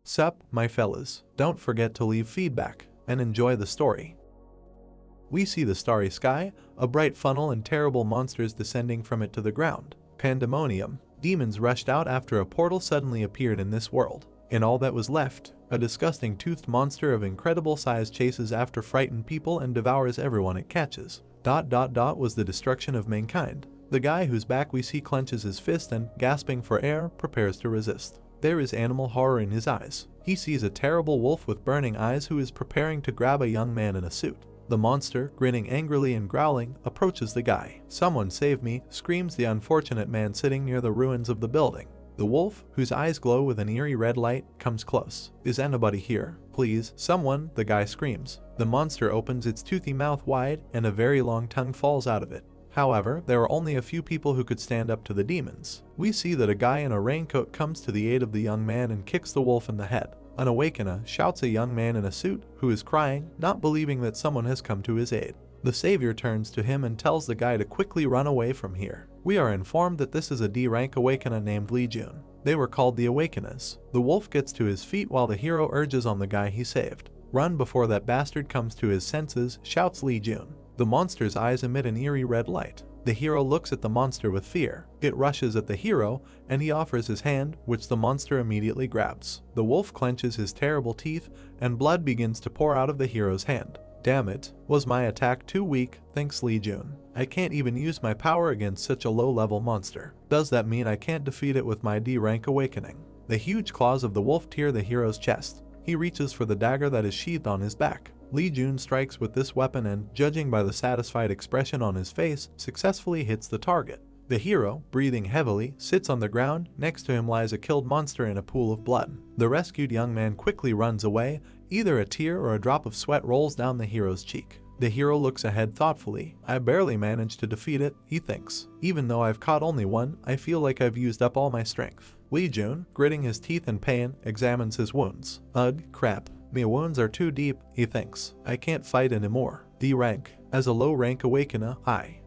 Sup, my fellas, don't forget to leave feedback, and enjoy the story. We see the starry sky, a bright funnel and terrible monsters descending from it to the ground. Pandemonium. Demons rushed out after a portal suddenly appeared in this world. And all that was left, a disgusting toothed monster of incredible size chases after frightened people and devours everyone it catches. ... was the destruction of mankind. The guy whose back we see clenches his fist and, gasping for air, prepares to resist. There is animal horror in his eyes. He sees a terrible wolf with burning eyes who is preparing to grab a young man in a suit. The monster, grinning angrily and growling, approaches the guy. "Someone save me," screams the unfortunate man sitting near the ruins of the building. The wolf, whose eyes glow with an eerie red light, comes close. "Is anybody here? Please, someone," the guy screams. The monster opens its toothy mouth wide and a very long tongue falls out of it. However, there are only a few people who could stand up to the demons. We see that a guy in a raincoat comes to the aid of the young man and kicks the wolf in the head. An awakener, shouts a young man in a suit, who is crying, not believing that someone has come to his aid. The savior turns to him and tells the guy to quickly run away from here. We are informed that this is a D-rank awakener named Lee Jun. They were called the Awakeners. The wolf gets to his feet while the hero urges on the guy he saved. "Run before that bastard comes to his senses," shouts Lee Jun. The monster's eyes emit an eerie red light. The hero looks at the monster with fear. It rushes at the hero, and he offers his hand, which the monster immediately grabs. The wolf clenches his terrible teeth, and blood begins to pour out of the hero's hand. "Damn it, was my attack too weak," thinks Lee Jun. "I can't even use my power against such a low-level monster. Does that mean I can't defeat it with my D-rank awakening?" The huge claws of the wolf tear the hero's chest. He reaches for the dagger that is sheathed on his back. Lee Jun strikes with this weapon and, judging by the satisfied expression on his face, successfully hits the target. The hero, breathing heavily, sits on the ground. Next to him lies a killed monster in a pool of blood. The rescued young man quickly runs away. Either a tear or a drop of sweat rolls down the hero's cheek. The hero looks ahead thoughtfully. "I barely managed to defeat it," he thinks. "Even though I've caught only one, I feel like I've used up all my strength." Lee Jun, gritting his teeth in pain, examines his wounds. "Ugh, crap. My wounds are too deep," he thinks. "I can't fight anymore." D-rank. As a low-rank awakener,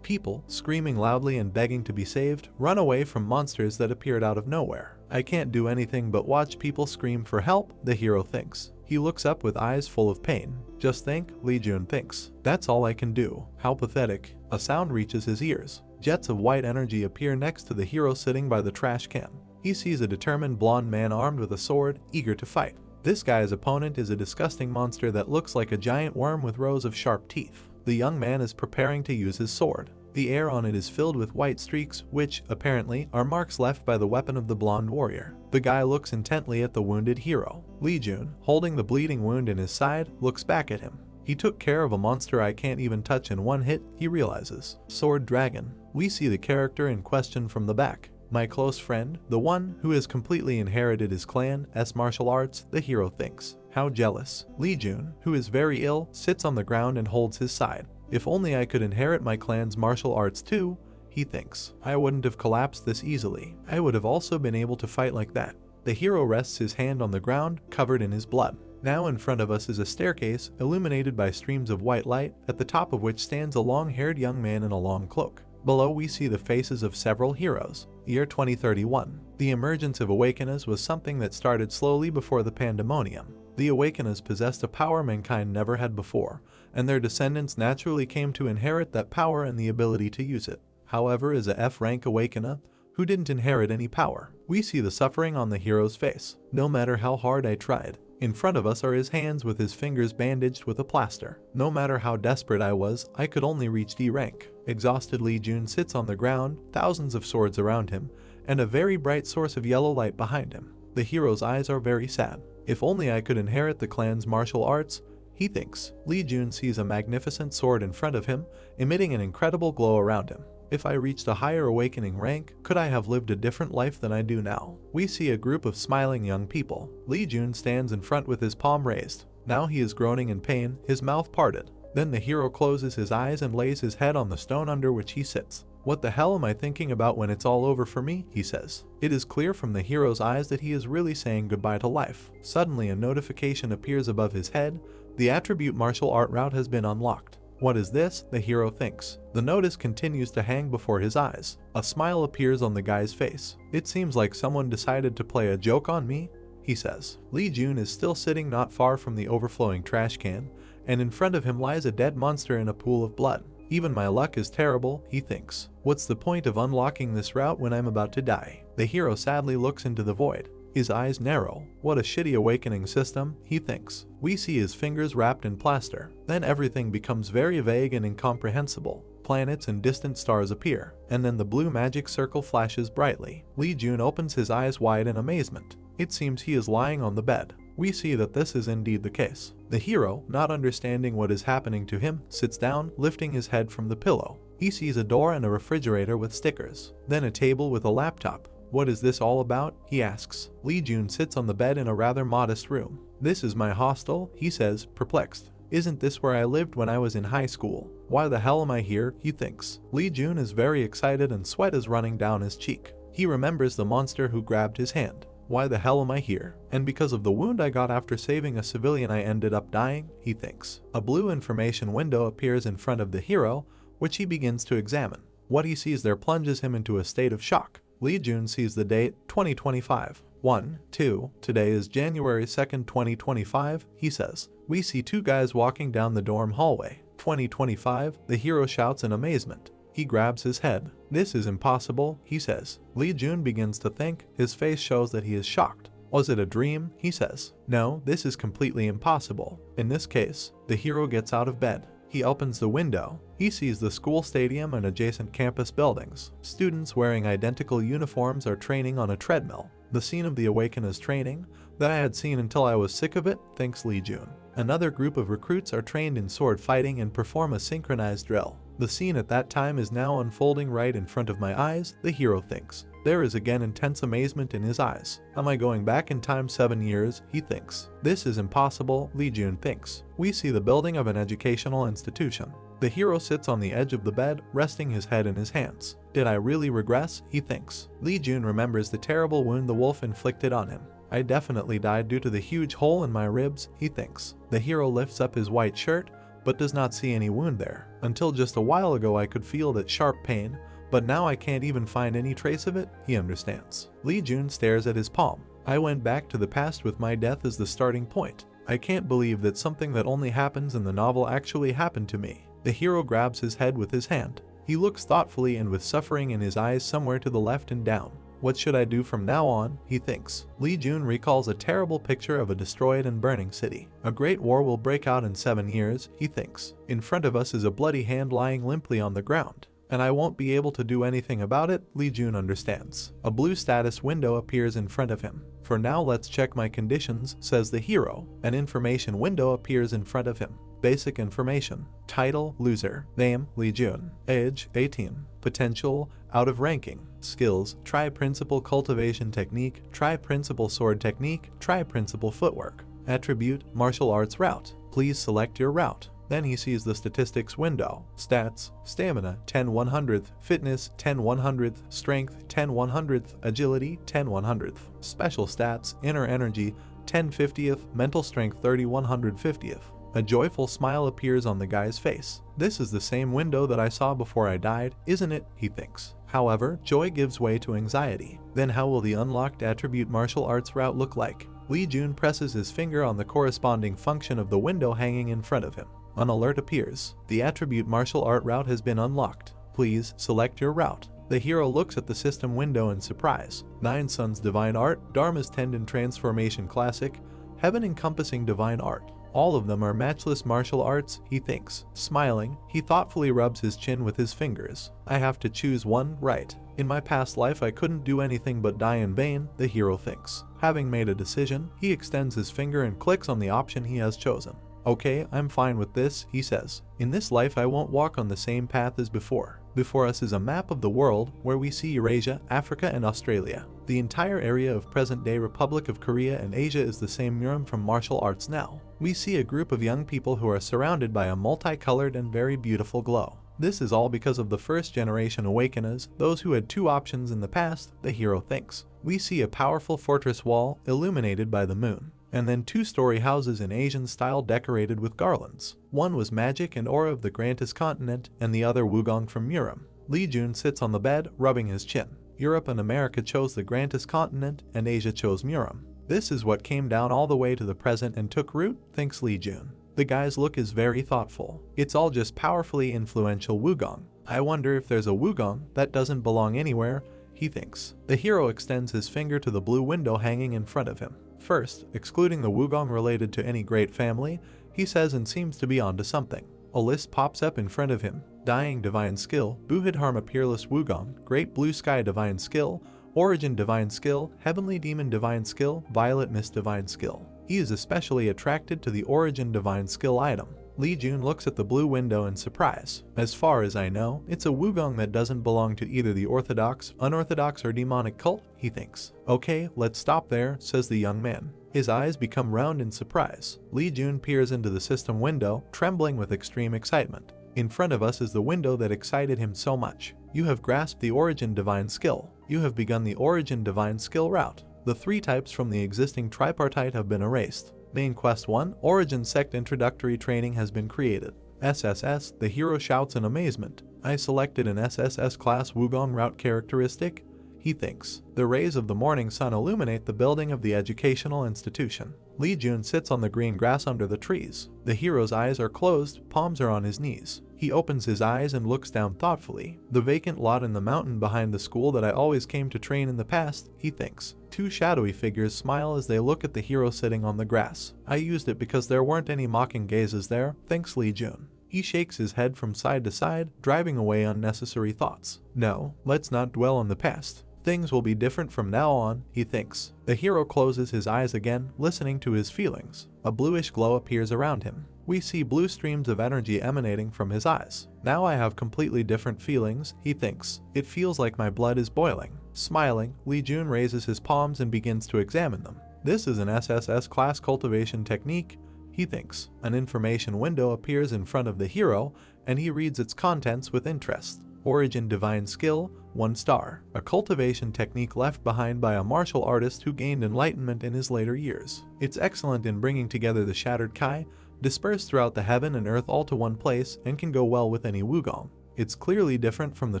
people, screaming loudly and begging to be saved, run away from monsters that appeared out of nowhere. "I can't do anything but watch people scream for help," the hero thinks. He looks up with eyes full of pain. "Just think," Lee Jun thinks. "That's all I can do. How pathetic." A sound reaches his ears. Jets of white energy appear next to the hero sitting by the trash can. He sees a determined blonde man armed with a sword, eager to fight. This guy's opponent is a disgusting monster that looks like a giant worm with rows of sharp teeth. The young man is preparing to use his sword. The air on it is filled with white streaks, which, apparently, are marks left by the weapon of the blonde warrior. The guy looks intently at the wounded hero. Lee Jun, holding the bleeding wound in his side, looks back at him. "He took care of a monster I can't even touch in one hit," he realizes. Sword Dragon. We see the character in question from the back. "My close friend, the one who has completely inherited his clan's martial arts," the hero thinks. How jealous. Lee Jun, who is very ill, sits on the ground and holds his side. "If only I could inherit my clan's martial arts too," he thinks. "I wouldn't have collapsed this easily. I would have also been able to fight like that." The hero rests his hand on the ground, covered in his blood. Now in front of us is a staircase, illuminated by streams of white light, at the top of which stands a long-haired young man in a long cloak. Below we see the faces of several heroes. Year 2031. The emergence of Awakeners was something that started slowly before the pandemonium. The Awakeners possessed a power mankind never had before, and their descendants naturally came to inherit that power and the ability to use it. However, as a F-rank Awakener, who didn't inherit any power, we see the suffering on the hero's face. "No matter how hard I tried." In front of us are his hands with his fingers bandaged with a plaster. "No matter how desperate I was, I could only reach D-rank." Exhausted Lee Jun sits on the ground, thousands of swords around him, and a very bright source of yellow light behind him. The hero's eyes are very sad. "If only I could inherit the clan's martial arts," he thinks. Lee Jun sees a magnificent sword in front of him, emitting an incredible glow around him. "If I reached a higher awakening rank, could I have lived a different life than I do now?" We see a group of smiling young people. Lee Jun stands in front with his palm raised. Now he is groaning in pain, his mouth parted. Then the hero closes his eyes and lays his head on the stone under which he sits. "What the hell am I thinking about when it's all over for me?" he says. It is clear from the hero's eyes that he is really saying goodbye to life. Suddenly a notification appears above his head. The attribute martial art route has been unlocked. "What is this?" the hero thinks. The notice continues to hang before his eyes. A smile appears on the guy's face. "It seems like someone decided to play a joke on me," he says. Lee Jun is still sitting not far from the overflowing trash can, and in front of him lies a dead monster in a pool of blood. Even my luck is terrible, he thinks. What's the point of unlocking this route when I'm about to die? The hero sadly looks into the void. His eyes narrow. What a shitty awakening system, he thinks. We see his fingers wrapped in plaster. Then everything becomes very vague and incomprehensible. Planets and distant stars appear, and then the blue magic circle flashes brightly. Lee Jun opens his eyes wide in amazement. It seems he is lying on the bed. We see that this is indeed the case. The hero, not understanding what is happening to him, sits down, lifting his head from the pillow. He sees a door and a refrigerator with stickers, then a table with a laptop. What is this all about? He asks. Lee Jun sits on the bed in a rather modest room. This is my hostel, he says, perplexed. Isn't this where I lived when I was in high school? Why the hell am I here? He thinks. Lee Jun is very excited and sweat is running down his cheek. He remembers the monster who grabbed his hand. Why the hell am I here? And because of the wound I got after saving a civilian I ended up dying, he thinks. A blue information window appears in front of the hero, which he begins to examine. What he sees there plunges him into a state of shock. Lee Jun sees the date, 2025. 1-2. Today is January 2nd, 2025, he says. We see two guys walking down the dorm hallway. 2025, the hero shouts in amazement. He grabs his head. This is impossible, he says. Lee Jun begins to think. His face shows that he is shocked. Was it a dream? He says. No, this is completely impossible. In this case, the hero gets out of bed. He opens the window. He sees the school stadium and adjacent campus buildings. Students wearing identical uniforms are training on a treadmill. The scene of the Awakeners training that I had seen until I was sick of it, thinks Lee Jun. Another group of recruits are trained in sword fighting and perform a synchronized drill. The scene at that time is now unfolding right in front of my eyes, the hero thinks. There is again intense amazement in his eyes. Am I going back in time 7 years? He thinks. This is impossible, Lee Jun thinks. We see the building of an educational institution. The hero sits on the edge of the bed, resting his head in his hands. Did I really regress? He thinks. Lee Jun remembers the terrible wound the wolf inflicted on him. I definitely died due to the huge hole in my ribs, he thinks. The hero lifts up his white shirt, but does not see any wound there. Until just a while ago I could feel that sharp pain, but now I can't even find any trace of it, he understands. Lee Jun stares at his palm. I went back to the past with my death as the starting point. I can't believe that something that only happens in the novel actually happened to me. The hero grabs his head with his hand. He looks thoughtfully and with suffering in his eyes somewhere to the left and down. What should I do from now on? He thinks. Lee Jun recalls a terrible picture of a destroyed and burning city. A great war will break out in 7 years, he thinks. In front of us is a bloody hand lying limply on the ground. And I won't be able to do anything about it, Lee Jun understands. A blue status window appears in front of him. For now let's check my conditions, says the hero. An information window appears in front of him. Basic information. Title, loser. Name, Lee Jun. Age, 18. Potential, out of ranking. Skills, try principal cultivation technique, try principal sword technique, try principal footwork. Attribute, martial arts route. Please select your route. Then he sees the statistics window. Stats, stamina 10/100th, fitness 10/100th, strength 10/100th, agility 10/100th. Special stats, inner energy 10/50th, mental strength 30/150th. A joyful smile appears on the guy's face. This is the same window that I saw before I died, isn't it? He thinks. However, joy gives way to anxiety. Then how will the unlocked attribute martial arts route look like? Lee Jun presses his finger on the corresponding function of the window hanging in front of him. An alert appears. The attribute martial art route has been unlocked. Please select your route. The hero looks at the system window in surprise. Nine Suns Divine Art, Dharma's Tendon Transformation Classic, Heaven Encompassing Divine Art. All of them are matchless martial arts, he thinks. Smiling, he thoughtfully rubs his chin with his fingers. I have to choose one, right? In my past life I couldn't do anything but die in vain, the hero thinks. Having made a decision, he extends his finger and clicks on the option he has chosen. Okay, I'm fine with this, he says. In this life I won't walk on the same path as before. Before us is a map of the world where we see Eurasia, Africa, and Australia. The entire area of present-day Republic of Korea and Asia is the same muram from martial arts now. We see a group of young people who are surrounded by a multicolored and very beautiful glow. This is all because of the first generation Awakeners, those who had two options in the past, the hero thinks. We see a powerful fortress wall illuminated by the moon, and then two-story houses in Asian style decorated with garlands. One was magic and aura of the Grantis continent, and the other Wugong from Muram. Lee Jun sits on the bed, rubbing his chin. Europe and America chose the Grantis continent, and Asia chose Muram. This is what came down all the way to the present and took root, thinks Lee Jun. The guy's look is very thoughtful. It's all just powerfully influential wugong. I wonder if there's a wugong that doesn't belong anywhere, he thinks. The hero extends his finger to the blue window hanging in front of him. First, excluding the wugong related to any great family, he says, and seems to be onto something. A list pops up in front of him. Dying Divine Skill, Buhidharma Peerless Wugong, Great Blue Sky Divine Skill, Origin Divine Skill, Heavenly Demon Divine Skill, Violet Mist Divine Skill. He is especially attracted to the Origin Divine Skill item. Lee Jun looks at the blue window in surprise. As far as I know, it's a wugong that doesn't belong to either the orthodox, unorthodox, or demonic cult, he thinks. Okay, let's stop there, says the young man. His eyes become round in surprise. Lee Jun peers into the system window, trembling with extreme excitement. In front of us is the window that excited him so much. You have grasped the Origin Divine Skill. You have begun the Origin Divine Skill route. The 3 types from the existing tripartite have been erased. Main Quest 1, Origin Sect Introductory Training has been created. SSS, the hero shouts in amazement. I selected an SSS class Wugong route characteristic, he thinks. The rays of the morning sun illuminate the building of the educational institution. Lee Jun sits on the green grass under the trees. The hero's eyes are closed, palms are on his knees. He opens his eyes and looks down thoughtfully. The vacant lot in the mountain behind the school that I always came to train in the past, he thinks. 2 shadowy figures smile as they look at the hero sitting on the grass. I used it because there weren't any mocking gazes there, thinks Lee Jun. He shakes his head from side to side, driving away unnecessary thoughts. No, let's not dwell on the past. Things will be different from now on, he thinks. The hero closes his eyes again, listening to his feelings. A bluish glow appears around him. We see blue streams of energy emanating from his eyes. Now I have completely different feelings, he thinks. It feels like my blood is boiling. Smiling, Lee Jun raises his palms and begins to examine them. This is an SSS class cultivation technique, he thinks. An information window appears in front of the hero, and he reads its contents with interest. Origin Divine Skill, 1 star. A cultivation technique left behind by a martial artist who gained enlightenment in his later years. It's excellent in bringing together the shattered Kai, dispersed throughout the heaven and earth all to one place, and can go well with any wugong. It's clearly different from the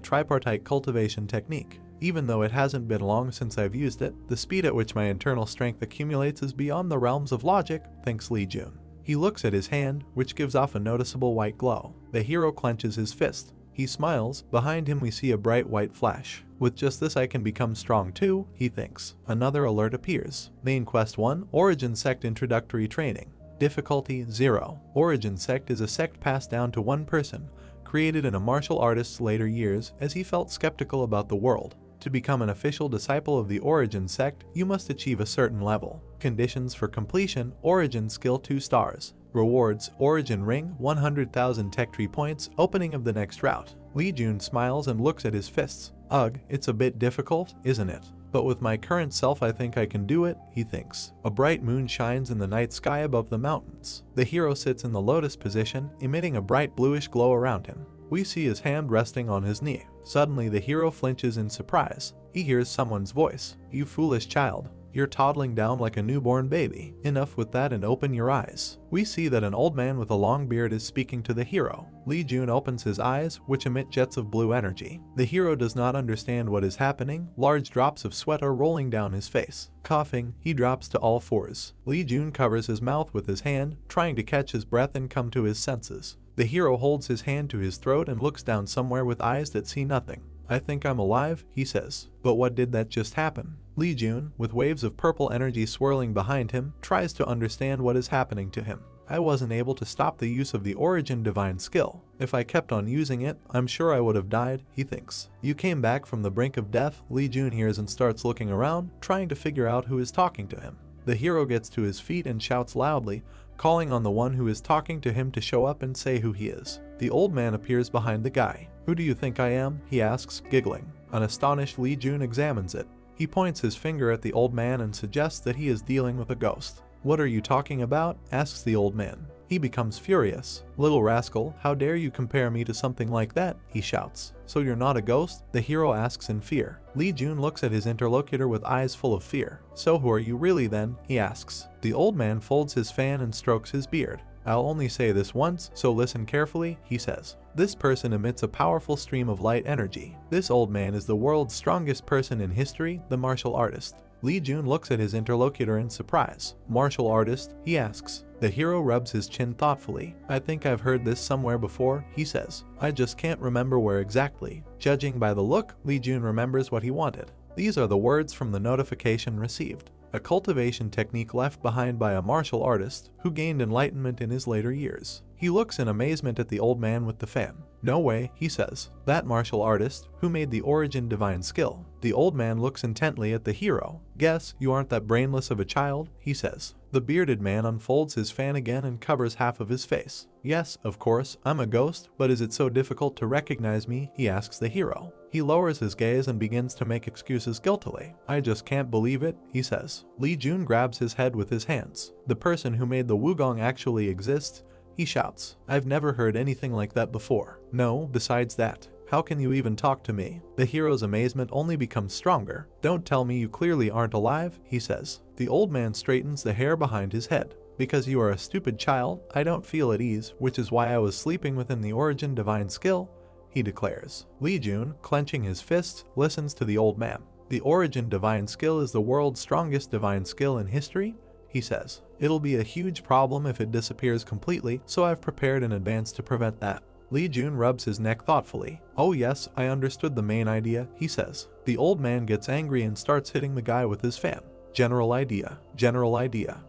tripartite cultivation technique. Even though it hasn't been long since I've used it, the speed at which my internal strength accumulates is beyond the realms of logic, thinks Lee Jun. He looks at his hand, which gives off a noticeable white glow. The hero clenches his fist. He smiles. Behind him we see a bright white flash. With just this I can become strong too, he thinks. Another alert appears. Main Quest 1, Origin Sect Introductory Training. Difficulty 0. Origin Sect is a sect passed down to one person, created in a martial artist's later years as he felt skeptical about the world. To become an official disciple of the Origin Sect, you must achieve a certain level. Conditions for completion: Origin Skill 2 stars. Rewards: Origin Ring, 100,000 tech tree points, opening of the next route. Lee Jun smiles and looks at his fists. Ugh, it's a bit difficult, isn't it? But with my current self I think I can do it, he thinks. A bright moon shines in the night sky above the mountains. The hero sits in the lotus position, emitting a bright bluish glow around him. We see his hand resting on his knee. Suddenly the hero flinches in surprise. He hears someone's voice. You foolish child. You're toddling down like a newborn baby. Enough with that and open your eyes. We see that an old man with a long beard is speaking to the hero. Lee Jun opens his eyes, which emit jets of blue energy. The hero does not understand what is happening. Large drops of sweat are rolling down his face. Coughing, he drops to all fours. Lee Jun covers his mouth with his hand, trying to catch his breath and come to his senses. The hero holds his hand to his throat and looks down somewhere with eyes that see nothing. I think I'm alive, he says. But what did that just happen? Lee Jun, with waves of purple energy swirling behind him, tries to understand what is happening to him. I wasn't able to stop the use of the Origin Divine Skill. If I kept on using it, I'm sure I would have died, he thinks. You came back from the brink of death, Lee Jun hears and starts looking around, trying to figure out who is talking to him. The hero gets to his feet and shouts loudly, calling on the one who is talking to him to show up and say who he is. The old man appears behind the guy. Who do you think I am? He asks, giggling. An astonished Lee Jun examines it. He points his finger at the old man and suggests that he is dealing with a ghost. What are you talking about? Asks the old man. He becomes furious. Little rascal, how dare you compare me to something like that? He shouts. So you're not a ghost? The hero asks in fear. Lee Jun looks at his interlocutor with eyes full of fear. So who are you really then? He asks. The old man folds his fan and strokes his beard. I'll only say this once, so listen carefully, he says. This person emits a powerful stream of light energy. This old man is the world's strongest person in history, the martial artist. Lee Jun looks at his interlocutor in surprise. Martial artist, he asks. The hero rubs his chin thoughtfully. I think I've heard this somewhere before, he says. I just can't remember where exactly. Judging by the look, Lee Jun remembers what he wanted. These are the words from the notification received. A cultivation technique left behind by a martial artist who gained enlightenment in his later years. He looks in amazement at the old man with the fan. No way, he says. That martial artist who made the origin divine skill. The old man looks intently at the hero. Guess you aren't that brainless of a child, he says. The bearded man unfolds his fan again and covers half of his face. Yes, of course, I'm a ghost, but is it so difficult to recognize me? He asks the hero. He lowers his gaze and begins to make excuses guiltily. I just can't believe it, he says. Lee Jun grabs his head with his hands. The person who made the wugong actually exists, he shouts. I've never heard anything like that before. No, besides that, how can you even talk to me? The hero's amazement only becomes stronger. Don't tell me you clearly aren't alive, he says. The old man straightens the hair behind his head. Because you are a stupid child, I don't feel at ease, which is why I was sleeping within the origin divine skill, he declares. Lee Jun, clenching his fists, listens to the old man. The origin divine skill is the world's strongest divine skill in history, he says. It'll be a huge problem if it disappears completely, so I've prepared in advance to prevent that. Lee Jun rubs his neck thoughtfully. Oh yes, I understood the main idea, he says. The old man gets angry and starts hitting the guy with his fan. General idea,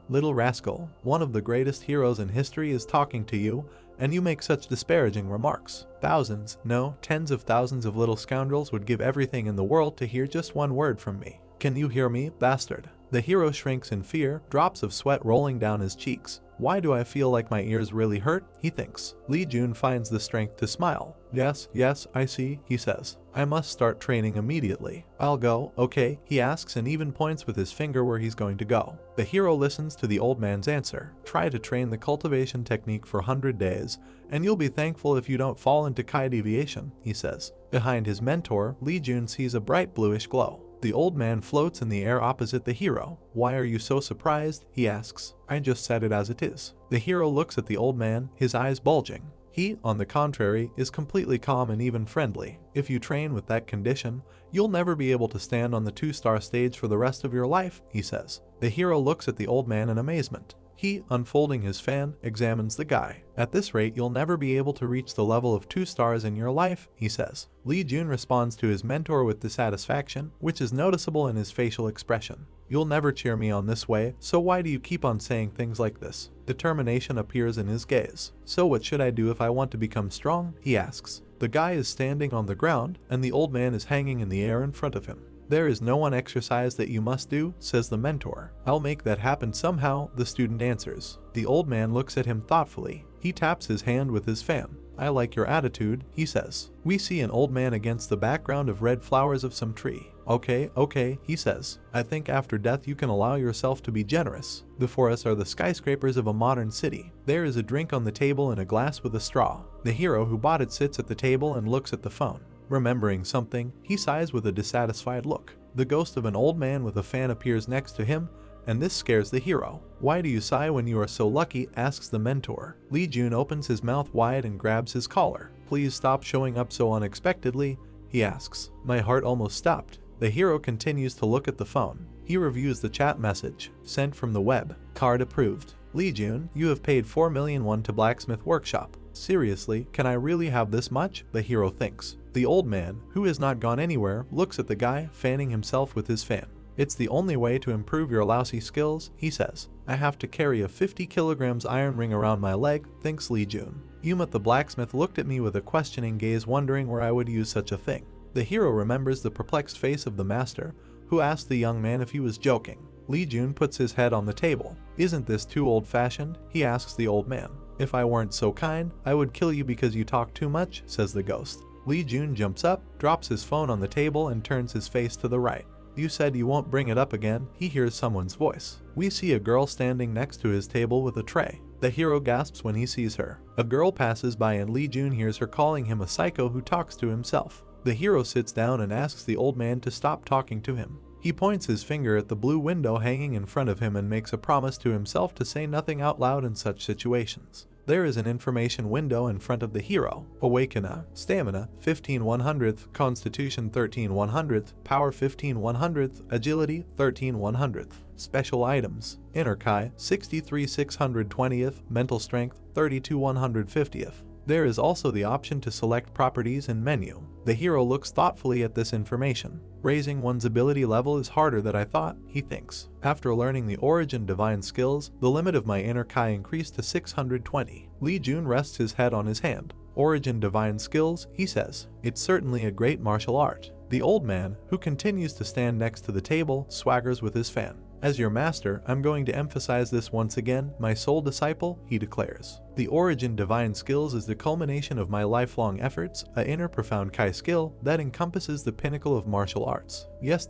little rascal, one of the greatest heroes in history is talking to you, and you make such disparaging remarks. Thousands, no, tens of thousands of little scoundrels would give everything in the world to hear just one word from me. Can you hear me, bastard? The hero shrinks in fear, drops of sweat rolling down his cheeks. Why do I feel like my ears really hurt? He thinks. Lee Jun finds the strength to smile. Yes, I see, he says. I must start training immediately. I'll go, okay, he asks and even points with his finger where he's going to go. The hero listens to the old man's answer. Try to train the cultivation technique for 100 days, and you'll be thankful if you don't fall into Kai deviation, he says. Behind his mentor, Lee Jun sees a bright bluish glow. The old man floats in the air opposite the hero. Why are you so surprised? He asks. I just said it as it is. The hero looks at the old man, his eyes bulging. He, on the contrary, is completely calm and even friendly. If you train with that condition, you'll never be able to stand on the 2-star stage for the rest of your life, he says. The hero looks at the old man in amazement. He, unfolding his fan, examines the guy. At this rate, you'll never be able to reach the level of 2 stars in your life, he says. Lee Jun responds to his mentor with dissatisfaction, which is noticeable in his facial expression. You'll never cheer me on this way, so why do you keep on saying things like this? Determination appears in his gaze. So what should I do if I want to become strong? He asks. The guy is standing on the ground, and the old man is hanging in the air in front of him. There is no one exercise that you must do, says the mentor. I'll make that happen somehow, the student answers. The old man looks at him thoughtfully. He taps his hand with his fan. I like your attitude, he says. We see an old man against the background of red flowers of some tree. Okay, he says. I think after death you can allow yourself to be generous. Before us are the skyscrapers of a modern city. There is a drink on the table and a glass with a straw. The hero who bought it sits at the table and looks at the phone. Remembering something, he sighs with a dissatisfied look. The ghost of an old man with a fan appears next to him, and this scares the hero. Why do you sigh when you are so lucky? Asks the mentor. Lee Jun opens his mouth wide and grabs his collar. Please stop showing up so unexpectedly, he asks. My heart almost stopped. The hero continues to look at the phone. He reviews the chat message, sent from the web. Card approved. Lee Jun, you have paid 4 million won to blacksmith workshop. Seriously, can I really have this much? The hero thinks. The old man, who has not gone anywhere, looks at the guy, fanning himself with his fan. It's the only way to improve your lousy skills, he says. I have to carry a 50 kilograms iron ring around my leg, thinks Lee Jun. Yuma the blacksmith looked at me with a questioning gaze, wondering where I would use such a thing. The hero remembers the perplexed face of the master, who asked the young man if he was joking. Lee Jun puts his head on the table. Isn't this too old-fashioned? He asks the old man. If I weren't so kind, I would kill you because you talk too much, says the ghost. Lee Jun jumps up, drops his phone on the table and turns his face to the right. You said you won't bring it up again. He hears someone's voice. We see a girl standing next to his table with a tray. The hero gasps when he sees her. A girl passes by and Lee Jun hears her calling him a psycho who talks to himself. The hero sits down and asks the old man to stop talking to him. He points his finger at the blue window hanging in front of him and makes a promise to himself to say nothing out loud in such situations. There is an information window in front of the hero. Awaken Stamina 15/100th, Constitution 13/100th, Power 15/100th, Agility 13/100th. Special items: Inner Kai 63/620th, Mental Strength 32/150th. There is also the option to select properties in menu. The hero looks thoughtfully at this information. Raising one's ability level is harder than I thought, he thinks. After learning the Origin Divine skills, the limit of my Inner Kai increased to 620. Lee Jun rests his head on his hand. Origin Divine skills, he says. It's certainly a great martial art. The old man, who continues to stand next to the table, swaggers with his fan. As your master, I'm going to emphasize this once again, my sole disciple, he declares. The Origin Divine skills is the culmination of my lifelong efforts, a inner profound Kai skill that encompasses the pinnacle of martial arts. Yes,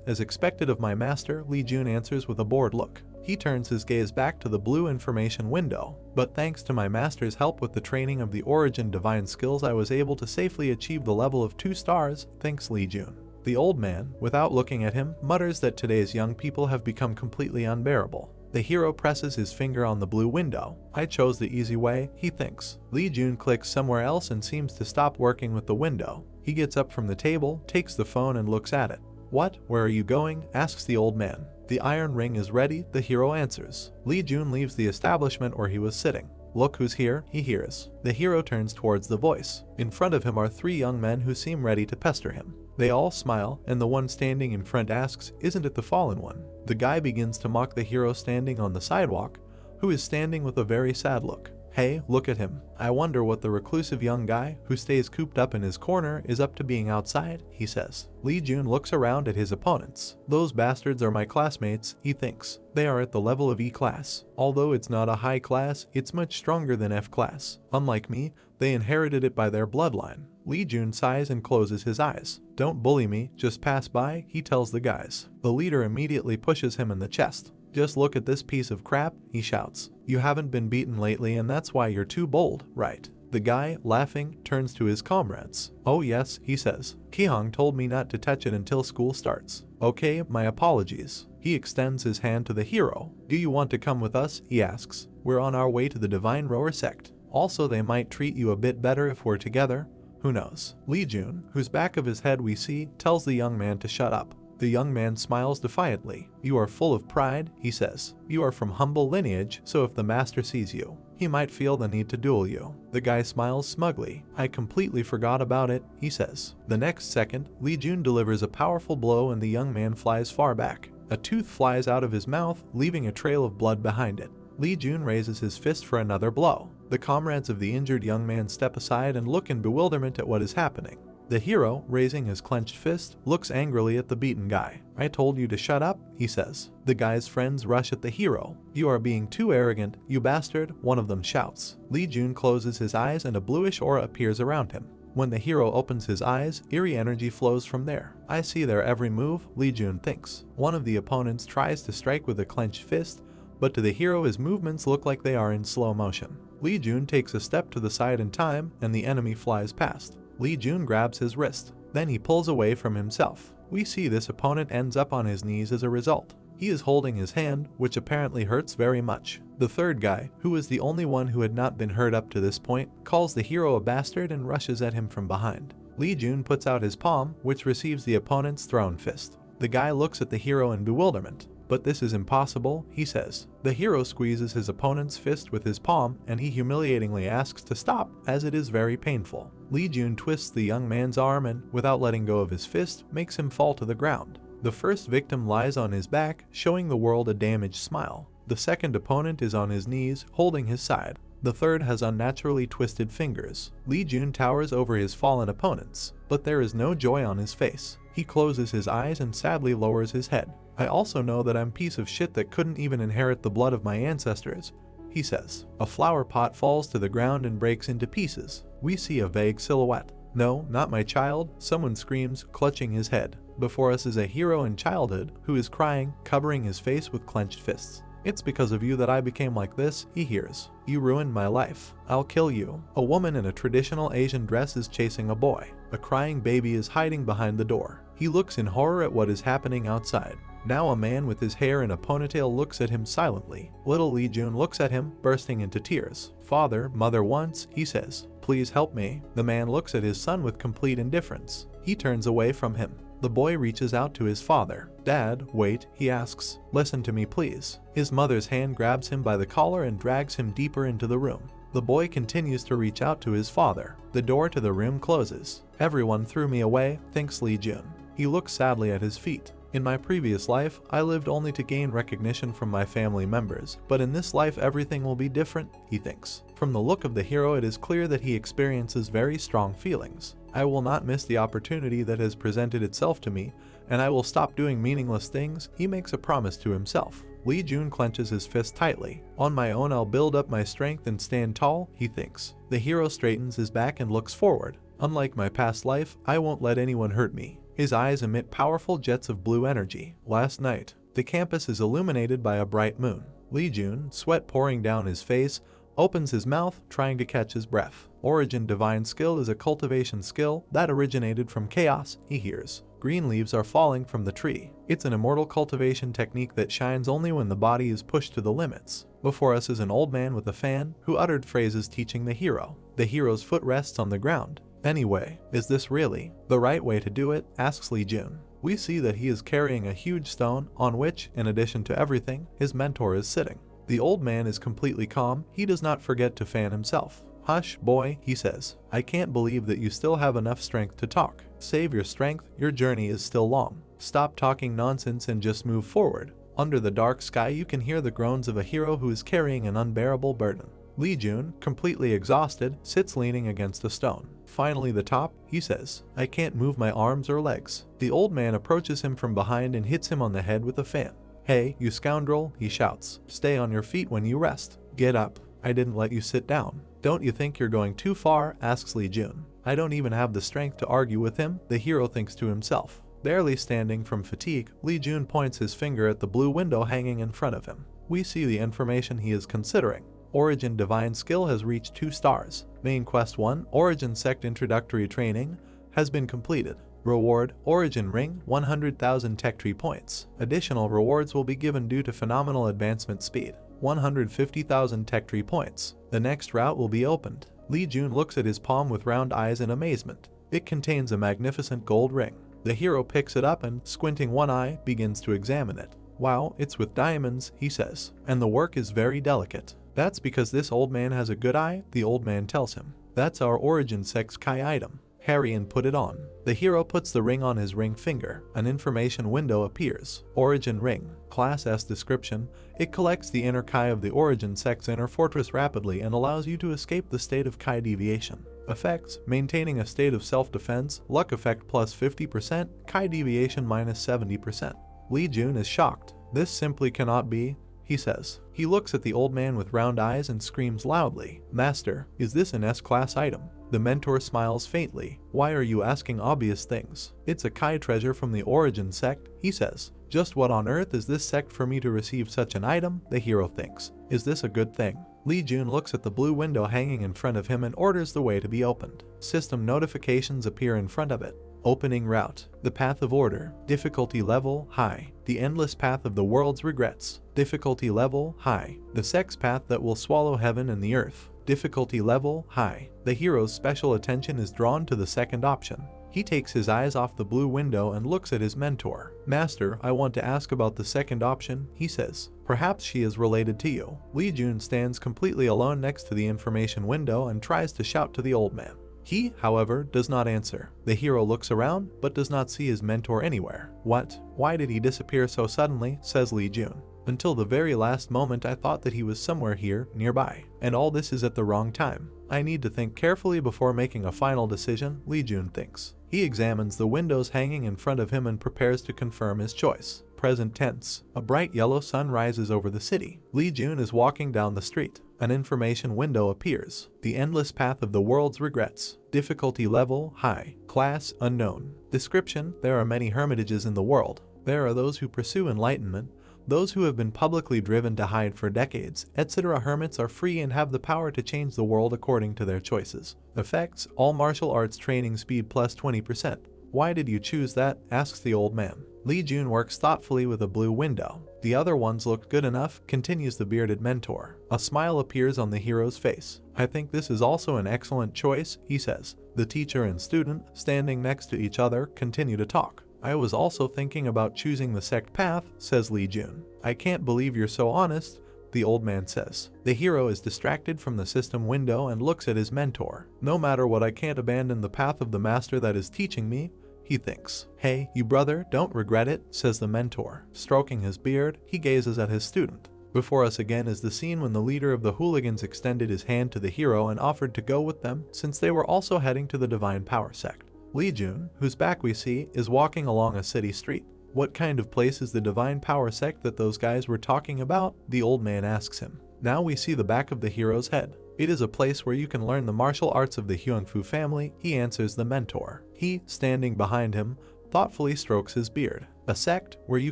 as expected of my master, Lee Jun answers with a bored look. He turns his gaze back to the blue information window. But thanks to my master's help with the training of the Origin Divine skills, I was able to safely achieve the level of 2 stars, thanks Lee Jun. The old man, without looking at him, mutters that today's young people have become completely unbearable. The hero presses his finger on the blue window. I chose the easy way, he thinks. Lee Jun clicks somewhere else and seems to stop working with the window. He gets up from the table, takes the phone and looks at it. What? Where are you going? Asks the old man. The iron ring is ready, the hero answers. Lee Jun leaves the establishment where he was sitting. Look who's here, he hears. The hero turns towards the voice. In front of him are 3 young men who seem ready to pester him. They all smile, and the one standing in front asks, "Isn't it the fallen one?" The guy begins to mock the hero standing on the sidewalk, who is standing with a very sad look. Hey, look at him. I wonder what the reclusive young guy, who stays cooped up in his corner, is up to being outside, he says. Lee Jun looks around at his opponents. Those bastards are my classmates, he thinks. They are at the level of E class. Although it's not a high class, it's much stronger than F class. Unlike me, they inherited it by their bloodline. Lee Jun sighs and closes his eyes. Don't bully me, just pass by, he tells the guys. The leader immediately pushes him in the chest. Just look at this piece of crap, he shouts. You haven't been beaten lately and that's why you're too bold, right? The guy, laughing, turns to his comrades. Oh yes, he says. Kihong told me not to touch it until school starts. Okay, my apologies. He extends his hand to the hero. Do you want to come with us? He asks. We're on our way to the Divine Rower sect. Also, they might treat you a bit better if we're together. Who knows? Lee Jun, whose back of his head we see, tells the young man to shut up. The young man smiles defiantly. You are full of pride, he says. You are from humble lineage, so if the master sees you, he might feel the need to duel you. The guy smiles smugly. I completely forgot about it, he says. The next second, Lee Jun delivers a powerful blow and the young man flies far back. A tooth flies out of his mouth, leaving a trail of blood behind it. Lee Jun raises his fist for another blow. The comrades of the injured young man step aside and look in bewilderment at what is happening. The hero, raising his clenched fist, looks angrily at the beaten guy. I told you to shut up, he says. The guy's friends rush at the hero. You are being too arrogant, you bastard, one of them shouts. Lee Jun closes his eyes and a bluish aura appears around him. When the hero opens his eyes, eerie energy flows from there. I see their every move, Lee Jun thinks. One of the opponents tries to strike with a clenched fist, but to the hero his movements look like they are in slow motion. Lee Jun takes a step to the side in time, and the enemy flies past. Lee Jun grabs his wrist. Then he pulls away from himself. We see this opponent ends up on his knees as a result. He is holding his hand, which apparently hurts very much. The third guy, who is the only one who had not been hurt up to this point, calls the hero a bastard and rushes at him from behind. Lee Jun puts out his palm, which receives the opponent's thrown fist. The guy looks at the hero in bewilderment. But this is impossible, he says. The hero squeezes his opponent's fist with his palm and he humiliatingly asks to stop, as it is very painful. Lee Jun twists the young man's arm and, without letting go of his fist, makes him fall to the ground. The first victim lies on his back, showing the world a damaged smile. The second opponent is on his knees, holding his side. The third has unnaturally twisted fingers. Lee Jun towers over his fallen opponents, but there is no joy on his face. He closes his eyes and sadly lowers his head. I also know that I'm a piece of shit that couldn't even inherit the blood of my ancestors, he says. A flower pot falls to the ground and breaks into pieces. We see a vague silhouette. No, not my child, someone screams, clutching his head. Before us is a hero in childhood who is crying, covering his face with clenched fists. It's because of you that I became like this, he hears. You ruined my life. I'll kill you. A woman in a traditional Asian dress is chasing a boy. A crying baby is hiding behind the door. He looks in horror at what is happening outside. Now a man with his hair in a ponytail looks at him silently. Little Lee Jun looks at him, bursting into tears. "Father, mother once," he says. "Please help me." The man looks at his son with complete indifference. He turns away from him. The boy reaches out to his father. "Dad, wait," he asks. "Listen to me, please." His mother's hand grabs him by the collar and drags him deeper into the room. The boy continues to reach out to his father. The door to the room closes. "Everyone threw me away," thinks Lee Jun. He looks sadly at his feet. "In my previous life, I lived only to gain recognition from my family members, but in this life everything will be different," he thinks. From the look of the hero, it is clear that he experiences very strong feelings. "I will not miss the opportunity that has presented itself to me, and I will stop doing meaningless things," he makes a promise to himself. Lee Jun clenches his fist tightly. "On my own I'll build up my strength and stand tall," he thinks. The hero straightens his back and looks forward. "Unlike my past life, I won't let anyone hurt me." His eyes emit powerful jets of blue energy. Last night, the campus is illuminated by a bright moon. Lee Jun, sweat pouring down his face, opens his mouth, trying to catch his breath. Origin Divine Skill is a cultivation skill that originated from chaos, he hears. Green leaves are falling from the tree. It's an immortal cultivation technique that shines only when the body is pushed to the limits. Before us is an old man with a fan who uttered phrases teaching the hero. The hero's foot rests on the ground. "Anyway, is this really the right way to do it?" asks Lee Jun. We see that he is carrying a huge stone on which, in addition to everything, his mentor is sitting. The old man is completely calm. He does not forget to fan himself. "Hush, boy," he says. "I can't believe that you still have enough strength to talk. Save your strength, your journey is still long. Stop talking nonsense and just move forward." Under the dark sky, you can hear the groans of a hero who is carrying an unbearable burden. Lee Jun, completely exhausted, sits leaning against a stone. "Finally the top," he says. "I can't move my arms or legs." The old man approaches him from behind and hits him on the head with a fan. "Hey, you scoundrel," he shouts. "Stay on your feet when you rest. Get up. I didn't let you sit down." "Don't you think you're going too far?" asks Lee Jun. "I don't even have the strength to argue with him," the hero thinks to himself. Barely standing from fatigue, Lee Jun points his finger at the blue window hanging in front of him. We see the information he is considering. Origin Divine Skill has reached 2 stars. Main Quest 1, Origin Sect Introductory Training, has been completed. Reward, Origin Ring, 100,000 Tech Tree Points. Additional rewards will be given due to phenomenal advancement speed. 150,000 Tech Tree Points. The next route will be opened. Lee Jun looks at his palm with round eyes in amazement. It contains a magnificent gold ring. The hero picks it up and, squinting one eye, begins to examine it. "Wow, it's with diamonds," he says, "and the work is very delicate." "That's because this old man has a good eye," the old man tells him. "That's our Origin Sect's Kai item. Hurry and put it on." The hero puts the ring on his ring finger. An information window appears. Origin Ring. Class S description. It collects the inner Kai of the Origin Sect's inner fortress rapidly and allows you to escape the state of Kai deviation. Effects: maintaining a state of self-defense, luck effect plus 50%, Kai deviation minus 70%. Lee Jun is shocked. "This simply cannot be," he says. He looks at the old man with round eyes and screams loudly, "Master, is this an S-class item?" The mentor smiles faintly. "Why are you asking obvious things? It's a Kai treasure from the Origin Sect," he says. "Just what on earth is this sect for me to receive such an item?" the hero thinks. "Is this a good thing?" Lee Jun looks at the blue window hanging in front of him and orders the way to be opened. System notifications appear in front of it. Opening route. The Path of Order. Difficulty level high. The Endless Path of the World's Regrets. Difficulty level high. The Sex Path that will swallow heaven and the earth. Difficulty level high. The hero's special attention is drawn to the second option. He takes his eyes off the blue window and looks at his mentor. "Master, I want to ask about the second option," he says. "Perhaps she is related to you." Lee Jun stands completely alone next to the information window and tries to shout to the old man. He, however, does not answer. The hero looks around, but does not see his mentor anywhere. "What? Why did he disappear so suddenly?" says Lee Jun. "Until the very last moment I thought that he was somewhere here, nearby. And all this is at the wrong time. I need to think carefully before making a final decision," Lee Jun thinks. He examines the windows hanging in front of him and prepares to confirm his choice. Present tense. A bright yellow sun rises over the city. Lee Jun is walking down the street. An information window appears. The Endless Path of the World's Regrets. Difficulty level high. Class unknown. Description: there are many hermitages in the world. There are those who pursue enlightenment, those who have been publicly driven to hide for decades, etc. Hermits are free and have the power to change the world according to their choices. Effects: all martial arts training speed plus 20%. "Why did you choose that?" asks the old man. Lee Jun works thoughtfully with a blue window. The other ones looked good enough, continues the bearded mentor. A smile appears on the hero's face. I think this is also an excellent choice, he says. The teacher and student, standing next to each other, continue to talk. I was also thinking about choosing the sect path, says Lee Jun. I can't believe you're so honest, the old man says. The hero is distracted from the system window and looks at his mentor. No matter what, I can't abandon the path of the master that is teaching me, he thinks. Hey, you brother, don't regret it, says the mentor. Stroking his beard, he gazes at his student. Before us again is the scene when the leader of the hooligans extended his hand to the hero and offered to go with them, since they were also heading to the Divine Power sect. Lee Jun, whose back we see, is walking along a city street. What kind of place is the Divine Power sect that those guys were talking about? The old man asks him. Now we see the back of the hero's head. It is a place where you can learn the martial arts of the Hyungfu family, he answers the mentor. He, standing behind him, thoughtfully strokes his beard. A sect where you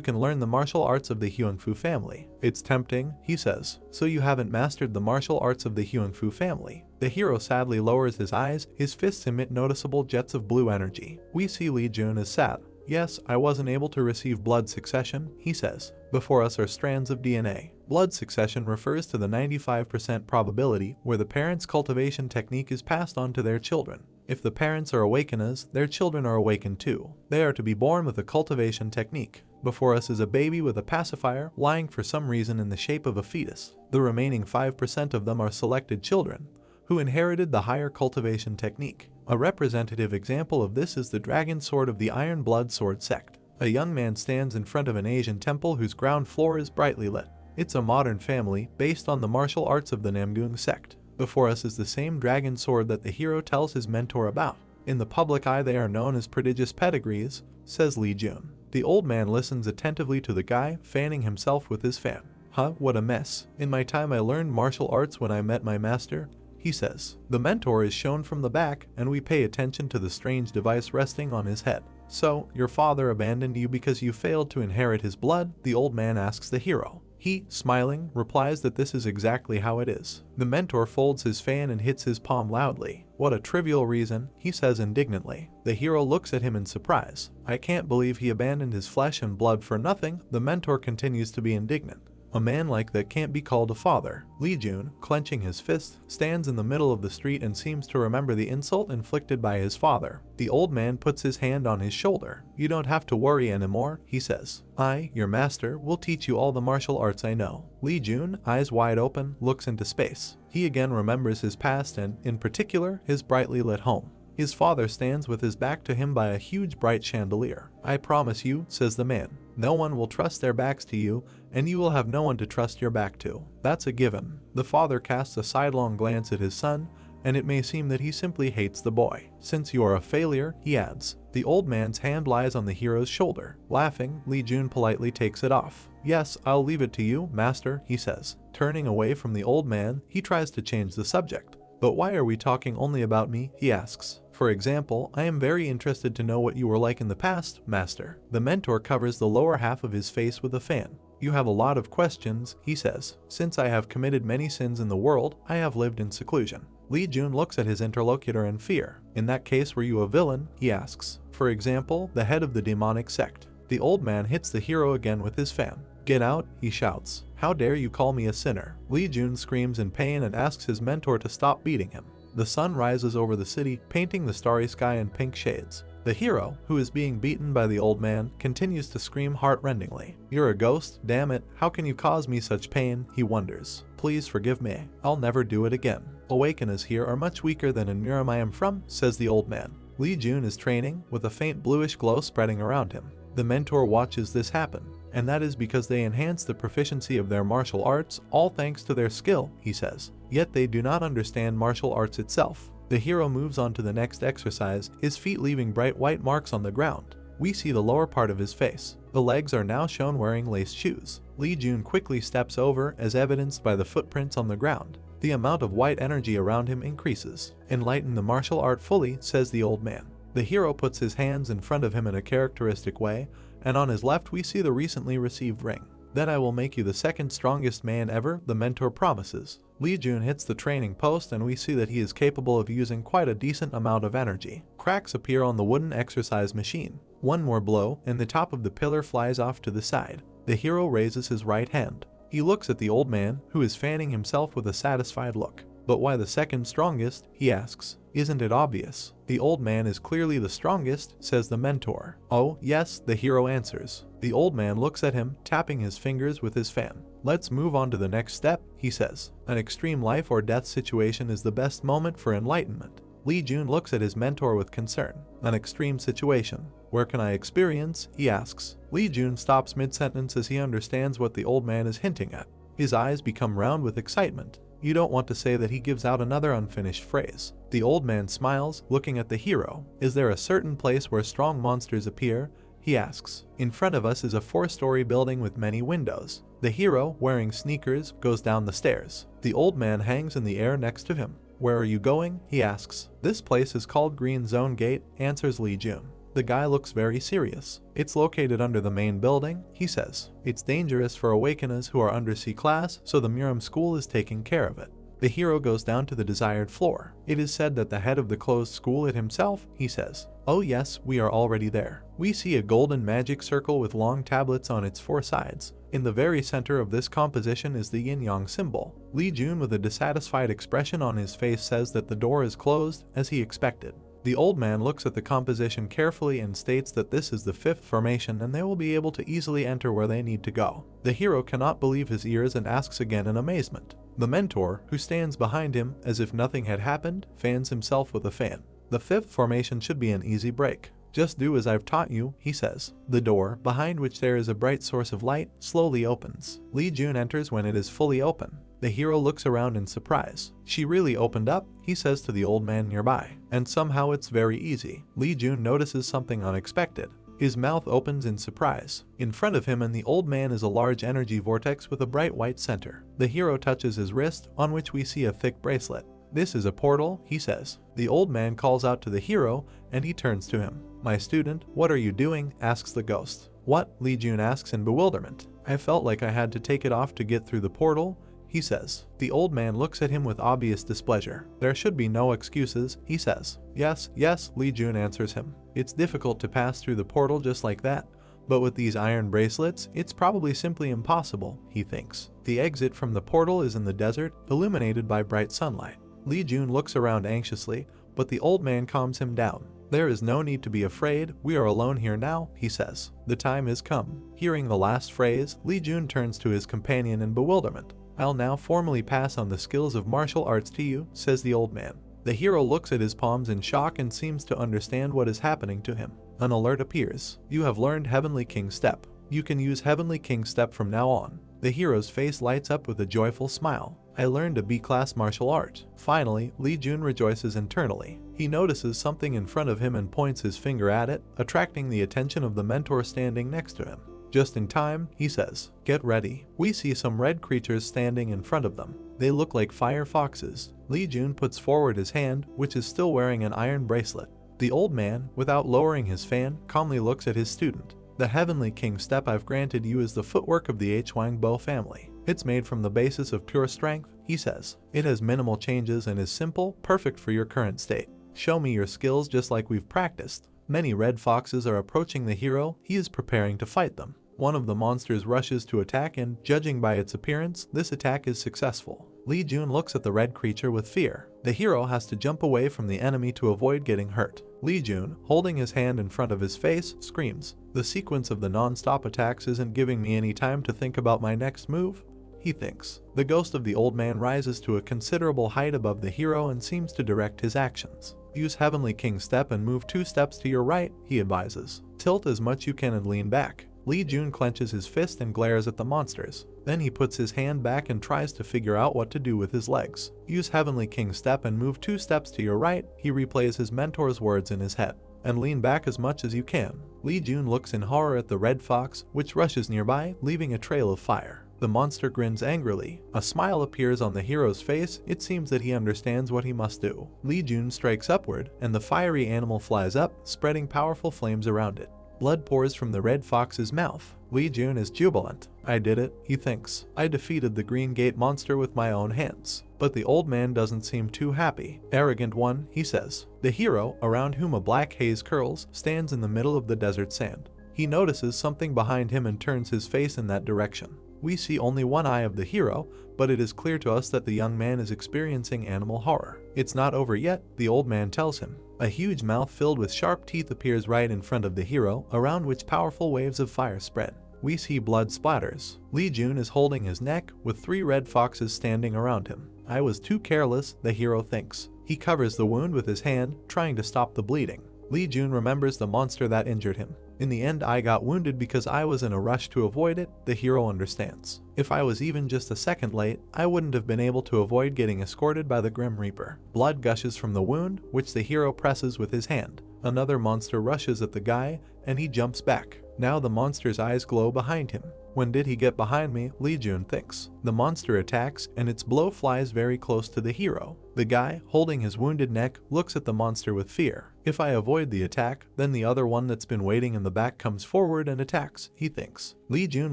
can learn the martial arts of the Hyungfu family. It's tempting, he says. So you haven't mastered the martial arts of the Hyungfu family. The hero sadly lowers his eyes, his fists emit noticeable jets of blue energy. We see Lee Jun is sad. Yes, I wasn't able to receive blood succession, he says. Before us are strands of DNA. Blood succession refers to the 95% probability where the parents' cultivation technique is passed on to their children. If the parents are awakeners, their children are awakened too. They are to be born with a cultivation technique. Before us is a baby with a pacifier lying for some reason in the shape of a fetus. The remaining 5% of them are selected children who inherited the higher cultivation technique. A representative example of this is the dragon sword of the Iron Blood Sword sect. A young man stands in front of an Asian temple whose ground floor is brightly lit. It's a modern family based on the martial arts of the Namgung sect. Before us is the same dragon sword that the hero tells his mentor about. In the public eye they are known as prodigious pedigrees, says Lee Jun. The old man listens attentively to the guy, fanning himself with his fan. Huh, what a mess. In my time I learned martial arts when I met my master, he says. The mentor is shown from the back, and we pay attention to the strange device resting on his head. So, your father abandoned you because you failed to inherit his blood? The old man asks the hero. He, smiling, replies that this is exactly how it is. The mentor folds his fan and hits his palm loudly. What a trivial reason, he says indignantly. The hero looks at him in surprise. I can't believe he abandoned his flesh and blood for nothing. The mentor continues to be indignant. A man like that can't be called a father. Lee Jun, clenching his fist, stands in the middle of the street and seems to remember the insult inflicted by his father. The old man puts his hand on his shoulder. You don't have to worry anymore, he says. I, your master, will teach you all the martial arts I know. Lee Jun, eyes wide open, looks into space. He again remembers his past and, in particular, his brightly lit home. His father stands with his back to him by a huge bright chandelier. I promise you, says the man, no one will trust their backs to you, and you will have no one to trust your back to. That's a given. The father casts a sidelong glance at his son, and it may seem that he simply hates the boy. Since you are a failure, he adds. The old man's hand lies on the hero's shoulder. Laughing, Lee Jun politely takes it off. Yes, I'll leave it to you, master, he says. Turning away from the old man, he tries to change the subject. But why are we talking only about me? He asks. For example, I am very interested to know what you were like in the past, master. The mentor covers the lower half of his face with a fan. You have a lot of questions, he says. Since I have committed many sins in the world, I have lived in seclusion. Lee Jun looks at his interlocutor in fear. In that case, were you a villain? He asks. For example, the head of the demonic sect. The old man hits the hero again with his fan. Get out, he shouts. How dare you call me a sinner? Lee Jun screams in pain and asks his mentor to stop beating him. The sun rises over the city, painting the starry sky in pink shades. The hero, who is being beaten by the old man, continues to scream heart-rendingly. You're a ghost? Damn it, how can you cause me such pain? He wonders. Please forgive me. I'll never do it again. Awakeners here are much weaker than in Muram I am from, says the old man. Lee Jun is training, with a faint bluish glow spreading around him. The mentor watches this happen, and that is because they enhance the proficiency of their martial arts, all thanks to their skill, he says. Yet they do not understand martial arts itself. The hero moves on to the next exercise, his feet leaving bright white marks on the ground. We see the lower part of his face. The legs are now shown wearing laced shoes. Lee Jun quickly steps over, as evidenced by the footprints on the ground. The amount of white energy around him increases. Enlighten the martial art fully, says the old man. The hero puts his hands in front of him in a characteristic way, and on his left we see the recently received ring. Then I will make you the second strongest man ever, the mentor promises. Lee Jun hits the training post and we see that he is capable of using quite a decent amount of energy. Cracks appear on the wooden exercise machine. One more blow, and the top of the pillar flies off to the side. The hero raises his right hand. He looks at the old man, who is fanning himself with a satisfied look. But why the second strongest, he asks. Isn't it obvious? The old man is clearly the strongest, says the mentor. Oh, yes, the hero answers. The old man looks at him, tapping his fingers with his fan. Let's move on to the next step, he says. An extreme life or death situation is the best moment for enlightenment. Lee Jun looks at his mentor with concern. An extreme situation. Where can I experience? He asks. Lee Jun stops mid-sentence as he understands what the old man is hinting at. His eyes become round with excitement. You don't want to say that he gives out another unfinished phrase. The old man smiles, looking at the hero. Is there a certain place where strong monsters appear? He asks. In front of us is a 4-story building with many windows. The hero, wearing sneakers, goes down the stairs. The old man hangs in the air next to him. Where are you going? He asks. This place is called Green Zone Gate, answers Lee Jun. The guy looks very serious. It's located under the main building, he says. It's dangerous for awakeners who are undersea class, so the Muram school is taking care of it. The hero goes down to the desired floor. It is said that the head of the closed school it himself, he says. Oh yes, we are already there. We see a golden magic circle with long tablets on its 4 sides. In the very center of this composition is the yin-yang symbol. Lee Jun, with a dissatisfied expression on his face, says that the door is closed, as he expected. The old man looks at the composition carefully and states that this is the 5th formation and they will be able to easily enter where they need to go. The hero cannot believe his ears and asks again in amazement. The mentor, who stands behind him as if nothing had happened, fans himself with a fan. The 5th formation should be an easy break. Just do as I've taught you, he says. The door, behind which there is a bright source of light, slowly opens. Lee Jun enters when it is fully open. The hero looks around in surprise. She really opened up, he says to the old man nearby. And somehow it's very easy. Lee Jun notices something unexpected. His mouth opens in surprise. In front of him and the old man is a large energy vortex with a bright white center. The hero touches his wrist, on which we see a thick bracelet. This is a portal, he says. The old man calls out to the hero, and he turns to him. My student, what are you doing? Asks the ghost. What? Lee Jun asks in bewilderment. I felt like I had to take it off to get through the portal, he says. The old man looks at him with obvious displeasure. There should be no excuses, he says. Yes, Lee Jun answers him. It's difficult to pass through the portal just like that, but with these iron bracelets, it's probably simply impossible, he thinks. The exit from the portal is in the desert, illuminated by bright sunlight. Lee Jun looks around anxiously, but the old man calms him down. There is no need to be afraid, we are alone here now, he says. The time has come. Hearing the last phrase, Lee Jun turns to his companion in bewilderment. I'll now formally pass on the skills of martial arts to you, says the old man. The hero looks at his palms in shock and seems to understand what is happening to him. An alert appears. You have learned Heavenly King Step. You can use Heavenly King Step from now on. The hero's face lights up with a joyful smile. I learned a B-class martial art. Finally, Lee Jun rejoices internally. He notices something in front of him and points his finger at it, attracting the attention of the mentor standing next to him. Just in time, he says. Get ready. We see some red creatures standing in front of them. They look like fire foxes. Lee Jun puts forward his hand, which is still wearing an iron bracelet. The old man, without lowering his fan, calmly looks at his student. The Heavenly King Step I've granted you is the footwork of the Huangbo family. It's made from the basis of pure strength, he says. It has minimal changes and is simple, perfect for your current state. Show me your skills just like we've practiced. Many red foxes are approaching the hero. He is preparing to fight them. One of the monsters rushes to attack and, judging by its appearance, this attack is successful. Lee Jun looks at the red creature with fear. The hero has to jump away from the enemy to avoid getting hurt. Lee Jun, holding his hand in front of his face, screams. The sequence of the non-stop attacks isn't giving me any time to think about my next move, he thinks. The ghost of the old man rises to a considerable height above the hero and seems to direct his actions. Use Heavenly King Step and move 2 steps to your right, he advises. Tilt as much you can and lean back. Lee Jun clenches his fist and glares at the monsters. Then he puts his hand back and tries to figure out what to do with his legs. Use Heavenly King Step and move 2 steps to your right, he replays his mentor's words in his head. And lean back as much as you can. Lee Jun looks in horror at the red fox, which rushes nearby, leaving a trail of fire. The monster grins angrily. A smile appears on the hero's face. It seems that he understands what he must do. Lee Jun strikes upward, and the fiery animal flies up, spreading powerful flames around it. Blood pours from the red fox's mouth. Lee Jun is jubilant. I did it, he thinks. I defeated the Green Gate monster with my own hands. But the old man doesn't seem too happy. Arrogant one, he says. The hero, around whom a black haze curls, stands in the middle of the desert sand. He notices something behind him and turns his face in that direction. We see only one eye of the hero, but it is clear to us that the young man is experiencing animal horror. It's not over yet, the old man tells him. A huge mouth filled with sharp teeth appears right in front of the hero, around which powerful waves of fire spread. We see blood splatters. Lee Jun is holding his neck, with 3 red foxes standing around him. I was too careless, the hero thinks. He covers the wound with his hand, trying to stop the bleeding. Lee Jun remembers the monster that injured him. In the end, I got wounded because I was in a rush to avoid it, the hero understands. If I was even just a second late, I wouldn't have been able to avoid getting escorted by the Grim Reaper. Blood gushes from the wound, which the hero presses with his hand. Another monster rushes at the guy, and he jumps back. Now the monster's eyes glow behind him. When did he get behind me? Lee Jun thinks. The monster attacks, and its blow flies very close to the hero. The guy, holding his wounded neck, looks at the monster with fear. If I avoid the attack, then the other one that's been waiting in the back comes forward and attacks, he thinks. Lee Jun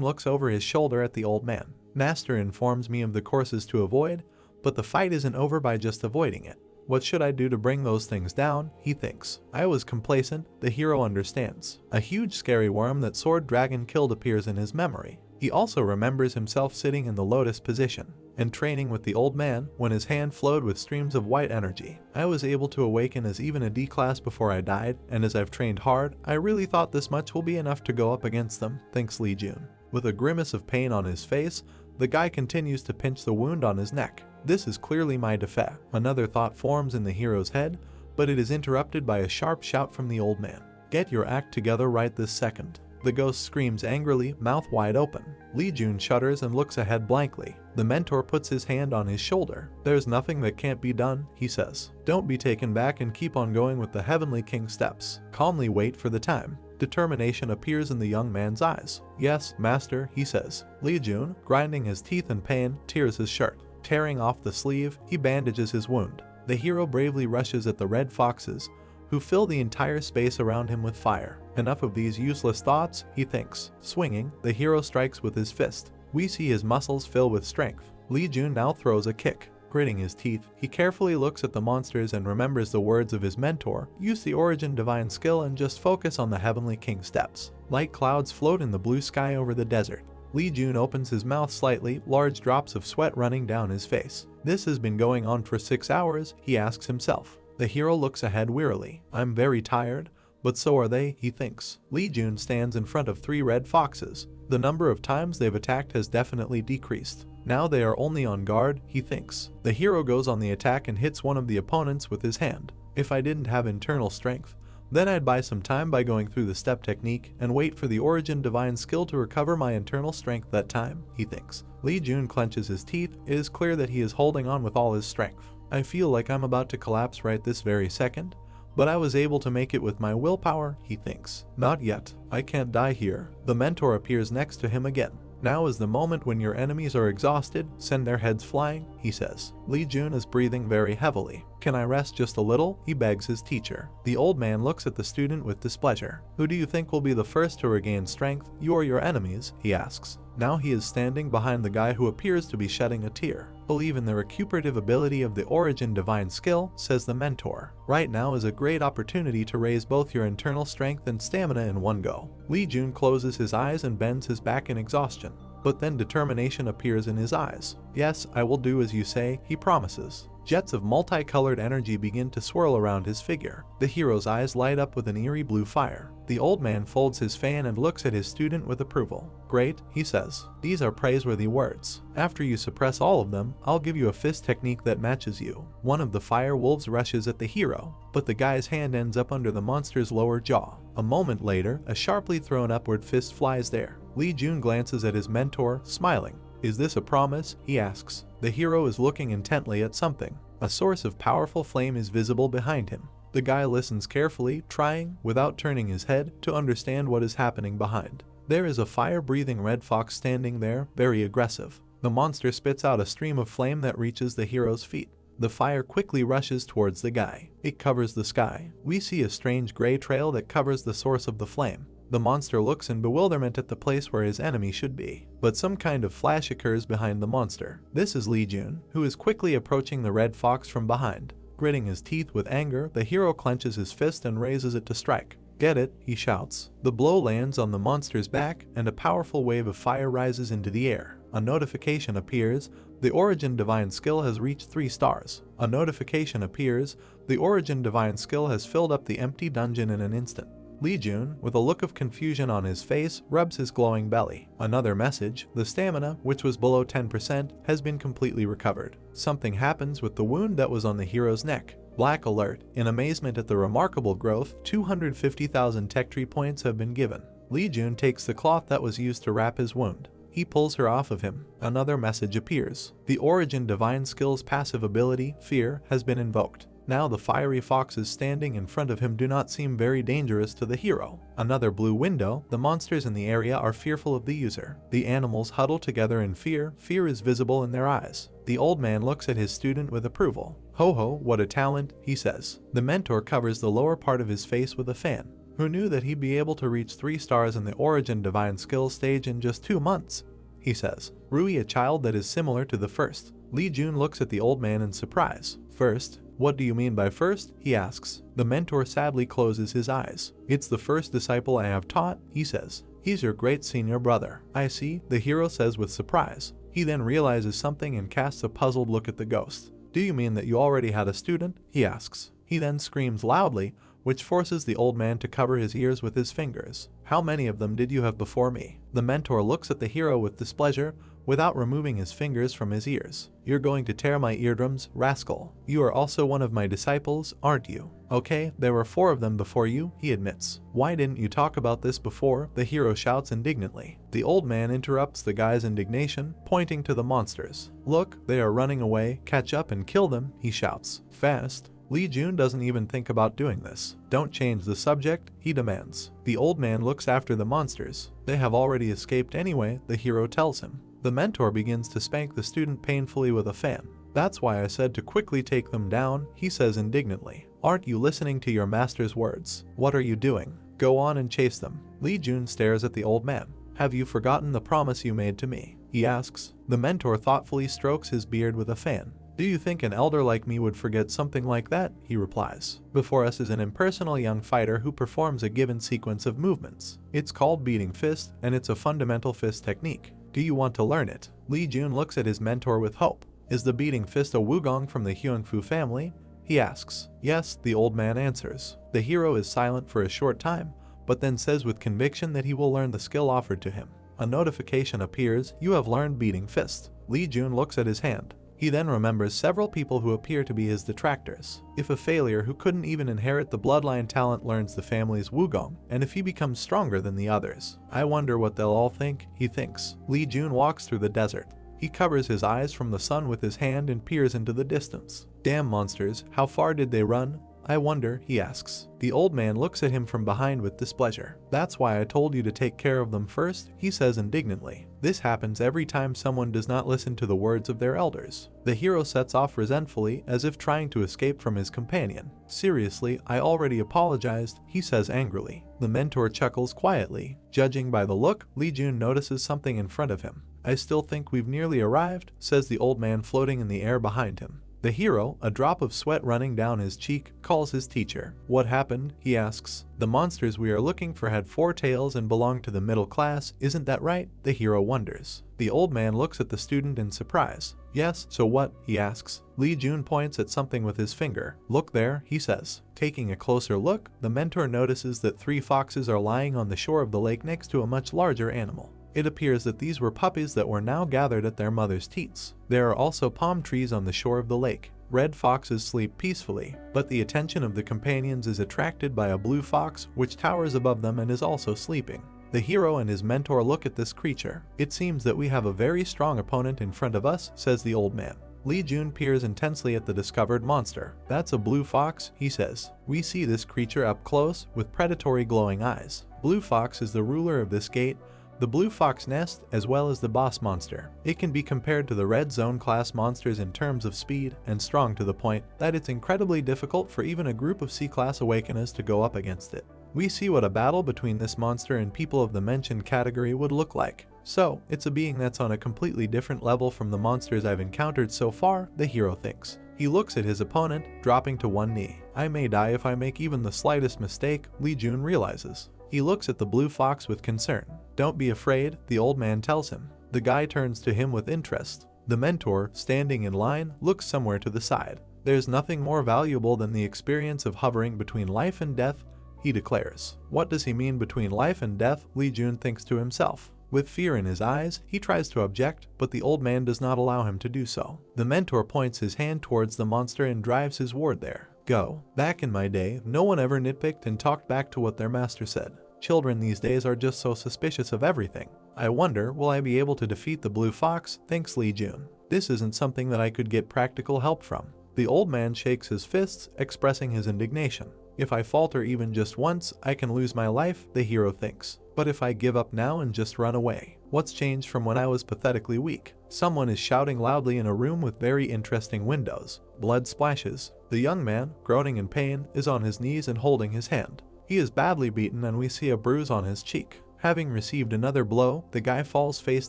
looks over his shoulder at the old man. Master informs me of the courses to avoid, but the fight isn't over by just avoiding it. What should I do to bring those things down? He thinks. I was complacent, the hero understands. A huge scary worm that Sword Dragon killed appears in his memory. He also remembers himself sitting in the lotus position and training with the old man when his hand flowed with streams of white energy. I was able to awaken as even a D class before I died, and as I've trained hard, I really thought this much will be enough to go up against them, thinks Lee Jun. With a grimace of pain on his face, the guy continues to pinch the wound on his neck. This is clearly my defect. Another thought forms in the hero's head, but it is interrupted by a sharp shout from the old man. Get your act together right this second. The ghost screams angrily, mouth wide open. Lee Jun shudders and looks ahead blankly. The mentor puts his hand on his shoulder. There's nothing that can't be done, he says. Don't be taken back and keep on going with the Heavenly King steps. Calmly wait for the time. Determination appears in the young man's eyes. Yes, master, he says. Lee Jun, grinding his teeth in pain, tears his shirt. Tearing off the sleeve, he bandages his wound. The hero bravely rushes at the red foxes, who fill the entire space around him with fire. Enough of these useless thoughts, he thinks. Swinging, the hero strikes with his fist. We see his muscles fill with strength. Lee Jun now throws a kick. Gritting his teeth, he carefully looks at the monsters and remembers the words of his mentor. Use the origin divine skill and just focus on the Heavenly King steps. Light clouds float in the blue sky over the desert. Lee Jun opens his mouth slightly, large drops of sweat running down his face. This has been going on for 6 hours, he asks himself. The hero looks ahead wearily. I'm very tired, but so are they, he thinks. Lee Jun stands in front of 3 red foxes. The number of times they've attacked has definitely decreased. Now they are only on guard, he thinks. The hero goes on the attack and hits one of the opponents with his hand. If I didn't have internal strength, then I'd buy some time by going through the step technique and wait for the origin divine skill to recover my internal strength that time, he thinks. Lee Jun clenches his teeth. It is clear that he is holding on with all his strength. I feel like I'm about to collapse right this very second, but I was able to make it with my willpower, he thinks. Not yet. I can't die here. The mentor appears next to him again. Now is the moment when your enemies are exhausted, send their heads flying, he says. Lee Jun is breathing very heavily. Can I rest just a little? He begs his teacher. The old man looks at the student with displeasure. Who do you think will be the first to regain strength, you or your enemies? He asks. Now he is standing behind the guy who appears to be shedding a tear. Believe in the recuperative ability of the origin divine skill, says the mentor. Right now is a great opportunity to raise both your internal strength and stamina in one go. Lee Jun closes his eyes and bends his back in exhaustion. But then determination appears in his eyes. Yes, I will do as you say, he promises. Jets of multicolored energy begin to swirl around his figure. The hero's eyes light up with an eerie blue fire. The old man folds his fan and looks at his student with approval. Great, he says. These are praiseworthy words. After you suppress all of them, I'll give you a fist technique that matches you. One of the fire wolves rushes at the hero, but the guy's hand ends up under the monster's lower jaw. A moment later, a sharply thrown upward fist flies there. Lee Jun glances at his mentor, smiling. Is this a promise? He asks. The hero is looking intently at something. A source of powerful flame is visible behind him. The guy listens carefully, trying, without turning his head, to understand what is happening behind. There is a fire-breathing red fox standing there, very aggressive. The monster spits out a stream of flame that reaches the hero's feet. The fire quickly rushes towards the guy. It covers the sky. We see a strange gray trail that covers the source of the flame. The monster looks in bewilderment at the place where his enemy should be, but some kind of flash occurs behind the monster. This is Lee Jun, who is quickly approaching the red fox from behind. Gritting his teeth with anger, the hero clenches his fist and raises it to strike. "Get it," he shouts. The blow lands on the monster's back, and a powerful wave of fire rises into the air. A notification appears. The Origin Divine Skill has reached 3 stars. A notification appears. The Origin Divine Skill has filled up the empty dungeon in an instant. Lee Jun, with a look of confusion on his face, rubs his glowing belly. Another message: the stamina, which was below 10%, has been completely recovered. Something happens with the wound that was on the hero's neck. Black alert. In amazement at the remarkable growth, 250,000 tech tree points have been given. Lee Jun takes the cloth that was used to wrap his wound. He pulls her off of him. Another message appears. The Origin Divine Skill's passive ability, Fear, has been invoked. Now the fiery foxes standing in front of him do not seem very dangerous to the hero. Another blue window. The monsters in the area are fearful of the user. The animals huddle together in fear. Fear is visible in their eyes. The old man looks at his student with approval. "Ho ho, what a talent," he says. The mentor covers the lower part of his face with a fan. Who knew that he'd be able to reach 3 stars in the Origin Divine Skill stage in just 2 months? He says. Rui, a child that is similar to the first. Lee Jun looks at the old man in surprise. "First? What do you mean by first?" he asks. The mentor sadly closes his eyes. "It's the first disciple I have taught," he says. "He's your great senior brother." "I see," the hero says with surprise. He then realizes something and casts a puzzled look at the ghost. "Do you mean that you already had a student?" he asks. He then screams loudly, which forces the old man to cover his ears with his fingers. "How many of them did you have before me?" The mentor looks at the hero with displeasure, without removing his fingers from his ears. "You're going to tear my eardrums, rascal. You are also one of my disciples, aren't you?" "Okay, there were 4 of them before you," he admits. "Why didn't you talk about this before?" the hero shouts indignantly. The old man interrupts the guy's indignation, pointing to the monsters. "Look, they are running away. Catch up and kill them," he shouts. "Fast." Lee Jun doesn't even think about doing this. "Don't change the subject," he demands. The old man looks after the monsters. "They have already escaped anyway," the hero tells him. The mentor begins to spank the student painfully with a fan. "That's why I said to quickly take them down," he says indignantly. "Aren't you listening to your master's words? What are you doing? Go on and chase them." Lee Jun stares at the old man. "Have you forgotten the promise you made to me?" he asks. The mentor thoughtfully strokes his beard with a fan. "Do you think an elder like me would forget something like that?" he replies. "Before us is an impersonal young fighter who performs a given sequence of movements. It's called beating fist, and it's a fundamental fist technique. Do you want to learn it?" Lee Jun looks at his mentor with hope. "Is the beating fist a wugong from the Hyungfu family?" he asks. "Yes," the old man answers. The hero is silent for a short time, but then says with conviction that he will learn the skill offered to him. A notification appears. "You have learned beating fist." Lee Jun looks at his hand. He then remembers several people who appear to be his detractors. If a failure who couldn't even inherit the bloodline talent learns the family's wugong, and if he becomes stronger than the others, I wonder what they'll all think, he thinks. Lee Jun walks through the desert. He covers his eyes from the sun with his hand and peers into the distance. "Damn monsters, how far did they run? I wonder," he asks. The old man looks at him from behind with displeasure. "That's why I told you to take care of them first," he says indignantly. This happens every time someone does not listen to the words of their elders. The hero sets off resentfully, as if trying to escape from his companion. "Seriously, I already apologized," he says angrily. The mentor chuckles quietly. Judging by the look, Lee Jun notices something in front of him. "I still think we've nearly arrived," says the old man floating in the air behind him. The hero, a drop of sweat running down his cheek, calls his teacher. "What happened?" he asks. "The monsters we are looking for had 4 tails and belonged to the middle class, isn't that right?" the hero wonders. The old man looks at the student in surprise. "Yes, so what?" he asks. Lee Jun points at something with his finger. "Look there," he says. Taking a closer look, the mentor notices that 3 foxes are lying on the shore of the lake next to a much larger animal. It appears that these were puppies that were now gathered at their mother's teats. There are also palm trees on the shore of the lake. Red foxes sleep peacefully, but the attention of the companions is attracted by a blue fox which towers above them and is also sleeping. The hero and his mentor look at this creature. "It seems that we have a very strong opponent in front of us," says the old man. Lee Jun peers intensely at the discovered monster. "That's a blue fox," he says. "We see this creature up close, with predatory glowing eyes. Blue fox is the ruler of this gate, the Blue Fox Nest, as well as the boss monster. It can be compared to the Red Zone class monsters in terms of speed, and strong to the point that it's incredibly difficult for even a group of C-class awakeners to go up against it. We see what a battle between this monster and people of the mentioned category would look like. So, it's a being that's on a completely different level from the monsters I've encountered so far, the hero thinks. He looks at his opponent, dropping to one knee. I may die if I make even the slightest mistake, Lee Jun realizes. He looks at the blue fox with concern. Don't be afraid, the old man tells him. The guy turns to him with interest. The mentor, standing in line, looks somewhere to the side. There's nothing more valuable than the experience of hovering between life and death, he declares. What does he mean between life and death? Lee Jun thinks to himself. With fear in his eyes, he tries to object, but the old man does not allow him to do so. The mentor points his hand towards the monster and drives his ward there. Go. Back in my day, no one ever nitpicked and talked back to what their master said. Children these days are just so suspicious of everything. I wonder, will I be able to defeat the blue fox? Thinks Lee Jun. This isn't something that I could get practical help from. The old man shakes his fists, expressing his indignation. If I falter even just once, I can lose my life, the hero thinks. But if I give up now and just run away, what's changed from when I was pathetically weak? Someone is shouting loudly in a room with very interesting windows. Blood splashes. The young man, groaning in pain, is on his knees and holding his hand. He is badly beaten and we see a bruise on his cheek. Having received another blow, the guy falls face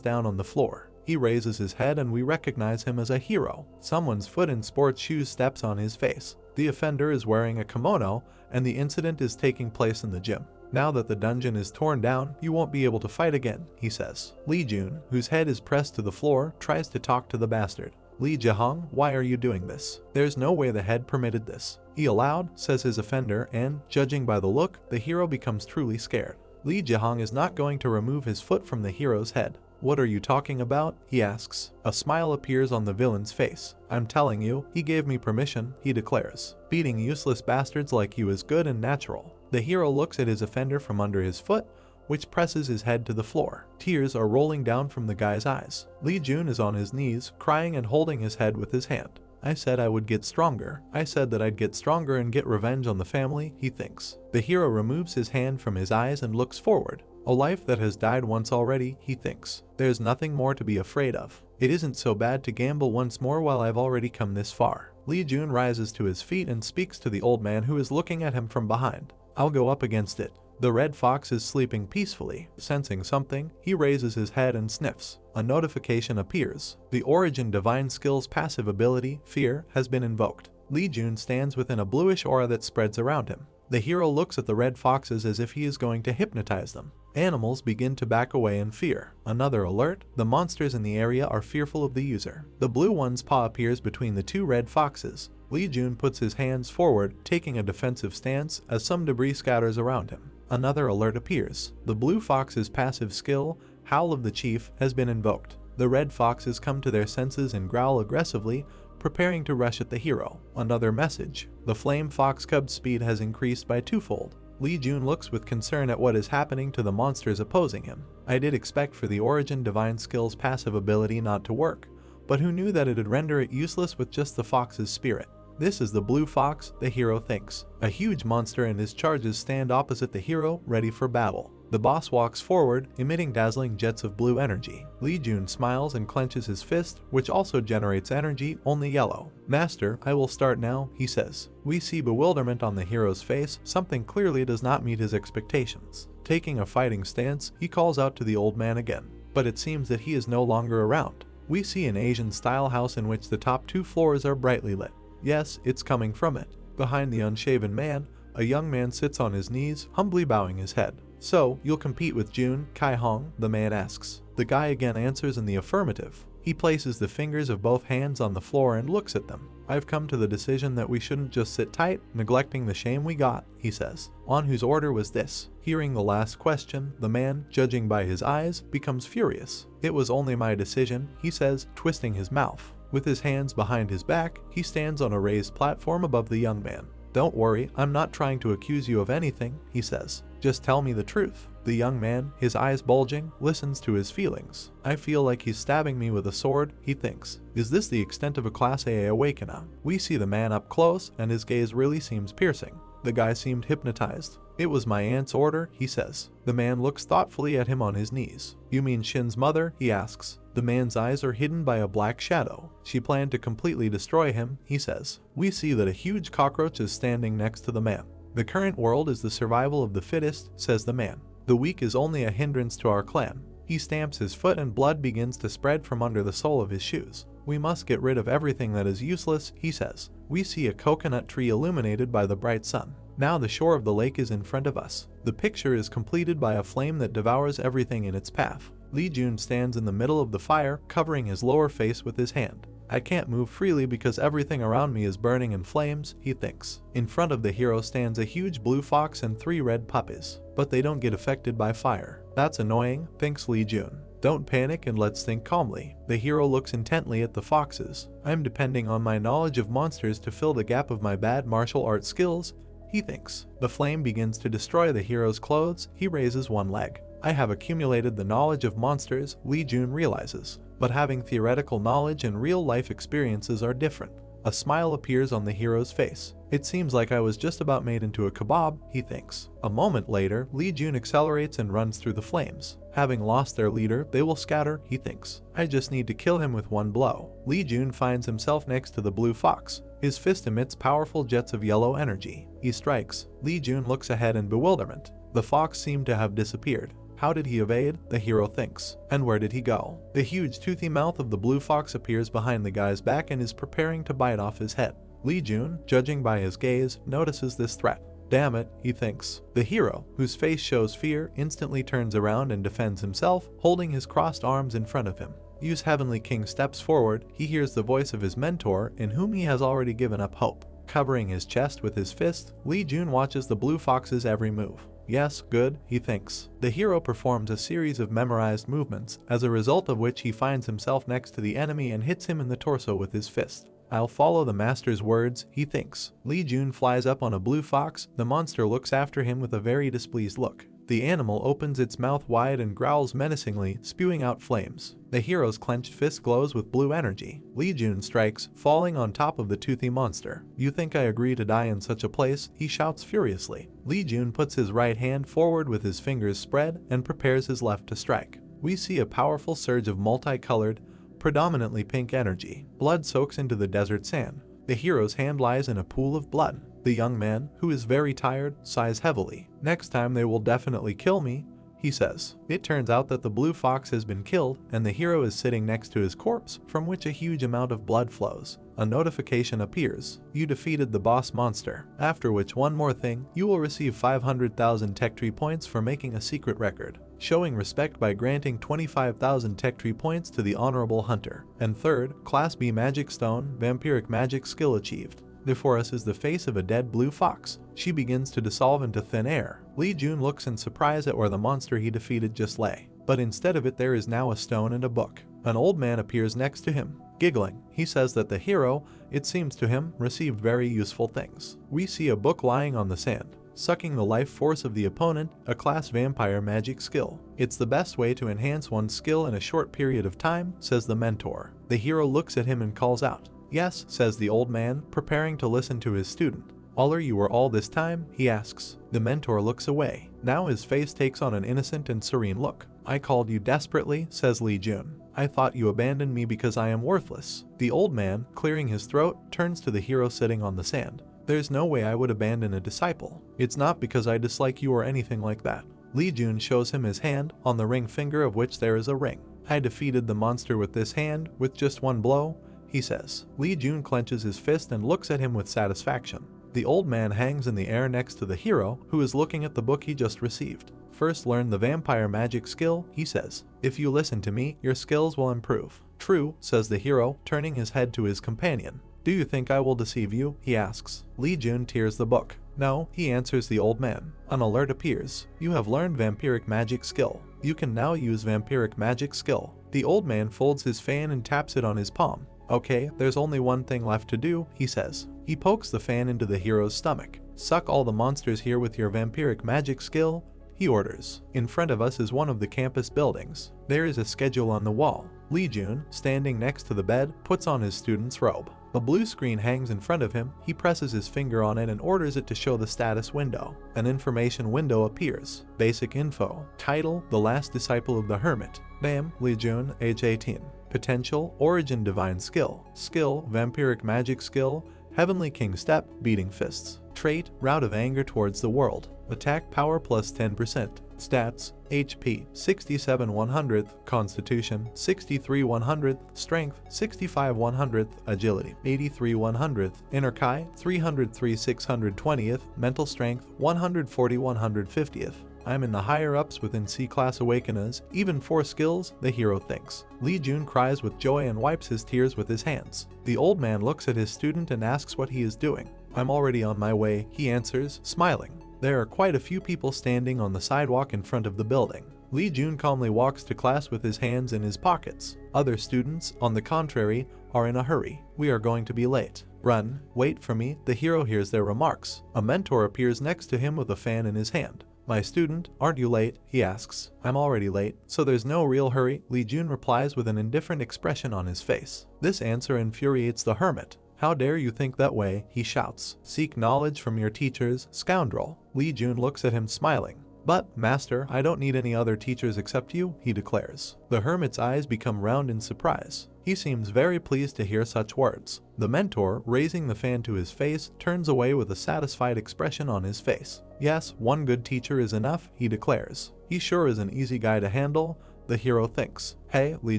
down on the floor. He raises his head and we recognize him as a hero. Someone's foot in sports shoes steps on his face. The offender is wearing a kimono and the incident is taking place in the gym. Now that the dungeon is torn down, you won't be able to fight again, he says. Lee Jun, whose head is pressed to the floor, tries to talk to the bastard. Lee Jahong, why are you doing this? There's no way the head permitted this. He allowed, says his offender, and, judging by the look, the hero becomes truly scared. Lee Jahong is not going to remove his foot from the hero's head. What are you talking about? He asks. A smile appears on the villain's face. I'm telling you, he gave me permission, he declares. Beating useless bastards like you is good and natural. The hero looks at his offender from under his foot, which presses his head to the floor. Tears are rolling down from the guy's eyes. Lee Jun is on his knees, crying and holding his head with his hand. I said I would get stronger. I said that I'd get stronger and get revenge on the family, he thinks. The hero removes his hand from his eyes and looks forward. A life that has died once already, he thinks. There's nothing more to be afraid of. It isn't so bad to gamble once more while I've already come this far. Lee Jun rises to his feet and speaks to the old man who is looking at him from behind. I'll go up against it. The red fox is sleeping peacefully. Sensing something, he raises his head and sniffs. A notification appears. The Origin Divine Skill's passive ability, Fear, has been invoked. Lee Jun stands within a bluish aura that spreads around him. The hero looks at the red foxes as if he is going to hypnotize them. Animals begin to back away in fear. Another alert, the monsters in the area are fearful of the user. The blue one's paw appears between the two red foxes. Lee Jun puts his hands forward, taking a defensive stance as some debris scatters around him. Another alert appears. The blue fox's passive skill, Howl of the Chief, has been invoked. The red foxes come to their senses and growl aggressively, preparing to rush at the hero. Another message. The flame fox cub's speed has increased by twofold. Lee Jun looks with concern at what is happening to the monsters opposing him. I did expect for the Origin Divine Skill's passive ability not to work, but who knew that it'd render it useless with just the fox's spirit? This is the blue fox, the hero thinks. A huge monster and his charges stand opposite the hero, ready for battle. The boss walks forward, emitting dazzling jets of blue energy. Lee Jun smiles and clenches his fist, which also generates energy, only yellow. Master, I will start now, he says. We see bewilderment on the hero's face, something clearly does not meet his expectations. Taking a fighting stance, he calls out to the old man again. But it seems that he is no longer around. We see an Asian-style house in which the top 2 floors are brightly lit. Yes, it's coming from it. Behind the unshaven man, a young man sits on his knees, humbly bowing his head. So, you'll compete with Jun, Kai Hong? The man asks. The guy again answers in the affirmative. He places the fingers of both hands on the floor and looks at them. I've come to the decision that we shouldn't just sit tight, neglecting the shame we got, he says. On whose order was this? Hearing the last question, the man, judging by his eyes, becomes furious. It was only my decision, he says, twisting his mouth. With his hands behind his back, he stands on a raised platform above the young man. Don't worry, I'm not trying to accuse you of anything, he says. Just tell me the truth. The young man, his eyes bulging, listens to his feelings. I feel like he's stabbing me with a sword, he thinks. Is this the extent of a Class AA awakening? We see the man up close, and his gaze really seems piercing. The guy seemed hypnotized. It was my aunt's order, he says. The man looks thoughtfully at him on his knees. You mean Shin's mother? He asks. The man's eyes are hidden by a black shadow. She planned to completely destroy him, he says. We see that a huge cockroach is standing next to the man. The current world is the survival of the fittest, says the man. The weak is only a hindrance to our clan. He stamps his foot and blood begins to spread from under the sole of his shoes. We must get rid of everything that is useless, he says. We see a coconut tree illuminated by the bright sun. Now the shore of the lake is in front of us. The picture is completed by a flame that devours everything in its path. Li Jun stands in the middle of the fire, covering his lower face with his hand. I can't move freely because everything around me is burning in flames, he thinks. In front of the hero stands a huge blue fox and 3 red puppies, but they don't get affected by fire. That's annoying, thinks Li Jun. Don't panic and let's think calmly. The hero looks intently at the foxes. I'm depending on my knowledge of monsters to fill the gap of my bad martial arts skills, he thinks. The flame begins to destroy the hero's clothes. He raises one leg. I have accumulated the knowledge of monsters, Li Jun realizes. But having theoretical knowledge and real-life experiences are different. A smile appears on the hero's face. It seems like I was just about made into a kebab, he thinks. A moment later, Li Jun accelerates and runs through the flames. Having lost their leader, they will scatter, he thinks. I just need to kill him with one blow. Li Jun finds himself next to the blue fox. His fist emits powerful jets of yellow energy. He strikes. Li Jun looks ahead in bewilderment. The fox seemed to have disappeared. How did he evade? The hero thinks. And where did he go? The huge toothy mouth of the blue fox appears behind the guy's back and is preparing to bite off his head. Li Jun, judging by his gaze, notices this threat. Damn it, he thinks. The hero, whose face shows fear, instantly turns around and defends himself, holding his crossed arms in front of him. Yu's Heavenly King steps forward. He hears the voice of his mentor, in whom he has already given up hope. Covering his chest with his fist, Li Jun watches the blue fox's every move. Yes, good, he thinks. The hero performs a series of memorized movements, as a result of which he finds himself next to the enemy and hits him in the torso with his fist. I'll follow the master's words, he thinks. Li Jun flies up on a blue fox. The monster looks after him with a very displeased look. The animal opens its mouth wide and growls menacingly, spewing out flames. The hero's clenched fist glows with blue energy. Li Jun strikes, falling on top of the toothy monster. You think I agree to die in such a place? He shouts furiously. Li Jun puts his right hand forward with his fingers spread and prepares his left to strike. We see a powerful surge of multicolored, predominantly pink energy. Blood soaks into the desert sand. The hero's hand lies in a pool of blood. The young man, who is very tired, sighs heavily. Next time they will definitely kill me, he says. It turns out that the blue fox has been killed and the hero is sitting next to his corpse, from which a huge amount of blood flows. A notification appears. You defeated the boss monster. After which, one more thing, you will receive 500,000 tech tree points for making a secret record, showing respect by granting 25,000 tech tree points to the honorable hunter. And third, Class B magic stone, vampiric magic skill achieved. Before us is the face of a dead blue fox. She begins to dissolve into thin air. Li Jun looks in surprise at where the monster he defeated just lay. But instead of it there is now a stone and a book. An old man appears next to him. Giggling, he says that the hero, it seems to him, received very useful things. We see a book lying on the sand. Sucking the life force of the opponent, a class vampire magic skill. It's the best way to enhance one's skill in a short period of time, says the mentor. The hero looks at him and calls out. Yes, says the old man, preparing to listen to his student. All are you were all this time? He asks. The mentor looks away. Now his face takes on an innocent and serene look. I called you desperately, says Li Jun. I thought you abandoned me because I am worthless. The old man, clearing his throat, turns to the hero sitting on the sand. There's no way I would abandon a disciple. It's not because I dislike you or anything like that. Li Jun shows him his hand, on the ring finger of which there is a ring. I defeated the monster with this hand, with just one blow, he says. Li Jun clenches his fist and looks at him with satisfaction. The old man hangs in the air next to the hero, who is looking at the book he just received. First learn the vampire magic skill, he says. If you listen to me, your skills will improve. True, says the hero, turning his head to his companion. Do you think I will deceive you? He asks. Li Jun tears the book. No, he answers the old man. An alert appears. You have learned vampiric magic skill. You can now use vampiric magic skill. The old man folds his fan and taps it on his palm. Okay, there's only one thing left to do, he says. He pokes the fan into the hero's stomach. Suck all the monsters here with your vampiric magic skill, he orders. In front of us is one of the campus buildings. There is a schedule on the wall. Li Jun, standing next to the bed, puts on his student's robe. A blue screen hangs in front of him. He presses his finger on it and orders it to show the status window. An information window appears. Basic info. Title, The Last Disciple of the Hermit. Name, Li Jun, age 18. Potential, Origin Divine Skill. Skill, Vampiric Magic Skill. Heavenly King step, beating fists. Trait, route of anger towards the world. Attack power plus 10%. Stats, HP 67 100th, Constitution 63 100th, Strength 65 100th, Agility 83 100th, Inner Kai 303 620th, Mental Strength 140 150th. I'm in the higher ups within C-class Awakeners, even 4 skills, the hero thinks. Lee Jun cries with joy and wipes his tears with his hands. The old man looks at his student and asks what he is doing. I'm already on my way, he answers, smiling. There are quite a few people standing on the sidewalk in front of the building. Lee Jun calmly walks to class with his hands in his pockets. Other students, on the contrary, are in a hurry. We are going to be late. Run, wait for me, the hero hears their remarks. A mentor appears next to him with a fan in his hand. My student, aren't you late? He asks. I'm already late, so there's no real hurry, Lee Jun replies with an indifferent expression on his face. This answer infuriates the hermit. How dare you think that way, he shouts. Seek knowledge from your teachers, scoundrel. Lee Jun looks at him smiling. But, master, I don't need any other teachers except you, he declares. The hermit's eyes become round in surprise. He seems very pleased to hear such words. The mentor, raising the fan to his face, turns away with a satisfied expression on his face. Yes, one good teacher is enough, he declares. He sure is an easy guy to handle, the hero thinks. Hey, Lee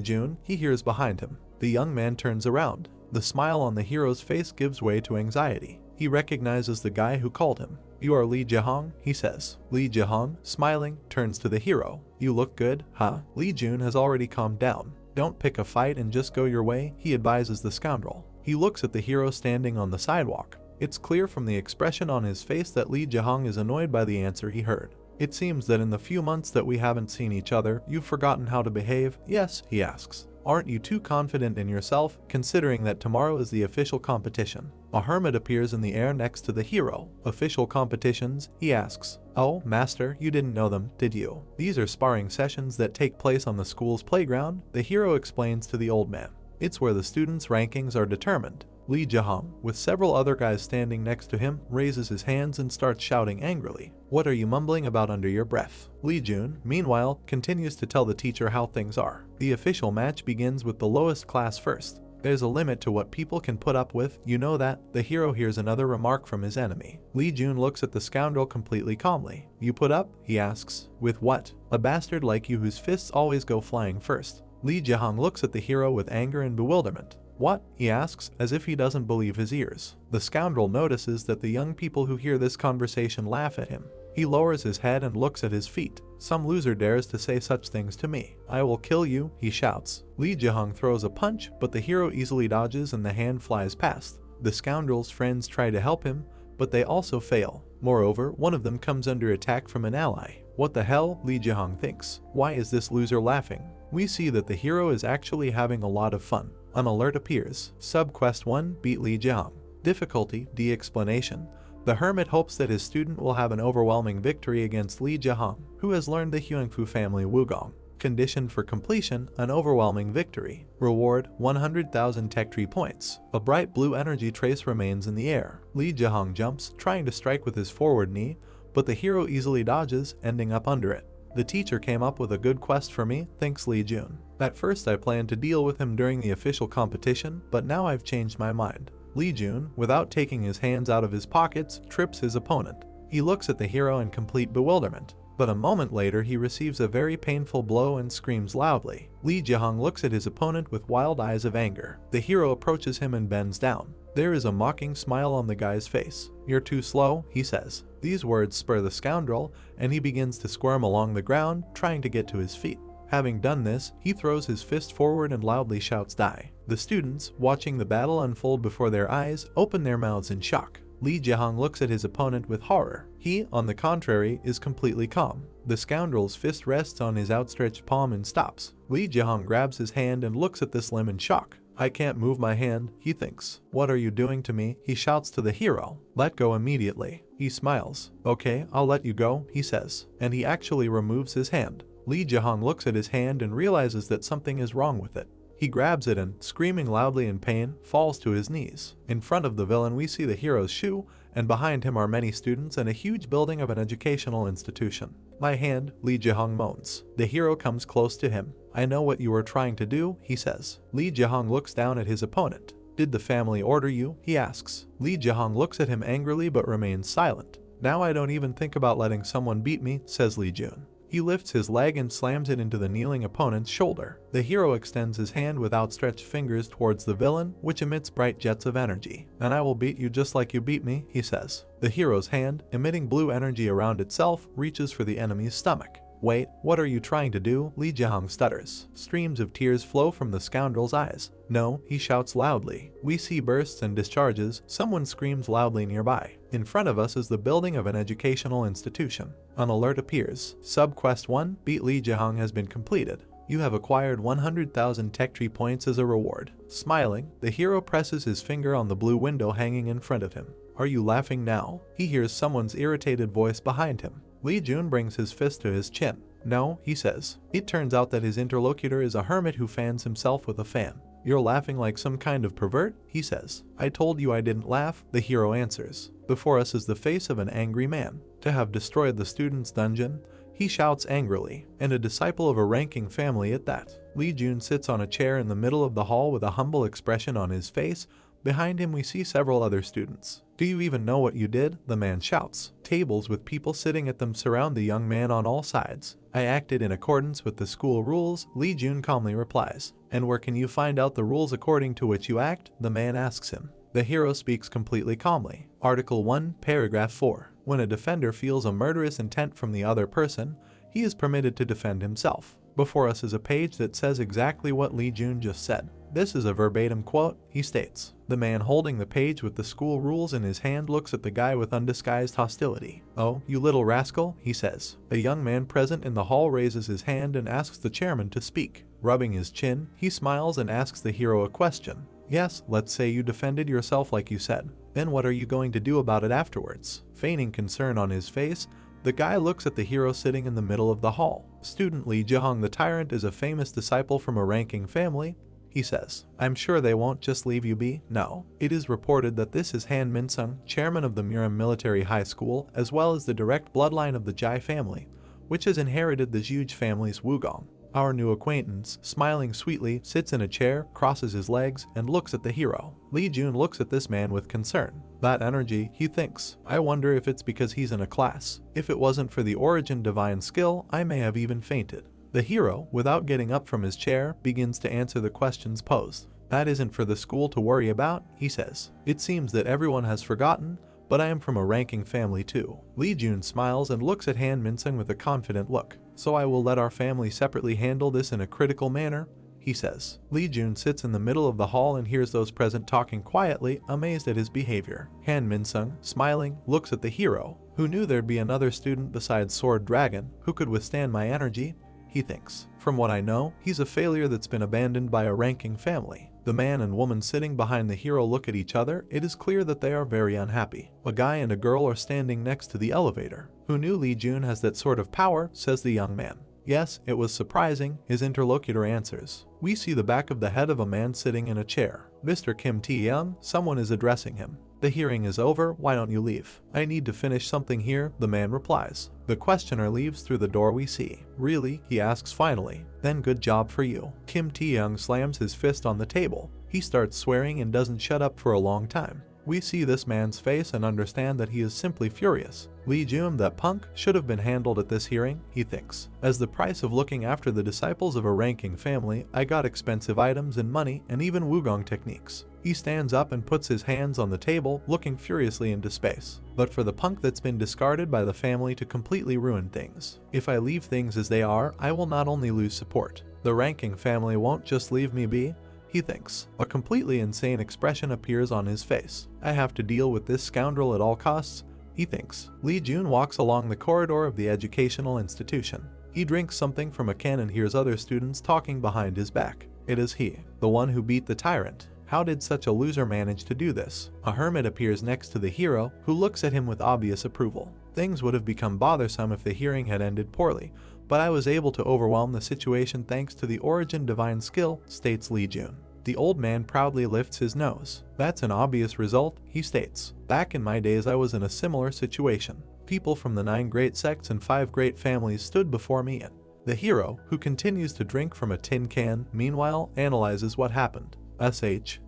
Jun, he hears behind him. The young man turns around. The smile on the hero's face gives way to anxiety. He recognizes the guy who called him. You are Lee Jihong, he says. Lee Jihong, smiling, turns to the hero. You look good, huh? Lee Jun has already calmed down. Don't pick a fight and just go your way, he advises the scoundrel. He looks at the hero standing on the sidewalk. It's clear from the expression on his face that Lee Jihong is annoyed by the answer he heard. It seems that in the few months that we haven't seen each other, you've forgotten how to behave. Yes, he asks. Aren't you too confident in yourself, considering that tomorrow is the official competition? A hermit appears in the air next to the hero. Official competitions? He asks. Oh, master, you didn't know them, did you? These are sparring sessions that take place on the school's playground, the hero explains to the old man. It's where the students' rankings are determined. Lee Jihong, with several other guys standing next to him, raises his hands and starts shouting angrily. What are you mumbling about under your breath? Lee Jun, meanwhile, continues to tell the teacher how things are. The official match begins with the lowest class first. There's a limit to what people can put up with, you know that. The hero hears another remark from his enemy. Lee Jun looks at the scoundrel completely calmly. You put up? He asks. With what? A bastard like you whose fists always go flying first. Lee Jihong looks at the hero with anger and bewilderment. What? He asks, as if he doesn't believe his ears. The scoundrel notices that the young people who hear this conversation laugh at him. He lowers his head and looks at his feet. Some loser dares to say such things to me. I will kill you, he shouts. Lee Jihong throws a punch, but the hero easily dodges and the hand flies past. The scoundrel's friends try to help him, but they also fail. Moreover, one of them comes under attack from an ally. What the hell? Lee Jihong thinks. Why is this loser laughing? We see that the hero is actually having a lot of fun. An alert appears. Subquest 1, beat Lee Jihong. Difficulty, D explanation. The hermit hopes that his student will have an overwhelming victory against Lee Jihong, who has learned the Huangfu family Wugong. Condition for completion, an overwhelming victory. Reward, 100,000 tech tree points. A bright blue energy trace remains in the air. Lee Jihong jumps, trying to strike with his forward knee, but the hero easily dodges, ending up under it. The teacher came up with a good quest for me, thinks Lee Jun. At first I planned to deal with him during the official competition, but now I've changed my mind. Lee Jun, without taking his hands out of his pockets, trips his opponent. He looks at the hero in complete bewilderment, but a moment later he receives a very painful blow and screams loudly. Lee Jihong looks at his opponent with wild eyes of anger. The hero approaches him and bends down. There is a mocking smile on the guy's face. You're too slow, he says. These words spur the scoundrel, and he begins to squirm along the ground, trying to get to his feet. Having done this, he throws his fist forward and loudly shouts die. The students, watching the battle unfold before their eyes, open their mouths in shock. Lee Jihong looks at his opponent with horror. He, on the contrary, is completely calm. The scoundrel's fist rests on his outstretched palm and stops. Lee Jihong grabs his hand and looks at this limb in shock. I can't move my hand, he thinks. What are you doing to me? He shouts to the hero. Let go immediately. He smiles. Okay, I'll let you go, he says. And he actually removes his hand. Lee Jihong looks at his hand and realizes that something is wrong with it. He grabs it and, screaming loudly in pain, falls to his knees. In front of the villain we see the hero's shoe, and behind him are many students and a huge building of an educational institution. My hand, Lee Jihong moans. The hero comes close to him. I know what you are trying to do, he says. Lee Jihong looks down at his opponent. Did the family order you? He asks. Lee Jihong looks at him angrily but remains silent. Now I don't even think about letting someone beat me, says Lee Jun. He lifts his leg and slams it into the kneeling opponent's shoulder. The hero extends his hand with outstretched fingers towards the villain, which emits bright jets of energy. And I will beat you just like you beat me, he says. The hero's hand, emitting blue energy around itself, reaches for the enemy's stomach. Wait, what are you trying to do? Lee Jihong stutters. Streams of tears flow from the scoundrel's eyes. No, he shouts loudly. We see bursts and discharges. Someone screams loudly nearby. In front of us is the building of an educational institution. An alert appears. Subquest 1, Beat Lee Jihong has been completed. You have acquired 100,000 tech tree points as a reward. Smiling, the hero presses his finger on the blue window hanging in front of him. Are you laughing now? He hears someone's irritated voice behind him. Lee Jun brings his fist to his chin. No, he says. It turns out that his interlocutor is a hermit who fans himself with a fan. You're laughing like some kind of pervert? He says. I told you I didn't laugh, the hero answers. Before us is the face of an angry man. To have destroyed the student's dungeon, he shouts angrily, and a disciple of a ranking family at that. Lee Jun sits on a chair in the middle of the hall with a humble expression on his face. Behind him we see several other students. Do you even know what you did? The man shouts. Tables with people sitting at them surround the young man on all sides. I acted in accordance with the school rules, Lee Jun calmly replies. And where can you find out the rules according to which you act? The man asks him. The hero speaks completely calmly. Article 1, Paragraph 4. When a defender feels a murderous intent from the other person, he is permitted to defend himself. Before us is a page that says exactly what Lee Jun just said. This is a verbatim quote, he states. The man holding the page with the school rules in his hand looks at the guy with undisguised hostility. Oh, you little rascal, he says. A young man present in the hall raises his hand and asks the chairman to speak. Rubbing his chin, he smiles and asks the hero a question. Yes, let's say you defended yourself like you said. Then what are you going to do about it afterwards? Feigning concern on his face, the guy looks at the hero sitting in the middle of the hall. Student Lee Jihong the Tyrant is a famous disciple from a ranking family, he says. I'm sure they won't just leave you be. No. It is reported that this is Han Minsung, chairman of the Muram Military High School, as well as the direct bloodline of the Jai family, which has inherited the Zhuge family's Wugong. Our new acquaintance, smiling sweetly, sits in a chair, crosses his legs, and looks at the hero. Lee Jun looks at this man with concern. That energy, he thinks. I wonder if it's because he's in a class. If it wasn't for the origin divine skill, I may have even fainted. The hero, without getting up from his chair, begins to answer the questions posed. That isn't for the school to worry about, he says. It seems that everyone has forgotten, but I am from a ranking family too. Lee Jun smiles and looks at Han Minsung with a confident look. So I will let our family separately handle this in a critical manner, he says. Lee Jun sits in the middle of the hall and hears those present talking quietly, amazed at his behavior. Han Minsung, smiling, looks at the hero. Who knew there'd be another student besides Sword Dragon who could withstand my energy? He thinks. From what I know, he's a failure that's been abandoned by a ranking family. The man and woman sitting behind the hero look at each other. It is clear that they are very unhappy. A guy and a girl are standing next to the elevator. Who knew Lee Jun has that sort of power, says the young man. Yes, it was surprising, his interlocutor answers. We see the back of the head of a man sitting in a chair. Mr. Kim Tae-young, someone is addressing him. The hearing is over, why don't you leave? I need to finish something here, the man replies. The questioner leaves through the door we see. Really? He asks finally. Then good job for you. Kim Tae-young slams his fist on the table. He starts swearing and doesn't shut up for a long time. We see this man's face and understand that he is simply furious. Lee Jun, that punk, should have been handled at this hearing, he thinks. As the price of looking after the disciples of a ranking family, I got expensive items and money and even Wugong techniques. He stands up and puts his hands on the table, looking furiously into space. But for the punk that's been discarded by the family to completely ruin things. If I leave things as they are, I will not only lose support. The ranking family won't just leave me be, he thinks. A completely insane expression appears on his face. I have to deal with this scoundrel at all costs, he thinks. Lee Jun walks along the corridor of the educational institution. He drinks something from a can and hears other students talking behind his back. It is he, the one who beat the tyrant. How did such a loser manage to do this? A hermit appears next to the hero, who looks at him with obvious approval. Things would have become bothersome if the hearing had ended poorly, but I was able to overwhelm the situation thanks to the origin divine skill, states Lee Jun. The old man proudly lifts his nose. That's an obvious result, he states. Back in my days I was in a similar situation. People from the 9 great sects and 5 great families stood before me and the hero, who continues to drink from a tin can, meanwhile, analyzes what happened.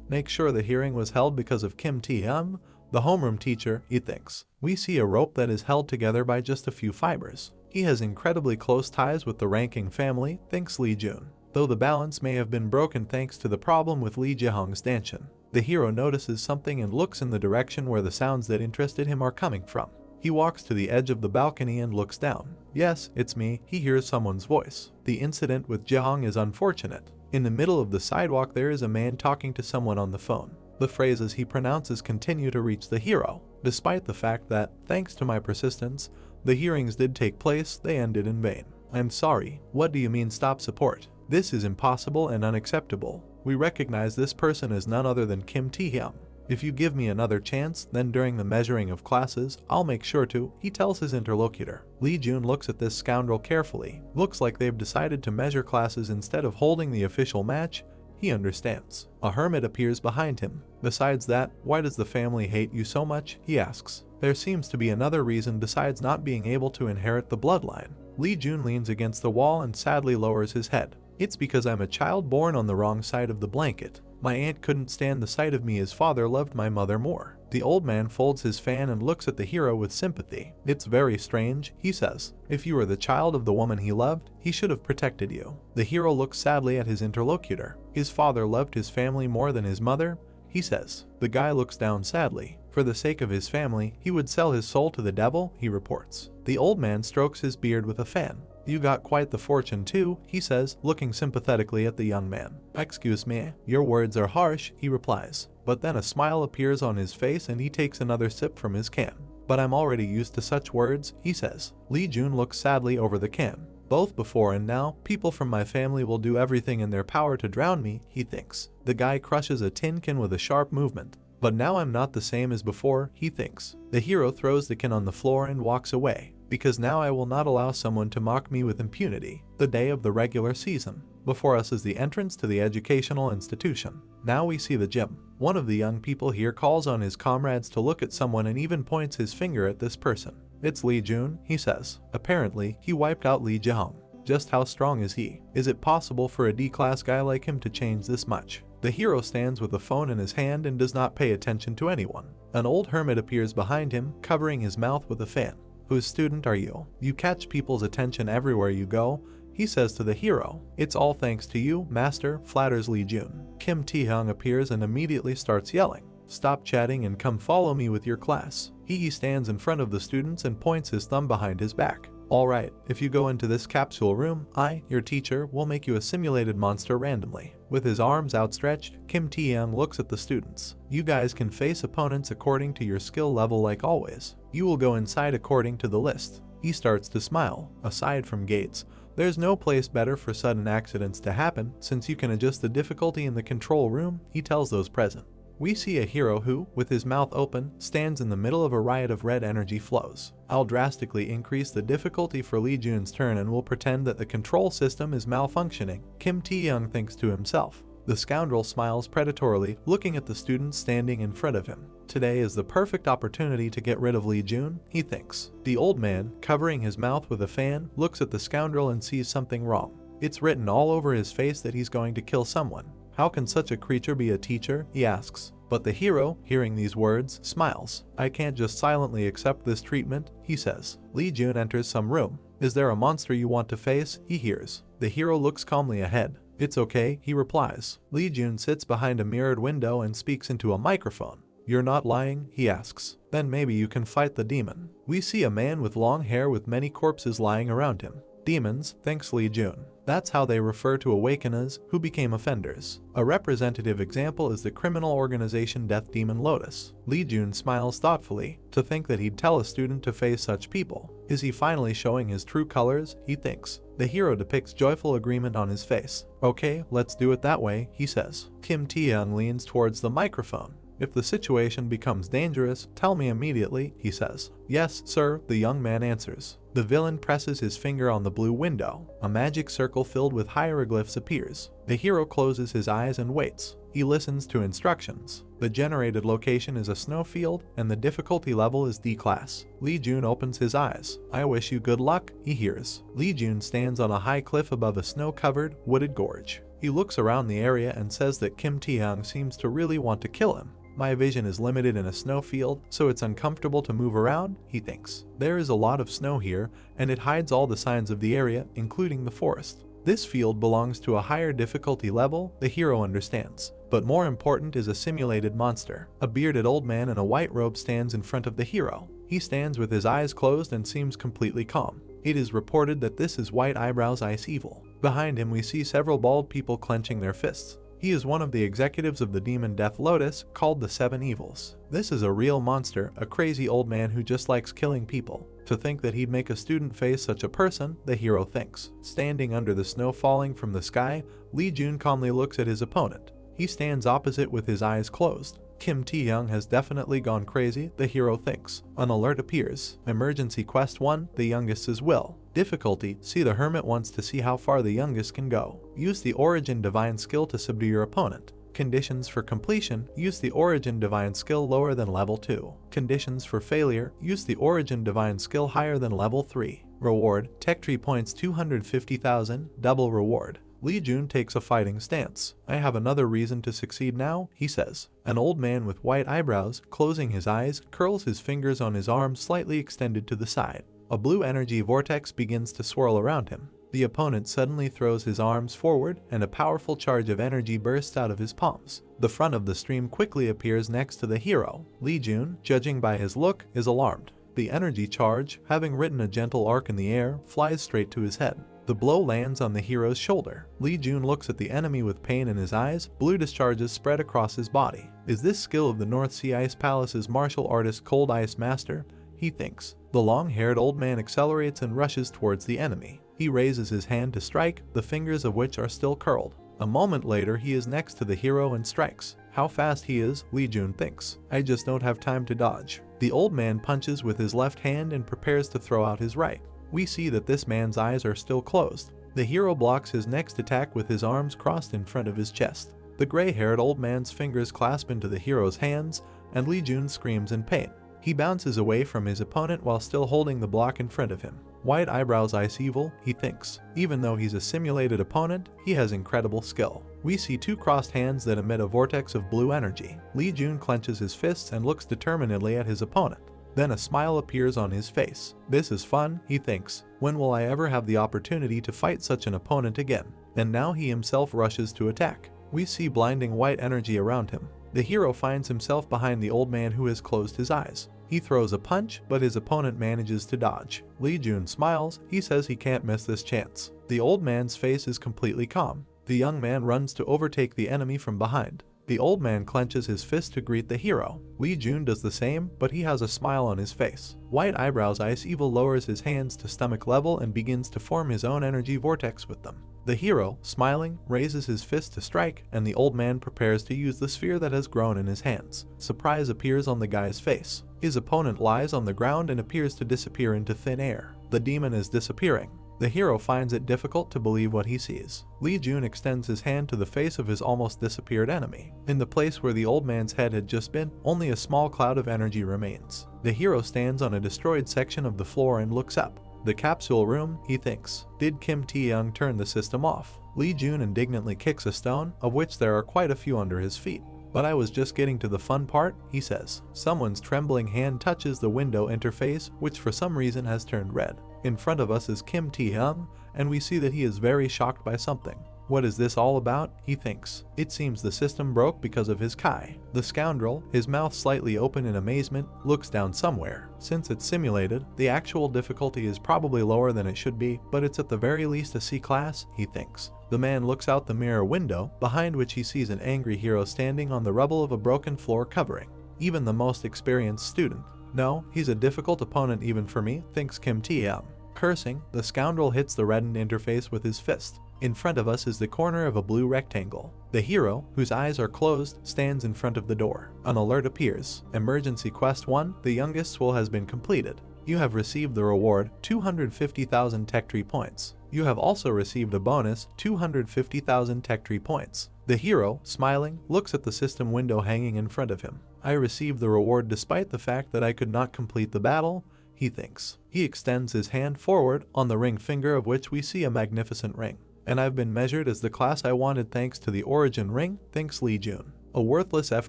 Make sure the hearing was held because of Kim Tae-hyung, the homeroom teacher, he thinks. We see a rope that is held together by just a few fibers. He has incredibly close ties with the ranking family, thinks Lee Jun. Though the balance may have been broken thanks to the problem with Lee Jae-hong's stanchion. The hero notices something and looks in the direction where the sounds that interested him are coming from. He walks to the edge of the balcony and looks down. Yes, it's me, he hears someone's voice. The incident with Jae-hong is unfortunate. In the middle of the sidewalk there is a man talking to someone on the phone. The phrases he pronounces continue to reach the hero. Despite the fact that, thanks to my persistence, the hearings did take place, they ended in vain. I'm sorry, what do you mean stop support? This is impossible and unacceptable. We recognize this person as none other than Kim Tae-hyung. If you give me another chance, then during the measuring of classes, I'll make sure to, he tells his interlocutor. Lee Jun looks at this scoundrel carefully. Looks like they've decided to measure classes instead of holding the official match. He understands. A hermit appears behind him. Besides that, why does the family hate you so much? He asks. There seems to be another reason besides not being able to inherit the bloodline. Lee Jun leans against the wall and sadly lowers his head. It's because I'm a child born on the wrong side of the blanket. My aunt couldn't stand the sight of me as father loved my mother more. The old man folds his fan and looks at the hero with sympathy. It's very strange, he says. If you were the child of the woman he loved, he should have protected you. The hero looks sadly at his interlocutor. His father loved his family more than his mother, he says. The guy looks down sadly. For the sake of his family, he would sell his soul to the devil, he reports. The old man strokes his beard with a fan. You got quite the fortune too, he says, looking sympathetically at the young man. Excuse me, your words are harsh, he replies. But then a smile appears on his face and he takes another sip from his can. But I'm already used to such words, he says. Lee Jun looks sadly over the can. Both before and now, people from my family will do everything in their power to drown me, he thinks. The guy crushes a tin can with a sharp movement. But now I'm not the same as before, he thinks. The hero throws the can on the floor and walks away. Because now I will not allow someone to mock me with impunity. The day of the regular season. Before us is the entrance to the educational institution. Now we see the gym. One of the young people here calls on his comrades to look at someone and even points his finger at this person. It's Lee Jun, he says. Apparently, he wiped out Lee Jae-hong. Just how strong is he? Is it possible for a D-class guy like him to change this much? The hero stands with a phone in his hand and does not pay attention to anyone. An old hermit appears behind him, covering his mouth with a fan. Whose student are you? You catch people's attention everywhere you go, he says to the hero. It's all thanks to you, master, flatters Lee Jun. Kim Tae-hyung appears and immediately starts yelling. Stop chatting and come follow me with your class. He stands in front of the students and points his thumb behind his back. Alright, if you go into this capsule room, I, your teacher, will make you a simulated monster randomly. With his arms outstretched, Kim Tae-hyung looks at the students. You guys can face opponents according to your skill level like always. You will go inside according to the list. He starts to smile. Aside from gates, there's no place better for sudden accidents to happen since you can adjust the difficulty in the control room, he tells those present. We see a hero who, with his mouth open, stands in the middle of a riot of red energy flows. I'll drastically increase the difficulty for Lee Jun's turn and will pretend that the control system is malfunctioning, Kim Tae-hyung thinks to himself. The scoundrel smiles predatorily, looking at the students standing in front of him. Today is the perfect opportunity to get rid of Lee Jun, he thinks. The old man, covering his mouth with a fan, looks at the scoundrel and sees something wrong. It's written all over his face that he's going to kill someone. How can such a creature be a teacher? He asks. But the hero, hearing these words, smiles. I can't just silently accept this treatment, he says. Lee Jun enters some room. Is there a monster you want to face? He hears. The hero looks calmly ahead. It's okay, he replies. Lee Jun sits behind a mirrored window and speaks into a microphone. You're not lying? He asks. Then maybe you can fight the demon. We see a man with long hair with many corpses lying around him. Demons, thanks Lee Jun. That's how they refer to awakeners who became offenders. A representative example is the criminal organization Death Demon Lotus. Lee Jun smiles thoughtfully. To think that he'd tell a student to face such people. Is he finally showing his true colors? He thinks. The hero depicts joyful agreement on his face. Okay, let's do it that way, he says. Kim Tae-hyung leans towards the microphone. If the situation becomes dangerous, tell me immediately, he says. Yes, sir, the young man answers. The villain presses his finger on the blue window. A magic circle filled with hieroglyphs appears. The hero closes his eyes and waits. He listens to instructions. The generated location is a snowfield, and the difficulty level is D-class. Lee Jun opens his eyes. I wish you good luck, he hears. Lee Jun stands on a high cliff above a snow-covered, wooded gorge. He looks around the area and says that Kim Tae-young seems to really want to kill him. My vision is limited in a snowfield, so it's uncomfortable to move around, he thinks. There is a lot of snow here, and it hides all the signs of the area, including the forest. This field belongs to a higher difficulty level, the hero understands. But more important is a simulated monster. A bearded old man in a white robe stands in front of the hero. He stands with his eyes closed and seems completely calm. It is reported that this is White Eyebrow's Ice Evil. Behind him we see several bald people clenching their fists. He is one of the executives of the demon Death Lotus, called the Seven Evils. This is a real monster, a crazy old man who just likes killing people. To think that he'd make a student face such a person, the hero thinks. Standing under the snow falling from the sky, Lee Jun calmly looks at his opponent. He stands opposite with his eyes closed. Kim Tae-young has definitely gone crazy, the hero thinks. An alert appears. Emergency Quest 1, the youngest is Will. Difficulty, see the hermit wants to see how far the youngest can go. Use the Origin Divine skill to subdue your opponent. Conditions for completion, use the Origin Divine skill lower than level 2. Conditions for failure, use the Origin Divine skill higher than level 3. Reward, Tech Tree Points 250,000, double reward. Lee Jun takes a fighting stance. I have another reason to succeed now, he says. An old man with white eyebrows, closing his eyes, curls his fingers on his arm slightly extended to the side. A blue energy vortex begins to swirl around him. The opponent suddenly throws his arms forward, and a powerful charge of energy bursts out of his palms. The front of the stream quickly appears next to the hero. Lee Jun, judging by his look, is alarmed. The energy charge, having written a gentle arc in the air, flies straight to his head. The blow lands on the hero's shoulder. Lee Jun looks at the enemy with pain in his eyes. Blue discharges spread across his body. Is this skill of the North Sea Ice Palace's martial artist Cold Ice Master? He thinks. The long-haired old man accelerates and rushes towards the enemy. He raises his hand to strike, the fingers of which are still curled. A moment later he is next to the hero and strikes. How fast he is, Lee Jun thinks. I just don't have time to dodge. The old man punches with his left hand and prepares to throw out his right. We see that this man's eyes are still closed. The hero blocks his next attack with his arms crossed in front of his chest. The gray-haired old man's fingers clasp into the hero's hands, and Lee Jun screams in pain. He bounces away from his opponent while still holding the block in front of him. White Eyebrow's Ice Evil, he thinks. Even though he's a simulated opponent, he has incredible skill. We see two crossed hands that emit a vortex of blue energy. Lee Jun clenches his fists and looks determinedly at his opponent. Then a smile appears on his face. This is fun, he thinks. When will I ever have the opportunity to fight such an opponent again? And now he himself rushes to attack. We see blinding white energy around him. The hero finds himself behind the old man who has closed his eyes. He throws a punch, but his opponent manages to dodge. Lee Jun smiles. He says he can't miss this chance. The old man's face is completely calm. The young man runs to overtake the enemy from behind. The old man clenches his fist to greet the hero. Lee Jun does the same, but he has a smile on his face. White Eyebrow's Ice Evil lowers his hands to stomach level and begins to form his own energy vortex with them. The hero, smiling, raises his fist to strike, and the old man prepares to use the sphere that has grown in his hands. Surprise appears on the guy's face. His opponent lies on the ground and appears to disappear into thin air. The demon is disappearing. The hero finds it difficult to believe what he sees. Lee Jun extends his hand to the face of his almost disappeared enemy. In the place where the old man's head had just been, only a small cloud of energy remains. The hero stands on a destroyed section of the floor and looks up. The capsule room, he thinks. Did Kim Tae-young turn the system off? Lee Jun indignantly kicks a stone, of which there are quite a few under his feet. But I was just getting to the fun part, he says. Someone's trembling hand touches the window interface, which for some reason has turned red. In front of us is Kim Tae-young, and we see that he is very shocked by something. What is this all about? He thinks. It seems the system broke because of his Kai. The scoundrel, his mouth slightly open in amazement, looks down somewhere. Since it's simulated, the actual difficulty is probably lower than it should be, but it's at the very least a C class, he thinks. The man looks out the mirror window, behind which he sees an angry hero standing on the rubble of a broken floor covering. Even the most experienced student. No, he's a difficult opponent even for me, thinks Kim Tae-young. Cursing, the scoundrel hits the reddened interface with his fist. In front of us is the corner of a blue rectangle. The hero, whose eyes are closed, stands in front of the door. An alert appears. Emergency Quest 1, the youngest school has been completed. You have received the reward, 250,000 Tech Tree Points. You have also received a bonus, 250,000 Tech Tree Points. The hero, smiling, looks at the system window hanging in front of him. I received the reward despite the fact that I could not complete the battle, he thinks. He extends his hand forward, on the ring finger of which we see a magnificent ring. And I've been measured as the class I wanted thanks to the origin ring, thinks Lee Jun. A worthless F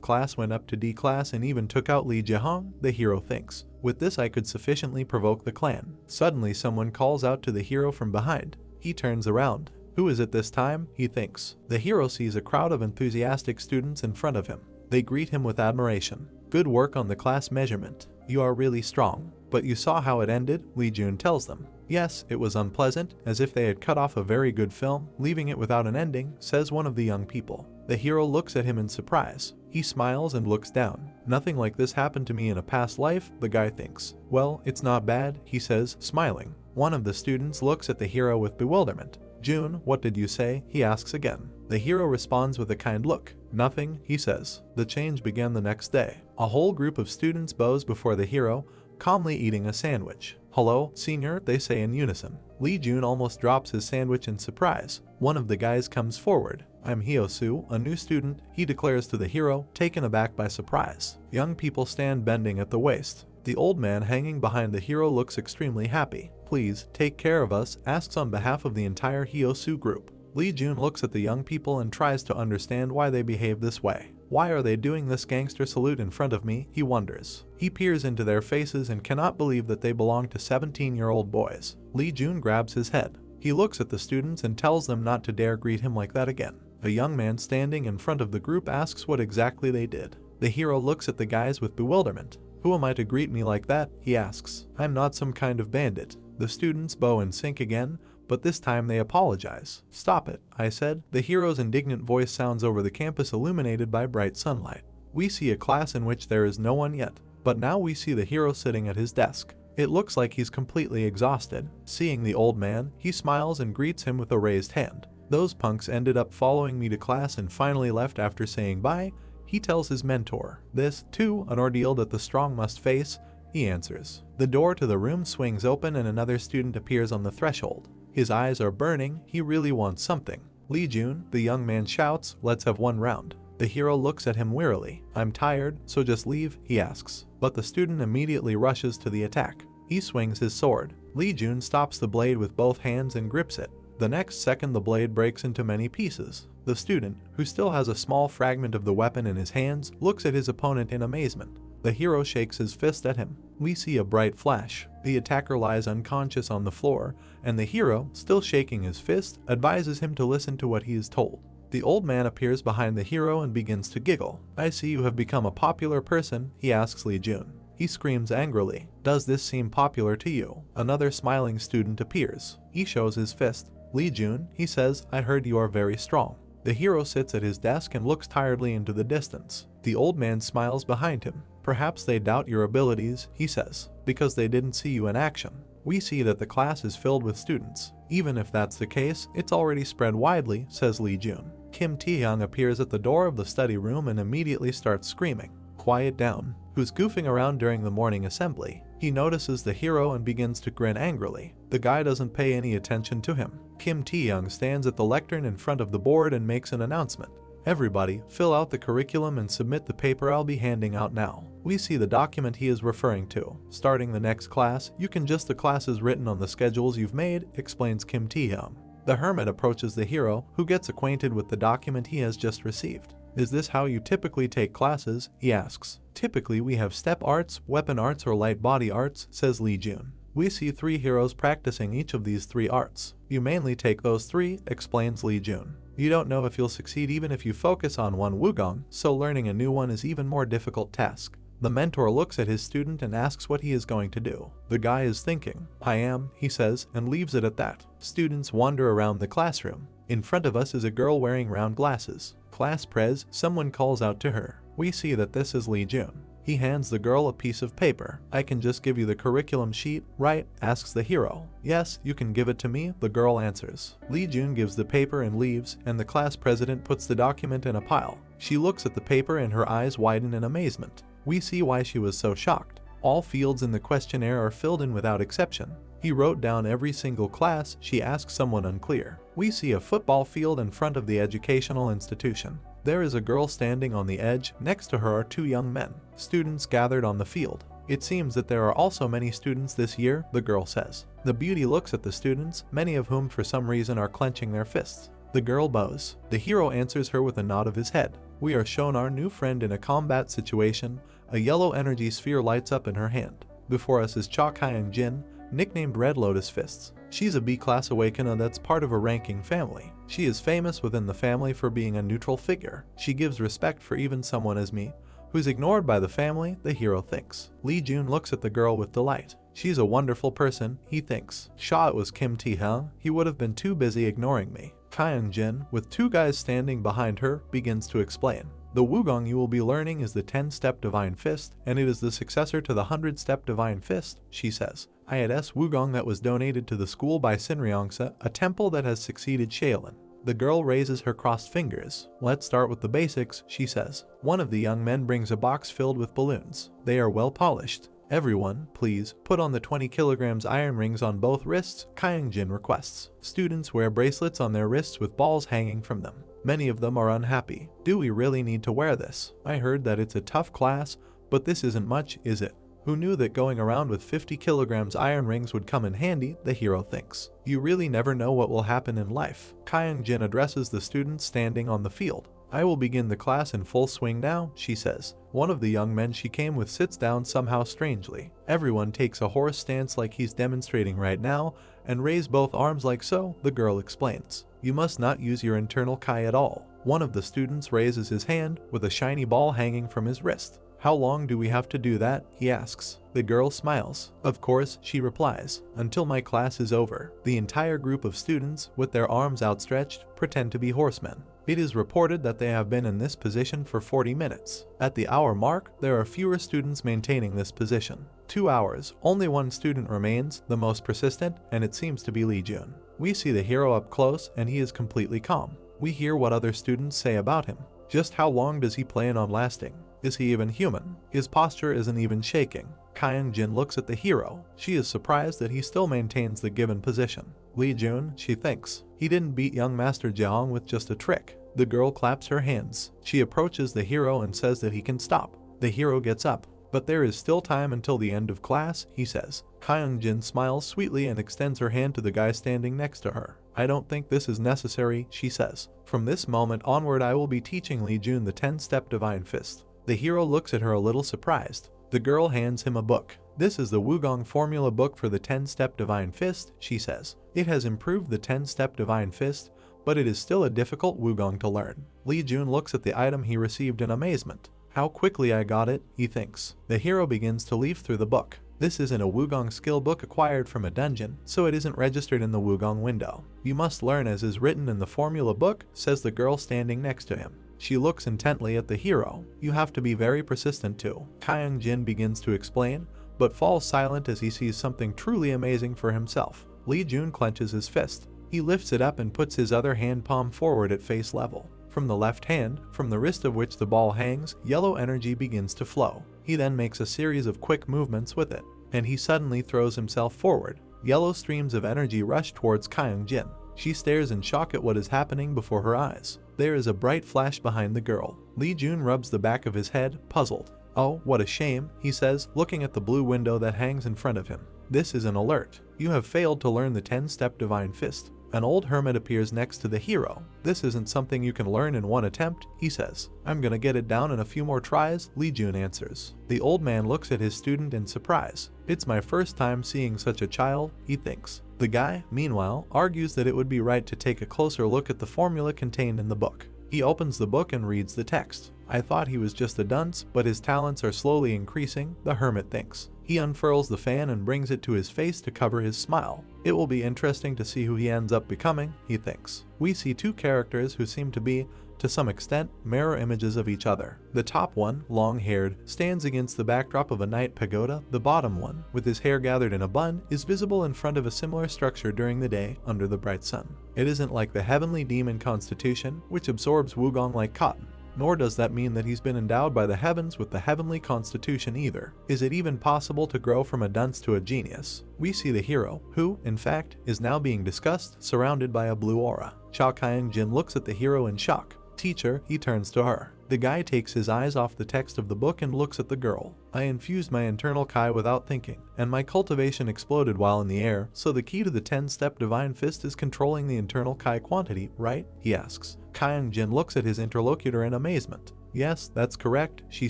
class went up to D class and even took out Lee Jihong, the hero thinks. With this I could sufficiently provoke the clan. Suddenly someone calls out to the hero from behind. He turns around. Who is it this time? He thinks. The hero sees a crowd of enthusiastic students in front of him. They greet him with admiration. Good work on the class measurement. You are really strong. But you saw how it ended, Lee Jun tells them. Yes, it was unpleasant, as if they had cut off a very good film, leaving it without an ending, says one of the young people. The hero looks at him in surprise. He smiles and looks down. Nothing like this happened to me in a past life, the guy thinks. Well, it's not bad, he says, smiling. One of the students looks at the hero with bewilderment. Jun, what did you say? He asks again. The hero responds with a kind look. Nothing, he says. The change began the next day. A whole group of students bows before the hero, calmly eating a sandwich. Hello, senior, they say in unison. Lee Jun almost drops his sandwich in surprise. One of the guys comes forward. I'm Hyosu, a new student, he declares to the hero, taken aback by surprise. Young people stand bending at the waist. The old man hanging behind the hero looks extremely happy. Please, take care of us, asks on behalf of the entire Hyosu group. Lee Jun looks at the young people and tries to understand why they behave this way. Why are they doing this gangster salute in front of me, he wonders. He peers into their faces and cannot believe that they belong to 17-year-old boys. Lee Jun grabs his head. He looks at the students and tells them not to dare greet him like that again. A young man standing in front of the group asks what exactly they did. The hero looks at the guys with bewilderment. Who am I to greet me like that? He asks. I'm not some kind of bandit. The students bow and sink again, but this time they apologize. Stop it, I said. The hero's indignant voice sounds over the campus illuminated by bright sunlight. We see a class in which there is no one yet, but now we see the hero sitting at his desk. It looks like he's completely exhausted. Seeing the old man, he smiles and greets him with a raised hand. Those punks ended up following me to class and finally left after saying bye, he tells his mentor. This, too, an ordeal that the strong must face, he answers. The door to the room swings open and another student appears on the threshold. His eyes are burning, he really wants something. Lee Jun, the young man shouts, let's have one round. The hero looks at him wearily. I'm tired, so just leave, he asks. But the student immediately rushes to the attack. He swings his sword. Lee Jun stops the blade with both hands and grips it. The next second the blade breaks into many pieces. The student, who still has a small fragment of the weapon in his hands, looks at his opponent in amazement. The hero shakes his fist at him. We see a bright flash. The attacker lies unconscious on the floor, and the hero, still shaking his fist, advises him to listen to what he is told. The old man appears behind the hero and begins to giggle. I see you have become a popular person, he asks Lee Jun. He screams angrily. Does this seem popular to you? Another smiling student appears. He shows his fist. Lee Jun, he says, I heard you are very strong. The hero sits at his desk and looks tiredly into the distance. The old man smiles behind him. Perhaps they doubt your abilities, he says, because they didn't see you in action. We see that the class is filled with students. Even if that's the case, it's already spread widely, says Lee Jun. Kim Taehyung appears at the door of the study room and immediately starts screaming. Quiet down. Who's goofing around during the morning assembly? He notices the hero and begins to grin angrily. The guy doesn't pay any attention to him. Kim Taehyung stands at the lectern in front of the board and makes an announcement. Everybody, fill out the curriculum and submit the paper I'll be handing out now. We see the document he is referring to. Starting the next class, you can just the classes written on the schedules you've made, explains Kim Taehyung. The hermit approaches the hero, who gets acquainted with the document he has just received. Is this how you typically take classes? He asks. Typically we have step arts, weapon arts, or light body arts, says Lee Jun. We see 3 heroes practicing each of these 3 arts. You mainly take those 3, explains Lee Jun. You don't know if you'll succeed even if you focus on one wugong, so learning a new one is even more difficult task. The mentor looks at his student and asks what he is going to do. The guy is thinking. I am, he says, and leaves it at that. Students wander around the classroom. In front of us is a girl wearing round glasses. Class prez, someone calls out to her. We see that this is Lee Jun. He hands the girl a piece of paper. I can just give you the curriculum sheet, right? Asks the hero. Yes, you can give it to me, the girl answers. Lee Jun gives the paper and leaves, and the class president puts the document in a pile. She looks at the paper and her eyes widen in amazement. We see why she was so shocked. All fields in the questionnaire are filled in without exception. He wrote down every single class. She asked someone unclear. We see a football field in front of the educational institution. There is a girl standing on the edge. Next to her are 2 young men, students gathered on the field. It seems that there are also many students this year, the girl says. The beauty looks at the students, many of whom for some reason are clenching their fists. The girl bows. The hero answers her with a nod of his head. We are shown our new friend in a combat situation. A yellow energy sphere lights up in her hand. Before us is Cha Kyung-jin, nicknamed Red Lotus Fists. She's a B-class Awakener that's part of a ranking family. She is famous within the family for being a neutral figure. She gives respect for even someone as me, who's ignored by the family, the hero thinks. Lee Jun looks at the girl with delight. She's a wonderful person, he thinks. It was Kim Tae-hyung, he would have been too busy ignoring me. Kyung-jin, with two guys standing behind her, begins to explain. The Wugong you will be learning is the 10-step Divine Fist, and it is the successor to the 100-step Divine Fist, she says. IS Wugong that was donated to the school by Sinryongsa, a temple that has succeeded Shaolin. The girl raises her crossed fingers. Let's start with the basics, she says. One of the young men brings a box filled with balloons. They are well polished. Everyone, please, put on the 20 kilograms iron rings on both wrists, Kyung-jin requests. Students wear bracelets on their wrists with balls hanging from them. Many of them are unhappy. Do we really need to wear this? I heard that it's a tough class, but this isn't much, is it? Who knew that going around with 50 kilograms iron rings would come in handy, the hero thinks. You really never know what will happen in life. Kyung-jin addresses the students standing on the field. I will begin the class in full swing now, she says. One of the young men she came with sits down somehow strangely. Everyone takes a horse stance like he's demonstrating right now, and raise both arms like so, the girl explains. You must not use your internal Kai at all. One of the students raises his hand, with a shiny ball hanging from his wrist. How long do we have to do that? He asks. The girl smiles. Of course, she replies. Until my class is over. The entire group of students, with their arms outstretched, pretend to be horsemen. It is reported that they have been in this position for 40 minutes. At the hour mark, there are fewer students maintaining this position. 2 hours, only one student remains, the most persistent, and it seems to be Lee Jun. We see the hero up close, and he is completely calm. We hear what other students say about him. Just how long does he plan on lasting? Is he even human? His posture isn't even shaking. Kyung-jin looks at the hero. She is surprised that he still maintains the given position. Lee Jun, she thinks. He didn't beat young Master Jeong with just a trick. The girl claps her hands. She approaches the hero and says that he can stop. The hero gets up. But there is still time until the end of class, he says. Kyung-jin smiles sweetly and extends her hand to the guy standing next to her. I don't think this is necessary, she says. From this moment onward I will be teaching Lee Jun the 10-step Divine Fist. The hero looks at her a little surprised. The girl hands him a book. This is the Wugong formula book for the 10-step Divine Fist, she says. It has improved the 10-step Divine Fist, but it is still a difficult Wugong to learn. Lee Jun looks at the item he received in amazement. How quickly I got it, he thinks. The hero begins to leaf through the book. This isn't a Wugong skill book acquired from a dungeon, so it isn't registered in the Wugong window. You must learn as is written in the formula book, says the girl standing next to him. She looks intently at the hero. You have to be very persistent too. Kyung-jin begins to explain, but falls silent as he sees something truly amazing for himself. Lee Jun clenches his fist. He lifts it up and puts his other hand palm forward at face level. From the left hand, from the wrist of which the ball hangs, yellow energy begins to flow. He then makes a series of quick movements with it, and he suddenly throws himself forward. Yellow streams of energy rush towards Kyung-jin. She stares in shock at what is happening before her eyes. There is a bright flash behind the girl. Lee Jun rubs the back of his head, puzzled. Oh, what a shame, he says, looking at the blue window that hangs in front of him. This is an alert. You have failed to learn the 10-step Divine Fist. An old hermit appears next to the hero. This isn't something you can learn in one attempt, he says. I'm gonna get it down in a few more tries, Lee Jun answers. The old man looks at his student in surprise. It's my first time seeing such a child, he thinks. The guy, meanwhile, argues that it would be right to take a closer look at the formula contained in the book. He opens the book and reads the text. I thought he was just a dunce, but his talents are slowly increasing, the hermit thinks. He unfurls the fan and brings it to his face to cover his smile. It will be interesting to see who he ends up becoming, he thinks. We see two characters who seem to be, to some extent, mirror images of each other. The top one, long-haired, stands against the backdrop of a night pagoda. The bottom one, with his hair gathered in a bun, is visible in front of a similar structure during the day under the bright sun. It isn't like the heavenly demon constitution, which absorbs Wugong like cotton. Nor does that mean that he's been endowed by the heavens with the heavenly constitution either. Is it even possible to grow from a dunce to a genius? We see the hero, who, in fact, is now being discussed, surrounded by a blue aura. Cha Kyung-jin looks at the hero in shock. Teacher, he turns to her. The guy takes his eyes off the text of the book and looks at the girl. I infused my internal Kai without thinking, and my cultivation exploded while in the air, so the key to the 10-step divine fist is controlling the internal Kai quantity, right? He asks. Kyung-jin looks at his interlocutor in amazement. Yes, that's correct, she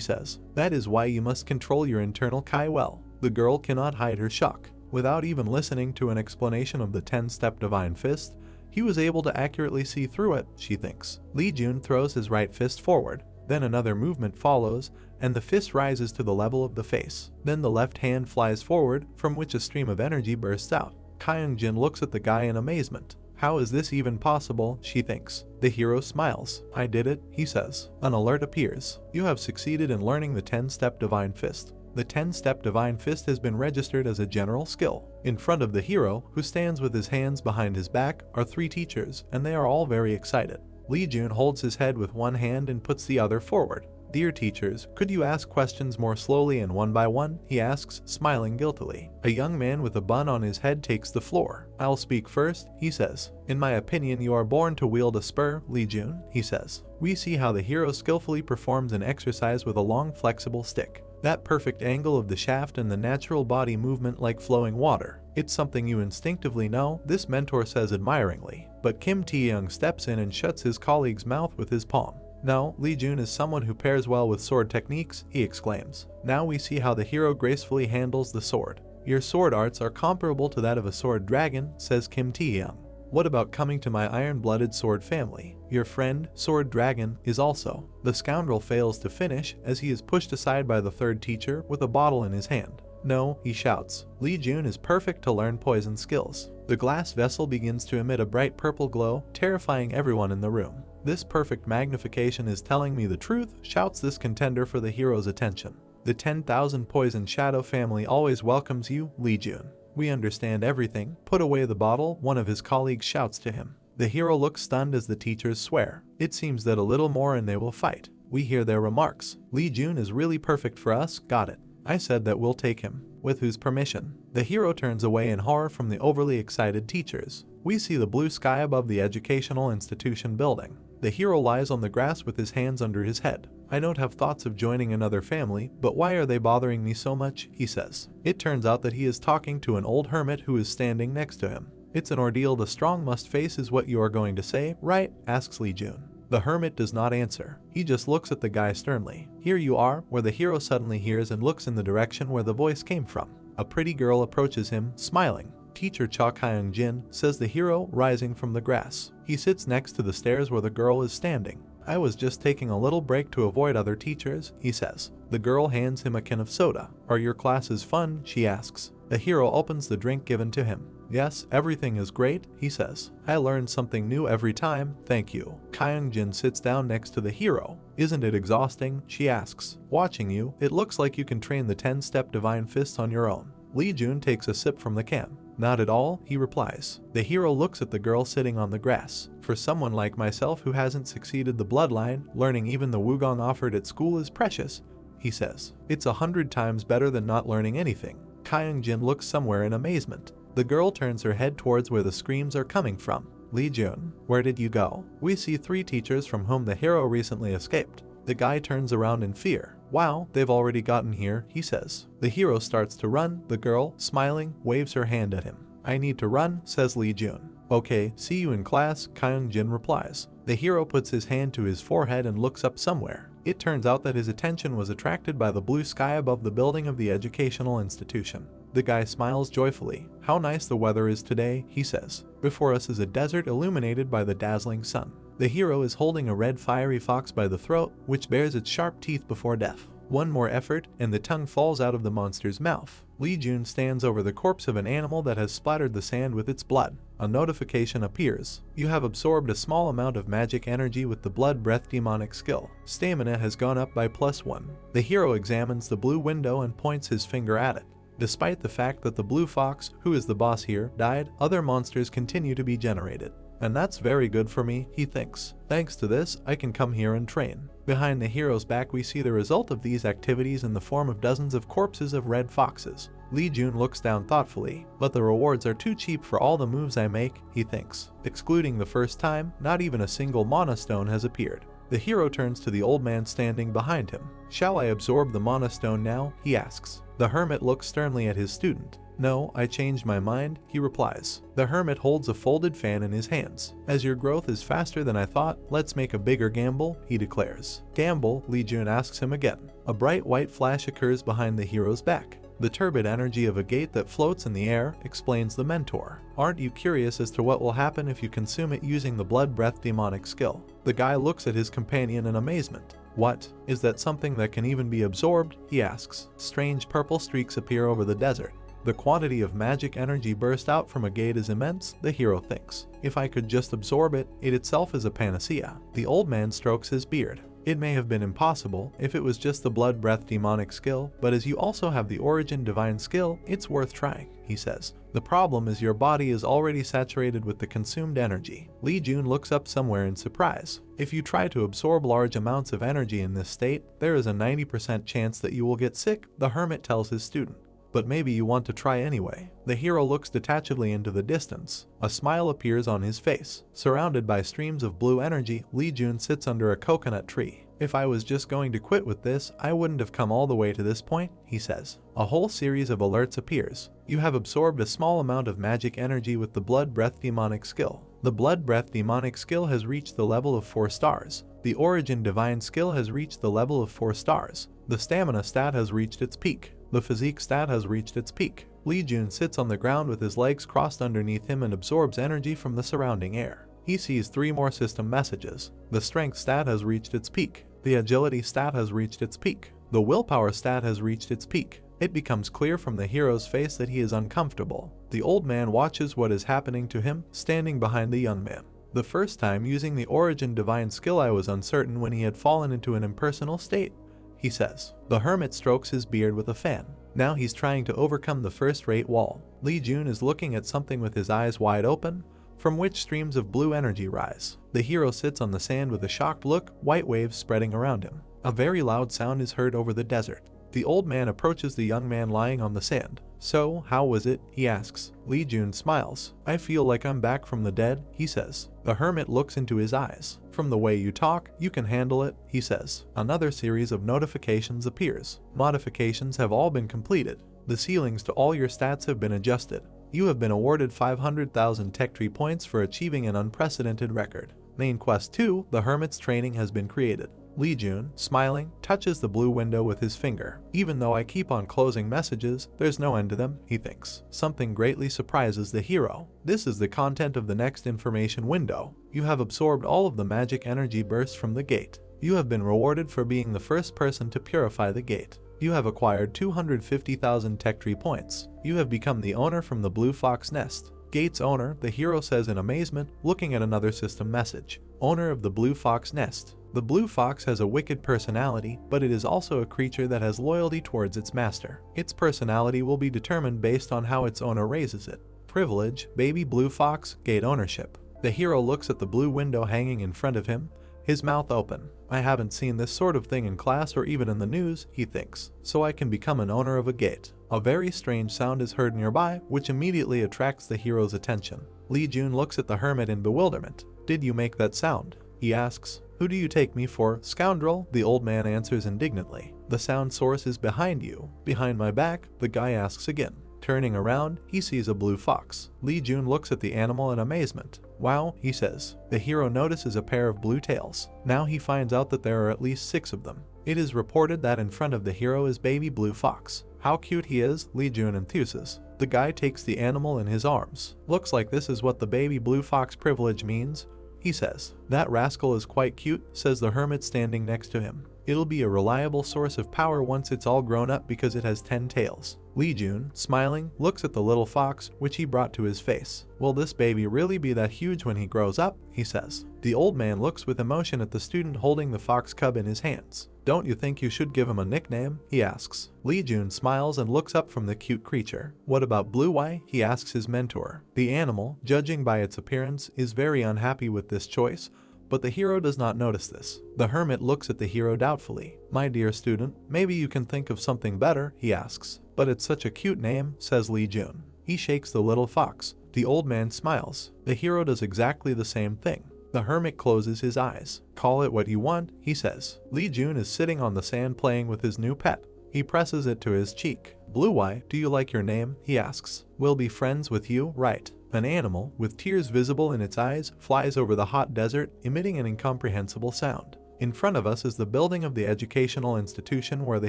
says. That is why you must control your internal Kai well. The girl cannot hide her shock. Without even listening to an explanation of the 10-step divine fist, he was able to accurately see through it, she thinks. Lee Jun throws his right fist forward. Then another movement follows, and the fist rises to the level of the face. Then the left hand flies forward, from which a stream of energy bursts out. Kyung-jin looks at the guy in amazement. How is this even possible, she thinks. The hero smiles. I did it, he says. An alert appears. You have succeeded in learning the 10-step divine fist. The 10-step divine fist has been registered as a general skill. In front of the hero, who stands with his hands behind his back, are 3 teachers, and they are all very excited. Lee Jun holds his head with one hand and puts the other forward. Dear teachers, could you ask questions more slowly and one by one? He asks, smiling guiltily. A young man with a bun on his head takes the floor. I'll speak first, he says. In my opinion, you are born to wield a spur, Lee Jun, he says. We see how the hero skillfully performs an exercise with a long flexible stick. That perfect angle of the shaft and the natural body movement like flowing water. It's something you instinctively know, this mentor says admiringly. But Kim Tae-young steps in and shuts his colleague's mouth with his palm. No, Lee Jun is someone who pairs well with sword techniques, he exclaims. Now we see how the hero gracefully handles the sword. Your sword arts are comparable to that of a sword dragon, says Kim Tae-young. What about coming to my iron-blooded sword family? Your friend, Sword Dragon, is also. The scoundrel fails to finish as he is pushed aside by the 3rd teacher with a bottle in his hand. No, he shouts. Lee Jun is perfect to learn poison skills. The glass vessel begins to emit a bright purple glow, terrifying everyone in the room. This perfect magnification is telling me the truth, shouts this contender for the hero's attention. The 10,000 Poison Shadow family always welcomes you, Lee Jun. We understand everything. Put away the bottle, one of his colleagues shouts to him. The hero looks stunned as the teachers swear. It seems that a little more and they will fight. We hear their remarks. Lee Jun is really perfect for us, got it. I said that we'll take him. With whose permission? The hero turns away in horror from the overly excited teachers. We see the blue sky above the educational institution building. The hero lies on the grass with his hands under his head. I don't have thoughts of joining another family, but why are they bothering me so much, he says. It turns out that he is talking to an old hermit who is standing next to him. It's an ordeal the strong must face is what you are going to say, right? Asks Lee Jun. The hermit does not answer. He just looks at the guy sternly. Here you are, where the hero suddenly hears and looks in the direction where the voice came from. A pretty girl approaches him, smiling. Teacher Cha Kyung-jin, says the hero, rising from the grass. He sits next to the stairs where the girl is standing. I was just taking a little break to avoid other teachers, he says. The girl hands him a can of soda. Are your classes fun? She asks. The hero opens the drink given to him. Yes, everything is great, he says. I learn something new every time, thank you. Kyung-jin sits down next to the hero. Isn't it exhausting? She asks. Watching you, it looks like you can train the 10-step divine fists on your own. Lee Jun takes a sip from the can. Not at all, he replies. The hero looks at the girl sitting on the grass. For someone like myself who hasn't succeeded the bloodline, learning even the wugong offered at school is precious, he says. It's 100 times better than not learning anything. Kyung-jin looks somewhere in amazement. The girl turns her head towards where the screams are coming from. Lee Jun, where did you go? We see 3 teachers from whom the hero recently escaped. The guy turns around in fear. Wow, they've already gotten here, he says. The hero starts to run. The girl, smiling, waves her hand at him. I need to run, says Lee Jun. Okay, see you in class, Kyung-jin replies. The hero puts his hand to his forehead and looks up somewhere. It turns out that his attention was attracted by the blue sky above the building of the educational institution. The guy smiles joyfully. How nice the weather is today, he says. Before us is a desert illuminated by the dazzling sun. The hero is holding a red fiery fox by the throat, which bares its sharp teeth before death. One more effort, and the tongue falls out of the monster's mouth. Lee Jun stands over the corpse of an animal that has splattered the sand with its blood. A notification appears. You have absorbed a small amount of magic energy with the blood breath demonic skill. Stamina has gone up by +1. The hero examines the blue window and points his finger at it. Despite the fact that the blue fox, who is the boss here, died, other monsters continue to be generated. And that's very good for me, he thinks. Thanks to this, I can come here and train. Behind the hero's back we see the result of these activities in the form of dozens of corpses of red foxes. Lee Jun looks down thoughtfully, but the rewards are too cheap for all the moves I make, he thinks. Excluding the first time, not even a single mana stone has appeared. The hero turns to the old man standing behind him. "Shall I absorb the mana stone now?" he asks. The hermit looks sternly at his student. "No, I changed my mind," he replies. The hermit holds a folded fan in his hands. "As your growth is faster than I thought, let's make a bigger gamble," he declares. "Gamble?" Lee Jun asks him again. A bright white flash occurs behind the hero's back. "The turbid energy of a gate that floats in the air," explains the mentor. "Aren't you curious as to what will happen if you consume it using the blood breath demonic skill?" The guy looks at his companion in amazement. "What? Is that something that can even be absorbed?" he asks. Strange purple streaks appear over the desert. The quantity of magic energy burst out from a gate is immense, the hero thinks. "If I could just absorb it, it itself is a panacea." The old man strokes his beard. "It may have been impossible if it was just the blood breath demonic skill, but as you also have the origin divine skill, it's worth trying," he says. "The problem is your body is already saturated with the consumed energy." Lee Jun looks up somewhere in surprise. "If you try to absorb large amounts of energy in this state, there is a 90% chance that you will get sick," the hermit tells his student. "But maybe you want to try anyway." The hero looks detachedly into the distance. A smile appears on his face. Surrounded by streams of blue energy, Lee Jun sits under a coconut tree. "If I was just going to quit with this, I wouldn't have come all the way to this point," he says. A whole series of alerts appears. "You have absorbed a small amount of magic energy with the blood breath demonic skill. The blood breath demonic skill has reached the level of 4 stars. The origin divine skill has reached the level of 4 stars. The stamina stat has reached its peak. The physique stat has reached its peak." Lee Jun sits on the ground with his legs crossed underneath him and absorbs energy from the surrounding air. He sees 3 more system messages. The strength stat has reached its peak. The agility stat has reached its peak. The willpower stat has reached its peak. It becomes clear from the hero's face that he is uncomfortable. The old man watches what is happening to him, standing behind the young man. "The first time using the origin divine skill I was uncertain when he had fallen into an impersonal state," he says. The hermit strokes his beard with a fan. Now he's trying to overcome the first-rate wall. Lee Jun is looking at something with his eyes wide open, from which streams of blue energy rise. The hero sits on the sand with a shocked look, white waves spreading around him. A very loud sound is heard over the desert. The old man approaches the young man lying on the sand. "So, how was it?" he asks. Lee Jun smiles. "I feel like I'm back from the dead," he says. The hermit looks into his eyes. "From the way you talk, you can handle it," he says. Another series of notifications appears. Modifications have all been completed. The ceilings to all your stats have been adjusted. You have been awarded 500,000 tech tree points for achieving an unprecedented record. Main Quest 2, the hermit's training has been created. Lee Jun, smiling, touches the blue window with his finger. "Even though I keep on closing messages, there's no end to them," he thinks. Something greatly surprises the hero. This is the content of the next information window. "You have absorbed all of the magic energy bursts from the gate. You have been rewarded for being the first person to purify the gate. You have acquired 250,000 tech tree points. You have become the owner from the Blue Fox Nest." "Gate's owner," the hero says in amazement, looking at another system message. "Owner of the Blue Fox Nest." The blue fox has a wicked personality, but it is also a creature that has loyalty towards its master. Its personality will be determined based on how its owner raises it. Privilege, baby blue fox, gate ownership. The hero looks at the blue window hanging in front of him, his mouth open. "I haven't seen this sort of thing in class or even in the news," he thinks. "So I can become an owner of a gate." A very strange sound is heard nearby, which immediately attracts the hero's attention. Lee Jun looks at the hermit in bewilderment. "Did you make that sound?" he asks. "Who do you take me for, scoundrel?" the old man answers indignantly. "The sound source is behind you." "Behind my back?" the guy asks again. Turning around, he sees a blue fox. Lee Jun looks at the animal in amazement. "Wow," he says. The hero notices a pair of blue tails. Now he finds out that there are at least 6 of them. It is reported that in front of the hero is baby blue fox. "How cute he is," Lee Jun enthuses. The guy takes the animal in his arms. "Looks like this is what the baby blue fox privilege means," he says. "That rascal is quite cute," says the hermit standing next to him. "It'll be a reliable source of power once it's all grown up because it has 10 tails." Lee Jun, smiling, looks at the little fox, which he brought to his face. "Will this baby really be that huge when he grows up?" he says. The old man looks with emotion at the student holding the fox cub in his hands. "Don't you think you should give him a nickname?" he asks. Lee Jun smiles and looks up from the cute creature. "What about Blue Eye?" he asks his mentor. The animal, judging by its appearance, is very unhappy with this choice, but the hero does not notice this. The hermit looks at the hero doubtfully. "My dear student, maybe you can think of something better," he asks. "But it's such a cute name," says Lee Jun. He shakes the little fox. The old man smiles. The hero does exactly the same thing. The hermit closes his eyes. Call it what you want, he says. Lee Jun is sitting on the sand playing with his new pet. He presses it to his cheek. Blue Eye, do you like your name? He asks. We'll be friends with you, right? An animal, with tears visible in its eyes, flies over the hot desert, emitting an incomprehensible sound. In front of us is the building of the educational institution where the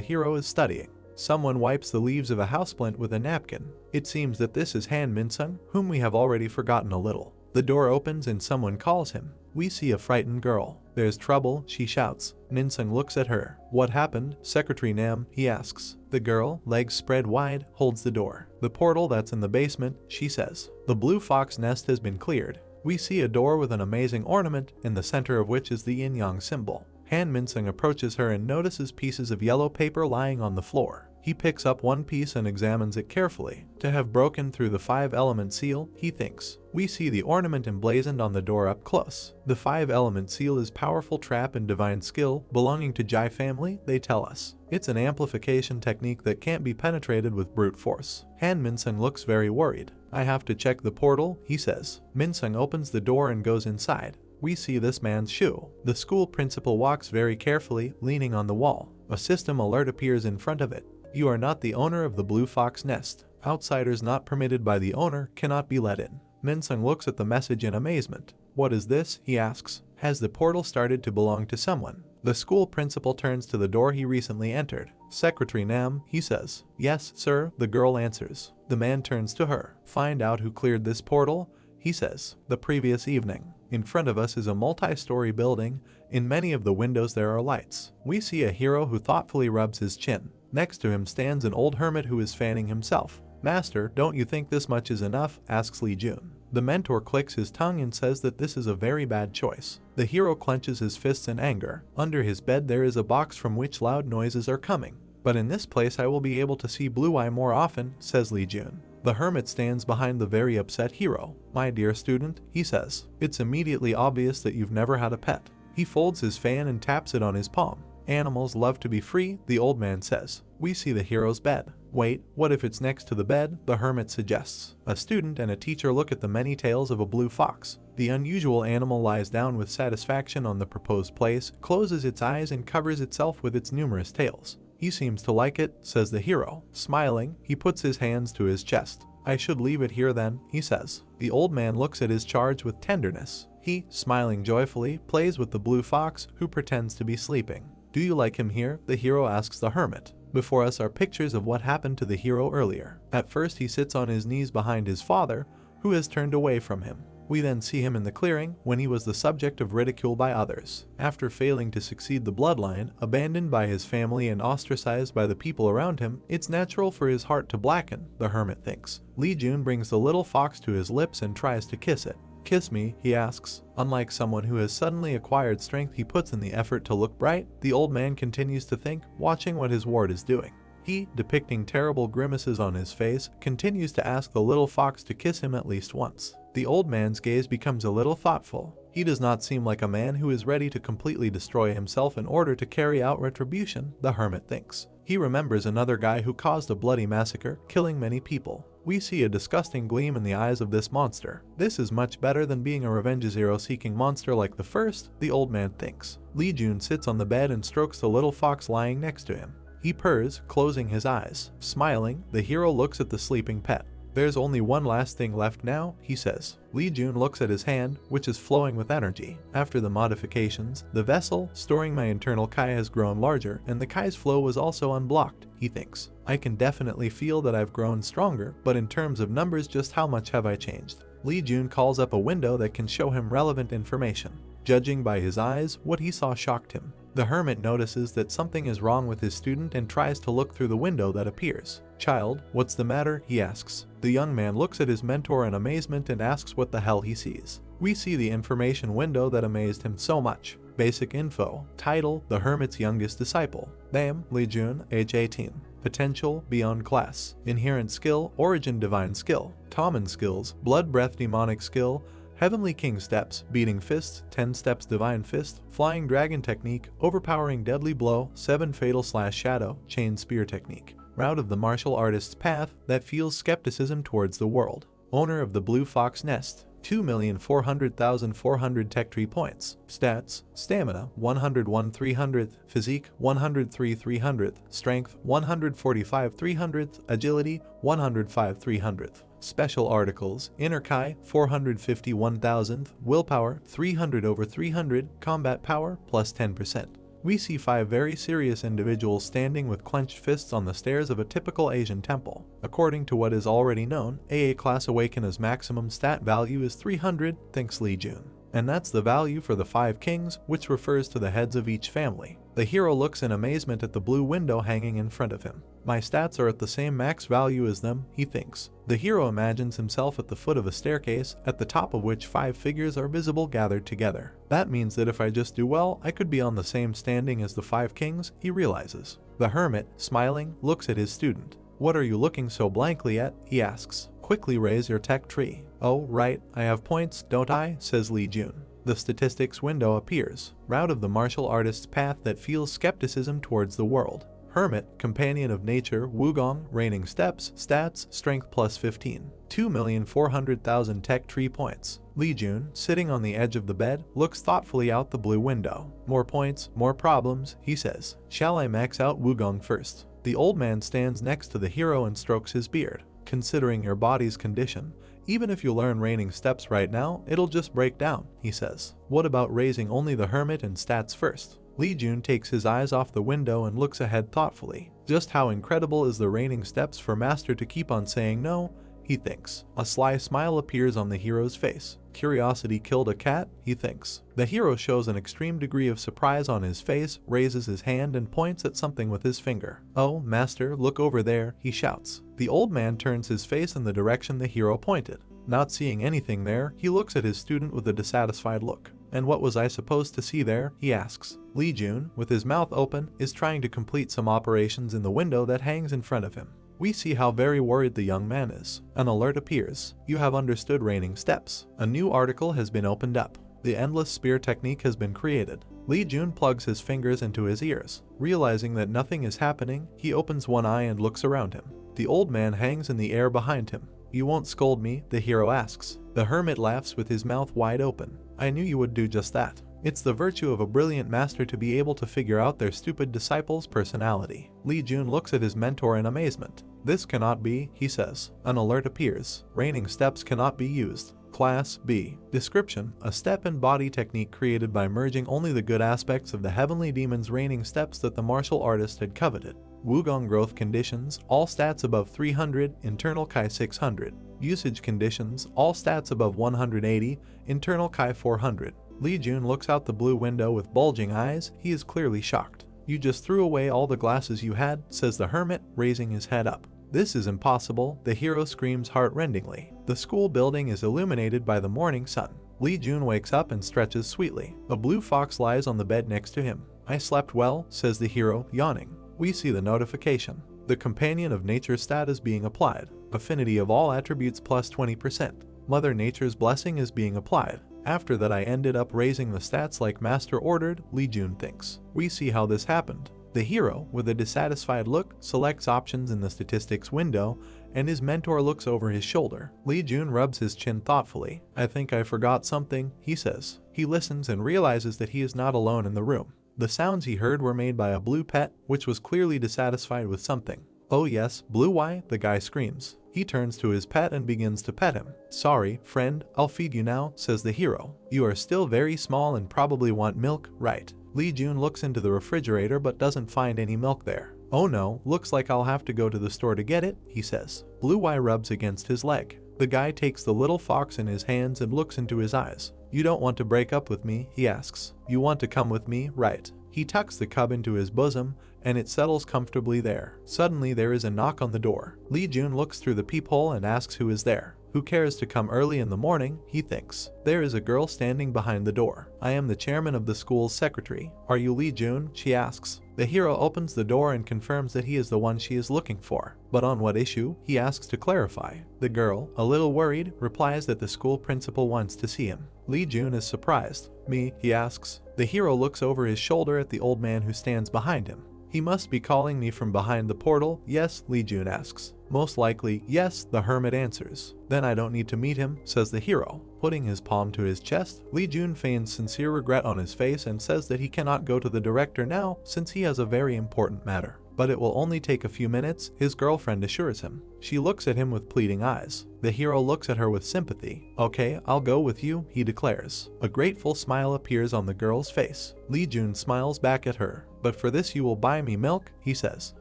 hero is studying. Someone wipes the leaves of a houseplant with a napkin. It seems that this is Han Min-sung, whom we have already forgotten a little. The door opens and someone calls him. We see a frightened girl. There's trouble, she shouts. Min-sung looks at her. What happened, Secretary Nam? He asks. The girl, legs spread wide, holds the door. The portal that's in the basement, she says. The blue fox nest has been cleared. We see a door with an amazing ornament, in the center of which is the yin-yang symbol. Han Min-sung approaches her and notices pieces of yellow paper lying on the floor. He picks up one piece and examines it carefully. To have broken through the 5-element seal, he thinks. We see the ornament emblazoned on the door up close. The 5-element seal is powerful trap and divine skill belonging to Jai family, they tell us. It's an amplification technique that can't be penetrated with brute force. Han Min-sung looks very worried. I have to check the portal, he says. Min-sung opens the door and goes inside. We see this man's shoe. The school principal walks very carefully, leaning on the wall. A system alert appears in front of it. You are not the owner of the blue fox nest. Outsiders not permitted by the owner cannot be let in. Min-sung looks at the message in amazement. What is this? He asks. Has the portal started to belong to someone? The school principal turns to the door he recently entered. Secretary Nam, he says. Yes, sir, the girl answers. The man turns to her. Find out who cleared this portal, he says. The previous evening. In front of us is a multi-story building. In many of the windows there are lights. We see a hero who thoughtfully rubs his chin. Next to him stands an old hermit who is fanning himself. Master, don't you think this much is enough? Asks Lee Jun. The mentor clicks his tongue and says that this is a very bad choice. The hero clenches his fists in anger. Under his bed there is a box from which loud noises are coming. But in this place I will be able to see Blue Eye more often, says Lee Jun. The hermit stands behind the very upset hero. My dear student, he says. It's immediately obvious that you've never had a pet. He folds his fan and taps it on his palm. Animals love to be free, the old man says. We see the hero's bed. Wait, what if it's next to the bed? The hermit suggests. A student and a teacher look at the many tails of a blue fox. The unusual animal lies down with satisfaction on the proposed place, closes its eyes and covers itself with its numerous tails. He seems to like it, says the hero. Smiling, he puts his hands to his chest. I should leave it here then, he says. The old man looks at his charge with tenderness. He, smiling joyfully, plays with the blue fox, who pretends to be sleeping. Do you like him here? The hero asks the hermit. Before us are pictures of what happened to the hero earlier. At first he sits on his knees behind his father, who has turned away from him. We then see him in the clearing, when he was the subject of ridicule by others. After failing to succeed the bloodline, abandoned by his family and ostracized by the people around him, it's natural for his heart to blacken, the hermit thinks. Lee Jun brings the little fox to his lips and tries to kiss it. Kiss me, he asks. Unlike someone who has suddenly acquired strength he puts in the effort to look bright, the old man continues to think, watching what his ward is doing. He, depicting terrible grimaces on his face, continues to ask the little fox to kiss him at least once. The old man's gaze becomes a little thoughtful. He does not seem like a man who is ready to completely destroy himself in order to carry out retribution, the hermit thinks. He remembers another guy who caused a bloody massacre, killing many people. We see a disgusting gleam in the eyes of this monster. This is much better than being a revenge-seeking monster like the first, the old man thinks. Lee Jun sits on the bed and strokes the little fox lying next to him. He purrs, closing his eyes. Smiling, the hero looks at the sleeping pet. There's only one last thing left now, he says. Lee Jun looks at his hand, which is flowing with energy. After the modifications, the vessel storing my internal Kai has grown larger, and the Kai's flow was also unblocked, he thinks. I can definitely feel that I've grown stronger, but in terms of numbers, just how much have I changed? Lee Jun calls up a window that can show him relevant information. Judging by his eyes, what he saw shocked him. The hermit notices that something is wrong with his student and tries to look through the window that appears. Child, what's the matter? He asks. The young man looks at his mentor in amazement and asks what the hell he sees. We see the information window that amazed him so much. Basic info. Title, the hermit's youngest disciple. Name, Lee Jun, age 18. Potential, beyond class. Inherent skill, origin divine skill. Tommen skills, blood breath demonic skill, Heavenly King steps, beating fists, 10 steps divine fist, flying dragon technique, overpowering deadly blow, 7 fatal /shadow, chain spear technique. Route of the martial artist's path that feels skepticism towards the world. Owner of the blue fox nest. 2,400,400 tech tree points. Stats: Stamina 101 300th, Physique 103 300th, Strength 145 300th, Agility 105 300th. Special articles: Inner Kai 450 1000th, Willpower 300 over 300, Combat Power plus 10%. We see 5 very serious individuals standing with clenched fists on the stairs of a typical Asian temple. According to what is already known, AA class Awakener's maximum stat value is 300, thinks Lee Jun. And that's the value for the 5 kings, which refers to the heads of each family. The hero looks in amazement at the blue window hanging in front of him. My stats are at the same max value as them, he thinks. The hero imagines himself at the foot of a staircase, at the top of which 5 figures are visible gathered together. That means that if I just do well, I could be on the same standing as the 5 kings, he realizes. The hermit, smiling, looks at his student. What are you looking so blankly at? He asks. Quickly raise your tech tree. Oh, right, I have points, don't I? Says Lee Jun. The statistics window appears. Route of the martial artist's path that feels skepticism towards the world. Hermit, companion of nature, Wugong, reigning steps, stats, strength plus 15. 2,400,000 tech tree points. Lee Jun, sitting on the edge of the bed, looks thoughtfully out the blue window. More points, more problems, he says. Shall I max out Wugong first? The old man stands next to the hero and strokes his beard. Considering your body's condition, even if you learn reigning steps right now, it'll just break down, he says. What about raising only the hermit and stats first? Lee Jun takes his eyes off the window and looks ahead thoughtfully. Just how incredible is the reigning steps for Master to keep on saying no, he thinks. A sly smile appears on the hero's face. Curiosity killed a cat, he thinks. The hero shows an extreme degree of surprise on his face, raises his hand and points at something with his finger. Oh, Master, look over there, he shouts. The old man turns his face in the direction the hero pointed. Not seeing anything there, he looks at his student with a dissatisfied look. And what was I supposed to see there? He asks. Lee Jun, with his mouth open, is trying to complete some operations in the window that hangs in front of him. We see how very worried the young man is. An alert appears. You have understood reigning steps. A new article has been opened up. The endless spear technique has been created. Lee Jun plugs his fingers into his ears. Realizing that nothing is happening, he opens one eye and looks around him. The old man hangs in the air behind him. You won't scold me? The hero asks. The hermit laughs with his mouth wide open. I knew you would do just that. It's the virtue of a brilliant master to be able to figure out their stupid disciple's personality. Lee Jun looks at his mentor in amazement. This cannot be, he says. An alert appears. Reigning steps cannot be used. Class B. Description: a step and body technique created by merging only the good aspects of the heavenly demon's reigning steps that the martial artist had coveted. Wugong growth conditions: all stats above 300, internal Kai 600. Usage conditions: all stats above 180, internal Kai 400. Lee Jun looks out the blue window with bulging eyes. He is clearly shocked. You just threw away all the glasses you had, says the hermit, raising his head up. This is impossible, the hero screams heart-rendingly. The school building is illuminated by the morning sun. Lee Jun wakes up and stretches sweetly. A blue fox lies on the bed next to him. I slept well, says the hero, yawning. We see the notification. The companion of nature stat is being applied. Affinity of all attributes plus 20%. Mother Nature's blessing is being applied. After that I ended up raising the stats like Master ordered, Lee Jun thinks. We see how this happened. The hero, with a dissatisfied look, selects options in the statistics window, and his mentor looks over his shoulder. Lee Jun rubs his chin thoughtfully. I think I forgot something, he says. He listens and realizes that he is not alone in the room. The sounds he heard were made by a blue pet, which was clearly dissatisfied with something. Oh yes, Blue Why? The guy screams. He turns to his pet and begins to pet him. Sorry, friend, I'll feed you now, says the hero. You are still very small and probably want milk, right? Lee Jun looks into the refrigerator but doesn't find any milk there. Oh no, looks like I'll have to go to the store to get it, he says. Blue Why rubs against his leg. The guy takes the little fox in his hands and looks into his eyes. You don't want to break up with me, he asks. You want to come with me, right? He tucks the cub into his bosom, and it settles comfortably there. Suddenly there is a knock on the door. Lee Jun looks through the peephole and asks who is there. Who cares to come early in the morning, he thinks. There is a girl standing behind the door. I am the chairman of the school's secretary. Are you Lee Jun? She asks. The hero opens the door and confirms that he is the one she is looking for. But on what issue? He asks to clarify. The girl, a little worried, replies that the school principal wants to see him. Lee Jun is surprised. Me? He asks. The hero looks over his shoulder at the old man who stands behind him. He must be calling me from behind the portal, yes, Lee Jun asks. Most likely, yes, the hermit answers. Then I don't need to meet him, says the hero. Putting his palm to his chest, Lee Jun feigns sincere regret on his face and says that he cannot go to the director now since he has a very important matter. But it will only take a few minutes, his girlfriend assures him. She looks at him with pleading eyes. The hero looks at her with sympathy. Okay, I'll go with you, he declares. A grateful smile appears on the girl's face. Lee Jun smiles back at her. But for this you will buy me milk, he says.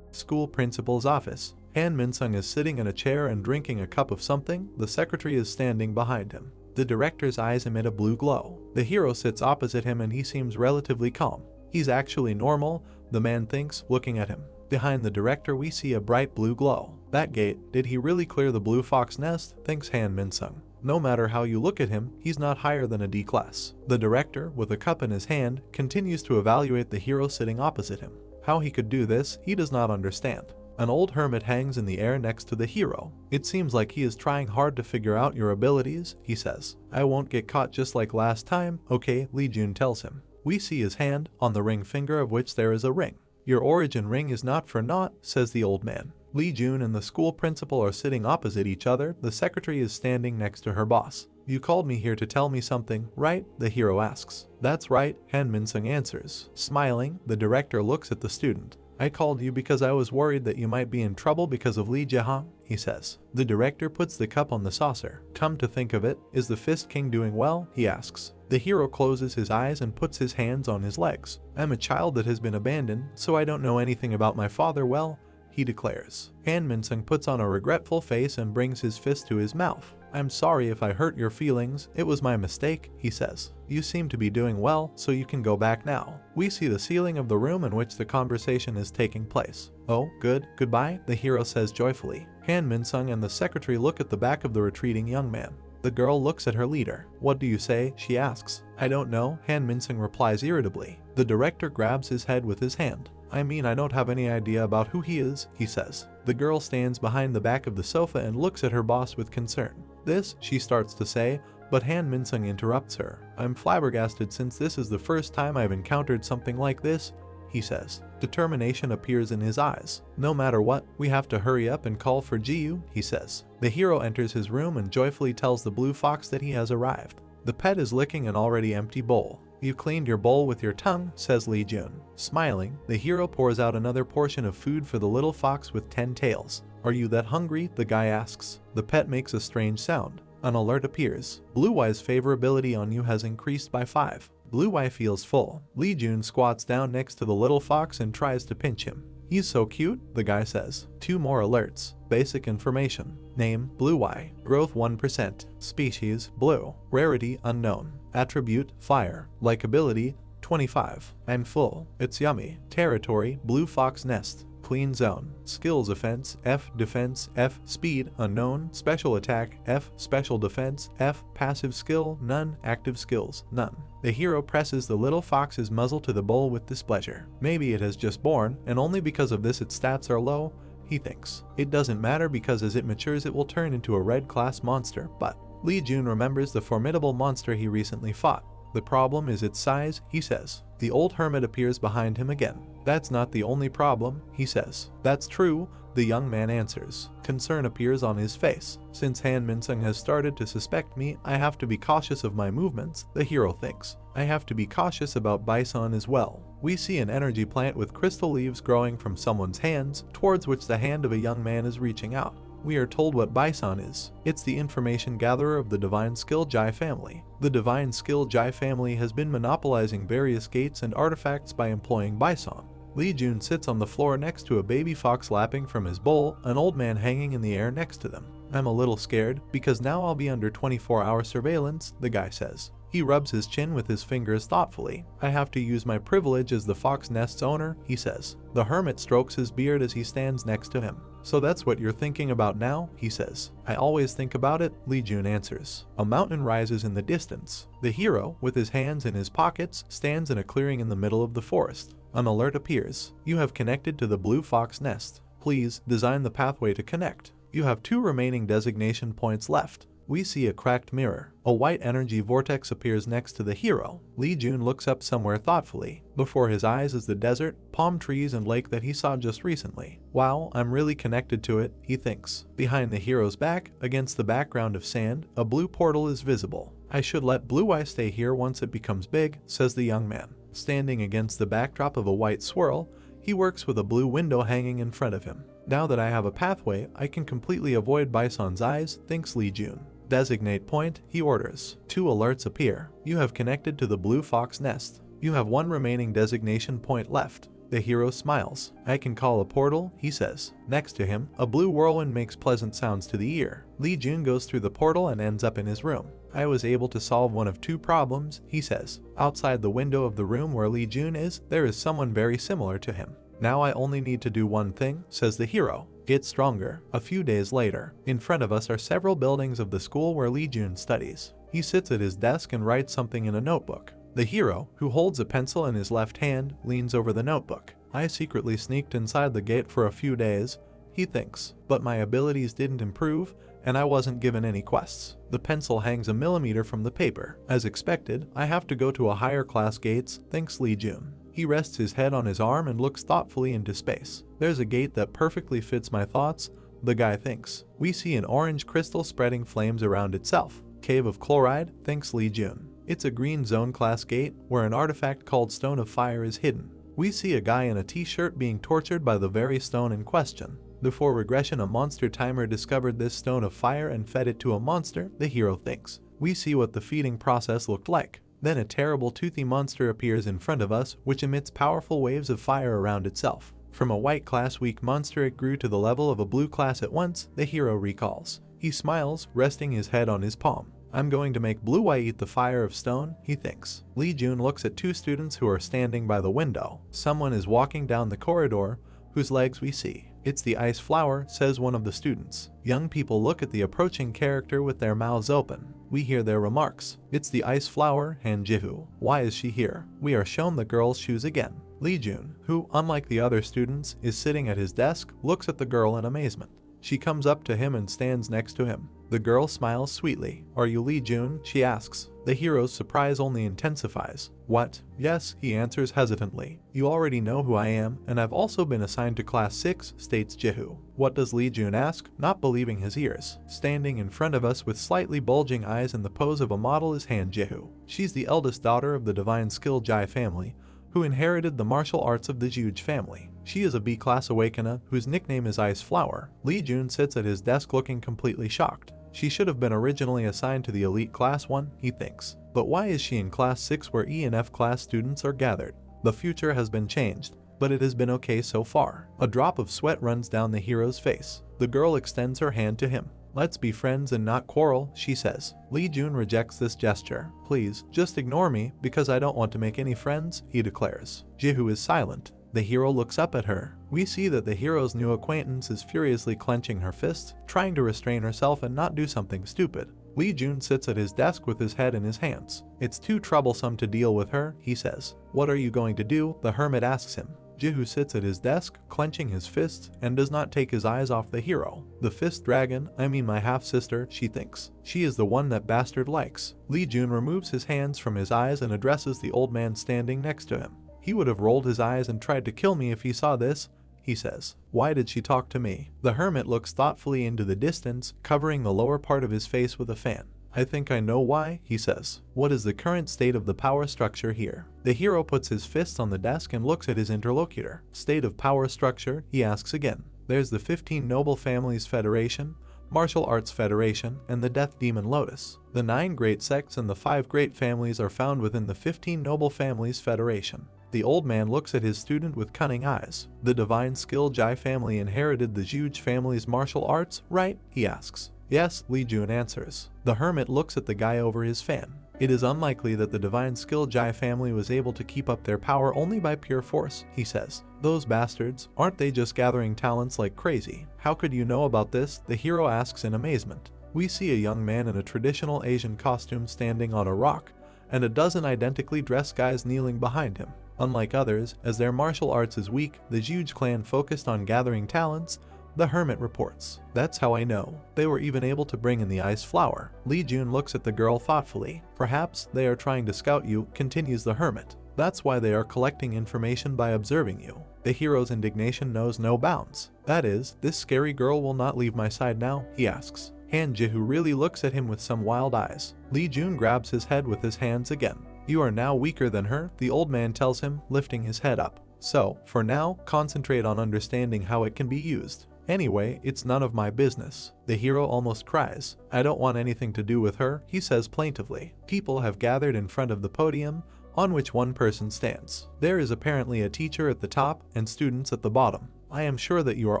School principal's office. Han Min-sung is sitting in a chair and drinking a cup of something. The secretary is standing behind him. The director's eyes emit a blue glow. The hero sits opposite him and he seems relatively calm. He's actually normal, the man thinks, looking at him. Behind the director we see a bright blue glow. That gate, did he really clear the blue fox nest, thinks Han Min-sung. No matter how you look at him, he's not higher than a D class. The director, with a cup in his hand, continues to evaluate the hero sitting opposite him. How he could do this, he does not understand. An old hermit hangs in the air next to the hero. It seems like he is trying hard to figure out your abilities, he says. I won't get caught just like last time, okay, Lee Jun tells him. We see his hand, on the ring finger of which there is a ring. Your origin ring is not for naught, says the old man. Lee Jun and the school principal are sitting opposite each other. The secretary is standing next to her boss. You called me here to tell me something, right? The hero asks. That's right, Han Min-sung answers. Smiling, the director looks at the student. I called you because I was worried that you might be in trouble because of Lee Jae-hong, he says. The director puts the cup on the saucer. Come to think of it, is the Fist King doing well? He asks. The hero closes his eyes and puts his hands on his legs. I'm a child that has been abandoned, so I don't know anything about my father well, he declares. Han Min-sung puts on a regretful face and brings his fist to his mouth. I'm sorry if I hurt your feelings, it was my mistake, he says. You seem to be doing well, so you can go back now. We see the ceiling of the room in which the conversation is taking place. Oh, good, goodbye, the hero says joyfully. Han Min-sung and the secretary look at the back of the retreating young man. The girl looks at her leader. What do you say? She asks. I don't know, Han Min-sung replies irritably. The director grabs his head with his hand. I mean, I don't have any idea about who he is, he says. The girl stands behind the back of the sofa and looks at her boss with concern. This, she starts to say, but Han Min-sung interrupts her. I'm flabbergasted since this is the first time I've encountered something like this, he says. Determination appears in his eyes. No matter what, we have to hurry up and call for Ji-yu, he says. The hero enters his room and joyfully tells the blue fox that he has arrived. The pet is licking an already empty bowl. You cleaned your bowl with your tongue, says Lee Jun. Smiling, the hero pours out another portion of food for the little fox with 10 tails. Are you that hungry? The guy asks. The pet makes a strange sound. An alert appears. Blue Eye's favorability on you has increased by 5. Blue Eye feels full. Lee Jun squats down next to the little fox and tries to pinch him. He's so cute, the guy says. 2 more alerts. Basic information. Name, Blue Eye. Growth 1%. Species, blue. Rarity, unknown. Attribute, fire. Likability, 25. I'm full. It's yummy. Territory, blue fox nest. Clean zone. Skills offense, F. Defense, F. Speed, unknown. Special attack, F. Special defense, F. Passive skill, none. Active skills, none. The hero presses the little fox's muzzle to the bowl with displeasure. Maybe it has just born, and only because of this its stats are low, he thinks. It doesn't matter because as it matures it will turn into a red class monster, but Lee Jun remembers the formidable monster he recently fought. The problem is its size, he says. The old hermit appears behind him again. That's not the only problem, he says. That's true, the young man answers. Concern appears on his face. Since Han Min-sung has started to suspect me, I have to be cautious of my movements, the hero thinks. I have to be cautious about Bison as well. We see an energy plant with crystal leaves growing from someone's hands, towards which the hand of a young man is reaching out. We are told what Bison is. It's the information gatherer of the Divine Skill Jai family. The Divine Skill Jai family has been monopolizing various gates and artifacts by employing Bison. Lee Jun sits on the floor next to a baby fox lapping from his bowl, an old man hanging in the air next to them. I'm a little scared, because now I'll be under 24-hour surveillance, the guy says. He rubs his chin with his fingers thoughtfully. I have to use my privilege as the fox nest's owner, he says. The hermit strokes his beard as he stands next to him. So that's what you're thinking about now, he says. I always think about it, Lee Jun answers. A mountain rises in the distance. The hero, with his hands in his pockets, stands in a clearing in the middle of the forest. An alert appears. You have connected to the blue fox nest. Please design the pathway to connect. You have 2 remaining designation points left. We see a cracked mirror. A white energy vortex appears next to the hero. Lee Jun looks up somewhere thoughtfully. Before his eyes is the desert, palm trees and lake that he saw just recently. Wow, I'm really connected to it, he thinks. Behind the hero's back, against the background of sand, a blue portal is visible. I should let Blue Eye stay here once it becomes big, says the young man. Standing against the backdrop of a white swirl, he works with a blue window hanging in front of him. Now that I have a pathway, I can completely avoid Bison's eyes, thinks Lee Jun. Designate point, he orders. 2 alerts appear. You have connected to the blue fox nest. You have 1 remaining designation point left. The hero smiles. I can call a portal, he says. Next to him, a blue whirlwind makes pleasant sounds to the ear. Lee Jun goes through the portal and ends up in his room. I was able to solve one of 2 problems, he says. Outside the window of the room where Lee Jun is, there is someone very similar to him. Now I only need to do one thing, says the hero. Get stronger. A few days later, in front of us are several buildings of the school where Lee Jun studies. He sits at his desk and writes something in a notebook. The hero, who holds a pencil in his left hand, leans over the notebook. I secretly sneaked inside the gate for a few days, he thinks, but my abilities didn't improve, and I wasn't given any quests. The pencil hangs a millimeter from the paper. As expected, I have to go to a higher class gates, thinks Lee Jun. He rests his head on his arm and looks thoughtfully into space. There's a gate that perfectly fits my thoughts, the guy thinks. We see an orange crystal spreading flames around itself. Cave of Chloride, thinks Lee Jun. It's a green zone class gate where an artifact called Stone of Fire is hidden. We see a guy in a t-shirt being tortured by the very stone in question. Before regression, a monster timer discovered this stone of fire and fed it to a monster, the hero thinks. We see what the feeding process looked like. Then a terrible toothy monster appears in front of us, which emits powerful waves of fire around itself. From a white class weak monster it grew to the level of a blue class at once, the hero recalls. He smiles, resting his head on his palm. I'm going to make Blue Eye eat the fire of stone, he thinks. Lee Jun looks at 2 students who are standing by the window. Someone is walking down the corridor, whose legs we see. It's the ice flower, says one of the students. Young people look at the approaching character with their mouths open. We hear their remarks. It's the ice flower, Han Jihu. Why is she here? We are shown the girl's shoes again. Lee Jun, who, unlike the other students, is sitting at his desk, looks at the girl in amazement. She comes up to him and stands next to him. The girl smiles sweetly. Are you Lee Jun? She asks. The hero's surprise only intensifies. What? Yes, he answers hesitantly. You already know who I am, and I've also been assigned to class 6, states Jihu. What does Lee Jun ask, not believing his ears? Standing in front of us with slightly bulging eyes in the pose of a model is Han Jihu. She's the eldest daughter of the divine skill Jai family, who inherited the martial arts of the Juge family. She is a B-class awakener whose nickname is Ice Flower. Lee Jun sits at his desk looking completely shocked. She should have been originally assigned to the elite class 1, he thinks. But why is she in class 6 where E and F class students are gathered? The future has been changed, but it has been okay so far. A drop of sweat runs down the hero's face. The girl extends her hand to him. Let's be friends and not quarrel, she says. Lee Jun rejects this gesture. Please, just ignore me, because I don't want to make any friends, he declares. Jihu is silent. The hero looks up at her. We see that the hero's new acquaintance is furiously clenching her fists, trying to restrain herself and not do something stupid. Lee Jun sits at his desk with his head in his hands. It's too troublesome to deal with her, he says. What are you going to do? The hermit asks him. Jihu sits at his desk, clenching his fists, and does not take his eyes off the hero. The fist dragon, I mean my half-sister, she thinks. She is the one that bastard likes. Lee Jun removes his hands from his eyes and addresses the old man standing next to him. He would have rolled his eyes and tried to kill me if he saw this, he says. Why did she talk to me? The hermit looks thoughtfully into the distance, covering the lower part of his face with a fan. I think I know why, he says. What is the current state of the power structure here? The hero puts his fists on the desk and looks at his interlocutor. State of power structure, he asks again. There's the 15 Noble Families Federation, Martial Arts Federation, and the Death Demon Lotus. The 9 great sects and the 5 great families are found within the 15 Noble Families Federation. The old man looks at his student with cunning eyes. The divine skill Jai family inherited the Juge family's martial arts, right? He asks. Yes, Lee Jun answers. The hermit looks at the guy over his fan. It is unlikely that the divine skill Jai family was able to keep up their power only by pure force, he says. Those bastards, aren't they just gathering talents like crazy? How could you know about this? The hero asks in amazement. We see a young man in a traditional Asian costume standing on a rock, and a dozen identically dressed guys kneeling behind him. Unlike others, as their martial arts is weak, the Juge clan focused on gathering talents, the hermit reports. That's how I know. They were even able to bring in the ice flower. Lee Jun looks at the girl thoughtfully. Perhaps they are trying to scout you, continues the hermit. That's why they are collecting information by observing you. The hero's indignation knows no bounds. That is, this scary girl will not leave my side now, he asks. Han Ji-hoo really looks at him with some wild eyes. Lee Jun grabs his head with his hands again. You are now weaker than her, the old man tells him, lifting his head up. So, for now, concentrate on understanding how it can be used. Anyway, it's none of my business. The hero almost cries. I don't want anything to do with her, he says plaintively. People have gathered in front of the podium, on which one person stands. There is apparently a teacher at the top and students at the bottom. I am sure that you are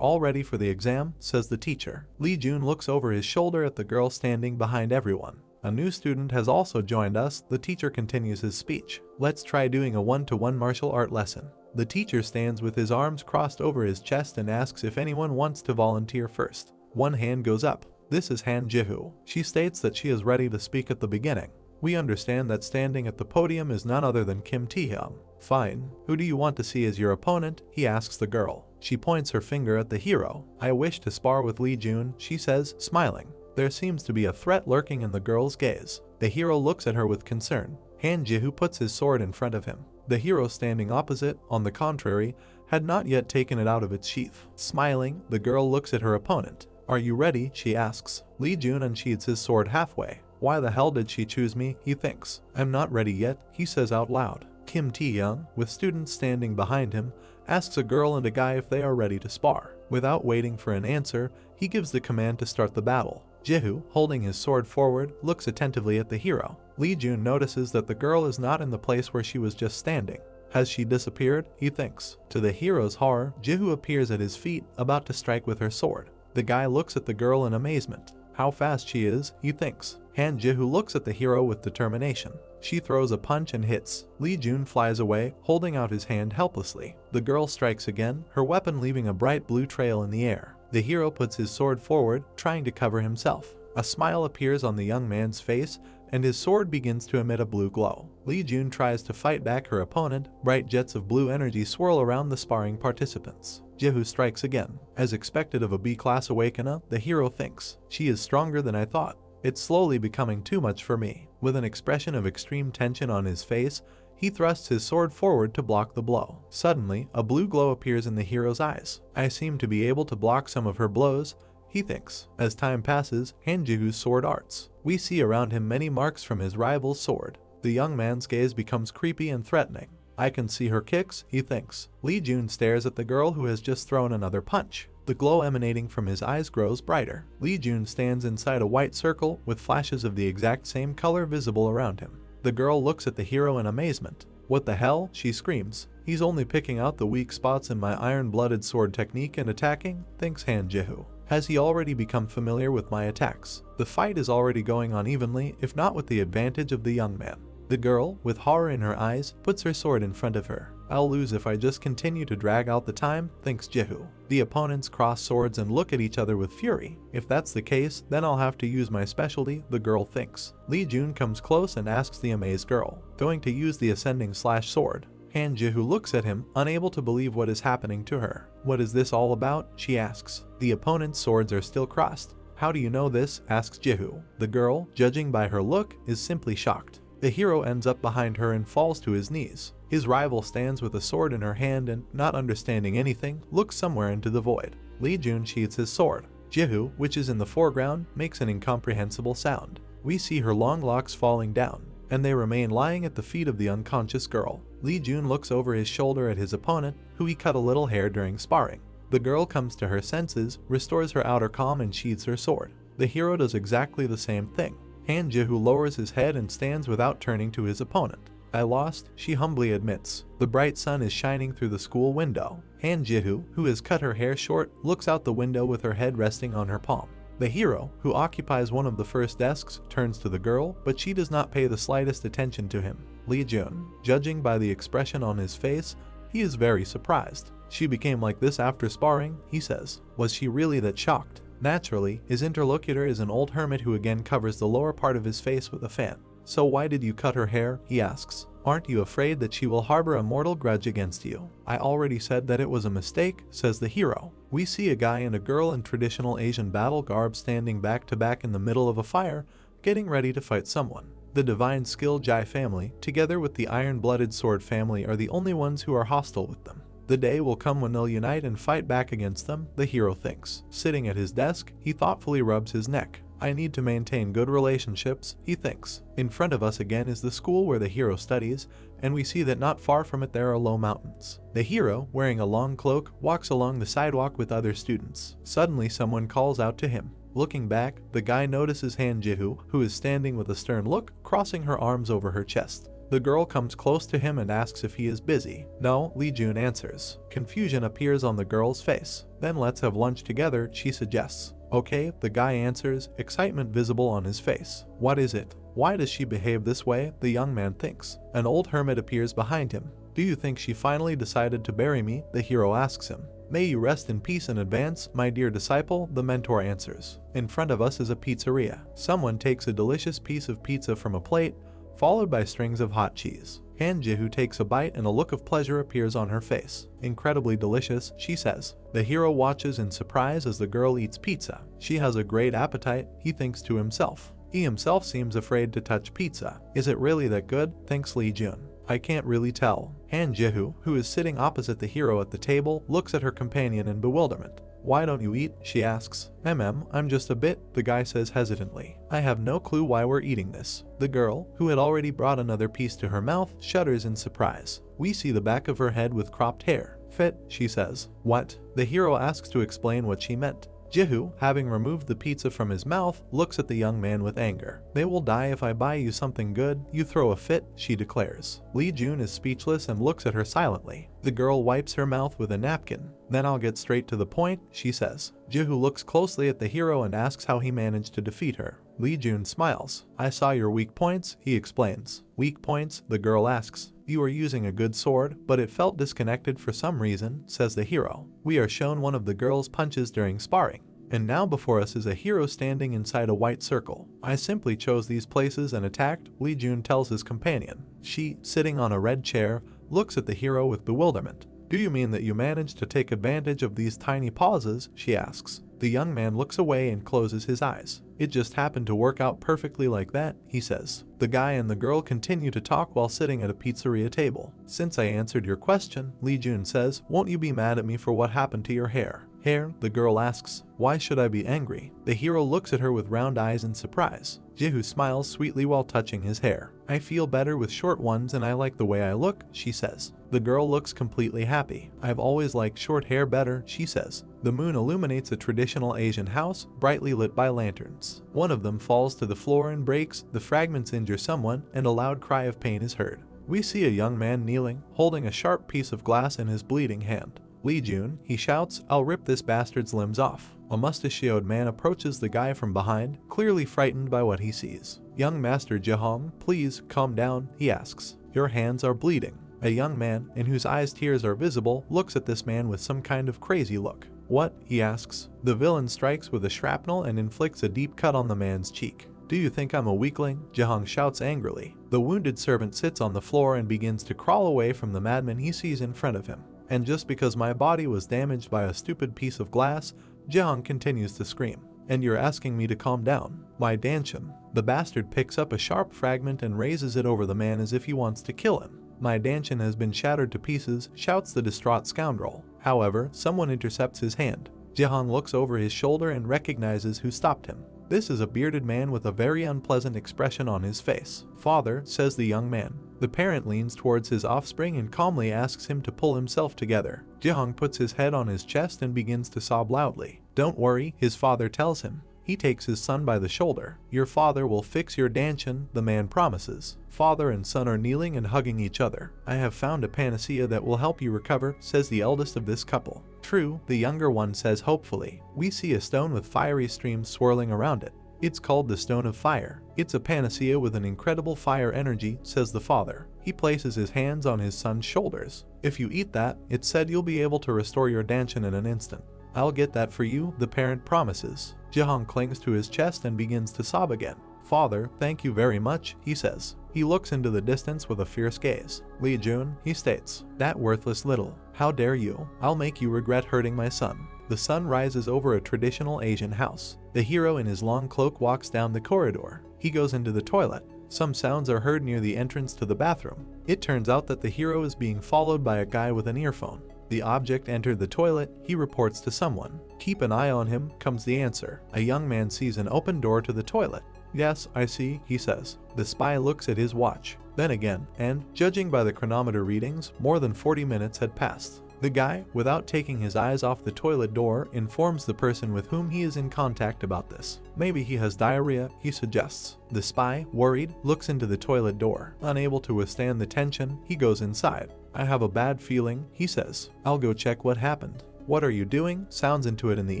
all ready for the exam, says the teacher. Lee Jun looks over his shoulder at the girl standing behind everyone. A new student has also joined us, the teacher continues his speech. Let's try doing a one-to-one martial art lesson. The teacher stands with his arms crossed over his chest and asks if anyone wants to volunteer first. One hand goes up. This is Han Ji-hoo. She states that she is ready to speak at the beginning. We understand that standing at the podium is none other than Kim Tae-hyung. Fine. Who do you want to see as your opponent? He asks the girl. She points her finger at the hero. I wish to spar with Lee Jun, she says, smiling. There seems to be a threat lurking in the girl's gaze. The hero looks at her with concern. Han Ji-hoo puts his sword in front of him. The hero standing opposite, on the contrary, had not yet taken it out of its sheath. Smiling, the girl looks at her opponent. Are you ready? She asks. Lee Jun unsheathes his sword halfway. Why the hell did she choose me? He thinks. I'm not ready yet, he says out loud. Kim Tae-hyung, with students standing behind him, asks a girl and a guy if they are ready to spar. Without waiting for an answer, he gives the command to start the battle. Ji-hoo, holding his sword forward, looks attentively at the hero. Lee Jun notices that the girl is not in the place where she was just standing. Has she disappeared? He thinks. To the hero's horror, Ji-hoo appears at his feet, about to strike with her sword. The guy looks at the girl in amazement. How fast she is, he thinks. Han Ji-hoo looks at the hero with determination. She throws a punch and hits. Lee Jun flies away, holding out his hand helplessly. The girl strikes again, her weapon leaving a bright blue trail in the air. The hero puts his sword forward, trying to cover himself. A smile appears on the young man's face, and his sword begins to emit a blue glow. Lee Jun tries to fight back her opponent. Bright jets of blue energy swirl around the sparring participants. Ji-hoo strikes again. As expected of a B-class awakener, the hero thinks, she is stronger than I thought. It's slowly becoming too much for me. With an expression of extreme tension on his face, he thrusts his sword forward to block the blow. Suddenly, a blue glow appears in the hero's eyes. I seem to be able to block some of her blows, he thinks. As time passes, Han Ji-hoo's sword arts. We see around him many marks from his rival's sword. The young man's gaze becomes creepy and threatening. I can see her kicks, he thinks. Lee Jun stares at the girl who has just thrown another punch. The glow emanating from his eyes grows brighter. Lee Jun stands inside a white circle with flashes of the exact same color visible around him. The girl looks at the hero in amazement. What the hell? She screams. He's only picking out the weak spots in my iron-blooded sword technique and attacking, thinks Han Ji-hoo. Has he already become familiar with my attacks? The fight is already going on evenly, if not with the advantage of the young man. The girl, with horror in her eyes, puts her sword in front of her. I'll lose if I just continue to drag out the time, thinks Ji-hoo. The opponents cross swords and look at each other with fury. If that's the case, then I'll have to use my specialty, the girl thinks. Lee Jun comes close and asks the amazed girl, going to use the ascending slash sword. Han Ji-hoo looks at him, unable to believe what is happening to her. What is this all about? She asks. The opponent's swords are still crossed. How do you know this? Asks Ji-hoo. The girl, judging by her look, is simply shocked. The hero ends up behind her and falls to his knees. His rival stands with a sword in her hand and, not understanding anything, looks somewhere into the void. Lee Jun sheathes his sword. Ji-hoo, which is in the foreground, makes an incomprehensible sound. We see her long locks falling down, and they remain lying at the feet of the unconscious girl. Lee Jun looks over his shoulder at his opponent, who he cut a little hair during sparring. The girl comes to her senses, restores her outer calm and sheathes her sword. The hero does exactly the same thing. Han Ji-hoo lowers his head and stands without turning to his opponent. I lost, she humbly admits. The bright sun is shining through the school window. Han Ji-hoo, who has cut her hair short, looks out the window with her head resting on her palm. The hero, who occupies one of the first desks, turns to the girl, but she does not pay the slightest attention to him. Lee Jun, judging by the expression on his face, he is very surprised. She became like this after sparring, he says. Was she really that shocked? Naturally, his interlocutor is an old hermit who again covers the lower part of his face with a fan. So why did you cut her hair? He asks. Aren't you afraid that she will harbor a mortal grudge against you? I already said that it was a mistake, says the hero. We see a guy and a girl in traditional Asian battle garb standing back to back in the middle of a fire, getting ready to fight someone. The divine skill Jai family, together with the iron-blooded sword family, are the only ones who are hostile with them. The day will come when they'll unite and fight back against them, the hero thinks. Sitting at his desk, he thoughtfully rubs his neck. I need to maintain good relationships, he thinks. In front of us again is the school where the hero studies, and we see that not far from it there are low mountains. The hero, wearing a long cloak, walks along the sidewalk with other students. Suddenly someone calls out to him. Looking back, the guy notices Han Ji-hoo, who is standing with a stern look, crossing her arms over her chest. The girl comes close to him and asks if he is busy. No, Lee Jun answers. Confusion appears on the girl's face. Then let's have lunch together, she suggests. Okay, the guy answers, excitement visible on his face. What is it? Why does she behave this way? The young man thinks. An old hermit appears behind him. Do you think she finally decided to bury me? The hero asks him. May you rest in peace in advance, my dear disciple, the mentor answers. In front of us is a pizzeria. Someone takes a delicious piece of pizza from a plate, followed by strings of hot cheese. Han Ji-hoo takes a bite and a look of pleasure appears on her face. Incredibly delicious, she says. The hero watches in surprise as the girl eats pizza. She has a great appetite, he thinks to himself. He himself seems afraid to touch pizza. Is it really that good? Thinks Lee Jun. I can't really tell. Han Ji-hoo, who is sitting opposite the hero at the table, looks at her companion in bewilderment. Why don't you eat? She asks. I'm just a bit, the guy says hesitantly. I have no clue why we're eating this. The girl, who had already brought another piece to her mouth, shudders in surprise. We see the back of her head with cropped hair. Fit, she says. What? The hero asks to explain what she meant. Ji-hoo, having removed the pizza from his mouth, looks at the young man with anger. They will die if I buy you something good. You throw a fit, she declares. Lee Jun is speechless and looks at her silently. The girl wipes her mouth with a napkin. Then I'll get straight to the point, she says. Ji-hoo looks closely at the hero and asks how he managed to defeat her. Lee Jun smiles. I saw your weak points, he explains. Weak points? The girl asks. You are using a good sword, but it felt disconnected for some reason, says the hero. We are shown one of the girl's punches during sparring. And now before us is a hero standing inside a white circle. I simply chose these places and attacked, Lee Jun tells his companion. She, sitting on a red chair, looks at the hero with bewilderment. Do you mean that you managed to take advantage of these tiny pauses? She asks. The young man looks away and closes his eyes. It just happened to work out perfectly like that, he says. The guy and the girl continue to talk while sitting at a pizzeria table. Since I answered your question, Lee Jun says, won't you be mad at me for what happened to your hair? Hair? The girl asks. Why should I be angry? The hero looks at her with round eyes in surprise. Ji-hoo smiles sweetly while touching his hair. I feel better with short ones and I like the way I look, she says. The girl looks completely happy. I've always liked short hair better, she says. The moon illuminates a traditional Asian house, brightly lit by lanterns. One of them falls to the floor and breaks, the fragments injure someone, and a loud cry of pain is heard. We see a young man kneeling, holding a sharp piece of glass in his bleeding hand. Lee Jun, he shouts, I'll rip this bastard's limbs off. A mustachioed man approaches the guy from behind, clearly frightened by what he sees. Young Master Jihong, please calm down, he asks. Your hands are bleeding. A young man, in whose eyes tears are visible, looks at this man with some kind of crazy look. What? He asks. The villain strikes with a shrapnel and inflicts a deep cut on the man's cheek. Do you think I'm a weakling? Jihong shouts angrily. The wounded servant sits on the floor and begins to crawl away from the madman he sees in front of him. And just because my body was damaged by a stupid piece of glass, Jihong continues to scream. And you're asking me to calm down. My Danshin. The bastard picks up a sharp fragment and raises it over the man as if he wants to kill him. My Danshin has been shattered to pieces, shouts the distraught scoundrel. However, someone intercepts his hand. Jihong looks over his shoulder and recognizes who stopped him. This is a bearded man with a very unpleasant expression on his face. Father, says the young man. The parent leans towards his offspring and calmly asks him to pull himself together. Jihong puts his head on his chest and begins to sob loudly. Don't worry, his father tells him. He takes his son by the shoulder. Your father will fix your Danshin, the man promises. Father and son are kneeling and hugging each other. I have found a panacea that will help you recover, says the eldest of this couple. True, the younger one says hopefully. We see a stone with fiery streams swirling around it. It's called the Stone of Fire. It's a panacea with an incredible fire energy, says the father. He places his hands on his son's shoulders. If you eat that, it's said you'll be able to restore your Danshin in an instant. I'll get that for you, the parent promises. Jihong clings to his chest and begins to sob again. "Father, thank you very much," he says. He looks into the distance with a fierce gaze. "Lee Jun," he states, "that worthless little. How dare you? I'll make you regret hurting my son." The sun rises over a traditional Asian house. The hero in his long cloak walks down the corridor. He goes into the toilet. Some sounds are heard near the entrance to the bathroom. It turns out that the hero is being followed by a guy with an earphone. The object entered the toilet, he reports to someone. "Keep an eye on him," comes the answer. A young man sees an open door to the toilet. "Yes, I see," he says. The spy looks at his watch. Then again, and, judging by the chronometer readings, more than 40 minutes had passed. The guy, without taking his eyes off the toilet door, informs the person with whom he is in contact about this. "Maybe he has diarrhea," he suggests. The spy, worried, looks into the toilet door. Unable to withstand the tension, he goes inside. "I have a bad feeling," he says. "I'll go check what happened." "What are you doing?" sounds into it in the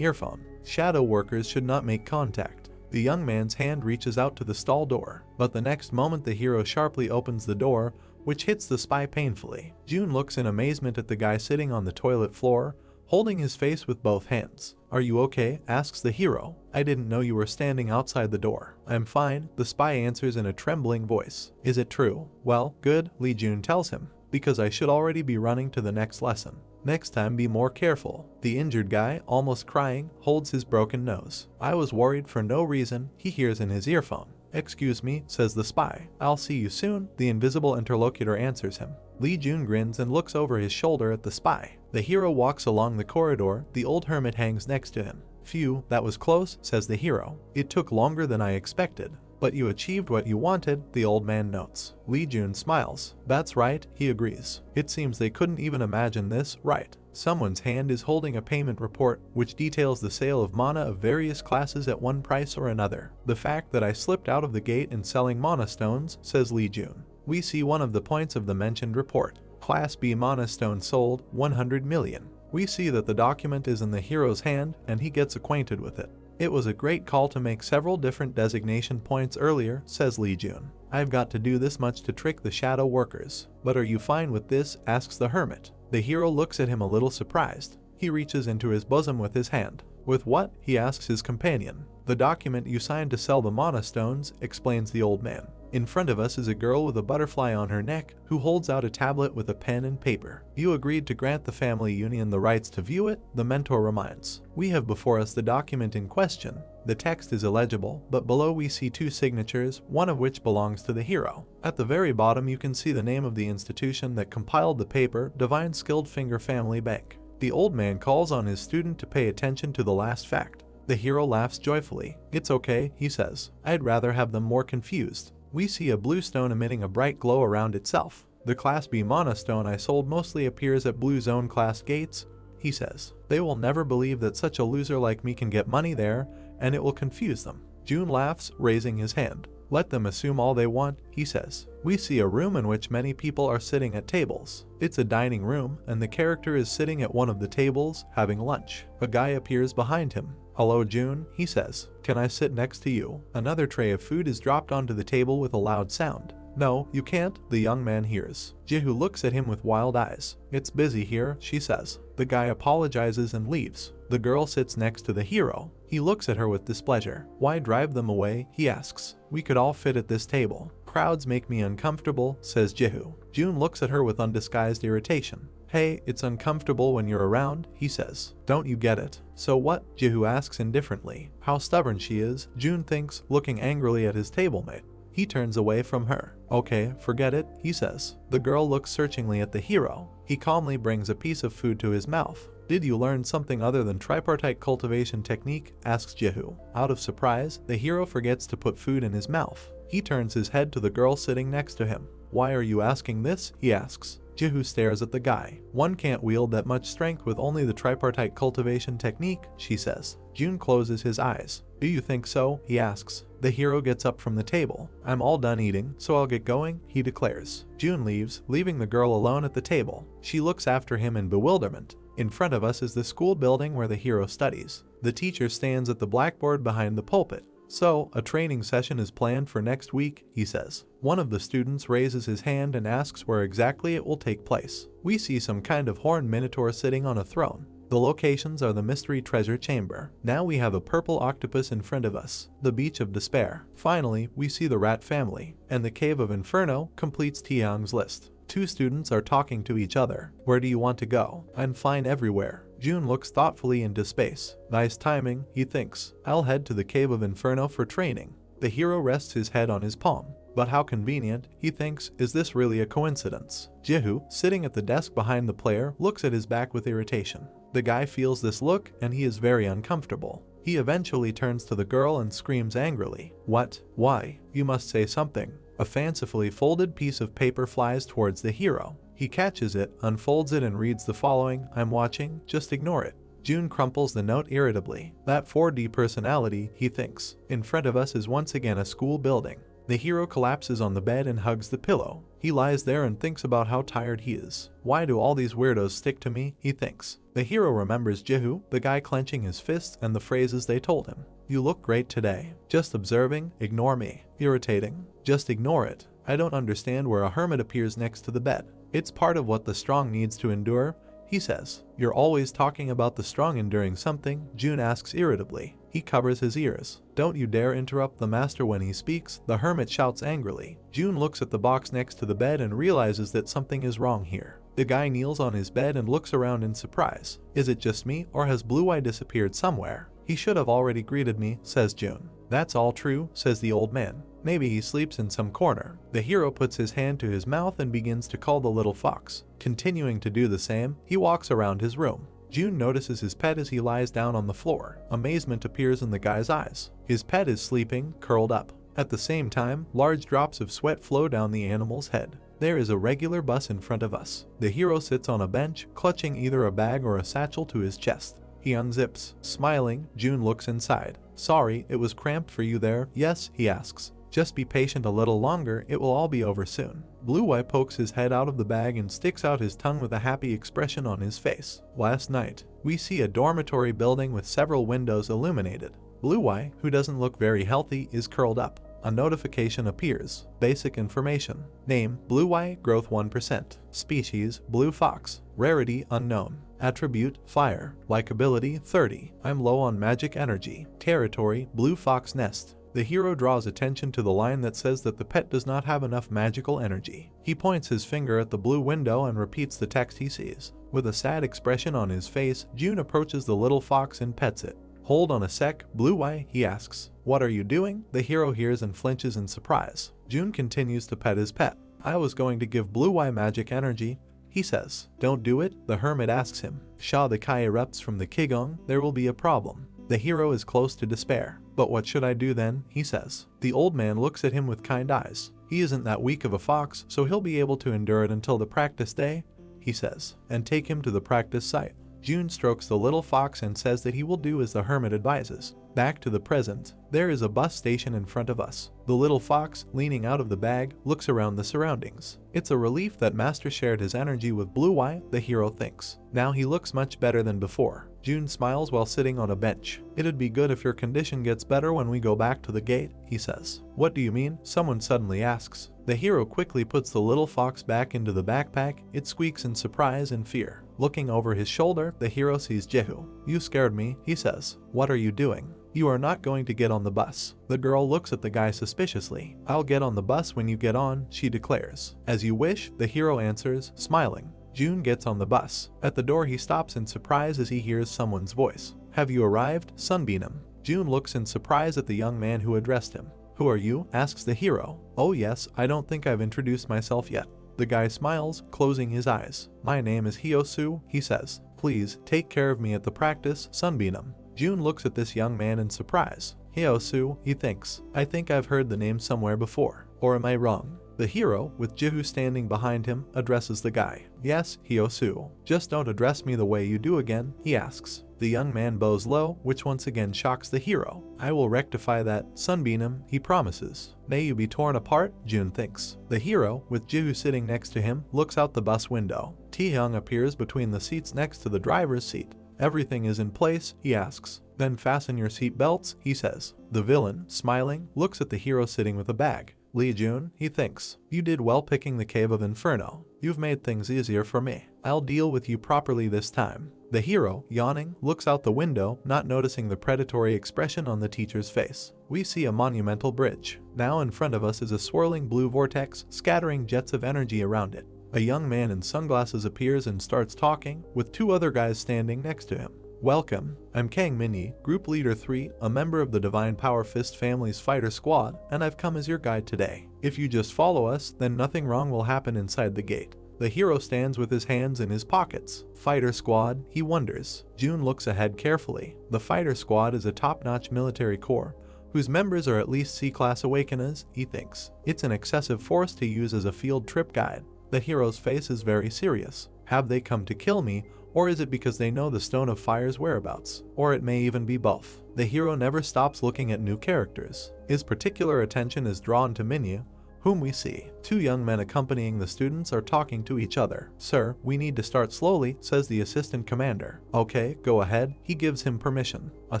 earphone. Shadow workers should not make contact. The young man's hand reaches out to the stall door, but the next moment the hero sharply opens the door, which hits the spy painfully. Jun looks in amazement at the guy sitting on the toilet floor, holding his face with both hands. "Are you okay?" asks the hero. "I didn't know you were standing outside the door." "I'm fine," the spy answers in a trembling voice. "Is it true?" "Well, good," Lee Jun tells him, "because I should already be running to the next lesson. Next time be more careful." The injured guy, almost crying, holds his broken nose. "I was worried for no reason," he hears in his earphone. "Excuse me," says the spy. "I'll see you soon," the invisible interlocutor answers him. Lee Jun grins and looks over his shoulder at the spy. The hero walks along the corridor, the old hermit hangs next to him. "Phew, that was close," says the hero. "It took longer than I expected. But you achieved what you wanted," the old man notes. Lee Jun smiles. "That's right," he agrees. "It seems they couldn't even imagine this, right?" Someone's hand is holding a payment report, which details the sale of mana of various classes at one price or another. "The fact that I slipped out of the gate in selling mana stones," says Lee Jun. We see one of the points of the mentioned report. Class B mana stone sold, 100 million. We see that the document is in the hero's hand, and he gets acquainted with it. "It was a great call to make several different designation points earlier," says Lee Jun. "I've got to do this much to trick the shadow workers." "But are you fine with this?" asks the hermit. The hero looks at him a little surprised. He reaches into his bosom with his hand. "With what?" he asks his companion. "The document you signed to sell the mana stones," explains the old man. "In front of us is a girl with a butterfly on her neck who holds out a tablet with a pen and paper. You agreed to grant the family union the rights to view it," the mentor reminds. "We have before us the document in question. The text is illegible, but below we see two signatures, one of which belongs to the hero. At the very bottom you can see the name of the institution that compiled the paper, Divine Skilled Finger Family Bank." The old man calls on his student to pay attention to the last fact. The hero laughs joyfully. "It's okay," he says. "I'd rather have them more confused." We see a blue stone emitting a bright glow around itself. "The Class B mana stone I sold mostly appears at blue zone class gates," he says. "They will never believe that such a loser like me can get money there, and it will confuse them." Jun laughs, raising his hand. "Let them assume all they want," he says. We see a room in which many people are sitting at tables. It's a dining room, and the character is sitting at one of the tables, having lunch. A guy appears behind him. "Hello, Jun," he says. "Can I sit next to you?" Another tray of food is dropped onto the table with a loud sound. "No, you can't," the young man hears. Jihu looks at him with wild eyes. "It's busy here," she says. The guy apologizes and leaves. The girl sits next to the hero. He looks at her with displeasure. "Why drive them away?" he asks. "We could all fit at this table." "Crowds make me uncomfortable," says Jihu. Jun looks at her with undisguised irritation. "Hey, it's uncomfortable when you're around," he says. "Don't you get it?" "So what?" Jihu asks indifferently. How stubborn she is, Jun thinks, looking angrily at his tablemate. He turns away from her. "Okay, forget it," he says. The girl looks searchingly at the hero. He calmly brings a piece of food to his mouth. "Did you learn something other than tripartite cultivation technique?" asks Jihu. Out of surprise, the hero forgets to put food in his mouth. He turns his head to the girl sitting next to him. "Why are you asking this?" he asks. Jihu stares at the guy. "One can't wield that much strength with only the tripartite cultivation technique," she says. Jun closes his eyes. "Do you think so?" he asks. The hero gets up from the table. "I'm all done eating, so I'll get going," he declares. Jun leaves, leaving the girl alone at the table. She looks after him in bewilderment. In front of us is the school building where the hero studies. The teacher stands at the blackboard behind the pulpit. "So, a training session is planned for next week," he says. One of the students raises his hand and asks where exactly it will take place. We see some kind of horned minotaur sitting on a throne. The locations are the mystery treasure chamber. Now we have a purple octopus in front of us, the beach of despair. Finally, we see the rat family, and the cave of inferno completes Tiang's list. Two students are talking to each other. Where do you want to go? I'm fine everywhere. June looks thoughtfully into space. Nice timing, he thinks. I'll head to the cave of inferno for training. The hero rests his head on his palm. But how convenient, he thinks. Is this really a coincidence? Jihu, sitting at the desk behind the player, looks at his back with irritation. The guy feels this look and he is very uncomfortable. He eventually turns to the girl and screams angrily. What? Why? You must say something. A fancifully folded piece of paper flies towards the hero. He catches it, unfolds it and reads the following: I'm watching, just ignore it. June crumples the note irritably. That 4D personality, he thinks. In front of us is once again a school building. The hero collapses on the bed and hugs the pillow. He lies there and thinks about how tired he is. Why do all these weirdos stick to me, he thinks. The hero remembers Jihu, the guy clenching his fists, and the phrases they told him. You look great today. Just observing, ignore me. Irritating. Just ignore it. I don't understand where a hermit appears next to the bed. It's part of what the strong needs to endure, he says. You're always talking about the strong enduring something, June asks irritably. He covers his ears. Don't you dare interrupt the master when he speaks, the hermit shouts angrily. June looks at the box next to the bed and realizes that something is wrong here. The guy kneels on his bed and looks around in surprise. Is it just me, or has Blue Eye disappeared somewhere? He should have already greeted me, says June. That's all true, says the old man. Maybe he sleeps in some corner. The hero puts his hand to his mouth and begins to call the little fox. Continuing to do the same, he walks around his room. June notices his pet as he lies down on the floor. Amazement appears in the guy's eyes. His pet is sleeping, curled up. At the same time, large drops of sweat flow down the animal's head. There is a regular bus in front of us. The hero sits on a bench, clutching either a bag or a satchel to his chest. He unzips. Smiling, June looks inside. Sorry, it was cramped for you there. Yes, he asks. Just be patient a little longer, it will all be over soon. Blue Eye pokes his head out of the bag and sticks out his tongue with a happy expression on his face. Last night, we see a dormitory building with several windows illuminated. Blue Eye, who doesn't look very healthy, is curled up. A notification appears. Basic information. Name, Blue Eye, growth 1%. Species, blue fox. Rarity, unknown. Attribute, fire. Likability, 30. I'm low on magic energy. Territory, blue fox nest. The hero draws attention to the line that says that the pet does not have enough magical energy. He points his finger at the blue window and repeats the text he sees. With a sad expression on his face, June approaches the little fox and pets it. Hold on a sec, Blue Eye, he asks. What are you doing? The hero hears and flinches in surprise. June continues to pet his pet. I was going to give Blue Eye magic energy, he says. Don't do it, the hermit asks him. Sha the Kai erupts from the Kigong, there will be a problem. The hero is close to despair. But what should I do then, he says. The old man looks at him with kind eyes. He isn't that weak of a fox, so he'll be able to endure it until the practice day, he says, and take him to the practice site. June strokes the little fox and says that he will do as the hermit advises. Back to the present, there is a bus station in front of us. The little fox, leaning out of the bag, looks around the surroundings. It's a relief that Master shared his energy with Blue Eye, the hero thinks. Now he looks much better than before. June smiles while sitting on a bench. It'd be good if your condition gets better when we go back to the gate, he says. What do you mean? Someone suddenly asks. The hero quickly puts the little fox back into the backpack. It squeaks in surprise and fear. Looking over his shoulder, the hero sees Jehu. You scared me, he says. What are you doing? You are not going to get on the bus. The girl looks at the guy suspiciously. I'll get on the bus when you get on, she declares. As you wish, the hero answers, smiling. June gets on the bus. At the door he stops in surprise as he hears someone's voice. Have you arrived, Sunbeam? June looks in surprise at the young man who addressed him. Who are you? Asks the hero. Oh yes, I don't think I've introduced myself yet. The guy smiles, closing his eyes. My name is Hyosu, he says. Please, take care of me at the practice, Sunbeam. June looks at this young man in surprise. Hyosu, he thinks. I think I've heard the name somewhere before. Or am I wrong? The hero, with Jehu standing behind him, addresses the guy. Yes, Hyosu. Just don't address me the way you do again, he asks. The young man bows low, which once again shocks the hero. I will rectify that, Sunbeam, he promises. May you be torn apart, June thinks. The hero, with Jehu sitting next to him, looks out the bus window. Taehyung appears between the seats next to the driver's seat. Everything is in place, he asks. Then fasten your seat belts, he says. The villain, smiling, looks at the hero sitting with a bag. Lee Jun, he thinks. You did well picking the Cave of Inferno. You've made things easier for me. I'll deal with you properly this time. The hero, yawning, looks out the window, not noticing the predatory expression on the teacher's face. We see a monumental bridge. Now in front of us is a swirling blue vortex, scattering jets of energy around it. A young man in sunglasses appears and starts talking, with two other guys standing next to him. Welcome, I'm Kang Min-yi, Group Leader 3, a member of the Divine Power Fist family's fighter squad, and I've come as your guide today. If you just follow us, then nothing wrong will happen inside the gate. The hero stands with his hands in his pockets. Fighter squad, he wonders. June looks ahead carefully. The fighter squad is a top-notch military corps, whose members are at least C-class awakeners, he thinks. It's an excessive force to use as a field trip guide. The hero's face is very serious. Have they come to kill me, or is it because they know the Stone of Fire's whereabouts? Or it may even be both. The hero never stops looking at new characters. His particular attention is drawn to Min-yi, whom we see. Two young men accompanying the students are talking to each other. Sir, we need to start slowly, says the assistant commander. Okay, go ahead. He gives him permission. A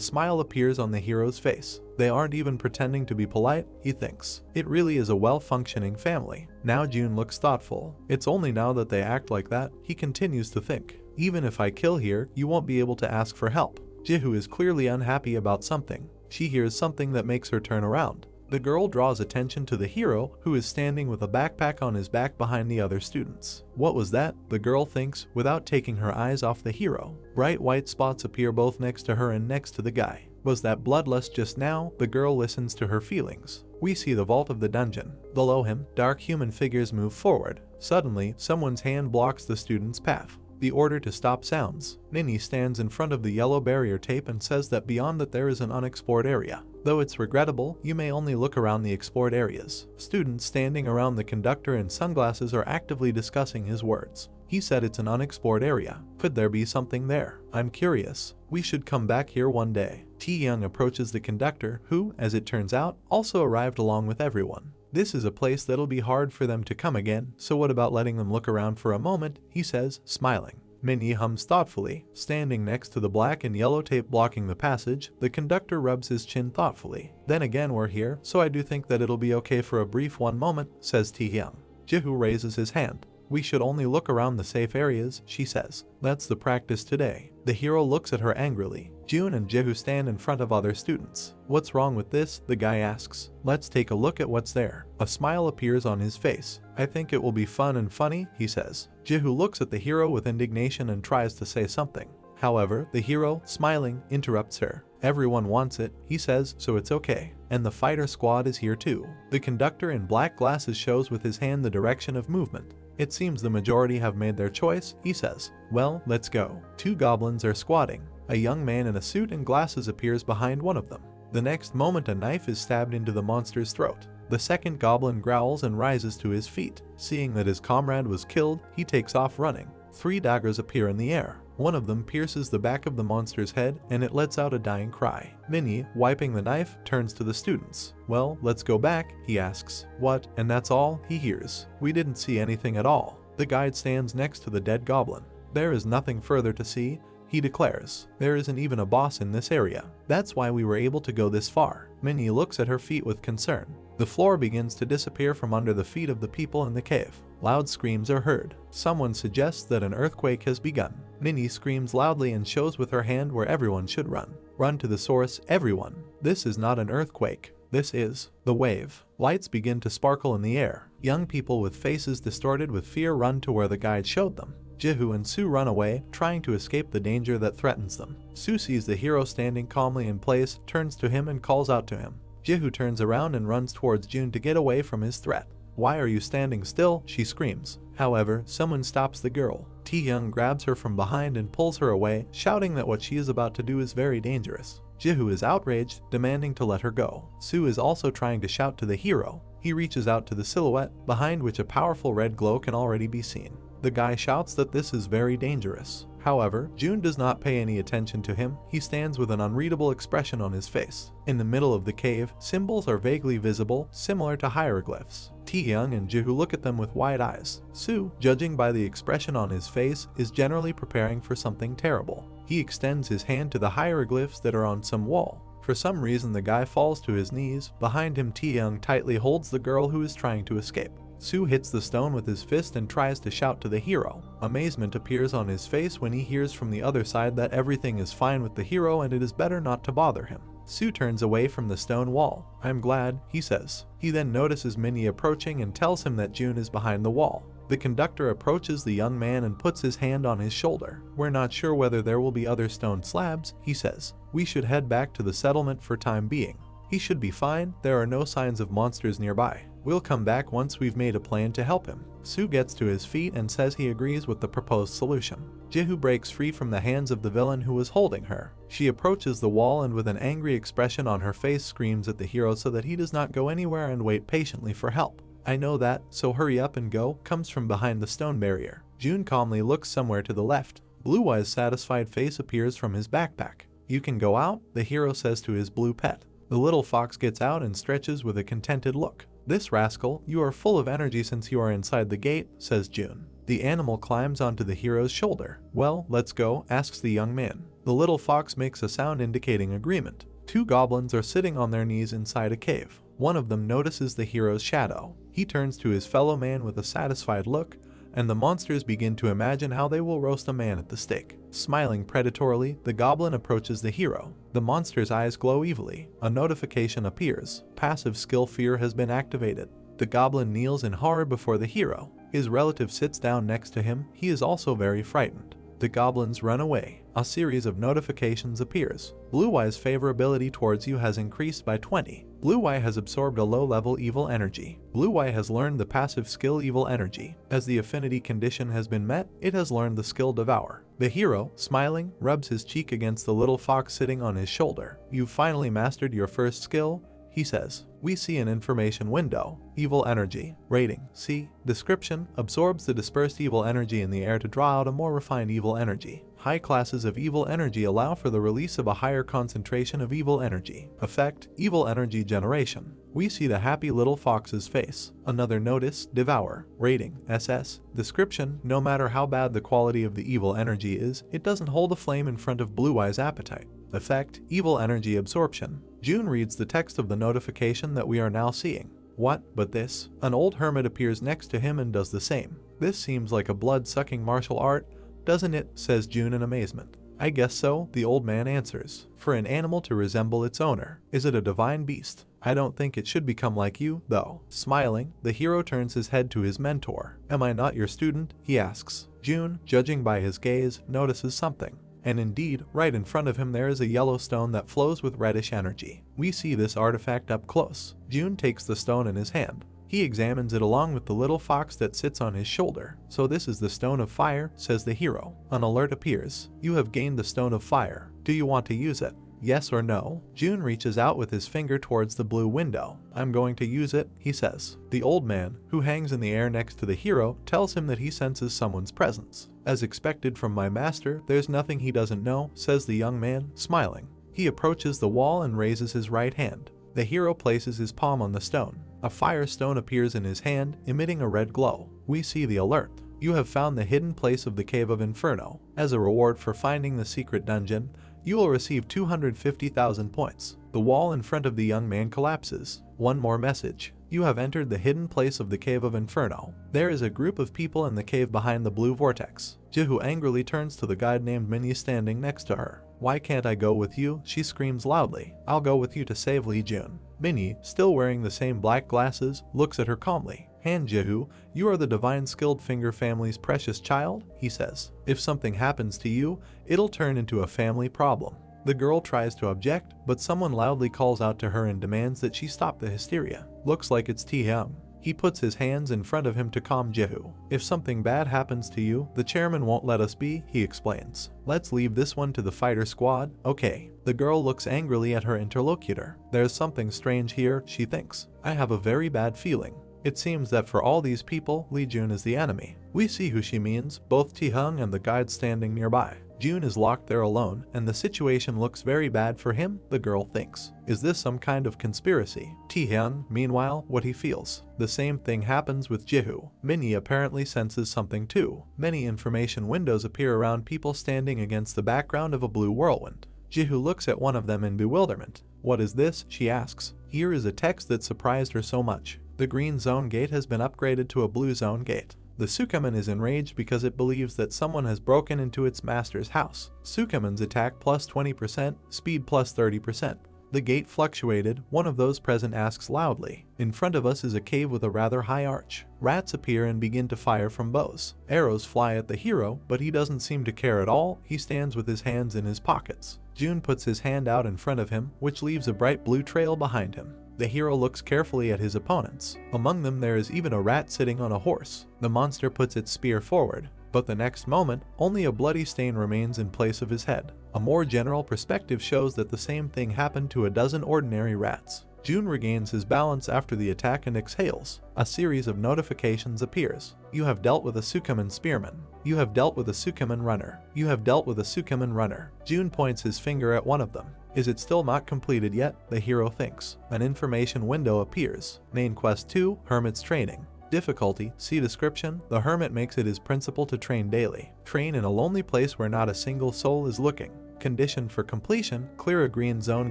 smile appears on the hero's face. They aren't even pretending to be polite, he thinks. It really is a well-functioning family. Now June looks thoughtful. It's only now that they act like that, he continues to think. Even if I kill here, you won't be able to ask for help. Jihu is clearly unhappy about something. She hears something that makes her turn around. The girl draws attention to the hero, who is standing with a backpack on his back behind the other students. What was that? The girl thinks, without taking her eyes off the hero. Bright white spots appear both next to her and next to the guy. Was that bloodlust just now? The girl listens to her feelings. We see the vault of the dungeon. Below him, dark human figures move forward. Suddenly, someone's hand blocks the student's path. The order to stop sounds. Min-yi stands in front of the yellow barrier tape and says that beyond that there is an unexplored area. Though it's regrettable, you may only look around the explored areas. Students standing around the conductor in sunglasses are actively discussing his words. He said it's an unexplored area. Could there be something there? I'm curious. We should come back here one day. T-Young approaches the conductor, who, as it turns out, also arrived along with everyone. This is a place that'll be hard for them to come again, so what about letting them look around for a moment, he says, smiling. Min-yi hums thoughtfully. Standing next to the black and yellow tape blocking the passage, the conductor rubs his chin thoughtfully. Then again, we're here, so I do think that it'll be okay for a brief one moment, says T-Young. Jihu raises his hand. We should only look around the safe areas, she says. That's the practice today. The hero looks at her angrily. June and Jihu stand in front of other students. What's wrong with this? The guy asks. Let's take a look at what's there. A smile appears on his face. I think it will be fun and funny, he says. Jihu looks at the hero with indignation and tries to say something. However, the hero, smiling, interrupts her. Everyone wants it, he says, so it's okay. And the fighter squad is here too. The conductor in black glasses shows with his hand the direction of movement. It seems the majority have made their choice, he says. Well, let's go. Two goblins are squatting. A young man in a suit and glasses appears behind one of them. The next moment a knife is stabbed into the monster's throat. The second goblin growls and rises to his feet. Seeing that his comrade was killed, he takes off running. Three daggers appear in the air. One of them pierces the back of the monster's head and it lets out a dying cry. Min-yi, wiping the knife, turns to the students. Well, let's go back, he asks. What? And that's all? He hears. We didn't see anything at all. The guide stands next to the dead goblin. There is nothing further to see, he declares. There isn't even a boss in this area. That's why we were able to go this far. Min-yi looks at her feet with concern. The floor begins to disappear from under the feet of the people in the cave. Loud screams are heard. Someone suggests that an earthquake has begun. Min-yi screams loudly and shows with her hand where everyone should run. Run to the source, everyone. This is not an earthquake. This is the wave. Lights begin to sparkle in the air. Young people with faces distorted with fear run to where the guide showed them. Jihu and Su run away, trying to escape the danger that threatens them. Su sees the hero standing calmly in place, turns to him and calls out to him. Jihu turns around and runs towards June to get away from his threat. Why are you standing still? She screams. However, someone stops the girl. T-Young grabs her from behind and pulls her away, shouting that what she is about to do is very dangerous. Jihu is outraged, demanding to let her go. Su is also trying to shout to the hero. He reaches out to the silhouette, behind which a powerful red glow can already be seen. The guy shouts that this is very dangerous. However, June does not pay any attention to him. He stands with an unreadable expression on his face. In the middle of the cave, symbols are vaguely visible, similar to hieroglyphs. T-Young and Jihu look at them with wide eyes. Su, judging by the expression on his face, is generally preparing for something terrible. He extends his hand to the hieroglyphs that are on some wall. For some reason, the guy falls to his knees. Behind him, T-Young tightly holds the girl who is trying to escape. Sue hits the stone with his fist and tries to shout to the hero. Amazement appears on his face when he hears from the other side that everything is fine with the hero and it is better not to bother him. Sue turns away from the stone wall. "I'm glad," he says. He then notices Minnie approaching and tells him that June is behind the wall. The conductor approaches the young man and puts his hand on his shoulder. "We're not sure whether there will be other stone slabs," he says. "We should head back to the settlement for time being. He should be fine. There are no signs of monsters nearby. We'll come back once we've made a plan to help him." Sue gets to his feet and says he agrees with the proposed solution. Jihu breaks free from the hands of the villain who was holding her. She approaches the wall and with an angry expression on her face screams at the hero so that he does not go anywhere and wait patiently for help. "I know that, so hurry up and go," comes from behind the stone barrier. June calmly looks somewhere to the left. Blue Eye's satisfied face appears from his backpack. "You can go out," the hero says to his blue pet. The little fox gets out and stretches with a contented look. "This rascal, you are full of energy since you are inside the gate," says June. The animal climbs onto the hero's shoulder. "Well, let's go," asks the young man. The little fox makes a sound indicating agreement. Two goblins are sitting on their knees inside a cave. One of them notices the hero's shadow. He turns to his fellow man with a satisfied look, and the monsters begin to imagine how they will roast a man at the stake. Smiling predatorily, the goblin approaches the hero. The monster's eyes glow evilly. A notification appears. Passive skill fear has been activated. The goblin kneels in horror before the hero. His relative sits down next to him. He is also very frightened. The goblins run away. A series of notifications appears. Blue Eye's favorability towards you has increased by 20. Blue Eye has absorbed a low-level evil energy. Blue Eye has learned the passive skill evil energy. As the affinity condition has been met, it has learned the skill devour. The hero, smiling, rubs his cheek against the little fox sitting on his shoulder. "You've finally mastered your first skill," he says. We see an information window. Evil energy. Rating C. Description: absorbs the dispersed evil energy in the air to draw out a more refined evil energy. High classes of evil energy allow for the release of a higher concentration of evil energy. Effect: evil energy generation. We see the happy little fox's face. Another notice: devour. Rating SS. Description: no matter how bad the quality of the evil energy is, it doesn't hold a flame in front of Blue Eye's appetite. Effect: evil energy absorption. June reads the text of the notification that we are now seeing. "What but this?" An old hermit appears next to him and does the same. "This seems like a blood-sucking martial art, doesn't it?" says June in amazement. "I guess so," the old man answers. "For an animal to resemble its owner. Is it a divine beast? I don't think it should become like you, though." Smiling, the hero turns his head to his mentor. "Am I not your student?" he asks. June, judging by his gaze, notices something. And indeed, right in front of him there is a yellow stone that flows with reddish energy. We see this artifact up close. June takes the stone in his hand. He examines it along with the little fox that sits on his shoulder. "So this is the stone of fire," says the hero. An alert appears. "You have gained the stone of fire. Do you want to use it? Yes or no?" June reaches out with his finger towards the blue window. "I'm going to use it," he says. The old man, who hangs in the air next to the hero, tells him that he senses someone's presence. "As expected from my master, there's nothing he doesn't know," says the young man, smiling. He approaches the wall and raises his right hand. The hero places his palm on the stone. A fire stone appears in his hand, emitting a red glow. We see the alert. "You have found the hidden place of the Cave of Inferno. As a reward for finding the secret dungeon, you will receive 250,000 points." The wall in front of the young man collapses. One more message. "You have entered the hidden place of the Cave of Inferno. There is a group of people in the cave behind the blue vortex." Jihu angrily turns to the guide named Minnie standing next to her. "Why can't I go with you?" she screams loudly. "I'll go with you to save Lee Jun." Minnie, still wearing the same black glasses, looks at her calmly. "Han Jihu, you are the divine skilled finger family's precious child," he says. "If something happens to you, it'll turn into a family problem." The girl tries to object, but someone loudly calls out to her and demands that she stop the hysteria. Looks like it's Taehyung. He puts his hands in front of him to calm Jihu. "If something bad happens to you, the chairman won't let us be," he explains. "Let's leave this one to the fighter squad, okay?" The girl looks angrily at her interlocutor. "There's something strange here," she thinks. "I have a very bad feeling. It seems that for all these people, Lee Jun is the enemy." We see who she means, both Taehyung and the guide standing nearby. June is locked there alone, and the situation looks very bad for him, the girl thinks. Is this some kind of conspiracy? Taehyung, meanwhile, what he feels. The same thing happens with Jihu. Minnie apparently senses something too. Many information windows appear around people standing against the background of a blue whirlwind. Jihu looks at one of them in bewilderment. "What is this?" she asks. Here is a text that surprised her so much. The green zone gate has been upgraded to a blue zone gate. The Sukemen is enraged because it believes that someone has broken into its master's house. Sukemen's attack plus 20%, speed plus 30%. The gate fluctuated. One of those present asks loudly. In front of us is a cave with a rather high arch. Rats appear and begin to fire from bows. Arrows fly at the hero, but he doesn't seem to care at all. He stands with his hands in his pockets. Jun puts his hand out in front of him, which leaves a bright blue trail behind him. The hero looks carefully at his opponents. Among them there is even a rat sitting on a horse. The monster puts its spear forward, but the next moment, only a bloody stain remains in place of his head. A more general perspective shows that the same thing happened to a dozen ordinary rats. Jun regains his balance after the attack and exhales. A series of notifications appears. You have dealt with a Sukemen spearman. You have dealt with a Sukemen runner. You have dealt with a Sukemen runner. Jun points his finger at one of them. Is it still not completed yet? The hero thinks. An information window appears. Main Quest 2, Hermit's Training. Difficulty, see description. The hermit makes it his principle to train daily. Train in a lonely place where not a single soul is looking. Condition for completion, clear a green zone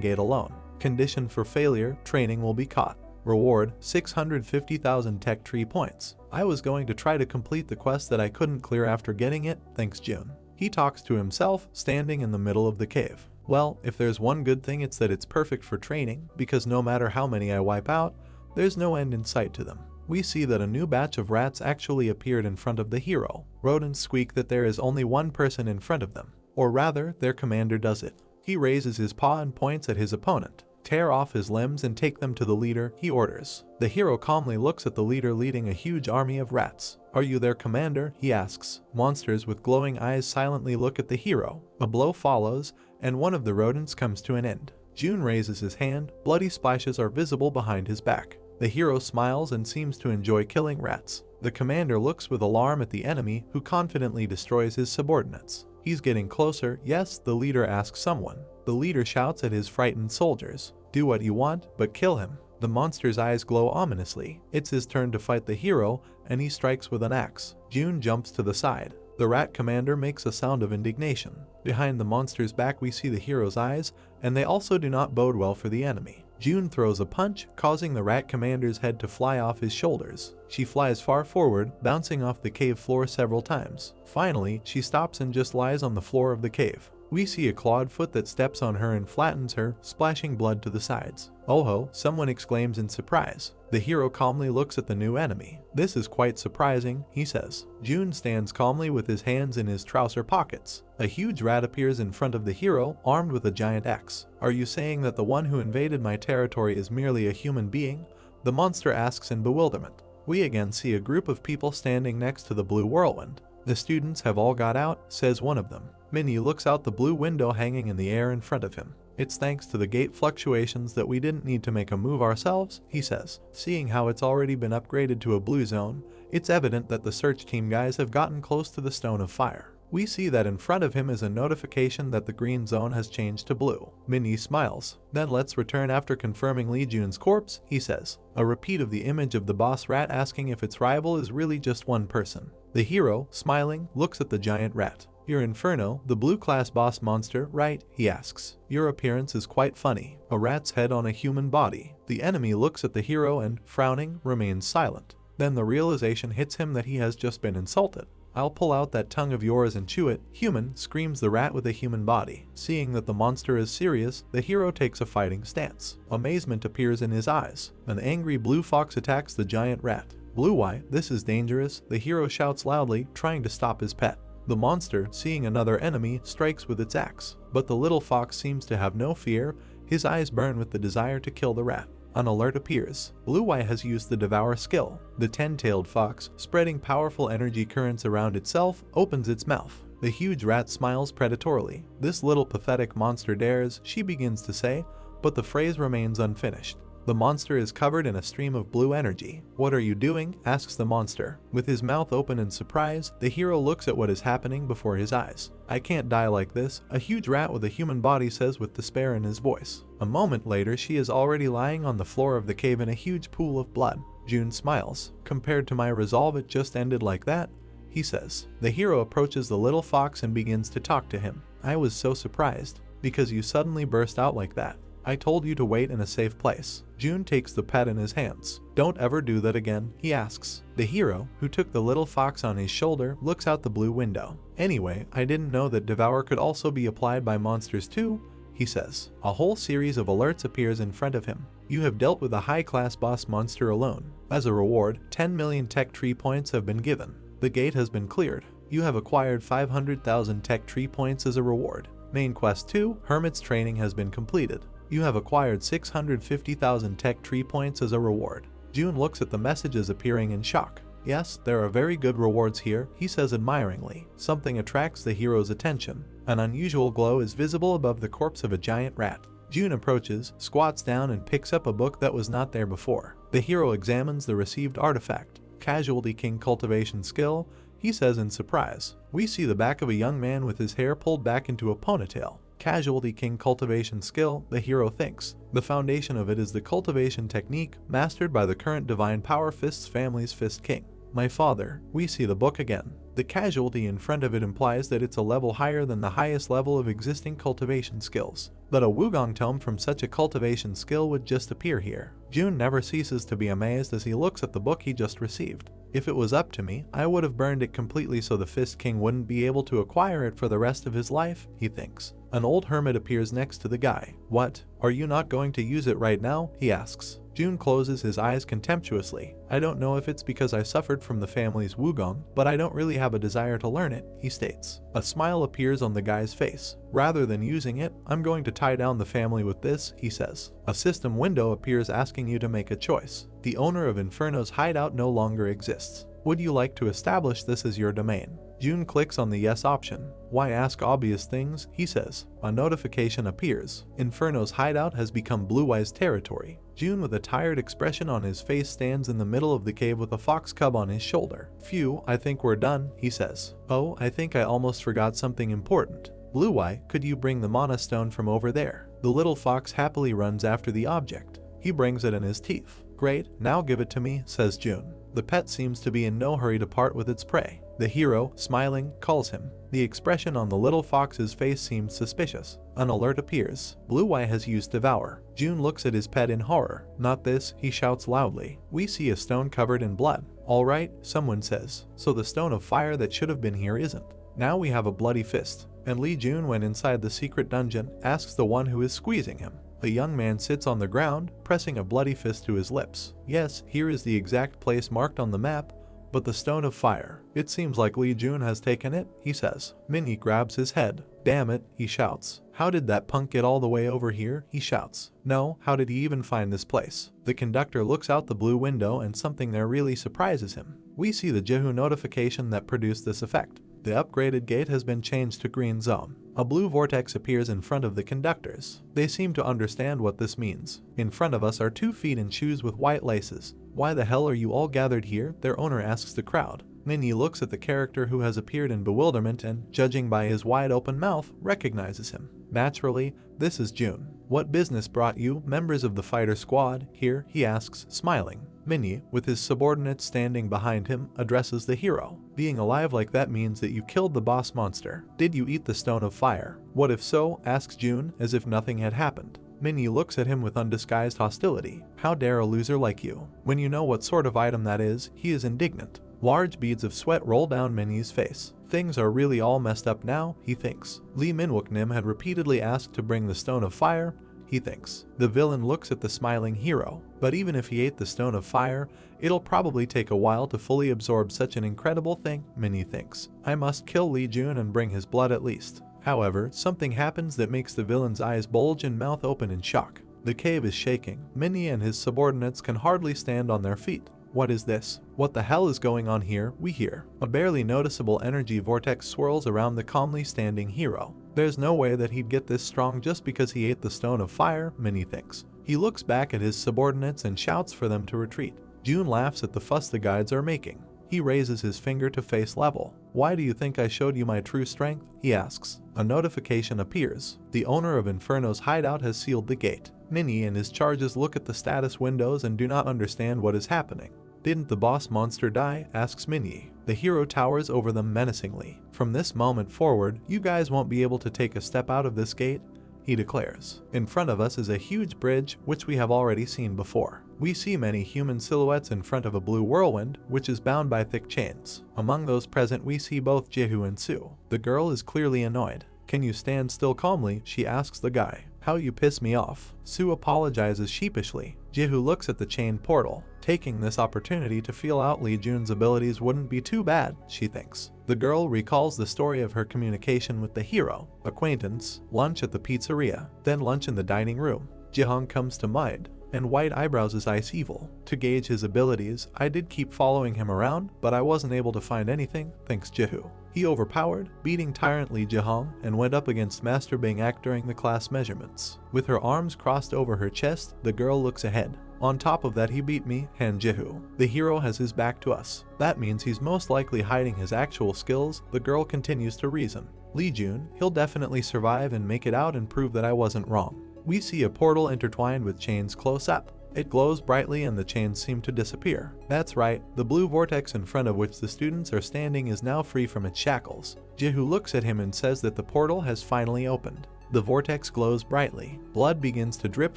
gate alone. Condition for failure, training will be caught. Reward, 650,000 tech tree points. I was going to try to complete the quest that I couldn't clear after getting it, thanks Jun. He talks to himself, standing in the middle of the cave. Well, if there's one good thing, it's that it's perfect for training, because no matter how many I wipe out, there's no end in sight to them. We see that a new batch of rats actually appeared in front of the hero. Rodents squeak that there is only one person in front of them, or rather, their commander does it. He raises his paw and points at his opponent. Tear off his limbs and take them to the leader, he orders. The hero calmly looks at the leader leading a huge army of rats. Are you their commander? He asks. Monsters with glowing eyes silently look at the hero. A blow follows, and one of the rodents comes to an end. Jun raises his hand. Bloody splashes are visible behind his back. The hero smiles and seems to enjoy killing rats. The commander looks with alarm at the enemy, who confidently destroys his subordinates. He's getting closer. Yes, the leader asks someone. The leader shouts at his frightened soldiers. Do what you want, but kill him. The monster's eyes glow ominously. It's his turn to fight the hero, and he strikes with an axe. Jun jumps to the side. The rat commander makes a sound of indignation. Behind the monster's back we see the hero's eyes, and they also do not bode well for the enemy. Jun throws a punch, causing the rat commander's head to fly off his shoulders. She flies far forward, bouncing off the cave floor several times. Finally, she stops and just lies on the floor of the cave. We see a clawed foot that steps on her and flattens her, splashing blood to the sides. Oh ho, someone exclaims in surprise. The hero calmly looks at the new enemy. This is quite surprising, he says. Jun stands calmly with his hands in his trouser pockets. A huge rat appears in front of the hero, armed with a giant axe. Are you saying that the one who invaded my territory is merely a human being? The monster asks in bewilderment. We again see a group of people standing next to the blue whirlwind. The students have all got out, says one of them. Minnie looks out the blue window hanging in the air in front of him. It's thanks to the gate fluctuations that we didn't need to make a move ourselves, he says. Seeing how it's already been upgraded to a blue zone, it's evident that the search team guys have gotten close to the Stone of Fire. We see that in front of him is a notification that the green zone has changed to blue. Minnie smiles. Then let's return after confirming Lee Jun's corpse, he says. A repeat of the image of the boss rat asking if its rival is really just one person. The hero, smiling, looks at the giant rat. You're Inferno, the blue-class boss monster, right? He asks. Your appearance is quite funny. A rat's head on a human body. The enemy looks at the hero and, frowning, remains silent. Then the realization hits him that he has just been insulted. I'll pull out that tongue of yours and chew it. Human, screams the rat with a human body. Seeing that the monster is serious, the hero takes a fighting stance. Amazement appears in his eyes. An angry blue fox attacks the giant rat. Blue, why? This is dangerous. The hero shouts loudly, trying to stop his pet. The monster, seeing another enemy, strikes with its axe. But the little fox seems to have no fear. His eyes burn with the desire to kill the rat. An alert appears. Blue Eye has used the Devour skill. The 10-tailed fox, spreading powerful energy currents around itself, opens its mouth. The huge rat smiles predatorily. This little pathetic monster dares, she begins to say, but the phrase remains unfinished. The monster is covered in a stream of blue energy. What are you doing? Asks the monster. With his mouth open in surprise, the hero looks at what is happening before his eyes. I can't die like this, a huge rat with a human body says with despair in his voice. A moment later, she is already lying on the floor of the cave in a huge pool of blood. Jun smiles. Compared to my resolve, it just ended like that, he says. The hero approaches the little fox and begins to talk to him. I was so surprised, because you suddenly burst out like that. I told you to wait in a safe place. Jun takes the pet in his hands. Don't ever do that again, he asks. The hero, who took the little fox on his shoulder, looks out the blue window. Anyway, I didn't know that Devour could also be applied by monsters too, he says. A whole series of alerts appears in front of him. You have dealt with a high-class boss monster alone. As a reward, 10 million tech tree points have been given. The gate has been cleared. You have acquired 500,000 tech tree points as a reward. Main Quest 2, Hermit's training has been completed. You have acquired 650,000 tech tree points as a reward. Jun looks at the messages appearing in shock. Yes, there are very good rewards here, he says admiringly. Something attracts the hero's attention. An unusual glow is visible above the corpse of a giant rat. Jun approaches, squats down and picks up a book that was not there before. The hero examines the received artifact. Casualty King Cultivation Skill, he says in surprise. We see the back of a young man with his hair pulled back into a ponytail. Casualty King Cultivation Skill, the hero thinks. The foundation of it is the cultivation technique mastered by the current Divine Power Fists family's Fist King. My father. We see the book again. The casualty in front of it implies that it's a level higher than the highest level of existing cultivation skills. That a Wugong tome from such a cultivation skill would just appear here. Jun never ceases to be amazed as he looks at the book he just received. If it was up to me, I would have burned it completely so the Fist King wouldn't be able to acquire it for the rest of his life, he thinks. An old hermit appears next to the guy. What? Are you not going to use it right now? He asks. Jun closes his eyes contemptuously. I don't know if it's because I suffered from the family's Wugong, but I don't really have a desire to learn it, he states. A smile appears on the guy's face. Rather than using it, I'm going to tie down the family with this, he says. A system window appears asking you to make a choice. The owner of Inferno's hideout no longer exists. Would you like to establish this as your domain? Jun clicks on the yes option. Why ask obvious things, he says. A notification appears. Inferno's hideout has become Blue Eye's territory. Jun, with a tired expression on his face, stands in the middle of the cave with a fox cub on his shoulder. Phew, I think we're done, he says. Oh, I think I almost forgot something important. Blue Eye, could you bring the mana stone from over there? The little fox happily runs after the object. He brings it in his teeth. Great, now give it to me, says Jun. The pet seems to be in no hurry to part with its prey. The hero, smiling, calls him. The expression on the little fox's face seems suspicious. An alert appears. Blue Eye has used Devour. Jun looks at his pet in horror. Not this, he shouts loudly. We see a stone covered in blood. Alright, someone says. So the stone of fire that should have been here isn't. Now we have a bloody fist. And Li Jun, when inside the secret dungeon, asks the one who is squeezing him. A young man sits on the ground, pressing a bloody fist to his lips. Yes, here is the exact place marked on the map, but the stone of fire. It seems like Li Jun has taken it, he says. Minnie grabs his head. Damn it, he shouts. How did that punk get all the way over here? He shouts. No, how did he even find this place? The conductor looks out the blue window and something there really surprises him. We see the Jehu notification that produced this effect. The upgraded gate has been changed to green zone. A blue vortex appears in front of the conductors. They seem to understand what this means. In front of us are 2 feet in shoes with white laces. Why the hell are you all gathered here? Their owner asks the crowd. Minnie looks at the character who has appeared in bewilderment and, judging by his wide open mouth, recognizes him. Naturally, this is Jun. What business brought you, members of the fighter squad, here? He asks, smiling. Minnie, with his subordinates standing behind him, addresses the hero. Being alive like that means that you killed the boss monster. Did you eat the stone of fire? What if so? Asks Jun, as if nothing had happened. Minnie looks at him with undisguised hostility. How dare a loser like you? When you know what sort of item that is, he is indignant. Large beads of sweat roll down Minnie's face. Things are really all messed up now, he thinks. Lee Minwook-nim had repeatedly asked to bring the stone of fire, he thinks. The villain looks at the smiling hero. But even if he ate the stone of fire, it'll probably take a while to fully absorb such an incredible thing, Minnie thinks. I must kill Li Jun and bring his blood at least. However, something happens that makes the villain's eyes bulge and mouth open in shock. The cave is shaking. Minnie and his subordinates can hardly stand on their feet. What is this? What the hell is going on here? We hear. A barely noticeable energy vortex swirls around the calmly standing hero. There's no way that he'd get this strong just because he ate the stone of fire, Minnie thinks. He looks back at his subordinates and shouts for them to retreat. Jun laughs at the fuss the guides are making. He raises his finger to face level. Why do you think I showed you my true strength? He asks. A notification appears. The owner of Inferno's hideout has sealed the gate. Minnie and his charges look at the status windows and do not understand what is happening. Didn't the boss monster die? Asks Minnie. The hero towers over them menacingly. From this moment forward, you guys won't be able to take a step out of this gate, he declares. In front of us is a huge bridge, which we have already seen before. We see many human silhouettes in front of a blue whirlwind, which is bound by thick chains. Among those present we see both Jihu and Sue. The girl is clearly annoyed. Can you stand still calmly? She asks the guy. How you piss me off. Sue apologizes sheepishly. Jihu looks at the chain portal, taking this opportunity to feel out Lee Jun's abilities wouldn't be too bad, she thinks. The girl recalls the story of her communication with the hero, acquaintance, lunch at the pizzeria, then lunch in the dining room. Jihong comes to mind, and white eyebrows his ice evil. To gauge his abilities, I did keep following him around, but I wasn't able to find anything, thinks Jihu. He overpowered, beating tyrant Lee Jihong, and went up against Master Bing Ak during the class measurements. With her arms crossed over her chest, the girl looks ahead. On top of that, he beat me, Han Jihu. The hero has his back to us. That means he's most likely hiding his actual skills, the girl continues to reason. Lee Jun, he'll definitely survive and make it out and prove that I wasn't wrong. We see a portal intertwined with chains close up. It glows brightly and the chains seem to disappear. That's right, the blue vortex in front of which the students are standing is now free from its shackles. Jihu looks at him and says that the portal has finally opened. The vortex glows brightly. Blood begins to drip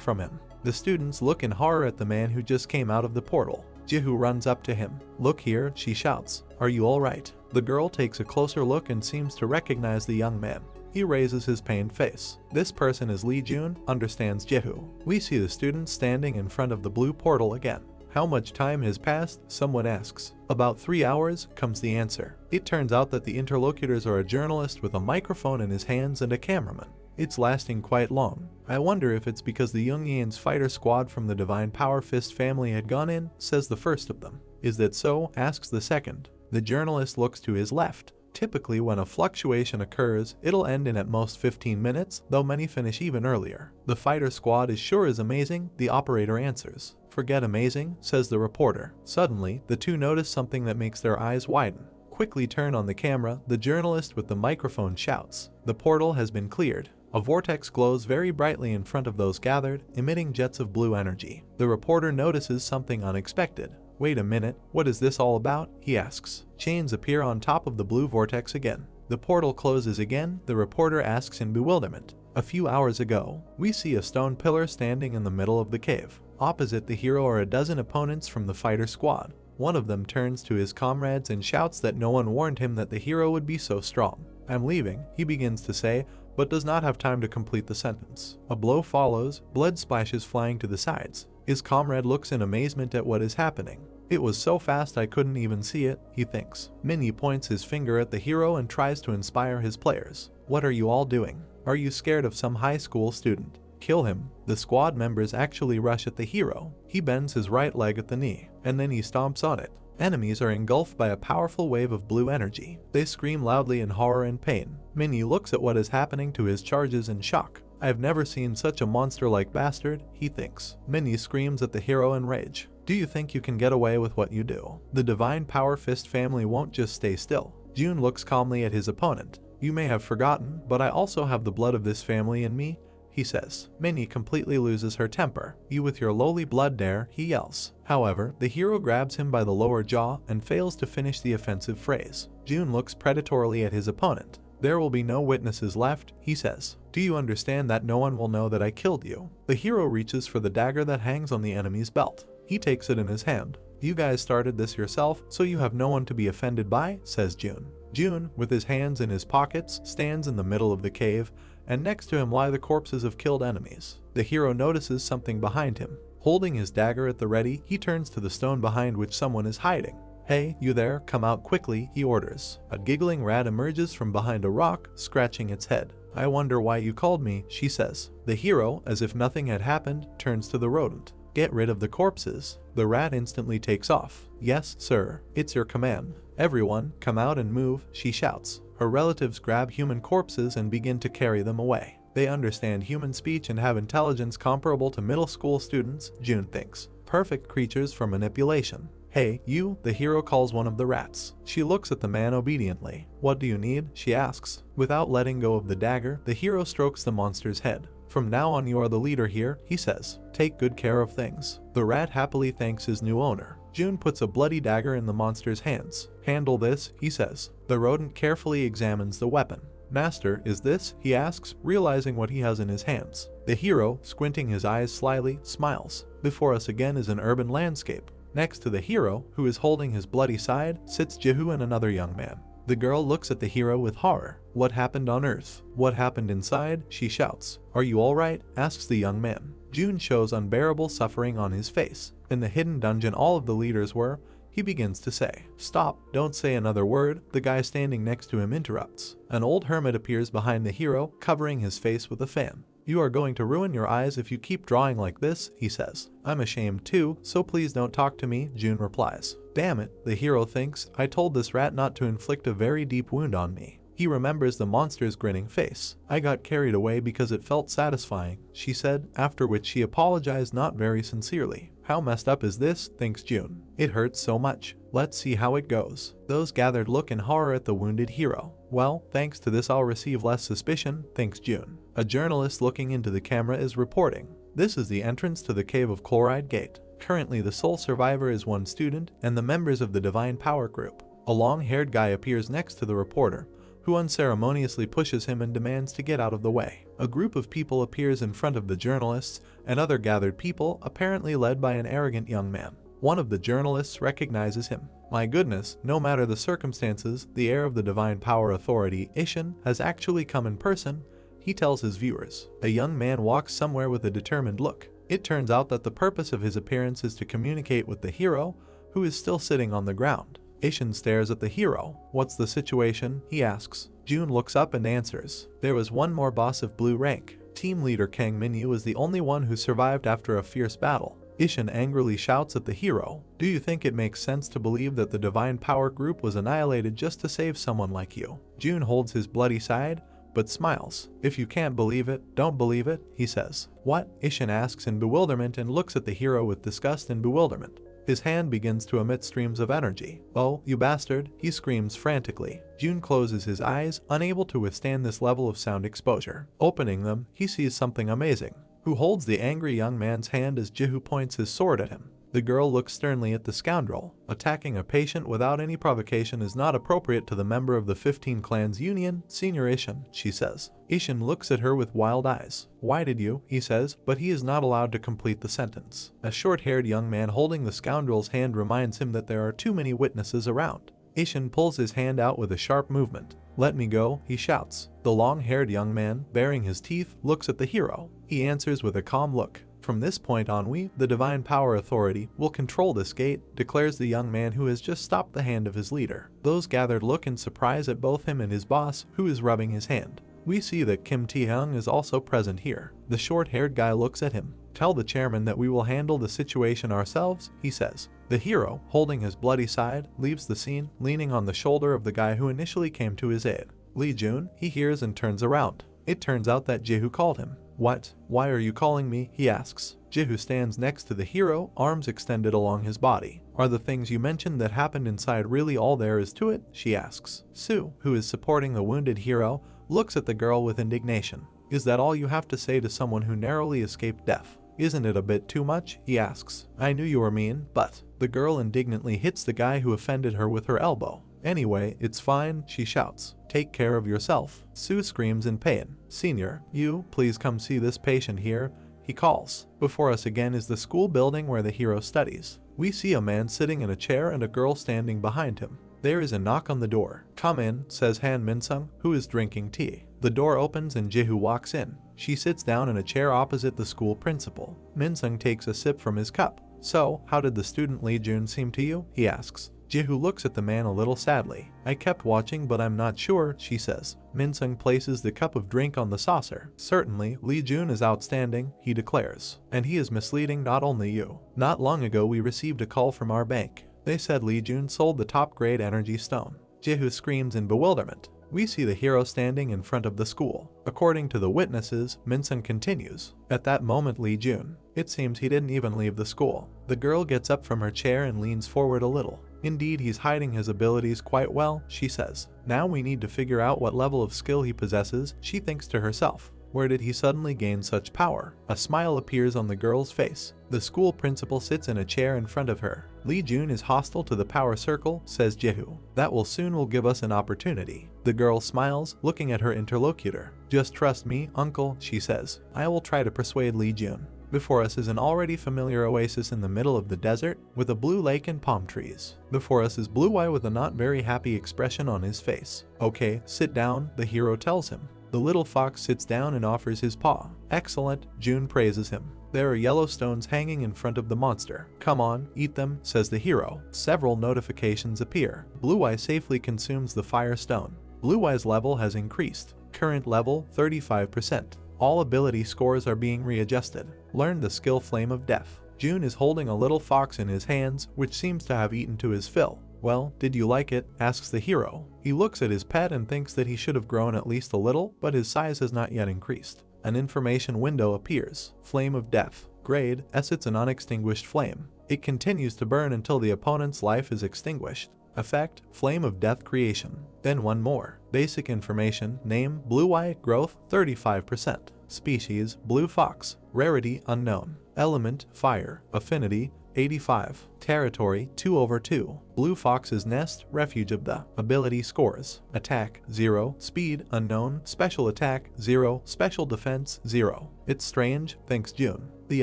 from him. The students look in horror at the man who just came out of the portal. Jihu runs up to him. Look here, she shouts. Are you alright? The girl takes a closer look and seems to recognize the young man. He raises his pained face. This person is Lee Jun, understands Jihu. We see the students standing in front of the blue portal again. How much time has passed? Someone asks. About 3 hours, comes the answer. It turns out that the interlocutors are a journalist with a microphone in his hands and a cameraman. It's lasting quite long. I wonder if it's because the Jungian's fighter squad from the Divine Power Fist family had gone in, says the first of them. Is that so? Asks the second. The journalist looks to his left. Typically, when a fluctuation occurs, it'll end in at most 15 minutes, though many finish even earlier. The fighter squad is sure is amazing, the operator answers. Forget amazing, says the reporter. Suddenly, the two notice something that makes their eyes widen. Quickly turn on the camera, the journalist with the microphone shouts. The portal has been cleared. A vortex glows very brightly in front of those gathered, emitting jets of blue energy. The reporter notices something unexpected. Wait a minute, what is this all about? He asks. Chains appear on top of the blue vortex again. The portal closes again, the reporter asks in bewilderment. A few hours ago, we see a stone pillar standing in the middle of the cave. Opposite the hero are a dozen opponents from the fighter squad. One of them turns to his comrades and shouts that no one warned him that the hero would be so strong. I'm leaving, he begins to say, but does not have time to complete the sentence. A blow follows, blood splashes flying to the sides. His comrade looks in amazement at what is happening. It was so fast I couldn't even see it, he thinks. Minnie points his finger at the hero and tries to inspire his players. What are you all doing? Are you scared of some high school student? Kill him. The squad members actually rush at the hero. He bends his right leg at the knee, and then he stomps on it. Enemies are engulfed by a powerful wave of blue energy. They scream loudly in horror and pain. Minnie looks at what is happening to his charges in shock. I have never seen such a monster-like bastard, he thinks. Minnie screams at the hero in rage. Do you think you can get away with what you do? The Divine Power Fist family won't just stay still. Jun looks calmly at his opponent. You may have forgotten, but I also have the blood of this family in me, he says. Minnie completely loses her temper. You with your lowly blood dare, he yells. However, the hero grabs him by the lower jaw and fails to finish the offensive phrase. Jun looks predatorily at his opponent. There will be no witnesses left, he says. Do you understand that no one will know that I killed you? The hero reaches for the dagger that hangs on the enemy's belt. He takes it in his hand. You guys started this yourself, so you have no one to be offended by, says Jun. Jun, with his hands in his pockets, stands in the middle of the cave, and next to him lie the corpses of killed enemies. The hero notices something behind him. Holding his dagger at the ready, he turns to the stone behind which someone is hiding. Hey, you there, come out quickly, he orders. A giggling rat emerges from behind a rock, scratching its head. I wonder why you called me, she says. The hero, as if nothing had happened, turns to the rodent. Get rid of the corpses. The rat instantly takes off. Yes, sir. It's your command. Everyone, come out and move, she shouts. Her relatives grab human corpses and begin to carry them away. They understand human speech and have intelligence comparable to middle school students, Jun thinks. Perfect creatures for manipulation. Hey, you, the hero calls one of the rats. She looks at the man obediently. What do you need? She asks. Without letting go of the dagger, the hero strokes the monster's head. From now on you are the leader here, he says. Take good care of things. The rat happily thanks his new owner. Jun puts a bloody dagger in the monster's hands. Handle this, he says. The rodent carefully examines the weapon. Master, is this? He asks, realizing what he has in his hands. The hero, squinting his eyes slyly, smiles. Before us again is an urban landscape. Next to the hero, who is holding his bloody side, sits Jihu and another young man. The girl looks at the hero with horror. What happened on Earth? What happened inside? She shouts. Are you alright? Asks the young man. June shows unbearable suffering on his face. In the hidden dungeon all of the leaders were, he begins to say. Stop, don't say another word. The guy standing next to him interrupts. An old hermit appears behind the hero, covering his face with a fan. You are going to ruin your eyes if you keep drawing like this, he says. I'm ashamed too, so please don't talk to me, June replies. Damn it, the hero thinks, I told this rat not to inflict a very deep wound on me. He remembers the monster's grinning face. I got carried away because it felt satisfying, she said, after which she apologized not very sincerely. How messed up is this, thinks June. It hurts so much. Let's see how it goes. Those gathered look in horror at the wounded hero. Well, thanks to this I'll receive less suspicion, thinks June. A journalist looking into the camera is reporting. This is the entrance to the Cave of Chloride Gate. Currently the sole survivor is one student and the members of the Divine Power Group. A long-haired guy appears next to the reporter, who unceremoniously pushes him and demands to get out of the way. A group of people appears in front of the journalists and other gathered people, apparently led by an arrogant young man. One of the journalists recognizes him. My goodness, no matter the circumstances, the heir of the Divine Power Authority, Ishin, has actually come in person, he tells his viewers. A young man walks somewhere with a determined look. It turns out that the purpose of his appearance is to communicate with the hero, who is still sitting on the ground. Ishin stares at the hero. What's the situation? He asks. June looks up and answers. There was one more boss of blue rank. Team leader Kang Minyu is the only one who survived after a fierce battle. Ishin angrily shouts at the hero. Do you think it makes sense to believe that the Divine Power Group was annihilated just to save someone like you? June holds his bloody side, but smiles. If you can't believe it, don't believe it, he says. What? Ishin asks in bewilderment and looks at the hero with disgust and bewilderment. His hand begins to emit streams of energy. Oh, you bastard, he screams frantically. June closes his eyes, unable to withstand this level of sound exposure. Opening them, he sees something amazing. Who holds the angry young man's hand as Jihu points his sword at him. The girl looks sternly at the scoundrel. Attacking a patient without any provocation is not appropriate to the member of the 15 Clans Union, Senior Ishin, she says. Ishin looks at her with wild eyes. Why did you? He says, but he is not allowed to complete the sentence. A short-haired young man holding the scoundrel's hand reminds him that there are too many witnesses around. Ishin pulls his hand out with a sharp movement. Let me go, he shouts. The long-haired young man, baring his teeth, looks at the hero. He answers with a calm look. From this point on we, the Divine Power Authority, will control this gate, declares the young man who has just stopped the hand of his leader. Those gathered look in surprise at both him and his boss, who is rubbing his hand. We see that Kim Tae-hyung is also present here. The short-haired guy looks at him. Tell the chairman that we will handle the situation ourselves, he says. The hero, holding his bloody side, leaves the scene, leaning on the shoulder of the guy who initially came to his aid. Lee Jun, he hears and turns around. It turns out that Jihu called him. What? Why are you calling me? He asks. Jihu stands next to the hero, arms extended along his body. Are the things you mentioned that happened inside really all there is to it? She asks. Sue, who is supporting the wounded hero, looks at the girl with indignation. Is that all you have to say to someone who narrowly escaped death? Isn't it a bit too much? He asks. I knew you were mean, but... The girl indignantly hits the guy who offended her with her elbow. Anyway, it's fine, she shouts. Take care of yourself. Sue screams in pain. Senior, you, please come see this patient here, he calls. Before us again is the school building where the hero studies. We see a man sitting in a chair and a girl standing behind him. There is a knock on the door. Come in, says Han Minsung, who is drinking tea. The door opens and Jihu walks in. She sits down in a chair opposite the school principal. Minsung takes a sip from his cup. So, how did the student Lee Jun seem to you? He asks. Jihu looks at the man a little sadly. I kept watching but I'm not sure, she says. Minsung places the cup of drink on the saucer. Certainly, Lee Jun is outstanding, he declares. And he is misleading not only you. Not long ago we received a call from our bank. They said Lee Jun sold the top-grade energy stone. Jihu screams in bewilderment. We see the hero standing in front of the school. According to the witnesses, Minsung continues. At that moment Lee Jun. It seems he didn't even leave the school. The girl gets up from her chair and leans forward a little. Indeed, he's hiding his abilities quite well, she says. Now we need to figure out what level of skill he possesses, she thinks to herself. Where did he suddenly gain such power? A smile appears on the girl's face. The school principal sits in a chair in front of her. Lee Jun is hostile to the power circle, says Jehu. That will give us an opportunity. The girl smiles, looking at her interlocutor. Just trust me, uncle, she says. I will try to persuade Lee Jun. Before us is an already familiar oasis in the middle of the desert, with a blue lake and palm trees. Before us is Blue Eye with a not very happy expression on his face. Okay, sit down, the hero tells him. The little fox sits down and offers his paw. Excellent, Jun praises him. There are yellow stones hanging in front of the monster. Come on, eat them, says the hero. Several notifications appear. Blue Eye safely consumes the fire stone. Blue Eye's level has increased. Current level 35%. All ability scores are being readjusted. Learn the skill Flame of Death. Jun is holding a little fox in his hands, which seems to have eaten to his fill. Well, did you like it? Asks the hero. He looks at his pet and thinks that he should have grown at least a little, but his size has not yet increased. An information window appears. Flame of Death. Grade S. It's an unextinguished flame. It continues to burn until the opponent's life is extinguished. Effect, Flame of Death creation. Then one more. Basic information, name, Blue Eye, growth, 35%. Species, Blue Fox. Rarity, unknown. Element, fire. Affinity, 85. Territory, 2/2. Blue Fox's Nest, refuge of the. Ability scores. Attack, 0. Speed, unknown. Special attack, 0. Special defense, 0. It's strange, thinks Jun. The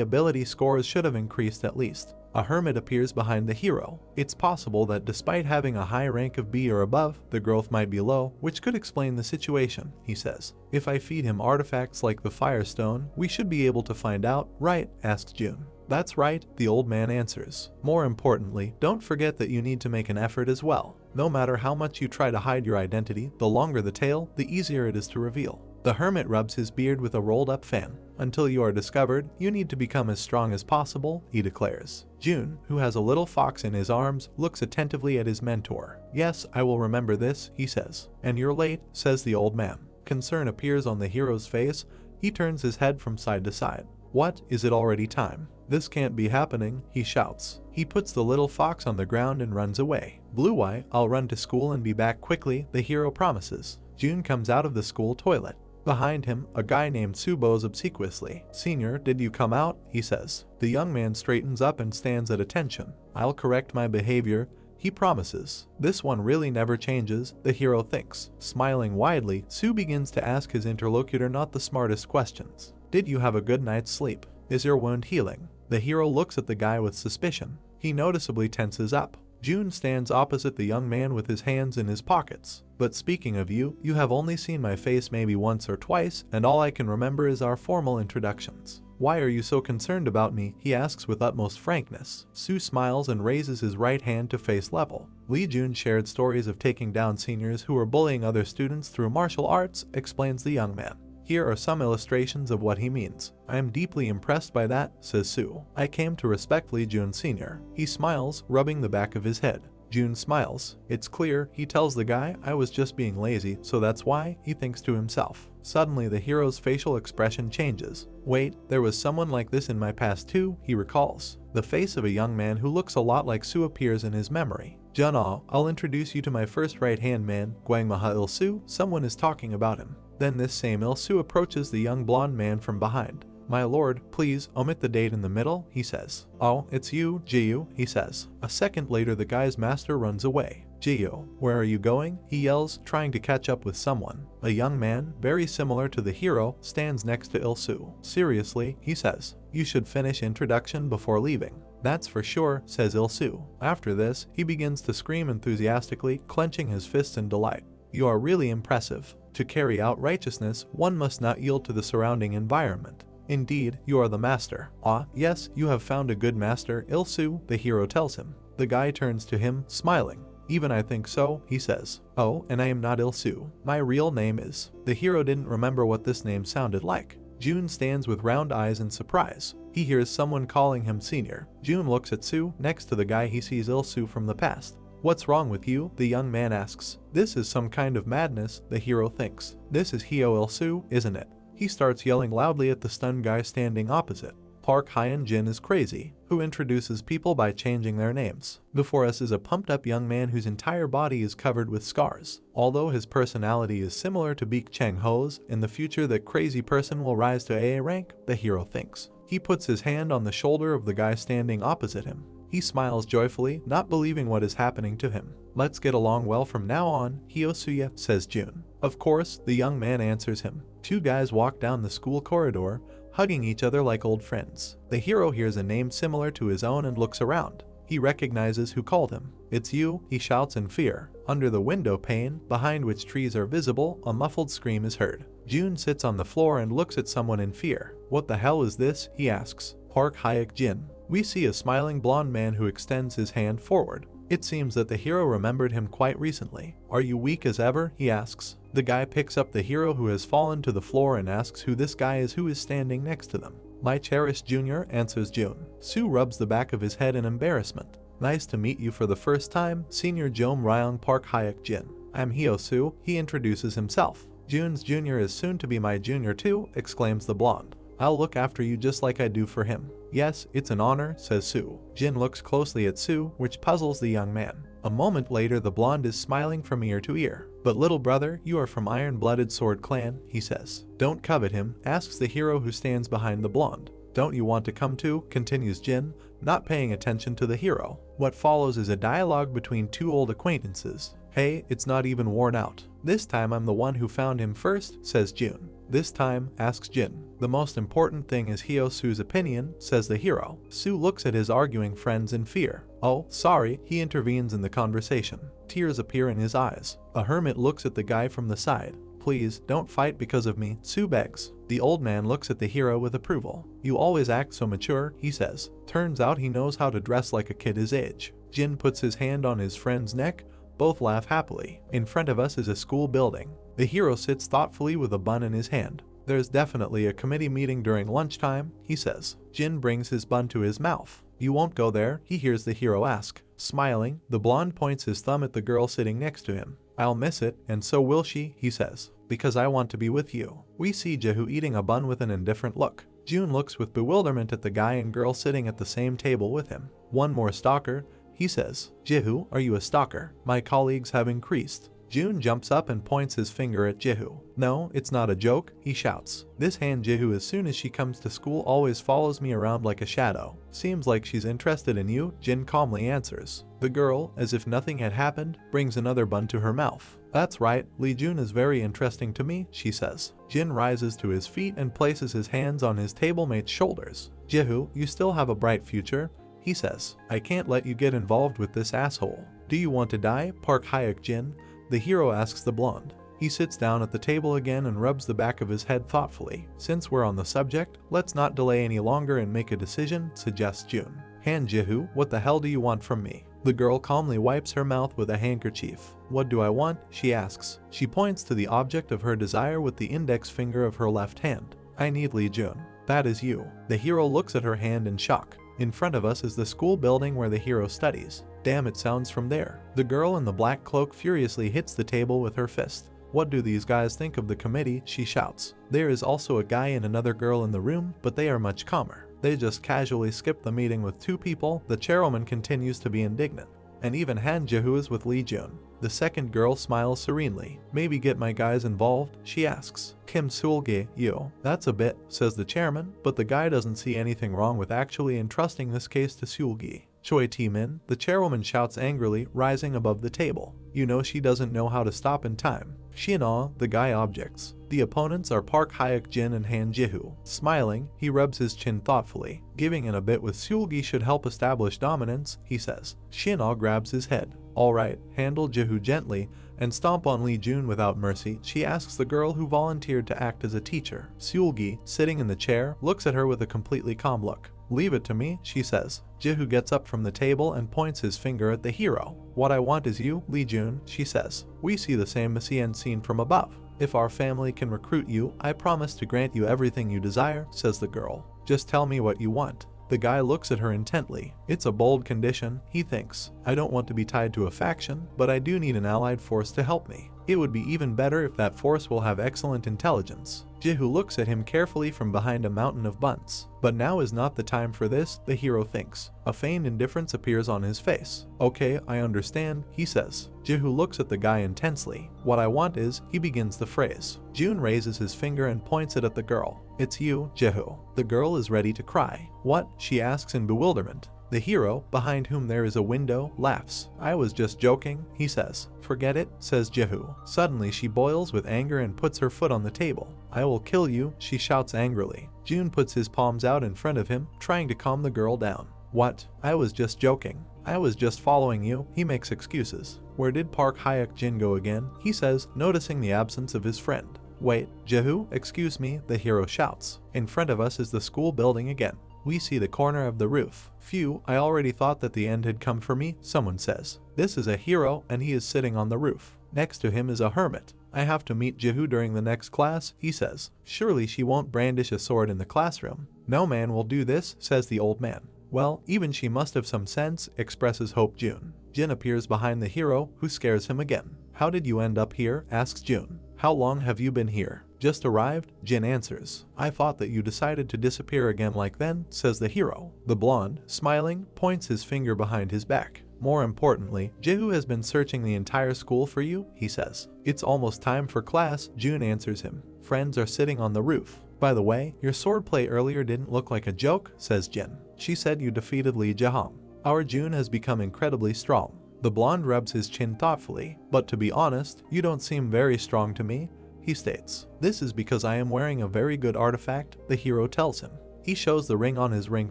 ability scores should have increased at least. A hermit appears behind the hero. It's possible that despite having a high rank of B or above, the growth might be low, which could explain the situation, he says. If I feed him artifacts like the Firestone, we should be able to find out, right? Asks Jun. That's right, the old man answers. More importantly, don't forget that you need to make an effort as well. No matter how much you try to hide your identity, the longer the tail, the easier it is to reveal. The hermit rubs his beard with a rolled-up fan. Until you are discovered, you need to become as strong as possible, he declares. Jun, who has a little fox in his arms, looks attentively at his mentor. Yes, I will remember this, he says. And you're late, says the old man. Concern appears on the hero's face. He turns his head from side to side. What, is it already time? This can't be happening, he shouts. He puts the little fox on the ground and runs away. Blue Eye, I'll run to school and be back quickly, the hero promises. Jun comes out of the school toilet. Behind him, a guy named Su bows obsequiously. Senior, did you come out? He says. The young man straightens up and stands at attention. I'll correct my behavior, he promises. This one really never changes, the hero thinks. Smiling widely, Su begins to ask his interlocutor not the smartest questions. Did you have a good night's sleep? Is your wound healing? The hero looks at the guy with suspicion. He noticeably tenses up. Jun stands opposite the young man with his hands in his pockets. But speaking of you, you have only seen my face maybe once or twice, and all I can remember is our formal introductions. Why are you so concerned about me? He asks with utmost frankness. Su smiles and raises his right hand to face level. Lee Jun shared stories of taking down seniors who were bullying other students through martial arts, explains the young man. Here are some illustrations of what he means. I am deeply impressed by that, says Su. I came to respect Lee Jun Sr. He smiles, rubbing the back of his head. Jun smiles. It's clear, he tells the guy, I was just being lazy, so that's why, he thinks to himself. Suddenly the hero's facial expression changes. Wait, there was someone like this in my past too, he recalls. The face of a young man who looks a lot like Su appears in his memory. Jun-ah, I'll introduce you to my first right-hand man, Gwangmaha Il-su, someone is talking about him. Then this same Il-su approaches the young blonde man from behind. My lord, please omit the date in the middle, he says. Oh, it's you, Jiyu, he says. A second later the guy's master runs away. Jiyu, where are you going? He yells, trying to catch up with someone. A young man, very similar to the hero, stands next to Il-su. Seriously, he says. You should finish introduction before leaving. That's for sure, says Il-su. After this, he begins to scream enthusiastically, clenching his fists in delight. You are really impressive. To carry out righteousness, one must not yield to the surrounding environment. Indeed, you are the master. Ah, yes, you have found a good master, Il-su, the hero tells him. The guy turns to him, smiling. Even I think so, he says. Oh, and I am not Il-su. My real name is. The hero didn't remember what this name sounded like. Jun stands with round eyes in surprise. He hears someone calling him senior. Jun looks at Su, next to the guy he sees Il-su from the past. What's wrong with you? The young man asks. This is some kind of madness, the hero thinks. This is Hyo Il-su, isn't it? He starts yelling loudly at the stunned guy standing opposite. Park Hyun-jin is crazy, who introduces people by changing their names. Before us is a pumped-up young man whose entire body is covered with scars. Although his personality is similar to Baek Chang-ho's, in the future the crazy person will rise to AA rank, the hero thinks. He puts his hand on the shoulder of the guy standing opposite him. He smiles joyfully, not believing what is happening to him. "Let's get along well from now on, Hyosuya," says Jun. Of course, the young man answers him. Two guys walk down the school corridor, hugging each other like old friends. The hero hears a name similar to his own and looks around. He recognizes who called him. "It's you," he shouts in fear. Under the window pane, behind which trees are visible, a muffled scream is heard. Jun sits on the floor and looks at someone in fear. "What the hell is this?" he asks. Park Hyuk-jin. We see a smiling blonde man who extends his hand forward. It seems that the hero remembered him quite recently. "Are you weak as ever?" he asks. The guy picks up the hero who has fallen to the floor and asks who this guy is who is standing next to them. "My cherished junior," answers Jun. Sue rubs the back of his head in embarrassment. "Nice to meet you for the first time, Senior Jom Ryong Park Hyuk-jin. I'm Hyo-soo," he introduces himself. "Jun's junior is soon to be my junior too," exclaims the blonde. "I'll look after you just like I do for him." "Yes, it's an honor," says Sue. Jin looks closely at Sue, which puzzles the young man. A moment later the blonde is smiling from ear to ear. "But little brother, you are from Iron-Blooded Sword Clan," he says. "Don't covet him?" asks the hero who stands behind the blonde. "Don't you want to come too?" continues Jin, not paying attention to the hero. What follows is a dialogue between two old acquaintances. "Hey, it's not even worn out. This time I'm the one who found him first," says Jun. "This time?" asks Jin. "The most important thing is Hyo-soo's opinion," says the hero. Sue looks at his arguing friends in fear. "Oh, sorry," he intervenes in the conversation. Tears appear in his eyes. A hermit looks at the guy from the side. "Please, don't fight because of me," Sue begs. The old man looks at the hero with approval. "You always act so mature," he says. Turns out he knows how to dress like a kid his age. Jin puts his hand on his friend's neck. Both laugh happily. In front of us is a school building. The hero sits thoughtfully with a bun in his hand. "There's definitely a committee meeting during lunchtime," he says. Jin brings his bun to his mouth. "You won't go there?" he hears the hero ask. Smiling, the blonde points his thumb at the girl sitting next to him. "I'll miss it, and so will she," he says. "Because I want to be with you." We see Jehu eating a bun with an indifferent look. Jun looks with bewilderment at the guy and girl sitting at the same table with him. "One more stalker," he says. "Jehu, are you a stalker? My colleagues have increased." Jun jumps up and points his finger at Jehu. "No, it's not a joke," he shouts. "This hand Jehu as soon as she comes to school always follows me around like a shadow. Seems like she's interested in you," Jin calmly answers. The girl, as if nothing had happened, brings another bun to her mouth. "That's right, Lee Jun is very interesting to me," she says. Jin rises to his feet and places his hands on his tablemate's shoulders. "Jehu, you still have a bright future," he says. "I can't let you get involved with this asshole." "Do you want to die, Park Hyuk-jin?" the hero asks the blonde. He sits down at the table again and rubs the back of his head thoughtfully. "Since we're on the subject, let's not delay any longer and make a decision," suggests Jun. "Han Jehu, what the hell do you want from me?" The girl calmly wipes her mouth with a handkerchief. "What do I want?" she asks. She points to the object of her desire with the index finger of her left hand. "I need Lee Jun." "That is you." The hero looks at her hand in shock. In front of us is the school building where the hero studies. "Damn, it sounds from there." The girl in the black cloak furiously hits the table with her fist. "What do these guys think of the committee?" she shouts. There is also a guy and another girl in the room, but they are much calmer. They just casually skip the meeting with two people. The chairwoman continues to be indignant. And even Han Jehu is with Lee Jun. The second girl smiles serenely. "Maybe get my guys involved?" she asks. "Kim Seulgi, you." "That's a bit," says the chairman, but the guy doesn't see anything wrong with actually entrusting this case to Seulgi. "Choi Tae-min," the chairwoman shouts angrily, rising above the table. "You know she doesn't know how to stop in time." "Shin-ah," the guy objects. The opponents are Park Hyuk-jin and Han Jehu. Smiling, he rubs his chin thoughtfully. "Giving in a bit with Seulgi should help establish dominance," he says. Shin-ah grabs his head. "All right, handle Jehu gently and stomp on Lee Jun without mercy," she asks the girl who volunteered to act as a teacher. Seulgi, sitting in the chair, looks at her with a completely calm look. "Leave it to me," she says. Jehu gets up from the table and points his finger at the hero. "What I want is you, Lee Jun," she says. We see the same Messian scene from above. "If our family can recruit you, I promise to grant you everything you desire," says the girl. "Just tell me what you want." The guy looks at her intently. It's a bold condition, he thinks. "I don't want to be tied to a faction, but I do need an allied force to help me. It would be even better if that force will have excellent intelligence." Jihu looks at him carefully from behind a mountain of buns. But now is not the time for this, the hero thinks. A feigned indifference appears on his face. Okay, I understand, he says. Jihu looks at the guy intensely. What I want is, he begins the phrase. Jun raises his finger and points it at the girl. It's you, Jihu. The girl is ready to cry. What? She asks in bewilderment. The hero, behind whom there is a window, laughs. I was just joking, he says. Forget it, says Jihu. Suddenly she boils with anger and puts her foot on the table. I will kill you, she shouts angrily. Jun puts his palms out in front of him, trying to calm the girl down. What? I was just joking. I was just following you, he makes excuses. Where did Park Hyuk-jin go again? He says, noticing the absence of his friend. Wait, Jihu, excuse me, the hero shouts. In front of us is the school building again. We see the corner of the roof. Phew, I already thought that the end had come for me, someone says. This is a hero and he is sitting on the roof. Next to him is a hermit. I have to meet Jihu during the next class, he says. Surely she won't brandish a sword in the classroom. No man will do this, says the old man. Well, even she must have some sense, expresses Hope Jun. Jin appears behind the hero, who scares him again. How did you end up here? Asks Jun. How long have you been here? Just arrived, Jin answers. I thought that you decided to disappear again like then, says the hero. The blonde, smiling, points his finger behind his back. More importantly, Jihu has been searching the entire school for you, he says. It's almost time for class, Jun answers him. Friends are sitting on the roof. By the way, your swordplay earlier didn't look like a joke, says Jin. She said you defeated Lee Jahong. Our Jun has become incredibly strong. The blonde rubs his chin thoughtfully. But to be honest, you don't seem very strong to me, he states. This is because I am wearing a very good artifact, the hero tells him. He shows the ring on his ring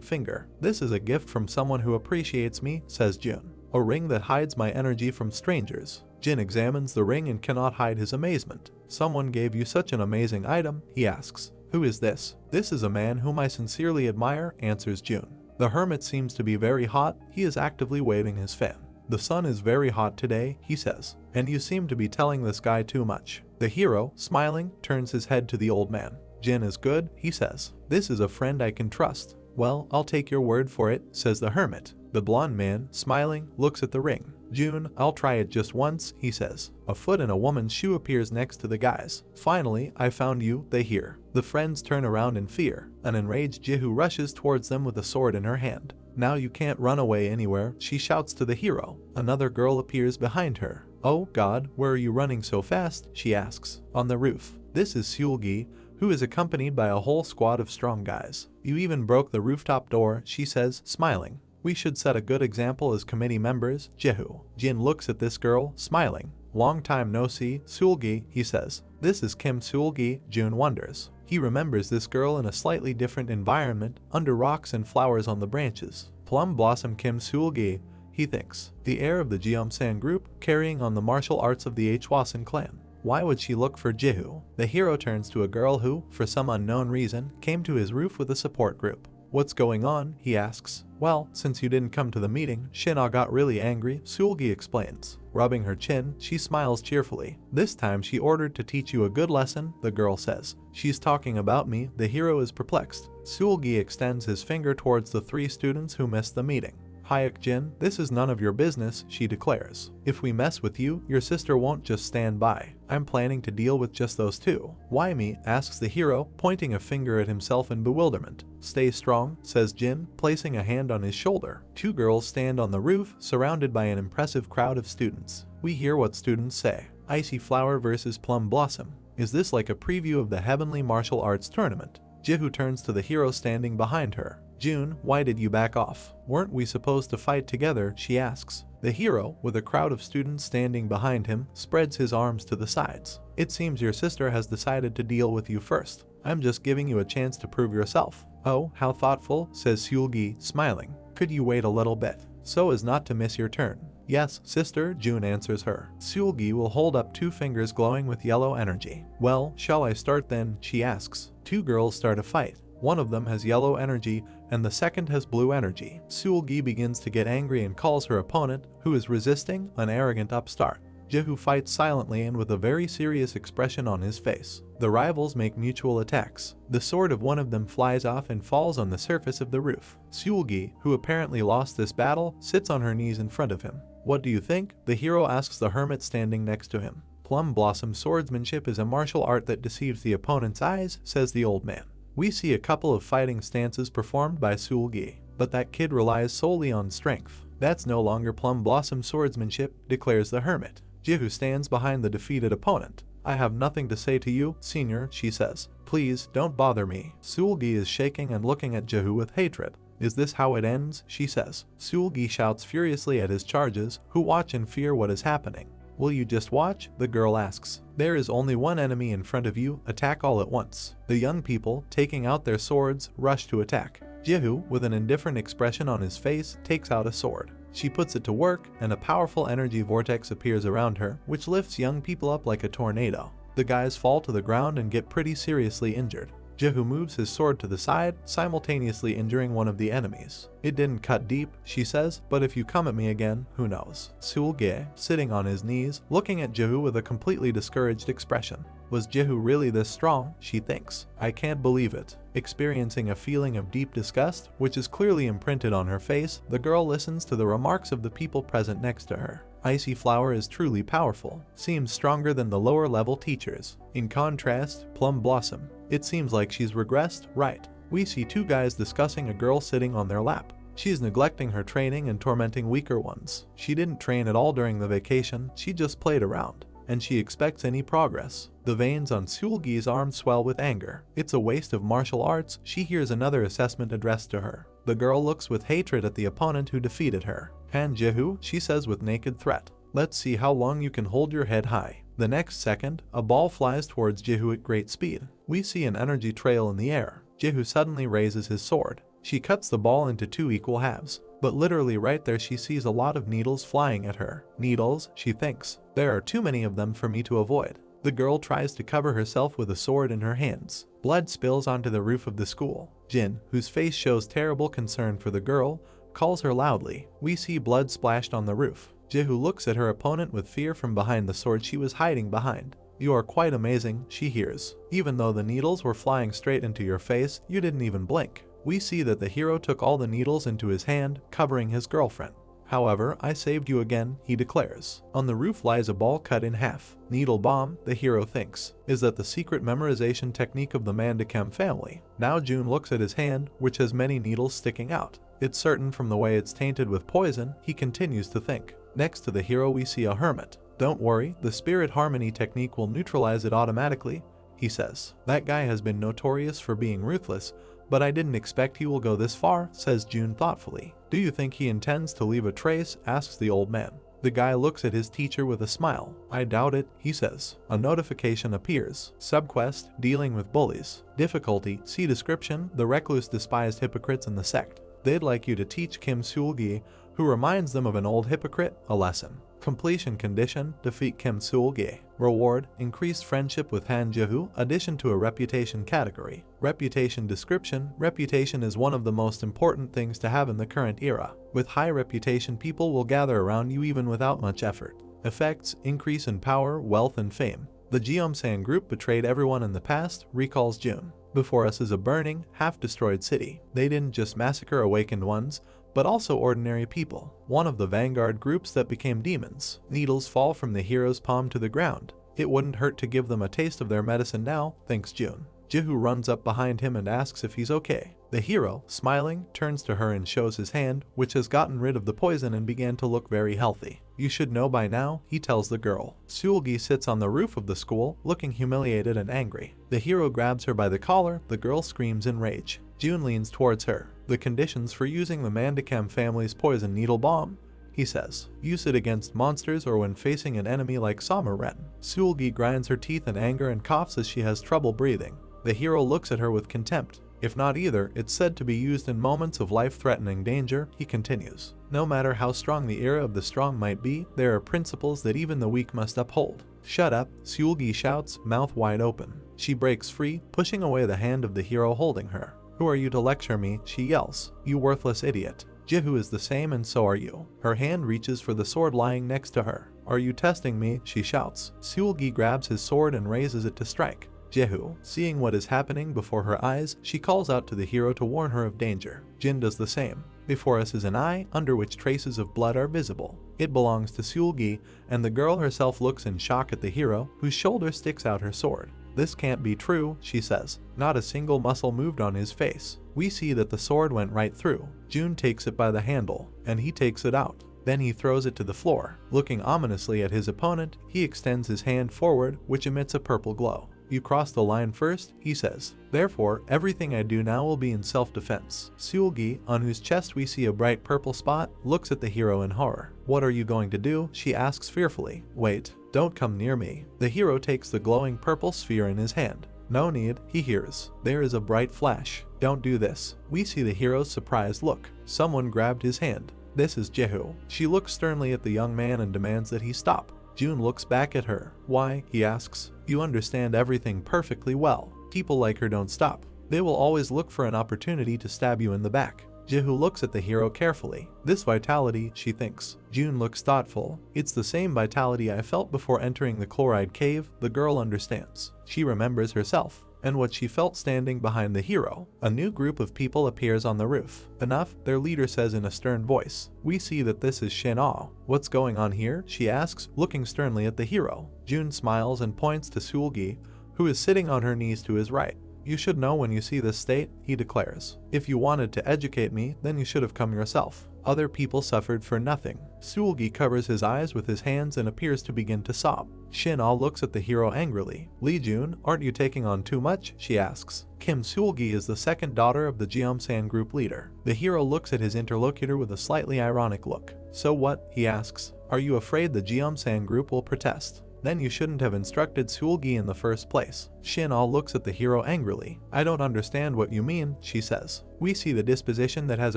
finger. This is a gift from someone who appreciates me, says Jun. A ring that hides my energy from strangers. Jin examines the ring and cannot hide his amazement. Someone gave you such an amazing item, he asks. Who is this? This is a man whom I sincerely admire, answers Jun. The hermit seems to be very hot. He is actively waving his fan. The sun is very hot today, he says. And you seem to be telling this guy too much. The hero, smiling, turns his head to the old man. Jin is good, he says. This is a friend I can trust. Well, I'll take your word for it, says the hermit. The blonde man, smiling, looks at the ring. Jun, I'll try it just once, he says. A foot in a woman's shoe appears next to the guys. Finally, I found you, they hear. The friends turn around in fear. An enraged Jihu rushes towards them with a sword in her hand. Now you can't run away anywhere, she shouts to the hero. Another girl appears behind her. Oh God, where are you running so fast? She asks. On the roof. This is Seulgi, who is accompanied by a whole squad of strong guys. You even broke the rooftop door, she says, smiling. We should set a good example as committee members, Jihu. Jin looks at this girl, smiling. Long time no see, Seulgi, he says. This is Kim Seulgi, Jun wonders. He remembers this girl in a slightly different environment, under rocks and flowers on the branches. Plum Blossom Kim Seulgi, he thinks. The heir of the Jeomsan group, carrying on the martial arts of the Hwasun clan. Why would she look for Jihu? The hero turns to a girl who, for some unknown reason, came to his roof with a support group. What's going on? He asks. Well, since you didn't come to the meeting, Shina got really angry, Seulgi explains. Rubbing her chin, she smiles cheerfully. This time she ordered to teach you a good lesson, the girl says. She's talking about me, the hero is perplexed. Seulgi extends his finger towards the 3 students who missed the meeting. Hyuk-jin, this is none of your business, she declares. If we mess with you, your sister won't just stand by. I'm planning to deal with just those 2. Why me? Asks the hero, pointing a finger at himself in bewilderment. Stay strong, says Jin, placing a hand on his shoulder. 2 girls stand on the roof, surrounded by an impressive crowd of students. We hear what students say. Icy Flower versus Plum Blossom. Is this like a preview of the Heavenly Martial Arts Tournament? Jihu turns to the hero standing behind her. Jun, why did you back off? Weren't we supposed to fight together? She asks. The hero, with a crowd of students standing behind him, spreads his arms to the sides. It seems your sister has decided to deal with you first. I'm just giving you a chance to prove yourself. Oh, how thoughtful, says Seulgi, smiling. Could you wait a little bit, so as not to miss your turn? Yes, sister, Jun answers her. Seulgi will hold up 2 fingers glowing with yellow energy. Well, shall I start then? She asks. 2 girls start a fight. One of them has yellow energy and the second has blue energy. Seulgi begins to get angry and calls her opponent, who is resisting, an arrogant upstart. Jihu fights silently and with a very serious expression on his face. The rivals make mutual attacks. The sword of one of them flies off and falls on the surface of the roof. Seulgi, who apparently lost this battle, sits on her knees in front of him. What do you think? The hero asks the hermit standing next to him. Plum Blossom swordsmanship is a martial art that deceives the opponent's eyes, says the old man. We see a couple of fighting stances performed by Seul-gi, but that kid relies solely on strength. That's no longer Plum Blossom swordsmanship, declares the hermit. Jihu stands behind the defeated opponent. I have nothing to say to you, senior, she says. Please, don't bother me. Seul-gi is shaking and looking at Jihu with hatred. Is this how it ends? She says. Seul-gi shouts furiously at his charges, who watch in fear what is happening. Will you just watch? The girl asks. There is only one enemy in front of you, attack all at once. The young people, taking out their swords, rush to attack. Jihu, with an indifferent expression on his face, takes out a sword. She puts it to work, and a powerful energy vortex appears around her, which lifts young people up like a tornado. The guys fall to the ground and get pretty seriously injured. Jihu moves his sword to the side, simultaneously injuring one of the enemies. It didn't cut deep, she says, but if you come at me again, who knows? Seul-gi, sitting on his knees, looking at Jihu with a completely discouraged expression. Was Jihu really this strong? She thinks. I can't believe it. Experiencing a feeling of deep disgust, which is clearly imprinted on her face, the girl listens to the remarks of the people present next to her. Icy Flower is truly powerful, seems stronger than the lower level teachers. In contrast, Plum Blossom, it seems like she's regressed, right? We see two guys discussing a girl sitting on their lap. She's neglecting her training and tormenting weaker ones. She didn't train at all during the vacation, she just played around. And she expects any progress. The veins on Seul-gi's arm swell with anger. It's a waste of martial arts. She hears another assessment addressed to her. The girl looks with hatred at the opponent who defeated her. Han Jihu, she says with naked threat. Let's see how long you can hold your head high. The next second, a ball flies towards Jihu at great speed. We see an energy trail in the air. Jihu suddenly raises his sword. She cuts the ball into two equal halves. But literally right there she sees a lot of needles flying at her. Needles, she thinks. There are too many of them for me to avoid. The girl tries to cover herself with a sword in her hands. Blood spills onto the roof of the school. Jin, whose face shows terrible concern for the girl, calls her loudly. We see blood splashed on the roof. Jihu looks at her opponent with fear from behind the sword she was hiding behind. You are quite amazing, she hears. Even though the needles were flying straight into your face, you didn't even blink. We see that the hero took all the needles into his hand, covering his girlfriend. However, I saved you again, he declares. On the roof lies a ball cut in half. Needle bomb, the hero thinks. Is that the secret memorization technique of the Manga family? Now June looks at his hand, which has many needles sticking out. It's certain from the way it's tainted with poison, he continues to think. Next to the hero we see a hermit. Don't worry, the spirit harmony technique will neutralize it automatically, he says. That guy has been notorious for being ruthless, but I didn't expect he will go this far, says June thoughtfully. Do you think he intends to leave a trace? Asks the old man. The guy looks at his teacher with a smile. I doubt it, he says. A notification appears. Subquest, dealing with bullies. Difficulty, see description, the recluse despised hypocrites in the sect. They'd like you to teach Kim Seul-gi, who reminds them of an old hypocrite, a lesson. Completion condition, defeat Kim Seul-gi. Reward, increased friendship with Han Jihu, addition to a reputation category. Reputation description, reputation is one of the most important things to have in the current era. With high reputation people will gather around you even without much effort. Effects, increase in power, wealth and fame. The Jeomsan group betrayed everyone in the past, recalls June. Before us is a burning, half-destroyed city. They didn't just massacre awakened ones, but also ordinary people. One of the vanguard groups that became demons. Needles fall from the hero's palm to the ground. It wouldn't hurt to give them a taste of their medicine now, thinks June. Jihu runs up behind him and asks if he's okay. The hero, smiling, turns to her and shows his hand, which has gotten rid of the poison and began to look very healthy. You should know by now, he tells the girl. Seul-gi sits on the roof of the school, looking humiliated and angry. The hero grabs her by the collar, the girl screams in rage. June leans towards her. The conditions for using the Manga family's poison needle bomb, he says. Use it against monsters or when facing an enemy like Samaren. Seul-gi grinds her teeth in anger and coughs as she has trouble breathing. The hero looks at her with contempt. If not either, it's said to be used in moments of life-threatening danger, he continues. No matter how strong the era of the strong might be, there are principles that even the weak must uphold. Shut up, Seul-gi shouts, mouth wide open. She breaks free, pushing away the hand of the hero holding her. Who are you to lecture me? She yells. You worthless idiot. Jihu is the same and so are you. Her hand reaches for the sword lying next to her. Are you testing me? She shouts. Seul-gi grabs his sword and raises it to strike. Jihu, seeing what is happening before her eyes, she calls out to the hero to warn her of danger. Jin does the same. Before us is an eye, under which traces of blood are visible. It belongs to Seulgi, and the girl herself looks in shock at the hero, whose shoulder sticks out her sword. "This can't be true," she says. Not a single muscle moved on his face. We see that the sword went right through. Jun takes it by the handle, and he takes it out. Then he throws it to the floor. Looking ominously at his opponent, he extends his hand forward, which emits a purple glow. "You crossed the line first," he says. "Therefore, everything I do now will be in self-defense." Seulgi, on whose chest we see a bright purple spot, looks at the hero in horror. "What are you going to do?" she asks fearfully. "Wait, don't come near me." The hero takes the glowing purple sphere in his hand. "No need," he hears. There is a bright flash. "Don't do this." We see the hero's surprised look. Someone grabbed his hand. This is Jehu. She looks sternly at the young man and demands that he stop. Jun looks back at her. "Why?" he asks. "You understand everything perfectly well. People like her don't stop. They will always look for an opportunity to stab you in the back." Jehu looks at the hero carefully. "This vitality," she thinks. Jun looks thoughtful. "It's the same vitality I felt before entering the chloride cave." The girl understands. She remembers herself and what she felt standing behind the hero. A new group of people appears on the roof. "Enough," their leader says in a stern voice. We see that this is Shin-Ah. "What's going on here?" she asks, looking sternly at the hero. Jun smiles and points to Seulgi, who is sitting on her knees to his right. "You should know when you see this state," he declares. "If you wanted to educate me, then you should have come yourself. Other people suffered for nothing." Seulgi covers his eyes with his hands and appears to begin to sob. Shin-Ah looks at the hero angrily. "Lee Jun, aren't you taking on too much?" she asks. Kim Seulgi is the second daughter of the Jeomsan group leader. The hero looks at his interlocutor with a slightly ironic look. "So what?" he asks. "Are you afraid the Jeomsan group will protest? Then you shouldn't have instructed Seulgi in the first place." Shin-Ah looks at the hero angrily. "I don't understand what you mean," she says. We see the disposition that has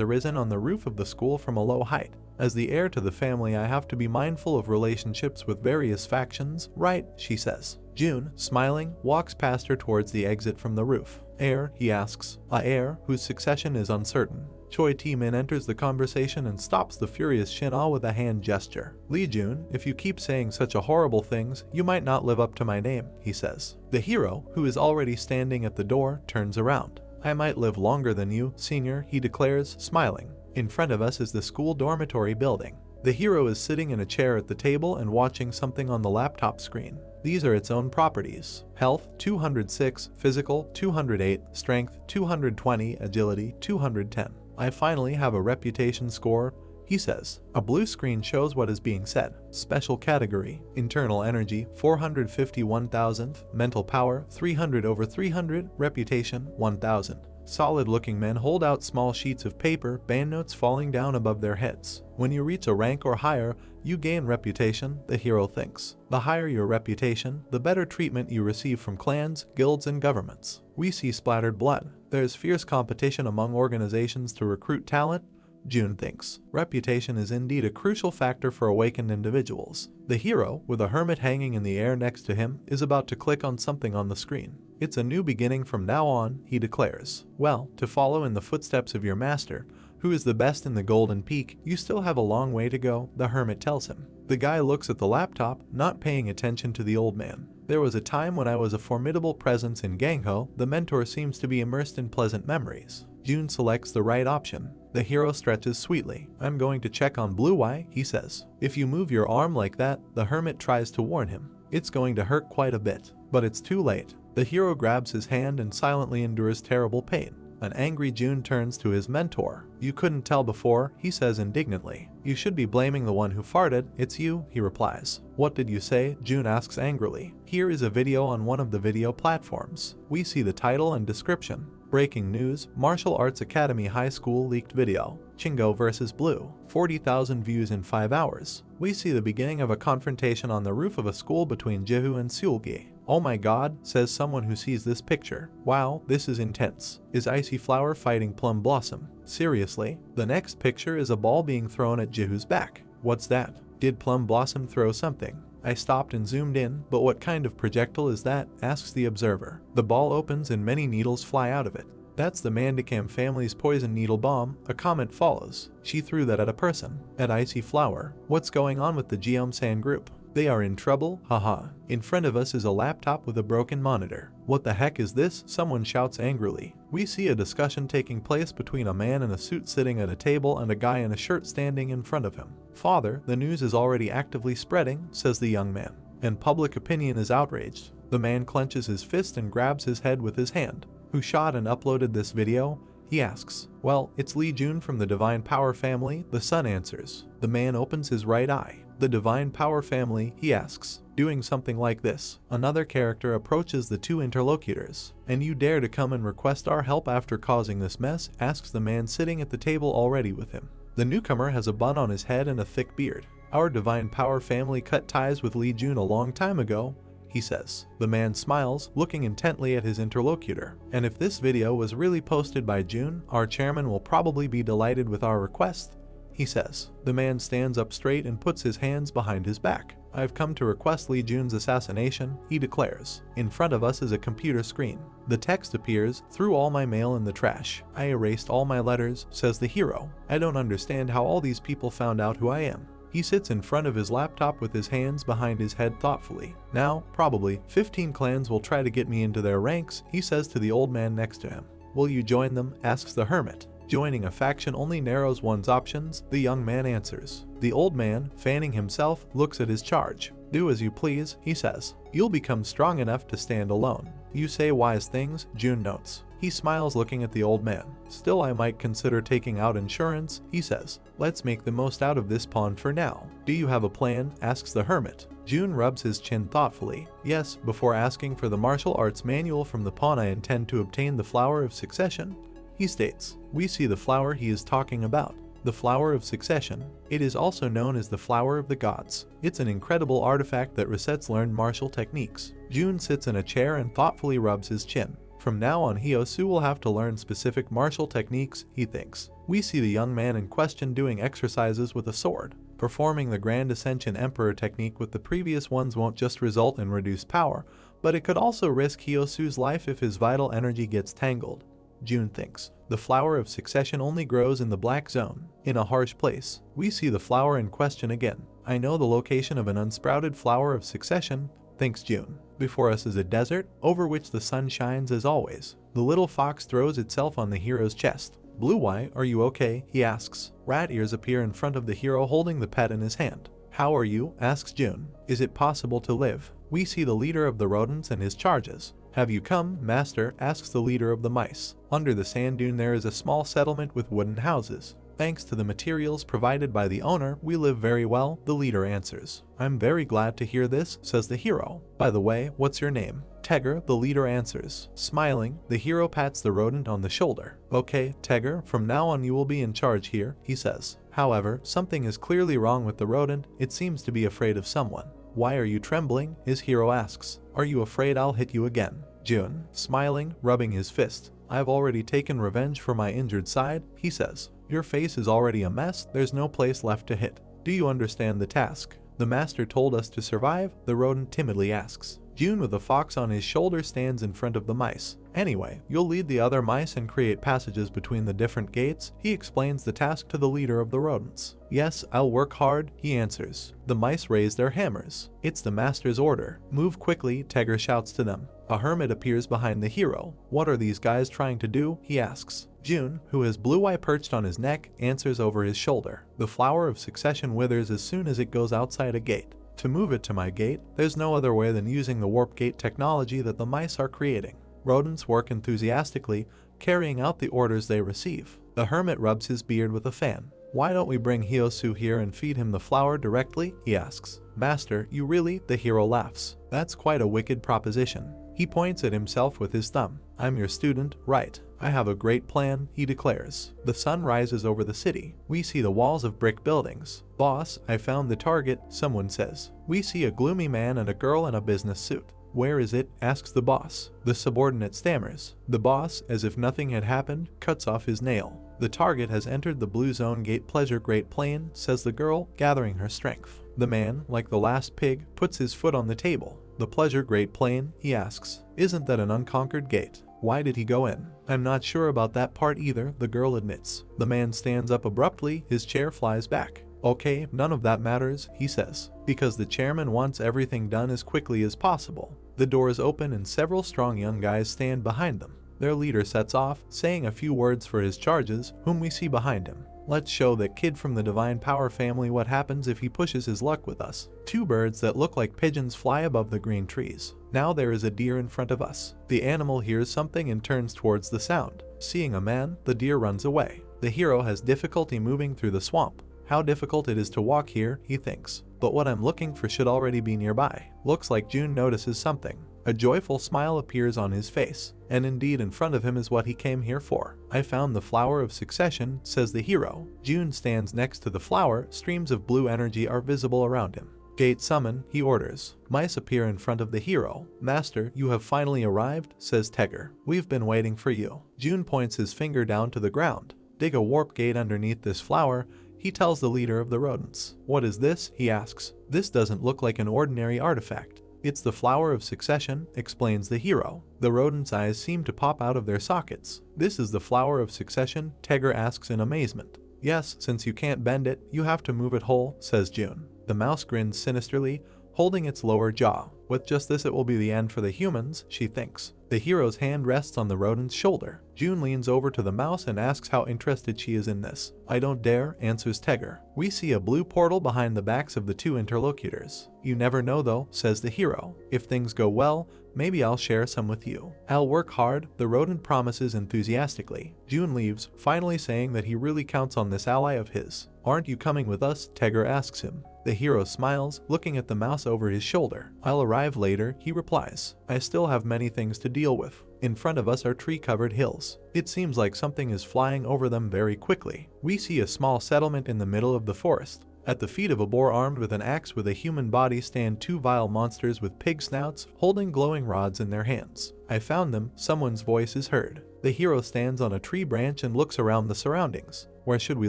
arisen on the roof of the school from a low height. "As the heir to the family, I have to be mindful of relationships with various factions, right?" she says. Jun, smiling, walks past her towards the exit from the roof. "Heir?" he asks. "A heir whose succession is uncertain." Choi Tae-min enters the conversation and stops the furious Shin-Ah with a hand gesture. "Lee Jun, if you keep saying such horrible things, you might not live up to my name," he says. The hero, who is already standing at the door, turns around. "I might live longer than you, senior," he declares, smiling. In front of us is the school dormitory building. The hero is sitting in a chair at the table and watching something on the laptop screen. These are its own properties. Health 206, physical 208, strength 220, agility 210. "I finally have a reputation score," he says. A blue screen shows what is being said. Special category: internal energy 451,000, mental power 300/300, reputation 1,000. Solid-looking men hold out small sheets of paper, banknotes falling down above their heads. When you reach a rank or higher, you gain reputation, the hero thinks. The higher your reputation, the better treatment you receive from clans, guilds, and governments. We see splattered blood. There is fierce competition among organizations to recruit talent. Jun thinks. Reputation is indeed a crucial factor for awakened individuals. The hero, with a hermit hanging in the air next to him, is about to click on something on the screen. "It's a new beginning from now on," he declares. "Well, to follow in the footsteps of your master, who is the best in the Golden Peak, you still have a long way to go," the hermit tells him. The guy looks at the laptop, not paying attention to the old man. "There was a time when I was a formidable presence in Gangho." The mentor seems to be immersed in pleasant memories. Jun selects the right option. The hero stretches sweetly. "I'm going to check on Blue Eye," he says. "If you move your arm like that," the hermit tries to warn him. "It's going to hurt quite a bit." But it's too late. The hero grabs his hand and silently endures terrible pain. An angry Jun turns to his mentor. "You couldn't tell before," he says indignantly. "You should be blaming the one who farted." "It's you," he replies. "What did you say?" Jun asks angrily. Here is a video on one of the video platforms. We see the title and description. Breaking news: Martial Arts Academy High School leaked video. Chingo vs. Blue. 40,000 views in 5 hours. We see the beginning of a confrontation on the roof of a school between Jehu and Seulgi. "Oh my god," says someone who sees this picture. "Wow, this is intense. Is Icy Flower fighting Plum Blossom? Seriously?" The next picture is a ball being thrown at Jehu's back. "What's that? Did Plum Blossom throw something?" I stopped and zoomed in. "But what kind of projectile is that?" asks the observer. The ball opens and many needles fly out of it. "That's the Mandicam family's poison needle bomb." A comment follows. "She threw that at a person." "At Icy Flower. What's going on with the Jeomsan group?" They are in trouble, haha. In front of us is a laptop with a broken monitor. What the heck is this? Someone shouts angrily. We see a discussion taking place between a man in a suit sitting at a table and a guy in a shirt standing in front of him. Father, the news is already actively spreading, says the young man, and public opinion is outraged. The man clenches his fist and grabs his head with his hand. Who shot and uploaded this video? He asks. Well, it's Lee Jun from the Divine Power family, the son answers. The man opens his right eye. The Divine Power family, he asks. Doing something like this. Another character approaches the two interlocutors. And you dare to come and request our help after causing this mess? Asks the man sitting at the table already with him. The newcomer has a bun on his head and a thick beard. Our Divine Power family cut ties with Lee Jun a long time ago, he says. The man smiles, looking intently at his interlocutor. And if this video was really posted by Jun, our chairman will probably be delighted with our request, he says. The man stands up straight and puts his hands behind his back. I've come to request Lee Jun's assassination, he declares. In front of us is a computer screen. The text appears, threw all my mail in the trash. I erased all my letters, says the hero. I don't understand how all these people found out who I am. He sits in front of his laptop with his hands behind his head thoughtfully. Now, probably, 15 clans will try to get me into their ranks, he says to the old man next to him. Will you join them? Asks the hermit. Joining a faction only narrows one's options, the young man answers. The old man, fanning himself, looks at his charge. Do as you please, he says. You'll become strong enough to stand alone. You say wise things, Jun notes. He smiles looking at the old man. Still, I might consider taking out insurance, he says. Let's make the most out of this pawn for now. Do you have a plan? Asks the hermit. Jun rubs his chin thoughtfully. Yes, before asking for the martial arts manual from the pawn I intend to obtain the flower of succession, he states. We see the flower he is talking about. The flower of succession. It is also known as the flower of the gods. It's an incredible artifact that resets learned martial techniques. Jun sits in a chair and thoughtfully rubs his chin. From now on, Hyosu will have to learn specific martial techniques, he thinks. We see the young man in question doing exercises with a sword. Performing the Grand Ascension Emperor technique with the previous ones won't just result in reduced power, but it could also risk Hyosu's life if his vital energy gets tangled. Jun thinks. The flower of succession only grows in the black zone, in a harsh place. We see the flower in question again. I know the location of an unsprouted flower of succession, thinks Jun. Before us is a desert, over which the sun shines as always. The little fox throws itself on the hero's chest. Blue Eye, are you okay? He asks. Rat ears appear in front of the hero holding the pet in his hand. How are you? Asks Jun. Is it possible to live? We see the leader of the rodents and his charges. Have you come, master? Asks the leader of the mice. Under the sand dune there is a small settlement with wooden houses. Thanks to the materials provided by the owner, we live very well, the leader answers. I'm very glad to hear this, says the hero. By the way, what's your name? Tegger, the leader answers. Smiling, the hero pats the rodent on the shoulder. Okay, Tegger, from now on you will be in charge here, he says. However, something is clearly wrong with the rodent. It seems to be afraid of someone. Why are you trembling? His hero asks. Are you afraid I'll hit you again? Jun, smiling, rubbing his fist. I've already taken revenge for my injured side, he says. Your face is already a mess, there's no place left to hit. Do you understand the task? The master told us to survive, the rodent timidly asks. Jun with a fox on his shoulder stands in front of the mice. Anyway, you'll lead the other mice and create passages between the different gates, he explains the task to the leader of the rodents. Yes, I'll work hard, he answers. The mice raise their hammers. It's the master's order. Move quickly, Tegger shouts to them. A hermit appears behind the hero. What are these guys trying to do? He asks. Jun, who has Blue Eye perched on his neck, answers over his shoulder. The flower of succession withers as soon as it goes outside a gate. To move it to my gate, there's no other way than using the warp gate technology that the mice are creating. Rodents work enthusiastically, carrying out the orders they receive. The hermit rubs his beard with a fan. Why don't we bring Hyosu here and feed him the flower directly? He asks. Master, you really? The hero laughs. That's quite a wicked proposition. He points at himself with his thumb. I'm your student, right? I have a great plan, he declares. The sun rises over the city. We see the walls of brick buildings. Boss, I found the target, someone says. We see a gloomy man and a girl in a business suit. Where is it? Asks the boss. The subordinate stammers. The boss, as if nothing had happened, cuts off his nail. The target has entered the blue zone gate pleasure great plain, says the girl, gathering her strength. The man, like the last pig, puts his foot on the table. The pleasure great plain, he asks. Isn't that an unconquered gate? Why did he go in? I'm not sure about that part either, the girl admits. The man stands up abruptly, his chair flies back. Okay, none of that matters, he says, because the chairman wants everything done as quickly as possible. The doors open and several strong young guys stand behind them. Their leader sets off, saying a few words for his charges, whom we see behind him. Let's show that kid from the Divine Power family what happens if he pushes his luck with us. Two birds that look like pigeons fly above the green trees. Now there is a deer in front of us. The animal hears something and turns towards the sound. Seeing a man, the deer runs away. The hero has difficulty moving through the swamp. How difficult it is to walk here, he thinks. But what I'm looking for should already be nearby. Looks like June notices something. A joyful smile appears on his face, and indeed in front of him is what he came here for. I found the flower of succession, says the hero. June stands next to the flower, streams of blue energy are visible around him. Gate summon, he orders. Mice appear in front of the hero. Master, you have finally arrived, says Tegger. We've been waiting for you. June points his finger down to the ground. Dig a warp gate underneath this flower, he tells the leader of the rodents. What is this? He asks. This doesn't look like an ordinary artifact. It's the flower of succession, explains the hero. The rodent's eyes seem to pop out of their sockets. This is the flower of succession? Tegger asks in amazement. Yes, since you can't bend it, you have to move it whole, says June. The mouse grins sinisterly, holding its lower jaw. With just this it will be the end for the humans, she thinks. The hero's hand rests on the rodent's shoulder. June leans over to the mouse and asks how interested she is in this. I don't dare, answers Tegger. We see a blue portal behind the backs of the two interlocutors. You never know though, says the hero. If things go well, maybe I'll share some with you. I'll work hard, the rodent promises enthusiastically. June leaves, finally saying that he really counts on this ally of his. Aren't you coming with us? Tegger asks him. The hero smiles, looking at the mouse over his shoulder. I'll arrive later, he replies. I still have many things to deal with. In front of us are tree-covered hills. It seems like something is flying over them very quickly. We see a small settlement in the middle of the forest. At the feet of a boar armed with an axe with a human body stand two vile monsters with pig snouts, holding glowing rods in their hands. I found them, someone's voice is heard. The hero stands on a tree branch and looks around the surroundings. Where should we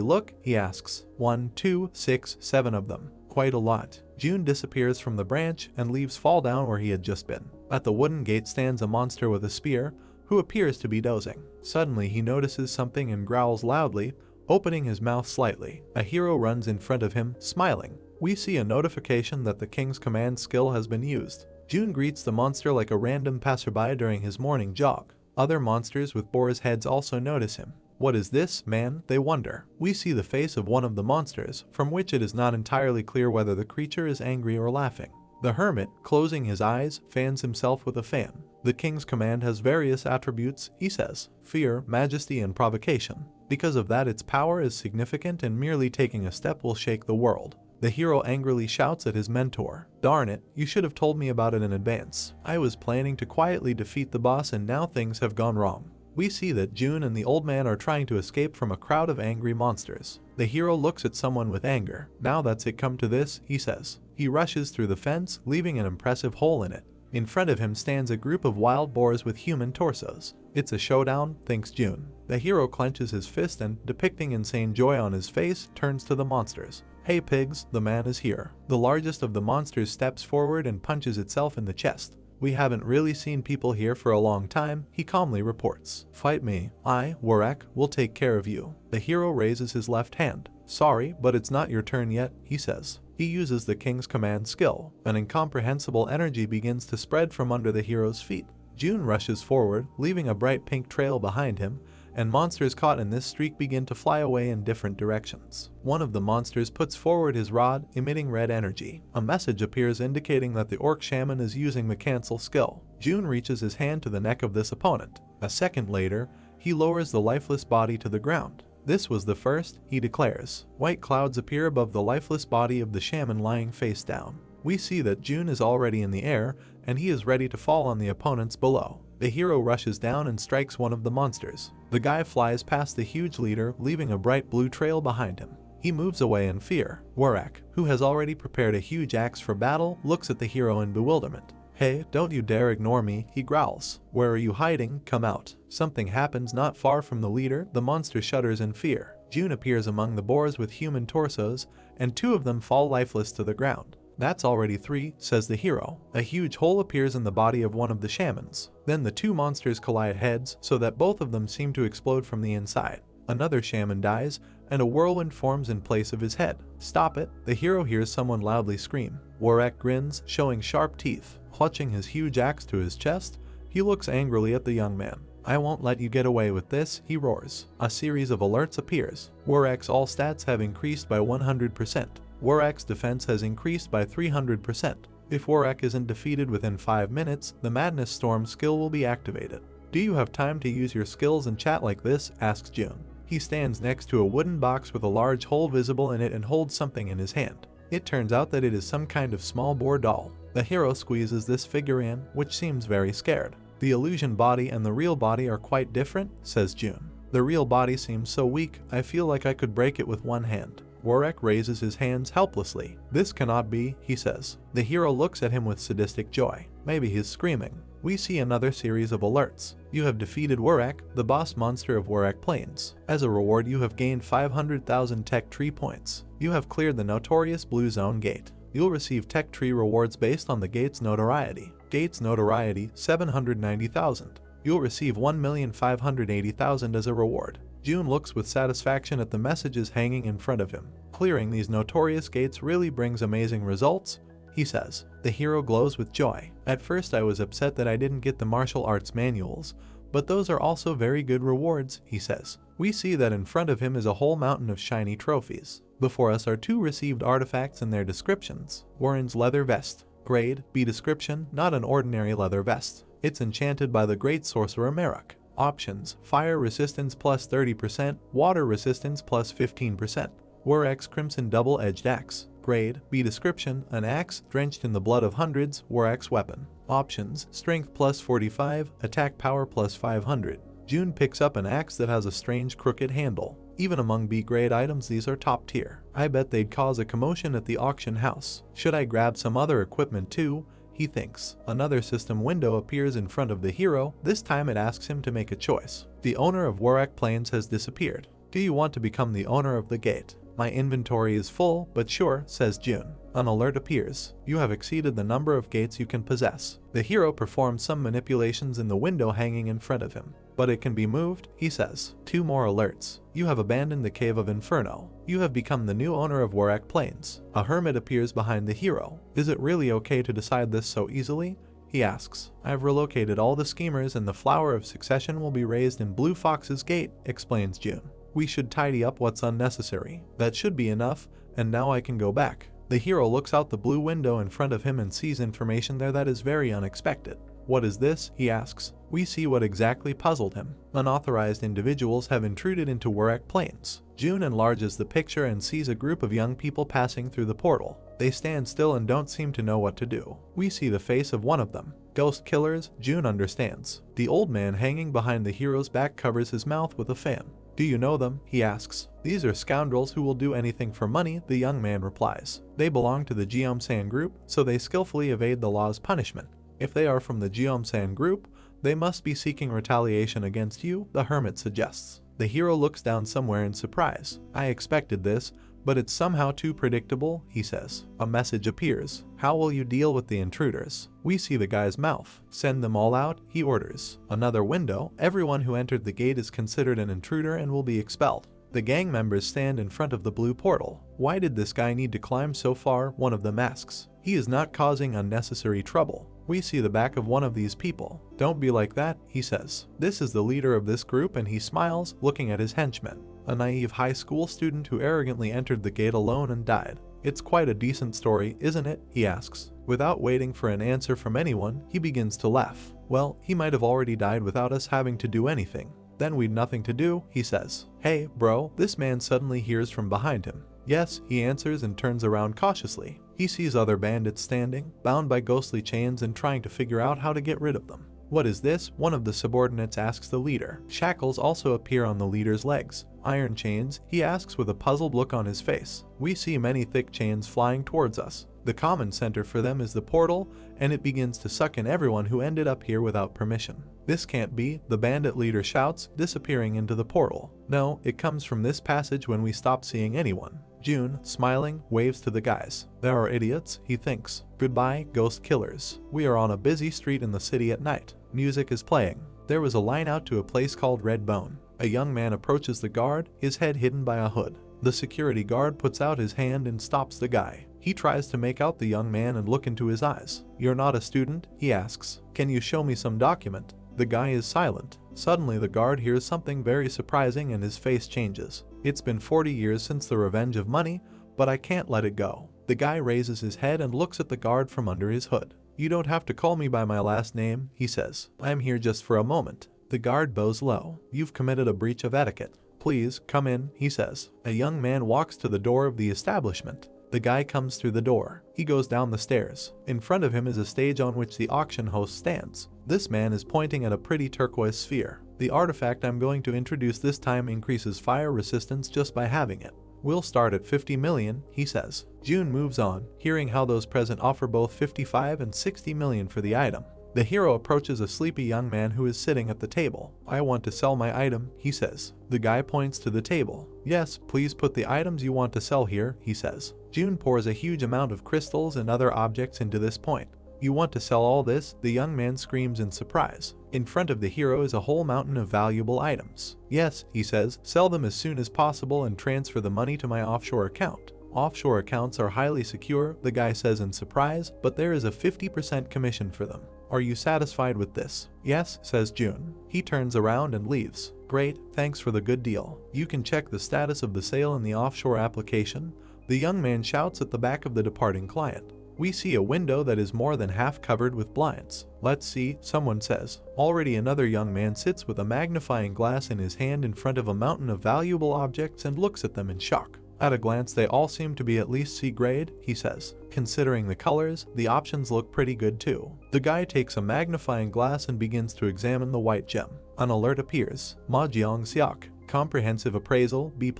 look? He asks. 1, 2, 6, 7 of them. Quite a lot. June disappears from the branch and leaves fall down where he had just been. At the wooden gate stands a monster with a spear, who appears to be dozing. Suddenly he notices something and growls loudly, opening his mouth slightly. A hero runs in front of him, smiling. We see a notification that the king's command skill has been used. June greets the monster like a random passerby during his morning jog. Other monsters with boars' heads also notice him. What is this, man? They wonder. We see the face of one of the monsters, from which it is not entirely clear whether the creature is angry or laughing. The hermit, closing his eyes, fans himself with a fan. The king's command has various attributes, he says. Fear, majesty, and provocation. Because of that its power is significant and merely taking a step will shake the world. The hero angrily shouts at his mentor. Darn it, you should have told me about it in advance. I was planning to quietly defeat the boss and now things have gone wrong. We see that June and the old man are trying to escape from a crowd of angry monsters. The hero looks at someone with anger. Now that's it come to this, he says. He rushes through the fence, leaving an impressive hole in it. In front of him stands a group of wild boars with human torsos. It's a showdown, thinks June. The hero clenches his fist and, depicting insane joy on his face, turns to the monsters. Hey pigs, the man is here. The largest of the monsters steps forward and punches itself in the chest. We haven't really seen people here for a long time, he calmly reports. Fight me. I, Warak, will take care of you. The hero raises his left hand. Sorry, but it's not your turn yet, he says. He uses the king's command skill. An incomprehensible energy begins to spread from under the hero's feet. June rushes forward, leaving a bright pink trail behind him, and monsters caught in this streak begin to fly away in different directions. One of the monsters puts forward his rod, emitting red energy. A message appears indicating that the orc shaman is using the cancel skill. June reaches his hand to the neck of this opponent. A second later, he lowers the lifeless body to the ground. This was the first, he declares. White clouds appear above the lifeless body of the shaman lying face down. We see that June is already in the air, and he is ready to fall on the opponents below. The hero rushes down and strikes one of the monsters. The guy flies past the huge leader, leaving a bright blue trail behind him. He moves away in fear. Warak, who has already prepared a huge axe for battle, looks at the hero in bewilderment. Hey, don't you dare ignore me, he growls. Where are you hiding? Come out. Something happens not far from the leader. The monster shudders in fear. June appears among the boars with human torsos, and two of them fall lifeless to the ground. That's already 3, says the hero. A huge hole appears in the body of one of the shamans. Then the two monsters collide heads so that both of them seem to explode from the inside. Another shaman dies, and a whirlwind forms in place of his head. "Stop it!" The hero hears someone loudly scream. Warwick grins, showing sharp teeth. Clutching his huge axe to his chest, he looks angrily at the young man. "I won't let you get away with this," he roars. A series of alerts appears. Warwick's all stats have increased by 100%. Warwick's defense has increased by 300%. If Warwick isn't defeated within 5 minutes, the Madness Storm skill will be activated. "Do you have time to use your skills and chat like this?" asks June. He stands next to a wooden box with a large hole visible in it and holds something in his hand. It turns out that it is some kind of small bore doll. The hero squeezes this figure in, which seems very scared. "The illusion body and the real body are quite different," says June. "The real body seems so weak, I feel like I could break it with one hand." Warwick raises his hands helplessly. "This cannot be," he says. The hero looks at him with sadistic joy. Maybe he's screaming. We see another series of alerts. "You have defeated Warwick, the boss monster of Warwick Plains. As a reward, you have gained 500,000 tech tree points. You have cleared the notorious Blue Zone Gate. You'll receive tech tree rewards based on the gate's notoriety. Gate's notoriety, 790,000. You'll receive 1,580,000 as a reward." June looks with satisfaction at the messages hanging in front of him. "Clearing these notorious gates really brings amazing results," he says. The hero glows with joy. "At first I was upset that I didn't get the martial arts manuals, but those are also very good rewards," he says. We see that in front of him is a whole mountain of shiny trophies. Before us are 2 received artifacts and their descriptions. Warren's leather vest. Grade B description, not an ordinary leather vest. It's enchanted by the great sorcerer Merrick. Options: fire resistance plus 30%, water resistance plus 15%. Warwick's crimson double-edged axe. Grade B description, an axe drenched in the blood of hundreds. Warwick's weapon. Options: strength plus 45, attack power plus 500. June picks up an axe that has a strange crooked handle. Even among B-grade items, these are top tier. I bet they'd cause a commotion at the auction house. Should I grab some other equipment too? He thinks. Another system window appears in front of the hero. This time it asks him to make a choice. The owner of Warwick Plains has disappeared. "Do you want to become the owner of the gate?" "My inventory is full, but sure," says June. An alert appears. "You have exceeded the number of gates you can possess." The hero performs some manipulations in the window hanging in front of him. "But it can be moved," he says. 2 more alerts. "You have abandoned the Cave of Inferno. You have become the new owner of Warwick Plains." A hermit appears behind the hero. "Is it really okay to decide this so easily?" he asks. "I've relocated all the schemers and the flower of succession will be raised in Blue Fox's gate," explains June. "We should tidy up what's unnecessary. That should be enough, and now I can go back." The hero looks out the blue window in front of him and sees information there that is very unexpected. "What is this?" he asks. We see what exactly puzzled him. Unauthorized individuals have intruded into Warwick Plains. June enlarges the picture and sees a group of young people passing through the portal. They stand still and don't seem to know what to do. We see the face of one of them. "Ghost killers," June understands. The old man hanging behind the hero's back covers his mouth with a fan. "Do you know them?" he asks. "These are scoundrels who will do anything for money," the young man replies. "They belong to the Geomsan group, so they skillfully evade the law's punishment. If they are from the Geomsan group, they must be seeking retaliation against you," the hermit suggests. The hero looks down somewhere in surprise. "I expected this, but it's somehow too predictable," he says. A message appears. "How will you deal with the intruders?" We see the guy's mouth. "Send them all out," he orders. Another window. "Everyone who entered the gate is considered an intruder and will be expelled." The gang members stand in front of the blue portal. "Why did this guy need to climb so far?" one of them asks. "He is not causing unnecessary trouble." We see the back of one of these people. "Don't be like that," he says. This is the leader of this group and he smiles, looking at his henchmen. A naive high school student who arrogantly entered the gate alone and died. "It's quite a decent story, isn't it?" he asks. Without waiting for an answer from anyone, he begins to laugh. "Well, he might have already died without us having to do anything. Then we'd nothing to do," he says. "Hey, bro," this man suddenly hears from behind him. "Yes," he answers and turns around cautiously. He sees other bandits standing, bound by ghostly chains and trying to figure out how to get rid of them. "What is this?" one of the subordinates asks the leader. Shackles also appear on the leader's legs. "Iron chains?" he asks with a puzzled look on his face. We see many thick chains flying towards us. The common center for them is the portal, and it begins to suck in everyone who ended up here without permission. "This can't be," the bandit leader shouts, disappearing into the portal. "No, it comes from this passage when we stop seeing anyone." June, smiling, waves to the guys. "There are idiots," he thinks. "Goodbye, ghost killers." We are on a busy street in the city at night. Music is playing. There was a line out to a place called Reborn. A young man approaches the guard, his head hidden by a hood. The security guard puts out his hand and stops the guy. He tries to make out the young man and look into his eyes. "You're not a student?" he asks. "Can you show me some document?" The guy is silent. Suddenly the guard hears something very surprising and his face changes. "It's been 40 years since the revenge of money, but I can't let it go." The guy raises his head and looks at the guard from under his hood. "You don't have to call me by my last name," he says. "I'm here just for a moment." The guard bows low. "You've committed a breach of etiquette. Please, come in," he says. A young man walks to the door of the establishment. The guy comes through the door. He goes down the stairs. In front of him is a stage on which the auction host stands. This man is pointing at a pretty turquoise sphere. "The artifact I'm going to introduce this time increases fire resistance just by having it. We'll start at 50 million, he says. June moves on, hearing how those present offer both 55 and 60 million for the item. The hero approaches a sleepy young man who is sitting at the table. "I want to sell my item," he says. The guy points to the table. "Yes, please put the items you want to sell here," he says. June pours a huge amount of crystals and other objects into this point. "You want to sell all this?" the young man screams in surprise. In front of the hero is a whole mountain of valuable items. "Yes," he says, "sell them as soon as possible and transfer the money to my offshore account." "Offshore accounts are highly secure," the guy says in surprise, "but there is a 50% commission for them. Are you satisfied with this?" "Yes," says June. He turns around and leaves. "Great, thanks for the good deal. You can check the status of the sale in the offshore application," the young man shouts at the back of the departing client. We see a window that is more than half covered with blinds. "Let's see," someone says. Already another young man sits with a magnifying glass in his hand in front of a mountain of valuable objects and looks at them in shock. "At a glance they all seem to be at least C grade, he says. "Considering the colors, the options look pretty good too." The guy takes a magnifying glass and begins to examine the white gem. An alert appears. "Mahjong Siak. Comprehensive appraisal, B+.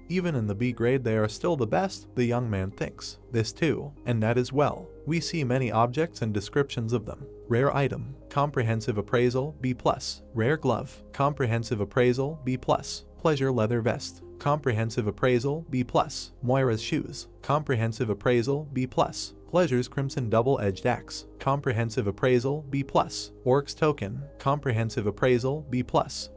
Even in the B grade they are still the best," the young man thinks. "This too, and that as well." We see many objects and descriptions of them. Rare item. Comprehensive appraisal, B+. Rare glove. Comprehensive appraisal, B+. Pleasure leather vest. Comprehensive appraisal, B+. Moira's shoes. Comprehensive appraisal, B+. Pleasure's crimson double-edged axe. Comprehensive appraisal, B+. Orc's token. Comprehensive appraisal, B+.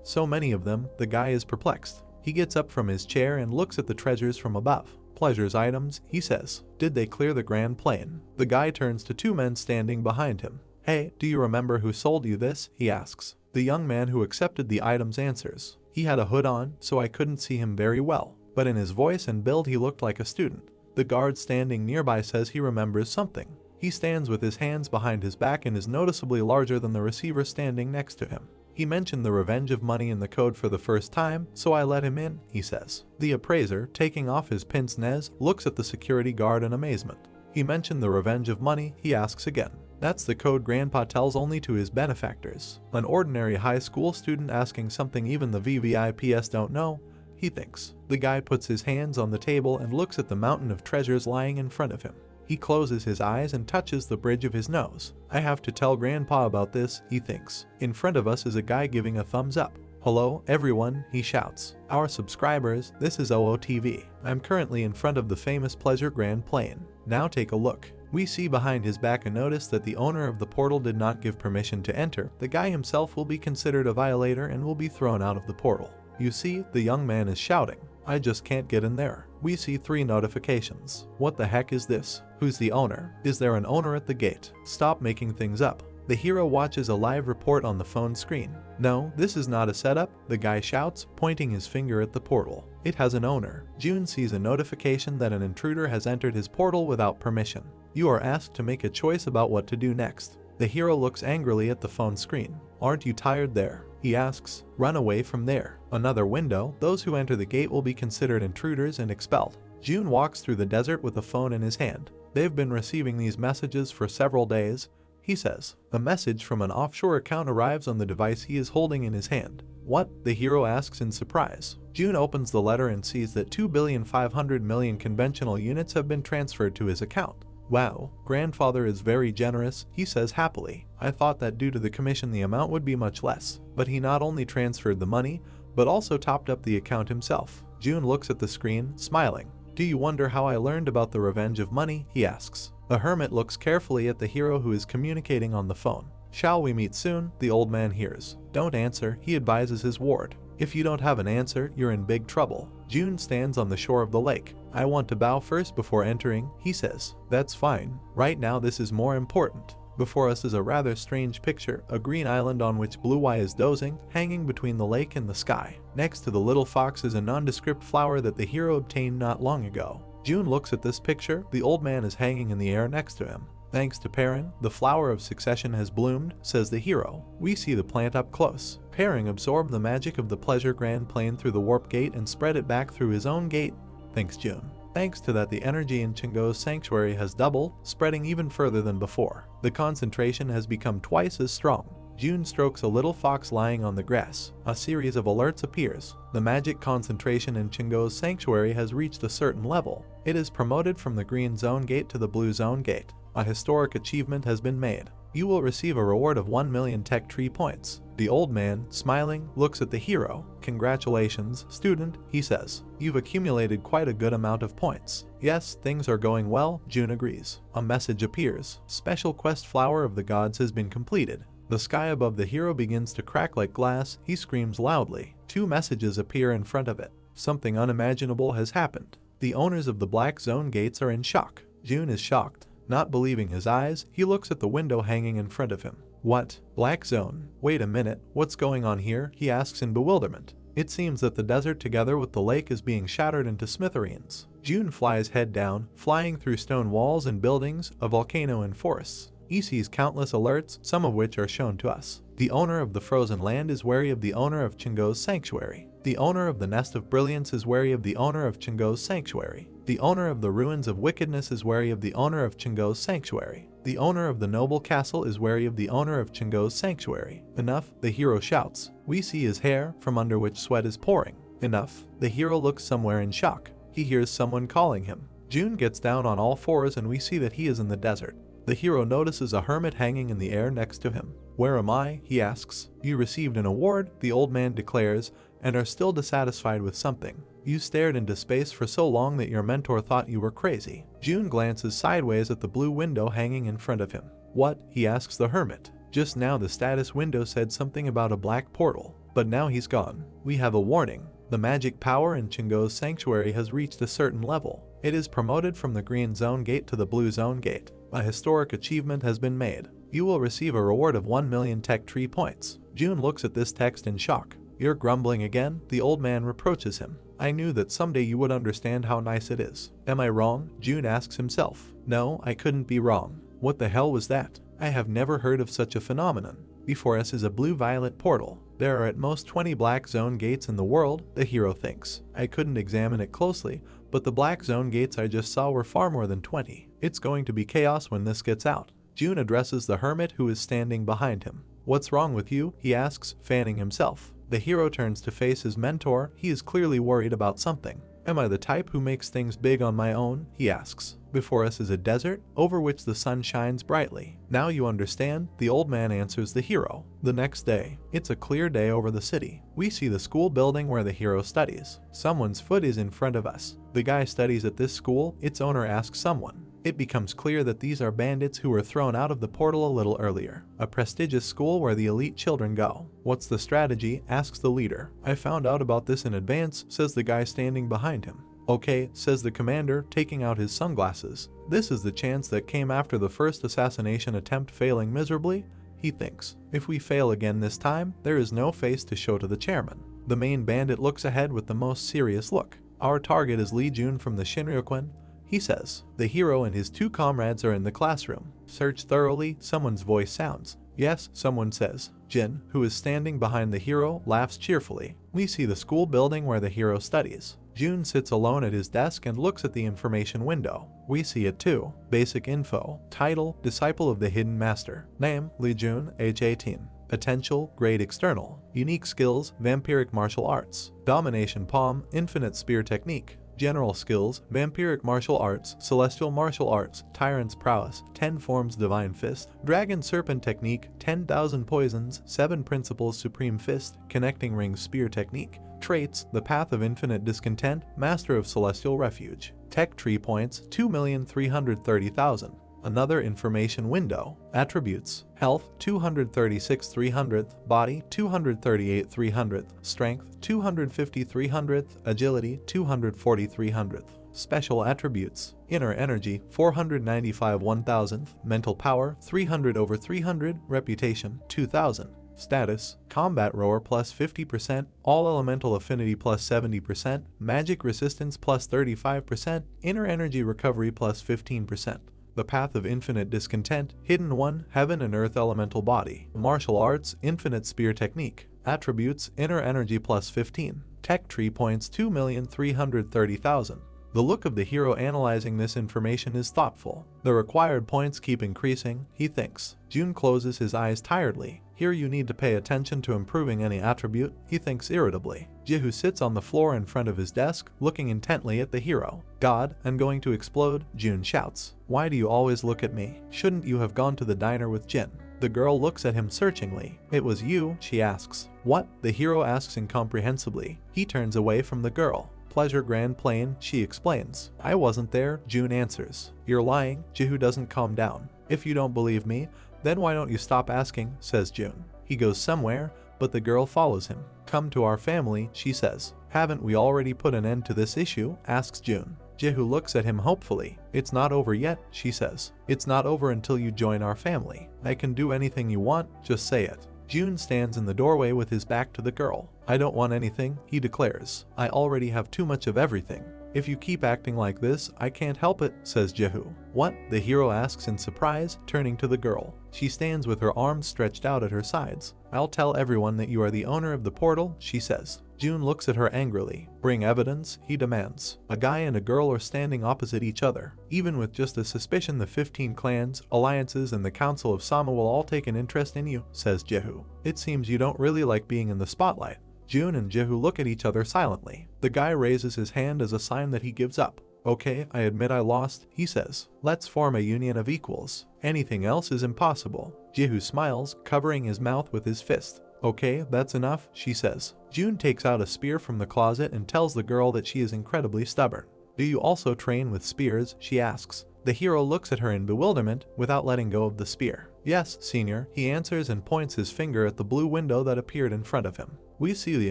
So many of them, the guy is perplexed. He gets up from his chair and looks at the treasures from above. "Pleasure's items," he says. "Did they clear the Grand Plain?" The guy turns to two men standing behind him. "Hey, do you remember who sold you this?" he asks. The young man who accepted the items answers. "He had a hood on, so I couldn't see him very well, but in his voice and build he looked like a student." The guard standing nearby says he remembers something. He stands with his hands behind his back and is noticeably larger than the receiver standing next to him. "He mentioned the revenge of money in the code for the first time, so I let him in," he says. The appraiser, taking off his pince-nez, looks at the security guard in amazement. "He mentioned the revenge of money?" he asks again. "That's the code Grandpa tells only to his benefactors. An ordinary high school student asking something even the VVIPs don't know," he thinks. The guy puts his hands on the table and looks at the mountain of treasures lying in front of him. He closes his eyes and touches the bridge of his nose. "I have to tell Grandpa about this," he thinks. In front of us is a guy giving a thumbs up. "Hello, everyone," he shouts. "Our subscribers, this is OOTV. I'm currently in front of the famous Pleasure Grand Plain. Now take a look." We see behind his back and notice that the owner of the portal did not give permission to enter. The guy himself will be considered a violator and will be thrown out of the portal. You see, the young man is shouting, "I just can't get in there." We see 3 notifications. What the heck is this? Who's the owner? Is there an owner at the gate? Stop making things up. The hero watches a live report on the phone screen. "No, this is not a setup," the guy shouts, pointing his finger at the portal. "It has an owner." June sees a notification that an intruder has entered his portal without permission. You are asked to make a choice about what to do next. The hero looks angrily at the phone screen. "Aren't you tired there?" he asks. "Run away from there." Another window. Those who enter the gate will be considered intruders and expelled. June walks through the desert with a phone in his hand. "They've been receiving these messages for several days," he says. A message from an offshore account arrives on the device he is holding in his hand. "What?" the hero asks in surprise. June opens the letter and sees that 2,500,000,000 conventional units have been transferred to his account. "Wow, grandfather is very generous," he says happily. "I thought that due to the commission the amount would be much less." But he not only transferred the money, but also topped up the account himself. June looks at the screen, smiling. "Do you wonder how I learned about the revenge of money?" he asks. The hermit looks carefully at the hero who is communicating on the phone. "Shall we meet soon?" the old man hears. "Don't answer," he advises his ward. If you don't have an answer, you're in big trouble. June stands on the shore of the lake. I want to bow first before entering, he says. That's fine. Right now this is more important. Before us is a rather strange picture, a green island on which Blue Eye is dozing, hanging between the lake and the sky. Next to the little fox is a nondescript flower that the hero obtained not long ago. June looks at this picture. The old man is hanging in the air next to him. Thanks to Perrin, the flower of succession has bloomed, says the hero. We see the plant up close. Perrin absorbed the magic of the pleasure grand plane through the warp gate and spread it back through his own gate, thinks June. Thanks to that, the energy in Chingo's sanctuary has doubled, spreading even further than before. The concentration has become twice as strong. June strokes a little fox lying on the grass. A series of alerts appears. The magic concentration in Chingo's sanctuary has reached a certain level. It is promoted from the green zone gate to the blue zone gate. A historic achievement has been made. You will receive a reward of 1 million tech tree points. The old man, smiling, looks at the hero. Congratulations, student, he says. You've accumulated quite a good amount of points. Yes, things are going well, June agrees. A message appears. Special quest flower of the gods has been completed. The sky above the hero begins to crack like glass. He screams loudly. 2 messages appear in front of it. Something unimaginable has happened. The owners of the black zone gates are in shock. June is shocked. Not believing his eyes, he looks at the window hanging in front of him. What? Black zone? Wait a minute, what's going on here? He asks in bewilderment. It seems that the desert together with the lake is being shattered into smithereens. June flies head down, flying through stone walls and buildings, a volcano and forests. He sees countless alerts, some of which are shown to us. The owner of the frozen land is wary of the owner of Chingo's sanctuary. The owner of the nest of brilliance is wary of the owner of Chingo's sanctuary. The owner of the ruins of wickedness is wary of the owner of Chingo's sanctuary. The owner of the noble castle is wary of the owner of Chingo's sanctuary. Enough, the hero shouts. We see his hair, from under which sweat is pouring. Enough. The hero looks somewhere in shock. He hears someone calling him. June gets down on all fours and we see that he is in the desert. The hero notices a hermit hanging in the air next to him. Where am I? He asks. You received an award, the old man declares, and are still dissatisfied with something. You stared into space for so long that your mentor thought you were crazy. June glances sideways at the blue window hanging in front of him. What? He asks the hermit. Just now the status window said something about a black portal, but now he's gone. We have a warning. The magic power in Chingo's sanctuary has reached a certain level. It is promoted from the green zone gate to the blue zone gate. A historic achievement has been made. You will receive a reward of 1 million tech tree points. June looks at this text in shock. You're grumbling again? The old man reproaches him. I knew that someday you would understand how nice it is. Am I wrong? June asks himself. No, I couldn't be wrong. What the hell was that? I have never heard of such a phenomenon. Before us is a blue-violet portal. There are at most 20 black zone gates in the world, the hero thinks. I couldn't examine it closely, but the black zone gates I just saw were far more than 20. It's going to be chaos when this gets out. June addresses the hermit who is standing behind him. What's wrong with you? He asks, fanning himself. The hero turns to face his mentor. He is clearly worried about something. Am I the type who makes things big on my own? He asks. Before us is a desert, over which the sun shines brightly. Now you understand? The old man answers the hero. The next day, it's a clear day over the city. We see the school building where the hero studies. Someone's foot is in front of us. The guy studies at this school. Its owner asks someone. It becomes clear that these are bandits who were thrown out of the portal a little earlier. A prestigious school where the elite children go. What's the strategy? Asks the leader. I found out about this in advance, says the guy standing behind him. Okay, says the commander, taking out his sunglasses. This is the chance that came after the first assassination attempt failing miserably, he thinks. If we fail again this time, there is no face to show to the chairman. The main bandit looks ahead with the most serious look. Our target is Lee Jun from the Shinryuken, he says. The hero and his 2 comrades are in the classroom. Search thoroughly, someone's voice sounds. Yes, someone says. Jin, who is standing behind the hero, laughs cheerfully. We see the school building where the hero studies. Jun sits alone at his desk and looks at the information window. We see it too. Basic info. Title, Disciple of the Hidden Master. Name, Lee Jun, age 18. Potential, grade external. Unique skills, vampiric martial arts. Domination palm, infinite spear technique. General skills, vampiric martial arts, celestial martial arts, tyrant's prowess, 10 forms divine fist, dragon serpent technique, 10,000 poisons, 7 principles supreme fist, connecting rings spear technique. Traits, the path of infinite discontent, master of celestial refuge. Tech tree points, 2,330,000. Another information window. Attributes: health 236 300th, body 238 300th, strength 250 300th, agility 240 300th. Special attributes: inner energy 495 1000th, mental power 300 over 300, reputation 2000. Status: combat roar plus 50%, all elemental affinity plus 70%, magic resistance plus 35%, inner energy recovery plus 15%. The path of infinite discontent, hidden one, heaven and earth elemental body. Martial arts, infinite spear technique. Attributes: inner energy plus 15. Tech tree points 2,330,000. The look of the hero analyzing this information is thoughtful. The required points keep increasing, he thinks. Jun closes his eyes tiredly. Here you need to pay attention to improving any attribute, he thinks irritably. Jihu sits on the floor in front of his desk, looking intently at the hero. God, I'm going to explode, Jun shouts. Why do you always look at me? Shouldn't you have gone to the diner with Jin? The girl looks at him searchingly. It was you, she asks. What? The hero asks incomprehensibly. He turns away from the girl. Pleasure Grand Plain, she explains. I wasn't there, Jun answers. You're lying, Jihu doesn't calm down. If you don't believe me, then why don't you stop asking, says Jun. He goes somewhere, but the girl follows him. Come to our family, she says. Haven't we already put an end to this issue, asks Jun. Jihu looks at him hopefully. It's not over yet, she says. It's not over until you join our family. I can do anything you want, just say it. Jun stands in the doorway with his back to the girl. I don't want anything, he declares. I already have too much of everything. If you keep acting like this, I can't help it, says Jihu. What? The hero asks in surprise, turning to the girl. She stands with her arms stretched out at her sides. I'll tell everyone that you are the owner of the portal, she says. Jun looks at her angrily. Bring evidence, he demands. A guy and a girl are standing opposite each other. Even with just a suspicion, the 15 clans, alliances, and the Council of Sama will all take an interest in you, says Jihu. It seems you don't really like being in the spotlight. Jun and Jihu look at each other silently. The guy raises his hand as a sign that he gives up. Okay, I admit I lost, he says. Let's form a union of equals. Anything else is impossible. Jihu smiles, covering his mouth with his fist. Okay, that's enough, she says. Jun takes out a spear from the closet and tells the girl that she is incredibly stubborn. Do you also train with spears, she asks. The hero looks at her in bewilderment without letting go of the spear. Yes, senior, he answers and points his finger at the blue window that appeared in front of him. We see the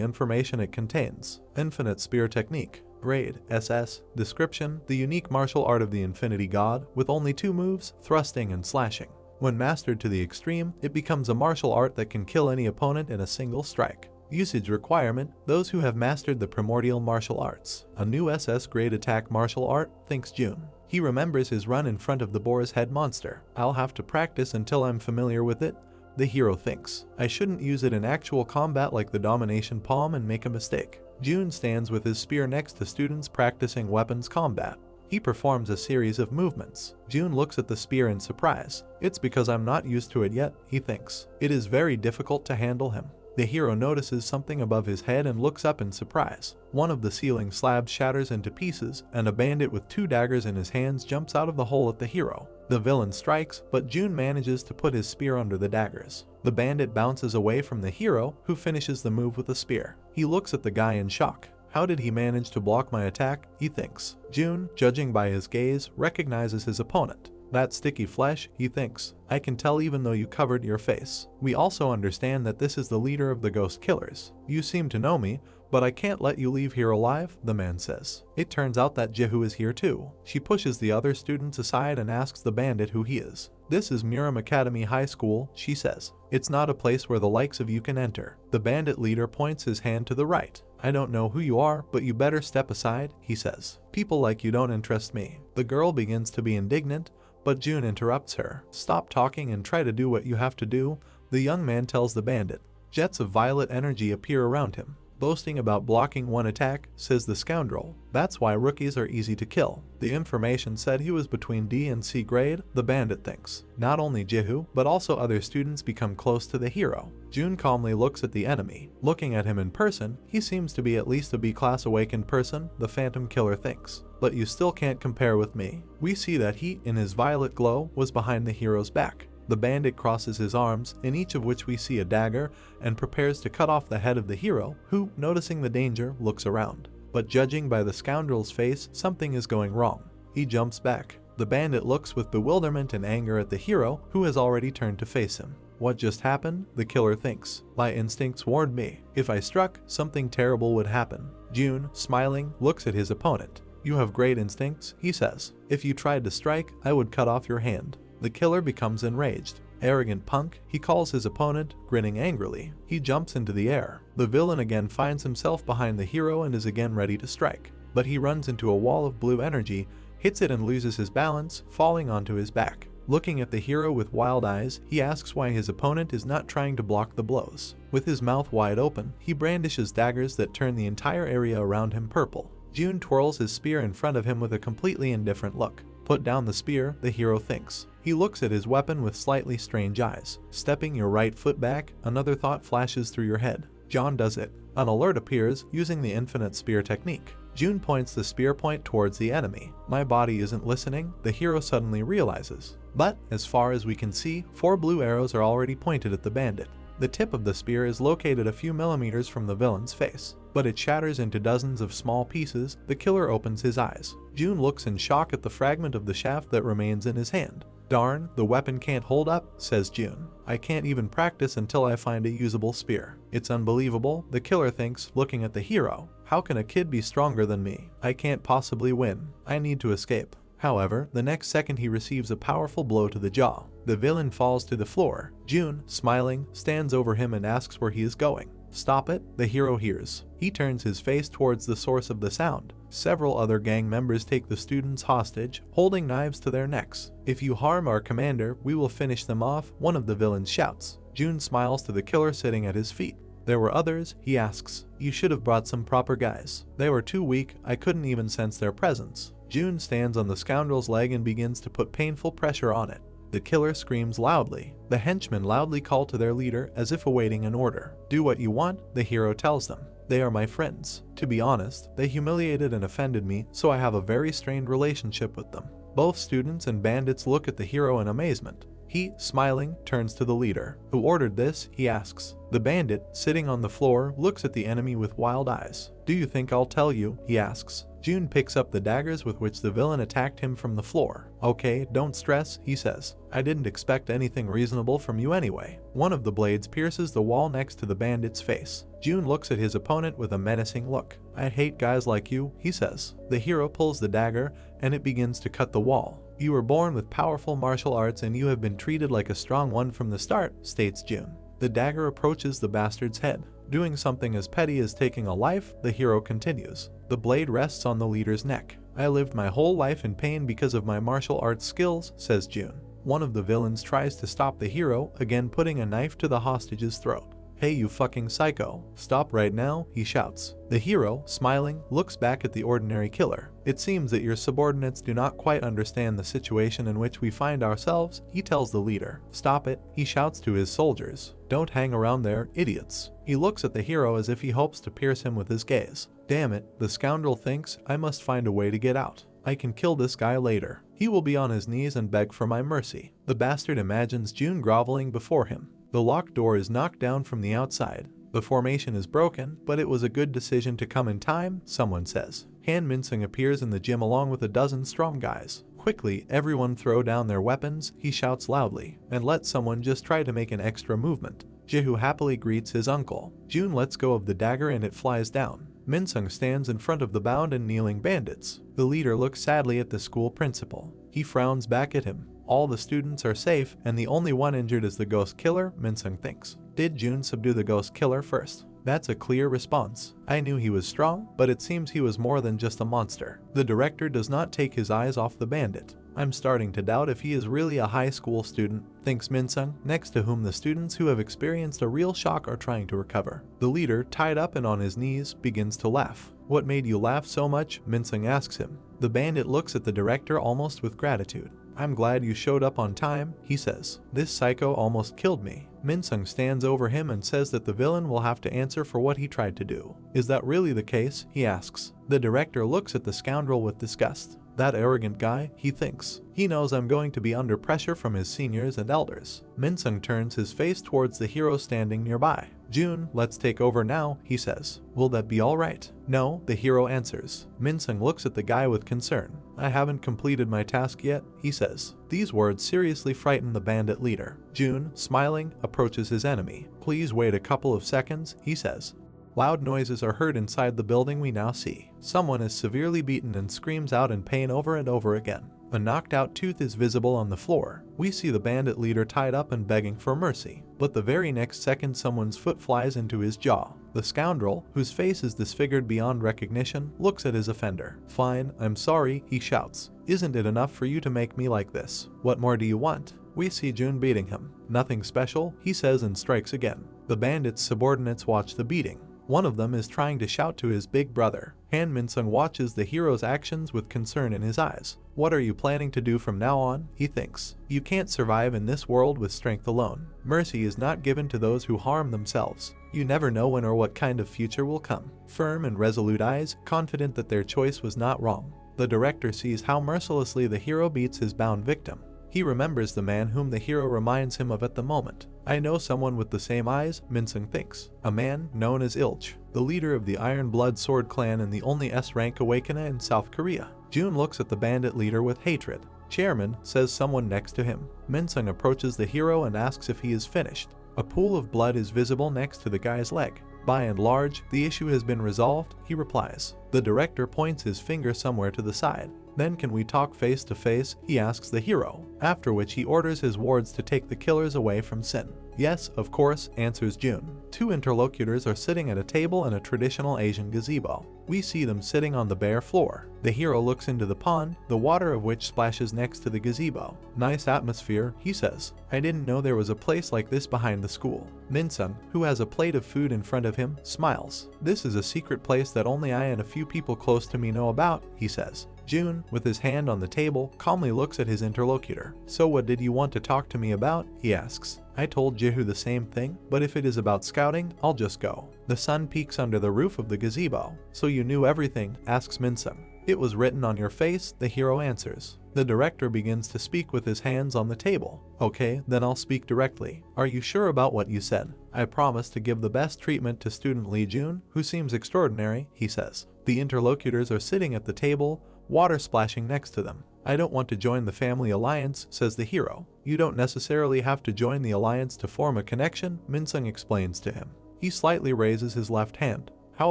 information it contains. Infinite spear technique. Grade, SS. Description, the unique martial art of the Infinity God, with only 2 moves, thrusting and slashing. When mastered to the extreme, it becomes a martial art that can kill any opponent in a single strike. Usage requirement, those who have mastered the primordial martial arts. A new SS grade attack martial art, thinks Jun. He remembers his run in front of the boar's head monster. I'll have to practice until I'm familiar with it, the hero thinks. I shouldn't use it in actual combat like the domination palm and make a mistake. Jun stands with his spear next to students practicing weapons combat. He performs a series of movements. Jun looks at the spear in surprise. It's because I'm not used to it yet, he thinks. It is very difficult to handle him. The hero notices something above his head and looks up in surprise. One of the ceiling slabs shatters into pieces, and a bandit with 2 daggers in his hands jumps out of the hole at the hero. The villain strikes, but Jun manages to put his spear under the daggers. The bandit bounces away from the hero, who finishes the move with a spear. He looks at the guy in shock. How did he manage to block my attack? He thinks. Jun, judging by his gaze, recognizes his opponent. That sticky flesh, he thinks. I can tell even though you covered your face. We also understand that this is the leader of the ghost killers. You seem to know me, but I can't let you leave here alive, the man says. It turns out that Jihu is here too. She pushes the other students aside and asks the bandit who he is. This is Muram Academy High School, she says. It's not a place where the likes of you can enter. The bandit leader points his hand to the right. I don't know who you are, but you better step aside, he says. People like you don't interest me. The girl begins to be indignant, but Jun interrupts her. Stop talking and try to do what you have to do, the young man tells the bandit. Jets of violet energy appear around him. Boasting about blocking one attack, says the scoundrel. That's why rookies are easy to kill. The information said he was between D and C grade, the bandit thinks. Not only Jihu, but also other students become close to the hero. Jun calmly looks at the enemy. Looking at him in person, he seems to be at least a B-class awakened person, the phantom killer thinks. But you still can't compare with me. We see that he, in his violet glow, was behind the hero's back. The bandit crosses his arms, in each of which we see a dagger, and prepares to cut off the head of the hero, who, noticing the danger, looks around. But judging by the scoundrel's face, something is going wrong. He jumps back. The bandit looks with bewilderment and anger at the hero, who has already turned to face him. What just happened? The killer thinks. My instincts warned me. If I struck, something terrible would happen. Jun, smiling, looks at his opponent. You have great instincts, he says. If you tried to strike, I would cut off your hand. The killer becomes enraged. Arrogant punk, he calls his opponent, grinning angrily. He jumps into the air. The villain again finds himself behind the hero and is again ready to strike. But he runs into a wall of blue energy, hits it and loses his balance, falling onto his back. Looking at the hero with wild eyes, he asks why his opponent is not trying to block the blows. With his mouth wide open, he brandishes daggers that turn the entire area around him purple. Jun twirls his spear in front of him with a completely indifferent look. Put down the spear, the hero thinks. He looks at his weapon with slightly strange eyes. Stepping your right foot back, another thought flashes through your head. Jun does it. An alert appears, using the infinite spear technique. Jun points the spear point towards the enemy. My body isn't listening, the hero suddenly realizes. But, as far as we can see, 4 blue arrows are already pointed at the bandit. The tip of the spear is located a few millimeters from the villain's face, but it shatters into dozens of small pieces. The killer opens his eyes. Jun looks in shock at the fragment of the shaft that remains in his hand. Darn, the weapon can't hold up, says Jun. I can't even practice until I find a usable spear. It's unbelievable, the killer thinks, looking at the hero. How can a kid be stronger than me? I can't possibly win. I need to escape. However, the next second he receives a powerful blow to the jaw. The villain falls to the floor. Jun, smiling, stands over him and asks where he is going. Stop it, the hero hears. He turns his face towards the source of the sound. Several other gang members take the students hostage, holding knives to their necks. If you harm our commander, we will finish them off, one of the villains shouts. Jun smiles to the killer sitting at his feet. There were others, he asks. You should have brought some proper guys. They were too weak, I couldn't even sense their presence. Jun stands on the scoundrel's leg and begins to put painful pressure on it. The killer screams loudly. The henchmen loudly call to their leader as if awaiting an order. Do what you want, the hero tells them. They are my friends. To be honest, they humiliated and offended me, so I have a very strained relationship with them. Both students and bandits look at the hero in amazement. He, smiling, turns to the leader. Who ordered this? He asks. The bandit, sitting on the floor, looks at the enemy with wild eyes. Do you think I'll tell you? He asks. Jun picks up the daggers with which the villain attacked him from the floor. Okay, don't stress, he says. I didn't expect anything reasonable from you anyway. One of the blades pierces the wall next to the bandit's face. Jun looks at his opponent with a menacing look. I hate guys like you, he says. The hero pulls the dagger, and it begins to cut the wall. You were born with powerful martial arts and you have been treated like a strong one from the start, states Jun. The dagger approaches the bastard's head. Doing something as petty as taking a life, the hero continues. The blade rests on the leader's neck. I lived my whole life in pain because of my martial arts skills, says Jun. One of the villains tries to stop the hero, again putting a knife to the hostage's throat. Hey you fucking psycho, stop right now, he shouts. The hero, smiling, looks back at the ordinary killer. It seems that your subordinates do not quite understand the situation in which we find ourselves, he tells the leader. Stop it, he shouts to his soldiers. Don't hang around there, idiots. He looks at the hero as if he hopes to pierce him with his gaze. Damn it, the scoundrel thinks, I must find a way to get out. I can kill this guy later. He will be on his knees and beg for my mercy. The bastard imagines Jun groveling before him. The locked door is knocked down from the outside. The formation is broken, but it was a good decision to come in time, someone says. Han Minsung appears in the gym along with a dozen strong guys. Quickly, everyone throw down their weapons, he shouts loudly, and let someone just try to make an extra movement. Jihu happily greets his uncle. Jun lets go of the dagger and it flies down. Minsung stands in front of the bound and kneeling bandits. The leader looks sadly at the school principal. He frowns back at him. All the students are safe, and the only one injured is the ghost killer, Minsung thinks. Did Jun subdue the ghost killer first? That's a clear response. I knew he was strong, but it seems he was more than just a monster. The director does not take his eyes off the bandit. I'm starting to doubt if he is really a high school student, thinks Minsung, next to whom the students who have experienced a real shock are trying to recover. The leader, tied up and on his knees, begins to laugh. What made you laugh so much? Minsung asks him. The bandit looks at the director almost with gratitude. I'm glad you showed up on time, he says. This psycho almost killed me. Minsung stands over him and says that the villain will have to answer for what he tried to do. Is that really the case? He asks. The director looks at the scoundrel with disgust. That arrogant guy, he thinks. He knows I'm going to be under pressure from his seniors and elders. Min-sung turns his face towards the hero standing nearby. June, let's take over now, he says. Will that be alright? No, the hero answers. Min-sung looks at the guy with concern. I haven't completed my task yet, he says. These words seriously frighten the bandit leader. June, smiling, approaches his enemy. Please wait a couple of seconds, he says. Loud noises are heard inside the building we now see. Someone is severely beaten and screams out in pain over and over again. A knocked out tooth is visible on the floor. We see the bandit leader tied up and begging for mercy. But the very next second someone's foot flies into his jaw. The scoundrel, whose face is disfigured beyond recognition, looks at his offender. Fine, I'm sorry, he shouts. Isn't it enough for you to make me like this? What more do you want? We see June beating him. Nothing special, he says and strikes again. The bandit's subordinates watch the beating. One of them is trying to shout to his big brother. Han Min-sung watches the hero's actions with concern in his eyes. What are you planning to do from now on? He thinks. You can't survive in this world with strength alone. Mercy is not given to those who harm themselves. You never know when or what kind of future will come. Firm and resolute eyes, confident that their choice was not wrong. The director sees how mercilessly the hero beats his bound victim. He remembers the man whom the hero reminds him of at the moment. I know someone with the same eyes, Min-sung thinks. A man known as Ilch, the leader of the Iron Blood Sword clan and the only S-rank awakener in South Korea. June looks at the bandit leader with hatred. Chairman, says someone next to him. Min-sung approaches the hero and asks if he is finished. A pool of blood is visible next to the guy's leg. By and large, the issue has been resolved, he replies. The director points his finger somewhere to the side. Then can we talk face to face, he asks the hero, after which he orders his wards to take the killers away from Sin. Yes, of course, answers June. Two interlocutors are sitting at a table in a traditional Asian gazebo. We see them sitting on the bare floor. The hero looks into the pond, the water of which splashes next to the gazebo. Nice atmosphere, he says. I didn't know there was a place like this behind the school. Min-sung, who has a plate of food in front of him, smiles. This is a secret place that only I and a few people close to me know about, he says. June, with his hand on the table, calmly looks at his interlocutor. So what did you want to talk to me about? He asks. I told Jehu the same thing, but if it is about scouting, I'll just go. The sun peeks under the roof of the gazebo. So you knew everything, asks Min-sung. It was written on your face, the hero answers. The director begins to speak with his hands on the table. Okay, then I'll speak directly. Are you sure about what you said? I promise to give the best treatment to student Lee June, who seems extraordinary, he says. The interlocutors are sitting at the table, water splashing next to them. I don't want to join the family alliance, says the hero. You don't necessarily have to join the alliance to form a connection, Min-sung explains to him. He slightly raises his left hand. How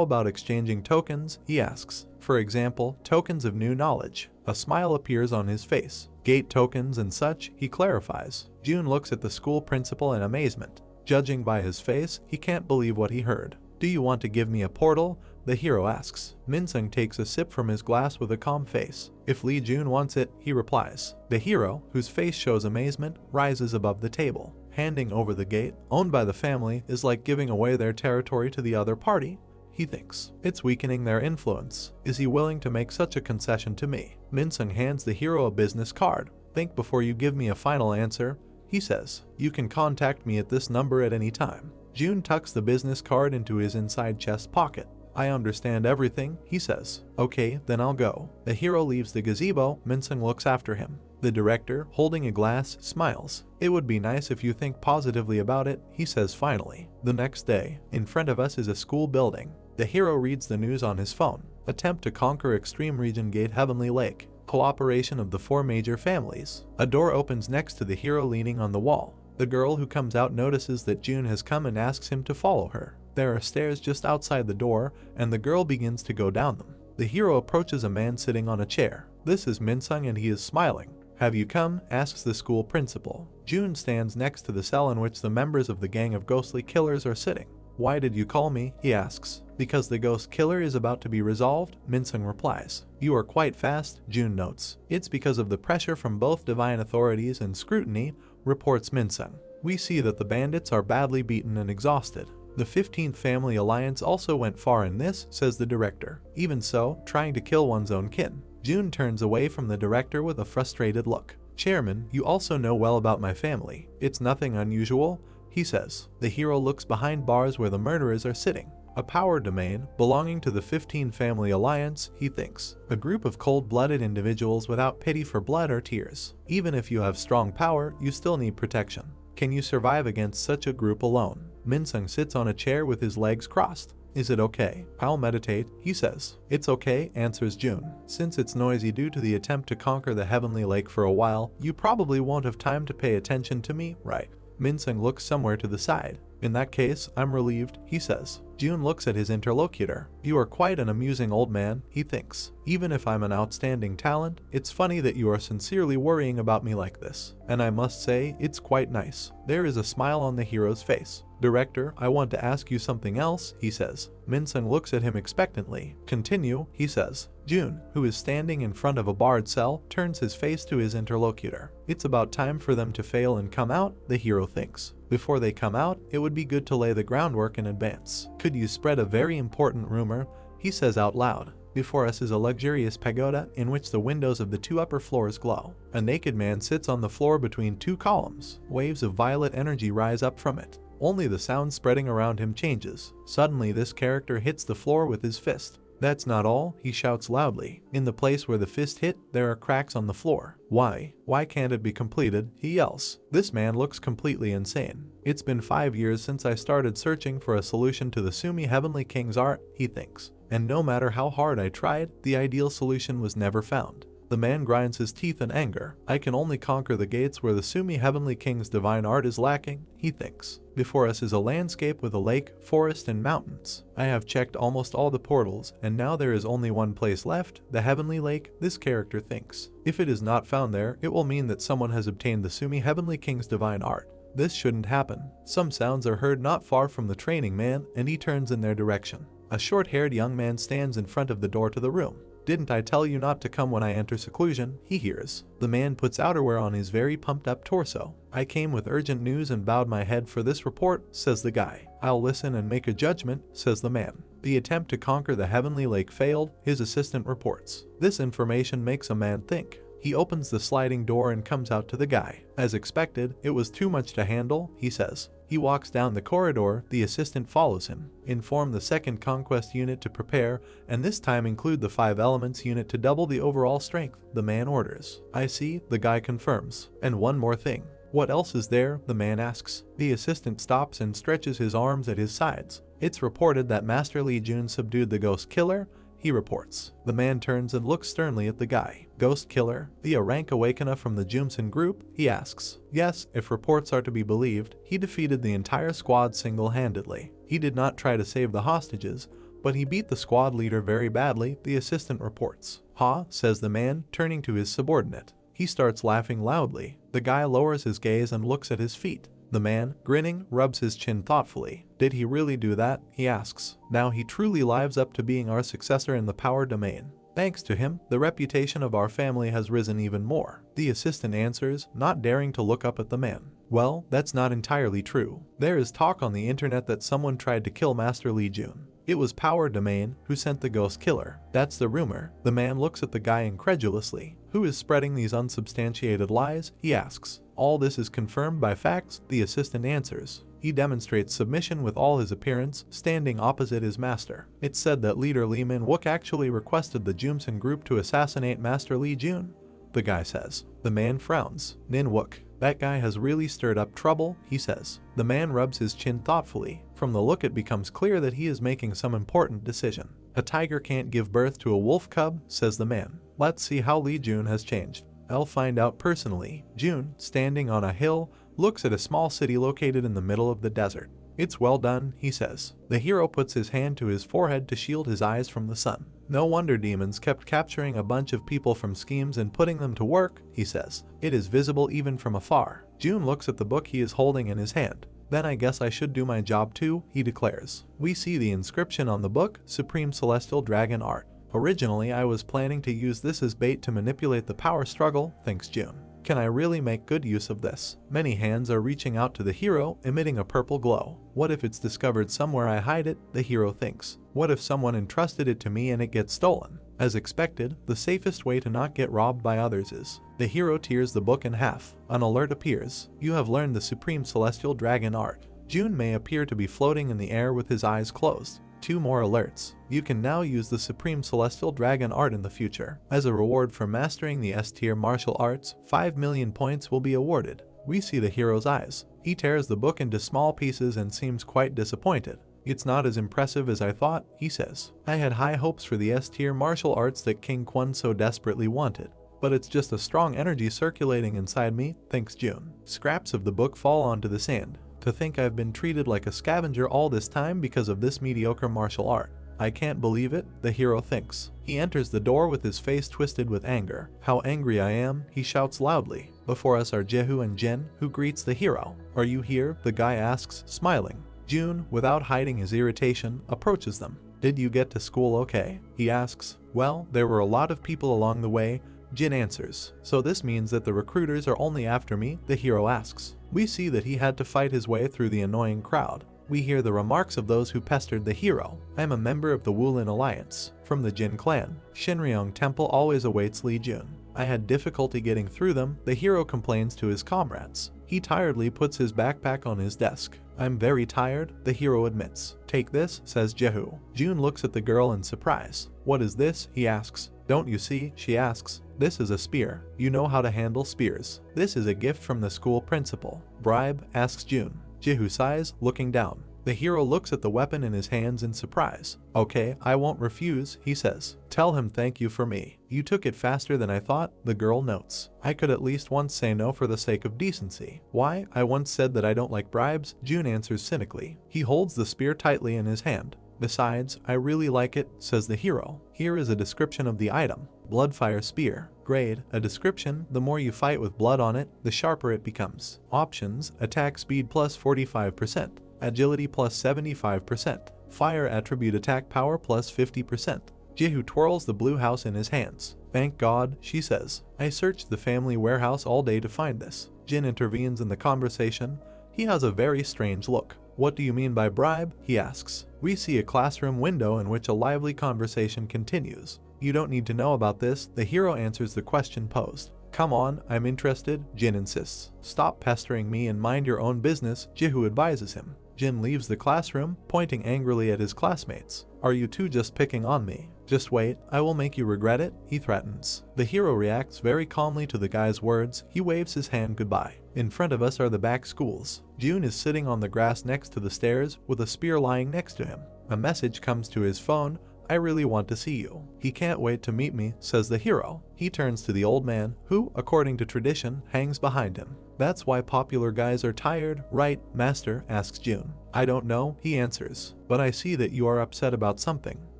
about exchanging tokens? He asks. For example, tokens of new knowledge. A smile appears on his face. Gate tokens and such, he clarifies. June looks at the school principal in amazement. Judging by his face, he can't believe what he heard. Do you want to give me a portal? The hero asks. Min-sung takes a sip from his glass with a calm face. If Lee June wants it, he replies. The hero, whose face shows amazement, rises above the table. Handing over the gate, owned by the family, is like giving away their territory to the other party, he thinks. It's weakening their influence. Is he willing to make such a concession to me? Min-sung hands the hero a business card. Think before you give me a final answer, he says. You can contact me at this number at any time. June tucks the business card into his inside chest pocket. I understand everything, he says. Okay, then I'll go. The hero leaves the gazebo, Min-sung looks after him. The director, holding a glass, smiles. It would be nice if you think positively about it, he says finally. The next day, in front of us is a school building. The hero reads the news on his phone. Attempt to conquer Extreme Region Gate Heavenly Lake. Cooperation of the 4 major families. A door opens next to the hero leaning on the wall. The girl who comes out notices that June has come and asks him to follow her. There are stairs just outside the door, and the girl begins to go down them. The hero approaches a man sitting on a chair. This is Min-sung and he is smiling. Have you come? Asks the school principal. June stands next to the cell in which the members of the gang of ghostly killers are sitting. Why did you call me? He asks. Because the ghost killer is about to be resolved, Min-sung replies. You are quite fast, June notes. It's because of the pressure from both divine authorities and scrutiny, reports Min-sung. We see that the bandits are badly beaten and exhausted. The 15th Family Alliance also went far in this, says the director. Even so, trying to kill one's own kin. June turns away from the director with a frustrated look. Chairman, you also know well about my family. It's nothing unusual, he says. The hero looks behind bars where the murderers are sitting. A power domain belonging to the 15 Family Alliance, he thinks. A group of cold-blooded individuals without pity for blood or tears. Even if you have strong power, you still need protection. Can you survive against such a group alone? Minsung sits on a chair with his legs crossed. Is it okay? I'll meditate, he says. It's okay, answers June. Since it's noisy due to the attempt to conquer the Heavenly Lake for a while, you probably won't have time to pay attention to me, right? Minsung looks somewhere to the side. In that case, I'm relieved, he says. June looks at his interlocutor. You are quite an amusing old man, he thinks. Even if I'm an outstanding talent, it's funny that you are sincerely worrying about me like this. And I must say, it's quite nice. There is a smile on the hero's face. Director, I want to ask you something else, he says. Minsung looks at him expectantly. Continue, he says. June, who is standing in front of a barred cell, turns his face to his interlocutor. It's about time for them to fail and come out, the hero thinks. Before they come out, it would be good to lay the groundwork in advance. Could you spread a very important rumor? He says out loud. Before us is a luxurious pagoda in which the windows of the 2 upper floors glow. A naked man sits on the floor between 2 columns. Waves of violet energy rise up from it. Only the sound spreading around him changes. Suddenly this character hits the floor with his fist. That's not all, he shouts loudly. In the place where the fist hit, there are cracks on the floor. Why? Why can't it be completed? He yells. This man looks completely insane. It's been 5 years since I started searching for a solution to the Sumi Heavenly King's art, he thinks. And no matter how hard I tried, the ideal solution was never found. The man grinds his teeth in anger. I can only conquer the gates where the Sumi Heavenly King's divine art is lacking, he thinks. Before us is a landscape with a lake, forest, and mountains. I have checked almost all the portals, and now there is only one place left, the Heavenly Lake, this character thinks. If it is not found there, it will mean that someone has obtained the Sumi Heavenly King's divine art. This shouldn't happen. Some sounds are heard not far from the training man, and he turns in their direction. A short-haired young man stands in front of the door to the room. Didn't I tell you not to come when I enter seclusion? He hears. The man puts outerwear on his very pumped-up torso. I came with urgent news and bowed my head for this report, says the guy. I'll listen and make a judgment, says the man. The attempt to conquer the Heavenly Lake failed, his assistant reports. This information makes a man think. He opens the sliding door and comes out to the guy. As expected, it was too much to handle, he says. He walks down the corridor, the assistant follows him. Inform the 2nd Conquest unit to prepare, and this time include the 5 Elements unit to double the overall strength, the man orders. I see, the guy confirms. And one more thing. What else is there? The man asks. The assistant stops and stretches his arms at his sides. It's reported that Master Lee Jun subdued the Ghost Killer, he reports. The man turns and looks sternly at the guy. Ghost Killer, the rank awakener from the Jumsen group? He asks. Yes, if reports are to be believed, he defeated the entire squad single-handedly. He did not try to save the hostages, but he beat the squad leader very badly, the assistant reports. Ha, says the man, turning to his subordinate. He starts laughing loudly. The guy lowers his gaze and looks at his feet. The man, grinning, rubs his chin thoughtfully. Did he really do that? He asks. Now he truly lives up to being our successor in the power domain. Thanks to him, the reputation of our family has risen even more. The assistant answers, not daring to look up at the man. Well, that's not entirely true. There is talk on the internet that someone tried to kill Master Lee Jun. It was Power Domain who sent the Ghost Killer. That's the rumor. The man looks at the guy incredulously. Who is spreading these unsubstantiated lies? He asks. All this is confirmed by facts, the assistant answers. He demonstrates submission with all his appearance, standing opposite his master. It's said that leader Lee Min-wook actually requested the Jumsen group to assassinate Master Lee Jun. The guy says. The man frowns. Min-wook. That guy has really stirred up trouble, he says. The man rubs his chin thoughtfully. From the look it becomes clear that he is making some important decision. A tiger can't give birth to a wolf cub, says the man. Let's see how Lee Jun has changed. I'll find out personally. Jun, standing on a hill, looks at a small city located in the middle of the desert. It's well done, he says. The hero puts his hand to his forehead to shield his eyes from the sun. No wonder demons kept capturing a bunch of people from schemes and putting them to work, he says. It is visible even from afar. Jun looks at the book he is holding in his hand. Then I guess I should do my job too, he declares. We see the inscription on the book, Supreme Celestial Dragon Art. Originally, I was planning to use this as bait to manipulate the power struggle, thinks Jun. Can I really make good use of this? Many hands are reaching out to the hero, emitting a purple glow. What if it's discovered somewhere I hide it? The hero thinks. What if someone entrusted it to me and it gets stolen? As expected, the safest way to not get robbed by others is. The hero tears the book in half. An alert appears. You have learned the Supreme Celestial Dragon Art. Jun may appear to be floating in the air with his eyes closed. 2 more alerts. You can now use the Supreme Celestial Dragon art in the future. As a reward for mastering the S-tier martial arts, 5 million points will be awarded. We see the hero's eyes. He tears the book into small pieces and seems quite disappointed. It's not as impressive as I thought, he says. I had high hopes for the S-tier martial arts that King Kwon so desperately wanted. But it's just a strong energy circulating inside me, thinks June. Scraps of the book fall onto the sand. To think I've been treated like a scavenger all this time because of this mediocre martial art. I can't believe it, the hero thinks. He enters the door with his face twisted with anger. How angry I am, he shouts loudly. Before us are Jehu and Jin, who greets the hero. Are you here? The guy asks, smiling. June, without hiding his irritation, approaches them. Did you get to school okay? He asks. Well, there were a lot of people along the way, Jin answers. So this means that the recruiters are only after me, the hero asks. We see that he had to fight his way through the annoying crowd. We hear the remarks of those who pestered the hero. I'm a member of the Wulin Alliance. From the Jin clan. Shinryong Temple always awaits Lee Jun. I had difficulty getting through them, the hero complains to his comrades. He tiredly puts his backpack on his desk. I'm very tired, the hero admits. Take this, says Jehu. June looks at the girl in surprise. What is this? He asks. Don't you see? She asks. This is a spear. You know how to handle spears. This is a gift from the school principal. Bribe? Asks June. Jehu sighs, looking down. The hero looks at the weapon in his hands in surprise. Okay, I won't refuse, he says. Tell him thank you for me. You took it faster than I thought, the girl notes. I could at least once say no for the sake of decency. Why? I once said that I don't like bribes, June answers cynically. He holds the spear tightly in his hand. Besides, I really like it, says the hero. Here is a description of the item. Bloodfire spear. Grade, a description, the more you fight with blood on it, the sharper it becomes. Options, attack speed plus 45%. Agility plus 75%. Fire attribute attack power plus 50%. Jehu twirls the blue house in his hands. Thank God, she says. I searched the family warehouse all day to find this. Jin intervenes in the conversation. He has a very strange look. What do you mean by bribe? He asks. We see a classroom window in which a lively conversation continues. You don't need to know about this, the hero answers the question posed. Come on, I'm interested, Jin insists. Stop pestering me and mind your own business, Jehu advises him. Jin leaves the classroom, pointing angrily at his classmates. Are you two just picking on me? Just wait, I will make you regret it, he threatens. The hero reacts very calmly to the guy's words. He waves his hand goodbye. In front of us are the back schools. June is sitting on the grass next to the stairs with a spear lying next to him. A message comes to his phone. I really want to see you. He can't wait to meet me, says the hero. He turns to the old man, who, according to tradition, hangs behind him. That's why popular guys are tired, right, master? Asks June. I don't know, he answers. But I see that you are upset about something.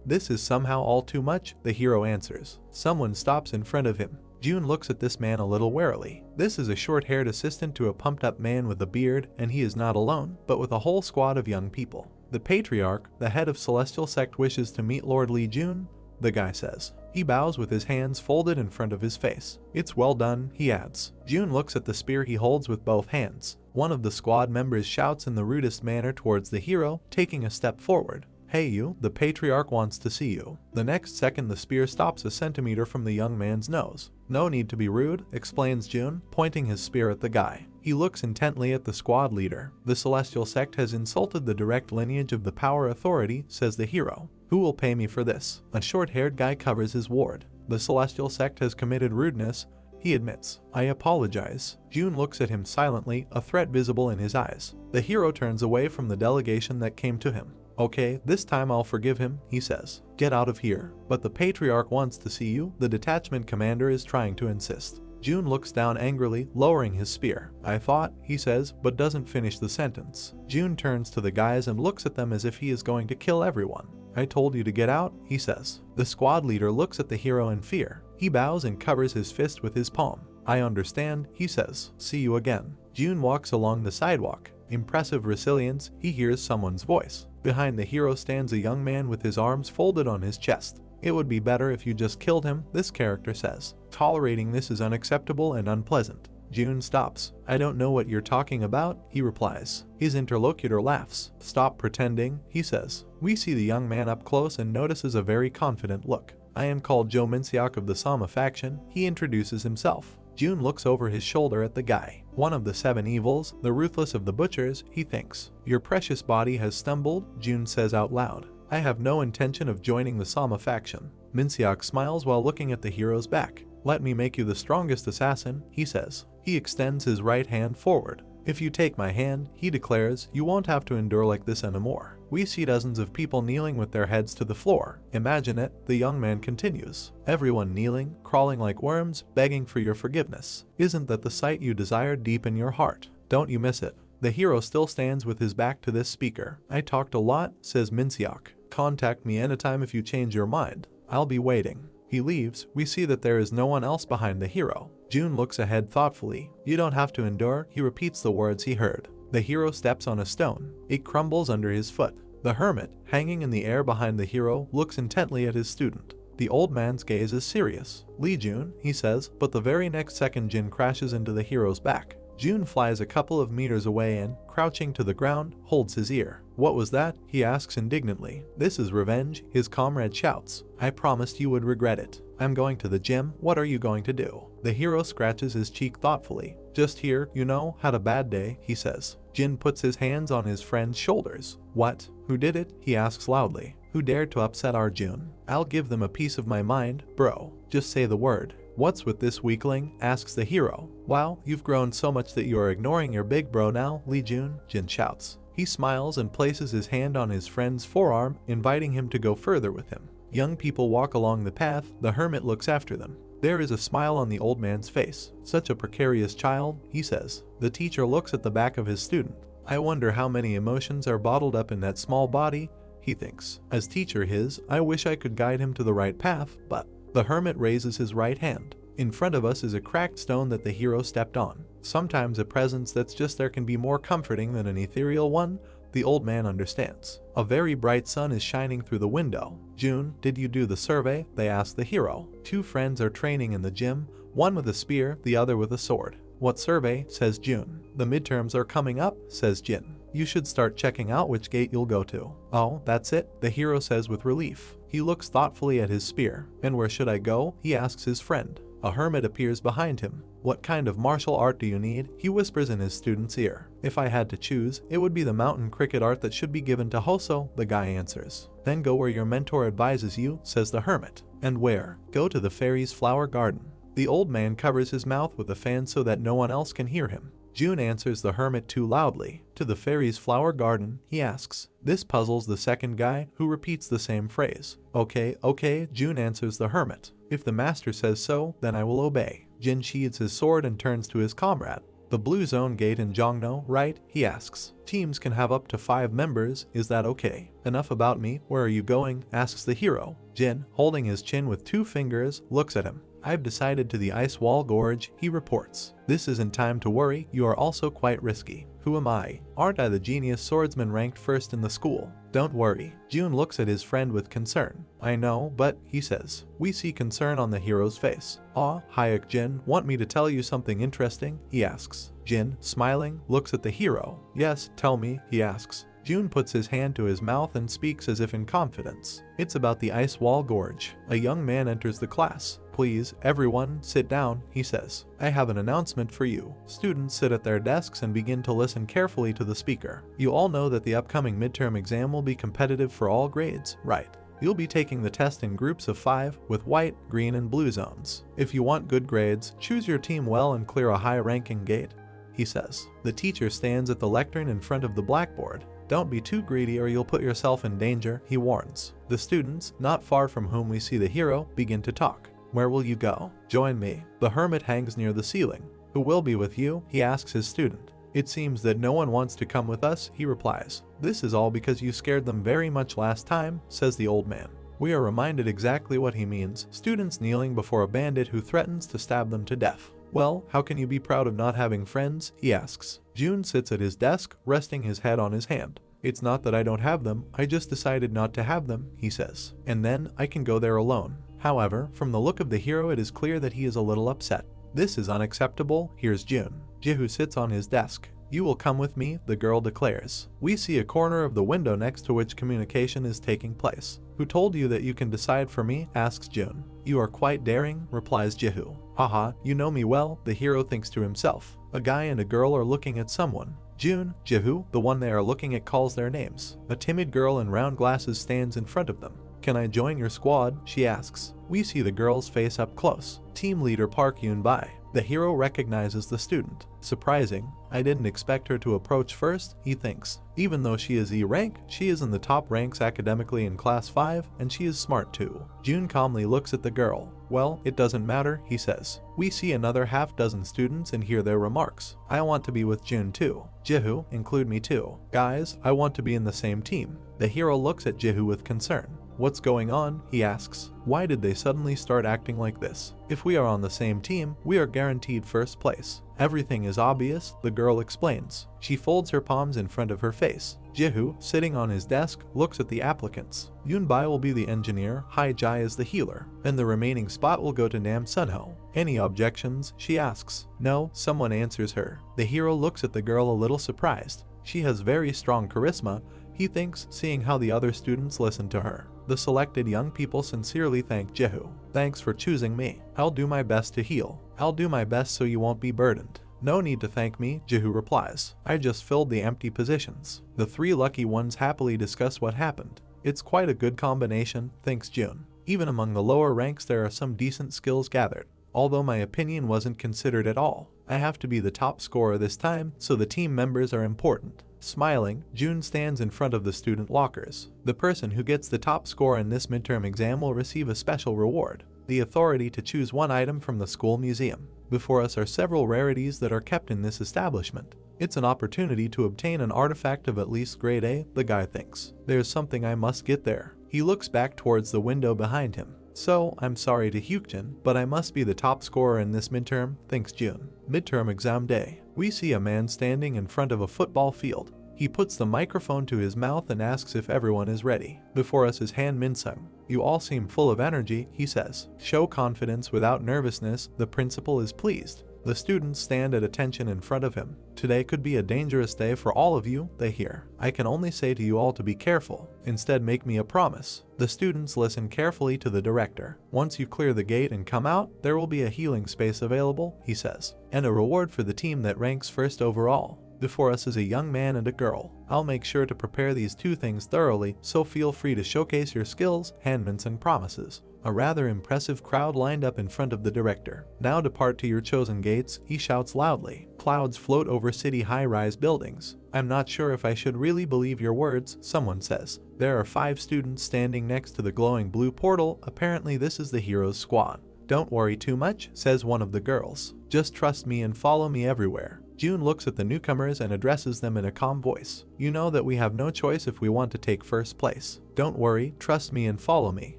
This is somehow all too much, the hero answers. Someone stops in front of him. June looks at this man a little warily. This is a short-haired assistant to a pumped-up man with a beard, and he is not alone, but with a whole squad of young people. The patriarch, the head of Celestial Sect, wishes to meet Lord Lee Jun, the guy says. He bows with his hands folded in front of his face. It's well done, he adds. June looks at the spear he holds with both hands. One of the squad members shouts in the rudest manner towards the hero, taking a step forward. Hey you, the patriarch wants to see you. The next second the spear stops a centimeter from the young man's nose. No need to be rude, explains June, pointing his spear at the guy. He looks intently at the squad leader. The Celestial Sect has insulted the direct lineage of the power authority, says the hero. Who will pay me for this? A short-haired guy covers his ward. The Celestial Sect has committed rudeness, he admits. I apologize. June looks at him silently, a threat visible in his eyes. The hero turns away from the delegation that came to him. Okay, this time I'll forgive him, he says. Get out of here. But the patriarch wants to see you, the detachment commander is trying to insist. June looks down angrily, lowering his spear. I thought, he says, but doesn't finish the sentence. June turns to the guys and looks at them as if he is going to kill everyone. I told you to get out, he says. The squad leader looks at the hero in fear. He bows and covers his fist with his palm. I understand, he says. See you again. June walks along the sidewalk. Impressive resilience, he hears someone's voice. Behind the hero stands a young man with his arms folded on his chest. It would be better if you just killed him, this character says. Tolerating this is unacceptable and unpleasant. June stops. I don't know what you're talking about, he replies. His interlocutor laughs. Stop pretending, he says. We see the young man up close and notices a very confident look. I am called Joe Minsiak of the Sama faction, he introduces himself. June looks over his shoulder at the guy. One of the 7 evils, the ruthless of the butchers, he thinks. Your precious body has stumbled, June says out loud. I have no intention of joining the Sama faction. Minseok smiles while looking at the hero's back. Let me make you the strongest assassin, he says. He extends his right hand forward. If you take my hand, he declares, you won't have to endure like this anymore. We see dozens of people kneeling with their heads to the floor. Imagine it, the young man continues. Everyone kneeling, crawling like worms, begging for your forgiveness. Isn't that the sight you desire deep in your heart? Don't you miss it? The hero still stands with his back to this speaker. I talked a lot, says Minseok. Contact me anytime if you change your mind. I'll be waiting. He leaves. We see that there is no one else behind the hero. Jun looks ahead thoughtfully. You don't have to endure, he repeats the words he heard. The hero steps on a stone. It crumbles under his foot. The hermit, hanging in the air behind the hero, looks intently at his student. The old man's gaze is serious. Lee Jun, he says, but the very next second Jin crashes into the hero's back. Jun flies a couple of meters away and, crouching to the ground, holds his ear. What was that? He asks indignantly. This is revenge, his comrade shouts. I promised you would regret it. I'm going to the gym, what are you going to do? The hero scratches his cheek thoughtfully. Just here, you know, had a bad day, he says. Jin puts his hands on his friend's shoulders. What? Who did it? He asks loudly. Who dared to upset our Jun? I'll give them a piece of my mind, bro. Just say the word. What's with this weakling? Asks the hero. Wow, you've grown so much that you are ignoring your big bro now, Lee Jun, Jin shouts. He smiles and places his hand on his friend's forearm, inviting him to go further with him. Young people walk along the path, the hermit looks after them. There is a smile on the old man's face. Such a precarious child, he says. The teacher looks at the back of his student. I wonder how many emotions are bottled up in that small body, he thinks. As teacher I wish I could guide him to the right path, but... The hermit raises his right hand. In front of us is a cracked stone that the hero stepped on. Sometimes a presence that's just there can be more comforting than an ethereal one, the old man understands. A very bright sun is shining through the window. Jun, did you do the survey? They ask the hero. Two friends are training in the gym, one with a spear, the other with a sword. What survey? Says Jun. The midterms are coming up, says Jin. You should start checking out which gate you'll go to. Oh, that's it? The hero says with relief. He looks thoughtfully at his spear. And where should I go? He asks his friend. A hermit appears behind him. What kind of martial art do you need? He whispers in his student's ear. If I had to choose, it would be the mountain cricket art that should be given to Hoso, the guy answers. Then go where your mentor advises you, says the hermit. And where? Go to the fairy's flower garden. The old man covers his mouth with a fan so that no one else can hear him. Jun answers the hermit too loudly. To the fairy's flower garden, he asks. This puzzles the second guy, who repeats the same phrase. Okay, Jun answers the hermit. If the master says so, then I will obey. Jin sheathes his sword and turns to his comrade. The blue zone gate in Jongno, right? He asks. Teams can have up to 5 members, is that okay? Enough about me, where are you going? Asks the hero. Jin, holding his chin with 2 fingers, looks at him. I've decided to the Ice Wall Gorge, he reports. This isn't time to worry, you are also quite risky. Who am I? Aren't I the genius swordsman ranked first in the school? Don't worry. Jun looks at his friend with concern. I know, but, he says. We see concern on the hero's face. Aw, Hayek Jin, want me to tell you something interesting? He asks. Jin, smiling, looks at the hero. Yes, tell me, he asks. Jun puts his hand to his mouth and speaks as if in confidence. It's about the Ice Wall Gorge. A young man enters the class. Please, everyone, sit down, he says. I have an announcement for you. Students sit at their desks and begin to listen carefully to the speaker. You all know that the upcoming midterm exam will be competitive for all grades, right? You'll be taking the test in groups of 5 with white, green, and blue zones. If you want good grades, choose your team well and clear a high-ranking gate, he says. The teacher stands at the lectern in front of the blackboard. Don't be too greedy or you'll put yourself in danger, he warns. The students, not far from whom we see the hero, begin to talk. Where will you go? Join me. The hermit hangs near the ceiling. Who will be with you? He asks his student. It seems that no one wants to come with us, he replies. This is all because you scared them very much last time, says the old man. We are reminded exactly what he means. Students kneeling before a bandit who threatens to stab them to death. Well, how can you be proud of not having friends? He asks. Jun sits at his desk, resting his head on his hand. It's not that I don't have them, I just decided not to have them, he says. And then I can go there alone. However, from the look of the hero it is clear that he is a little upset. This is unacceptable, here's Jun. Jihu sits on his desk. You will come with me, the girl declares. We see a corner of the window next to which communication is taking place. Who told you that you can decide for me? Asks Jun. You are quite daring, replies Jihu. Haha, you know me well, the hero thinks to himself. A guy and a girl are looking at someone. June, Jihu, the one they are looking at, calls their names. A timid girl in round glasses stands in front of them. Can I join your squad? She asks. We see the girl's face up close. Team leader Park Yoon-bai. The hero recognizes the student. Surprising, I didn't expect her to approach first, he thinks. Even though she is E rank, she is in the top ranks academically in class 5, and she is smart too. June calmly looks at the girl. Well, it doesn't matter, he says. We see another half-dozen students and hear their remarks. I want to be with June too. Jihu, include me too. Guys, I want to be in the same team. The hero looks at Jihu with concern. What's going on? He asks. Why did they suddenly start acting like this? If we are on the same team, we are guaranteed first place. Everything is obvious, the girl explains. She folds her palms in front of her face. Jihu, sitting on his desk, looks at the applicants. Yoon-bai will be the engineer, Hai-jai is the healer, and the remaining spot will go to Nam Sunho. Any objections? She asks. No, someone answers her. The hero looks at the girl a little surprised. She has very strong charisma, he thinks, seeing how the other students listen to her. The selected young people sincerely thank Jihu. Thanks for choosing me. I'll do my best to heal. I'll do my best so you won't be burdened. No need to thank me, Jihu replies. I just filled the empty positions. The three lucky ones happily discuss what happened. It's quite a good combination, thinks June. Even among the lower ranks there are some decent skills gathered. Although my opinion wasn't considered at all. I have to be the top scorer this time, so the team members are important. Smiling, June stands in front of the student lockers. The person who gets the top score in this midterm exam will receive a special reward. The authority to choose one item from the school museum. Before us are several rarities that are kept in this establishment. It's an opportunity to obtain an artifact of at least grade A, the guy thinks. There's something I must get there. He looks back towards the window behind him. So, I'm sorry to Hyukjin, but I must be the top scorer in this midterm, thinks June. Midterm exam day. We see a man standing in front of a football field. He puts the microphone to his mouth and asks if everyone is ready. Before us is Han Min-sung. You all seem full of energy, he says. Show confidence without nervousness, the principal is pleased. The students stand at attention in front of him. Today could be a dangerous day for all of you, they hear. I can only say to you all to be careful. Instead, make me a promise. The students listen carefully to the director. Once you clear the gate and come out, there will be a healing space available, he says. And a reward for the team that ranks first overall. Before us is a young man and a girl. I'll make sure to prepare these two things thoroughly, so feel free to showcase your skills, Han Min-sung promises. A rather impressive crowd lined up in front of the director. Now depart to your chosen gates, he shouts loudly. Clouds float over city high-rise buildings. I'm not sure if I should really believe your words, someone says. There are 5 students standing next to the glowing blue portal. Apparently this is the hero's squad. Don't worry too much, says one of the girls. Just trust me and follow me everywhere. June looks at the newcomers and addresses them in a calm voice. You know that we have no choice if we want to take first place. Don't worry, trust me and follow me.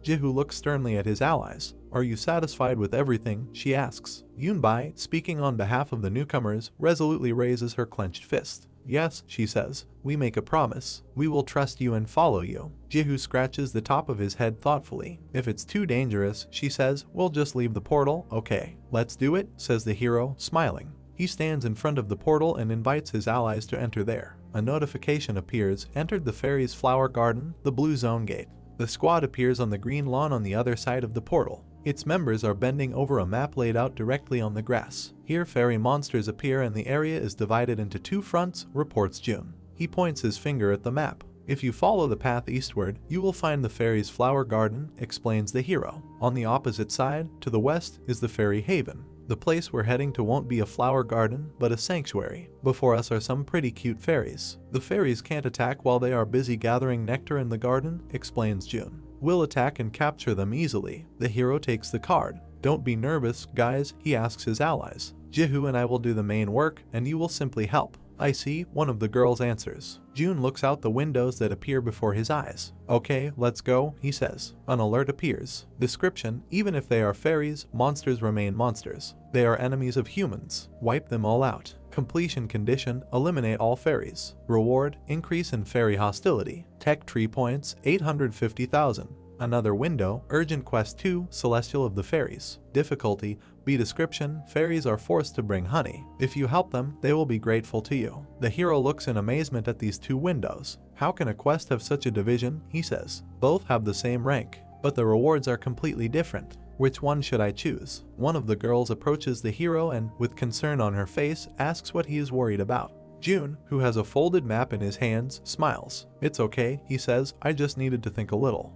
Jihu looks sternly at his allies. Are you satisfied with everything? She asks. Yoon-bai, speaking on behalf of the newcomers, resolutely raises her clenched fist. Yes, she says. We make a promise. We will trust you and follow you. Jihu scratches the top of his head thoughtfully. If it's too dangerous, she says, we'll just leave the portal. Okay, let's do it, says the hero, smiling. He stands in front of the portal and invites his allies to enter there. A notification appears, entered the fairy's flower garden, the blue zone gate. The squad appears on the green lawn on the other side of the portal. Its members are bending over a map laid out directly on the grass. Here fairy monsters appear and the area is divided into 2 fronts, reports June. He points his finger at the map. If you follow the path eastward, you will find the fairy's flower garden, explains the hero. On the opposite side, to the west, is the fairy haven. The place we're heading to won't be a flower garden, but a sanctuary. Before us are some pretty cute fairies. The fairies can't attack while they are busy gathering nectar in the garden, explains June. We'll attack and capture them easily. The hero takes the card. Don't be nervous, guys, he asks his allies. Jihu and I will do the main work, and you will simply help. I see, one of the girls answers. June looks out the windows that appear before his eyes. Okay, let's go, he says. An alert appears. Description: even if they are fairies, monsters remain monsters. They are enemies of humans. Wipe them all out. Completion condition: eliminate all fairies. Reward: increase in fairy hostility. Tech tree points: 850,000. Another window: Urgent Quest 2, Celestial of the Fairies. Difficulty: B. Description: fairies are forced to bring honey. If you help them, they will be grateful to you. The hero looks in amazement at these 2 windows. How can a quest have such a division? He says. Both have the same rank, but the rewards are completely different. Which one should I choose? One of the girls approaches the hero and, with concern on her face, asks what he is worried about. June, who has a folded map in his hands, smiles. It's okay, he says, I just needed to think a little.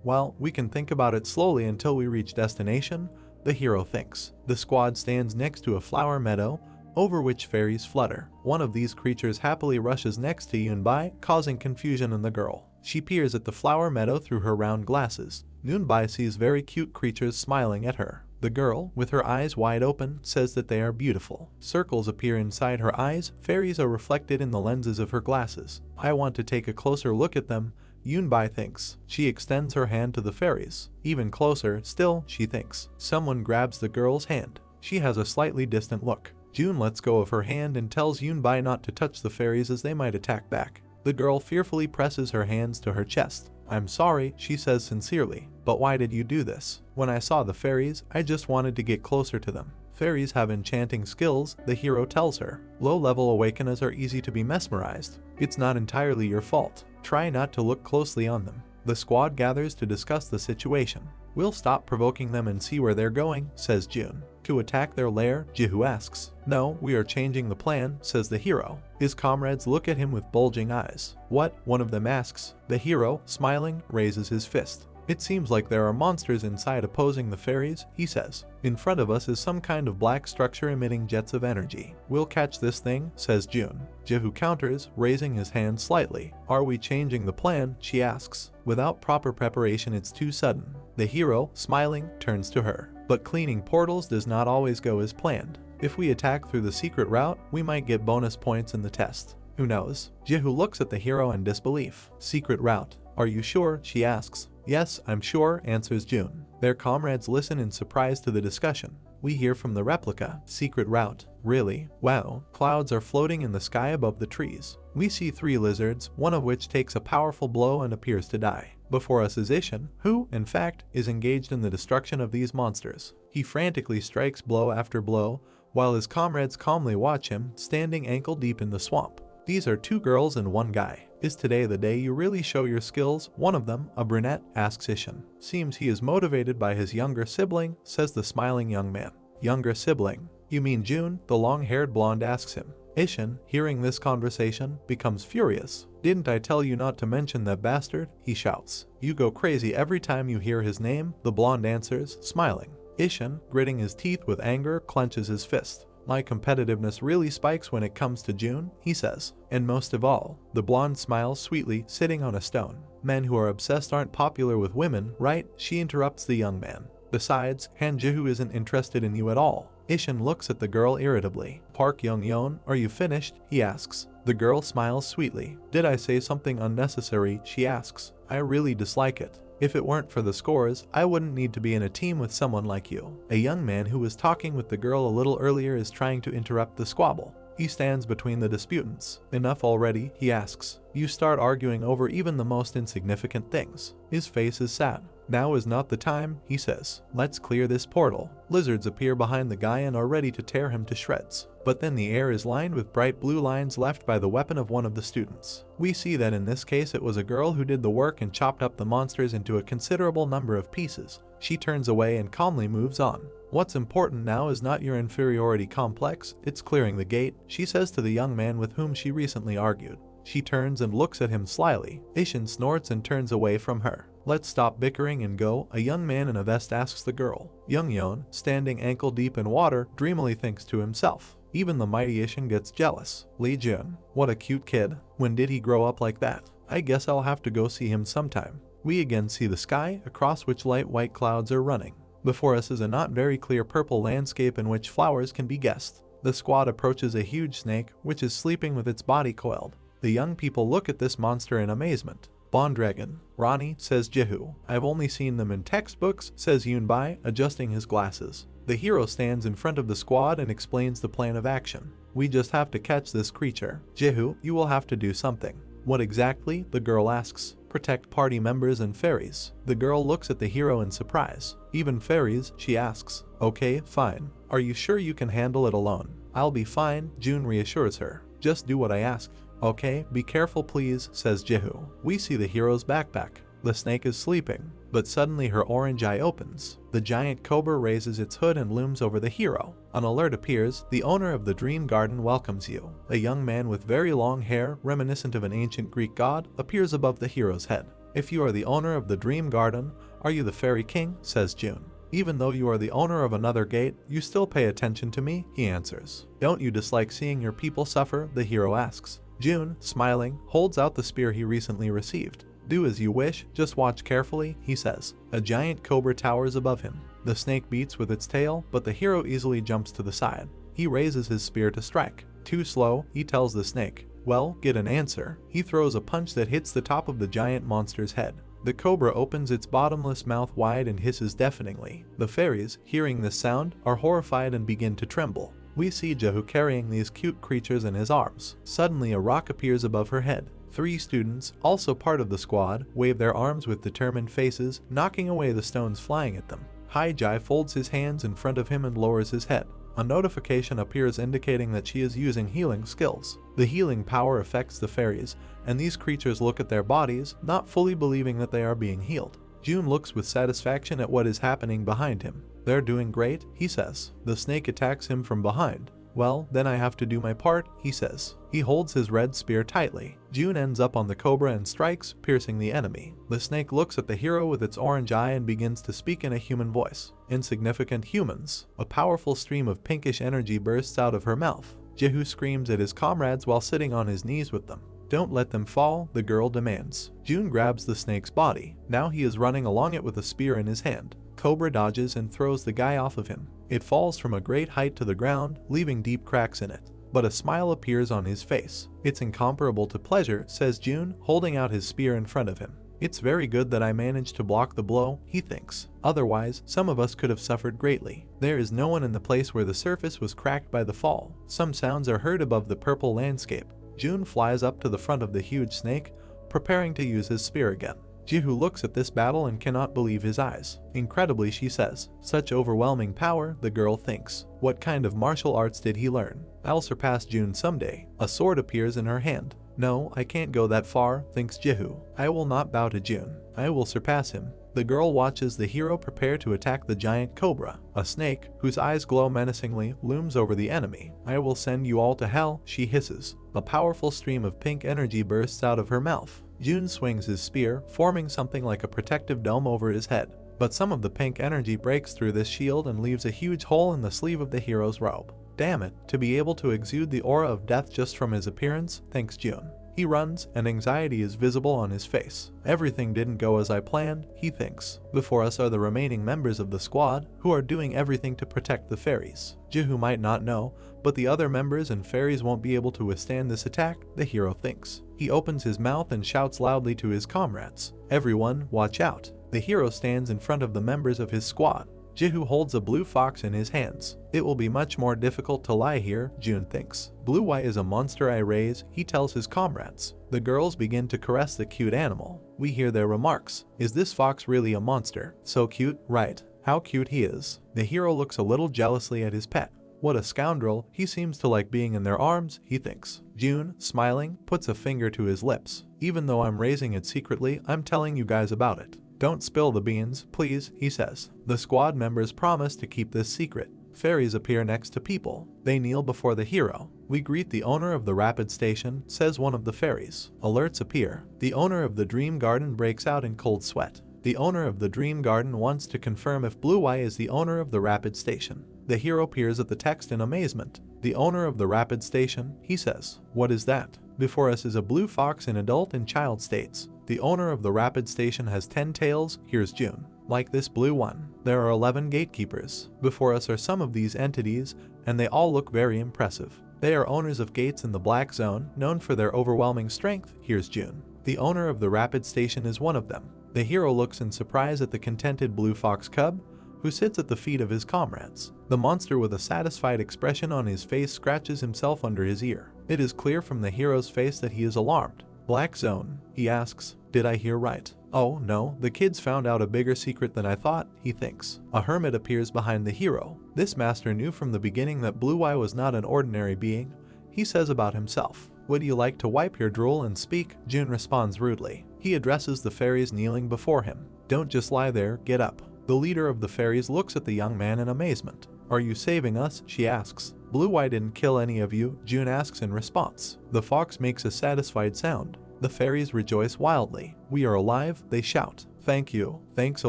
Well, we can think about it slowly until we reach destination, the hero thinks. The squad stands next to a flower meadow, over which fairies flutter. One of these creatures happily rushes next to Yunbai, causing confusion in the girl. She peers at the flower meadow through her round glasses. Yunbai sees very cute creatures smiling at her. The girl, with her eyes wide open, says that they are beautiful. Circles appear inside her eyes, fairies are reflected in the lenses of her glasses. I want to take a closer look at them, Yunbai thinks. She extends her hand to the fairies. Even closer, still, she thinks. Someone grabs the girl's hand. She has a slightly distant look. June lets go of her hand and tells Yunbai not to touch the fairies as they might attack back. The girl fearfully presses her hands to her chest. I'm sorry, she says sincerely, but why did you do this? When I saw the fairies, I just wanted to get closer to them. Fairies have enchanting skills, the hero tells her. Low-level awakeners are easy to be mesmerized. It's not entirely your fault. Try not to look closely on them. The squad gathers to discuss the situation. We'll stop provoking them and see where they're going, says June. To attack their lair, Jihu asks. No, we are changing the plan, says the hero. His comrades look at him with bulging eyes. What? One of them asks. The hero, smiling, raises his fist. It seems like there are monsters inside opposing the fairies, he says. In front of us is some kind of black structure emitting jets of energy. We'll catch this thing, says June. Jihu counters, raising his hand slightly. Are we changing the plan? She asks. Without proper preparation, it's too sudden. The hero, smiling, turns to her. But cleaning portals does not always go as planned. If we attack through the secret route, we might get bonus points in the test. Who knows? Jihu looks at the hero in disbelief. Secret route. Are you sure? She asks. Yes, I'm sure, answers June. Their comrades listen in surprise to the discussion. We hear from the replica. Secret route. Really? Wow. Clouds are floating in the sky above the trees. We see 3 lizards, one of which takes a powerful blow and appears to die. Before us is Ishin, who, in fact, is engaged in the destruction of these monsters. He frantically strikes blow after blow, while his comrades calmly watch him, standing ankle deep in the swamp. These are 2 girls and 1 guy. Is today the day you really show your skills? One of them, a brunette, asks Ishin. Seems he is motivated by his younger sibling, says the smiling young man. Younger sibling? You mean June? The long-haired blonde asks him. Ishin, hearing this conversation, becomes furious. Didn't I tell you not to mention that bastard? He shouts. You go crazy every time you hear his name, the blonde answers, smiling. Ishin, gritting his teeth with anger, clenches his fist. My competitiveness really spikes when it comes to June, he says. And most of all, the blonde smiles sweetly, sitting on a stone. Men who are obsessed aren't popular with women, right? She interrupts the young man. Besides, Han Jihu isn't interested in you at all. Ishin looks at the girl irritably. Park Young-yeon, are you finished? He asks. The girl smiles sweetly. Did I say something unnecessary? She asks. I really dislike it. If it weren't for the scores, I wouldn't need to be in a team with someone like you. A young man who was talking with the girl a little earlier is trying to interrupt the squabble. He stands between the disputants. Enough already, he asks. You start arguing over even the most insignificant things. His face is sad. Now is not the time, he says. Let's clear this portal. Lizards appear behind the guy and are ready to tear him to shreds. But then the air is lined with bright blue lines left by the weapon of one of the students. We see that in this case it was a girl who did the work and chopped up the monsters into a considerable number of pieces. She turns away and calmly moves on. What's important now is not your inferiority complex, it's clearing the gate, she says to the young man with whom she recently argued. She turns and looks at him slyly. Ishin snorts and turns away from her. Let's stop bickering and go, a young man in a vest asks the girl. Young-yeon, standing ankle deep in water, dreamily thinks to himself. Even the mighty Ishin gets jealous. Lee Jun, what a cute kid. When did he grow up like that? I guess I'll have to go see him sometime. We again see the sky, across which light white clouds are running. Before us is a not very clear purple landscape in which flowers can be guessed. The squad approaches a huge snake, which is sleeping with its body coiled. The young people look at this monster in amazement. Bondragon. Ronnie, says Jihu. I've only seen them in textbooks, says Yunbai, adjusting his glasses. The hero stands in front of the squad and explains the plan of action. We just have to catch this creature. Jihu, you will have to do something. What exactly? The girl asks. Protect party members and fairies. The girl looks at the hero in surprise. Even fairies? She asks. Okay, fine. Are you sure you can handle it alone? I'll be fine, June reassures her. Just do what I ask. Okay, be careful please, says Jihu. We see the hero's backpack. The snake is sleeping. but suddenly her orange eye opens. The giant cobra raises its hood and looms over the hero. An alert appears. The owner of the Dream Garden welcomes you. A young man with very long hair, reminiscent of an ancient Greek god, appears above the hero's head. If you are the owner of the Dream Garden, are you the Fairy King? Says June. Even though you are the owner of another gate, you still pay attention to me, he answers. Don't you dislike seeing your people suffer? The hero asks. June, smiling, holds out the spear he recently received. Do as you wish, just watch carefully, he says. A giant cobra towers above him. The snake beats with its tail, but the hero easily jumps to the side. He raises his spear to strike. Too slow, he tells the snake. Well, get an answer. He throws a punch that hits the top of the giant monster's head. The cobra opens its bottomless mouth wide and hisses deafeningly. The fairies, hearing this sound, are horrified and begin to tremble. We see Jehu carrying these cute creatures in his arms. Suddenly a rock appears above her head. 3 students, also part of the squad, wave their arms with determined faces, knocking away the stones flying at them. Hai-Jai folds his hands in front of him and lowers his head. A notification appears indicating that she is using healing skills. The healing power affects the fairies, and these creatures look at their bodies, not fully believing that they are being healed. June looks with satisfaction at what is happening behind him. They're doing great, he says. The snake attacks him from behind. Well, then I have to do my part, he says. He holds his red spear tightly. June ends up on the cobra and strikes, piercing the enemy. The snake looks at the hero with its orange eye and begins to speak in a human voice. Insignificant humans. A powerful stream of pinkish energy bursts out of her mouth. Jehu screams at his comrades while sitting on his knees with them. Don't let them fall, the girl demands. June grabs the snake's body. Now he is running along it with a spear in his hand. Cobra dodges and throws the guy off of him. It falls from a great height to the ground, leaving deep cracks in it. But a smile appears on his face. It's incomparable to pleasure, says June, holding out his spear in front of him. It's very good that I managed to block the blow, he thinks. Otherwise, some of us could have suffered greatly. There is no one in the place where the surface was cracked by the fall. Some sounds are heard above the purple landscape. June flies up to the front of the huge snake, preparing to use his spear again. Jehu looks at this battle and cannot believe his eyes. Incredibly, she says. Such overwhelming power, the girl thinks. What kind of martial arts did he learn? I'll surpass June someday. A sword appears in her hand. No, I can't go that far, thinks Jehu. I will not bow to June. I will surpass him. The girl watches the hero prepare to attack the giant cobra. A snake, whose eyes glow menacingly, looms over the enemy. I will send you all to hell, she hisses. A powerful stream of pink energy bursts out of her mouth. June swings his spear, forming something like a protective dome over his head. But some of the pink energy breaks through this shield and leaves a huge hole in the sleeve of the hero's robe. Damn it, to be able to exude the aura of death just from his appearance, thinks June. He runs, and anxiety is visible on his face. Everything didn't go as I planned, he thinks. Before us are the remaining members of the squad, who are doing everything to protect the fairies. Jehu might not know, but the other members and fairies won't be able to withstand this attack, the hero thinks. He opens his mouth and shouts loudly to his comrades. Everyone, watch out. The hero stands in front of the members of his squad. Jehu holds a blue fox in his hands. It will be much more difficult to lie here, June thinks. Blue Eye is a monster I raise, he tells his comrades. The girls begin to caress the cute animal. We hear their remarks. Is this fox really a monster? So cute, right? How cute he is. The hero looks a little jealously at his pet. What a scoundrel, he seems to like being in their arms, he thinks. June, smiling, puts a finger to his lips. Even though I'm raising it secretly, I'm telling you guys about it. Don't spill the beans, please, he says. The squad members promise to keep this secret. Fairies appear next to people. They kneel before the hero. We greet the owner of the rapid station, says one of the fairies. Alerts appear. The owner of the Dream Garden breaks out in cold sweat. The owner of the Dream Garden wants to confirm if Blue Eye is the owner of the rapid station. The hero peers at the text in amazement. The owner of the rapid station, he says. What is that? Before us is a blue fox in adult and child states. The owner of the rapid station has 10 tails, here's June. Like this blue one. There are 11 gatekeepers. Before us are some of these entities, and they all look very impressive. They are owners of gates in the Black Zone, known for their overwhelming strength, here's June. The owner of the rapid station is one of them. The hero looks in surprise at the contented blue fox cub, who sits at the feet of his comrades. The monster with a satisfied expression on his face scratches himself under his ear. It is clear from the hero's face that he is alarmed. Black Zone, he asks. Did I hear right? Oh no, the kids found out a bigger secret than I thought, he thinks. A hermit appears behind the hero. This master knew from the beginning that Blue Eye was not an ordinary being, he says about himself. Would you like to wipe your drool and speak? June responds rudely. He addresses the fairies kneeling before him. Don't just lie there, get up. The leader of the fairies looks at the young man in amazement. Are you saving us? She asks. Blue Eye didn't kill any of you, June asks in response. The fox makes a satisfied sound. The fairies rejoice wildly. We are alive, they shout. Thank you, thanks a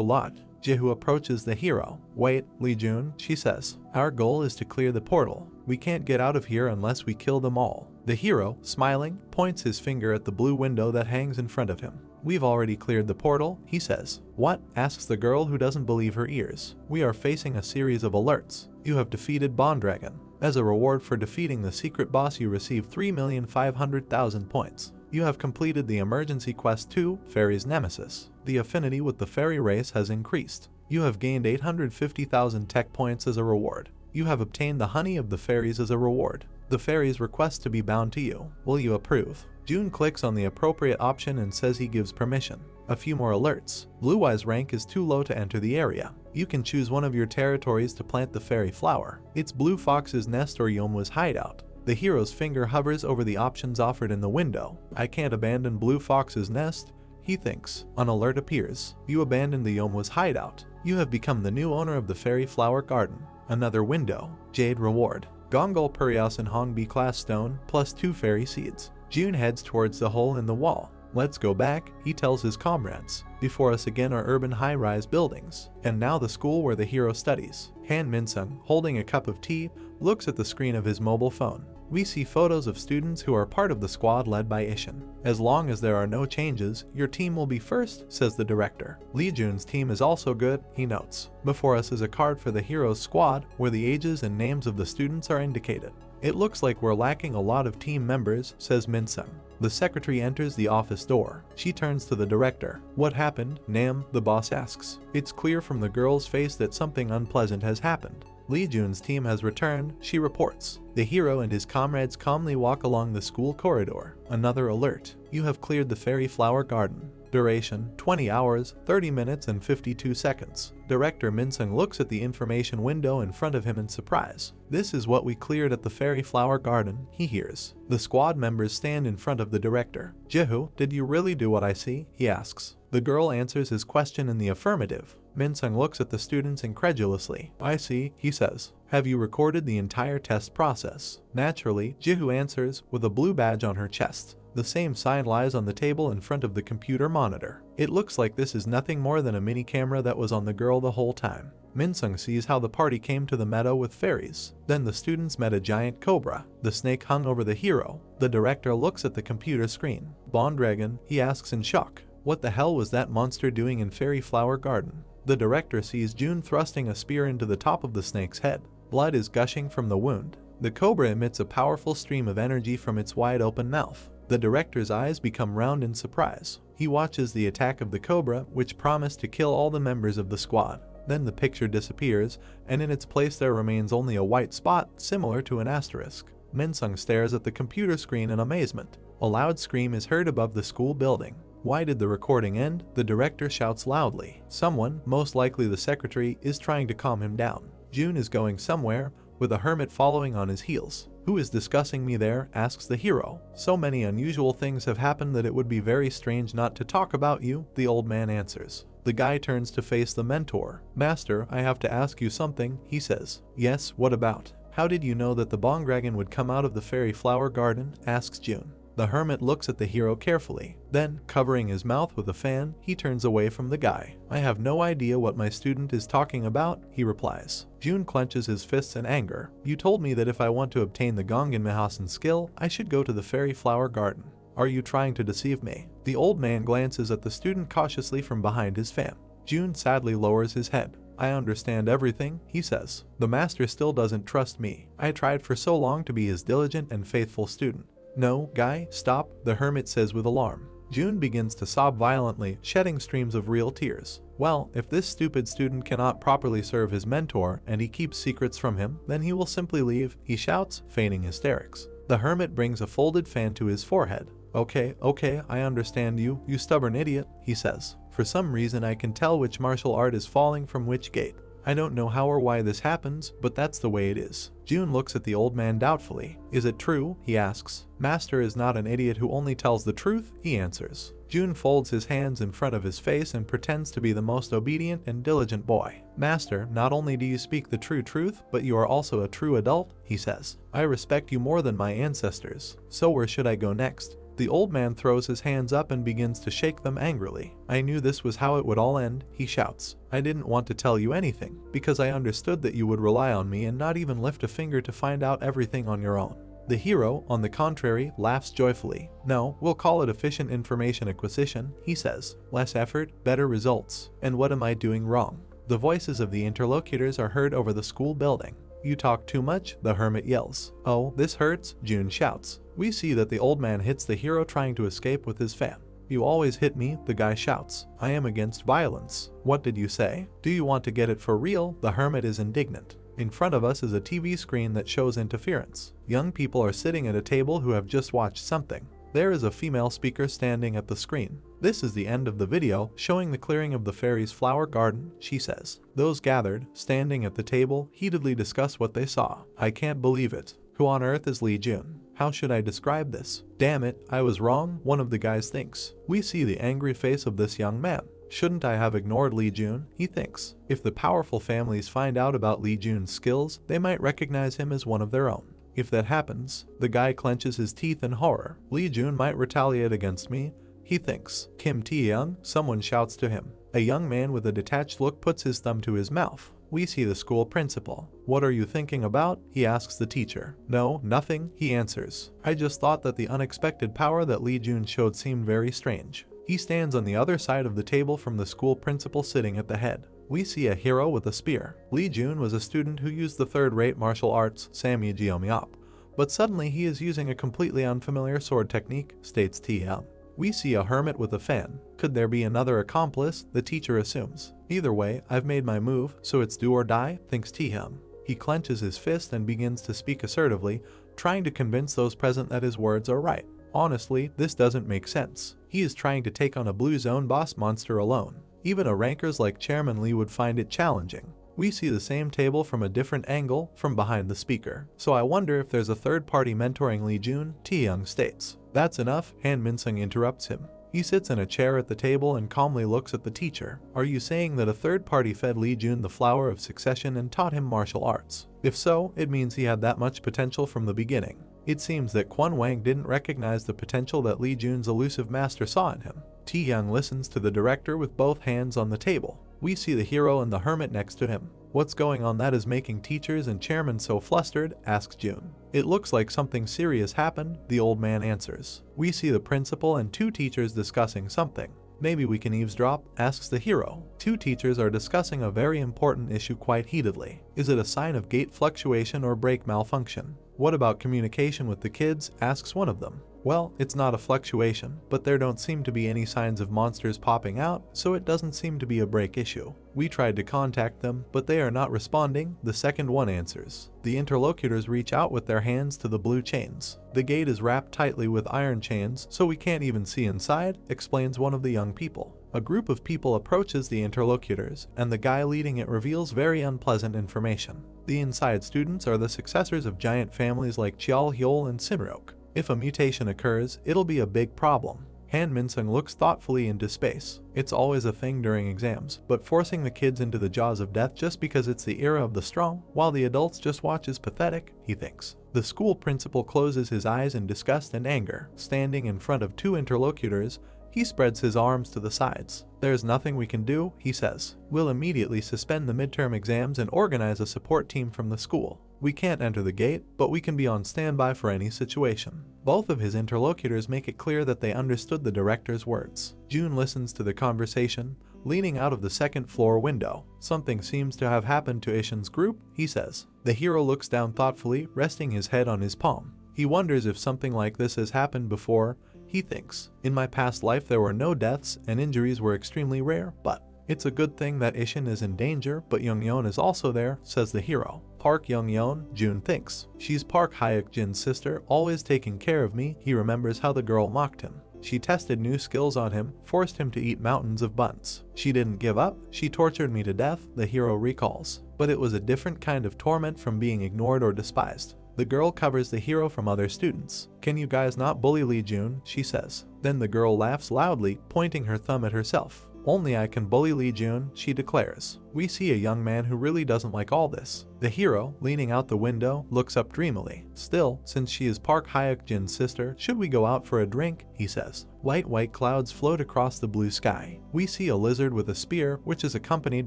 lot. Jehu approaches the hero. Wait, Lee Jun, she says. Our goal is to clear the portal. We can't get out of here unless we kill them all. The hero, smiling, points his finger at the blue window that hangs in front of him. We've already cleared the portal, he says. What? Asks the girl who doesn't believe her ears. We are facing a series of alerts. You have defeated Bondragon. As a reward for defeating the secret boss, you receive 3,500,000 points. You have completed the emergency quest 2, Fairy's Nemesis. The affinity with the fairy race has increased. You have gained 850,000 tech points as a reward. You have obtained the honey of the fairies as a reward. The fairies request to be bound to you. Will you approve? June clicks on the appropriate option and says he gives permission. A few more alerts. Blue Eye's rank is too low to enter the area. You can choose one of your territories to plant the fairy flower. It's Blue Fox's nest or Yomwa's hideout. The hero's finger hovers over the options offered in the window. I can't abandon Blue Fox's nest, he thinks. An alert appears. You abandoned the Yomwa's hideout. You have become the new owner of the fairy flower garden. Another window. Jade reward. Gongol Puriasan Hongbi class stone plus 2 fairy seeds. June heads towards the hole in the wall. Let's go back, he tells his comrades. Before us again are urban high-rise buildings. And now the school where the hero studies. Han Minsung, holding a cup of tea, looks at the screen of his mobile phone. We see photos of students who are part of the squad led by Ishin. As long as there are no changes, your team will be first, says the director. Lee Jun's team is also good, he notes. Before us is a card for the hero's squad, where the ages and names of the students are indicated. It looks like we're lacking a lot of team members, says Minsung. The secretary enters the office door. She turns to the director. What happened, Nam? The boss asks. It's clear from the girl's face that something unpleasant has happened. Lee Jun's team has returned, she reports. The hero and his comrades calmly walk along the school corridor. Another alert. You have cleared the fairy flower garden. Duration, 20 hours, 30 minutes and 52 seconds. Director Minsung looks at the information window in front of him in surprise. This is what we cleared at the fairy flower garden, he hears. The squad members stand in front of the director. Jehu, did you really do what I see? He asks. The girl answers his question in the affirmative. Minsung looks at the students incredulously. I see, he says. Have you recorded the entire test process? Naturally, Jehu answers, with a blue badge on her chest. The same sign lies on the table in front of the computer monitor. It looks like this is nothing more than a mini camera that was on the girl the whole time. Minsung sees how the party came to the meadow with fairies. Then the students met a giant cobra. The snake hung over the hero. The director looks at the computer screen. Bondragon, he asks in shock. What the hell was that monster doing in Fairy Flower Garden? The director sees June thrusting a spear into the top of the snake's head. Blood is gushing from the wound. The cobra emits a powerful stream of energy from its wide open mouth. The director's eyes become round in surprise. He watches the attack of the cobra, which promised to kill all the members of the squad. Then the picture disappears, and in its place there remains only a white spot, similar to an asterisk. Minsung stares at the computer screen in amazement. A loud scream is heard above the school building. Why did the recording end? The director shouts loudly. Someone, most likely the secretary, is trying to calm him down. June is going somewhere, with a hermit following on his heels. Who is discussing me there? Asks the hero. So many unusual things have happened that it would be very strange not to talk about you, the old man answers. The guy turns to face the mentor. Master, I have to ask you something, he says. Yes, what about? How did you know that the Bondragon would come out of the fairy flower garden? Asks June. The hermit looks at the hero carefully. Then, covering his mouth with a fan, he turns away from the guy. I have no idea what my student is talking about, he replies. June clenches his fists in anger. You told me that if I want to obtain the Gongan Mihasan skill, I should go to the fairy flower garden. Are you trying to deceive me? The old man glances at the student cautiously from behind his fan. June sadly lowers his head. I understand everything, he says. The master still doesn't trust me. I tried for so long to be his diligent and faithful student. No, guy, stop, the hermit says with alarm. June begins to sob violently, shedding streams of real tears. Well, if this stupid student cannot properly serve his mentor and he keeps secrets from him, then he will simply leave, he shouts, feigning hysterics. The hermit brings a folded fan to his forehead. Okay, I understand you, you stubborn idiot, he says. For some reason I can tell which martial art is falling from which gate. I don't know how or why this happens, but that's the way it is. June looks at the old man doubtfully. Is it true? He asks. Master is not an idiot who only tells the truth, he answers. June folds his hands in front of his face and pretends to be the most obedient and diligent boy. Master, not only do you speak the true truth, but you are also a true adult, he says. I respect you more than my ancestors. So where should I go next? The old man throws his hands up and begins to shake them angrily. I knew this was how it would all end, he shouts. I didn't want to tell you anything, because I understood that you would rely on me and not even lift a finger to find out everything on your own. The hero, on the contrary, laughs joyfully. No, we'll call it efficient information acquisition, he says. Less effort, better results. And what am I doing wrong? The voices of the interlocutors are heard over the school building. You talk too much, the hermit yells. Oh, this hurts, June shouts. We see that the old man hits the hero trying to escape with his fan. You always hit me, the guy shouts. I am against violence. What did you say? Do you want to get it for real? The hermit is indignant. In front of us is a TV screen that shows interference. Young people are sitting at a table who have just watched something. There is a female speaker standing at the screen. This is the end of the video, showing the clearing of the fairy's flower garden, she says. Those gathered, standing at the table, heatedly discuss what they saw. I can't believe it. Who on earth is Lee Jun? How should I describe this? Damn it, I was wrong, one of the guys thinks. We see the angry face of this young man. Shouldn't I have ignored Lee Jun? He thinks. If the powerful families find out about Lee Jun's skills, they might recognize him as one of their own. If that happens, the guy clenches his teeth in horror. Lee Jun might retaliate against me, he thinks. Kim Tae-young, someone shouts to him. A young man with a detached look puts his thumb to his mouth. We see the school principal. What are you thinking about? He asks the teacher. No, nothing, he answers. I just thought that the unexpected power that Lee Jun showed seemed very strange. He stands on the other side of the table from the school principal sitting at the head. We see a hero with a spear. Lee Jun was a student who used the third-rate martial arts, Samyejeomyeop. But suddenly he is using a completely unfamiliar sword technique, states Tae-young. We see a hermit with a fan. Could there be another accomplice? The teacher assumes. Either way, I've made my move, so it's do or die, thinks Tae-young. He clenches his fist and begins to speak assertively, trying to convince those present that his words are right. Honestly, this doesn't make sense. He is trying to take on a blue zone boss monster alone. Even a rankers like Chairman Lee would find it challenging. We see the same table from a different angle, from behind the speaker. So I wonder if there's a third party mentoring Lee Jun, Tae-young states. That's enough, Han Min-sung interrupts him. He sits in a chair at the table and calmly looks at the teacher. Are you saying that a third party fed Lee Jun the flower of succession and taught him martial arts? If so, it means he had that much potential from the beginning. It seems that Kwon Wang didn't recognize the potential that Lee Jun's elusive master saw in him. Tae-young listens to the director with both hands on the table. We see the hero and the hermit next to him. What's going on that is making teachers and chairmen so flustered? Asks June. It looks like something serious happened, the old man answers. We see the principal and two teachers discussing something. Maybe we can eavesdrop? Asks the hero. Two teachers are discussing a very important issue quite heatedly. Is it a sign of gate fluctuation or brake malfunction? What about communication with the kids? Asks one of them. Well, it's not a fluctuation, but there don't seem to be any signs of monsters popping out, so it doesn't seem to be a brake issue. We tried to contact them, but they are not responding, the second one answers. The interlocutors reach out with their hands to the blue chains. The gate is wrapped tightly with iron chains, so we can't even see inside, explains one of the young people. A group of people approaches the interlocutors, and the guy leading it reveals very unpleasant information. The inside students are the successors of giant families like Cheol Hyol and Simrok. If a mutation occurs, it'll be a big problem. Han Min-sung looks thoughtfully into space. It's always a thing during exams, but forcing the kids into the jaws of death just because it's the era of the strong, while the adults just watch is pathetic, he thinks. The school principal closes his eyes in disgust and anger. Standing in front of two interlocutors, he spreads his arms to the sides. There's nothing we can do, he says. We'll immediately suspend the midterm exams and organize a support team from the school. We can't enter the gate, but we can be on standby for any situation. Both of his interlocutors make it clear that they understood the director's words. June listens to the conversation, leaning out of the second floor window. Something seems to have happened to Ishin's group, he says. The hero looks down thoughtfully, resting his head on his palm. He wonders if something like this has happened before, he thinks. In my past life there were no deaths and injuries were extremely rare, but it's a good thing that Ishin is in danger, but Young-yeon is also there, says the hero. Park Young-yeon, June thinks. She's Park Hyuk-jin's sister, always taking care of me. He remembers how the girl mocked him. She tested new skills on him, forced him to eat mountains of buns. She didn't give up, she tortured me to death, the hero recalls. But it was a different kind of torment from being ignored or despised. The girl covers the hero from other students. Can you guys not bully Lee Jun? She says. Then the girl laughs loudly, pointing her thumb at herself. Only I can bully Lee Jun, she declares. We see a young man who really doesn't like all this. The hero, leaning out the window, looks up dreamily. Still, since she is Park Hyuk-jin's sister, should we go out for a drink? He says. White clouds float across the blue sky. We see a lizard with a spear, which is accompanied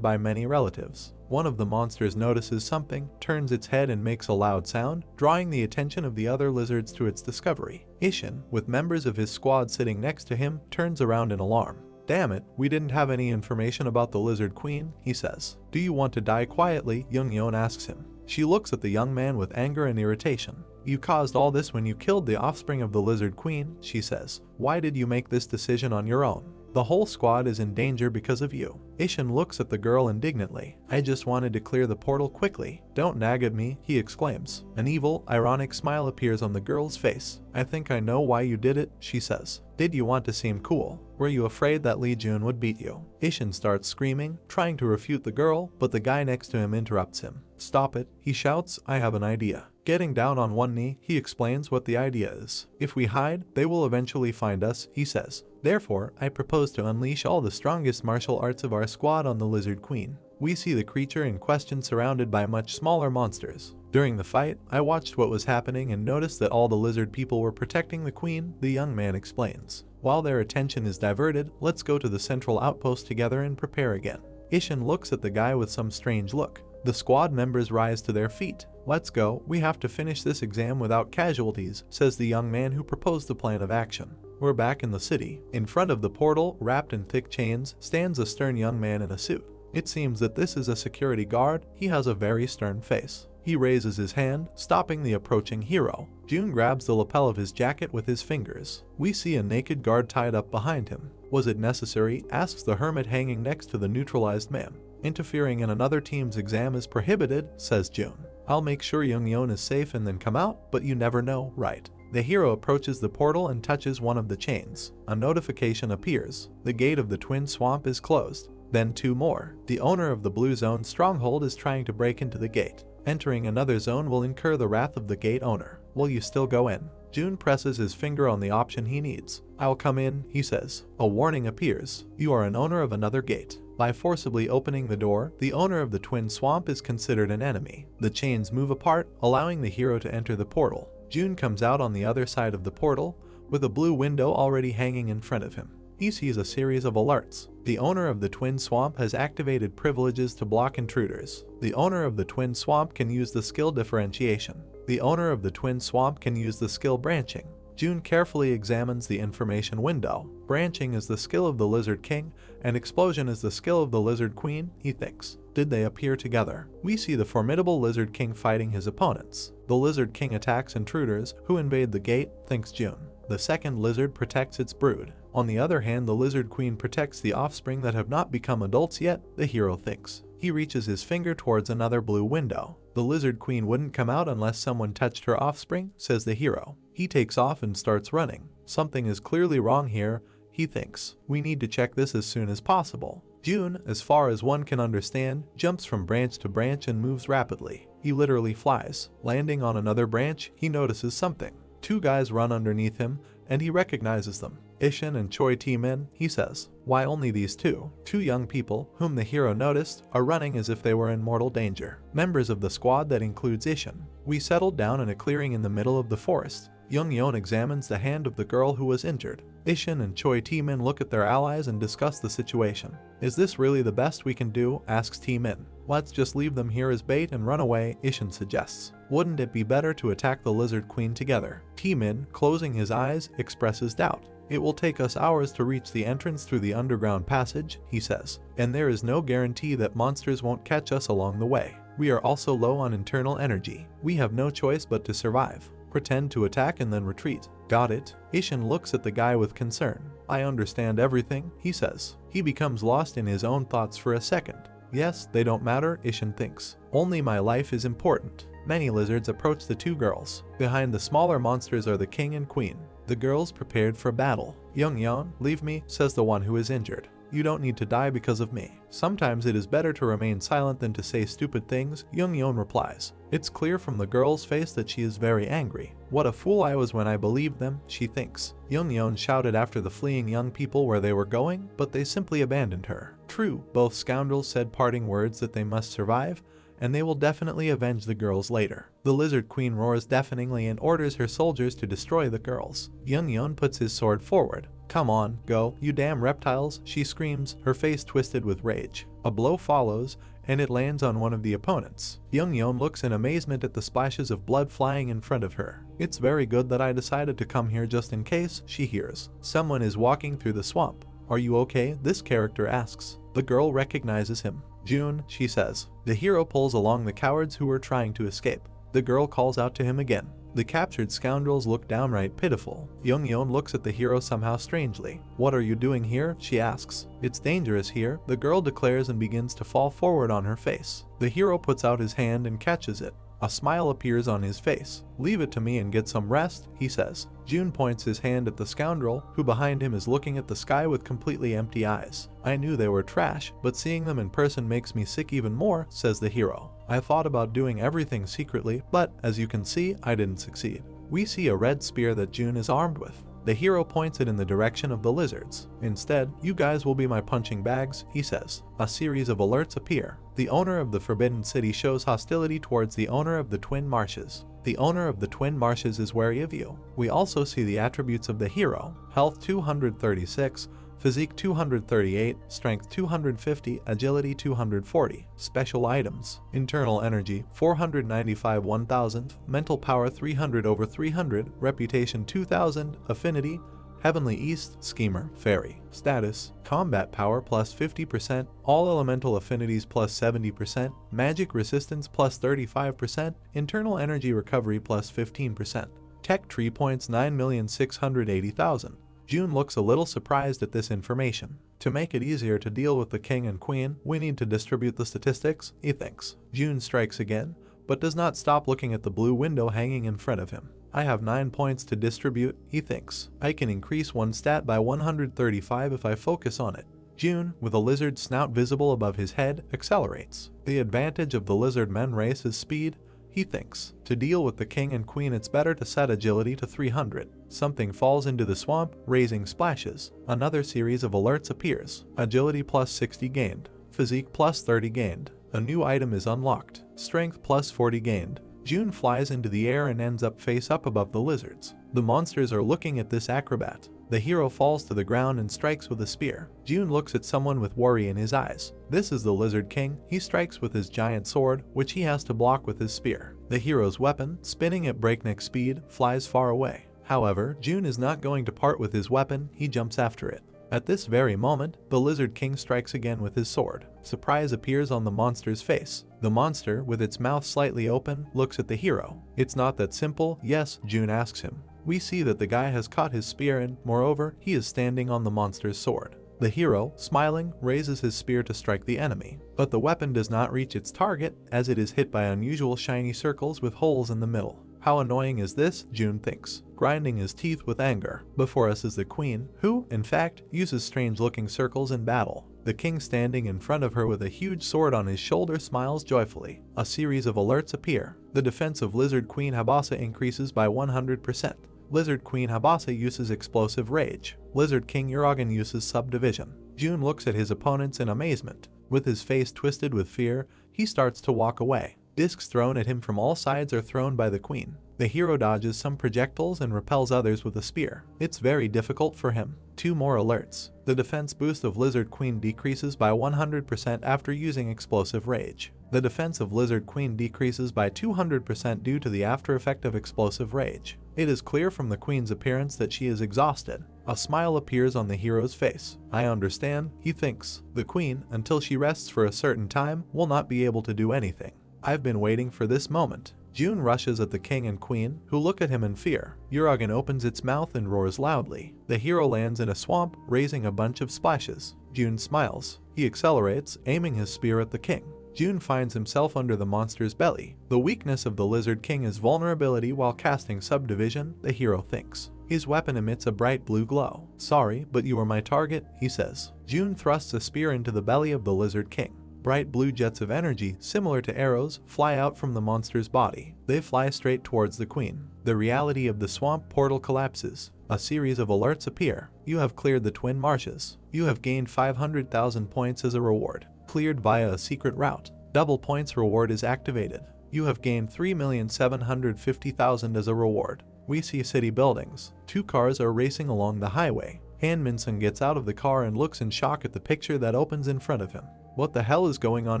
by many relatives. One of the monsters notices something, turns its head and makes a loud sound, drawing the attention of the other lizards to its discovery. Ishin, with members of his squad sitting next to him, turns around in alarm. Damn it, we didn't have any information about the Lizard Queen, he says. Do you want to die quietly? Young-yeon asks him. She looks at the young man with anger and irritation. You caused all this when you killed the offspring of the Lizard Queen, she says. Why did you make this decision on your own? The whole squad is in danger because of you. Ishin looks at the girl indignantly. I just wanted to clear the portal quickly. Don't nag at me, he exclaims. An evil, ironic smile appears on the girl's face. I think I know why you did it, she says. Did you want to seem cool? Were you afraid that Lee Jun would beat you? Ishin starts screaming, trying to refute the girl, but the guy next to him interrupts him. Stop it, he shouts, I have an idea. Getting down on one knee, he explains what the idea is. If we hide, they will eventually find us, he says. Therefore, I propose to unleash all the strongest martial arts of our squad on the Lizard Queen. We see the creature in question surrounded by much smaller monsters. During the fight, I watched what was happening and noticed that all the lizard people were protecting the queen, the young man explains. While their attention is diverted, let's go to the central outpost together and prepare again. Ishin looks at the guy with some strange look. The squad members rise to their feet. Let's go, we have to finish this exam without casualties, says the young man who proposed the plan of action. We're back in the city. In front of the portal, wrapped in thick chains, stands a stern young man in a suit. It seems that this is a security guard. He has a very stern face. He raises his hand, stopping the approaching hero. Jun grabs the lapel of his jacket with his fingers. We see a naked guard tied up behind him. Was it necessary? Asks the hermit hanging next to the neutralized man. Interfering in another team's exam is prohibited, says Jun. I'll make sure Young-yeon is safe and then come out, but you never know, right? The hero approaches the portal and touches one of the chains. A notification appears. The gate of the Twin Swamp is closed. Then two more. The owner of the Blue Zone stronghold is trying to break into the gate. Entering another zone will incur the wrath of the gate owner. Will you still go in? Jun presses his finger on the option he needs. I'll come in, he says. A warning appears. You are an owner of another gate. By forcibly opening the door, the owner of the Twin Swamp is considered an enemy. The chains move apart, allowing the hero to enter the portal. Jun comes out on the other side of the portal, with a blue window already hanging in front of him. He sees a series of alerts. The owner of the Twin Swamp has activated privileges to block intruders. The owner of the Twin Swamp can use the skill differentiation. The owner of the Twin Swamp can use the skill branching. Jun carefully examines the information window. Branching is the skill of the Lizard King, and explosion is the skill of the Lizard Queen, he thinks. Did they appear together? We see the formidable Lizard King fighting his opponents. The Lizard King attacks intruders who invade the gate, thinks Jun. The second lizard protects its brood. On the other hand, the Lizard Queen protects the offspring that have not become adults yet, the hero thinks. He reaches his finger towards another blue window. The Lizard Queen wouldn't come out unless someone touched her offspring, says the hero. He takes off and starts running. Something is clearly wrong here, he thinks. We need to check this as soon as possible. Jun, as far as one can understand, jumps from branch to branch and moves rapidly. He literally flies. Landing on another branch, he notices something. Two guys run underneath him, and he recognizes them. Ishin and Choi Tae-min, he says. Why only these two? Two young people, whom the hero noticed, are running as if they were in mortal danger. Members of the squad that includes Ishin. We settled down in a clearing in the middle of the forest. Young-yeon examines the hand of the girl who was injured. Ishin and Choi Tae-min look at their allies and discuss the situation. Is this really the best we can do? Asks Tae-min. Let's just leave them here as bait and run away, Ishin suggests. Wouldn't it be better to attack the Lizard Queen together? Tae-min, closing his eyes, expresses doubt. It will take us hours to reach the entrance through the underground passage, he says, and there is no guarantee that monsters won't catch us along the way. We are also low on internal energy. We have no choice but to survive. Pretend to attack and then retreat. Got it? Ishin looks at the guy with concern. I understand everything, he says. He becomes lost in his own thoughts for a second. Yes, they don't matter, Ishin thinks. Only my life is important. Many lizards approach the two girls. Behind the smaller monsters are the king and queen. The girls prepared for battle. Young-yeon, leave me, says the one who is injured. You don't need to die because of me. Sometimes it is better to remain silent than to say stupid things, Young-yeon replies. It's clear from the girl's face that she is very angry. What a fool I was when I believed them, she thinks. Young-yeon shouted after the fleeing young people where they were going, but they simply abandoned her. True, both scoundrels said parting words that they must survive, and they will definitely avenge the girls later. The Lizard Queen roars deafeningly and orders her soldiers to destroy the girls. Young-yeon puts his sword forward. Come on, go, you damn reptiles, she screams, her face twisted with rage. A blow follows, and it lands on one of the opponents. Young-yeon looks in amazement at the splashes of blood flying in front of her. It's very good that I decided to come here just in case, she hears. Someone is walking through the swamp. Are you okay? This character asks. The girl recognizes him. June, she says. The hero pulls along the cowards who were trying to escape. The girl calls out to him again. The captured scoundrels look downright pitiful. Young-yeon looks at the hero somehow strangely. What are you doing here? She asks. It's dangerous here, the girl declares and begins to fall forward on her face. The hero puts out his hand and catches it. A smile appears on his face. Leave it to me and get some rest, he says. June points his hand at the scoundrel, who behind him is looking at the sky with completely empty eyes. I knew they were trash, but seeing them in person makes me sick even more, says the hero. I thought about doing everything secretly, but as you can see, I didn't succeed. We see a red spear that June is armed with. The hero points it in the direction of the lizards. Instead, you guys will be my punching bags, he says. A series of alerts appear. The owner of the Forbidden City shows hostility towards the owner of the Twin Marshes. The owner of the Twin Marshes is wary of you. We also see the attributes of the hero. Health 236, Physique 238, Strength 250, Agility 240. Special items. Internal Energy 495 1000, Mental Power 300/300, Reputation 2000, Affinity, Heavenly East, Schemer, Fairy. Status, Combat Power plus 50%, All Elemental Affinities plus 70%, Magic Resistance plus 35%, Internal Energy Recovery plus 15%. Tech Tree Points 9,680,000. June looks a little surprised at this information. To make it easier to deal with the king and queen, we need to distribute the statistics, he thinks. June strikes again, but does not stop looking at the blue window hanging in front of him. I have 9 points to distribute, he thinks. I can increase one stat by 135 if I focus on it. June, with a lizard snout visible above his head, accelerates. The advantage of the lizard men race is speed, he thinks. To deal with the king and queen, it's better to set agility to 300. Something falls into the swamp, raising splashes. Another series of alerts appears. Agility plus 60 gained. Physique plus 30 gained. A new item is unlocked. Strength plus 40 gained. June flies into the air and ends up face up above the lizards. The monsters are looking at this acrobat. The hero falls to the ground and strikes with a spear. June looks at someone with worry in his eyes. This is the Lizard King. He strikes with his giant sword, which he has to block with his spear. The hero's weapon, spinning at breakneck speed, flies far away. However, June is not going to part with his weapon, he jumps after it. At this very moment, the Lizard King strikes again with his sword. Surprise appears on the monster's face. The monster, with its mouth slightly open, looks at the hero. It's not that simple, yes, June asks him. We see that the guy has caught his spear and, moreover, he is standing on the monster's sword. The hero, smiling, raises his spear to strike the enemy, but the weapon does not reach its target as it is hit by unusual shiny circles with holes in the middle. How annoying is this, June thinks, grinding his teeth with anger. Before us is the queen, who, in fact, uses strange-looking circles in battle. The king standing in front of her with a huge sword on his shoulder smiles joyfully. A series of alerts appear. The defense of Lizard Queen Habasa increases by 100%. Lizard Queen Habasa uses Explosive Rage. Lizard King Uragan uses Subdivision. June looks at his opponents in amazement. With his face twisted with fear, he starts to walk away. Discs thrown at him from all sides are thrown by the queen. The hero dodges some projectiles and repels others with a spear. It's very difficult for him. 2 more alerts. The defense boost of Lizard Queen decreases by 100% after using Explosive Rage. The defense of Lizard Queen decreases by 200% due to the after effect of Explosive Rage. It is clear from the queen's appearance that she is exhausted. A smile appears on the hero's face. I understand, he thinks. The queen, until she rests for a certain time, will not be able to do anything. I've been waiting for this moment. June rushes at the king and queen, who look at him in fear. Uragan opens its mouth and roars loudly. The hero lands in a swamp, raising a bunch of splashes. June smiles. He accelerates, aiming his spear at the king. June finds himself under the monster's belly. The weakness of the Lizard King is vulnerability while casting Subdivision, the hero thinks. His weapon emits a bright blue glow. "Sorry, but you are my target," he says. June thrusts a spear into the belly of the Lizard King. Bright blue jets of energy, similar to arrows, fly out from the monster's body. They fly straight towards the queen. The reality of the swamp portal collapses. A series of alerts appear. You have cleared the Twin Marshes. You have gained 500,000 points as a reward. Cleared via a secret route. Double points reward is activated. You have gained 3,750,000 as a reward. We see city buildings. 2 cars are racing along the highway. Han Min-sung gets out of the car and looks in shock at the picture that opens in front of him. "What the hell is going on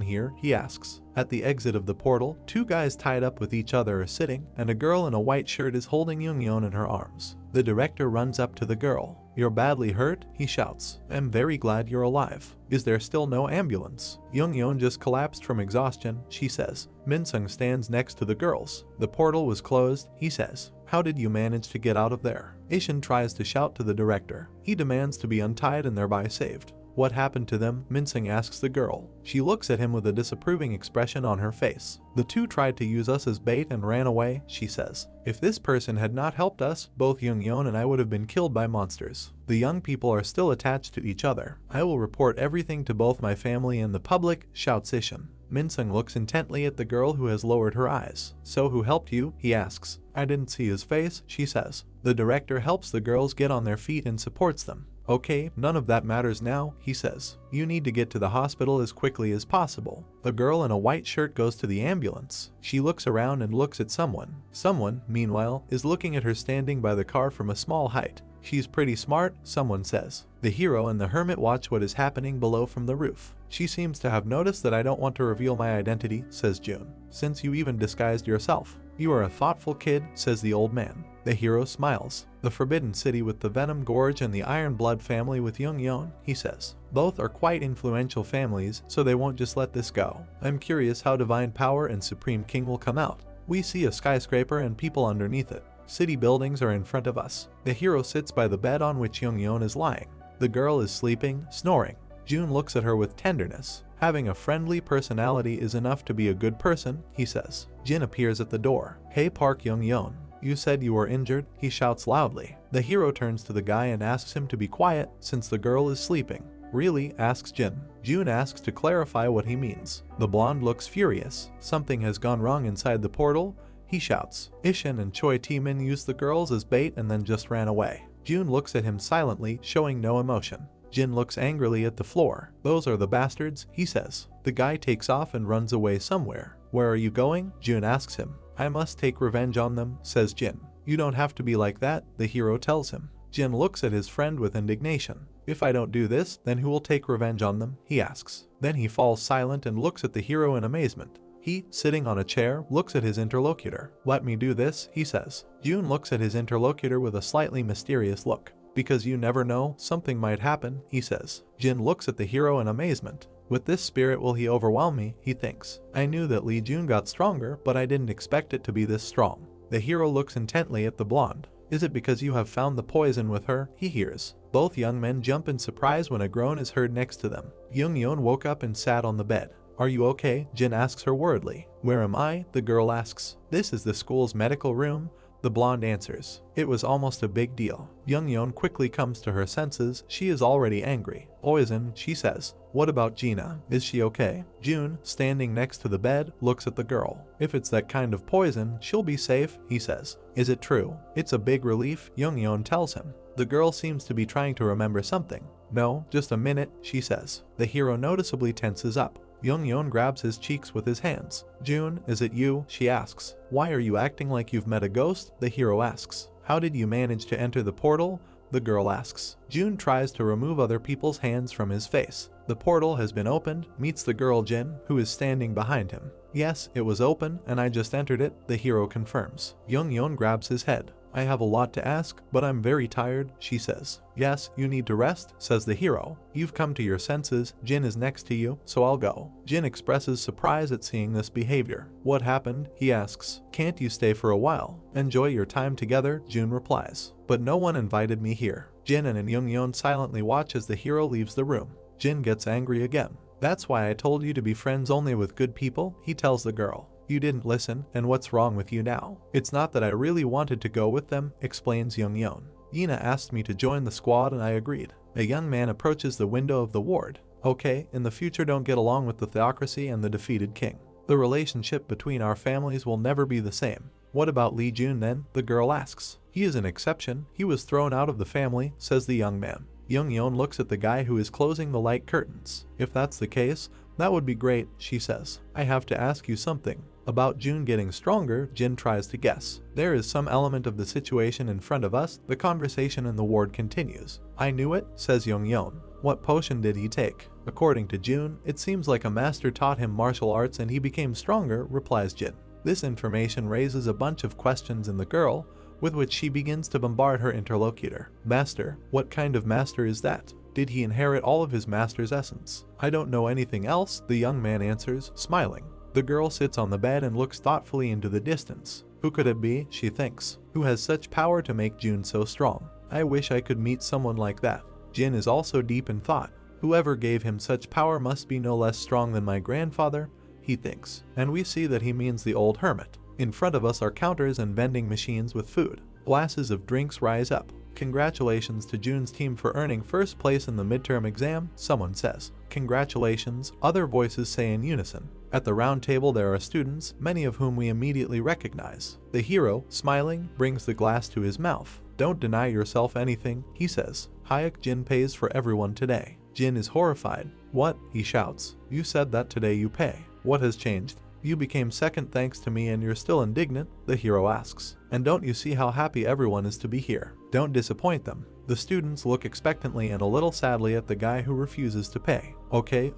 here?" he asks. At the exit of the portal, 2 guys tied up with each other are sitting, and a girl in a white shirt is holding Young-yeon in her arms. The director runs up to the girl. "You're badly hurt?" he shouts. "I'm very glad you're alive. Is there still no ambulance?" Young-yeon just collapsed from exhaustion, she says. Min-sung stands next to the girls. "The portal was closed," he says. "How did you manage to get out of there?" Ishin tries to shout to the director. He demands to be untied and thereby saved. "What happened to them?" Min-sung asks the girl. She looks at him with a disapproving expression on her face. "The 2 tried to use us as bait and ran away," she says. "If this person had not helped us, both Young-yeon and I would have been killed by monsters. The young people are still attached to each other. I will report everything to both my family and the public," shouts Ishin. Min-sung looks intently at the girl who has lowered her eyes. "So who helped you?" he asks. "I didn't see his face," she says. The director helps the girls get on their feet and supports them. "Okay, none of that matters now," he says. "You need to get to the hospital as quickly as possible." The girl in a white shirt goes to the ambulance. She looks around and looks at someone. Someone, meanwhile, is looking at her standing by the car from a small height. "She's pretty smart," someone says. The hero and the hermit watch what is happening below from the roof. "She seems to have noticed that I don't want to reveal my identity," says June. "Since you even disguised yourself." "You are a thoughtful kid," says the old man. The hero smiles. "The Forbidden City with the Venom Gorge and the Iron Blood family with Young-yeon," he says. "Both are quite influential families, so they won't just let this go. I'm curious how Divine Power and Supreme King will come out." We see a skyscraper and people underneath it. City buildings are in front of us. The hero sits by the bed on which Young-yeon is lying. The girl is sleeping, snoring. June looks at her with tenderness. "Having a friendly personality is enough to be a good person," he says. Jin appears at the door. "Hey Park Young-yeon. You said you were injured," he shouts loudly. The hero turns to the guy and asks him to be quiet since the girl is sleeping. "Really?" asks Jin. June asks to clarify what he means. The blonde looks furious. "Something has gone wrong inside the portal," he shouts. Ishin and Choi Tae-min used the girls as bait and then just ran away. June looks at him silently, showing no emotion. Jin looks angrily at the floor. "Those are the bastards," he says. The guy takes off and runs away somewhere. "Where are you going?" June asks him. "I must take revenge on them," says Jin. "You don't have to be like that," the hero tells him. Jin looks at his friend with indignation. "If I don't do this, then who will take revenge on them?" he asks. Then he falls silent and looks at the hero in amazement. He, sitting on a chair, looks at his interlocutor. "Let me do this," he says. June looks at his interlocutor with a slightly mysterious look. "Because you never know, something might happen," he says. Jin looks at the hero in amazement. "With this spirit will he overwhelm me," he thinks. "I knew that Lee Jun got stronger, but I didn't expect it to be this strong." The hero looks intently at the blonde. "Is it because you have found the poison with her?" he hears. Both young men jump in surprise when a groan is heard next to them. Young-yeon woke up and sat on the bed. "Are you okay?" Jin asks her worriedly. "Where am I?" the girl asks. "This is the school's medical room," the blonde answers. "It was almost a big deal." Young-yeon quickly comes to her senses. She is already angry. "Poison," she says. "What about Gina? Is she okay?" June, standing next to the bed, looks at the girl. "If it's that kind of poison, she'll be safe," he says. "Is it true?" "It's a big relief," Young-yeon tells him. The girl seems to be trying to remember something. "No, just a minute," she says. The hero noticeably tenses up. Young-yeon grabs his cheeks with his hands. "June, is it you?" she asks. "Why are you acting like you've met a ghost?" the hero asks. "How did you manage to enter the portal?" the girl asks. June tries to remove other people's hands from his face. The portal has been opened, meets the girl Jin, who is standing behind him. "Yes, it was open, and I just entered it," the hero confirms. Young-yeon grabs his head. "I have a lot to ask, but I'm very tired," she says. "Yes, you need to rest," says the hero. "You've come to your senses, Jin is next to you, so I'll go." Jin expresses surprise at seeing this behavior. "What happened?" he asks. "Can't you stay for a while? Enjoy your time together," June replies. "But no one invited me here." Jin and Young-yeon silently watch as the hero leaves the room. Jin gets angry again. "That's why I told you to be friends only with good people," he tells the girl. "You didn't listen, and what's wrong with you now?" "It's not that I really wanted to go with them," explains Young-yeon. Yina asked me to join the squad and I agreed. A young man approaches the window of the ward. Okay, in the future don't get along with the theocracy and the defeated king. The relationship between our families will never be the same. What about Lee Jun then? The girl asks. He is an exception. He was thrown out of the family, says the young man. Young Yeon looks at the guy who is closing the light curtains. If that's the case, that would be great, she says. I have to ask you something. About June getting stronger, Jin tries to guess. There is some element of the situation in front of us. The conversation in the ward continues. I knew it, says Young Yeon. What potion did he take? According to June, it seems like a master taught him martial arts and he became stronger, replies Jin. This information raises a bunch of questions in the girl, with which she begins to bombard her interlocutor. Master? What kind of master is that? Did he inherit all of his master's essence? I don't know anything else, the young man answers, smiling. The girl sits on the bed and looks thoughtfully into the distance. Who could it be, she thinks, who has such power to make June so strong? I wish I could meet someone like that. Jin is also deep in thought. Whoever gave him such power must be no less strong than my grandfather, he thinks. And we see that he means the old hermit. In front of us are counters and vending machines with food. Glasses of drinks rise up. Congratulations to June's team for earning first place in the midterm exam, someone says. Congratulations, other voices say in unison. At the round table there are students, many of whom we immediately recognize. The hero, smiling, brings the glass to his mouth. Don't deny yourself anything, he says. Hayek Jin pays for everyone today. Jin is horrified. What? He shouts. You said that today you pay. What has changed? You became second thanks to me and you're still indignant? The hero asks. And don't you see how happy everyone is to be here? Don't disappoint them. The students look expectantly and a little sadly at the guy who refuses to pay. Okay,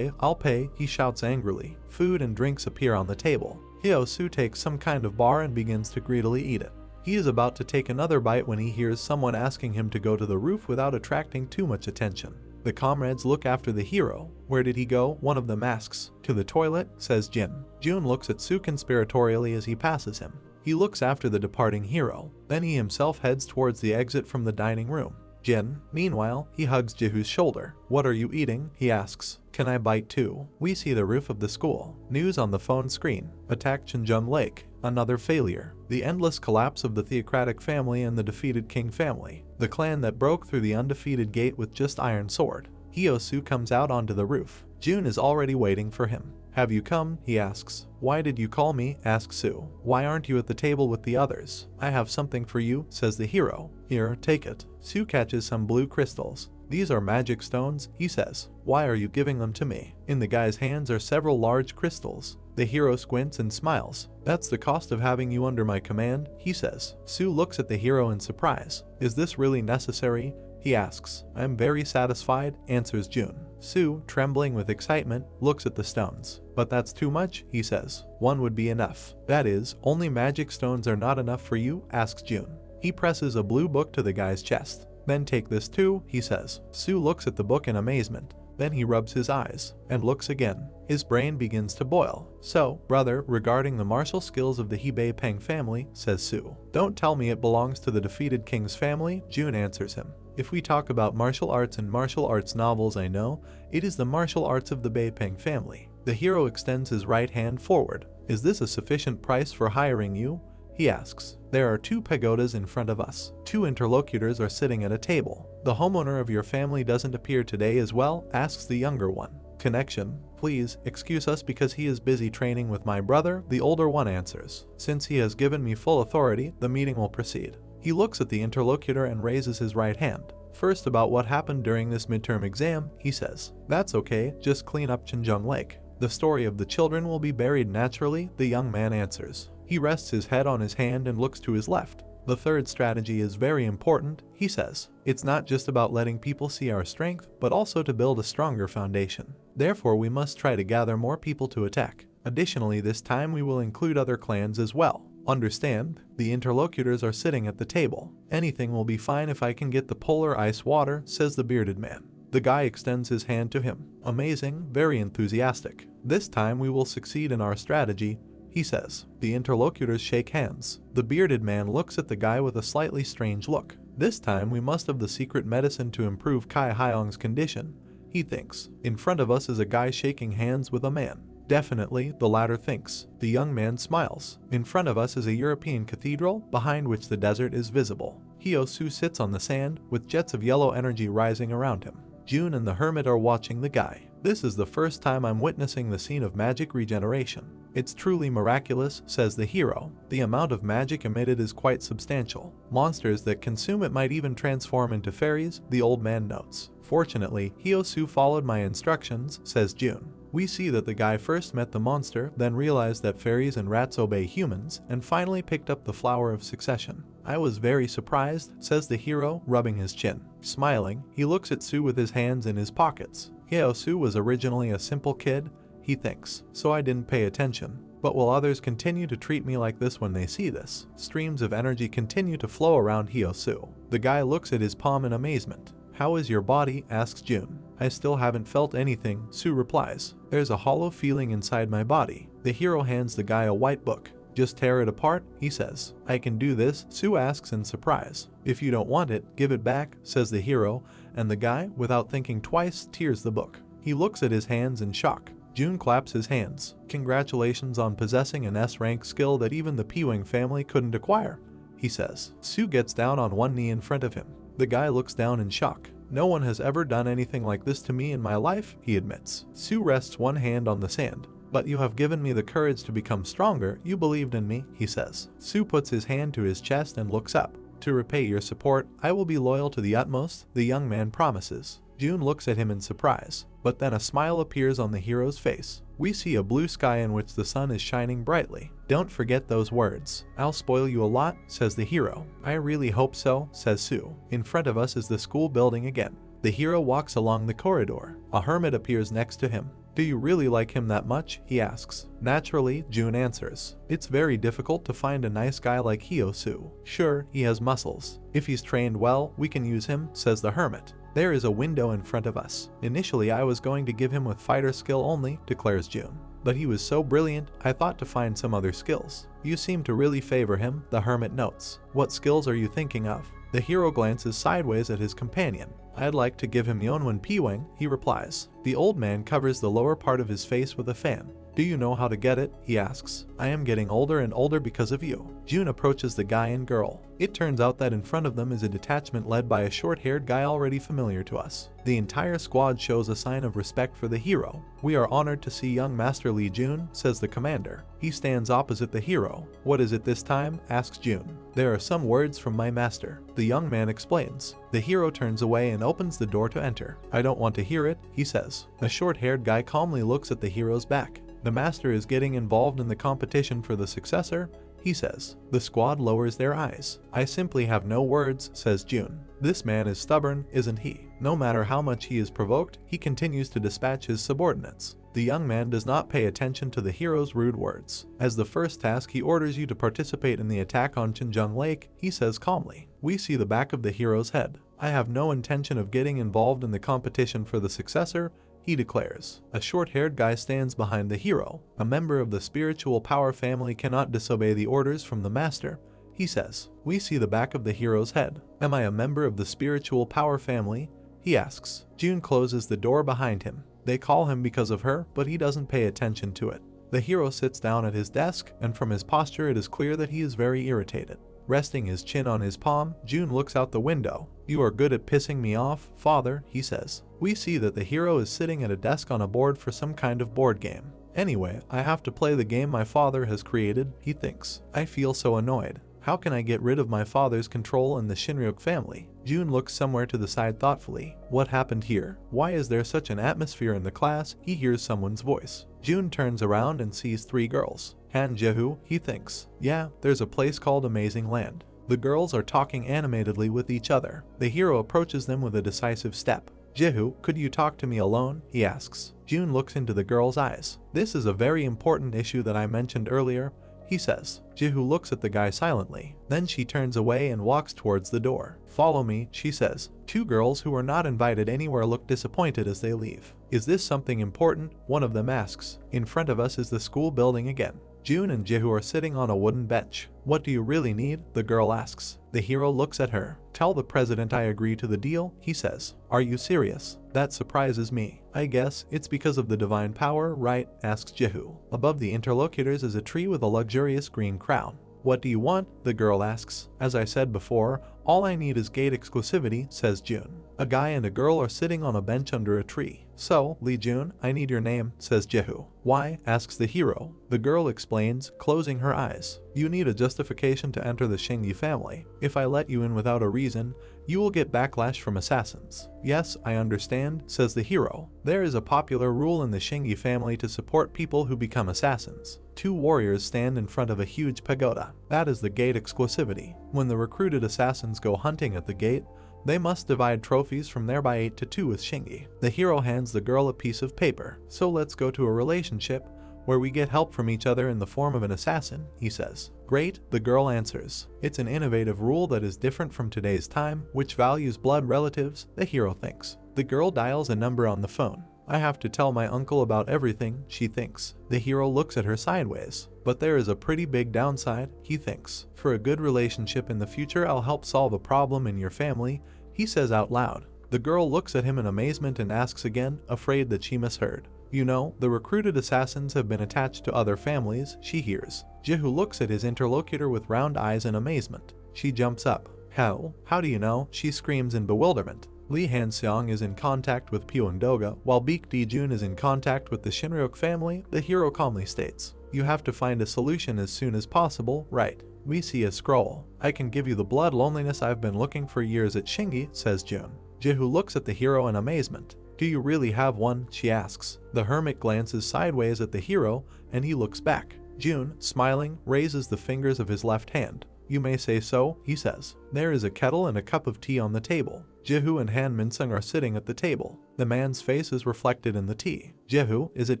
I'll pay, he shouts angrily. Food and drinks appear on the table. Hyo-soo takes some kind of bar and begins to greedily eat it. He is about to take another bite when he hears someone asking him to go to the roof without attracting too much attention. The comrades look after the hero. Where did he go? One of them asks. To the toilet, says Jin. Jun looks at Soo conspiratorially as he passes him. He looks after the departing hero. Then he himself heads towards the exit from the dining room. Jin, meanwhile, he hugs Jiho's shoulder. What are you eating? He asks. Can I bite too? We see the roof of the school. News on the phone screen. Attack Chinjung Lake. Another failure. The endless collapse of the theocratic family and the defeated king family. The clan that broke through the undefeated gate with just iron sword. Hyo-soo comes out onto the roof. June is already waiting for him. Have you come? He asks. Why did you call me? Asks Soo. Why aren't you at the table with the others? I have something for you, says the hero. Here, take it. Soo catches some blue crystals. These are magic stones, he says. Why are you giving them to me? In the guy's hands are several large crystals. The hero squints and smiles. That's the cost of having you under my command, he says. Soo looks at the hero in surprise. Is this really necessary? He asks. I'm very satisfied, answers June. Soo, trembling with excitement, looks at the stones. But that's too much, he says. One would be enough. That is, only magic stones are not enough for you, asks June. He presses a blue book to the guy's chest. Then take this too, he says. Soo looks at the book in amazement. Then he rubs his eyes, and looks again. His brain begins to boil. So, brother, regarding the martial skills of the Hebei Peng family, says Soo. Don't tell me it belongs to the defeated king's family, June answers him. If we talk about martial arts and martial arts novels I know, it is the martial arts of the Bei Peng family. The hero extends his right hand forward. Is this a sufficient price for hiring you? He asks. There are 2 pagodas in front of us. 2 interlocutors are sitting at a table. The homeowner of your family doesn't appear today as well, asks the younger one. Connection, please excuse us because he is busy training with my brother, the older one answers. Since he has given me full authority, the meeting will proceed. He looks at the interlocutor and raises his right hand. First, about what happened during this midterm exam, he says. That's okay, just clean up Chinjung Lake. The story of the children will be buried naturally, the young man answers. He rests his head on his hand and looks to his left. The third strategy is very important, he says. It's not just about letting people see our strength, but also to build a stronger foundation. Therefore, we must try to gather more people to attack. Additionally, this time we will include other clans as well. Understand, the interlocutors are sitting at the table. Anything will be fine if I can get the polar ice water, says the bearded man. The guy extends his hand to him. Amazing, very enthusiastic. This time we will succeed in our strategy, he says. The interlocutors shake hands. The bearded man looks at the guy with a slightly strange look. This time we must have the secret medicine to improve Kai Hyong's condition, he thinks. In front of us is a guy shaking hands with a man. Definitely, the latter thinks. The young man smiles. In front of us is a European cathedral, behind which the desert is visible. Hyo-soo sits on the sand, with jets of yellow energy rising around him. June and the hermit are watching the guy. This is the first time I'm witnessing the scene of magic regeneration. It's truly miraculous, says the hero. The amount of magic emitted is quite substantial. Monsters that consume it might even transform into fairies, the old man notes. Fortunately, Hyo-soo followed my instructions, says June. We see that the guy first met the monster, then realized that fairies and rats obey humans, and finally picked up the flower of succession. I was very surprised, says the hero, rubbing his chin. Smiling, he looks at Soo with his hands in his pockets. Hyo-soo was originally a simple kid, he thinks, so I didn't pay attention. But will others continue to treat me like this when they see this? Streams of energy continue to flow around Hyo-soo. The guy looks at his palm in amazement. How is your body? Asks June. I still haven't felt anything, Soo replies. There's a hollow feeling inside my body. The hero hands the guy a white book. Just tear it apart, he says. I can do this, Soo asks in surprise. If you don't want it, give it back, says the hero, and the guy, without thinking twice, tears the book. He looks at his hands in shock. June claps his hands. Congratulations on possessing an S-rank skill that even the P-Wing family couldn't acquire, he says. Soo gets down on one knee in front of him. The guy looks down in shock. No one has ever done anything like this to me in my life, he admits. Soo rests one hand on the sand. But you have given me the courage to become stronger, you believed in me, he says. Soo puts his hand to his chest and looks up. To repay your support, I will be loyal to the utmost, the young man promises. June looks at him in surprise, but then a smile appears on the hero's face. We see a blue sky in which the sun is shining brightly. Don't forget those words. I'll spoil you a lot, says the hero. I really hope so, says Soo. In front of us is the school building again. The hero walks along the corridor. A hermit appears next to him. Do you really like him that much? He asks. Naturally, June answers. It's very difficult to find a nice guy like Hyo-soo. Sure, he has muscles. If he's trained well, we can use him, says the hermit. There is a window in front of us. Initially, I was going to give him with fighter skill only, declares June. But he was so brilliant, I thought to find some other skills. You seem to really favor him, the hermit notes. What skills are you thinking of? The hero glances sideways at his companion. I'd like to give him Yeonwon P-Wing, he replies. The old man covers the lower part of his face with a fan. Do you know how to get it? He asks. I am getting older and older because of you. June approaches the guy and girl. It turns out that in front of them is a detachment led by a short-haired guy already familiar to us. The entire squad shows a sign of respect for the hero. We are honored to see young Master Lee June, says the commander. He stands opposite the hero. What is it this time? Asks June. There are some words from my master, the young man explains. The hero turns away and opens the door to enter. I don't want to hear it, he says. The short-haired guy calmly looks at the hero's back. The master is getting involved in the competition for the successor, he says. The squad lowers their eyes. I simply have no words, says June. This man is stubborn, isn't he? No matter how much he is provoked, he continues to dispatch his subordinates. The young man does not pay attention to the hero's rude words. As the first task, he orders you to participate in the attack on Chinjung Lake, he says calmly. We see the back of the hero's head. I have no intention of getting involved in the competition for the successor, he declares. A short-haired guy stands behind the hero. A member of the spiritual power family cannot disobey the orders from the master, he says. We see the back of the hero's head. Am I a member of the spiritual power family? He asks. June closes the door behind him. They call him because of her, but he doesn't pay attention to it. The hero sits down at his desk, and from his posture it is clear that he is very irritated. Resting his chin on his palm, June looks out the window. You are good at pissing me off, father, he says. We see that the hero is sitting at a desk on a board for some kind of board game. Anyway, I have to play the game my father has created, he thinks. I feel so annoyed. How can I get rid of my father's control in the Shinryuk family? June looks somewhere to the side thoughtfully. What happened here? Why is there such an atmosphere in the class? He hears someone's voice. June turns around and sees three girls. Han Jehu, he thinks. Yeah, there's a place called Amazing Land. The girls are talking animatedly with each other. The hero approaches them with a decisive step. Jehu, could you talk to me alone? He asks. June looks into the girl's eyes. This is a very important issue that I mentioned earlier, he says. Jehu looks at the guy silently. Then she turns away and walks towards the door. Follow me, she says. Two girls who are not invited anywhere look disappointed as they leave. Is this something important? One of them asks. In front of us is the school building again. June and Jehu are sitting on a wooden bench. What do you really need? The girl asks. The hero looks at her. Tell the president I agree to the deal, he says. Are you serious? That surprises me. I guess it's because of the divine power, right? Asks Jehu. Above the interlocutors is a tree with a luxurious green crown. What do you want? The girl asks. As I said before, All I need is gate exclusivity, says Jun. A guy and a girl are sitting on a bench under a tree. So, Lee Jun, I need your name, says Jehu. Why? Asks the hero. The girl explains, closing her eyes. You need a justification to enter the Shingi family. If I let you in without a reason, you will get backlash from assassins. Yes, I understand, says the hero. There is a popular rule in the Shingi family to support people who become assassins. 2 warriors stand in front of a huge pagoda. That is the gate exclusivity. When the recruited assassins go hunting at the gate, they must divide trophies from there by 8 to 2 with Shingi. The hero hands the girl a piece of paper. So let's go to a relationship where we get help from each other in the form of an assassin, he says. Great, the girl answers. It's an innovative rule that is different from today's time, which values blood relatives, the hero thinks. The girl dials a number on the phone. I have to tell my uncle about everything, she thinks. The hero looks at her sideways. But there is a pretty big downside, he thinks. For a good relationship in the future, I'll help solve a problem in your family, he says out loud. The girl looks at him in amazement and asks again, afraid that she misheard. You know, the recruited assassins have been attached to other families, she hears. Jehu looks at his interlocutor with round eyes in amazement. She jumps up. How do you know? She screams in bewilderment. Lee Han-seong is in contact with Pyeongdoga, while Baek Di-jun is in contact with the Shinryuk family, the hero calmly states. You have to find a solution as soon as possible, right? We see a scroll. I can give you the blood loneliness I've been looking for years at Shingi, says Jun. Jehu looks at the hero in amazement. Do you really have one? She asks. The hermit glances sideways at the hero, and he looks back. Jun, smiling, raises the fingers of his left hand. You may say so, he says. There is a kettle and a cup of tea on the table. Jehu and Han Minsung are sitting at the table. The man's face is reflected in the tea. Jehu, is it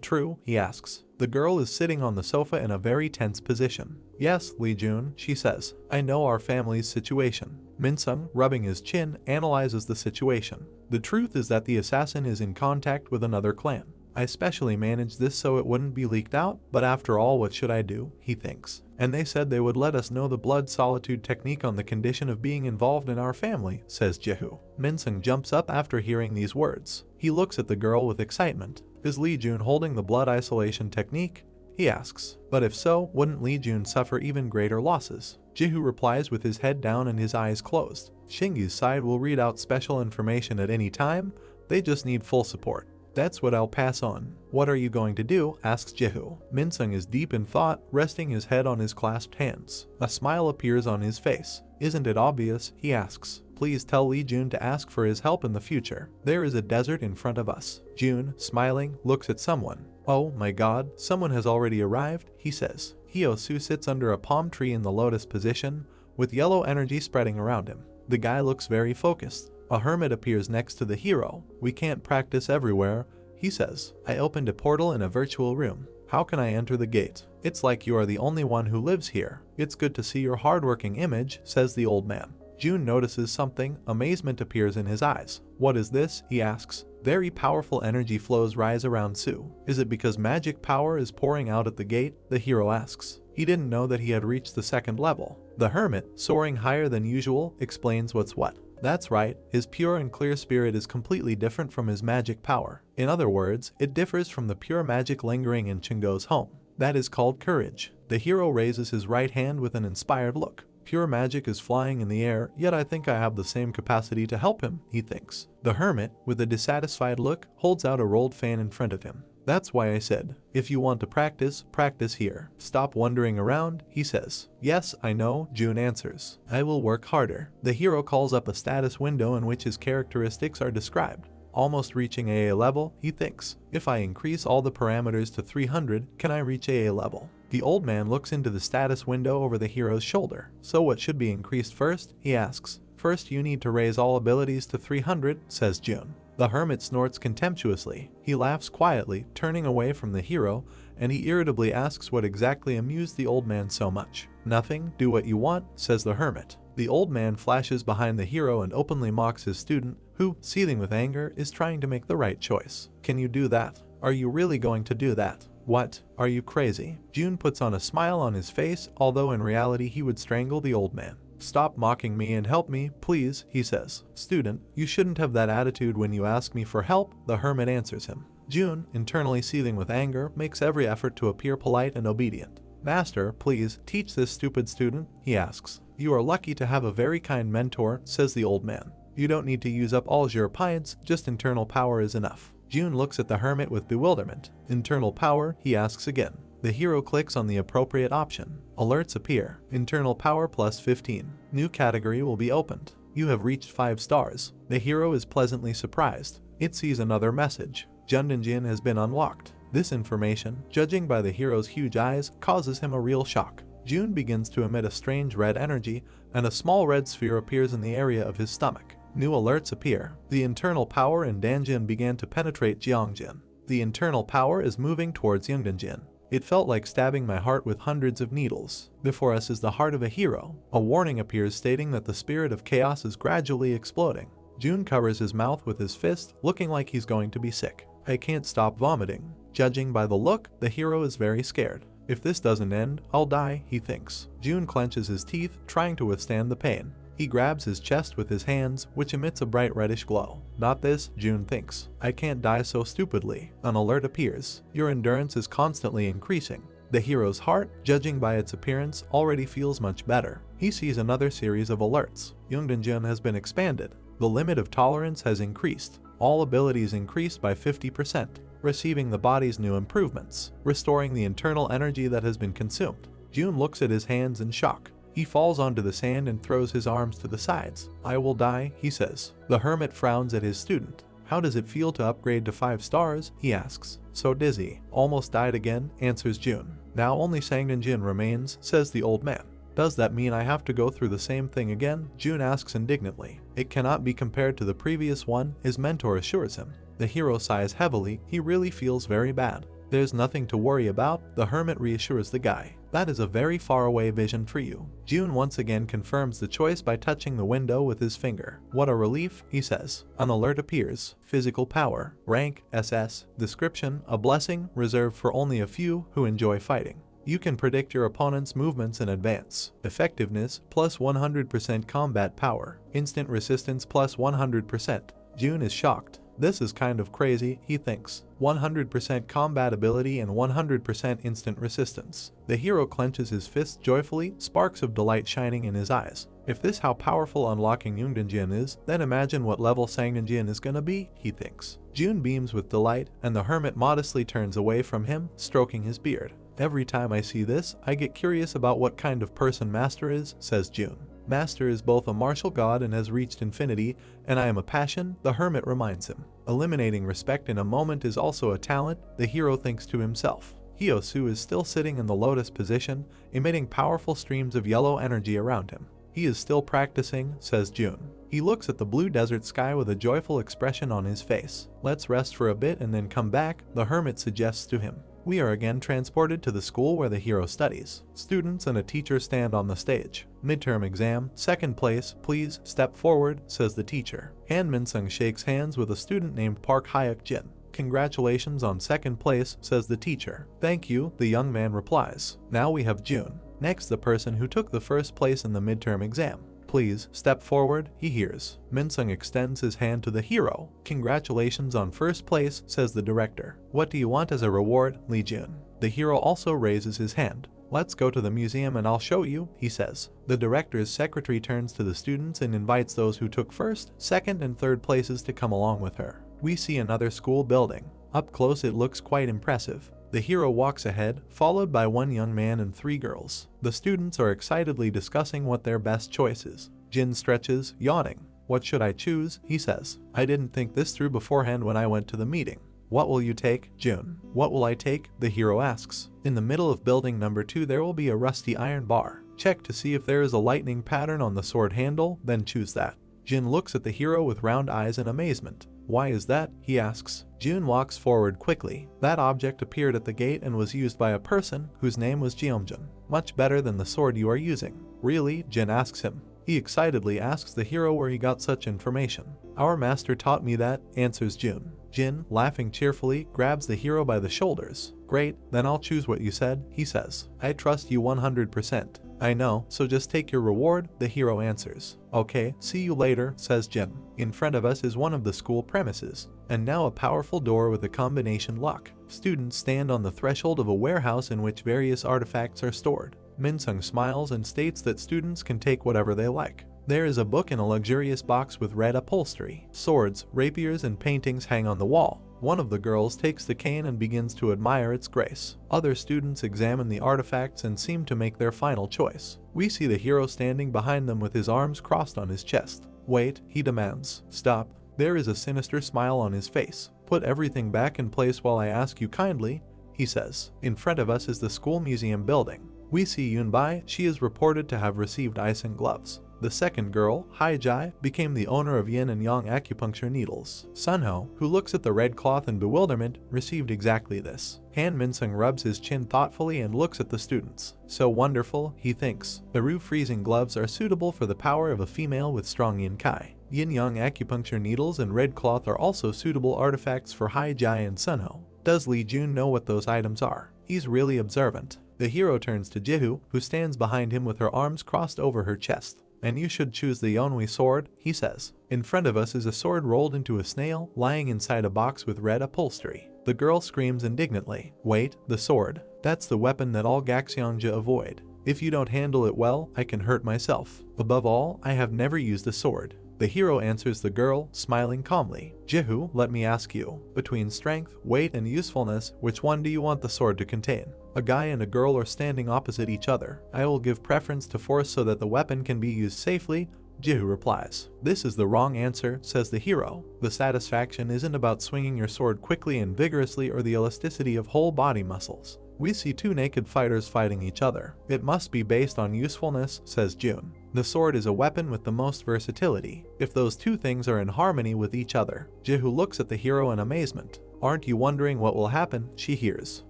true? He asks. The girl is sitting on the sofa in a very tense position. Yes, Lee Jun, she says. I know our family's situation. Minsung, rubbing his chin, analyzes the situation. The truth is that the assassin is in contact with another clan. I specially managed this so it wouldn't be leaked out, but after all, what should I do? He thinks. And they said they would let us know the blood solitude technique on the condition of being involved in our family, says Jehu. Minsung jumps up after hearing these words. He looks at the girl with excitement. Is Lee Jun holding the blood isolation technique? He asks. But if so, wouldn't Lee Jun suffer even greater losses? Jehu replies with his head down and his eyes closed. Shingi's side will read out special information at any time, they just need full support. That's what I'll pass on. What are you going to do? Asks Jehu. Minsung is deep in thought, resting his head on his clasped hands. A smile appears on his face. Isn't it obvious? He asks. Please tell Lee Jun to ask for his help in the future. There is a desert in front of us. Jun, smiling, looks at someone. Oh my god, someone has already arrived, he says. Hyo-soo sits under a palm tree in the lotus position, with yellow energy spreading around him. The guy looks very focused. A hermit appears next to the hero. We can't practice everywhere, he says. I opened a portal in a virtual room. How can I enter the gate? It's like you are the only one who lives here. It's good to see your hardworking image, says the old man. Jun notices something. Amazement appears in his eyes. What is this? He asks. Very powerful energy flows rise around Sue. Is it because magic power is pouring out at the gate? The hero asks. He didn't know that he had reached the 2nd level. The hermit, soaring higher than usual, explains what's what. That's right, his pure and clear spirit is completely different from his magic power. In other words, it differs from the pure magic lingering in Chingo's home. That is called courage. The hero raises his right hand with an inspired look. Pure magic is flying in the air, yet I think I have the same capacity to help him, he thinks. The hermit, with a dissatisfied look, holds out a rolled fan in front of him. That's why I said, if you want to practice, practice here. Stop wandering around, he says. Yes, I know, Jun answers. I will work harder. The hero calls up a status window in which his characteristics are described. Almost reaching AA level, he thinks. If I increase all the parameters to 300, can I reach AA level? The old man looks into the status window over the hero's shoulder. So what should be increased first? He asks. First you need to raise all abilities to 300, says Jun. The hermit snorts contemptuously. He laughs quietly, turning away from the hero, and he irritably asks what exactly amused the old man so much. Nothing, do what you want, says the hermit. The old man flashes behind the hero and openly mocks his student, who, seething with anger, is trying to make the right choice. Can you do that? Are you really going to do that? What? Are you crazy? Jun puts on a smile on his face, although in reality he would strangle the old man. Stop mocking me and help me, please, he says. Student, you shouldn't have that attitude when you ask me for help, the hermit answers him. Jun, internally seething with anger, makes every effort to appear polite and obedient. Master, please, teach this stupid student, he asks. You are lucky to have a very kind mentor, says the old man. You don't need to use up all your pints, just internal power is enough. Jun looks at the hermit with bewilderment. Internal power, he asks again. The hero clicks on the appropriate option. Alerts appear. Internal power plus 15. New category will be opened. You have reached 5 stars. The hero is pleasantly surprised. It sees another message. Jun has been unlocked. This information, judging by the hero's huge eyes, causes him a real shock. Jun begins to emit a strange red energy, and a small red sphere appears in the area of his stomach. New alerts appear. The internal power in Danjin began to penetrate Jiangjin. The internal power is moving towards Yongdanjin. It felt like stabbing my heart with hundreds of needles. Before us is the heart of a hero. A warning appears stating that the spirit of chaos is gradually exploding. Jun covers his mouth with his fist, looking like he's going to be sick. I can't stop vomiting. Judging by the look, the hero is very scared. If this doesn't end, I'll die, he thinks. Jun clenches his teeth, trying to withstand the pain. He grabs his chest with his hands, which emits a bright reddish glow. Not this, Jun thinks. I can't die so stupidly. An alert appears. Your endurance is constantly increasing. The hero's heart, judging by its appearance, already feels much better. He sees another series of alerts. Yongdanjin has been expanded. The limit of tolerance has increased. All abilities increased by 50%. Receiving the body's new improvements. Restoring the internal energy that has been consumed. Jun looks at his hands in shock. He falls onto the sand and throws his arms to the sides. I will die, he says. The hermit frowns at his student. How does it feel to upgrade to 5 stars? He asks. So dizzy. Almost died again, answers Jun. Now only Sangdanjin remains, says the old man. Does that mean I have to go through the same thing again? Jun asks indignantly. It cannot be compared to the previous one, his mentor assures him. The hero sighs heavily. He really feels very bad. There's nothing to worry about, the hermit reassures the guy. That is a very far away vision for you. Jun once again confirms the choice by touching the window with his finger. What a relief, he says. An alert appears. Physical power. Rank, SS. Description, a blessing, reserved for only a few who enjoy fighting. You can predict your opponent's movements in advance. Effectiveness, plus 100% combat power. Instant resistance plus 100%. Jun is shocked. This is kind of crazy, he thinks. 100% combat ability and 100% instant resistance. The hero clenches his fist joyfully, sparks of delight shining in his eyes. If this how powerful unlocking Yongdanjin is, then imagine what level Sangdanjin is gonna be, he thinks. Jun beams with delight, and the hermit modestly turns away from him, stroking his beard. Every time I see this, I get curious about what kind of person Master is, says Jun. Master is both a martial god and has reached infinity, and I am a passion, the hermit reminds him. Eliminating respect in a moment is also a talent, the hero thinks to himself. Hyosu is still sitting in the lotus position, emitting powerful streams of yellow energy around him. He is still practicing, says Jun. He looks at the blue desert sky with a joyful expression on his face. Let's rest for a bit and then come back, the hermit suggests to him. We are again transported to the school where the hero studies. Students and a teacher stand on the stage. Midterm exam, 2nd place, please step forward, says the teacher. Han Minsung shakes hands with a student named Park Hyuk Jin. Congratulations on 2nd place, says the teacher. Thank you, the young man replies. Now we have Jun. Next, the person who took the 1st place in the midterm exam. Please, step forward, he hears. Minsung extends his hand to the hero. Congratulations on 1st place, says the director. What do you want as a reward, Lee Jun? The hero also raises his hand. Let's go to the museum and I'll show you, he says. The director's secretary turns to the students and invites those who took 1st, 2nd, and 3rd places to come along with her. We see another school building. Up close it looks quite impressive. The hero walks ahead, followed by 1 young man and 3 girls. The students are excitedly discussing what their best choice is. Jin stretches, yawning. What should I choose? He says. I didn't think this through beforehand when I went to the meeting. What will you take, Jun? What will I take? The hero asks. In the middle of building number 2 there will be a rusty iron bar. Check to see if there is a lightning pattern on the sword handle, then choose that. Jin looks at the hero with round eyes in amazement. Why is that? He asks. Jun walks forward quickly. That object appeared at the gate and was used by a person whose name was Jeomjun. Much better than the sword you are using. Really? Jin asks him. He excitedly asks the hero where he got such information. Our master taught me that, answers Jun. Jin, laughing cheerfully, grabs the hero by the shoulders. Great, then I'll choose what you said, he says. I trust you 100%. I know, so just take your reward, the hero answers. Okay, see you later, says Jin. In front of us is one of the school premises, and now a powerful door with a combination lock. Students stand on the threshold of a warehouse in which various artifacts are stored. Minsung smiles and states that students can take whatever they like. There is a book in a luxurious box with red upholstery. Swords, rapiers, and paintings hang on the wall. One of the girls takes the cane and begins to admire its grace. Other students examine the artifacts and seem to make their final choice. We see the hero standing behind them with his arms crossed on his chest. Wait, he demands. Stop. There is a sinister smile on his face. Put everything back in place while I ask you kindly, he says. In front of us is the school museum building. We see Yunbai. She is reported to have received ice and gloves. The second girl, Haijai, became the owner of yin and yang acupuncture needles. Sunho, who looks at the red cloth in bewilderment, received exactly this. Han Minsung rubs his chin thoughtfully and looks at the students. So wonderful, he thinks. The Ru freezing gloves are suitable for the power of a female with strong yin kai. Yin-yang acupuncture needles and red cloth are also suitable artifacts for Haijai and Sunho. Does Lee Jun know what those items are? He's really observant. The hero turns to Jihu, who stands behind him with her arms crossed over her chest. And you should choose the Yonwi sword, he says. In front of us is a sword rolled into a snail, lying inside a box with red upholstery. The girl screams indignantly. Wait, the sword. That's the weapon that all Gaxiongja avoid. If you don't handle it well, I can hurt myself. Above all, I have never used a sword. The hero answers the girl, smiling calmly. Jihu, let me ask you. Between strength, weight, and usefulness, which one do you want the sword to contain? A guy and a girl are standing opposite each other. I will give preference to force so that the weapon can be used safely, Jihu replies. This is the wrong answer, says the hero. The satisfaction isn't about swinging your sword quickly and vigorously or the elasticity of whole body muscles. We see two naked fighters fighting each other. It must be based on usefulness, says Jun. The sword is a weapon with the most versatility. If those two things are in harmony with each other. Jihu looks at the hero in amazement. Aren't you wondering what will happen? She hears.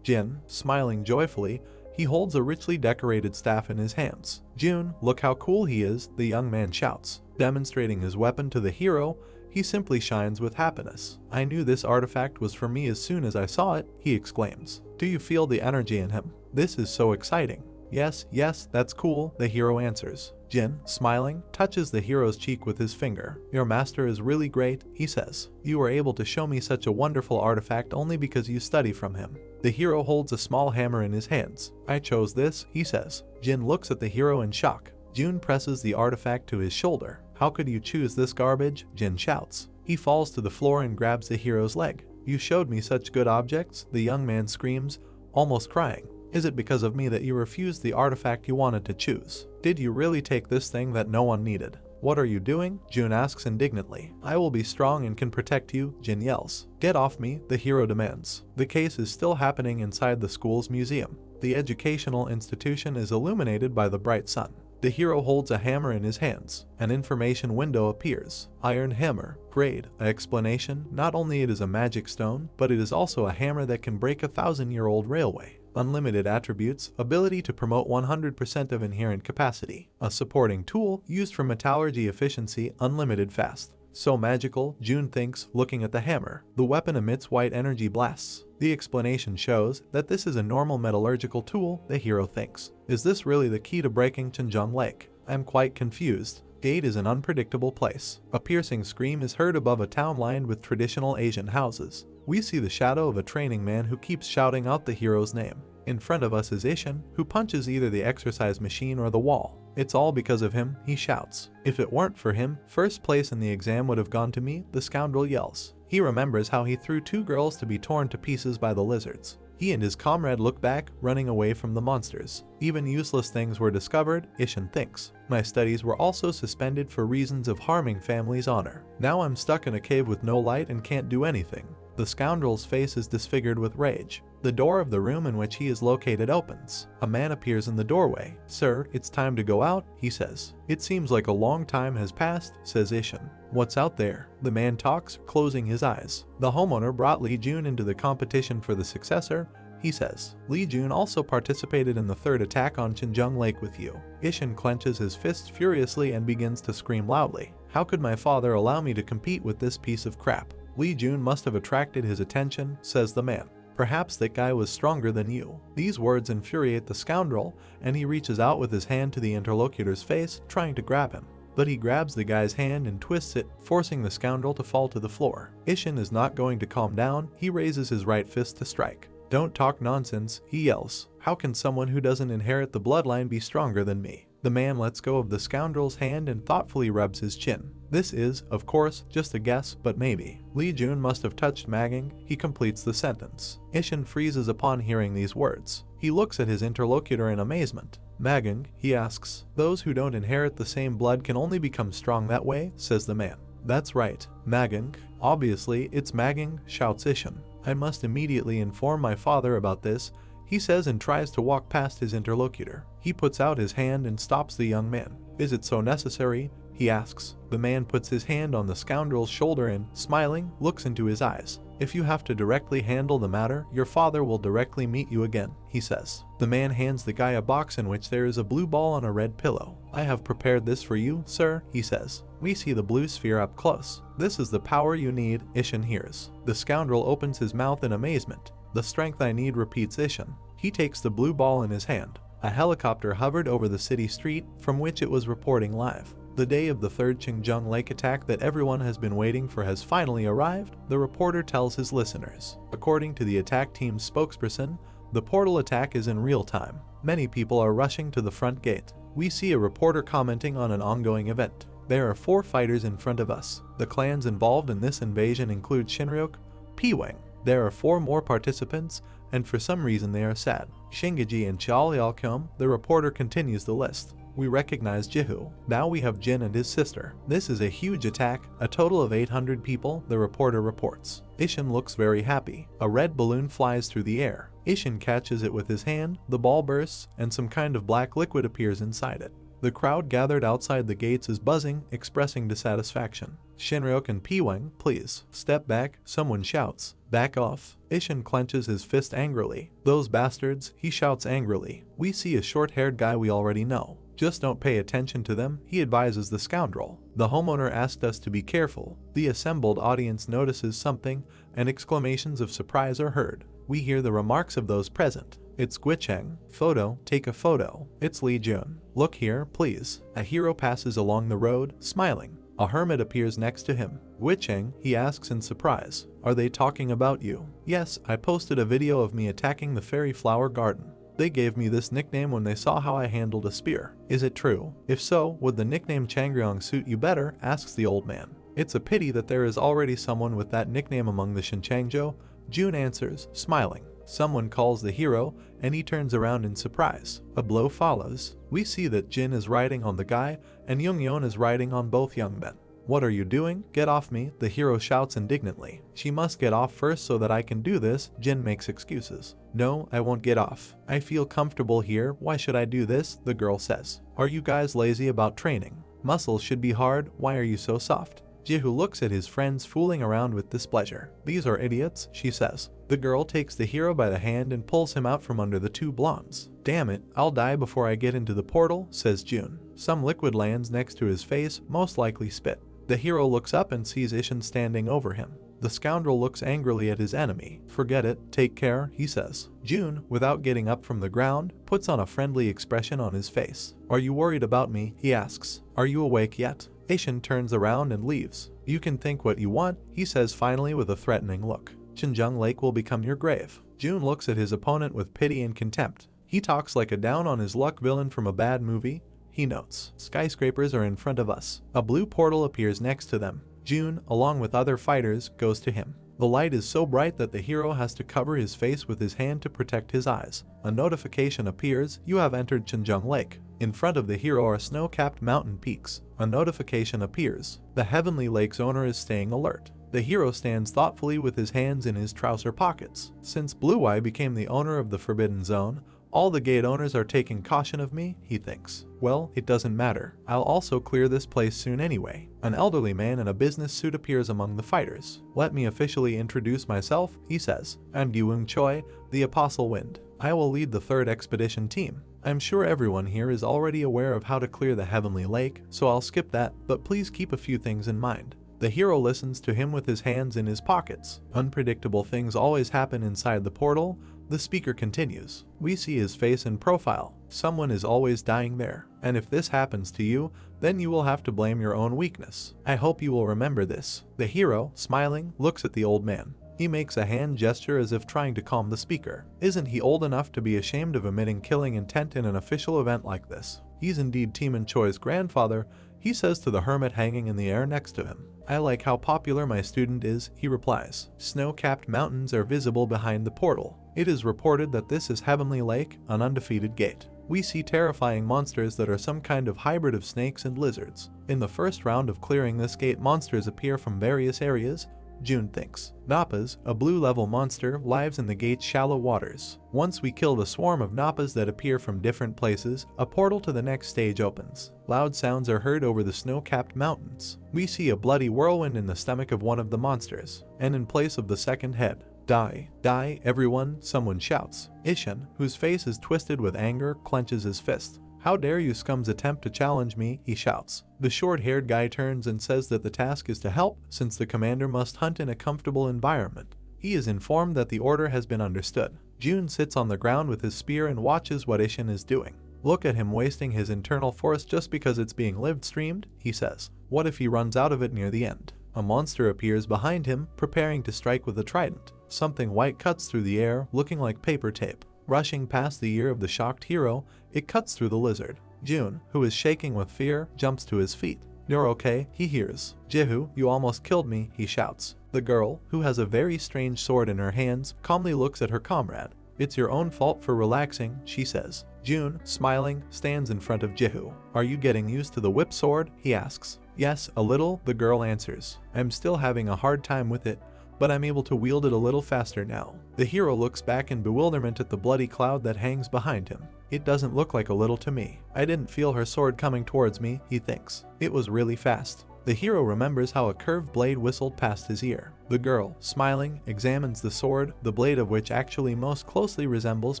Jin, smiling joyfully, he holds a richly decorated staff in his hands. Jun, look how cool he is, the young man shouts. Demonstrating his weapon to the hero, he simply shines with happiness. I knew this artifact was for me as soon as I saw it, he exclaims. Do you feel the energy in him? This is so exciting. Yes, that's cool, the hero answers. Jin, smiling, touches the hero's cheek with his finger. Your master is really great, he says. You were able to show me such a wonderful artifact only because you study from him. The hero holds a small hammer in his hands. I chose this, he says. Jin looks at the hero in shock. Jun presses the artifact to his shoulder. How could you choose this garbage? Jin shouts. He falls to the floor and grabs the hero's leg. You showed me such good objects, the young man screams, almost crying. Is it because of me that you refused the artifact you wanted to choose? Did you really take this thing that no one needed? What are you doing? Jun asks indignantly. I will be strong and can protect you, Jin yells. Get off me, the hero demands. The case is still happening inside the school's museum. The educational institution is illuminated by the bright sun. The hero holds a hammer in his hands. An information window appears. Iron hammer. Grade. Explanation. Not only it is a magic stone, but it is also a hammer that can break a 1,000-year-old railway. Unlimited attributes, ability to promote 100% of inherent capacity. A supporting tool, used for metallurgy efficiency, unlimited fast. So magical, Jun thinks, looking at the hammer. The weapon emits white energy blasts. The explanation shows that this is a normal metallurgical tool, the hero thinks. Is this really the key to breaking Chenjong Lake? I'm quite confused. Gate is an unpredictable place. A piercing scream is heard above a town lined with traditional Asian houses. We see the shadow of a training man who keeps shouting out the hero's name. In front of us is Ishin, who punches either the exercise machine or the wall. It's all because of him, he shouts. If it weren't for him, first place in the exam would have gone to me, the scoundrel yells. He remembers how he threw two girls to be torn to pieces by the lizards. He and his comrade look back, running away from the monsters. Even useless things were discovered, Ishin thinks. My studies were also suspended for reasons of harming family's honor. Now I'm stuck in a cave with no light and can't do anything. The scoundrel's face is disfigured with rage. The door of the room in which he is located opens. A man appears in the doorway. Sir, it's time to go out, he says. It seems like a long time has passed, says Ishin. What's out there? The man talks, closing his eyes. The homeowner brought Lee Jun into the competition for the successor, he says. Lee Jun also participated in the third attack on Chenjong Lake with you. Ishin clenches his fists furiously and begins to scream loudly. How could my father allow me to compete with this piece of crap? Lee Jun must have attracted his attention, says the man. Perhaps that guy was stronger than you. These words infuriate the scoundrel, and he reaches out with his hand to the interlocutor's face, trying to grab him. But he grabs the guy's hand and twists it, forcing the scoundrel to fall to the floor. Ishin is not going to calm down. He raises his right fist to strike. Don't talk nonsense, he yells. How can someone who doesn't inherit the bloodline be stronger than me? The man lets go of the scoundrel's hand and thoughtfully rubs his chin. This is, of course, just a guess, but maybe. Lee Jun must have touched Magang. He completes the sentence. Ishin freezes upon hearing these words. He looks at his interlocutor in amazement. Magang, he asks. Those who don't inherit the same blood can only become strong that way, says the man. That's right, Magang. Obviously, it's Magang, shouts Ishin. I must immediately inform my father about this, he says and tries to walk past his interlocutor. He puts out his hand and stops the young man. Is it so necessary? He asks. The man puts his hand on the scoundrel's shoulder and, smiling, looks into his eyes. If you have to directly handle the matter, your father will directly meet you again, he says. The man hands the guy a box in which there is a blue ball on a red pillow. I have prepared this for you, sir, he says. We see the blue sphere up close. This is the power you need, Ishin hears. The scoundrel opens his mouth in amazement. The strength I need, repeats Ishin. He takes the blue ball in his hand. A helicopter hovered over the city street from which it was reporting live. The day of the third Qingjung Lake attack that everyone has been waiting for has finally arrived, the reporter tells his listeners. According to the attack team's spokesperson, the portal attack is in real time. Many people are rushing to the front gate. We see a reporter commenting on an ongoing event. There are 4 fighters in front of us. The clans involved in this invasion include Shinryuk, Piwang. There are 4 more participants, and for some reason they are sad. Shingeji and Xiaoliaokyom, the reporter continues the list. We recognize Jihu. Now we have Jin and his sister. This is a huge attack, a total of 800 people, the reporter reports. Ishin looks very happy. A red balloon flies through the air. Ishin catches it with his hand, the ball bursts, and some kind of black liquid appears inside it. The crowd gathered outside the gates is buzzing, expressing dissatisfaction. Shinryuk and Piwang, please, step back, someone shouts. Back off. Ishin clenches his fist angrily. Those bastards, he shouts angrily. We see a short-haired guy we already know. Just don't pay attention to them, he advises the scoundrel. The homeowner asked us to be careful. The assembled audience notices something, and exclamations of surprise are heard. We hear the remarks of those present. It's Guicheng. Photo, take a photo. It's Lee Jun. Look here, please. A hero passes along the road, smiling. A hermit appears next to him. Guicheng, he asks in surprise. Are they talking about you? Yes, I posted a video of me attacking the fairy flower garden. They gave me this nickname when they saw how I handled a spear. Is it true? If so, would the nickname Changryong suit you better? Asks the old man. It's a pity that there is already someone with that nickname among the Shinchangzhou, Jun answers, smiling. Someone calls the hero, and he turns around in surprise. A blow follows. We see that Jin is riding on the guy, and Youngyeon is riding on both young men. What are you doing? Get off me, the hero shouts indignantly. She must get off first so that I can do this, Jin makes excuses. No, I won't get off. I feel comfortable here, why should I do this? The girl says. Are you guys lazy about training? Muscles should be hard, why are you so soft? Jihu looks at his friends fooling around with displeasure. These are idiots, she says. The girl takes the hero by the hand and pulls him out from under the 2 blondes. Damn it, I'll die before I get into the portal, says Jun. Some liquid lands next to his face, most likely spit. The hero looks up and sees Ishin standing over him. The scoundrel looks angrily at his enemy. Forget it, take care, he says. Jun, without getting up from the ground, puts on a friendly expression on his face. Are you worried about me? He asks. Are you awake yet? Ishin turns around and leaves. You can think what you want, he says finally with a threatening look. Qingjung Lake will become your grave. Jun looks at his opponent with pity and contempt. He talks like a down-on-his-luck villain from a bad movie. He notes, skyscrapers are in front of us. A blue portal appears next to them. Jun, along with other fighters, goes to him. The light is so bright that the hero has to cover his face with his hand to protect his eyes. A notification appears, you have entered Qingjung Lake. In front of the hero are snow-capped mountain peaks. A notification appears. The Heavenly Lake's owner is staying alert. The hero stands thoughtfully with his hands in his trouser pockets. Since Blue Eye became the owner of the Forbidden Zone, all the gate owners are taking caution of me, he thinks. Well, it doesn't matter. I'll also clear this place soon anyway. An elderly man in a business suit appears among the fighters. Let me officially introduce myself, he says. I'm Gyung Choi, the Apostle Wind. I will lead the 3rd expedition team. I'm sure everyone here is already aware of how to clear the Heavenly Lake, so I'll skip that, but please keep a few things in mind. The hero listens to him with his hands in his pockets. Unpredictable things always happen inside the portal. The speaker continues. We see his face in profile. Someone is always dying there. And if this happens to you, then you will have to blame your own weakness. I hope you will remember this. The hero, smiling, looks at the old man. He makes a hand gesture as if trying to calm the speaker. Isn't he old enough to be ashamed of admitting killing intent in an official event like this? He's indeed Timon Choi's grandfather, he says to the hermit hanging in the air next to him. I like how popular my student is, he replies. Snow-capped mountains are visible behind the portal. It is reported that this is Heavenly Lake, an undefeated gate. We see terrifying monsters that are some kind of hybrid of snakes and lizards. In the first round of clearing this gate, monsters appear from various areas, June thinks. Nappas, a blue-level monster, lives in the gate's shallow waters. Once we kill the swarm of Nappas that appear from different places, a portal to the next stage opens. Loud sounds are heard over the snow-capped mountains. We see a bloody whirlwind in the stomach of one of the monsters, and in place of the second head. Die, die, everyone, someone shouts. Ishin, whose face is twisted with anger, clenches his fist. How dare you scums attempt to challenge me, he shouts. The short-haired guy turns and says that the task is to help, since the commander must hunt in a comfortable environment. He is informed that the order has been understood. June sits on the ground with his spear and watches what Ishin is doing. Look at him wasting his internal force just because it's being live-streamed, he says. What if he runs out of it near the end? A monster appears behind him, preparing to strike with a trident. Something white cuts through the air, looking like paper tape. Rushing past the ear of the shocked hero, it cuts through the lizard. June, who is shaking with fear, jumps to his feet. You're okay, he hears. Jihu, you almost killed me, he shouts. The girl, who has a very strange sword in her hands, calmly looks at her comrade. It's your own fault for relaxing, she says. June, smiling, stands in front of Jihu. Are you getting used to the whip sword? He asks. Yes, a little, the girl answers. I'm still having a hard time with it, but I'm able to wield it a little faster now. The hero looks back in bewilderment at the bloody cloud that hangs behind him. It doesn't look like a little to me. I didn't feel her sword coming towards me, he thinks. It was really fast. The hero remembers how a curved blade whistled past his ear. The girl, smiling, examines the sword, the blade of which actually most closely resembles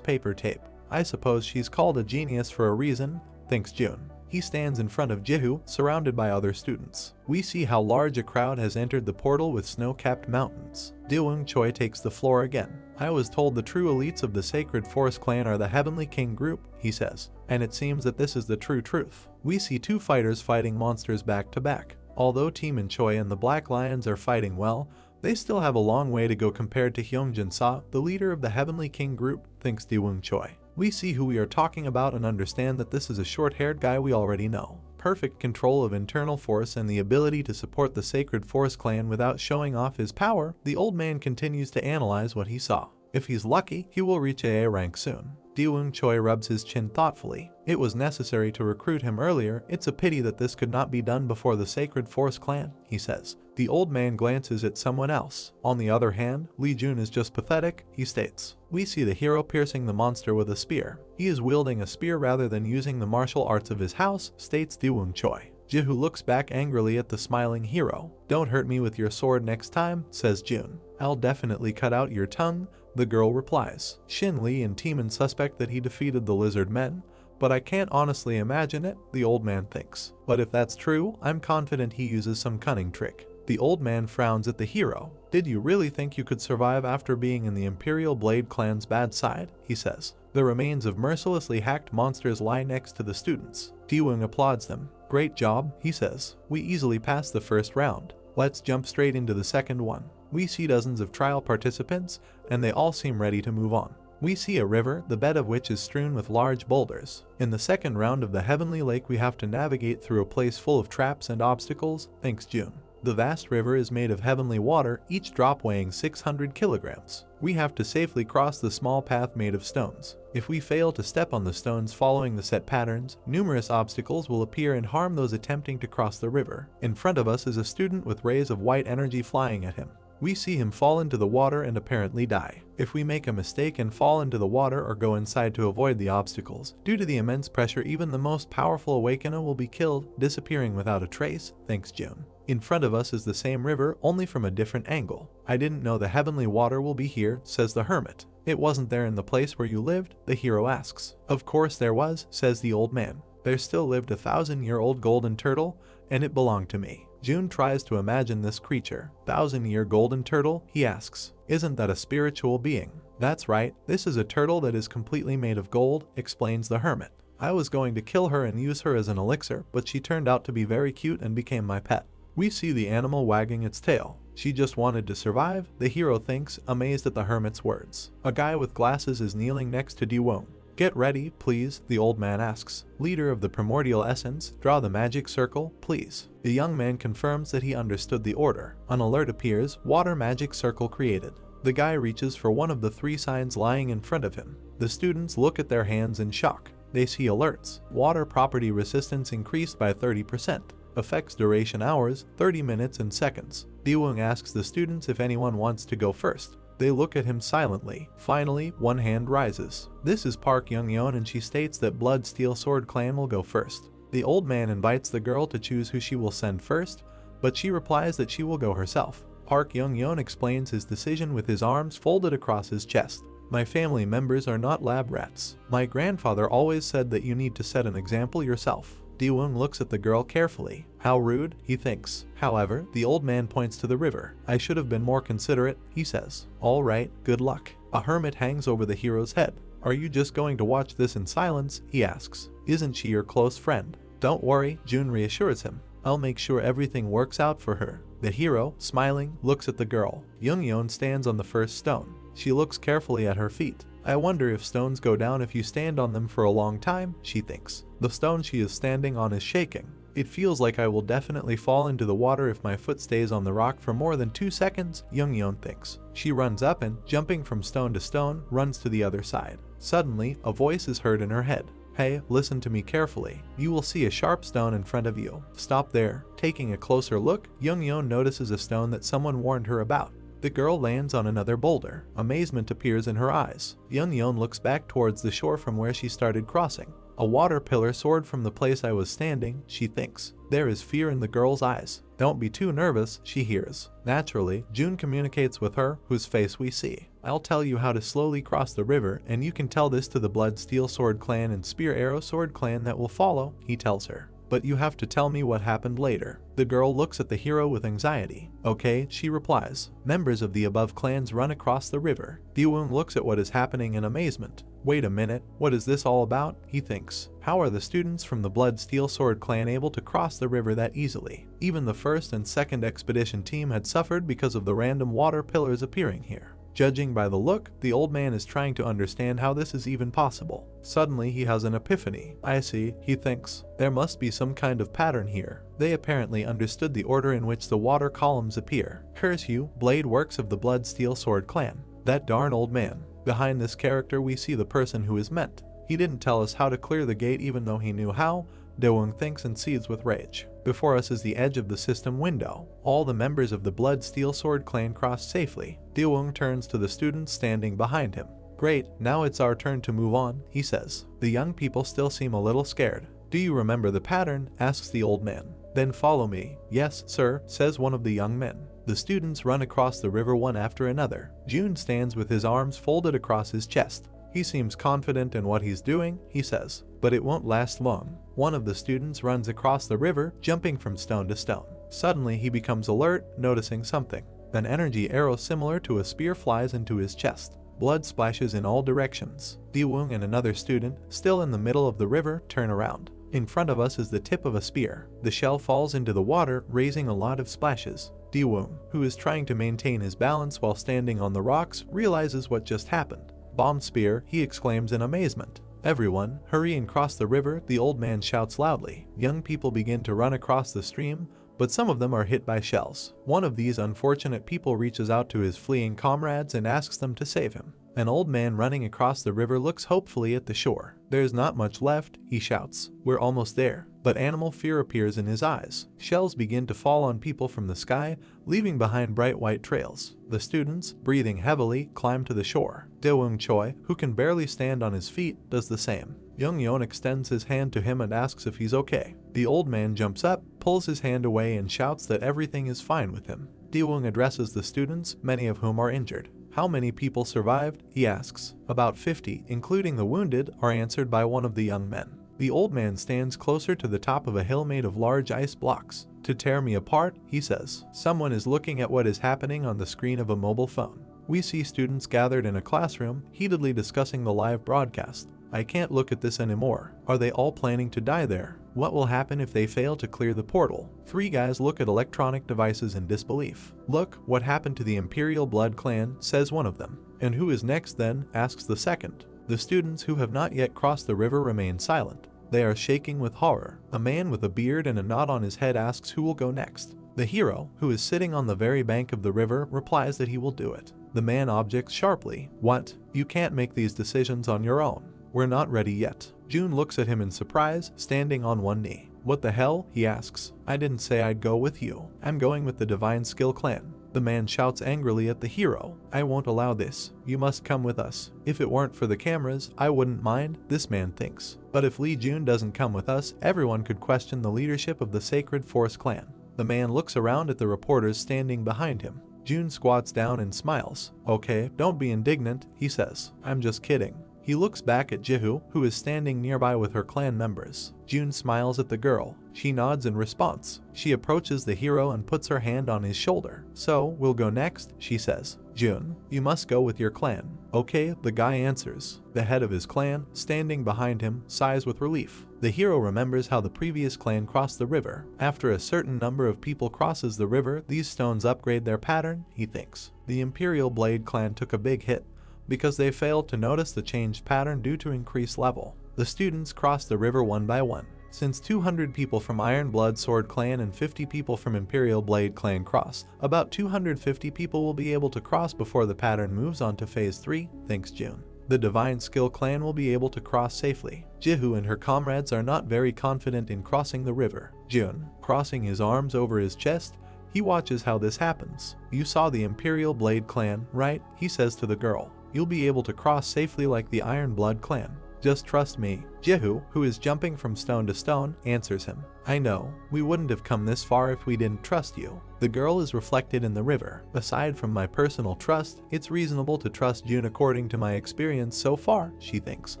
paper tape. I suppose she's called a genius for a reason, thinks June. He stands in front of Jihu, surrounded by other students. We see how large a crowd has entered the portal with snow-capped mountains. Dewoong Choi takes the floor again. I was told the true elites of the Sacred Forest clan are the Heavenly King group, he says. And it seems that this is the true truth. We see two fighters fighting monsters back to back. Although Timon Choi and the Black Lions are fighting well, they still have a long way to go compared to Hyungjin Sa, the leader of the Heavenly King group, thinks Dewoong Choi. We see who we are talking about and understand that this is a short-haired guy we already know. Perfect control of internal force and the ability to support the Sacred Forest clan without showing off his power, the old man continues to analyze what he saw. If he's lucky, he will reach AA rank soon. Dewoong Choi rubs his chin thoughtfully. It was necessary to recruit him earlier. It's a pity that this could not be done before the Sacred Forest clan, he says. The old man glances at someone else. On the other hand, Lee Jun is just pathetic, he states. We see the hero piercing the monster with a spear. He is wielding a spear rather than using the martial arts of his house, states Dewoong Choi. Jihu looks back angrily at the smiling hero. Don't hurt me with your sword next time, says June. I'll definitely cut out your tongue, the girl replies. Shin Lee and Timon suspect that he defeated the lizard men, but I can't honestly imagine it, the old man thinks. But if that's true, I'm confident he uses some cunning trick. The old man frowns at the hero. Did you really think you could survive after being in the Imperial Blade clan's bad side? He says. The remains of mercilessly hacked monsters lie next to the students. Dewoong applauds them. Great job, he says. We easily passed the first round. Let's jump straight into the second one. We see dozens of trial participants, and they all seem ready to move on. We see a river, the bed of which is strewn with large boulders. In the second round of the Heavenly Lake, we have to navigate through a place full of traps and obstacles, thinks June. The vast river is made of heavenly water, each drop weighing 600 kilograms. We have to safely cross the small path made of stones. If we fail to step on the stones following the set patterns, numerous obstacles will appear and harm those attempting to cross the river. In front of us is a student with rays of white energy flying at him. We see him fall into the water and apparently die. If we make a mistake and fall into the water or go inside to avoid the obstacles, due to the immense pressure, even the most powerful awakener will be killed, disappearing without a trace, thinks June. In front of us is the same river, only from a different angle. I didn't know the heavenly water will be here, says the hermit. It wasn't there in the place where you lived, the hero asks. Of course there was, says the old man. There still lived a 1,000-year-old golden turtle, and it belonged to me. June tries to imagine this creature. 1,000-year golden turtle, he asks. Isn't that a spiritual being? That's right, this is a turtle that is completely made of gold, explains the hermit. I was going to kill her and use her as an elixir, but she turned out to be very cute and became my pet. We see the animal wagging its tail. She just wanted to survive, the hero thinks, amazed at the hermit's words. A guy with glasses is kneeling next to Diwon. Get ready, please, the old man asks. Leader of the primordial essence, draw the magic circle, please. The young man confirms that he understood the order. An alert appears, water magic circle created. The guy reaches for one of the 3 signs lying in front of him. The students look at their hands in shock. They see alerts. Water property resistance increased by 30%. Effects duration hours, 30 minutes and seconds. Diwon asks the students if anyone wants to go first. They look at him silently. Finally, one hand rises. This is Park Young-yeon, and she states that Blood Steel Sword Clan will go first. The old man invites the girl to choose who she will send first, but she replies that she will go herself. Park Young-yeon explains his decision with his arms folded across his chest. My family members are not lab rats. My grandfather always said that you need to set an example yourself. Diwon looks at the girl carefully. How rude, he thinks. However, the old man points to the river. I should have been more considerate, he says. All right, good luck. A hermit hangs over the hero's head. Are you just going to watch this in silence? He asks. Isn't she your close friend? Don't worry, Jun reassures him. I'll make sure everything works out for her. The hero, smiling, looks at the girl. Young-yeon stands on the first stone. She looks carefully at her feet. I wonder if stones go down if you stand on them for a long time, she thinks. The stone she is standing on is shaking. It feels like I will definitely fall into the water if my foot stays on the rock for more than 2 seconds, Young-yeon thinks. She runs up and, jumping from stone to stone, runs to the other side. Suddenly, a voice is heard in her head. Hey, listen to me carefully. You will see a sharp stone in front of you. Stop there. Taking a closer look, Young-yeon notices a stone that someone warned her about. The girl lands on another boulder. Amazement appears in her eyes. Young-yeon looks back towards the shore from where she started crossing. A water pillar soared from the place I was standing, she thinks. There is fear in the girl's eyes. Don't be too nervous, she hears. Naturally, Jun communicates with her, whose face we see. I'll tell you how to slowly cross the river, and you can tell this to the Blood Steel Sword Clan and Spear Arrow Sword Clan that will follow, he tells her. But you have to tell me what happened later. The girl looks at the hero with anxiety. Okay, she replies. Members of the above clans run across the river. Diwon looks at what is happening in amazement. Wait a minute, what is this all about? He thinks. How are the students from the Blood Steel Sword Clan able to cross the river that easily? Even the first and second expedition team had suffered because of the random water pillars appearing here. Judging by the look, the old man is trying to understand how this is even possible. Suddenly, he has an epiphany. I see, he thinks. There must be some kind of pattern here. They apparently understood the order in which the water columns appear. Curse you, blade works of the Blood Steel Sword Clan. That darn old man. Behind this character we see the person who is meant. He didn't tell us how to clear the gate even though he knew how. Daewon thinks and seethes with rage. Before us is the edge of the system window. All the members of the Blood Steel Sword Clan cross safely. Daewon turns to the students standing behind him. Great, now it's our turn to move on, he says. The young people still seem a little scared. Do you remember the pattern? Asks the old man. Then follow me. Yes, sir, says one of the young men. The students run across the river one after another. Jun stands with his arms folded across his chest. He seems confident in what he's doing, he says, but it won't last long. One of the students runs across the river, jumping from stone to stone. Suddenly he becomes alert, noticing something. An energy arrow similar to a spear flies into his chest. Blood splashes in all directions. Daewon and another student, still in the middle of the river, turn around. In front of us is the tip of a spear. The shell falls into the water, raising a lot of splashes. Daewon, who is trying to maintain his balance while standing on the rocks, realizes what just happened. Bomb spear, he exclaims in amazement. Everyone, hurry and cross the river, the old man shouts loudly. Young people begin to run across the stream, but some of them are hit by shells. One of these unfortunate people reaches out to his fleeing comrades and asks them to save him. An old man running across the river looks hopefully at the shore. There's not much left, he shouts. We're almost there. But animal fear appears in his eyes. Shells begin to fall on people from the sky, leaving behind bright white trails. The students, breathing heavily, climb to the shore. Daewon Choi, who can barely stand on his feet, does the same. Young-yeon extends his hand to him and asks if he's okay. The old man jumps up, pulls his hand away and shouts that everything is fine with him. Daewon addresses the students, many of whom are injured. How many people survived? He asks. About 50, including the wounded, are answered by one of the young men. The old man stands closer to the top of a hill made of large ice blocks. To tear me apart, he says. Someone is looking at what is happening on the screen of a mobile phone. We see students gathered in a classroom, heatedly discussing the live broadcast. I can't look at this anymore. Are they all planning to die there? What will happen if they fail to clear the portal? 3 guys look at electronic devices in disbelief. Look, what happened to the Imperial Blood Clan, says one of them. And who is next then, asks the second. The students who have not yet crossed the river remain silent. They are shaking with horror. A man with a beard and a knot on his head asks who will go next. The hero, who is sitting on the very bank of the river, replies that he will do it. The man objects sharply. What? You can't make these decisions on your own. We're not ready yet. June looks at him in surprise, standing on one knee. What the hell? He asks. I didn't say I'd go with you. I'm going with the Divine Skill Clan. The man shouts angrily at the hero. I won't allow this. You must come with us. If it weren't for the cameras, I wouldn't mind, this man thinks. But if Lee Jun doesn't come with us, everyone could question the leadership of the Sacred Force Clan. The man looks around at the reporters standing behind him. June squats down and smiles. Okay, don't be indignant, he says. I'm just kidding. He looks back at Jihu, who is standing nearby with her clan members. June smiles at the girl. She nods in response. She approaches the hero and puts her hand on his shoulder. So, we'll go next, she says. June, you must go with your clan. Okay, the guy answers. The head of his clan, standing behind him, sighs with relief. The hero remembers how the previous clan crossed the river. After a certain number of people crosses the river, these stones upgrade their pattern, he thinks. The Imperial Blade clan took a big hit, because they failed to notice the changed pattern due to increased level. The students crossed the river one by one. Since 200 people from Iron Blood Sword Clan and 50 people from Imperial Blade Clan cross, about 250 people will be able to cross before the pattern moves on to Phase 3, thinks June. The Divine Skill Clan will be able to cross safely. Jihu and her comrades are not very confident in crossing the river. June, crossing his arms over his chest, he watches how this happens. You saw the Imperial Blade Clan, right? He says to the girl. You'll be able to cross safely like the Iron Blood Clan. Just trust me. Jihu, who is jumping from stone to stone, answers him. I know. We wouldn't have come this far if we didn't trust you. The girl is reflected in the river. Aside from my personal trust, it's reasonable to trust June according to my experience so far, she thinks.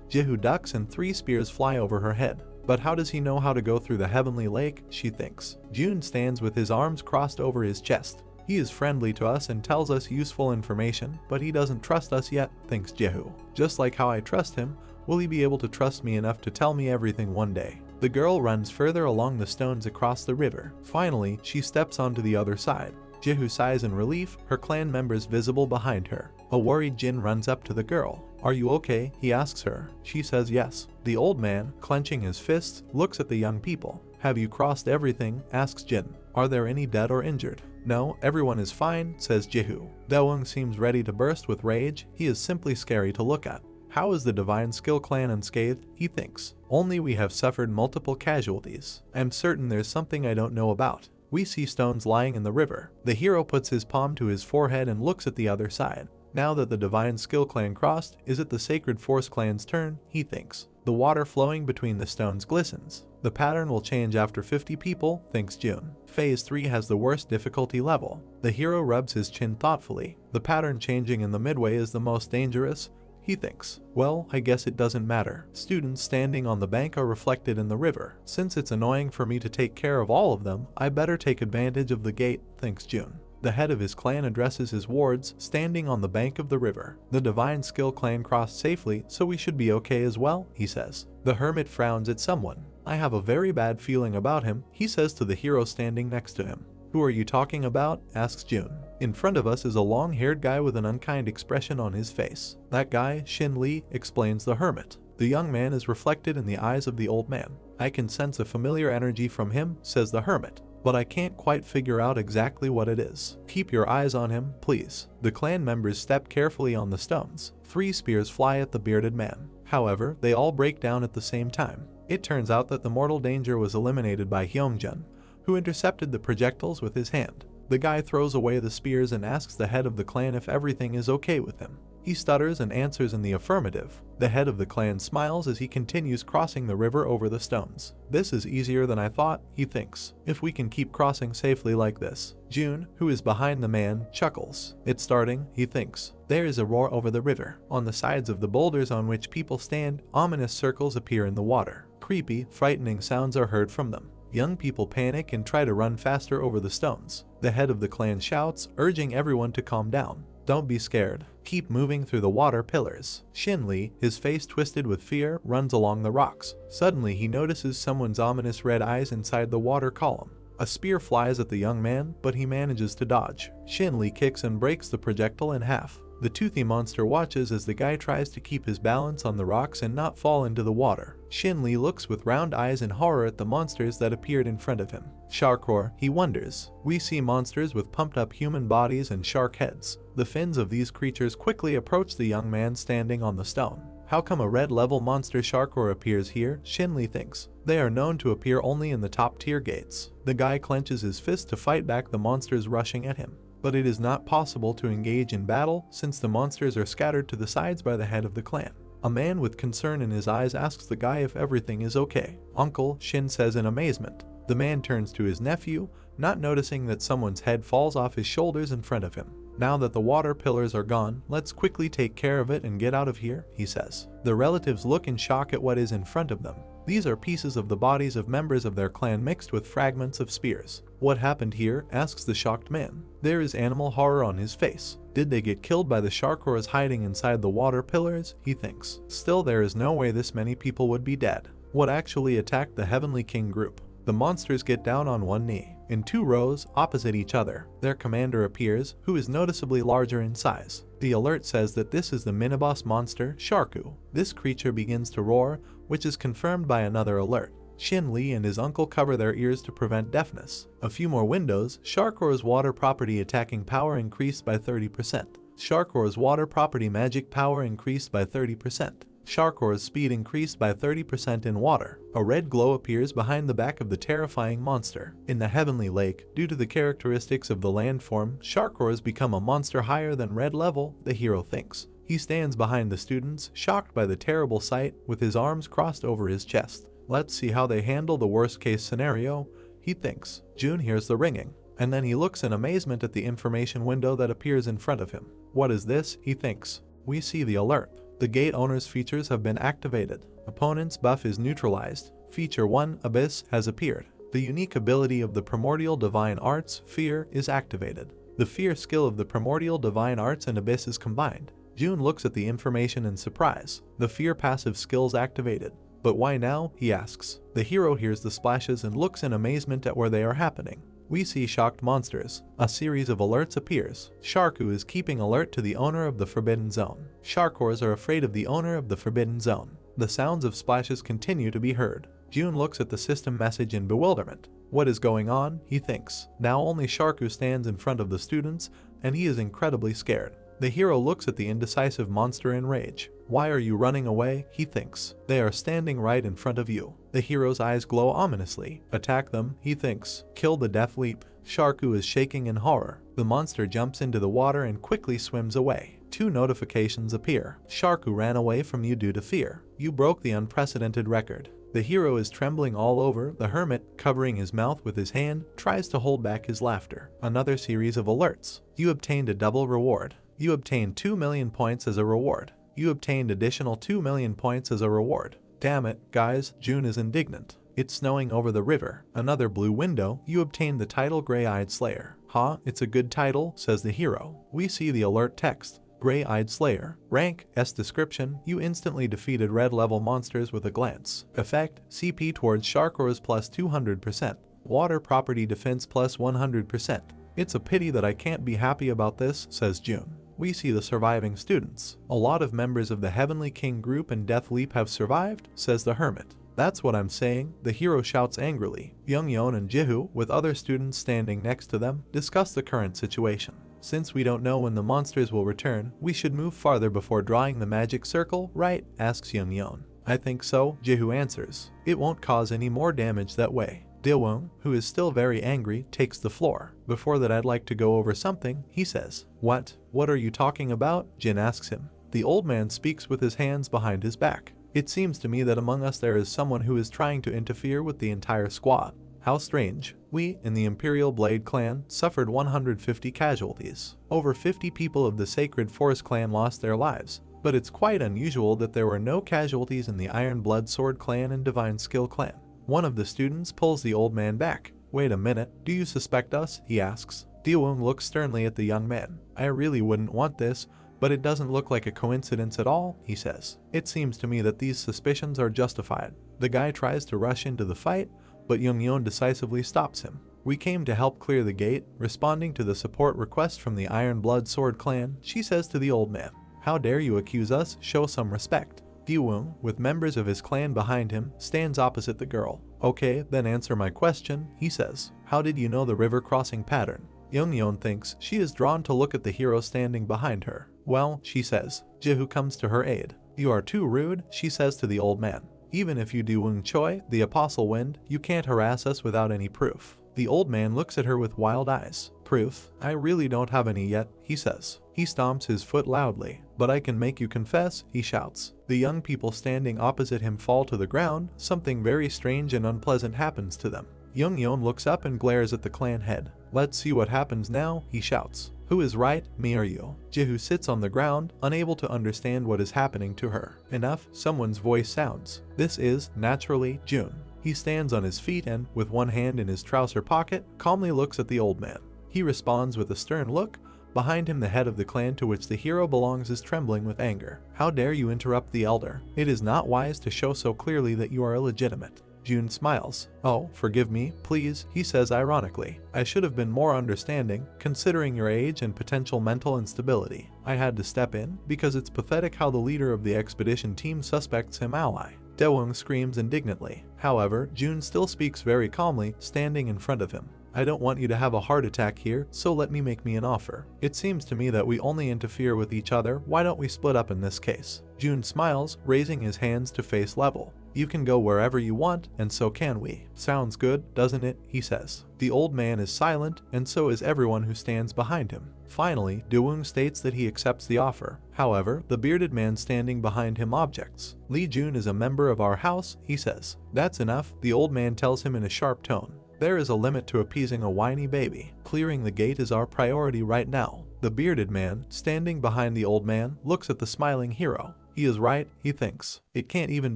Jihu ducks and 3 spears fly over her head. But how does he know how to go through the Heavenly Lake, she thinks. June stands with his arms crossed over his chest. He is friendly to us and tells us useful information, but he doesn't trust us yet, thinks Jihu. Just like how I trust him, will he be able to trust me enough to tell me everything one day? The girl runs further along the stones across the river. Finally, she steps onto the other side. Jihu sighs in relief, her clan members visible behind her. A worried Jin runs up to the girl. Are you okay? He asks her. She says yes. The old man, clenching his fists, looks at the young people. Have you crossed everything? Asks Jin. Are there any dead or injured? No, everyone is fine, says Jihu. Daewon seems ready to burst with rage. He is simply scary to look at. How is the Divine Skill Clan unscathed? He thinks. Only we have suffered multiple casualties. I'm certain there's something I don't know about. We see stones lying in the river. The hero puts his palm to his forehead and looks at the other side. Now that the Divine Skill Clan crossed, is it the Sacred Force Clan's turn? He thinks. The water flowing between the stones glistens. The pattern will change after 50 people, thinks June. Phase 3 has the worst difficulty level. The hero rubs his chin thoughtfully. The pattern changing in the midway is the most dangerous, he thinks. Well, I guess it doesn't matter. Students standing on the bank are reflected in the river. Since it's annoying for me to take care of all of them, I better take advantage of the gate, thinks June. The head of his clan addresses his wards, standing on the bank of the river. The Divine Skill Clan crossed safely, so we should be okay as well, he says. The hermit frowns at someone. I have a very bad feeling about him, he says to the hero standing next to him. Who are you talking about? Asks June. In front of us is a long-haired guy with an unkind expression on his face. That guy, Shin Lee, explains the hermit. The young man is reflected in the eyes of the old man. I can sense a familiar energy from him, says the hermit, but I can't quite figure out exactly what it is. Keep your eyes on him, please. The clan members step carefully on the stones. 3 spears fly at the bearded man. However, they all break down at the same time. It turns out that the mortal danger was eliminated by Hyungjun, who intercepted the projectiles with his hand. The guy throws away the spears and asks the head of the clan if everything is okay with him. He stutters and answers in the affirmative. The head of the clan smiles as he continues crossing the river over the stones. This is easier than I thought, he thinks, if we can keep crossing safely like this. June, who is behind the man, chuckles. It's starting, he thinks. There is a roar over the river. On the sides of the boulders on which people stand, ominous circles appear in the water. Creepy, frightening sounds are heard from them. Young people panic and try to run faster over the stones. The head of the clan shouts, urging everyone to calm down. Don't be scared. Keep moving through the water pillars. Shinli, his face twisted with fear, runs along the rocks. Suddenly he notices someone's ominous red eyes inside the water column. A spear flies at the young man, but he manages to dodge. Shinli kicks and breaks the projectile in half. The toothy monster watches as the guy tries to keep his balance on the rocks and not fall into the water. Shinli looks with round eyes in horror at the monsters that appeared in front of him. Sharkor, he wonders. We see monsters with pumped up human bodies and shark heads. The fins of these creatures quickly approach the young man standing on the stone. How come a red level monster Sharkor appears here? Shinli thinks. They are known to appear only in the top tier gates. The guy clenches his fist to fight back the monsters rushing at him. But it is not possible to engage in battle since the monsters are scattered to the sides by the head of the clan. A man with concern in his eyes asks the guy if everything is okay. Uncle, Shin says in amazement. The man turns to his nephew, not noticing that someone's head falls off his shoulders in front of him. Now that the water pillars are gone, let's quickly take care of it and get out of here, he says. The relatives look in shock at what is in front of them. These are pieces of the bodies of members of their clan mixed with fragments of spears. What happened here? Asks the shocked man. There is animal horror on his face. Did they get killed by the Sharkors hiding inside the water pillars? He thinks. Still, there is no way this many people would be dead. What actually attacked the Heavenly King group? The monsters get down on one knee. In 2 rows, opposite each other, their commander appears, who is noticeably larger in size. The alert says that this is the miniboss monster, Sharku. This creature begins to roar, which is confirmed by another alert. Shinli and his uncle cover their ears to prevent deafness. A few more windows, Sharkor's water property attacking power increased by 30%. Sharkor's water property magic power increased by 30%. Sharkor's speed increased by 30% in water. A red glow appears behind the back of the terrifying monster. In the heavenly lake, due to the characteristics of the landform, Sharkor's become a monster higher than red level, the hero thinks. He stands behind the students, shocked by the terrible sight, with his arms crossed over his chest. Let's see how they handle the worst case scenario, he thinks. June hears the ringing, and then he looks in amazement at the information window that appears in front of him. What is this? He thinks. We see the alert. The gate owner's features have been activated. Opponent's buff is neutralized. Feature 1, Abyss, has appeared. The unique ability of the Primordial Divine Arts, Fear, is activated. The Fear skill of the Primordial Divine Arts and Abyss is combined. June looks at the information in surprise. The Fear passive skills activated. But why now? He asks. The hero hears the splashes and looks in amazement at where they are happening. We see shocked monsters. A series of alerts appears. Sharku is keeping alert to the owner of the Forbidden Zone. Sharkors are afraid of the owner of the Forbidden Zone. The sounds of splashes continue to be heard. June looks at the system message in bewilderment. What is going on? He thinks. Now only Sharku stands in front of the students, and he is incredibly scared. The hero looks at the indecisive monster in rage. Why are you running away? He thinks. They are standing right in front of you. The hero's eyes glow ominously. Attack them, he thinks. Kill the Death Leap. Sharku is shaking in horror. The monster jumps into the water and quickly swims away. 2 notifications appear. Sharku ran away from you due to fear. You broke the unprecedented record. The hero is trembling all over. The hermit, covering his mouth with his hand, tries to hold back his laughter. Another series of alerts. You obtained a double reward. You obtained 2 million points as a reward. You obtained additional 2 million points as a reward. Damn it, guys, June is indignant. It's snowing over the river. Another blue window. You obtained the title Gray-Eyed Slayer. Huh, it's a good title, says the hero. We see the alert text. Gray-Eyed Slayer. Rank, S description, you instantly defeated red level monsters with a glance. Effect, CP towards Sharkors plus 200%. Water property defense plus 100%. It's a pity that I can't be happy about this, says June. We see the surviving students. A lot of members of the Heavenly King group and Death Leap have survived, says the hermit. That's what I'm saying, the hero shouts angrily. Young-Yeon and Jihu, with other students standing next to them, discuss the current situation. Since we don't know when the monsters will return, we should move farther before drawing the magic circle, right? Asks Young-Yeon. I think so, Jihu answers. It won't cause any more damage that way. Daewon, who is still very angry, takes the floor. Before that, I'd like to go over something, he says. What? What are you talking about? Jin asks him. The old man speaks with his hands behind his back. It seems to me that among us there is someone who is trying to interfere with the entire squad. How strange. We, in the Imperial Blade clan, suffered 150 casualties. Over 50 people of the Sacred Force clan lost their lives. But it's quite unusual that there were no casualties in the Iron Blood Sword clan and Divine Skill clan. One of the students pulls the old man back. Wait a minute, do you suspect us? He asks. Daewoo looks sternly at the young man. I really wouldn't want this, but it doesn't look like a coincidence at all, he says. It seems to me that these suspicions are justified. The guy tries to rush into the fight, but Young-yeon decisively stops him. We came to help clear the gate. Responding to the support request from the Iron Blood Sword clan, she says to the old man, "How dare you accuse us? Show some respect." Daewoo, with members of his clan behind him, stands opposite the girl. "Okay, then answer my question," he says. "How did you know the river crossing pattern?" Young-yeon thinks she is drawn to look at the hero standing behind her. "Well," she says. Jihu comes to her aid. "You are too rude," she says to the old man. "Even if you do Wung Choi, the Apostle Wind, you can't harass us without any proof." The old man looks at her with wild eyes. "Proof? I really don't have any yet," he says. He stomps his foot loudly. "But I can make you confess," he shouts. The young people standing opposite him fall to the ground. Something very strange and unpleasant happens to them. Young-yeon looks up and glares at the clan head. "Let's see what happens now," he shouts. "Who is right, me or you?" Jihu sits on the ground, unable to understand what is happening to her. Enough, someone's voice sounds. This is, naturally, Jun. He stands on his feet and, with one hand in his trouser pocket, calmly looks at the old man. He responds with a stern look. Behind him, the head of the clan to which the hero belongs is trembling with anger. "How dare you interrupt the elder? It is not wise to show so clearly that you are illegitimate." Jun smiles. "Oh, forgive me, please," he says ironically. "I should have been more understanding, considering your age and potential mental instability. I had to step in, because it's pathetic how the leader of the expedition team suspects him ally." Daewoo screams indignantly. However, Jun still speaks very calmly, standing in front of him. "I don't want you to have a heart attack here, so let me make me an offer. It seems to me that we only interfere with each other. Why don't we split up in this case?" Jun smiles, raising his hands to face level. "You can go wherever you want, and so can we." "Sounds good, doesn't it?" he says. The old man is silent, and so is everyone who stands behind him. Finally, Daewoo states that he accepts the offer. However, the bearded man standing behind him objects. "Lee Jun is a member of our house," he says. "That's enough," the old man tells him in a sharp tone. "There is a limit to appeasing a whiny baby. Clearing the gate is our priority right now." The bearded man, standing behind the old man, looks at the smiling hero. He is right, he thinks. It can't even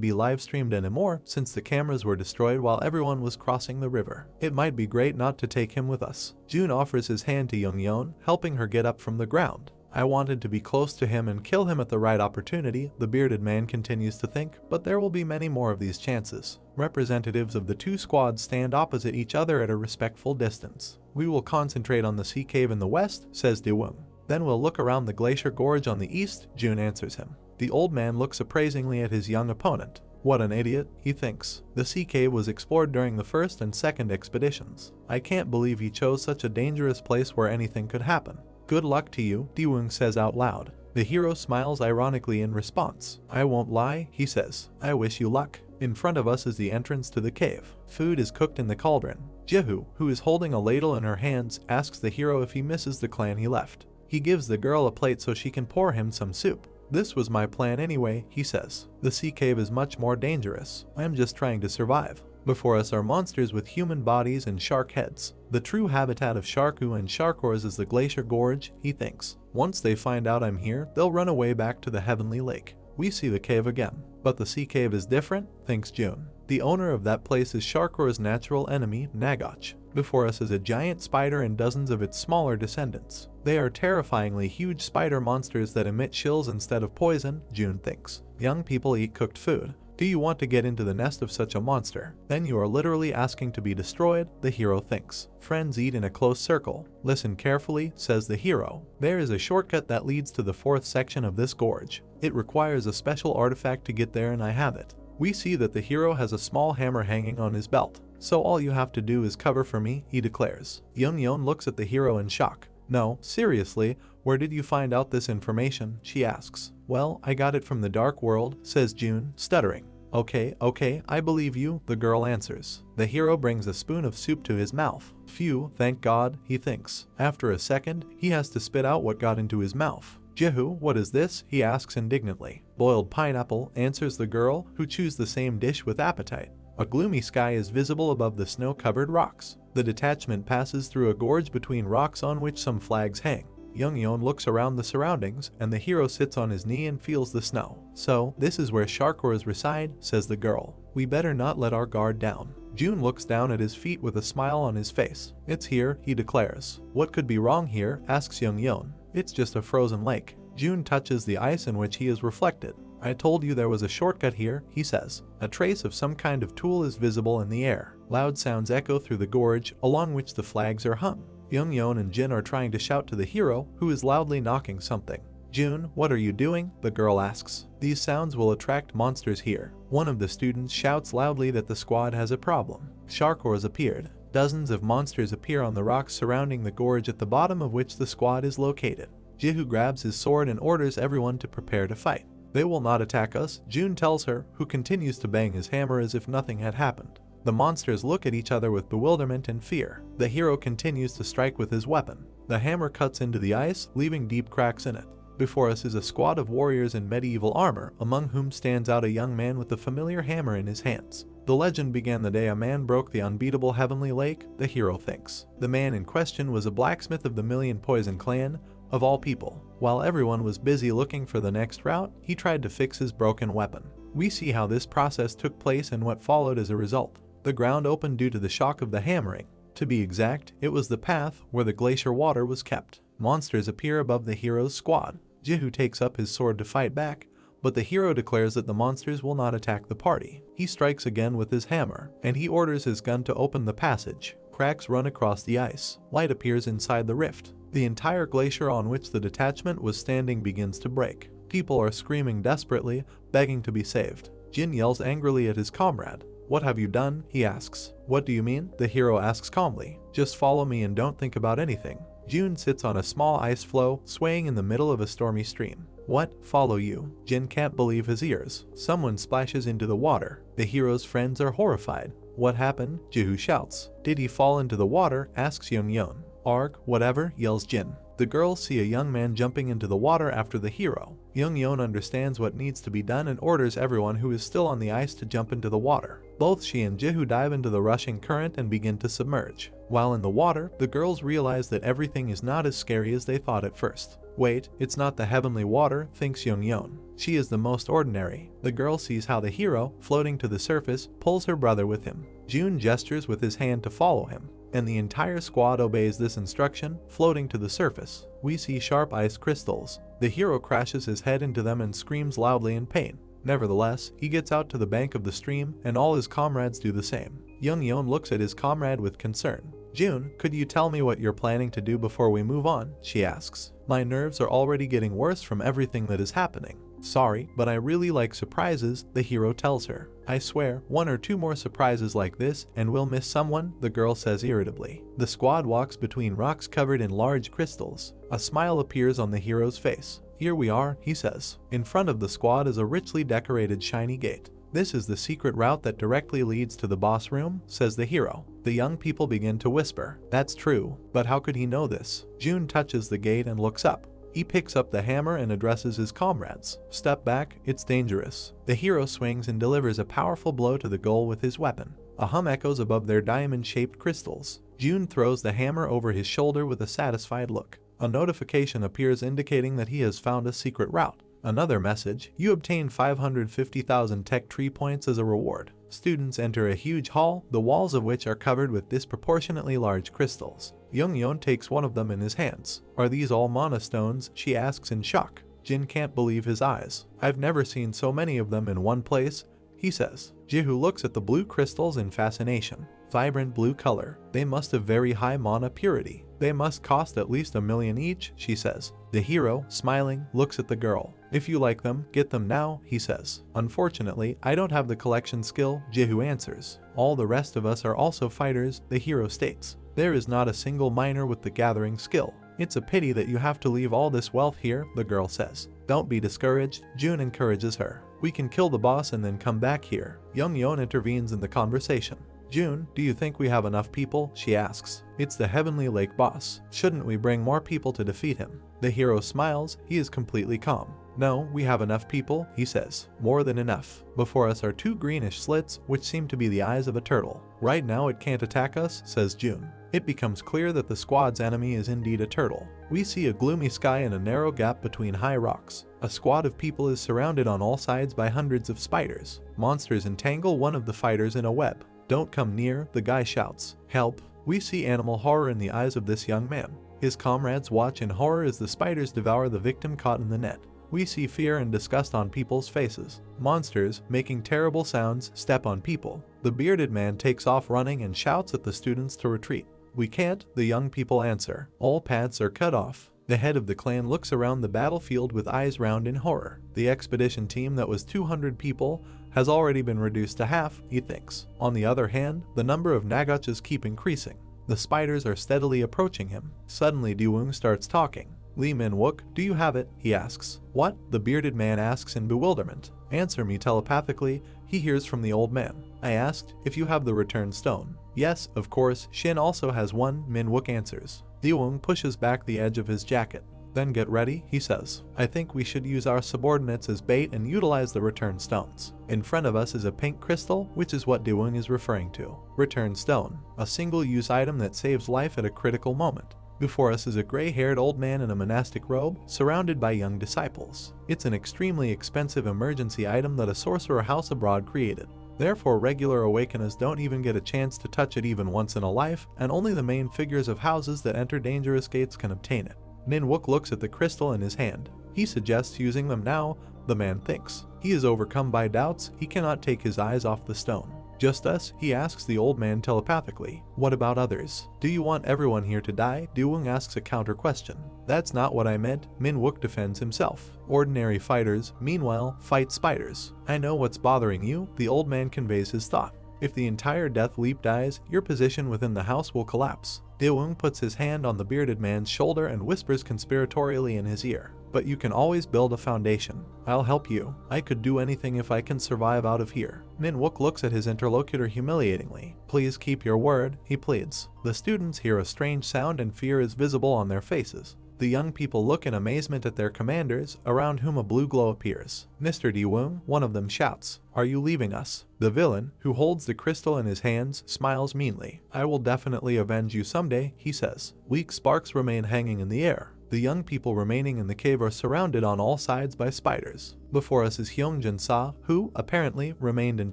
be live streamed anymore since the cameras were destroyed while everyone was crossing the river. It might be great not to take him with us. Jun offers his hand to Young-yeon, helping her get up from the ground. "I wanted to be close to him and kill him at the right opportunity," the bearded man continues to think, "but there will be many more of these chances." Representatives of the two squads stand opposite each other at a respectful distance. "We will concentrate on the sea cave in the west," says Daewoo. "Then we'll look around the glacier gorge on the east," Jun answers him. The old man looks appraisingly at his young opponent. "What an idiot," he thinks. "The sea cave was explored during the first and second expeditions. I can't believe he chose such a dangerous place where anything could happen." "Good luck to you," Daewoo says out loud. The hero smiles ironically in response. "I won't lie," he says. "I wish you luck." In front of us is the entrance to the cave. Food is cooked in the cauldron. Jihu, who is holding a ladle in her hands, asks the hero if he misses the clan he left. He gives the girl a plate so she can pour him some soup. "This was my plan anyway," he says. "The sea cave is much more dangerous. I am just trying to survive. Before us are monsters with human bodies and shark heads. The true habitat of Sharku and Sharkors is the Glacier Gorge," he thinks. "Once they find out I'm here, they'll run away back to the Heavenly Lake." We see the cave again. "But the sea cave is different," thinks Jun. "The owner of that place is Sharkor's natural enemy, Nagoch. Before us is a giant spider and dozens of its smaller descendants. They are terrifyingly huge spider monsters that emit chills instead of poison," Jun thinks. "Young people eat cooked food. Do you want to get into the nest of such a monster? Then you are literally asking to be destroyed," the hero thinks. "Friends eat in a close circle. Listen carefully," says the hero. "There is a shortcut that leads to the fourth section of this gorge. It requires a special artifact to get there and I have it." We see that the hero has a small hammer hanging on his belt. "So all you have to do is cover for me," he declares. Young-yeon looks at the hero in shock. "No, seriously, where did you find out this information?" she asks. "Well, I got it from the dark world," says Jun, stuttering. Okay, I believe you," the girl answers. The hero brings a spoon of soup to his mouth. "Phew, thank God," he thinks. After a second, he has to spit out what got into his mouth. "Jihu, what is this?" he asks indignantly. "Boiled pineapple," answers the girl, who chews the same dish with appetite. A gloomy sky is visible above the snow-covered rocks. The detachment passes through a gorge between rocks on which some flags hang. Young-yeon looks around the surroundings, and the hero sits on his knee and feels the snow. "So, this is where sharkores reside," says the girl. "We better not let our guard down." Jun looks down at his feet with a smile on his face. "It's here," he declares. "What could be wrong here?" asks Young-yeon. "It's just a frozen lake." Jun touches the ice in which he is reflected. "I told you there was a shortcut here," he says. A trace of some kind of tool is visible in the air. Loud sounds echo through the gorge, along which the flags are hung. Young-yeon and Jin are trying to shout to the hero, who is loudly knocking something. "Jun, what are you doing?" the girl asks. "These sounds will attract monsters here." One of the students shouts loudly that the squad has a problem. Sharkores appeared. Dozens of monsters appear on the rocks surrounding the gorge at the bottom of which the squad is located. Jihu grabs his sword and orders everyone to prepare to fight. "They will not attack us," Jun tells her, who continues to bang his hammer as if nothing had happened. The monsters look at each other with bewilderment and fear. The hero continues to strike with his weapon. The hammer cuts into the ice, leaving deep cracks in it. Before us is a squad of warriors in medieval armor, among whom stands out a young man with a familiar hammer in his hands. The legend began the day a man broke the unbeatable heavenly lake, the hero thinks. The man in question was a blacksmith of the Million Poison clan, of all people. While everyone was busy looking for the next route, he tried to fix his broken weapon. We see how this process took place and what followed as a result. The ground opened due to the shock of the hammering. To be exact, it was the path where the glacier water was kept. Monsters appear above the hero's squad. Jihu takes up his sword to fight back, but the hero declares that the monsters will not attack the party. He strikes again with his hammer, and he orders his gun to open the passage. Cracks run across the ice. Light appears inside the rift. The entire glacier on which the detachment was standing begins to break. People are screaming desperately, begging to be saved. Jin yells angrily at his comrade. "What have you done?" he asks. "What do you mean?" the hero asks calmly. "Just follow me and don't think about anything." Jun sits on a small ice floe, swaying in the middle of a stormy stream. "What? Follow you?" Jin can't believe his ears. Someone splashes into the water. The hero's friends are horrified. "What happened?" Jihu shouts. "Did he fall into the water?" asks Young-yeon. "Arg, whatever," yells Jin. The girls see a young man jumping into the water after the hero. Young-yeon understands what needs to be done and orders everyone who is still on the ice to jump into the water. Both she and Jihu dive into the rushing current and begin to submerge. While in the water, the girls realize that everything is not as scary as they thought at first. "Wait, it's not the heavenly water," thinks Young-yeon. She is the most ordinary. The girl sees how the hero, floating to the surface, pulls her brother with him. Jun gestures with his hand to follow him, and the entire squad obeys this instruction, floating to the surface. We see sharp ice crystals. The hero crashes his head into them and screams loudly in pain. Nevertheless, he gets out to the bank of the stream, and all his comrades do the same. Young-yeon looks at his comrade with concern. "Jun, could you tell me what you're planning to do before we move on?" she asks. "My nerves are already getting worse from everything that is happening." "Sorry, but I really like surprises," the hero tells her. "I swear, 1 or 2 more surprises like this, and we'll miss someone," the girl says irritably. The squad walks between rocks covered in large crystals. A smile appears on the hero's face. "Here we are," he says. In front of the squad is a richly decorated shiny gate. "This is the secret route that directly leads to the boss room," says the hero. The young people begin to whisper. "That's true, but how could he know this?" Jun touches the gate and looks up. He picks up the hammer and addresses his comrades. "Step back, it's dangerous." The hero swings and delivers a powerful blow to the goal with his weapon. A hum echoes above their diamond-shaped crystals. Jun throws the hammer over his shoulder with a satisfied look. A notification appears indicating that he has found a secret route. Another message: "You obtain 550,000 tech tree points as a reward." Students enter a huge hall, the walls of which are covered with disproportionately large crystals. Young-yeon takes one of them in his hands. "Are these all mana stones?" she asks in shock. Jin can't believe his eyes. "I've never seen so many of them in one place," he says. Jihu looks at the blue crystals in fascination. Vibrant blue color. "They must have very high mana purity. They must cost at least 1 million each," she says. The hero, smiling, looks at the girl. "If you like them, get them now," he says. "Unfortunately, I don't have the collection skill," Jihu answers. "All the rest of us are also fighters," the hero states. "There is not a single miner with the gathering skill. It's a pity that you have to leave all this wealth here," the girl says. "Don't be discouraged," Jun encourages her. "We can kill the boss and then come back here." Young-yeon intervenes in the conversation. "Jun, do you think we have enough people?" she asks. "It's the Heavenly Lake boss. Shouldn't we bring more people to defeat him?" The hero smiles. He is completely calm. "No, we have enough people," he says. "More than enough. Before us are 2 greenish slits, which seem to be the eyes of a turtle. Right now it can't attack us," says Jun. It becomes clear that the squad's enemy is indeed a turtle. We see a gloomy sky and a narrow gap between high rocks. A squad of people is surrounded on all sides by hundreds of spiders. Monsters entangle one of the fighters in a web. "Don't come near," the guy shouts. "Help." We see animal horror in the eyes of this young man. His comrades watch in horror as the spiders devour the victim caught in the net. We see fear and disgust on people's faces. Monsters, making terrible sounds, step on people. The bearded man takes off running and shouts at the students to retreat. "We can't," the young people answer. All paths are cut off. The head of the clan looks around the battlefield with eyes round in horror. The expedition team that was 200 people has already been reduced to half, he thinks. On the other hand, the number of Nagachas keep increasing. The spiders are steadily approaching him. Suddenly Daewoo starts talking. "Lee Min-wook, do you have it?" he asks. "What?" the bearded man asks in bewilderment. "Answer me telepathically," he hears from the old man. "I asked if you have the return stone." "Yes, of course, Shin also has one," Min-wook answers. Daewoo pushes back the edge of his jacket. "Then get ready," he says. "I think we should use our subordinates as bait and utilize the return stones." In front of us is a pink crystal, which is what Daewoo is referring to. Return stone, a single-use item that saves life at a critical moment. Before us is a gray-haired old man in a monastic robe, surrounded by young disciples. It's an extremely expensive emergency item that a sorcerer house abroad created. Therefore, regular awakeners don't even get a chance to touch it even once in a life, and only the main figures of houses that enter dangerous gates can obtain it. Min-wook looks at the crystal in his hand. He suggests using them now, the man thinks. He is overcome by doubts, he cannot take his eyes off the stone. "Just us?" he asks the old man telepathically. "What about others? Do you want everyone here to die?" Daewoo asks a counter question. "That's not what I meant," Min-wook defends himself. "Ordinary fighters, meanwhile, fight spiders." "I know what's bothering you," the old man conveys his thought. "If the entire Death Leap dies, your position within the house will collapse." Daewoo puts his hand on the bearded man's shoulder and whispers conspiratorially in his ear. "But you can always build a foundation. I'll help you. I could do anything if I can survive out of here." Min-wook looks at his interlocutor humiliatingly. "Please keep your word," he pleads. The students hear a strange sound and fear is visible on their faces. The young people look in amazement at their commanders, around whom a blue glow appears. "Mr. Daewoo," one of them shouts, "are you leaving us?" The villain, who holds the crystal in his hands, smiles meanly. "I will definitely avenge you someday," he says. Weak sparks remain hanging in the air. The young people remaining in the cave are surrounded on all sides by spiders. Before us is Hyungjin-sa, who, apparently, remained in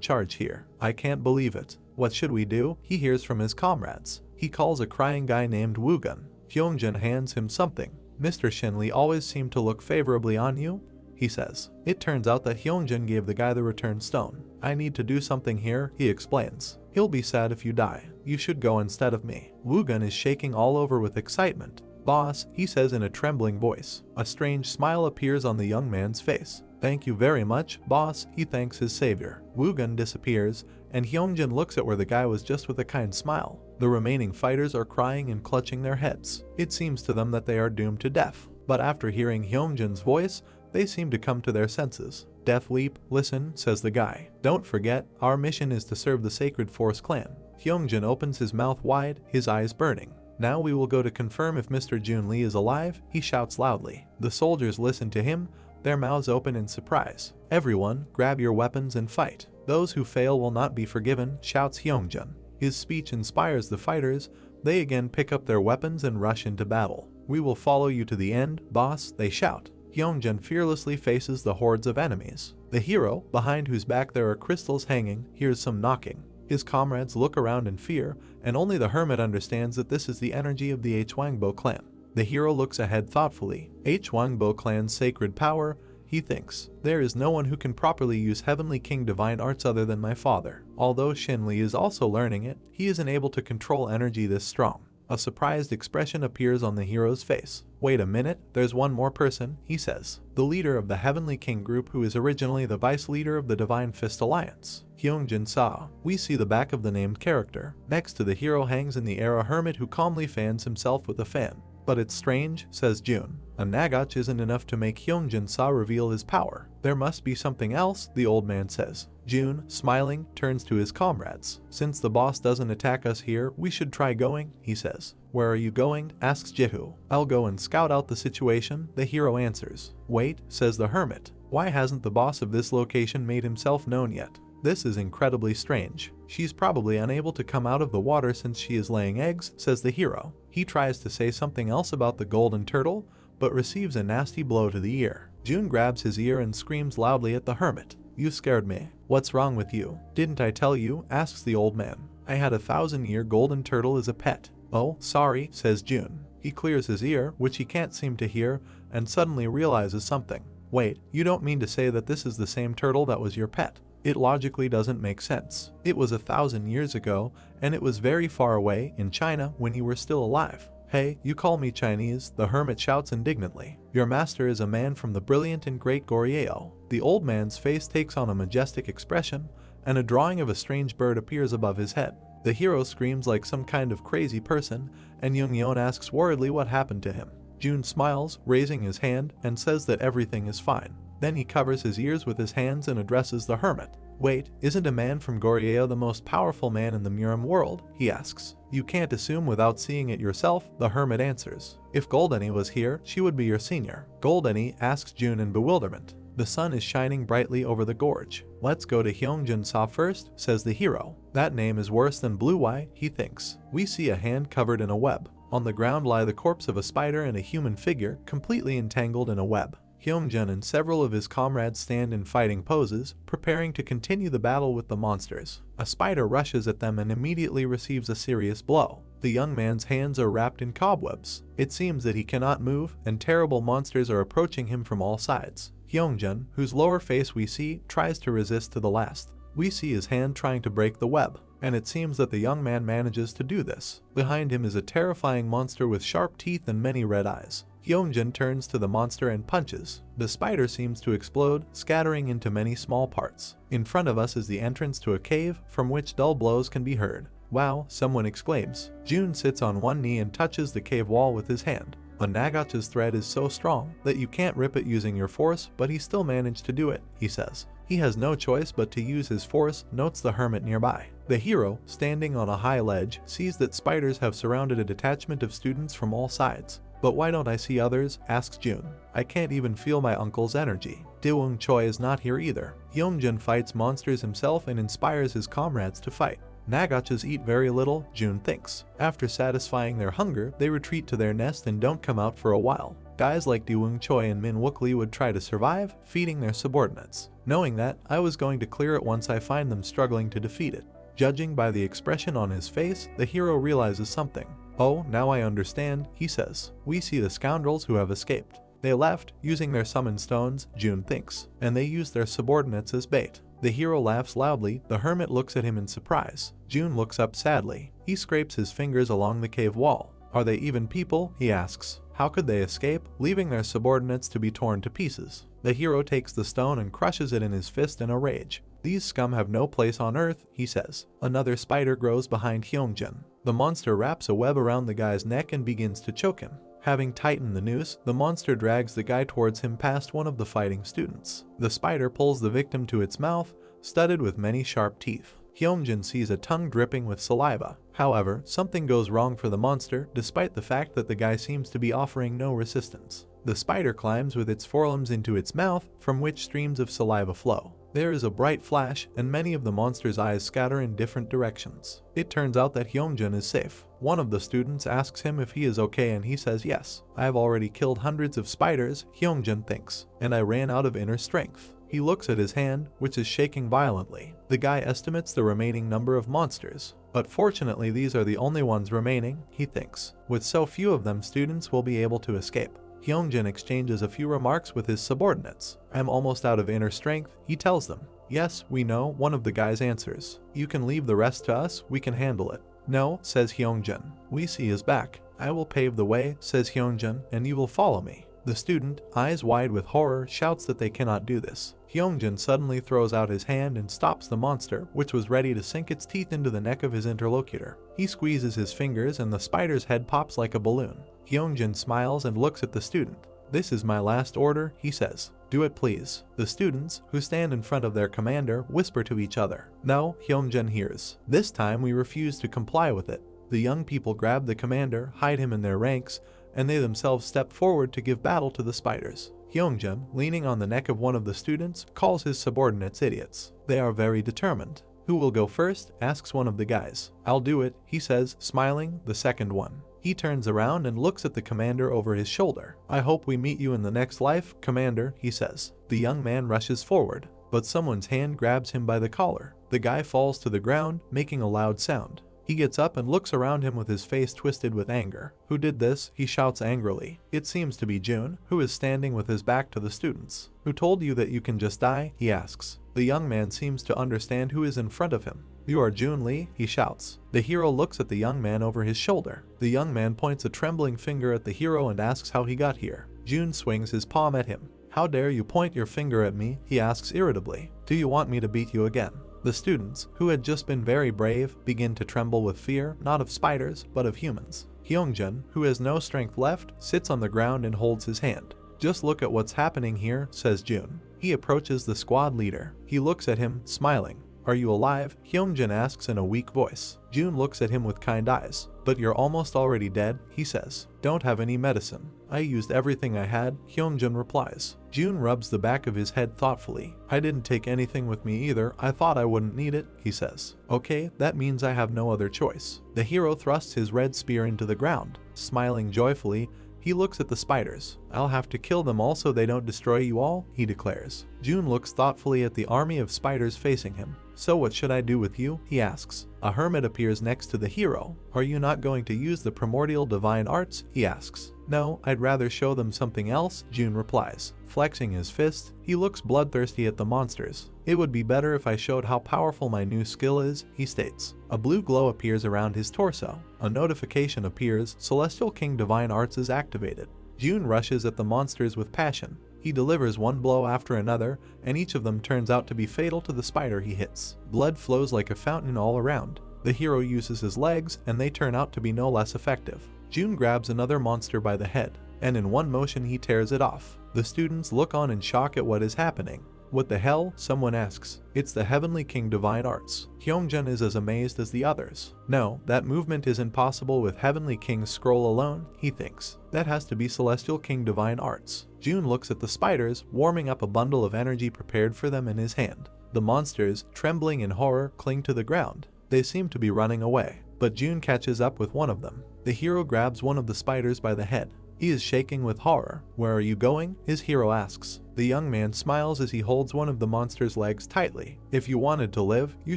charge here. "I can't believe it. What should we do?" he hears from his comrades. He calls a crying guy named Woogun. Hyungjin hands him something. "Mr. Shinli always seemed to look favorably on you," he says. It turns out that Hyungjin gave the guy the return stone. "I need to do something here," he explains. "He'll be sad if you die. You should go instead of me." Woogun is shaking all over with excitement. "Boss," he says in a trembling voice. A strange smile appears on the young man's face. "Thank you very much, boss," he thanks his savior. Woogun disappears, and Hyungjin looks at where the guy was just with a kind smile. The remaining fighters are crying and clutching their heads. It seems to them that they are doomed to death. But after hearing Hyungjin's voice, they seem to come to their senses. "Death Leap, listen," says the guy. "Don't forget, our mission is to serve the Sacred Force clan." Hyungjin opens his mouth wide, his eyes burning. "Now we will go to confirm if Mr. Jun Lee is alive," he shouts loudly. The soldiers listen to him, their mouths open in surprise. "Everyone, grab your weapons and fight. Those who fail will not be forgiven," shouts Hyungjin. His speech inspires the fighters. They again pick up their weapons and rush into battle. "We will follow you to the end, boss," they shout. Hyungjin fearlessly faces the hordes of enemies. The hero, behind whose back there are crystals hanging, hears some knocking. His comrades look around in fear, and only the hermit understands that this is the energy of the Hwangbo clan. The hero looks ahead thoughtfully. Hwangbo clan's sacred power, he thinks. "There is no one who can properly use Heavenly King divine arts other than my father. Although Shinli is also learning it, he isn't able to control energy this strong." A surprised expression appears on the hero's face. "Wait a minute, there's one more person," he says. "The leader of the Heavenly King group who is originally the vice leader of the Divine Fist Alliance. Hyungjin-sa." We see the back of the named character. Next to the hero hangs in the air a hermit who calmly fans himself with a fan. "But it's strange," says Jun. "A Nagach isn't enough to make Hyungjin-sa reveal his power. There must be something else," the old man says. Jun, smiling, turns to his comrades. "Since the boss doesn't attack us here, we should try going," he says. "Where are you going?" asks Jihu. "I'll go and scout out the situation," the hero answers. "Wait," says the hermit. "Why hasn't the boss of this location made himself known yet?" This is incredibly strange. She's probably unable to come out of the water since she is laying eggs, says the hero. He tries to say something else about the golden turtle, but receives a nasty blow to the ear. June grabs his ear and screams loudly at the hermit. You scared me. What's wrong with you? Didn't I tell you? Asks the old man. I had a 1,000-year golden turtle as a pet. Oh, sorry, says June. He clears his ear, which he can't seem to hear, and suddenly realizes something. Wait, you don't mean to say that this is the same turtle that was your pet? It logically doesn't make sense. It was 1,000 years ago, and it was very far away, in China, when you were still alive. Hey, you call me Chinese, the hermit shouts indignantly. Your master is a man from the brilliant and great Goryeo. The old man's face takes on a majestic expression, and a drawing of a strange bird appears above his head. The hero screams like some kind of crazy person, and Young-yeon asks worriedly what happened to him. June smiles, raising his hand, and says that everything is fine. Then he covers his ears with his hands and addresses the hermit. Wait, isn't a man from Goryeo the most powerful man in the Murim world? He asks. You can't assume without seeing it yourself, the hermit answers. If Goldeni was here, she would be your senior. Goldeni asks June in bewilderment. The sun is shining brightly over the gorge. Let's go to Hyungjin-sa first, says the hero. That name is worse than Blue Eye, he thinks. We see a hand covered in a web. On the ground lie the corpse of a spider and a human figure, completely entangled in a web. Hyungjin and several of his comrades stand in fighting poses, preparing to continue the battle with the monsters. A spider rushes at them and immediately receives a serious blow. The young man's hands are wrapped in cobwebs. It seems that he cannot move, and terrible monsters are approaching him from all sides. Hyungjin, whose lower face we see, tries to resist to the last. We see his hand trying to break the web, and it seems that the young man manages to do this. Behind him is a terrifying monster with sharp teeth and many red eyes. Hyungjin turns to the monster and punches. The spider seems to explode, scattering into many small parts. In front of us is the entrance to a cave, from which dull blows can be heard. Wow, someone exclaims. June sits on one knee and touches the cave wall with his hand. A Nagacha's thread is so strong that you can't rip it using your force, but he still managed to do it, he says. He has no choice but to use his force, notes the hermit nearby. The hero, standing on a high ledge, sees that spiders have surrounded a detachment of students from all sides. But why don't I see others? Asks June. I can't even feel my uncle's energy. Daewon Choi is not here either. Hyungjin fights monsters himself and inspires his comrades to fight. Nagachas eat very little, June thinks. After satisfying their hunger, they retreat to their nest and don't come out for a while. Guys like Daewon Choi and Min Wooklee would try to survive, feeding their subordinates. Knowing that, I was going to clear it once I find them struggling to defeat it. Judging by the expression on his face, the hero realizes something. Oh, now I understand, he says. We see the scoundrels who have escaped. They left, using their summon stones, June thinks, and they used their subordinates as bait. The hero laughs loudly, the hermit looks at him in surprise. June looks up sadly. He scrapes his fingers along the cave wall. Are they even people? He asks. How could they escape, leaving their subordinates to be torn to pieces? The hero takes the stone and crushes it in his fist in a rage. These scum have no place on Earth, he says. Another spider grows behind Hyungjin. The monster wraps a web around the guy's neck and begins to choke him. Having tightened the noose, the monster drags the guy towards him past one of the fighting students. The spider pulls the victim to its mouth, studded with many sharp teeth. Hyungjin sees a tongue dripping with saliva. However, something goes wrong for the monster, despite the fact that the guy seems to be offering no resistance. The spider climbs with its forelimbs into its mouth, from which streams of saliva flow. There is a bright flash, and many of the monster's eyes scatter in different directions. It turns out that Hyungjin is safe. One of the students asks him if he is okay and he says yes. I have already killed hundreds of spiders, Hyungjin thinks, and I ran out of inner strength. He looks at his hand, which is shaking violently. The guy estimates the remaining number of monsters. But fortunately these are the only ones remaining, he thinks. With so few of them, students will be able to escape. Hyungjin exchanges a few remarks with his subordinates. I'm almost out of inner strength, he tells them. Yes, we know, one of the guys answers. You can leave the rest to us, we can handle it. No, says Hyungjin. We see his back. I will pave the way, says Hyungjin, and you will follow me. The student, eyes wide with horror, shouts that they cannot do this. Hyungjin suddenly throws out his hand and stops the monster, which was ready to sink its teeth into the neck of his interlocutor. He squeezes his fingers and the spider's head pops like a balloon. Hyungjin smiles and looks at the student. This is my last order, he says. Do it please. The students, who stand in front of their commander, whisper to each other. No, Hyungjin hears. This time we refuse to comply with it. The young people grab the commander, hide him in their ranks, and they themselves step forward to give battle to the spiders. Hyungjin, leaning on the neck of one of the students, calls his subordinates idiots. They are very determined. Who will go first? Asks one of the guys. I'll do it, he says, smiling, the second one. He turns around and looks at the commander over his shoulder. I hope we meet you in the next life, commander, he says. The young man rushes forward, but someone's hand grabs him by the collar. The guy falls to the ground, making a loud sound. He gets up and looks around him with his face twisted with anger. Who did this? He shouts angrily. It seems to be Jun, who is standing with his back to the students. Who told you that you can just die? He asks. The young man seems to understand who is in front of him. You are Jun Lee, he shouts. The hero looks at the young man over his shoulder. The young man points a trembling finger at the hero and asks how he got here. Jun swings his palm at him. How dare you point your finger at me? He asks irritably. Do you want me to beat you again? The students, who had just been very brave, begin to tremble with fear, not of spiders, but of humans. Hyungjin, who has no strength left, sits on the ground and holds his hand. Just look at what's happening here, says Jun. He approaches the squad leader. He looks at him, smiling. Are you alive? Hyungjin asks in a weak voice. Jun looks at him with kind eyes. But you're almost already dead, he says. Don't have any medicine. I used everything I had, Hyungjin replies. Jun rubs the back of his head thoughtfully. I didn't take anything with me either, I thought I wouldn't need it, he says. Okay, that means I have no other choice. The hero thrusts his red spear into the ground. Smiling joyfully, he looks at the spiders. I'll have to kill them all so they don't destroy you all, he declares. Jun looks thoughtfully at the army of spiders facing him. So what should I do with you? He asks. A hermit appears next to the hero. Are you not going to use the primordial divine arts? He asks. No, I'd rather show them something else, Jun replies. Flexing his fist, he looks bloodthirsty at the monsters. It would be better if I showed how powerful my new skill is, he states. A blue glow appears around his torso. A notification appears, Celestial King Divine Arts is activated. Jun rushes at the monsters with passion. He delivers one blow after another, and each of them turns out to be fatal to the spider he hits. Blood flows like a fountain all around. The hero uses his legs, and they turn out to be no less effective. Jun grabs another monster by the head, and in one motion he tears it off. The students look on in shock at what is happening. What the hell? Someone asks. It's the Heavenly King Divine Arts. Hyungjin is as amazed as the others. No, that movement isn't possible with Heavenly King's scroll alone, he thinks. That has to be Celestial King Divine Arts. Jun looks at the spiders, warming up a bundle of energy prepared for them in his hand. The monsters, trembling in horror, cling to the ground. They seem to be running away, but Jun catches up with one of them. The hero grabs one of the spiders by the head. He is shaking with horror. Where are you going? His hero asks. The young man smiles as he holds one of the monster's legs tightly. If you wanted to live, you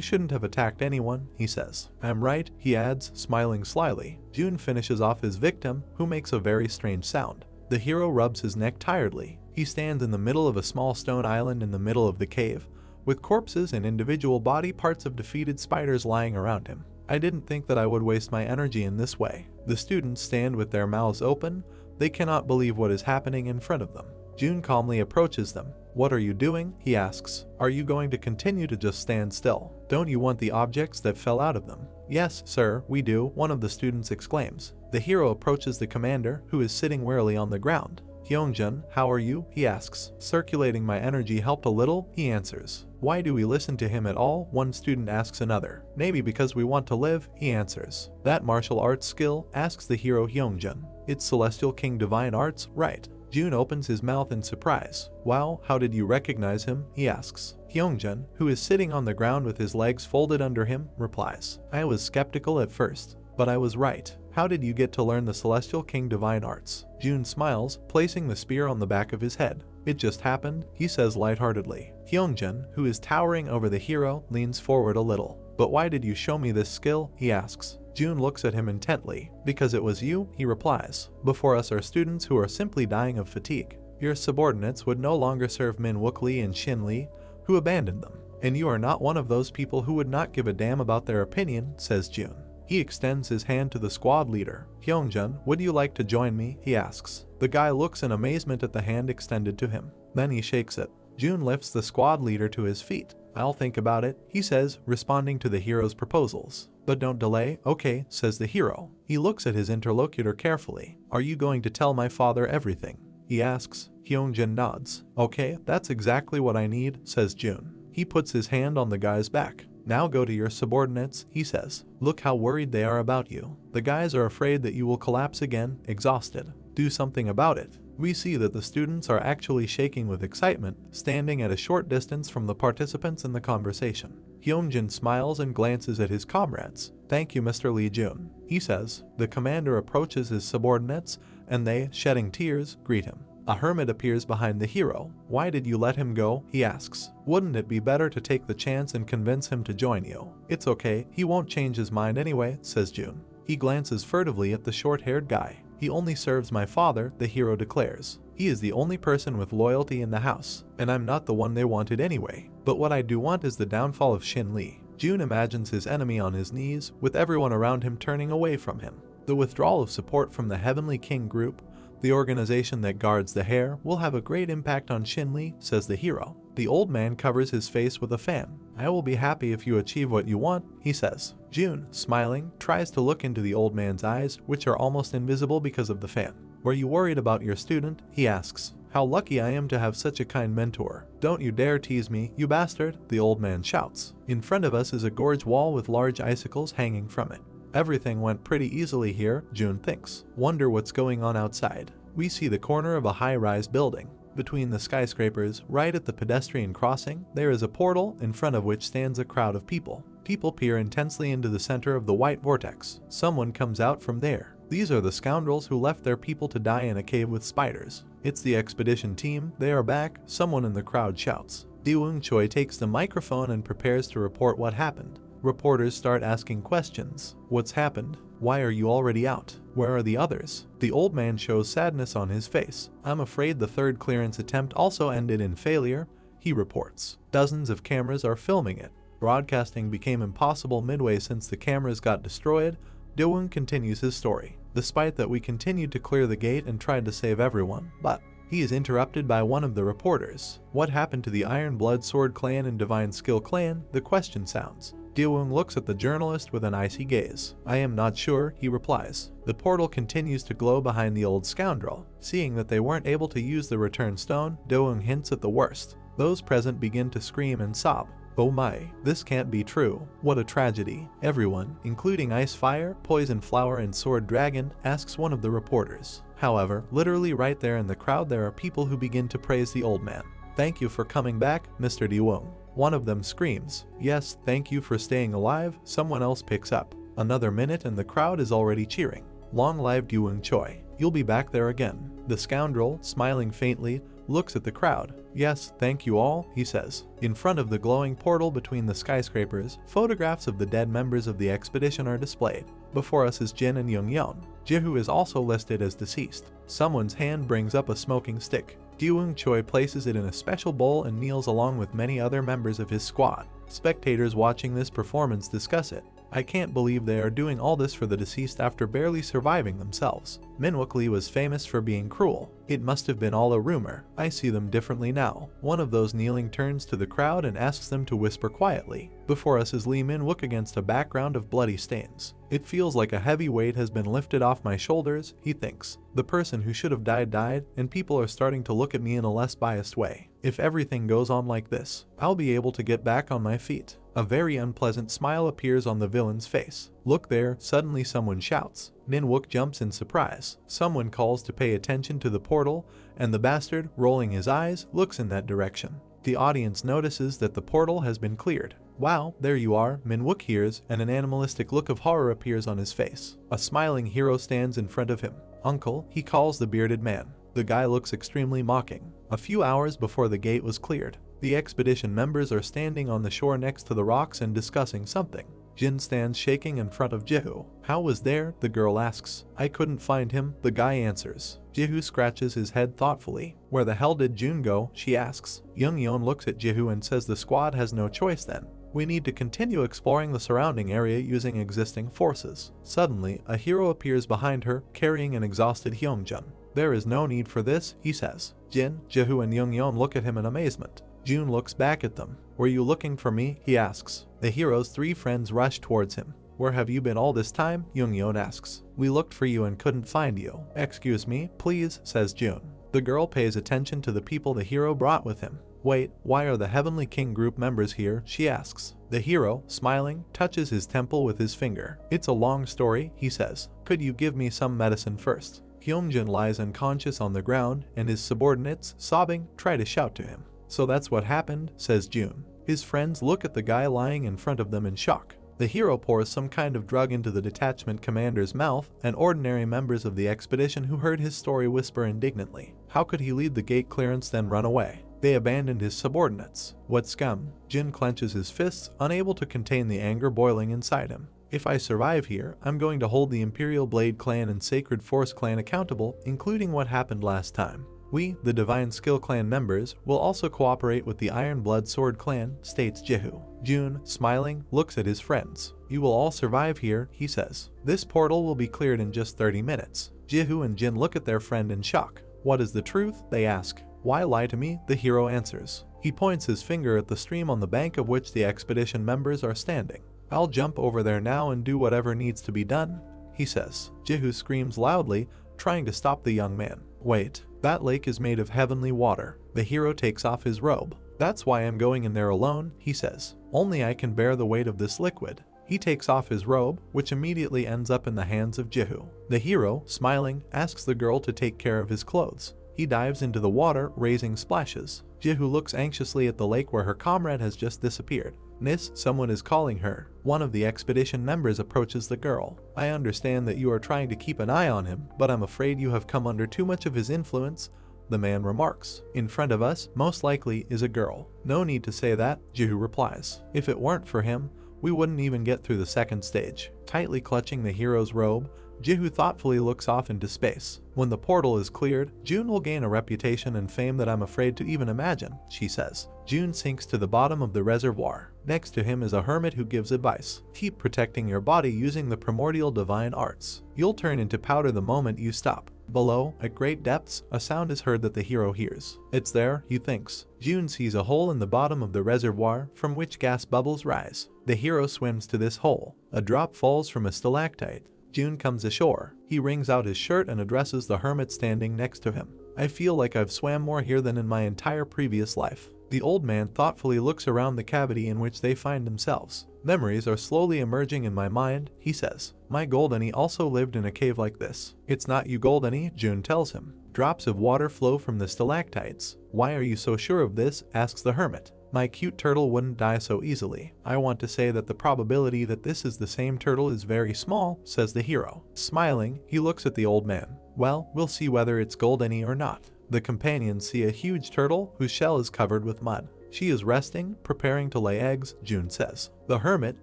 shouldn't have attacked anyone, he says. I'm right, he adds, smiling slyly. Jun finishes off his victim, who makes a very strange sound. The hero rubs his neck tiredly. He stands in the middle of a small stone island in the middle of the cave, with corpses and individual body parts of defeated spiders lying around him. I didn't think that I would waste my energy in this way. The students stand with their mouths open. They cannot believe what is happening in front of them. Jun calmly approaches them. What are you doing? He asks. Are you going to continue to just stand still? Don't you want the objects that fell out of them? Yes, sir, we do, one of the students exclaims. The hero approaches the commander, who is sitting wearily on the ground. Hyungjin, how are you? He asks. Circulating my energy helped a little, he answers. Why do we listen to him at all? One student asks another. Maybe because we want to live, he answers. That martial arts skill? Asks the hero Hyungjin. It's Celestial King Divine Arts, right? Jun opens his mouth in surprise. Wow, how did you recognize him? He asks. Hyungjin, who is sitting on the ground with his legs folded under him, replies. I was skeptical at first, but I was right. How did you get to learn the Celestial King Divine Arts? Jun smiles, placing the spear on the back of his head. It just happened, he says lightheartedly. Hyungjin, who is towering over the hero, leans forward a little. But why did you show me this skill? He asks. Jun looks at him intently. Because it was you, he replies. Before us are students who are simply dying of fatigue. Your subordinates would no longer serve Min Wook Lee and Shin Lee, who abandoned them. And you are not one of those people who would not give a damn about their opinion, says Jun. He extends his hand to the squad leader. Hyungjin, would you like to join me? He asks. The guy looks in amazement at the hand extended to him. Then he shakes it. Jun lifts the squad leader to his feet. I'll think about it, he says, responding to the hero's proposals. But don't delay, okay, says the hero. He looks at his interlocutor carefully. Are you going to tell my father everything? He asks. Hyungjin nods. Okay, that's exactly what I need, says Jun. He puts his hand on the guy's back. Now go to your subordinates, he says. Look how worried they are about you. The guys are afraid that you will collapse again, exhausted. Do something about it. We see that the students are actually shaking with excitement, standing at a short distance from the participants in the conversation. Hyungjin smiles and glances at his comrades. "Thank you, Mr. Lee Jun," he says. The commander approaches his subordinates, and they, shedding tears, greet him. A hermit appears behind the hero. "Why did you let him go?" he asks. "Wouldn't it be better to take the chance and convince him to join you?" "It's okay, he won't change his mind anyway," says Jun. He glances furtively at the short-haired guy. "He only serves my father," the hero declares. "He is the only person with loyalty in the house, and I'm not the one they wanted anyway. But what I do want is the downfall of Shin Lee." Jun imagines his enemy on his knees, with everyone around him turning away from him. The withdrawal of support from the Heavenly King group, the organization that guards the hair, will have a great impact on Shin Lee, says the hero. The old man covers his face with a fan. "I will be happy if you achieve what you want," he says. Jun, smiling, tries to look into the old man's eyes, which are almost invisible because of the fan. "Were you worried about your student?" he asks. "How lucky I am to have such a kind mentor." "Don't you dare tease me, you bastard," the old man shouts. In front of us is a gorge wall with large icicles hanging from it. Everything went pretty easily here, Jun thinks. Wonder what's going on outside. We see the corner of a high-rise building. Between the skyscrapers, right at the pedestrian crossing, there is a portal in front of which stands a crowd of people. People peer intensely into the center of the white vortex. Someone comes out from there. These are the scoundrels who left their people to die in a cave with spiders. "It's the expedition team, they are back," someone in the crowd shouts. Daewoo Choi takes the microphone and prepares to report what happened. Reporters start asking questions. "What's happened? Why are you already out? Where are the others?" The old man shows sadness on his face. "I'm afraid the third clearance attempt also ended in failure," he reports. "Dozens of cameras are filming it. Broadcasting became impossible midway since the cameras got destroyed." Daewoo continues his story. "Despite that, we continued to clear the gate and tried to save everyone, but..." He is interrupted by one of the reporters. "What happened to the Iron Blood Sword Clan and Divine Skill Clan?" the question sounds. Daewoo looks at the journalist with an icy gaze. "I am not sure," he replies. The portal continues to glow behind the old scoundrel. Seeing that they weren't able to use the return stone, Daewoo hints at the worst. Those present begin to scream and sob. "Oh my, this can't be true. What a tragedy." Everyone, including Ice Fire, Poison Flower, and Sword Dragon, asks one of the reporters. However, literally right there in the crowd there are people who begin to praise the old man. "Thank you for coming back, Mr. Daewoo." One of them screams. "Yes, thank you for staying alive," someone else picks up. Another minute and the crowd is already cheering. "Long live Daewoo Choi. You'll be back there again." The scoundrel, smiling faintly, looks at the crowd. "Yes, thank you all," he says. In front of the glowing portal between the skyscrapers, photographs of the dead members of the expedition are displayed. Before us is Jin and Young-yeon. Jihu is also listed as deceased. Someone's hand brings up a smoking stick. Daewoo Choi places it in a special bowl and kneels along with many other members of his squad. Spectators watching this performance discuss it. "I can't believe they are doing all this for the deceased after barely surviving themselves. Minwook Lee was famous for being cruel. It must have been all a rumor. I see them differently now." One of those kneeling turns to the crowd and asks them to whisper quietly. Before us is Lee Minwook against a background of bloody stains. "It feels like a heavy weight has been lifted off my shoulders," he thinks. "The person who should have died, and people are starting to look at me in a less biased way. If everything goes on like this, I'll be able to get back on my feet." A very unpleasant smile appears on the villain's face. "Look there," suddenly someone shouts. Minwook jumps in surprise. Someone calls to pay attention to the portal, and the bastard, rolling his eyes, looks in that direction. The audience notices that the portal has been cleared. "Wow, there you are," Minwook hears, and an animalistic look of horror appears on his face. A smiling hero stands in front of him. "Uncle," he calls the bearded man. The guy looks extremely mocking. A few hours before the gate was cleared, the expedition members are standing on the shore next to the rocks and discussing something. Jin stands shaking in front of Jihu. "How was there?" the girl asks. "I couldn't find him," the guy answers. Jihu scratches his head thoughtfully. "Where the hell did Jun go?" she asks. Young-yeon looks at Jihu and says the squad has no choice then. "We need to continue exploring the surrounding area using existing forces." Suddenly, a hero appears behind her, carrying an exhausted Hyungjun. "There is no need for this," he says. Jin, Jihu, and Young-yeon look at him in amazement. Jun looks back at them. "Were you looking for me?" he asks. The hero's three friends rush towards him. "Where have you been all this time?" Young-yeon asks. "We looked for you and couldn't find you." "Excuse me, please," says Jun. The girl pays attention to the people the hero brought with him. "Wait, why are the Heavenly King group members here?" she asks. The hero, smiling, touches his temple with his finger. "It's a long story," he says. "Could you give me some medicine first?" Hyungjin lies unconscious on the ground, and his subordinates, sobbing, try to shout to him. "So that's what happened," says June. His friends look at the guy lying in front of them in shock. The hero pours some kind of drug into the detachment commander's mouth, and ordinary members of the expedition who heard his story whisper indignantly. How could he leave the gate clearance then run away? They abandoned his subordinates. What scum? Jin clenches his fists, unable to contain the anger boiling inside him. "If I survive here, I'm going to hold the Imperial Blade clan and Sacred Force clan accountable, including what happened last time. We, the Divine Skill clan members, will also cooperate with the Iron Blood Sword clan," states Jihu. June, smiling, looks at his friends. "You will all survive here," he says. "This portal will be cleared in just 30 minutes. Jihu and Jin look at their friend in shock. "What is the truth?" they ask. "Why lie to me?" the hero answers. He points his finger at the stream on the bank of which the expedition members are standing. "I'll jump over there now and do whatever needs to be done," he says. Jihu screams loudly, trying to stop the young man. "Wait, that lake is made of heavenly water." The hero takes off his robe. "That's why I'm going in there alone," he says. "Only I can bear the weight of this liquid." He takes off his robe, which immediately ends up in the hands of Jihu. The hero, smiling, asks the girl to take care of his clothes. He dives into the water, raising splashes. Jihu looks anxiously at the lake where her comrade has just disappeared. "Nis, someone is calling her." One of the expedition members approaches the girl. "I understand that you are trying to keep an eye on him, but I'm afraid you have come under too much of his influence," the man remarks. "In front of us, most likely, is a girl." "No need to say that," Jihu replies. "If it weren't for him, we wouldn't even get through the second stage." Tightly clutching the hero's robe, Jihu thoughtfully looks off into space. "When the portal is cleared, June will gain a reputation and fame that I'm afraid to even imagine," she says. June sinks to the bottom of the reservoir. Next to him is a hermit who gives advice. "Keep protecting your body using the primordial divine arts. You'll turn into powder the moment you stop." Below, at great depths, a sound is heard that the hero hears. It's there, he thinks. June sees a hole in the bottom of the reservoir from which gas bubbles rise. The hero swims to this hole. A drop falls from a stalactite. June comes ashore. He wrings out his shirt and addresses the hermit standing next to him. "I feel like I've swam more here than in my entire previous life." The old man thoughtfully looks around the cavity in which they find themselves. "Memories are slowly emerging in my mind," he says. "My Goldeny also lived in a cave like this." "It's not you, Goldeny," June tells him. Drops of water flow from the stalactites. "Why are you so sure of this?" asks the hermit. "My cute turtle wouldn't die so easily. I want to say that the probability that this is the same turtle is very small," says the hero. Smiling, he looks at the old man. "Well, we'll see whether it's Goldeny or not." The companions see a huge turtle whose shell is covered with mud. "She is resting, preparing to lay eggs," June says. The hermit,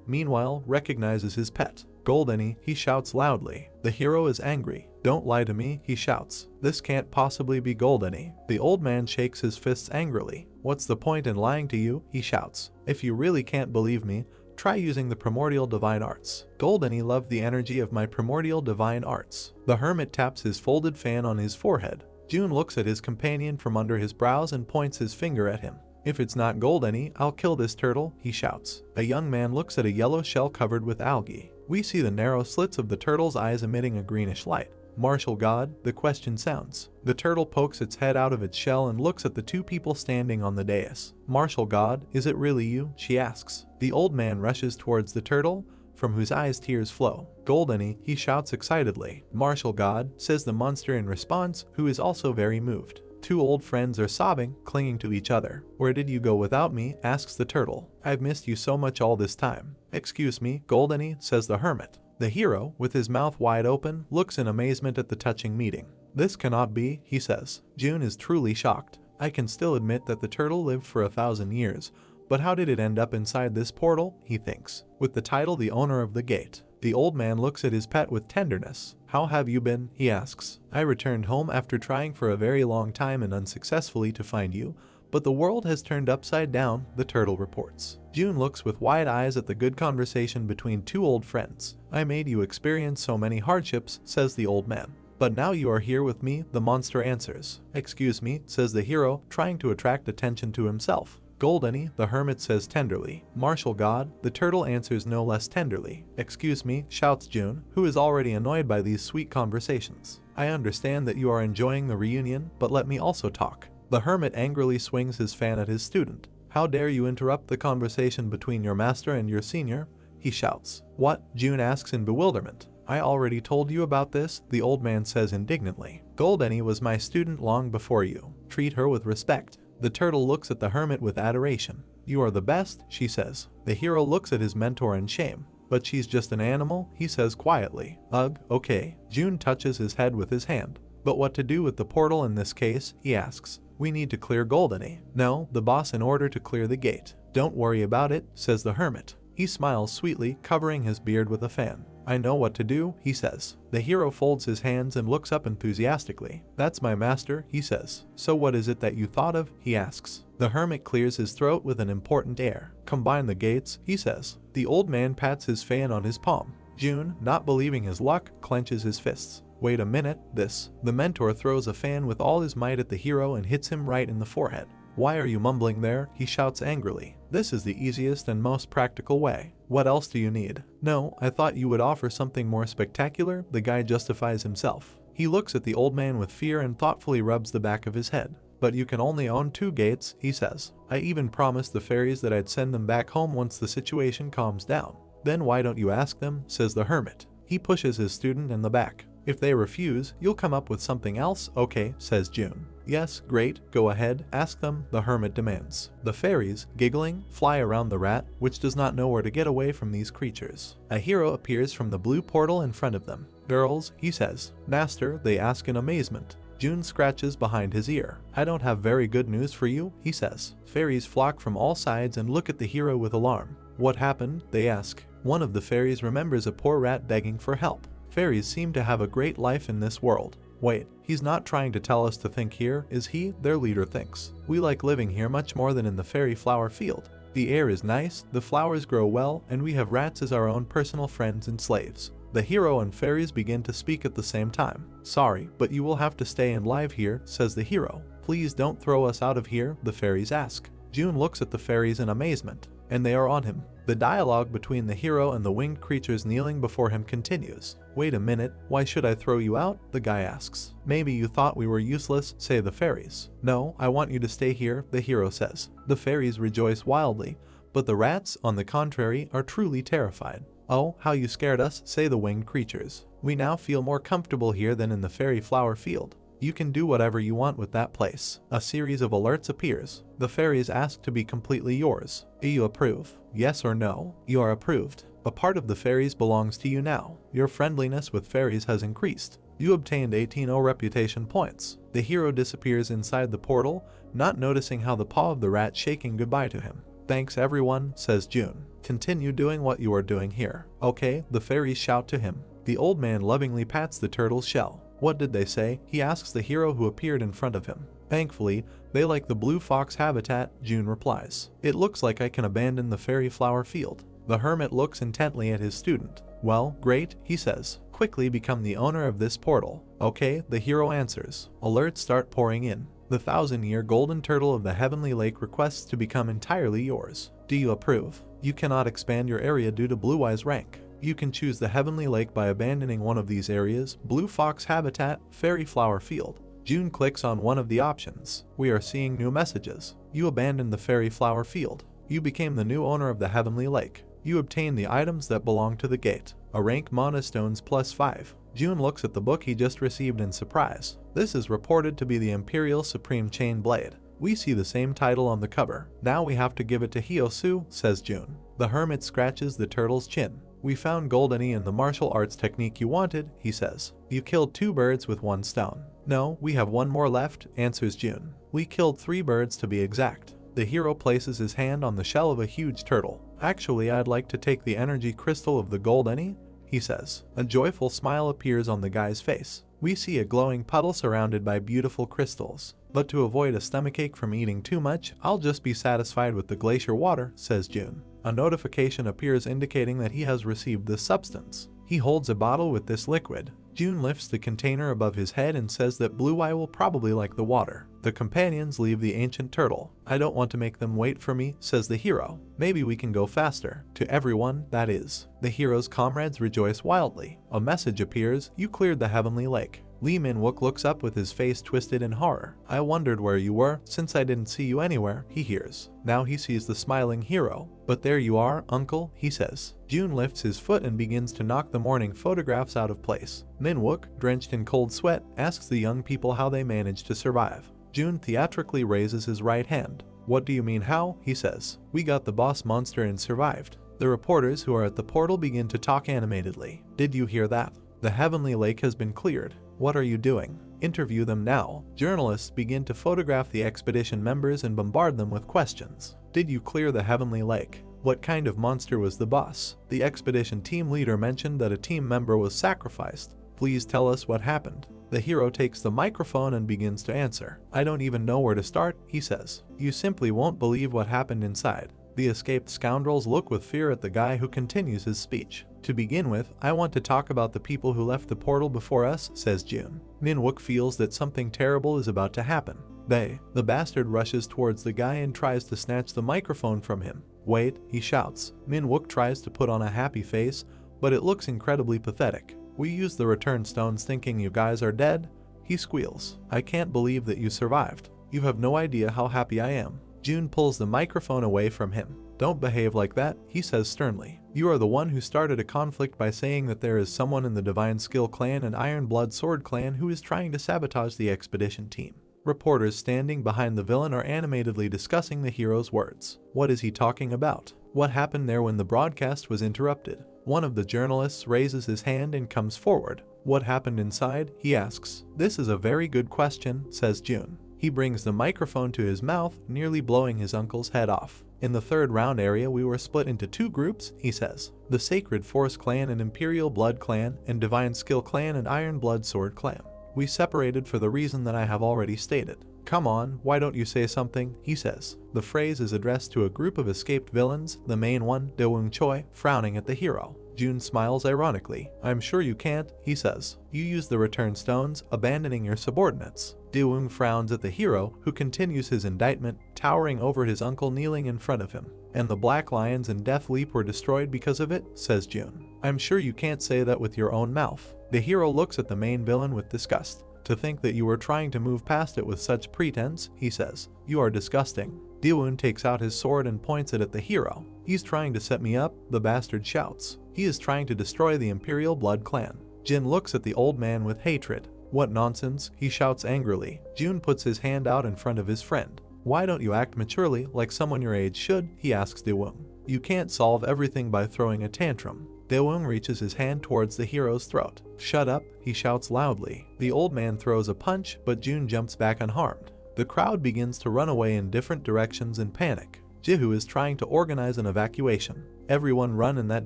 meanwhile, recognizes his pet. "Goldeny," he shouts loudly. The hero is angry. "Don't lie to me," he shouts. "This can't possibly be Goldeny." The old man shakes his fists angrily. "What's the point in lying to you?" he shouts. "If you really can't believe me, try using the primordial divine arts." Goldeny loved the energy of my primordial divine arts. The hermit taps his folded fan on his forehead. June looks at his companion from under his brows and points his finger at him. "If it's not Goldeny, I'll kill this turtle," he shouts. A young man looks at a yellow shell covered with algae. We see the narrow slits of the turtle's eyes emitting a greenish light. "Martial God?" the question sounds. The turtle pokes its head out of its shell and looks at the two people standing on the dais. "Martial God, is it really you?" she asks. The old man rushes towards the turtle, from whose eyes tears flow. "Goldeny," he shouts excitedly. "Martial God," says the monster in response, who is also very moved. Two old friends are sobbing, clinging to each other. "Where did you go without me?" asks the turtle. "I've missed you so much all this time." "Excuse me, Goldeny," says the hermit. The hero, with his mouth wide open, looks in amazement at the touching meeting. "This cannot be," he says. June is truly shocked. "I can still admit that the turtle lived for 1,000 years, but how did it end up inside this portal?" he thinks. With the title "The Owner of the Gate." The old man looks at his pet with tenderness. "How have you been?" he asks. "I returned home after trying for a very long time and unsuccessfully to find you, but the world has turned upside down," the turtle reports. June looks with wide eyes at the good conversation between two old friends. "I made you experience so many hardships," says the old man. "But now you are here with me," the monster answers. "Excuse me," says the hero, trying to attract attention to himself. "Goldeny," the hermit says tenderly. "Martial God," the turtle answers no less tenderly. "Excuse me," shouts June, who is already annoyed by these sweet conversations. "I understand that you are enjoying the reunion, but let me also talk." The hermit angrily swings his fan at his student. "How dare you interrupt the conversation between your master and your senior?" he shouts. "What?" June asks in bewilderment. I already told you about this, the old man says indignantly. Goldeni was my student long before you. Treat her with respect. The turtle looks at the hermit with adoration. You are the best, she says. The hero looks at his mentor in shame. But she's just an animal, he says quietly. Ugh, okay. June touches his head with his hand. But what to do with the portal in this case, he asks. We need to clear Goldeni. No, the boss in order to clear the gate. Don't worry about it, says the hermit. He smiles sweetly, covering his beard with a fan. I know what to do, he says. The hero folds his hands and looks up enthusiastically. That's my master, he says. So what is it that you thought of, he asks. The hermit clears his throat with an important air. Combine the gates, he says. The old man pats his fan on his palm. June, not believing his luck, clenches his fists. Wait a minute, this. The mentor throws a fan with all his might at the hero and hits him right in the forehead. Why are you mumbling there? He shouts angrily. This is the easiest and most practical way. What else do you need? No, I thought you would offer something more spectacular, the guy justifies himself. He looks at the old man with fear and thoughtfully rubs the back of his head. But you can only own 2 gates, he says. I even promised the fairies that I'd send them back home once the situation calms down. Then why don't you ask them, says the hermit. He pushes his student in the back. If they refuse, you'll come up with something else, okay, says June. Yes, great, go ahead, ask them, the hermit demands. The fairies, giggling, fly around the rat, which does not know where to get away from these creatures. A hero appears from the blue portal in front of them. Girls, he says. Master, they ask in amazement. June scratches behind his ear. I don't have very good news for you, he says. Fairies flock from all sides and look at the hero with alarm. What happened? They ask. One of the fairies remembers a poor rat begging for help. Fairies seem to have a great life in this world. Wait, he's not trying to tell us to think here, is he? Their leader thinks. We like living here much more than in the fairy flower field. The air is nice, the flowers grow well, and we have rats as our own personal friends and slaves. The hero and fairies begin to speak at the same time. Sorry, but you will have to stay and live here, says the hero. Please don't throw us out of here, the fairies ask. June looks at the fairies in amazement, and they are on him. The dialogue between the hero and the winged creatures kneeling before him continues. Wait a minute, why should I throw you out? The guy asks. Maybe you thought we were useless, say the fairies. No, I want you to stay here, the hero says. The fairies rejoice wildly, but the rats, on the contrary, are truly terrified. Oh, how you scared us, say the winged creatures. We now feel more comfortable here than in the fairy flower field. You can do whatever you want with that place. A series of alerts appears. The fairies ask to be completely yours. Do you approve? Yes or no? You are approved. A part of the fairies belongs to you now. Your friendliness with fairies has increased. You obtained 18 reputation points. The hero disappears inside the portal, not noticing how the paw of the rat shaking goodbye to him. Thanks everyone, says June. Continue doing what you are doing here. Okay, the fairies shout to him. The old man lovingly pats the turtle's shell. What did they say? He asks the hero who appeared in front of him. Thankfully, they like the blue fox habitat, June replies. It looks like I can abandon the fairy flower field. The hermit looks intently at his student. Well, great, he says. Quickly become the owner of this portal. Okay, the hero answers. Alerts start pouring in. The 1,000-year golden turtle of the heavenly lake requests to become entirely yours. Do you approve? You cannot expand your area due to Blue Eye's rank. You can choose the heavenly lake by abandoning one of these areas: blue fox habitat, fairy flower field. June clicks on one of the options. We are seeing new messages. You abandoned the fairy flower field. You became the new owner of the heavenly lake. You obtained the items that belong to the gate. A rank monostones +5. June looks at the book he just received in surprise. This is reported to be the Imperial Supreme Chain Blade. We see the same title on the cover. Now we have to give it to Hyosu, says June. The hermit scratches the turtle's chin. We found Goldeni in the martial arts technique you wanted, he says. You killed 2 birds with 1 stone. No, we have 1 more left, answers June. We killed 3 birds to be exact. The hero places his hand on the shell of a huge turtle. Actually, I'd like to take the energy crystal of the Goldeni, he says. A joyful smile appears on the guy's face. We see a glowing puddle surrounded by beautiful crystals. But to avoid a stomachache from eating too much, I'll just be satisfied with the glacier water, says June. A notification appears indicating that he has received this substance. He holds a bottle with this liquid. June lifts the container above his head and says that Blue Eye will probably like the water. The companions leave the ancient turtle. I don't want to make them wait for me, says the hero. Maybe we can go faster. To everyone, that is. The hero's comrades rejoice wildly. A message appears. You cleared the heavenly lake. Lee Min-wook looks up with his face twisted in horror. I wondered where you were, since I didn't see you anywhere, he hears. Now he sees the smiling hero. But there you are, uncle, he says. Jun lifts his foot and begins to knock the morning photographs out of place. Min-wook, drenched in cold sweat, asks the young people how they managed to survive. Jun theatrically raises his right hand. What do you mean how? He says. We got the boss monster and survived. The reporters who are at the portal begin to talk animatedly. Did you hear that? The heavenly lake has been cleared. What are you doing? Interview them now. Journalists begin to photograph the expedition members and bombard them with questions. Did you clear the heavenly lake? What kind of monster was the boss? The expedition team leader mentioned that a team member was sacrificed. Please tell us what happened. The hero takes the microphone and begins to answer. I don't even know where to start, he says. You simply won't believe what happened inside. The escaped scoundrels look with fear at the guy who continues his speech. To begin with, I want to talk about the people who left the portal before us, says Jun. Min-wook feels that something terrible is about to happen. The bastard rushes towards the guy and tries to snatch the microphone from him. Wait, he shouts. Min-wook tries to put on a happy face, but it looks incredibly pathetic. We used the return stones thinking you guys are dead, he squeals. I can't believe that you survived. You have no idea how happy I am. Jun pulls the microphone away from him. Don't behave like that, he says sternly. You are the one who started a conflict by saying that there is someone in the Divine Skill clan and Iron Blood Sword clan who is trying to sabotage the expedition team. Reporters standing behind the villain are animatedly discussing the hero's words. What is he talking about? What happened there when the broadcast was interrupted? One of the journalists raises his hand and comes forward. What happened inside? He asks. This is a very good question, says Jun. He brings the microphone to his mouth, nearly blowing his uncle's head off. In the third round area we were split into two groups, he says. The Sacred Force clan and Imperial Blood clan, and Divine Skill clan and Iron Blood Sword clan. We separated for the reason that I have already stated. Come on, why don't you say something, he says. The phrase is addressed to a group of escaped villains, the main one, Daewoo Choi, frowning at the hero. Jun smiles ironically. I'm sure you can't, he says. You use the return stones, abandoning your subordinates. Daewoo frowns at the hero, who continues his indictment, towering over his uncle kneeling in front of him. And the Black Lions and Death Leap were destroyed because of it, says Jun. I'm sure you can't say that with your own mouth. The hero looks at the main villain with disgust. To think that you were trying to move past it with such pretense, he says. You are disgusting. Daewoo takes out his sword and points it at the hero. He's trying to set me up, the bastard shouts. He is trying to destroy the Imperial Blood clan. Jin looks at the old man with hatred. What nonsense, he shouts angrily. Jun puts his hand out in front of his friend. Why don't you act maturely, like someone your age should, he asks Daewoo. You can't solve everything by throwing a tantrum. Daewoo reaches his hand towards the hero's throat. Shut up, he shouts loudly. The old man throws a punch, but Jun jumps back unharmed. The crowd begins to run away in different directions in panic. Jihu is trying to organize an evacuation. Everyone run in that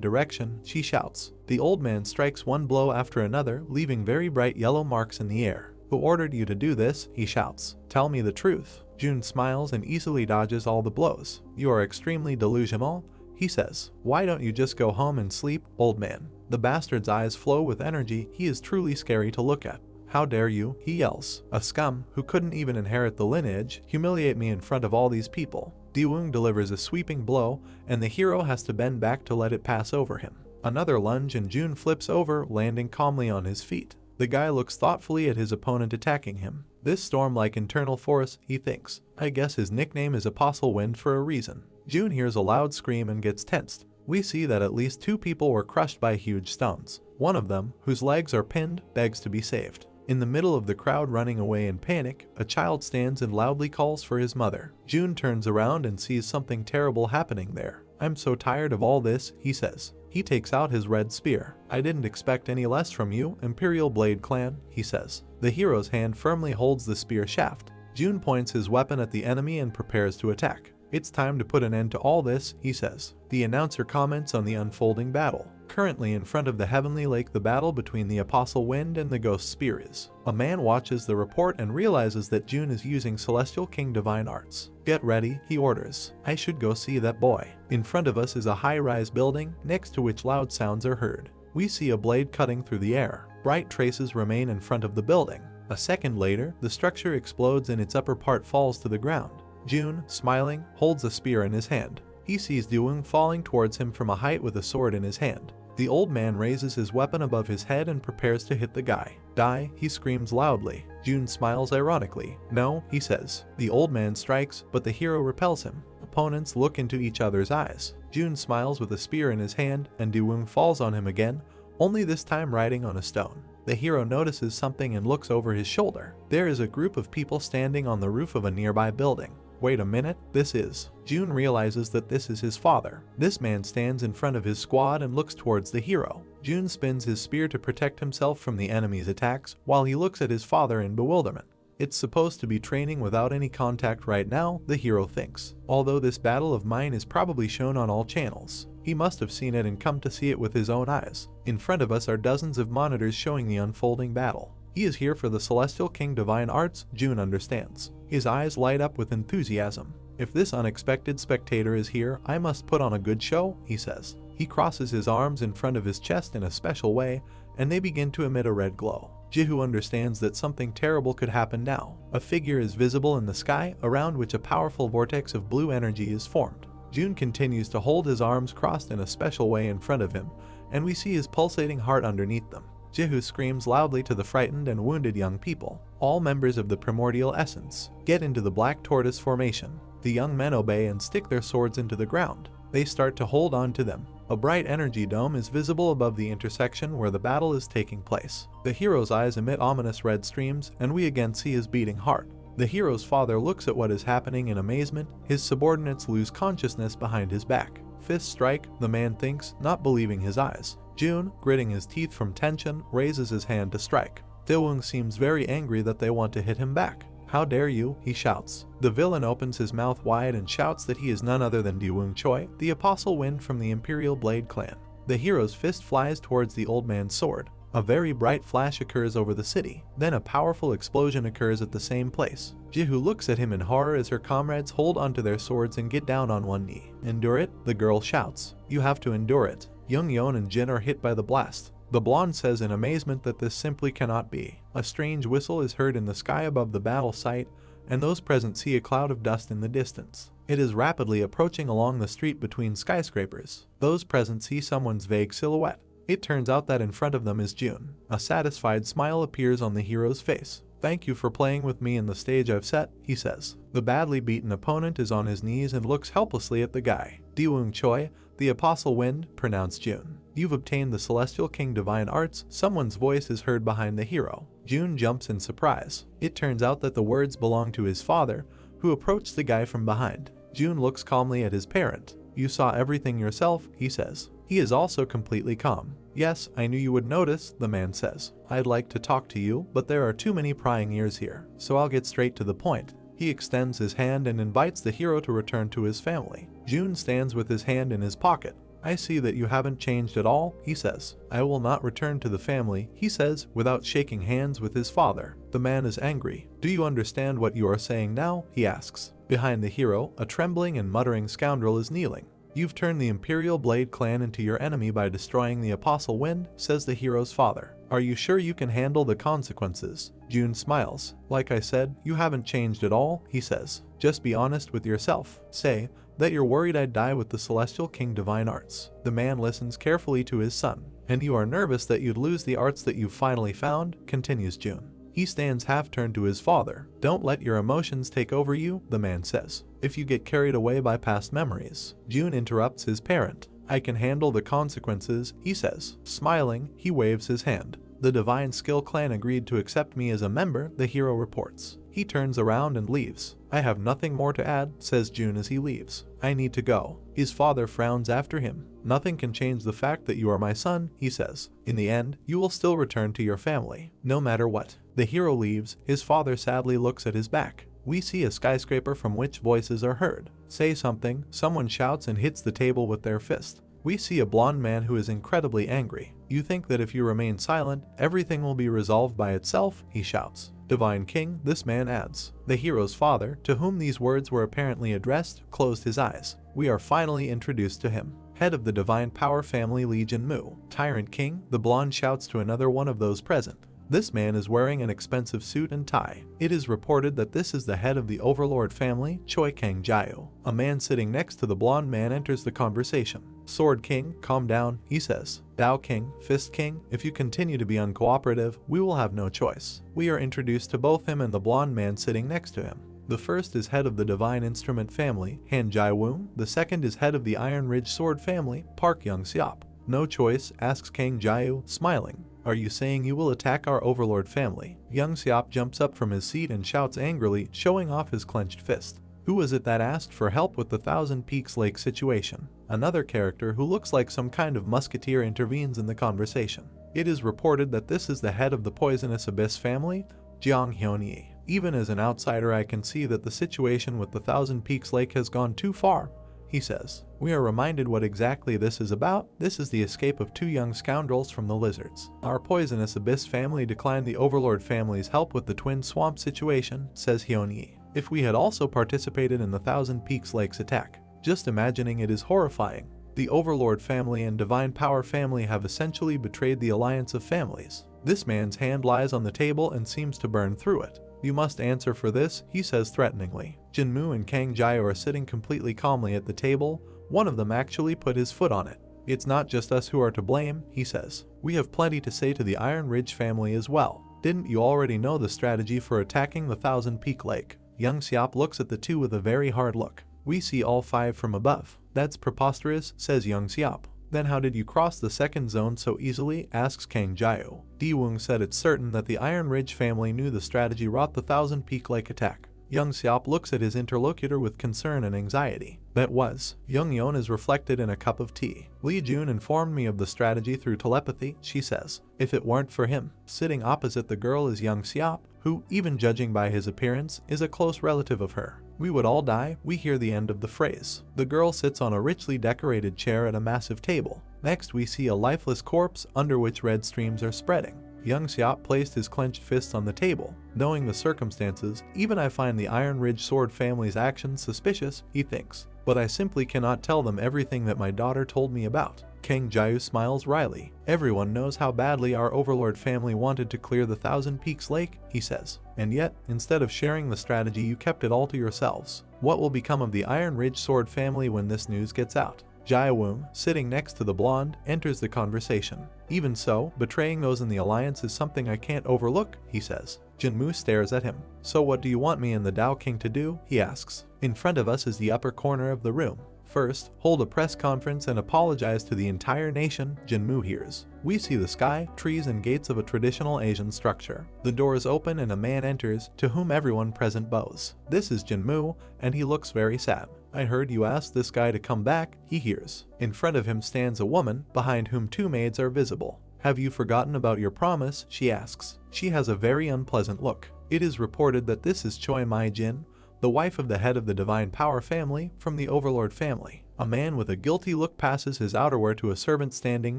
direction, she shouts. The old man strikes one blow after another, leaving very bright yellow marks in the air. Who ordered you to do this? He shouts. Tell me the truth. Jun smiles and easily dodges all the blows. You are extremely delusional, he says. Why don't you just go home and sleep, old man? The bastard's eyes flow with energy. He is truly scary to look at. How dare you, he yells. A scum, who couldn't even inherit the lineage, humiliate me in front of all these people. Daewoo delivers a sweeping blow, and the hero has to bend back to let it pass over him. Another lunge and Jun flips over, landing calmly on his feet. The guy looks thoughtfully at his opponent attacking him. This storm-like internal force, he thinks. I guess his nickname is Apostle Wind for a reason. Jun hears a loud scream and gets tensed. We see that at least two people were crushed by huge stones. One of them, whose legs are pinned, begs to be saved. In the middle of the crowd running away in panic, a child stands and loudly calls for his mother. Jun turns around and sees something terrible happening there. I'm so tired of all this, he says. He takes out his red spear. I didn't expect any less from you, Imperial Blade Clan, he says. The hero's hand firmly holds the spear shaft. Jun points his weapon at the enemy and prepares to attack. It's time to put an end to all this, he says. The announcer comments on the unfolding battle. Currently in front of the Heavenly Lake, the battle between the Apostle Wind and the Ghost Spear is. A man watches the report and realizes that Jun is using Celestial King Divine Arts. Get ready, he orders. I should go see that boy. In front of us is a high-rise building, next to which loud sounds are heard. We see a blade cutting through the air. Bright traces remain in front of the building. A second later, the structure explodes and its upper part falls to the ground. Jun, smiling, holds a spear in his hand. He sees Daewoo falling towards him from a height with a sword in his hand. The old man raises his weapon above his head and prepares to hit the guy. Die, he screams loudly. Jun smiles ironically. No, he says. The old man strikes, but the hero repels him. Opponents look into each other's eyes. Jun smiles with a spear in his hand, and Daewoo falls on him again, only this time riding on a stone. The hero notices something and looks over his shoulder. There is a group of people standing on the roof of a nearby building. Wait a minute, this is. Jun realizes that this is his father. This man stands in front of his squad and looks towards the hero. Jun spins his spear to protect himself from the enemy's attacks while he looks at his father in bewilderment. It's supposed to be training without any contact right now, the hero thinks. Although this battle of mine is probably shown on all channels, he must have seen it and come to see it with his own eyes. In front of us are dozens of monitors showing the unfolding battle. He is here for the Celestial King Divine Arts, Jun understands. His eyes light up with enthusiasm. If this unexpected spectator is here, I must put on a good show, he says. He crosses his arms in front of his chest in a special way, and they begin to emit a red glow. Jihu understands that something terrible could happen now. A figure is visible in the sky, around which a powerful vortex of blue energy is formed. Jun continues to hold his arms crossed in a special way in front of him, and we see his pulsating heart underneath them. Jihu screams loudly to the frightened and wounded young people. All members of the primordial essence get into the black tortoise formation. The young men obey and stick their swords into the ground. They start to hold on to them. A bright energy dome is visible above the intersection where the battle is taking place. The hero's eyes emit ominous red streams, and we again see his beating heart. The hero's father looks at what is happening in amazement. His subordinates lose consciousness behind his back. Fists strike, the man thinks, not believing his eyes. Jun, gritting his teeth from tension, raises his hand to strike. Daewoo seems very angry that they want to hit him back. How dare you, he shouts. The villain opens his mouth wide and shouts that he is none other than Daewoo Choi, the Apostle Wind from the Imperial Blade clan. The hero's fist flies towards the old man's sword. A very bright flash occurs over the city. Then a powerful explosion occurs at the same place. Jihu looks at him in horror as her comrades hold onto their swords and get down on one knee. Endure it, the girl shouts. You have to endure it. Young Yeon and Jin are hit by the blast. The blonde says in amazement that this simply cannot be. A strange whistle is heard in the sky above the battle site, and those present see a cloud of dust in the distance. It is rapidly approaching along the street between skyscrapers. Those present see someone's vague silhouette. It turns out that in front of them is Jun. A satisfied smile appears on the hero's face. Thank you for playing with me in the stage I've set, he says. The badly beaten opponent is on his knees and looks helplessly at the guy. Daewoo Choi, the Apostle Wind, pronounced Jun. You've obtained the Celestial King Divine Arts. Someone's voice is heard behind the hero. Jun jumps in surprise. It turns out that the words belong to his father, who approached the guy from behind. Jun looks calmly at his parent. You saw everything yourself, he says. He is also completely calm. Yes, I knew you would notice, the man says. I'd like to talk to you, but there are too many prying ears here, so I'll get straight to the point. He extends his hand and invites the hero to return to his family. Jun stands with his hand in his pocket. I see that you haven't changed at all, he says. I will not return to the family, he says, without shaking hands with his father. The man is angry. Do you understand what you are saying now? He asks. Behind the hero, a trembling and muttering scoundrel is kneeling. You've turned the Imperial Blade clan into your enemy by destroying the Apostle Wind, says the hero's father. Are you sure you can handle the consequences? Jun smiles. Like I said, you haven't changed at all, he says. Just be honest with yourself. Say that you're worried I'd die with the Celestial King Divine Arts. The man listens carefully to his son. And you are nervous that you'd lose the arts that you've finally found, continues Jun. He stands half-turned to his father. Don't let your emotions take over you, the man says. If you get carried away by past memories. Jun interrupts his parent. I can handle the consequences, he says. Smiling, he waves his hand. The Divine Skill Clan agreed to accept me as a member, the hero reports. He turns around and leaves. I have nothing more to add, says Jun as he leaves. I need to go. His father frowns after him. Nothing can change the fact that you are my son, he says. In the end, you will still return to your family, no matter what. The hero leaves. His father sadly looks at his back. We see a skyscraper from which voices are heard. Say something, someone shouts and hits the table with their fist. We see a blonde man who is incredibly angry. You think that if you remain silent, everything will be resolved by itself, he shouts. Divine King, this man adds. The hero's father, to whom these words were apparently addressed, closed his eyes. We are finally introduced to him. Head of the Divine Power Family Legion Mu. Tyrant King, the blonde shouts to another one of those present. This man is wearing an expensive suit and tie. It is reported that this is the head of the overlord family, Choi Kang-jae. A man sitting next to the blonde man enters the conversation. Sword King, calm down, he says. Dao King, Fist King, if you continue to be uncooperative, we will have no choice. We are introduced to both him and the blonde man sitting next to him. The first is head of the Divine Instrument family, Han Jae-woong. The second is head of the Iron Ridge Sword family, Park Young-seop. No choice, asks Kang Jae-woo, smiling. Are you saying you will attack our overlord family? Young-seop jumps up from his seat and shouts angrily, showing off his clenched fist. Who was it that asked for help with the Thousand Peaks Lake situation? Another character who looks like some kind of musketeer intervenes in the conversation. It is reported that this is the head of the Poisonous Abyss family, Jeong Hyun-hee. Even as an outsider, I can see that the situation with the Thousand Peaks Lake has gone too far, he says. We are reminded what exactly this is about. This is the escape of two young scoundrels from the lizards. Our Poisonous Abyss family declined the Overlord family's help with the Twin Swamp situation, says Hyun-hee. If we had also participated in the Thousand Peaks Lake's attack. Just imagining it is horrifying. The Overlord family and Divine Power family have essentially betrayed the alliance of families. This man's hand lies on the table and seems to burn through it. You must answer for this, he says threateningly. Jinmu and Kang Jae are sitting completely calmly at the table. One of them actually put his foot on it. It's not just us who are to blame, he says. We have plenty to say to the Iron Ridge family as well. Didn't you already know the strategy for attacking the Thousand Peak Lake? Young-seop looks at the two with a very hard look. We see all five from above. That's preposterous, says Young-seop. Then how did you cross the second zone so easily, asks Kang Jae-woo. Di-woong said it's certain that the Iron Ridge family knew the strategy wrought the Thousand Peak Lake attack. Young-seop looks at his interlocutor with concern and anxiety. That was. Young-yeon is reflected in a cup of tea. Lee Jun informed me of the strategy through telepathy, she says. If it weren't for him, sitting opposite the girl is Young-seop, who, even judging by his appearance, is a close relative of her. We would all die. We hear the end of the phrase. The girl sits on a richly decorated chair at a massive table. Next we see a lifeless corpse under which red streams are spreading. Young-seop placed his clenched fist on the table. Knowing the circumstances, even I find the Iron Ridge Sword family's actions suspicious, he thinks. But I simply cannot tell them everything that my daughter told me about. Kang Jae-woo smiles wryly. Everyone knows how badly our Overlord family wanted to clear the Thousand Peaks Lake, he says. And yet, instead of sharing the strategy, you kept it all to yourselves. What will become of the Iron Ridge Sword family when this news gets out? Jae-woong, sitting next to the blonde, enters the conversation. Even so, betraying those in the alliance is something I can't overlook, he says. Jinmu stares at him. So what do you want me and the Dao King to do? He asks. In front of us is the upper corner of the room. First, hold a press conference and apologize to the entire nation, Jinmu hears. We see the sky, trees and gates of a traditional Asian structure. The doors open and a man enters, to whom everyone present bows. This is Jinmu, and he looks very sad. I heard you asked this guy to come back, he hears. In front of him stands a woman, behind whom two maids are visible. Have you forgotten about your promise? She asks. She has a very unpleasant look. It is reported that this is Choi Mai-jin, the wife of the head of the Divine Power family from the Overlord family. A man with a guilty look passes his outerwear to a servant standing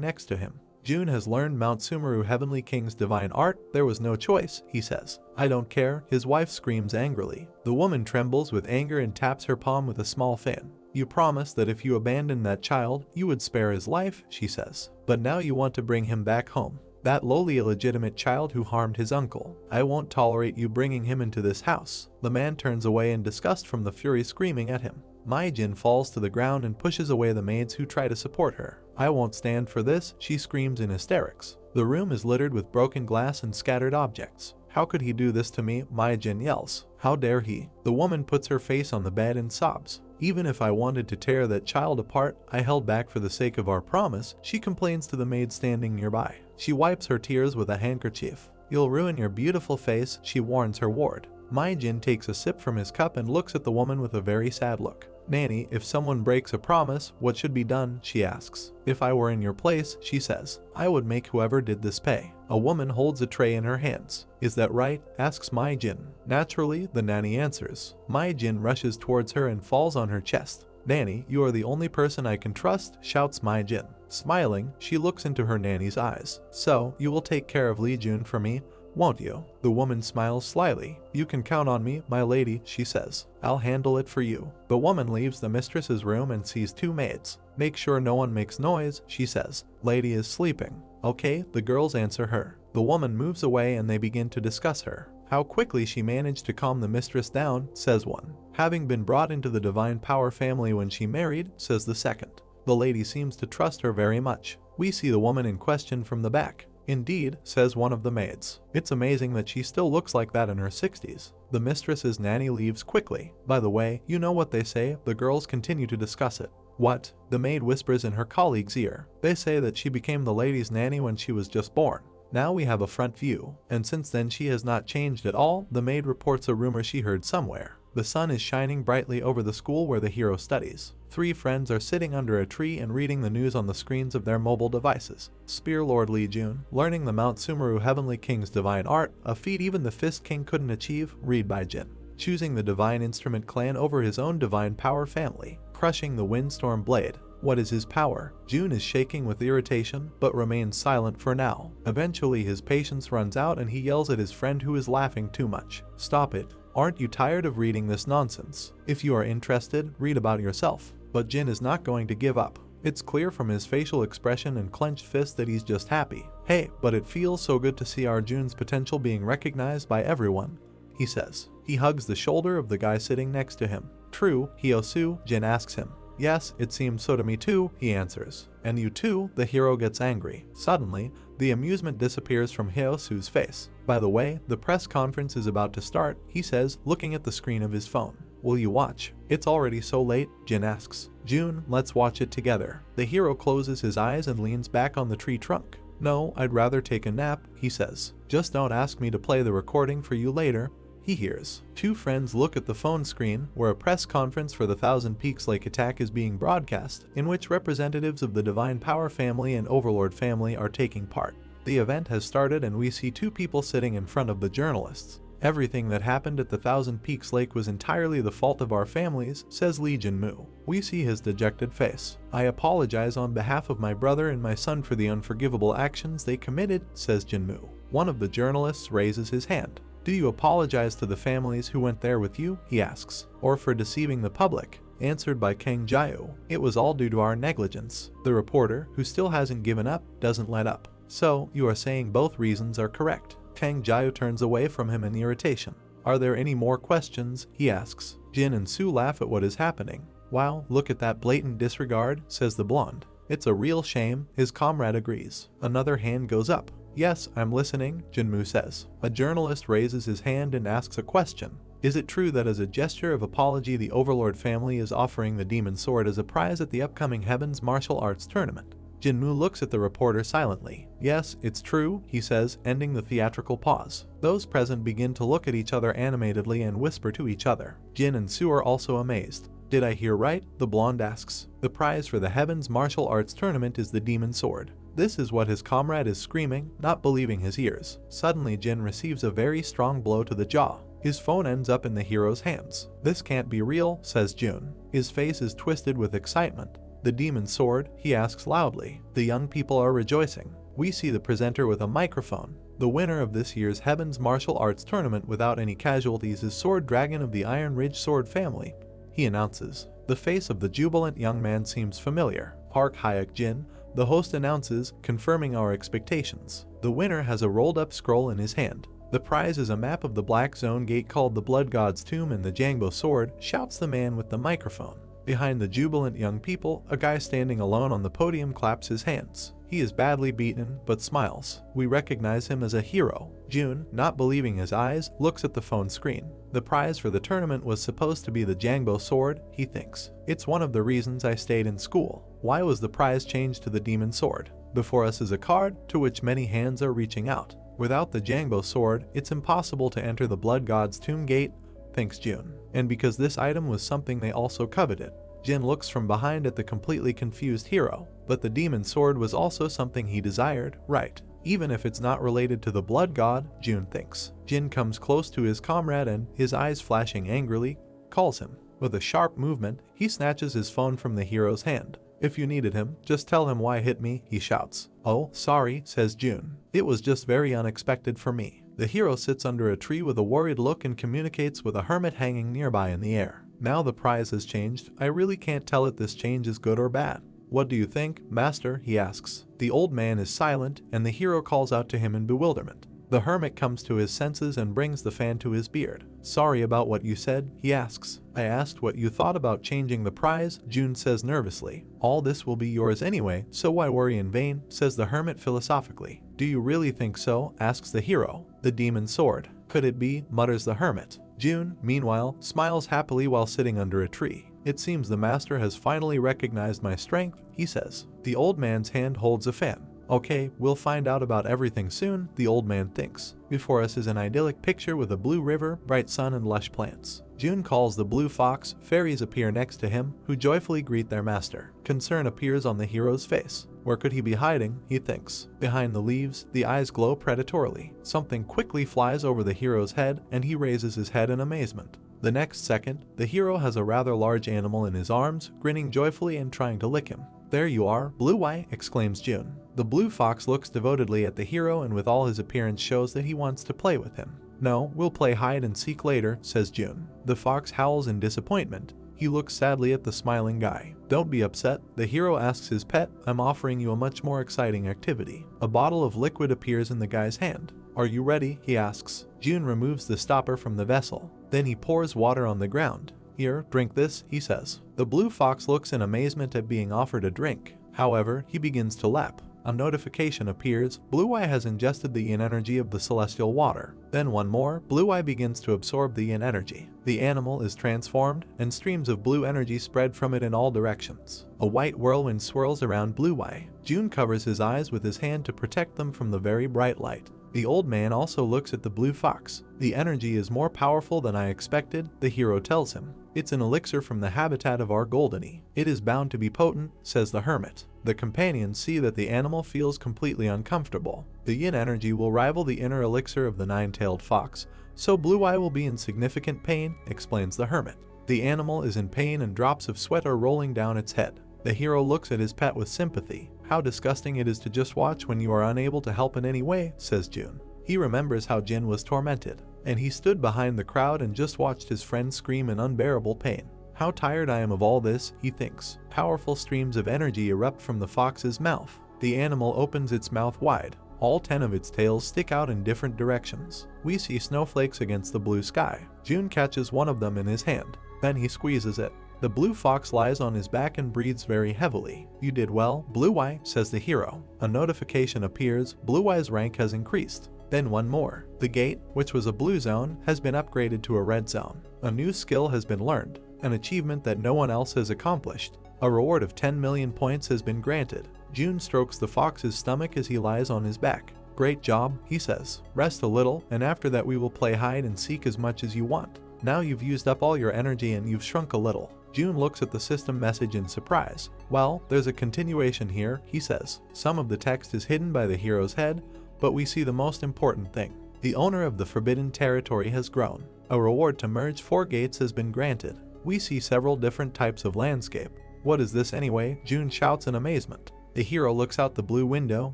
next to him. June has learned Mount Sumeru Heavenly King's divine art. There was no choice, he says. I don't care, his wife screams angrily. The woman trembles with anger and taps her palm with a small fan. You promised that if you abandoned that child, you would spare his life, she says. But now you want to bring him back home. That lowly illegitimate child who harmed his uncle. I won't tolerate you bringing him into this house. The man turns away in disgust from the fury screaming at him. Mai-jin falls to the ground and pushes away the maids who try to support her. I won't stand for this, she screams in hysterics. The room is littered with broken glass and scattered objects. How could he do this to me? Mai-jin yells. How dare he? The woman puts her face on the bed and sobs. Even if I wanted to tear that child apart, I held back for the sake of our promise, she complains to the maid standing nearby. She wipes her tears with a handkerchief. You'll ruin your beautiful face, she warns her ward. Mai-jin takes a sip from his cup and looks at the woman with a very sad look. Nanny, if someone breaks a promise, what should be done? She asks. If I were in your place, she says, I would make whoever did this pay. A woman holds a tray in her hands. Is that right? Asks Mai-jin. Naturally, the nanny answers. Mai-jin rushes towards her and falls on her chest. Nanny, you are the only person I can trust, shouts Mai-jin. Smiling, she looks into her nanny's eyes. So, you will take care of Lee Jun for me, won't you? The woman smiles slyly. You can count on me, my lady, she says. I'll handle it for you. The woman leaves the mistress's room and sees two maids. Make sure no one makes noise, she says. Lady is sleeping. Okay, the girls answer her. The woman moves away and they begin to discuss her. How quickly she managed to calm the mistress down, says one. Having been brought into the divine power family when she married, says the second. The lady seems to trust her very much. We see the woman in question from the back. Indeed, says one of the maids. It's amazing that she still looks like that in her 60s. The mistress's nanny leaves quickly. By the way, you know what they say, the girls continue to discuss it. What? The maid whispers in her colleague's ear. They say that she became the lady's nanny when she was just born. Now we have a front view, and since then she has not changed at all. The maid reports a rumor she heard somewhere. The sun is shining brightly over the school where the hero studies. 3 friends are sitting under a tree and reading the news on the screens of their mobile devices. Spear Lord Lee Jun, learning the Mount Sumeru Heavenly King's divine art, a feat even the Fist King couldn't achieve, read by Jin. Choosing the Divine Instrument clan over his own divine power family. Crushing the Windstorm Blade. What is his power? Jun is shaking with irritation, but remains silent for now. Eventually his patience runs out and he yells at his friend who is laughing too much. Stop it. Aren't you tired of reading this nonsense? If you are interested, read about yourself. But Jin is not going to give up. It's clear from his facial expression and clenched fist that he's just happy. Hey, but it feels so good to see our Jun's potential being recognized by everyone, he says. He hugs the shoulder of the guy sitting next to him. True, Hyosu, Jin asks him. Yes, it seems so to me too, he answers. And you too, the hero gets angry. Suddenly, the amusement disappears from Hyosu's face. By the way, the press conference is about to start, he says, looking at the screen of his phone. Will you watch? It's already so late, Jin asks. Jun, let's watch it together. The hero closes his eyes and leans back on the tree trunk. No, I'd rather take a nap, he says. Just don't ask me to play the recording for you later. He hears. 2 friends look at the phone screen where a press conference for the Thousand Peaks Lake attack is being broadcast, in which representatives of the Divine Power family and Overlord family are taking part. The event has started and we see 2 people sitting in front of the journalists. Everything that happened at the Thousand Peaks Lake was entirely the fault of our families, says Lee Jin-moo. We see his dejected face. I apologize on behalf of my brother and my son for the unforgivable actions they committed, says Jin-moo. One of the journalists raises his hand. Do you apologize to the families who went there with you? He asks. Or for deceiving the public? Answered by Kang Jiao. It was all due to our negligence. The reporter, who still hasn't given up, doesn't let up. So, you are saying both reasons are correct. Kang Jiao turns away from him in irritation. Are there any more questions? He asks. Jin and Sue laugh at what is happening. Wow, look at that blatant disregard, says the blonde. It's a real shame, his comrade agrees. Another hand goes up. Yes, I'm listening, Jin-moo says. A journalist raises his hand and asks a question. Is it true that as a gesture of apology the Overlord family is offering the Demon Sword as a prize at the upcoming Heaven's Martial Arts Tournament? Jin-moo looks at the reporter silently. Yes, it's true, he says, ending the theatrical pause. Those present begin to look at each other animatedly and whisper to each other. Jin and Sue are also amazed. Did I hear right? The blonde asks. The prize for the Heaven's Martial Arts Tournament is the Demon Sword. This is what his comrade is screaming, not believing his ears. Suddenly Jin receives a very strong blow to the jaw. His phone ends up in the hero's hands. This can't be real, says Jun. His face is twisted with excitement. The Demon Sword, he asks loudly. The young people are rejoicing. We see the presenter with a microphone. The winner of this year's Heaven's Martial Arts Tournament without any casualties is Sword Dragon of the Iron Ridge Sword family, he announces. The face of the jubilant young man seems familiar. Park Hyuk Jin, the host announces, confirming our expectations. The winner has a rolled-up scroll in his hand. The prize is a map of the Black Zone gate called the Blood God's Tomb and the Jangbo Sword, shouts the man with the microphone. Behind the jubilant young people, a guy standing alone on the podium claps his hands. He is badly beaten, but smiles. We recognize him as a hero. Jun, not believing his eyes, looks at the phone screen. The prize for the tournament was supposed to be the Jangbo Sword, he thinks. It's one of the reasons I stayed in school. Why was the prize changed to the Demon Sword? Before us is a card, to which many hands are reaching out. Without the Jangbo Sword, it's impossible to enter the Blood God's Tomb gate, thinks Jun. And because this item was something they also coveted. Jin looks from behind at the completely confused hero. But the Demon Sword was also something he desired, right? Even if it's not related to the Blood God, Jun thinks. Jin comes close to his comrade and, his eyes flashing angrily, calls him. With a sharp movement, he snatches his phone from the hero's hand. If you needed him, just tell him why hit me, he shouts. Oh, sorry, says Jun. It was just very unexpected for me. The hero sits under a tree with a worried look and communicates with a hermit hanging nearby in the air. Now the prize has changed. I really can't tell if this change is good or bad. "What do you think, master?" he asks. The old man is silent, and the hero calls out to him in bewilderment. The hermit comes to his senses and brings the fan to his beard. "Sorry about what you said," he asks. "I asked what you thought about changing the prize," June says nervously. "All this will be yours anyway, so why worry in vain," says the hermit philosophically. "Do you really think so?" asks the hero. "The demon sword. Could it be?" mutters the hermit. June, meanwhile, smiles happily while sitting under a tree. "It seems the master has finally recognized my strength," he says. The old man's hand holds a fan. "Okay, we'll find out about everything soon," the old man thinks. Before us is an idyllic picture with a blue river, bright sun, and lush plants. June calls the blue fox. Fairies appear next to him, who joyfully greet their master. Concern appears on the hero's face. Where could he be hiding, he thinks. Behind the leaves, the eyes glow predatorily. Something quickly flies over the hero's head, and he raises his head in amazement. The next second, the hero has a rather large animal in his arms, grinning joyfully and trying to lick him. "There you are, Blue Eye," exclaims June. The blue fox looks devotedly at the hero and with all his appearance shows that he wants to play with him. "No, we'll play hide and seek later," says June. The fox howls in disappointment. He looks sadly at the smiling guy. "Don't be upset," the hero asks his pet. "I'm offering you a much more exciting activity." A bottle of liquid appears in the guy's hand. "Are you ready?" he asks. June removes the stopper from the vessel. Then he pours water on the ground. "Here, drink this," he says. The blue fox looks in amazement at being offered a drink. However, he begins to lap. A notification appears. Blue Eye has ingested the yin energy of the celestial water. Then one more. Blue Eye begins to absorb the yin energy. The animal is transformed, and streams of blue energy spread from it in all directions. A white whirlwind swirls around Blue Eye. June covers his eyes with his hand to protect them from the very bright light. The old man also looks at the blue fox. "The energy is more powerful than I expected," the hero tells him. "It's an elixir from the habitat of our Goldeny. It is bound to be potent," says the hermit. The companions see that the animal feels completely uncomfortable. The yin energy will rival the inner elixir of the nine-tailed fox, so Blue Eye will be in significant pain, explains the hermit. The animal is in pain and drops of sweat are rolling down its head. The hero looks at his pet with sympathy. "How disgusting it is to just watch when you are unable to help in any way," says June. He remembers how Jin was tormented, and he stood behind the crowd and just watched his friend scream in unbearable pain. "How tired I am of all this," he thinks. Powerful streams of energy erupt from the fox's mouth. The animal opens its mouth wide. All 10 of its tails stick out in different directions. We see snowflakes against the blue sky. June catches one of them in his hand. Then he squeezes it. The blue fox lies on his back and breathes very heavily. "You did well, Blue Eye," says the hero. A notification appears. Blue Eye's rank has increased. Then one more. The gate, which was a blue zone, has been upgraded to a red zone. A new skill has been learned, an achievement that no one else has accomplished. A reward of 10 million points has been granted. June strokes the fox's stomach as he lies on his back. "Great job," he says. "Rest a little, and after that we will play hide and seek as much as you want. Now you've used up all your energy and you've shrunk a little." June looks at the system message in surprise. "Well, there's a continuation here," he says. Some of the text is hidden by the hero's head, but we see the most important thing. The owner of the forbidden territory has grown. A reward to merge 4 gates has been granted. We see several different types of landscape. "What is this anyway?" June shouts in amazement. The hero looks out the blue window,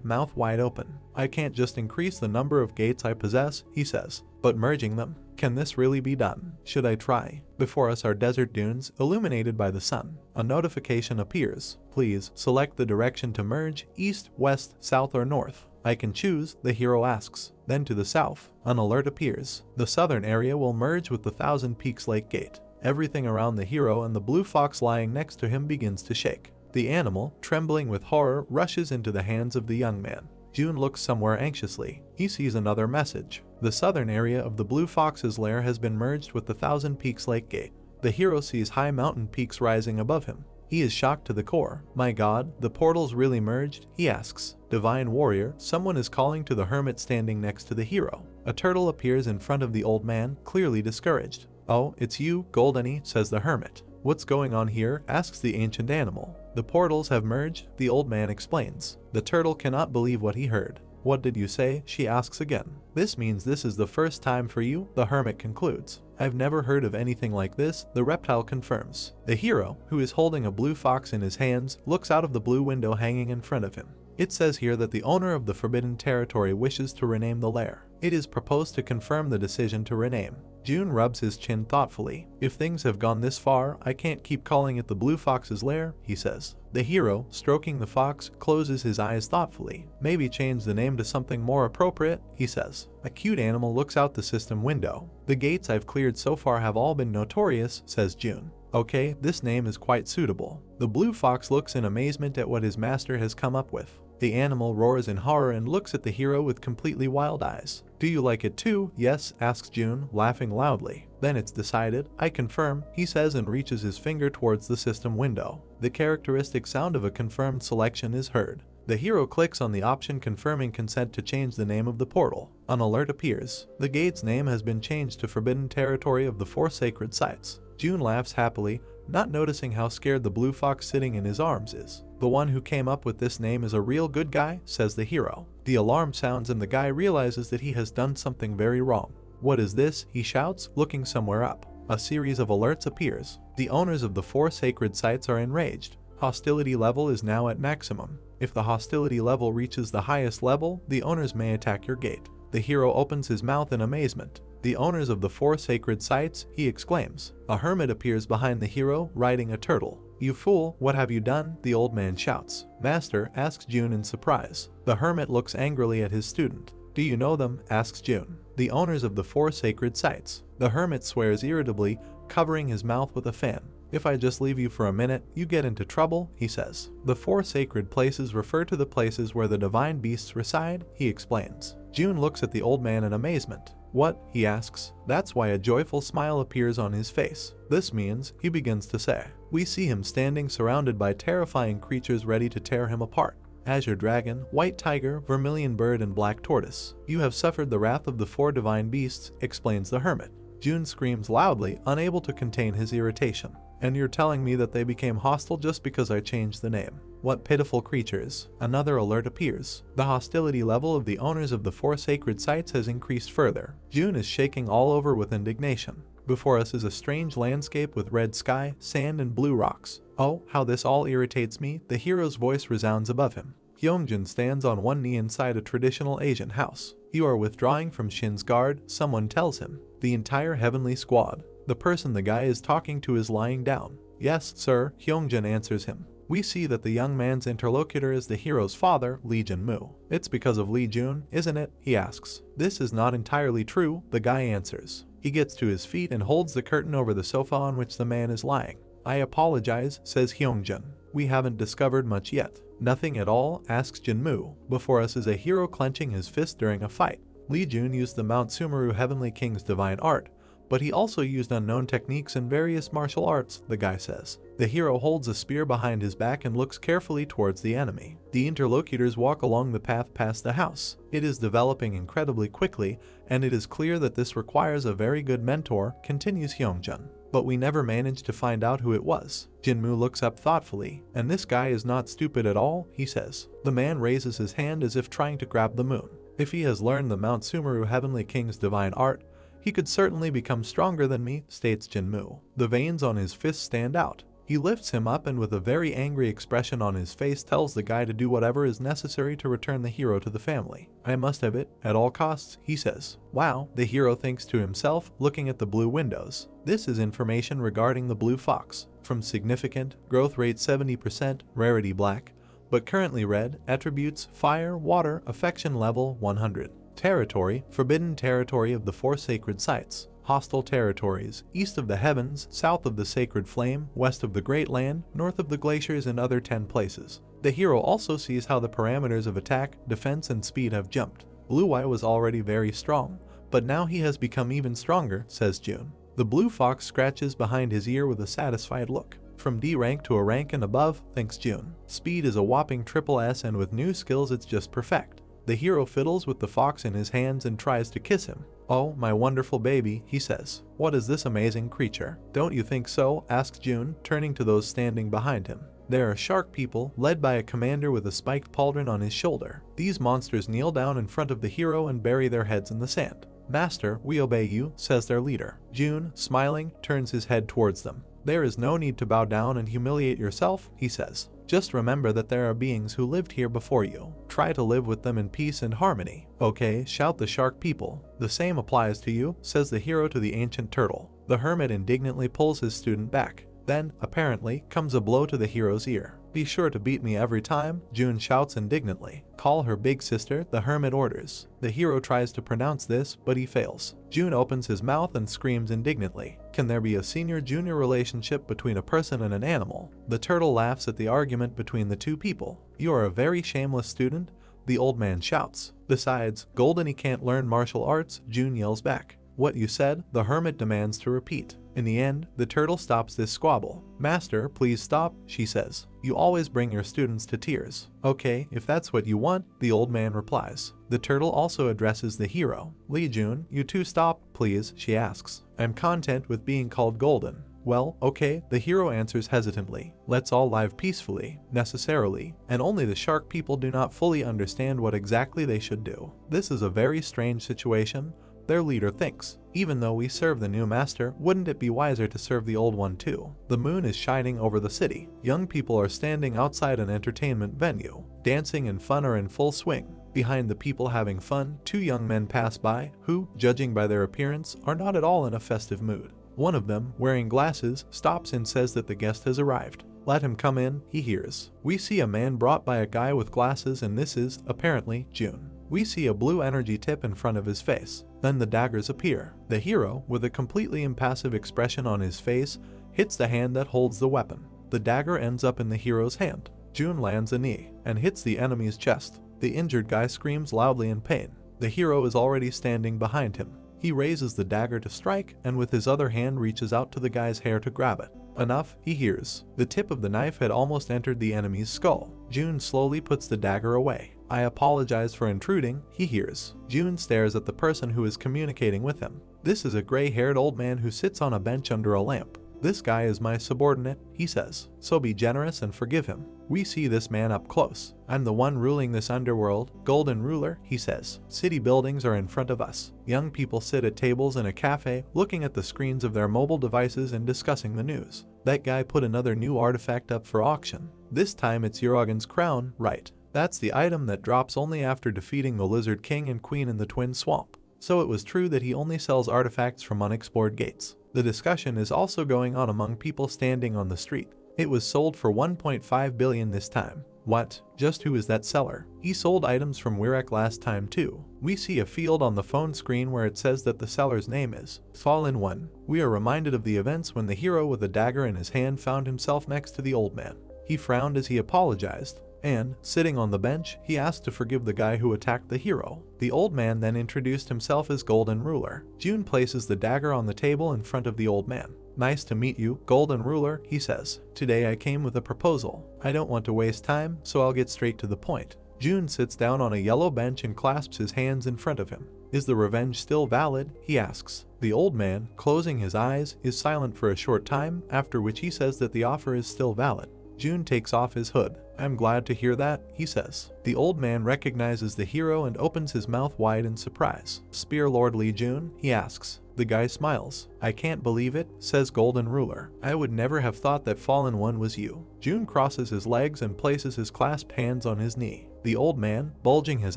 mouth wide open. "I can't just increase the number of gates I possess," he says, "but merging them? Can this really be done? Should I try?" Before us are desert dunes, illuminated by the sun. A notification appears. "Please select the direction to merge, east, west, south, or north." "I can choose," the hero asks. Then to the south, an alert appears. The southern area will merge with the Thousand Peaks Lake Gate. Everything around the hero and the blue fox lying next to him begins to shake. The animal, trembling with horror, rushes into the hands of the young man. June looks somewhere anxiously. He sees another message. The southern area of the blue fox's lair has been merged with the Thousand Peaks Lake Gate. The hero sees high mountain peaks rising above him. He is shocked to the core. "My God, the portals really merged?" he asks. "Divine warrior," someone is calling to the hermit standing next to the hero. A turtle appears in front of the old man, clearly discouraged. "Oh, it's you, Goldeny," says the hermit. "What's going on here?" asks the ancient animal. "The portals have merged," the old man explains. The turtle cannot believe what he heard. "What did you say?" she asks again. "This means this is the first time for you," the hermit concludes. "I've never heard of anything like this," the reptile confirms. The hero, who is holding a blue fox in his hands, looks out of the blue window hanging in front of him. It says here that the owner of the forbidden territory wishes to rename the lair. It is proposed to confirm the decision to rename. June rubs his chin thoughtfully. If things have gone this far, I can't keep calling it the Blue Fox's lair, he says. The hero, stroking the fox, closes his eyes thoughtfully. Maybe change the name to something more appropriate, he says. A cute animal looks out the system window. The gates I've cleared so far have all been notorious, says June. Okay, this name is quite suitable. The blue fox looks in amazement at what his master has come up with. The animal roars in horror and looks at the hero with completely wild eyes. Do you like it too? Yes, asks June, laughing loudly. Then it's decided. I confirm, he says and reaches his finger towards the system window. The characteristic sound of a confirmed selection is heard. The hero clicks on the option confirming consent to change the name of the portal. An alert appears. The gate's name has been changed to Forbidden Territory of the Four Sacred Sites. June laughs happily, not noticing how scared the blue fox sitting in his arms is. The one who came up with this name is a real good guy, says the hero. The alarm sounds and the guy realizes that he has done something very wrong. What is this? He shouts, looking somewhere up. A series of alerts appears. The owners of the four sacred sites are enraged. Hostility level is now at maximum. If the hostility level reaches the highest level, the owners may attack your gate. The hero opens his mouth in amazement. The owners of the four sacred sites, he exclaims. A hermit appears behind the hero, riding a turtle. You fool, what have you done? The old man shouts. Master, asks June in surprise. The hermit looks angrily at his student. Do you know them? Asks June. The owners of the four sacred sites. The hermit swears irritably, covering his mouth with a fan. If I just leave you for a minute, you get into trouble, he says. The four sacred places refer to the places where the divine beasts reside, he explains. June looks at the old man in amazement. What? He asks. That's why a joyful smile appears on his face. This means, he begins to say. We see him standing surrounded by terrifying creatures ready to tear him apart. Azure dragon, white tiger, vermilion bird, and black tortoise. You have suffered the wrath of the four divine beasts, explains the hermit. June screams loudly, unable to contain his irritation. And you're telling me that they became hostile just because I changed the name. What pitiful creatures. Another alert appears. The hostility level of the owners of the four sacred sites has increased further. June is shaking all over with indignation. Before us is a strange landscape with red sky, sand, and blue rocks. Oh, how this all irritates me, the hero's voice resounds above him. Hyungjin stands on one knee inside a traditional Asian house. You are withdrawing from Shin's guard, someone tells him. The entire heavenly squad. The person the guy is talking to is lying down. Yes, sir, Hyungjin answers him. We see that the young man's interlocutor is the hero's father, Lee Jun-moo. It's because of Lee Jun, isn't it? He asks. This is not entirely true, the guy answers. He gets to his feet and holds the curtain over the sofa on which the man is lying. I apologize, says Hyungjin. We haven't discovered much yet. Nothing at all, asks Jun-moo. Before us is a hero clenching his fist during a fight. Lee Jun used the Mount Sumeru Heavenly King's divine art, but he also used unknown techniques in various martial arts, the guy says. The hero holds a spear behind his back and looks carefully towards the enemy. The interlocutors walk along the path past the house. It is developing incredibly quickly, and it is clear that this requires a very good mentor, continues Hyungjin. But we never managed to find out who it was. Jin-moo looks up thoughtfully. And this guy is not stupid at all, he says. The man raises his hand as if trying to grab the moon. If he has learned the Mount Sumeru Heavenly King's divine art, he could certainly become stronger than me, states Jin-moo. The veins on his fist stand out. He lifts him up and with a very angry expression on his face tells the guy to do whatever is necessary to return the hero to the family. I must have it, at all costs, he says. Wow, the hero thinks to himself, looking at the blue windows. This is information regarding the blue fox. From significant, growth rate 70%, rarity black, but currently red, attributes, fire, water, affection level 100. Territory, forbidden territory of the four sacred sites. Hostile territories, east of the heavens, south of the sacred flame, west of the great land, north of the glaciers, and other 10 places. The hero also sees how the parameters of attack, defense, and speed have jumped. Blue Eye was already very strong, but now he has become even stronger, says June. The blue fox scratches behind his ear with a satisfied look. From D rank to a rank and above, thinks June. Speed is a whopping triple S, and with new skills it's just perfect. The hero fiddles with the fox in his hands and tries to kiss him. Oh, my wonderful baby, he says. What is this amazing creature? Don't you think so? Asks June, turning to those standing behind him. There are shark people, led by a commander with a spiked pauldron on his shoulder. These monsters kneel down in front of the hero and bury their heads in the sand. Master, we obey you, says their leader. June, smiling, turns his head towards them. There is no need to bow down and humiliate yourself, he says. Just remember that there are beings who lived here before you. Try to live with them in peace and harmony. Okay, shout the shark people. The same applies to you, says the hero to the ancient turtle. The hermit indignantly pulls his student back. Then, apparently, comes a blow to the hero's ear. Be sure to beat me every time, June shouts indignantly. Call her big sister, the hermit orders. The hero tries to pronounce this, but he fails. June opens his mouth and screams indignantly. Can there be a senior-junior relationship between a person and an animal? The turtle laughs at the argument between the two people. You are a very shameless student, the old man shouts. Besides, Golden can't learn martial arts, June yells back. What you said, the hermit demands to repeat. In the end, the turtle stops this squabble. Master, please stop, she says. You always bring your students to tears. Okay, if that's what you want, the old man replies. The turtle also addresses the hero. Lee Jun, you two stop, please, she asks. I'm content with being called Golden. Well, okay, the hero answers hesitantly. Let's all live peacefully, necessarily, and only the shark people do not fully understand what exactly they should do. This is a very strange situation, their leader thinks. Even though we serve the new master, wouldn't it be wiser to serve the old one too? The moon is shining over the city. Young people are standing outside an entertainment venue. Dancing and fun are in full swing. Behind the people having fun, two young men pass by, who, judging by their appearance, are not at all in a festive mood. One of them, wearing glasses, stops and says that the guest has arrived. Let him come in, he hears. We see a man brought by a guy with glasses, and this is, apparently, June. We see a blue energy tip in front of his face. Then the daggers appear. The hero, with a completely impassive expression on his face, hits the hand that holds the weapon. The dagger ends up in the hero's hand. June lands a knee and hits the enemy's chest. The injured guy screams loudly in pain. The hero is already standing behind him. He raises the dagger to strike and with his other hand reaches out to the guy's hair to grab it. Enough, he hears. The tip of the knife had almost entered the enemy's skull. June slowly puts the dagger away. I apologize for intruding, he hears. June stares at the person who is communicating with him. This is a gray-haired old man who sits on a bench under a lamp. This guy is my subordinate, he says, so be generous and forgive him. We see this man up close. I'm the one ruling this underworld, Golden Ruler, he says. City buildings are in front of us. Young people sit at tables in a cafe, looking at the screens of their mobile devices and discussing the news. That guy put another new artifact up for auction. This time it's Uragan's crown, right? That's the item that drops only after defeating the Lizard King and Queen in the Twin Swamp. So it was true that he only sells artifacts from unexplored gates. The discussion is also going on among people standing on the street. It was sold for 1.5 billion this time. What? Just who is that seller? He sold items from Wirek last time too. We see a field on the phone screen where it says that the seller's name is Fallen One. We are reminded of the events when the hero with a dagger in his hand found himself next to the old man. He frowned as he apologized. And, sitting on the bench, he asked to forgive the guy who attacked the hero. The old man then introduced himself as Golden Ruler. June places the dagger on the table in front of the old man. Nice to meet you, Golden Ruler, he says. Today I came with a proposal. I don't want to waste time, so I'll get straight to the point. June sits down on a yellow bench and clasps his hands in front of him. Is the revenge still valid? He asks. The old man, closing his eyes, is silent for a short time, after which he says that the offer is still valid. June takes off his hood. I'm glad to hear that, he says. The old man recognizes the hero and opens his mouth wide in surprise. Spear Lord Lee June? He asks. The guy smiles. I can't believe it, says Golden Ruler. I would never have thought that Fallen One was you. June crosses his legs and places his clasped hands on his knee. The old man, bulging his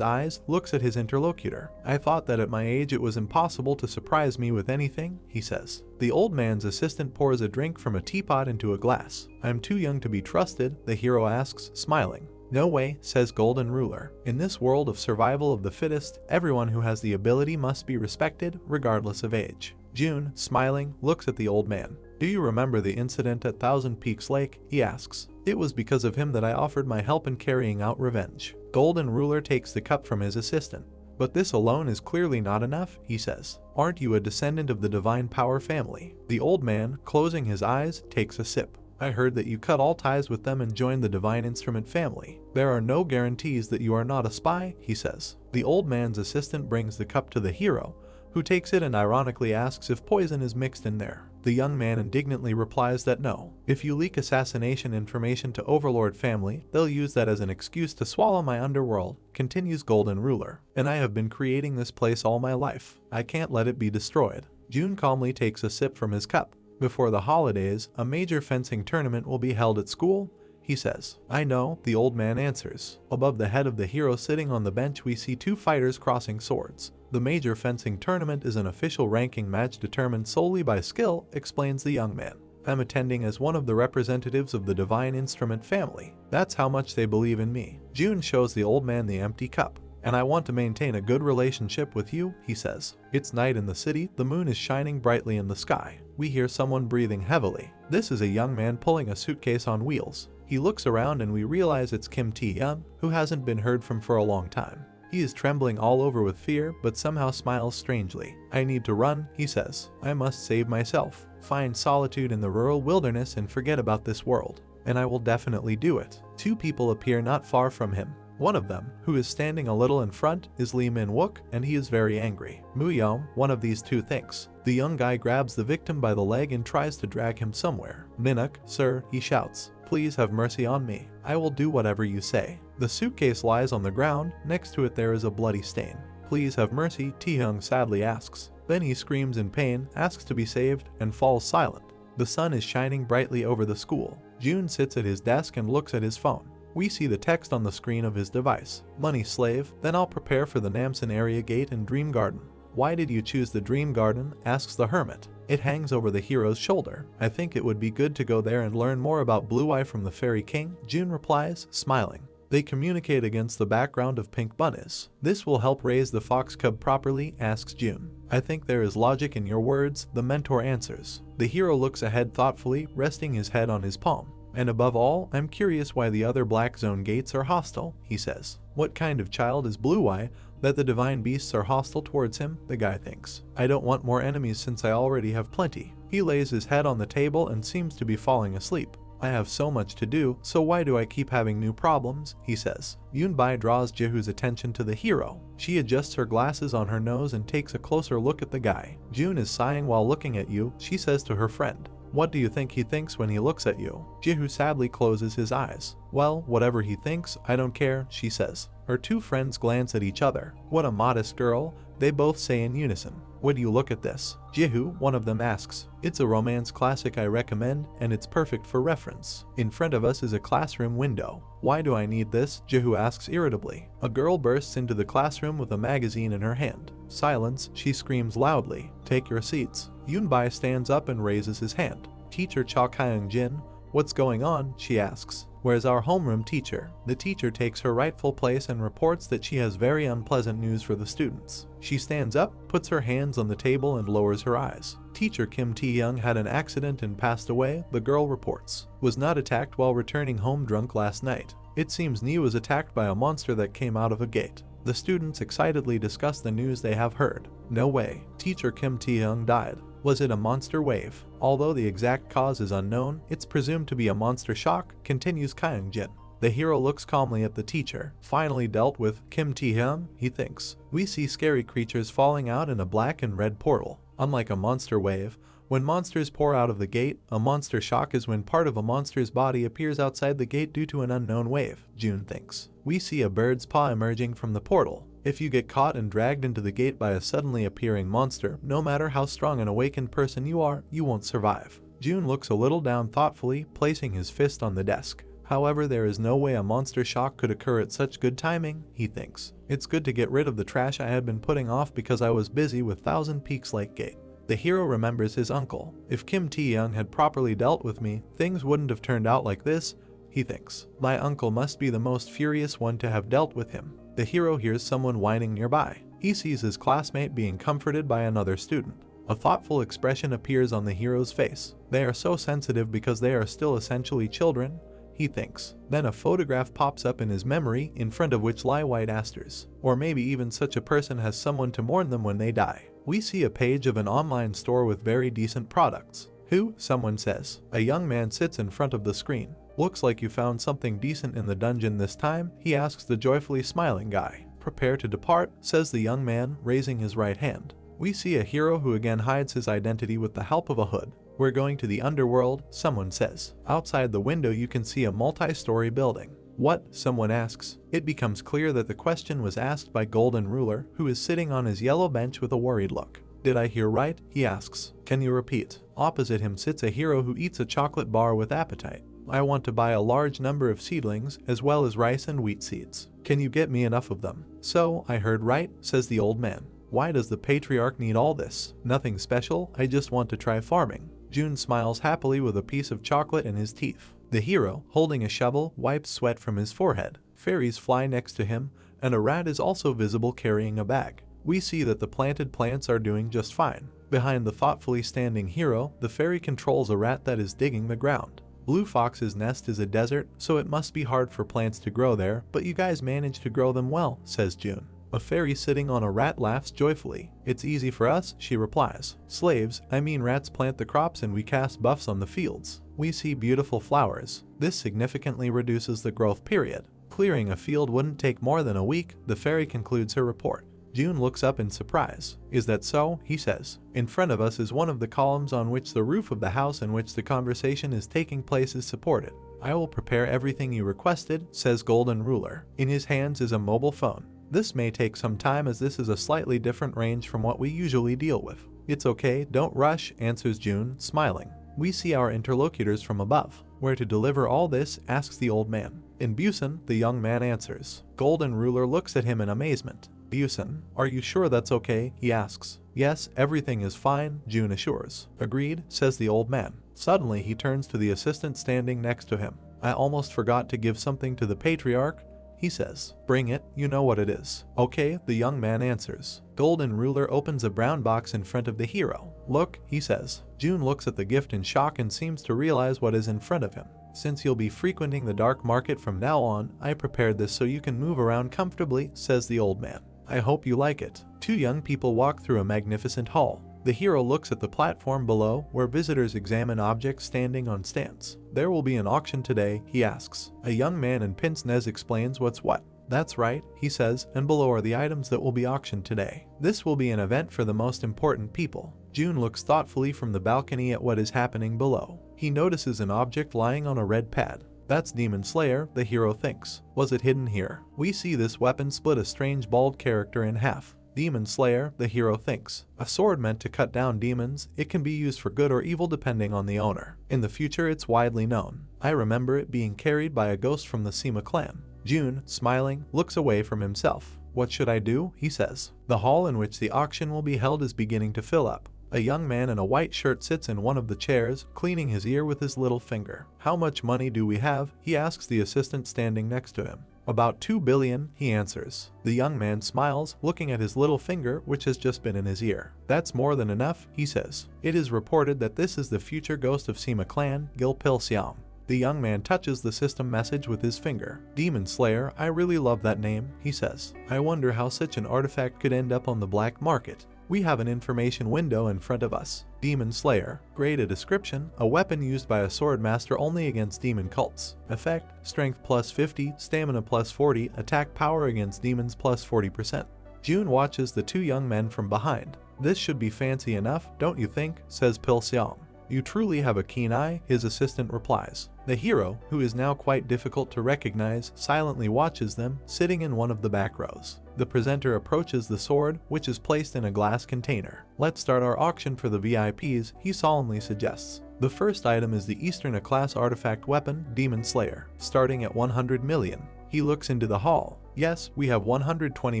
eyes, looks at his interlocutor. I thought that at my age it was impossible to surprise me with anything, he says. The old man's assistant pours a drink from a teapot into a glass. I'm too young to be trusted, the hero asks, smiling. No way, says Golden Ruler. In this world of survival of the fittest, everyone who has the ability must be respected, regardless of age. June, smiling, looks at the old man. Do you remember the incident at Thousand Peaks Lake? He asks. It was because of him that I offered my help in carrying out revenge. Golden Ruler takes the cup from his assistant. But this alone is clearly not enough, he says. Aren't you a descendant of the Divine Power family? The old man, closing his eyes, takes a sip. I heard that you cut all ties with them and joined the Divine Instrument family. There are no guarantees that you are not a spy, he says. The old man's assistant brings the cup to the hero, who takes it and ironically asks if poison is mixed in there. The young man indignantly replies that no. If you leak assassination information to Overlord family, they'll use that as an excuse to swallow my underworld, continues Golden Ruler. And I have been creating this place all my life. I can't let it be destroyed. June calmly takes a sip from his cup. Before the holidays, a major fencing tournament will be held at school. he says. I know, the old man answers. Above the head of the hero sitting on the bench we see two fighters crossing swords. The major fencing tournament is an official ranking match determined solely by skill, explains the young man. I'm attending as one of the representatives of the divine instrument family. That's how much they believe in me. June shows the old man the empty cup. And I want to maintain a good relationship with you, he says. It's night in the city, the moon is shining brightly in the sky. We hear someone breathing heavily. This is a young man pulling a suitcase on wheels. He looks around and we realize it's Kim Tae-young, who hasn't been heard from for a long time. He is trembling all over with fear, but somehow smiles strangely. I need to run, he says. I must save myself, find solitude in the rural wilderness and forget about this world. And I will definitely do it. Two people appear not far from him. One of them, who is standing a little in front, is Lee Min-wook, and he is very angry. Mu-yeom, one of these two, thinks. The young guy grabs the victim by the leg and tries to drag him somewhere. Minuk, sir, he shouts. Please have mercy on me. I will do whatever you say. The suitcase lies on the ground. Next to it there is a bloody stain. Please have mercy, Tae-young sadly asks. Then he screams in pain, asks to be saved, and falls silent. The sun is shining brightly over the school. June sits at his desk and looks at his phone. We see the text on the screen of his device. Money slave, then I'll prepare for the Namsan area gate and Dream Garden. Why did you choose the Dream Garden? Asks the hermit. It hangs over the hero's shoulder. I think it would be good to go there and learn more about Blue Eye from the Fairy King, June replies, smiling. They communicate against the background of pink bunnies. This will help raise the fox cub properly, asks June. I think there is logic in your words, the mentor answers. The hero looks ahead thoughtfully, resting his head on his palm. And above all, I'm curious why the other black zone gates are hostile, he says. What kind of child is Blue Eye that the divine beasts are hostile towards him, the guy thinks. I don't want more enemies since I already have plenty. He lays his head on the table and seems to be falling asleep. I have so much to do, so why do I keep having new problems, he says. Yoonbai draws Jiho's attention to the hero. She adjusts her glasses on her nose and takes a closer look at the guy. June is sighing while looking at you, she says to her friend. What do you think he thinks when he looks at you? Jiho sadly closes his eyes. Well, whatever he thinks, I don't care, she says. Her two friends glance at each other. What a modest girl, they both say in unison. Would you look at this? Jiho, one of them asks. It's a romance classic I recommend, and it's perfect for reference. In front of us is a classroom window. Why do I need this? Jiho asks irritably. A girl bursts into the classroom with a magazine in her hand. Silence, she screams loudly. Take your seats. Yoonbai stands up and raises his hand. Teacher Cha Kyung-jin, what's going on? She asks. Where's our homeroom teacher? The teacher takes her rightful place and reports that she has very unpleasant news for the students. She stands up, puts her hands on the table and lowers her eyes. Teacher Kim Tae-young had an accident and passed away, the girl reports. Was not attacked while returning home drunk last night. It seems Nee was attacked by a monster that came out of a gate. The students excitedly discuss the news they have heard. No way. Teacher Kim Tae-young died. Was it a monster wave? Although the exact cause is unknown, it's presumed to be a monster shock, continues Kyung-jin. The hero looks calmly at the teacher. Finally dealt with, Kim Tae-young, he thinks. We see scary creatures falling out in a black and red portal. Unlike a monster wave, when monsters pour out of the gate, a monster shock is when part of a monster's body appears outside the gate due to an unknown wave, June thinks. We see a bird's paw emerging from the portal. If you get caught and dragged into the gate by a suddenly appearing monster, no matter how strong an awakened person you are, you won't survive. June looks a little down thoughtfully, placing his fist on the desk. However, there is no way a monster shock could occur at such good timing, he thinks. It's good to get rid of the trash I had been putting off because I was busy with Thousand Peaks Lake Gate. The hero remembers his uncle. If Kim Tae-young had properly dealt with me, things wouldn't have turned out like this, he thinks. My uncle must be the most furious one to have dealt with him. The hero hears someone whining nearby. He sees his classmate being comforted by another student. A thoughtful expression appears on the hero's face. They are so sensitive because they are still essentially children, he thinks. Then a photograph pops up in his memory, in front of which lie white asters. Or maybe even such a person has someone to mourn them when they die. We see a page of an online store with very decent products. Who? Someone says. A young man sits in front of the screen. Looks like you found something decent in the dungeon this time, he asks the joyfully smiling guy. Prepare to depart, says the young man, raising his right hand. We see a hero who again hides his identity with the help of a hood. We're going to the underworld, someone says. Outside the window you can see a multi-story building. What? Someone asks. It becomes clear that the question was asked by Golden Ruler, who is sitting on his yellow bench with a worried look. Did I hear right? He asks. Can you repeat? Opposite him sits a hero who eats a chocolate bar with appetite. I want to buy a large number of seedlings as well as rice and wheat seeds. Can you get me enough of them? So, I heard right, says the old man. Why does the patriarch need all this? Nothing special, I just want to try farming. June smiles happily with a piece of chocolate in his teeth. The hero, holding a shovel, wipes sweat from his forehead. Fairies fly next to him, and a rat is also visible carrying a bag. We see that the planted plants are doing just fine. Behind the thoughtfully standing hero, the fairy controls a rat that is digging the ground. Blue Fox's nest is a desert, so it must be hard for plants to grow there, but you guys manage to grow them well, says June. A fairy sitting on a rat laughs joyfully. It's easy for us, she replies. Slaves, I mean rats, plant the crops and we cast buffs on the fields. We see beautiful flowers. This significantly reduces the growth period. Clearing a field wouldn't take more than a week, the fairy concludes her report. June looks up in surprise. Is that so? He says. In front of us is one of the columns on which the roof of the house in which the conversation is taking place is supported. I will prepare everything you requested, says Golden Ruler. In his hands is a mobile phone. This may take some time as this is a slightly different range from what we usually deal with. It's okay, don't rush, answers June, smiling. We see our interlocutors from above. Where to deliver all this, asks the old man. In Busan, the young man answers. Golden Ruler looks at him in amazement. Busan, are you sure that's okay? He asks. Yes, everything is fine, June assures. Agreed, says the old man. Suddenly he turns to the assistant standing next to him. I almost forgot to give something to the patriarch, he says. Bring it, you know what it is. Okay, the young man answers. Golden Ruler opens a brown box in front of the hero. Look, he says. June looks at the gift in shock and seems to realize what is in front of him. Since you'll be frequenting the dark market from now on, I prepared this so you can move around comfortably, says the old man. I hope you like it. Two young people walk through a magnificent hall. The hero looks at the platform below, where visitors examine objects standing on stands. There will be an auction today, he asks. A young man in pince-nez explains what's what. That's right, he says, and below are the items that will be auctioned today. This will be an event for the most important people. June looks thoughtfully from the balcony at what is happening below. He notices an object lying on a red pad. That's Demon Slayer, the hero thinks. Was it hidden here? We see this weapon split a strange bald character in half. Demon Slayer, the hero thinks. A sword meant to cut down demons, it can be used for good or evil depending on the owner. In the future it's widely known. I remember it being carried by a ghost from the Sima clan. June, smiling, looks away from himself. What should I do? He says. The hall in which the auction will be held is beginning to fill up. A young man in a white shirt sits in one of the chairs, cleaning his ear with his little finger. How much money do we have? He asks the assistant standing next to him. About 2 billion, he answers. The young man smiles, looking at his little finger, which has just been in his ear. That's more than enough, he says. It is reported that this is the future ghost of Sima clan, Gil Pilseong. The young man touches the system message with his finger. Demon Slayer, I really love that name, he says. I wonder how such an artifact could end up on the black market. We have an information window in front of us. Demon Slayer. Grade description. A weapon used by a sword master only against demon cults. Effect. Strength plus 50, stamina plus 40, attack power against demons plus 40%. June watches the two young men from behind. This should be fancy enough, don't you think? Says Pilseong. You truly have a keen eye, his assistant replies. The hero, who is now quite difficult to recognize, silently watches them, sitting in one of the back rows. The presenter approaches the sword, which is placed in a glass container. Let's start our auction for the VIPs, he solemnly suggests. The first item is the Eastern class artifact weapon, Demon Slayer, starting at 100 million. He looks into the hall. Yes, we have 120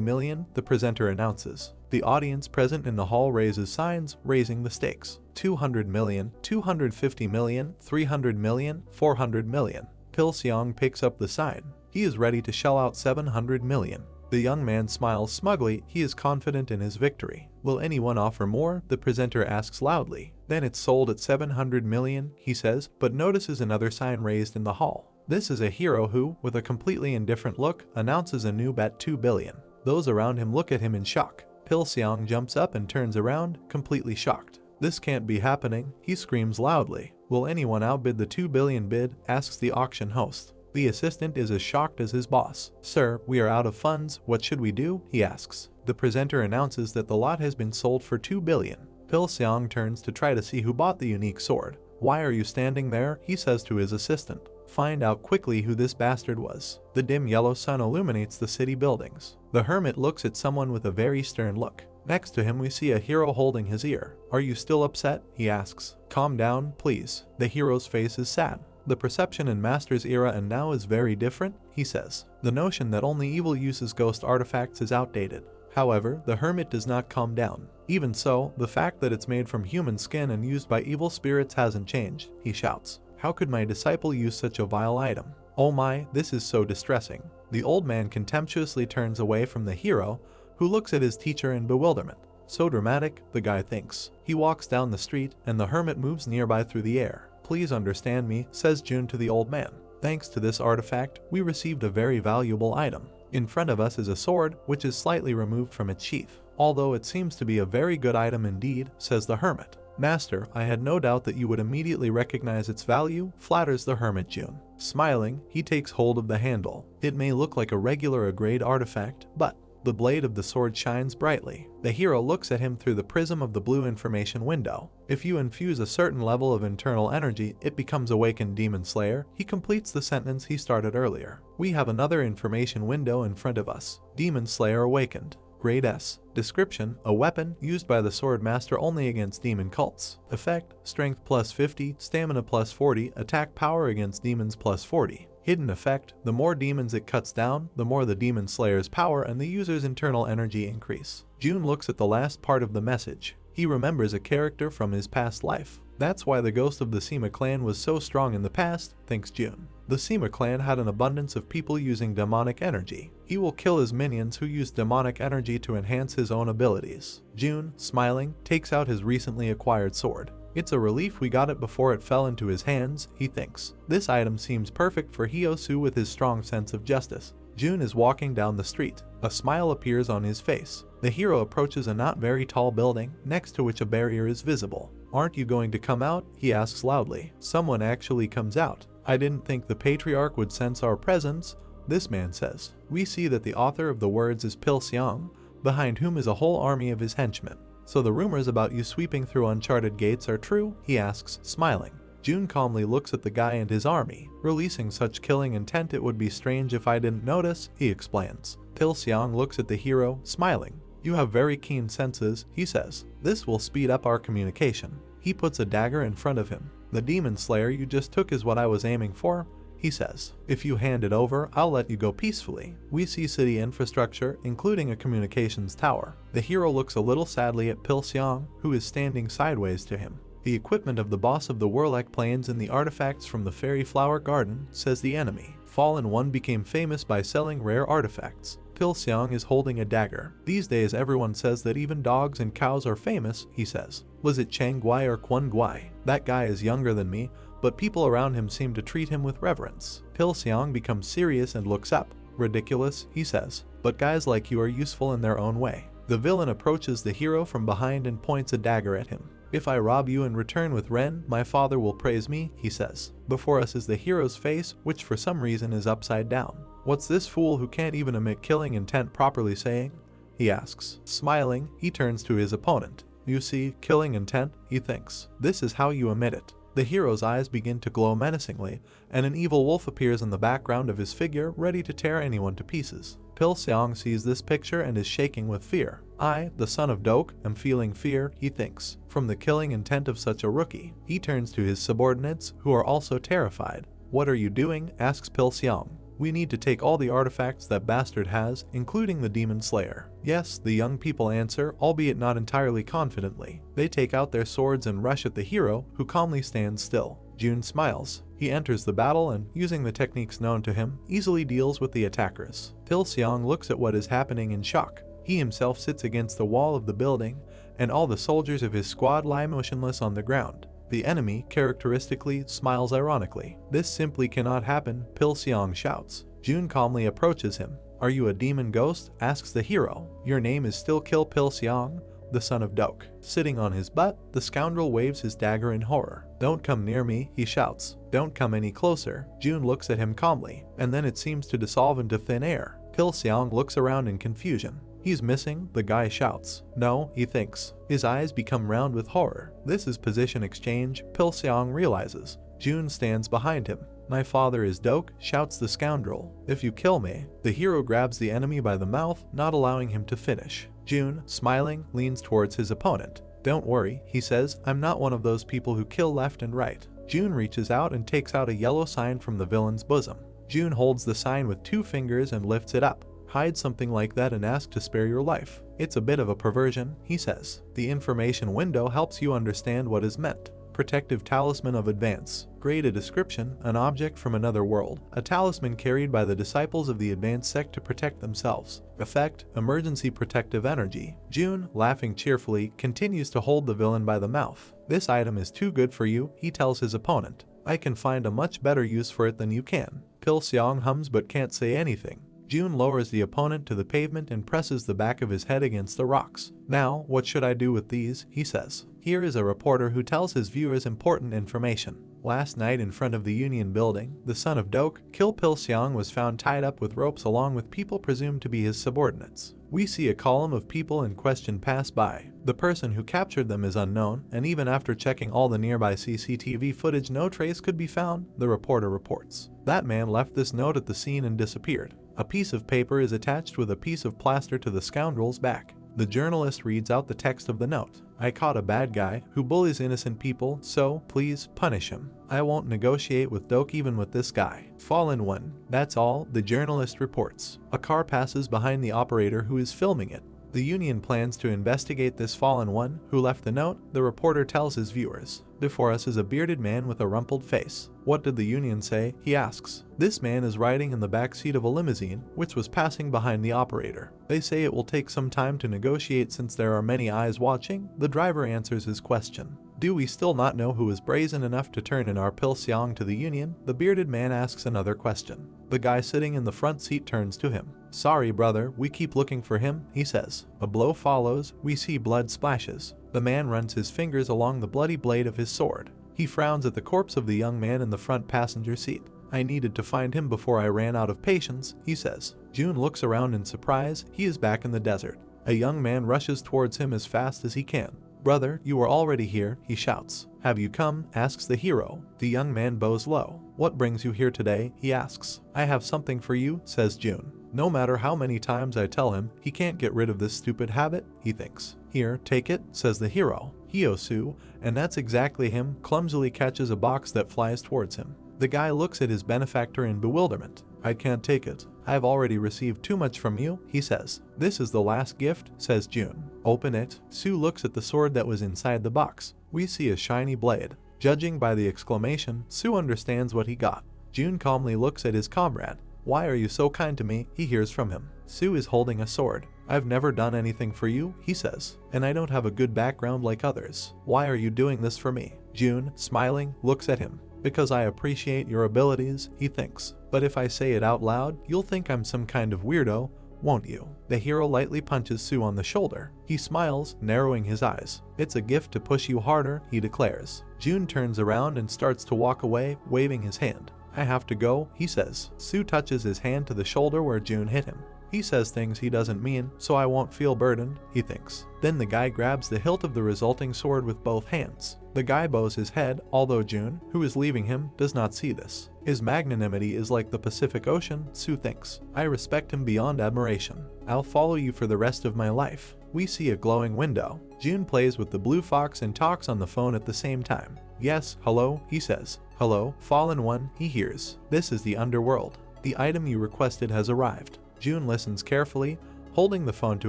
million, the presenter announces. The audience present in the hall raises signs, raising the stakes. 200 million, 250 million, 300 million, 400 million. Pilseong picks up the sign. He is ready to shell out 700 million. The young man smiles smugly, he is confident in his victory. Will anyone offer more? The presenter asks loudly. Then it's sold at 700 million, he says, but notices another sign raised in the hall. This is a hero who, with a completely indifferent look, announces a new bet 2 billion. Those around him look at him in shock. Pilseong jumps up and turns around, completely shocked. This can't be happening, he screams loudly. Will anyone outbid the 2 billion bid? Asks the auction host. The assistant is as shocked as his boss. Sir, we are out of funds, what should we do? He asks. The presenter announces that the lot has been sold for 2 billion. Pilseong turns to try to see who bought the unique sword. Why are you standing there? He says to his assistant. Find out quickly who this bastard was. The dim yellow sun illuminates the city buildings. The hermit looks at someone with a very stern look. Next to him we see a hero holding his ear. Are you still upset? He asks. Calm down, please. The hero's face is sad. The perception in Master's era and now is very different, he says. The notion that only evil uses ghost artifacts is outdated. However, the hermit does not calm down. Even so, the fact that it's made from human skin and used by evil spirits hasn't changed, he shouts. How could my disciple use such a vile item? Oh my, this is so distressing. The old man contemptuously turns away from the hero, who looks at his teacher in bewilderment. So dramatic, the guy thinks. He walks down the street, and the hermit moves nearby through the air. Please understand me, says June to the old man. Thanks to this artifact, we received a very valuable item. In front of us is a sword, which is slightly removed from its sheath. Although it seems to be a very good item indeed, says the hermit. Master, I had no doubt that you would immediately recognize its value, flatters the hermit June. Smiling, he takes hold of the handle. It may look like a regular grade artifact, but the blade of the sword shines brightly. The hero looks at him through the prism of the blue information window. If you infuse a certain level of internal energy, it becomes awakened demon slayer. He completes the sentence he started earlier. We have another information window in front of us. Demon slayer awakened. Grade S. Description: a weapon used by the sword master only against demon cults. Effect: strength plus 50, stamina plus 40, attack power against demons plus 40. Hidden effect: the more demons it cuts down, the more the demon slayer's power and the user's internal energy increase. June looks at the last part of the message. He remembers a character from his past life. That's why the ghost of the Sima clan was so strong in the past, thinks June. The Sima clan had an abundance of people using demonic energy. He will kill his minions who use demonic energy to enhance his own abilities. June, smiling, takes out his recently acquired sword. It's a relief we got it before it fell into his hands, he thinks. This item seems perfect for Hyosu with his strong sense of justice. June is walking down the street. A smile appears on his face. The hero approaches a not very tall building, next to which a barrier is visible. Aren't you going to come out? He asks loudly. Someone actually comes out. I didn't think the patriarch would sense our presence, this man says. We see that the author of the words is Pil Xiang, behind whom is a whole army of his henchmen. So the rumors about you sweeping through uncharted gates are true? He asks, smiling. June calmly looks at the guy and his army. Releasing such killing intent, it would be strange if I didn't notice, he explains. Pil Xiang looks at the hero, smiling. You have very keen senses, he says. This will speed up our communication. He puts a dagger in front of him. The demon slayer you just took is what I was aiming for, he says. If you hand it over, I'll let you go peacefully. We see city infrastructure, including a communications tower. The hero looks a little sadly at Pil Xiang, who is standing sideways to him. The equipment of the boss of the Warlike planes and the artifacts from the Fairy Flower Garden, says the enemy. Fallen One became famous by selling rare artifacts. Pil Xiang is holding a dagger. These days everyone says that even dogs and cows are famous, he says. Was it Chang Guai or Quan Guai? That guy is younger than me, but people around him seem to treat him with reverence. Pil Xiang becomes serious and looks up. Ridiculous, he says. But guys like you are useful in their own way. The villain approaches the hero from behind and points a dagger at him. If I rob you and return with Ren, my father will praise me, he says. Before us is the hero's face, which for some reason is upside down. What's this fool who can't even emit killing intent properly saying? He asks. Smiling, he turns to his opponent. You see, killing intent, he thinks. This is how you emit it. The hero's eyes begin to glow menacingly, and an evil wolf appears in the background of his figure, ready to tear anyone to pieces. Pil Xiang sees this picture and is shaking with fear. I, the son of Dok, am feeling fear, he thinks, from the killing intent of such a rookie. He turns to his subordinates, who are also terrified. What are you doing? Asks Pil Xiang. We need to take all the artifacts that bastard has, including the demon slayer. Yes, the young people answer, albeit not entirely confidently. They take out their swords and rush at the hero, who calmly stands still. June smiles. He enters the battle and, using the techniques known to him, easily deals with the attackers. Pil Xiang looks at what is happening in shock. He himself sits against the wall of the building, and all the soldiers of his squad lie motionless on the ground. The enemy, characteristically, smiles ironically. This simply cannot happen, Pil Xiang shouts. June calmly approaches him. Are you a demon ghost? Asks the hero. Your name is still Kill Pil Xiang, the son of Dok. Sitting on his butt, the scoundrel waves his dagger in horror. Don't come near me, he shouts. Don't come any closer. June looks at him calmly, and then it seems to dissolve into thin air. Pil Xiang looks around in confusion. He's missing, the guy shouts. No, he thinks. His eyes become round with horror. This is position exchange, Pil Xiang realizes. June stands behind him. My father is Dok, shouts the scoundrel. If you kill me. The hero grabs the enemy by the mouth, not allowing him to finish. June, smiling, leans towards his opponent. Don't worry, he says, I'm not one of those people who kill left and right. June reaches out and takes out a yellow sign from the villain's bosom. June holds the sign with 2 fingers and lifts it up. Hide something like that and ask to spare your life. It's a bit of a perversion, he says. The information window helps you understand what is meant. Protective talisman of advance. Grade a description, an object from another world. A talisman carried by the disciples of the advanced sect to protect themselves. Effect, emergency protective energy. June, laughing cheerfully, continues to hold the villain by the mouth. This item is too good for you, he tells his opponent. I can find a much better use for it than you can. Pil Seong hums but can't say anything. June lowers the opponent to the pavement and presses the back of his head against the rocks. Now, what should I do with these? He says. Here is a reporter who tells his viewers important information. Last night in front of the Union building, the son of Dok, Pil Seong, was found tied up with ropes along with people presumed to be his subordinates. We see a column of people in question pass by. The person who captured them is unknown, and even after checking all the nearby CCTV footage, no trace could be found, the reporter reports. That man left this note at the scene and disappeared. A piece of paper is attached with a piece of plaster to the scoundrel's back. The journalist reads out the text of the note. I caught a bad guy who bullies innocent people, so please punish him. I won't negotiate with Dok even with this guy. Fallen one. That's all, the journalist reports. A car passes behind the operator who is filming it. The Union plans to investigate this fallen one who left the note, the reporter tells his viewers. Before us is a bearded man with a rumpled face. What did the Union say? He asks. This man is riding in the back seat of a limousine, which was passing behind the operator. They say it will take some time to negotiate since there are many eyes watching. The driver answers his question. Do we still not know who is brazen enough to turn in our Pil Seong to the Union? The bearded man asks another question. The guy sitting in the front seat turns to him. Sorry brother, we keep looking for him, he says. A blow follows, we see blood splashes. The man runs his fingers along the bloody blade of his sword. He frowns at the corpse of the young man in the front passenger seat. I needed to find him before I ran out of patience, he says. June looks around in surprise, he is back in the desert. A young man rushes towards him as fast as he can. Brother, you are already here, he shouts. Have you come? Asks the hero. The young man bows low. What brings you here today? He asks. I have something for you, says June. No matter how many times I tell him, he can't get rid of this stupid habit, he thinks. Here, take it, says the hero. Hiosu, and that's exactly him, clumsily catches a box that flies towards him. The guy looks at his benefactor in bewilderment. I can't take it. I've already received too much from you, he says. This is the last gift, says June. Open it. Sue looks at the sword that was inside the box. We see a shiny blade. Judging by the exclamation, Sue understands what he got. June calmly looks at his comrade. Why are you so kind to me? He hears from him. Sue is holding a sword. I've never done anything for you, he says, and I don't have a good background like others. Why are you doing this for me? June, smiling, looks at him. Because I appreciate your abilities, he thinks. But if I say it out loud, you'll think I'm some kind of weirdo, won't you? The hero lightly punches Sue on the shoulder. He smiles, narrowing his eyes. It's a gift to push you harder, he declares. June turns around and starts to walk away, waving his hand. I have to go, he says. Sue touches his hand to the shoulder where June hit him. He says things he doesn't mean, so I won't feel burdened, he thinks. Then the guy grabs the hilt of the resulting sword with both hands. The guy bows his head, although June, who is leaving him, does not see this. His magnanimity is like the Pacific Ocean, Sue thinks. I respect him beyond admiration. I'll follow you for the rest of my life. We see a glowing window. June plays with the blue fox and talks on the phone at the same time. Yes, hello, he says. Hello, fallen one, he hears. This is the underworld. The item you requested has arrived. June listens carefully, holding the phone to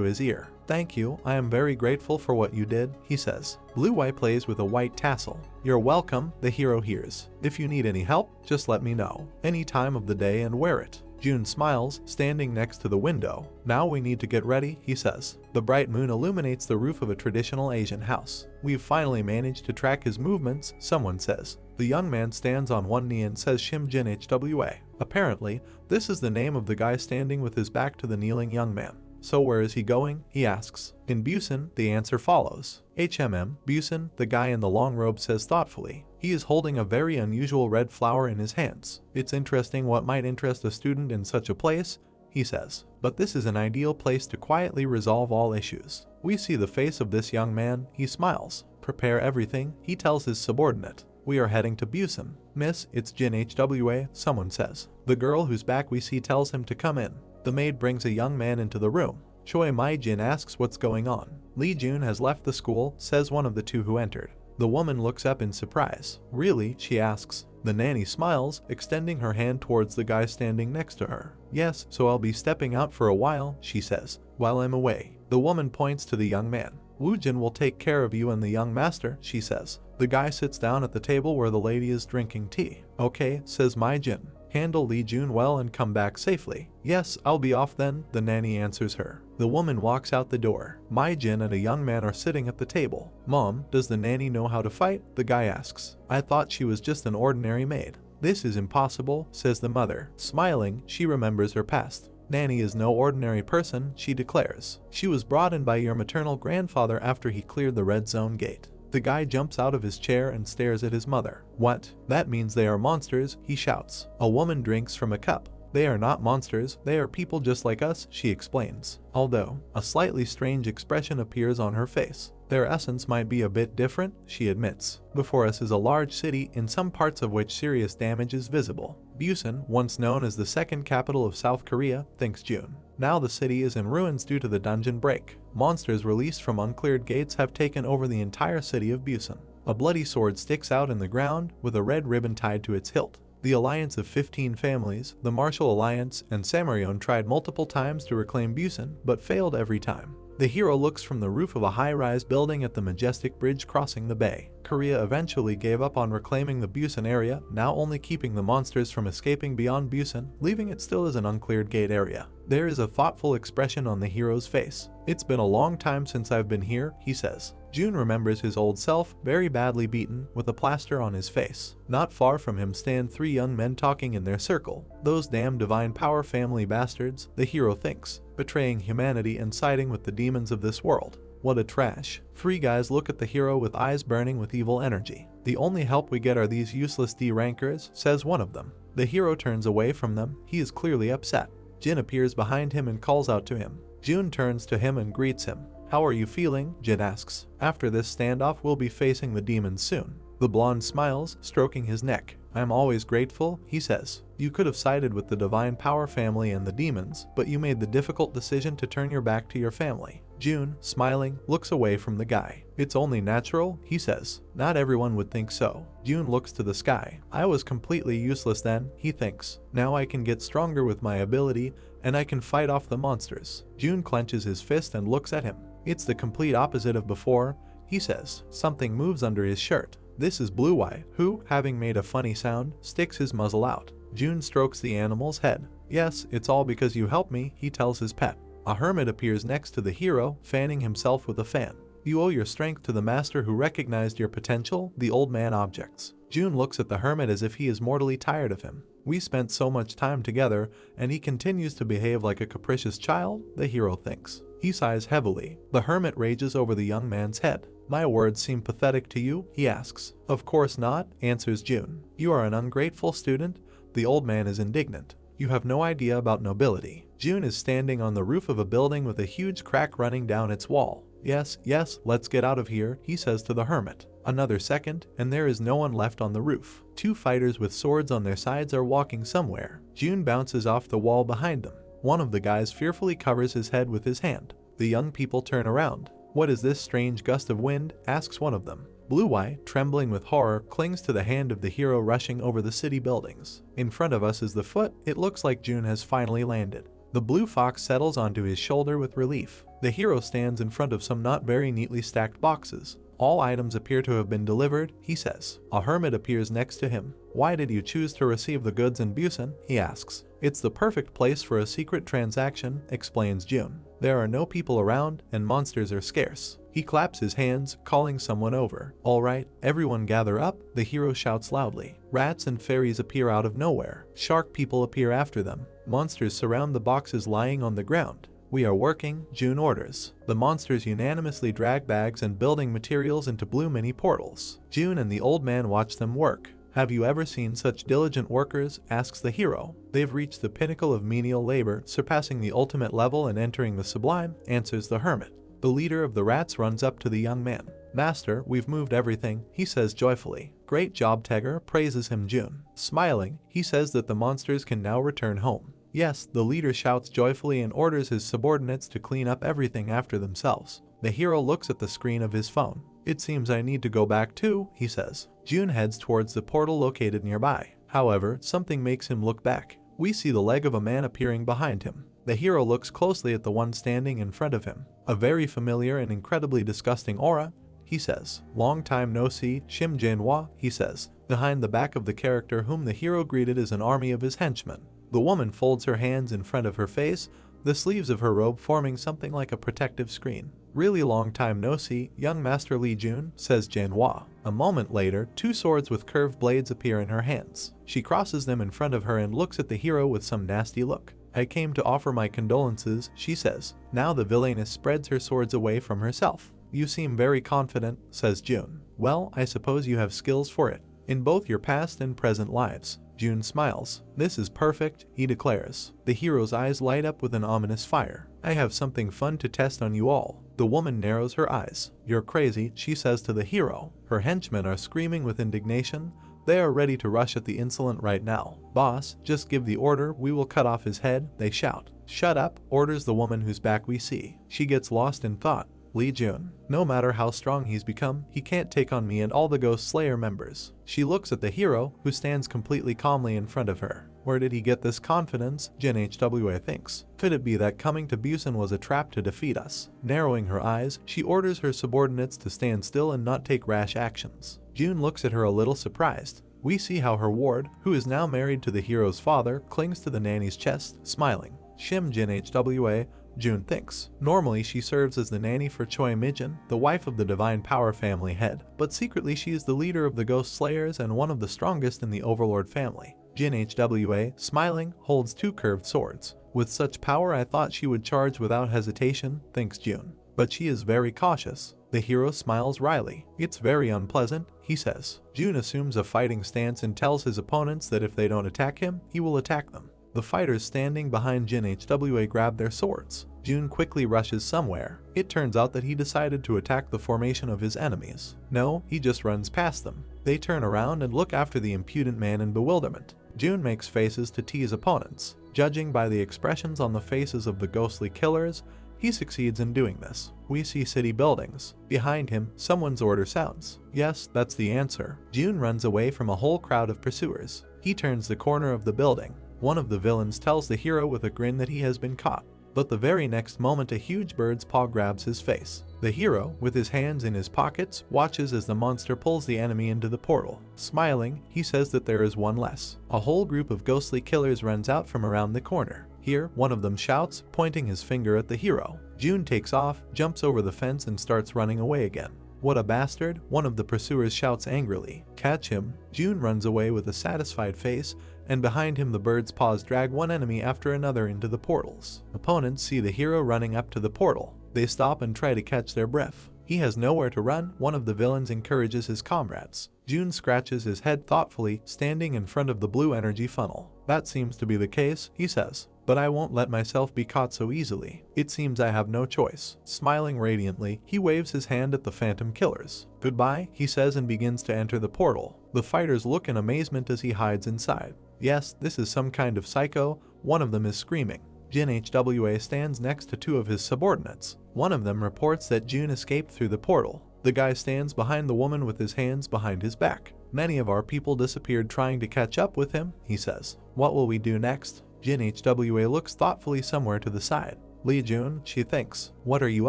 his ear. Thank you, I am very grateful for what you did, he says. Blue Eye plays with a white tassel. You're welcome, the hero hears. If you need any help, just let me know. Any time of the day and wear it. June smiles, standing next to the window. Now we need to get ready, he says. The bright moon illuminates the roof of a traditional Asian house. We've finally managed to track his movements, someone says. The young man stands on one knee and says Shimjin HWA. Apparently, this is the name of the guy standing with his back to the kneeling young man. So where is he going? He asks. In Busan, the answer follows. Busan, the guy in the long robe says thoughtfully. He is holding a very unusual red flower in his hands. It's interesting what might interest a student in such a place, he says. But this is an ideal place to quietly resolve all issues. We see the face of this young man, he smiles. Prepare everything, he tells his subordinate. We are heading to Busan. Miss, it's Jin HWA, someone says. The girl whose back we see tells him to come in. The maid brings a young man into the room. Choi Mai Jin asks what's going on. Lee Jun has left the school, says one of the two who entered. The woman looks up in surprise. Really? She asks. The nanny smiles, extending her hand towards the guy standing next to her. Yes, so I'll be stepping out for a while, she says. While I'm away. The woman points to the young man. Woojin will take care of you and the young master, she says. The guy sits down at the table where the lady is drinking tea. Okay, says Jin. Handle Lee Jun well and come back safely. Yes, I'll be off then, the nanny answers her. The woman walks out the door. Jin and a young man are sitting at the table. Mom, does the nanny know how to fight? The guy asks. I thought she was just an ordinary maid. This is impossible, says the mother. Smiling, she remembers her past. Nanny is no ordinary person, she declares. She was brought in by your maternal grandfather after he cleared the red zone gate. The guy jumps out of his chair and stares at his mother. What? That means they are monsters, he shouts. A woman drinks from a cup. They are not monsters, they are people just like us, she explains. Although, a slightly strange expression appears on her face. Their essence might be a bit different, she admits. Before us is a large city in some parts of which serious damage is visible. Busan, once known as the second capital of South Korea, thinks June. Now the city is in ruins due to the dungeon break. Monsters released from uncleared gates have taken over the entire city of Busan. A bloody sword sticks out in the ground with a red ribbon tied to its hilt. The alliance of 15 families, the Martial Alliance, and Samarion tried multiple times to reclaim Busan, but failed every time. The hero looks from the roof of a high-rise building at the majestic bridge crossing the bay. Korea eventually gave up on reclaiming the Busan area, now only keeping the monsters from escaping beyond Busan, leaving it still as an uncleared gate area. There is a thoughtful expression on the hero's face. It's been a long time since I've been here, he says. June remembers his old self, very badly beaten, with a plaster on his face. Not far from him stand 3 young men talking in their circle. Those damn divine power family bastards, the hero thinks, betraying humanity and siding with the demons of this world. What a trash. 3 guys look at the hero with eyes burning with evil energy. The only help we get are these useless D-rankers, says one of them. The hero turns away from them. He is clearly upset. Jin appears behind him and calls out to him. June turns to him and greets him. How are you feeling? Jin asks. After this standoff, we'll be facing the demons soon. The blonde smiles, stroking his neck. I'm always grateful, he says. You could have sided with the Divine Power family and the demons, but you made the difficult decision to turn your back to your family. June, smiling, looks away from the guy. It's only natural, he says. Not everyone would think so. June looks to the sky. I was completely useless then, he thinks. Now I can get stronger with my ability, and I can fight off the monsters. June clenches his fist and looks at him. It's the complete opposite of before, he says. Something moves under his shirt. This is Blue Eye, who, having made a funny sound, sticks his muzzle out. June strokes the animal's head. Yes, it's all because you helped me, he tells his pet. A hermit appears next to the hero, fanning himself with a fan. You owe your strength to the master who recognized your potential, the old man objects. June looks at the hermit as if he is mortally tired of him. We spent so much time together, and he continues to behave like a capricious child, the hero thinks. He sighs heavily. The hermit rages over the young man's head. My words seem pathetic to you? He asks. Of course not, answers June. You are an ungrateful student? The old man is indignant. You have no idea about nobility. June is standing on the roof of a building with a huge crack running down its wall. Yes, let's get out of here, he says to the hermit. Another second, and there is no one left on the roof. 2 fighters with swords on their sides are walking somewhere. June bounces off the wall behind them. One of the guys fearfully covers his head with his hand. The young people turn around. What is this strange gust of wind? Asks one of them. Blue Eye, trembling with horror, clings to the hand of the hero rushing over the city buildings. In front of us is the foot. It looks like June has finally landed. The blue fox settles onto his shoulder with relief. The hero stands in front of some not very neatly stacked boxes. All items appear to have been delivered, he says. A hermit appears next to him. Why did you choose to receive the goods in Busan? He asks. It's the perfect place for a secret transaction, explains June. There are no people around, and monsters are scarce. He claps his hands, calling someone over. All right, everyone gather up, the hero shouts loudly. Rats and fairies appear out of nowhere. Shark people appear after them. Monsters surround the boxes lying on the ground. We are working, June orders. The monsters unanimously drag bags and building materials into blue mini portals. June and the old man watch them work. Have you ever seen such diligent workers? Asks the hero. They've reached the pinnacle of menial labor, surpassing the ultimate level and entering the sublime, answers the hermit. The leader of the rats runs up to the young man. Master, we've moved everything, he says joyfully. Great job, Teger, praises him June. Smiling, he says that the monsters can now return home. Yes, the leader shouts joyfully and orders his subordinates to clean up everything after themselves. The hero looks at the screen of his phone. It seems I need to go back too, he says. Jun heads towards the portal located nearby. However, something makes him look back. We see the leg of a man appearing behind him. The hero looks closely at the one standing in front of him. A very familiar and incredibly disgusting aura, he says. Long time no see, Shim Janhwa, he says. Behind the back of the character whom the hero greeted is an army of his henchmen. The woman folds her hands in front of her face, the sleeves of her robe forming something like a protective screen. Really long time no see, young Master Lee Jun, says Janhwa. A moment later, two swords with curved blades appear in her hands. She crosses them in front of her and looks at the hero with some nasty look. I came to offer my condolences, she says. Now the villainess spreads her swords away from herself. You seem very confident, says Jun. Well, I suppose you have skills for it. In both your past and present lives. Jun smiles. This is perfect, he declares. The hero's eyes light up with an ominous fire. I have something fun to test on you all. The woman narrows her eyes. You're crazy, she says to the hero. Her henchmen are screaming with indignation. They are ready to rush at the insolent right now. Boss, just give the order, we will cut off his head, they shout. Shut up, orders the woman whose back we see. She gets lost in thought. Lee Jun. No matter how strong he's become, he can't take on me and all the Ghost Slayer members. She looks at the hero, who stands completely calmly in front of her. Where did he get this confidence? Jin Hwa thinks. Could it be that coming to Busan was a trap to defeat us? Narrowing her eyes, she orders her subordinates to stand still and not take rash actions. Jun looks at her a little surprised. We see how her ward, who is now married to the hero's father, clings to the nanny's chest, smiling. Shim Jin Hwa, Jun thinks. Normally she serves as the nanny for Choi Mijin, the wife of the Divine Power family head, but secretly she is the leader of the Ghost Slayers and one of the strongest in the Overlord family. Jin Hwa, smiling, holds two curved swords. With such power I thought she would charge without hesitation, thinks Jun. But she is very cautious. The hero smiles wryly. It's very unpleasant, he says. Jun assumes a fighting stance and tells his opponents that if they don't attack him, he will attack them. The fighters standing behind Jin Hwa grab their swords. Jun quickly rushes somewhere. It turns out that he decided to attack the formation of his enemies. No, he just runs past them. They turn around and look after the impudent man in bewilderment. Jun makes faces to tease opponents. Judging by the expressions on the faces of the ghostly killers, he succeeds in doing this. We see city buildings. Behind him, someone's order sounds. Yes, that's the answer. Jun runs away from a whole crowd of pursuers. He turns the corner of the building. One of the villains tells the hero with a grin that he has been caught. But the very next moment a huge bird's paw grabs his face. The hero, with his hands in his pockets, watches as the monster pulls the enemy into the portal. Smiling, he says that there is one less. A whole group of ghostly killers runs out from around the corner. Here, one of them shouts, pointing his finger at the hero. Jun takes off, jumps over the fence and starts running away again. What a bastard, one of the pursuers shouts angrily. Catch him. Jun runs away with a satisfied face, and behind him the bird's paws drag one enemy after another into the portals. Opponents see the hero running up to the portal. They stop and try to catch their breath. He has nowhere to run. One of the villains encourages his comrades. Jun scratches his head thoughtfully, standing in front of the blue energy funnel. That seems to be the case, he says. But I won't let myself be caught so easily. It seems I have no choice. Smiling radiantly, he waves his hand at the phantom killers. Goodbye, he says and begins to enter the portal. The fighters look in amazement as he hides inside. Yes, this is some kind of psycho, one of them is screaming. Jin Hwa stands next to two of his subordinates. One of them reports that Jun escaped through the portal. The guy stands behind the woman with his hands behind his back. Many of our people disappeared trying to catch up with him, he says. What will we do next? Jin Hwa looks thoughtfully somewhere to the side. Lee Jun, she thinks. What are you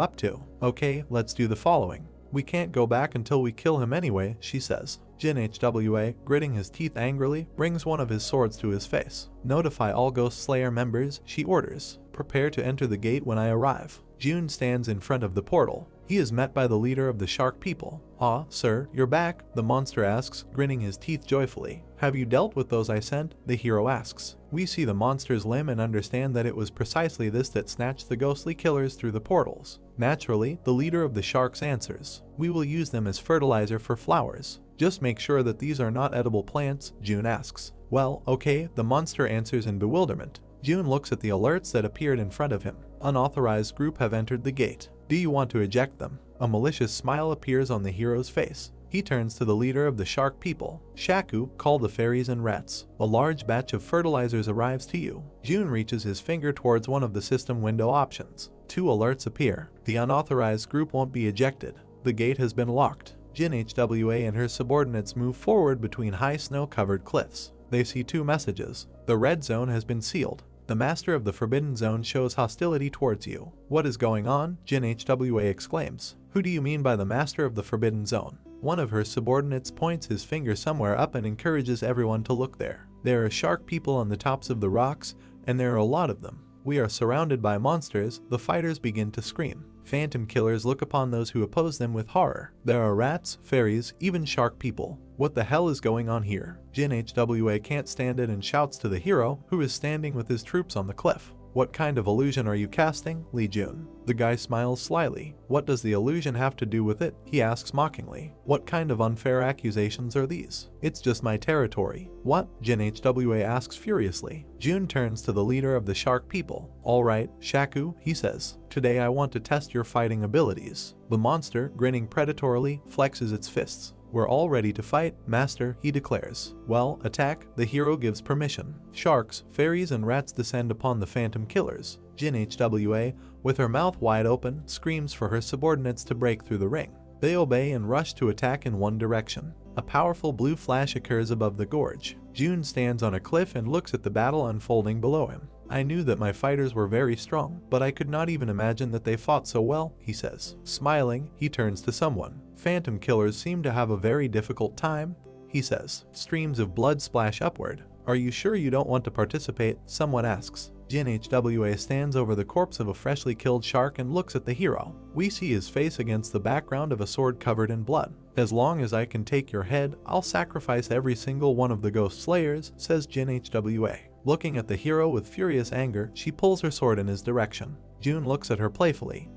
up to? Okay, let's do the following. We can't go back until we kill him anyway, she says. Jin Hwa, gritting his teeth angrily, brings one of his swords to his face. Notify all Ghost Slayer members, she orders. Prepare to enter the gate when I arrive. Jun stands in front of the portal. He is met by the leader of the shark people. Ah, sir, you're back, the monster asks, grinning his teeth joyfully. Have you dealt with those I sent? The hero asks. We see the monster's limb and understand that it was precisely this that snatched the ghostly killers through the portals. Naturally, the leader of the sharks answers. We will use them as fertilizer for flowers. Just make sure that these are not edible plants, Jun asks. Well, okay, the monster answers in bewilderment. Jun looks at the alerts that appeared in front of him. Unauthorized group have entered the gate. Do you want to eject them? A malicious smile appears on the hero's face. He turns to the leader of the shark people. Shaku, call the fairies and rats. A large batch of fertilizers arrives to you. Jun reaches his finger towards one of the system window options. Two alerts appear. The unauthorized group won't be ejected. The gate has been locked. Jin HWA and her subordinates move forward between high snow-covered cliffs. They see two messages. The red zone has been sealed. The master of the Forbidden Zone shows hostility towards you. What is going on? Jin HWA exclaims. Who do you mean by the master of the Forbidden Zone? One of her subordinates points his finger somewhere up and encourages everyone to look there. There are shark people on the tops of the rocks, and there are a lot of them. We are surrounded by monsters. The fighters begin to scream. Phantom killers look upon those who oppose them with horror. There are rats, fairies, even shark people. What the hell is going on here? Jin HWA can't stand it and shouts to the hero, who is standing with his troops on the cliff. What kind of illusion are you casting, Lee Jun? The guy smiles slyly. What does the illusion have to do with it? He asks mockingly. What kind of unfair accusations are these? It's just my territory. What? Jin HWA asks furiously. Jun turns to the leader of the shark people. All right, Shaku, he says. Today I want to test your fighting abilities. The monster, grinning predatorily, flexes its fists. We're all ready to fight, master, he declares. Well, attack, the hero gives permission. Sharks, fairies, and rats descend upon the phantom killers. Jin HWA, with her mouth wide open, screams for her subordinates to break through the ring. They obey and rush to attack in one direction. A powerful blue flash occurs above the gorge. Jun stands on a cliff and looks at the battle unfolding below him. I knew that my fighters were very strong, but I could not even imagine that they fought so well, he says. Smiling, he turns to someone. Phantom killers seem to have a very difficult time, he says. Streams of blood splash upward. Are you sure you don't want to participate? Someone asks. Jin HWA stands over the corpse of a freshly killed shark and looks at the hero. We see his face against the background of a sword covered in blood. As long as I can take your head, I'll sacrifice every single one of the ghost slayers, says Jin HWA. Looking at the hero with furious anger, she pulls her sword in his direction. Jun looks at her playfully.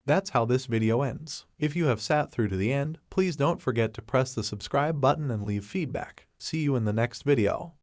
That's how this video ends. If you have sat through to the end, please don't forget to press the subscribe button and leave feedback. See you in the next video.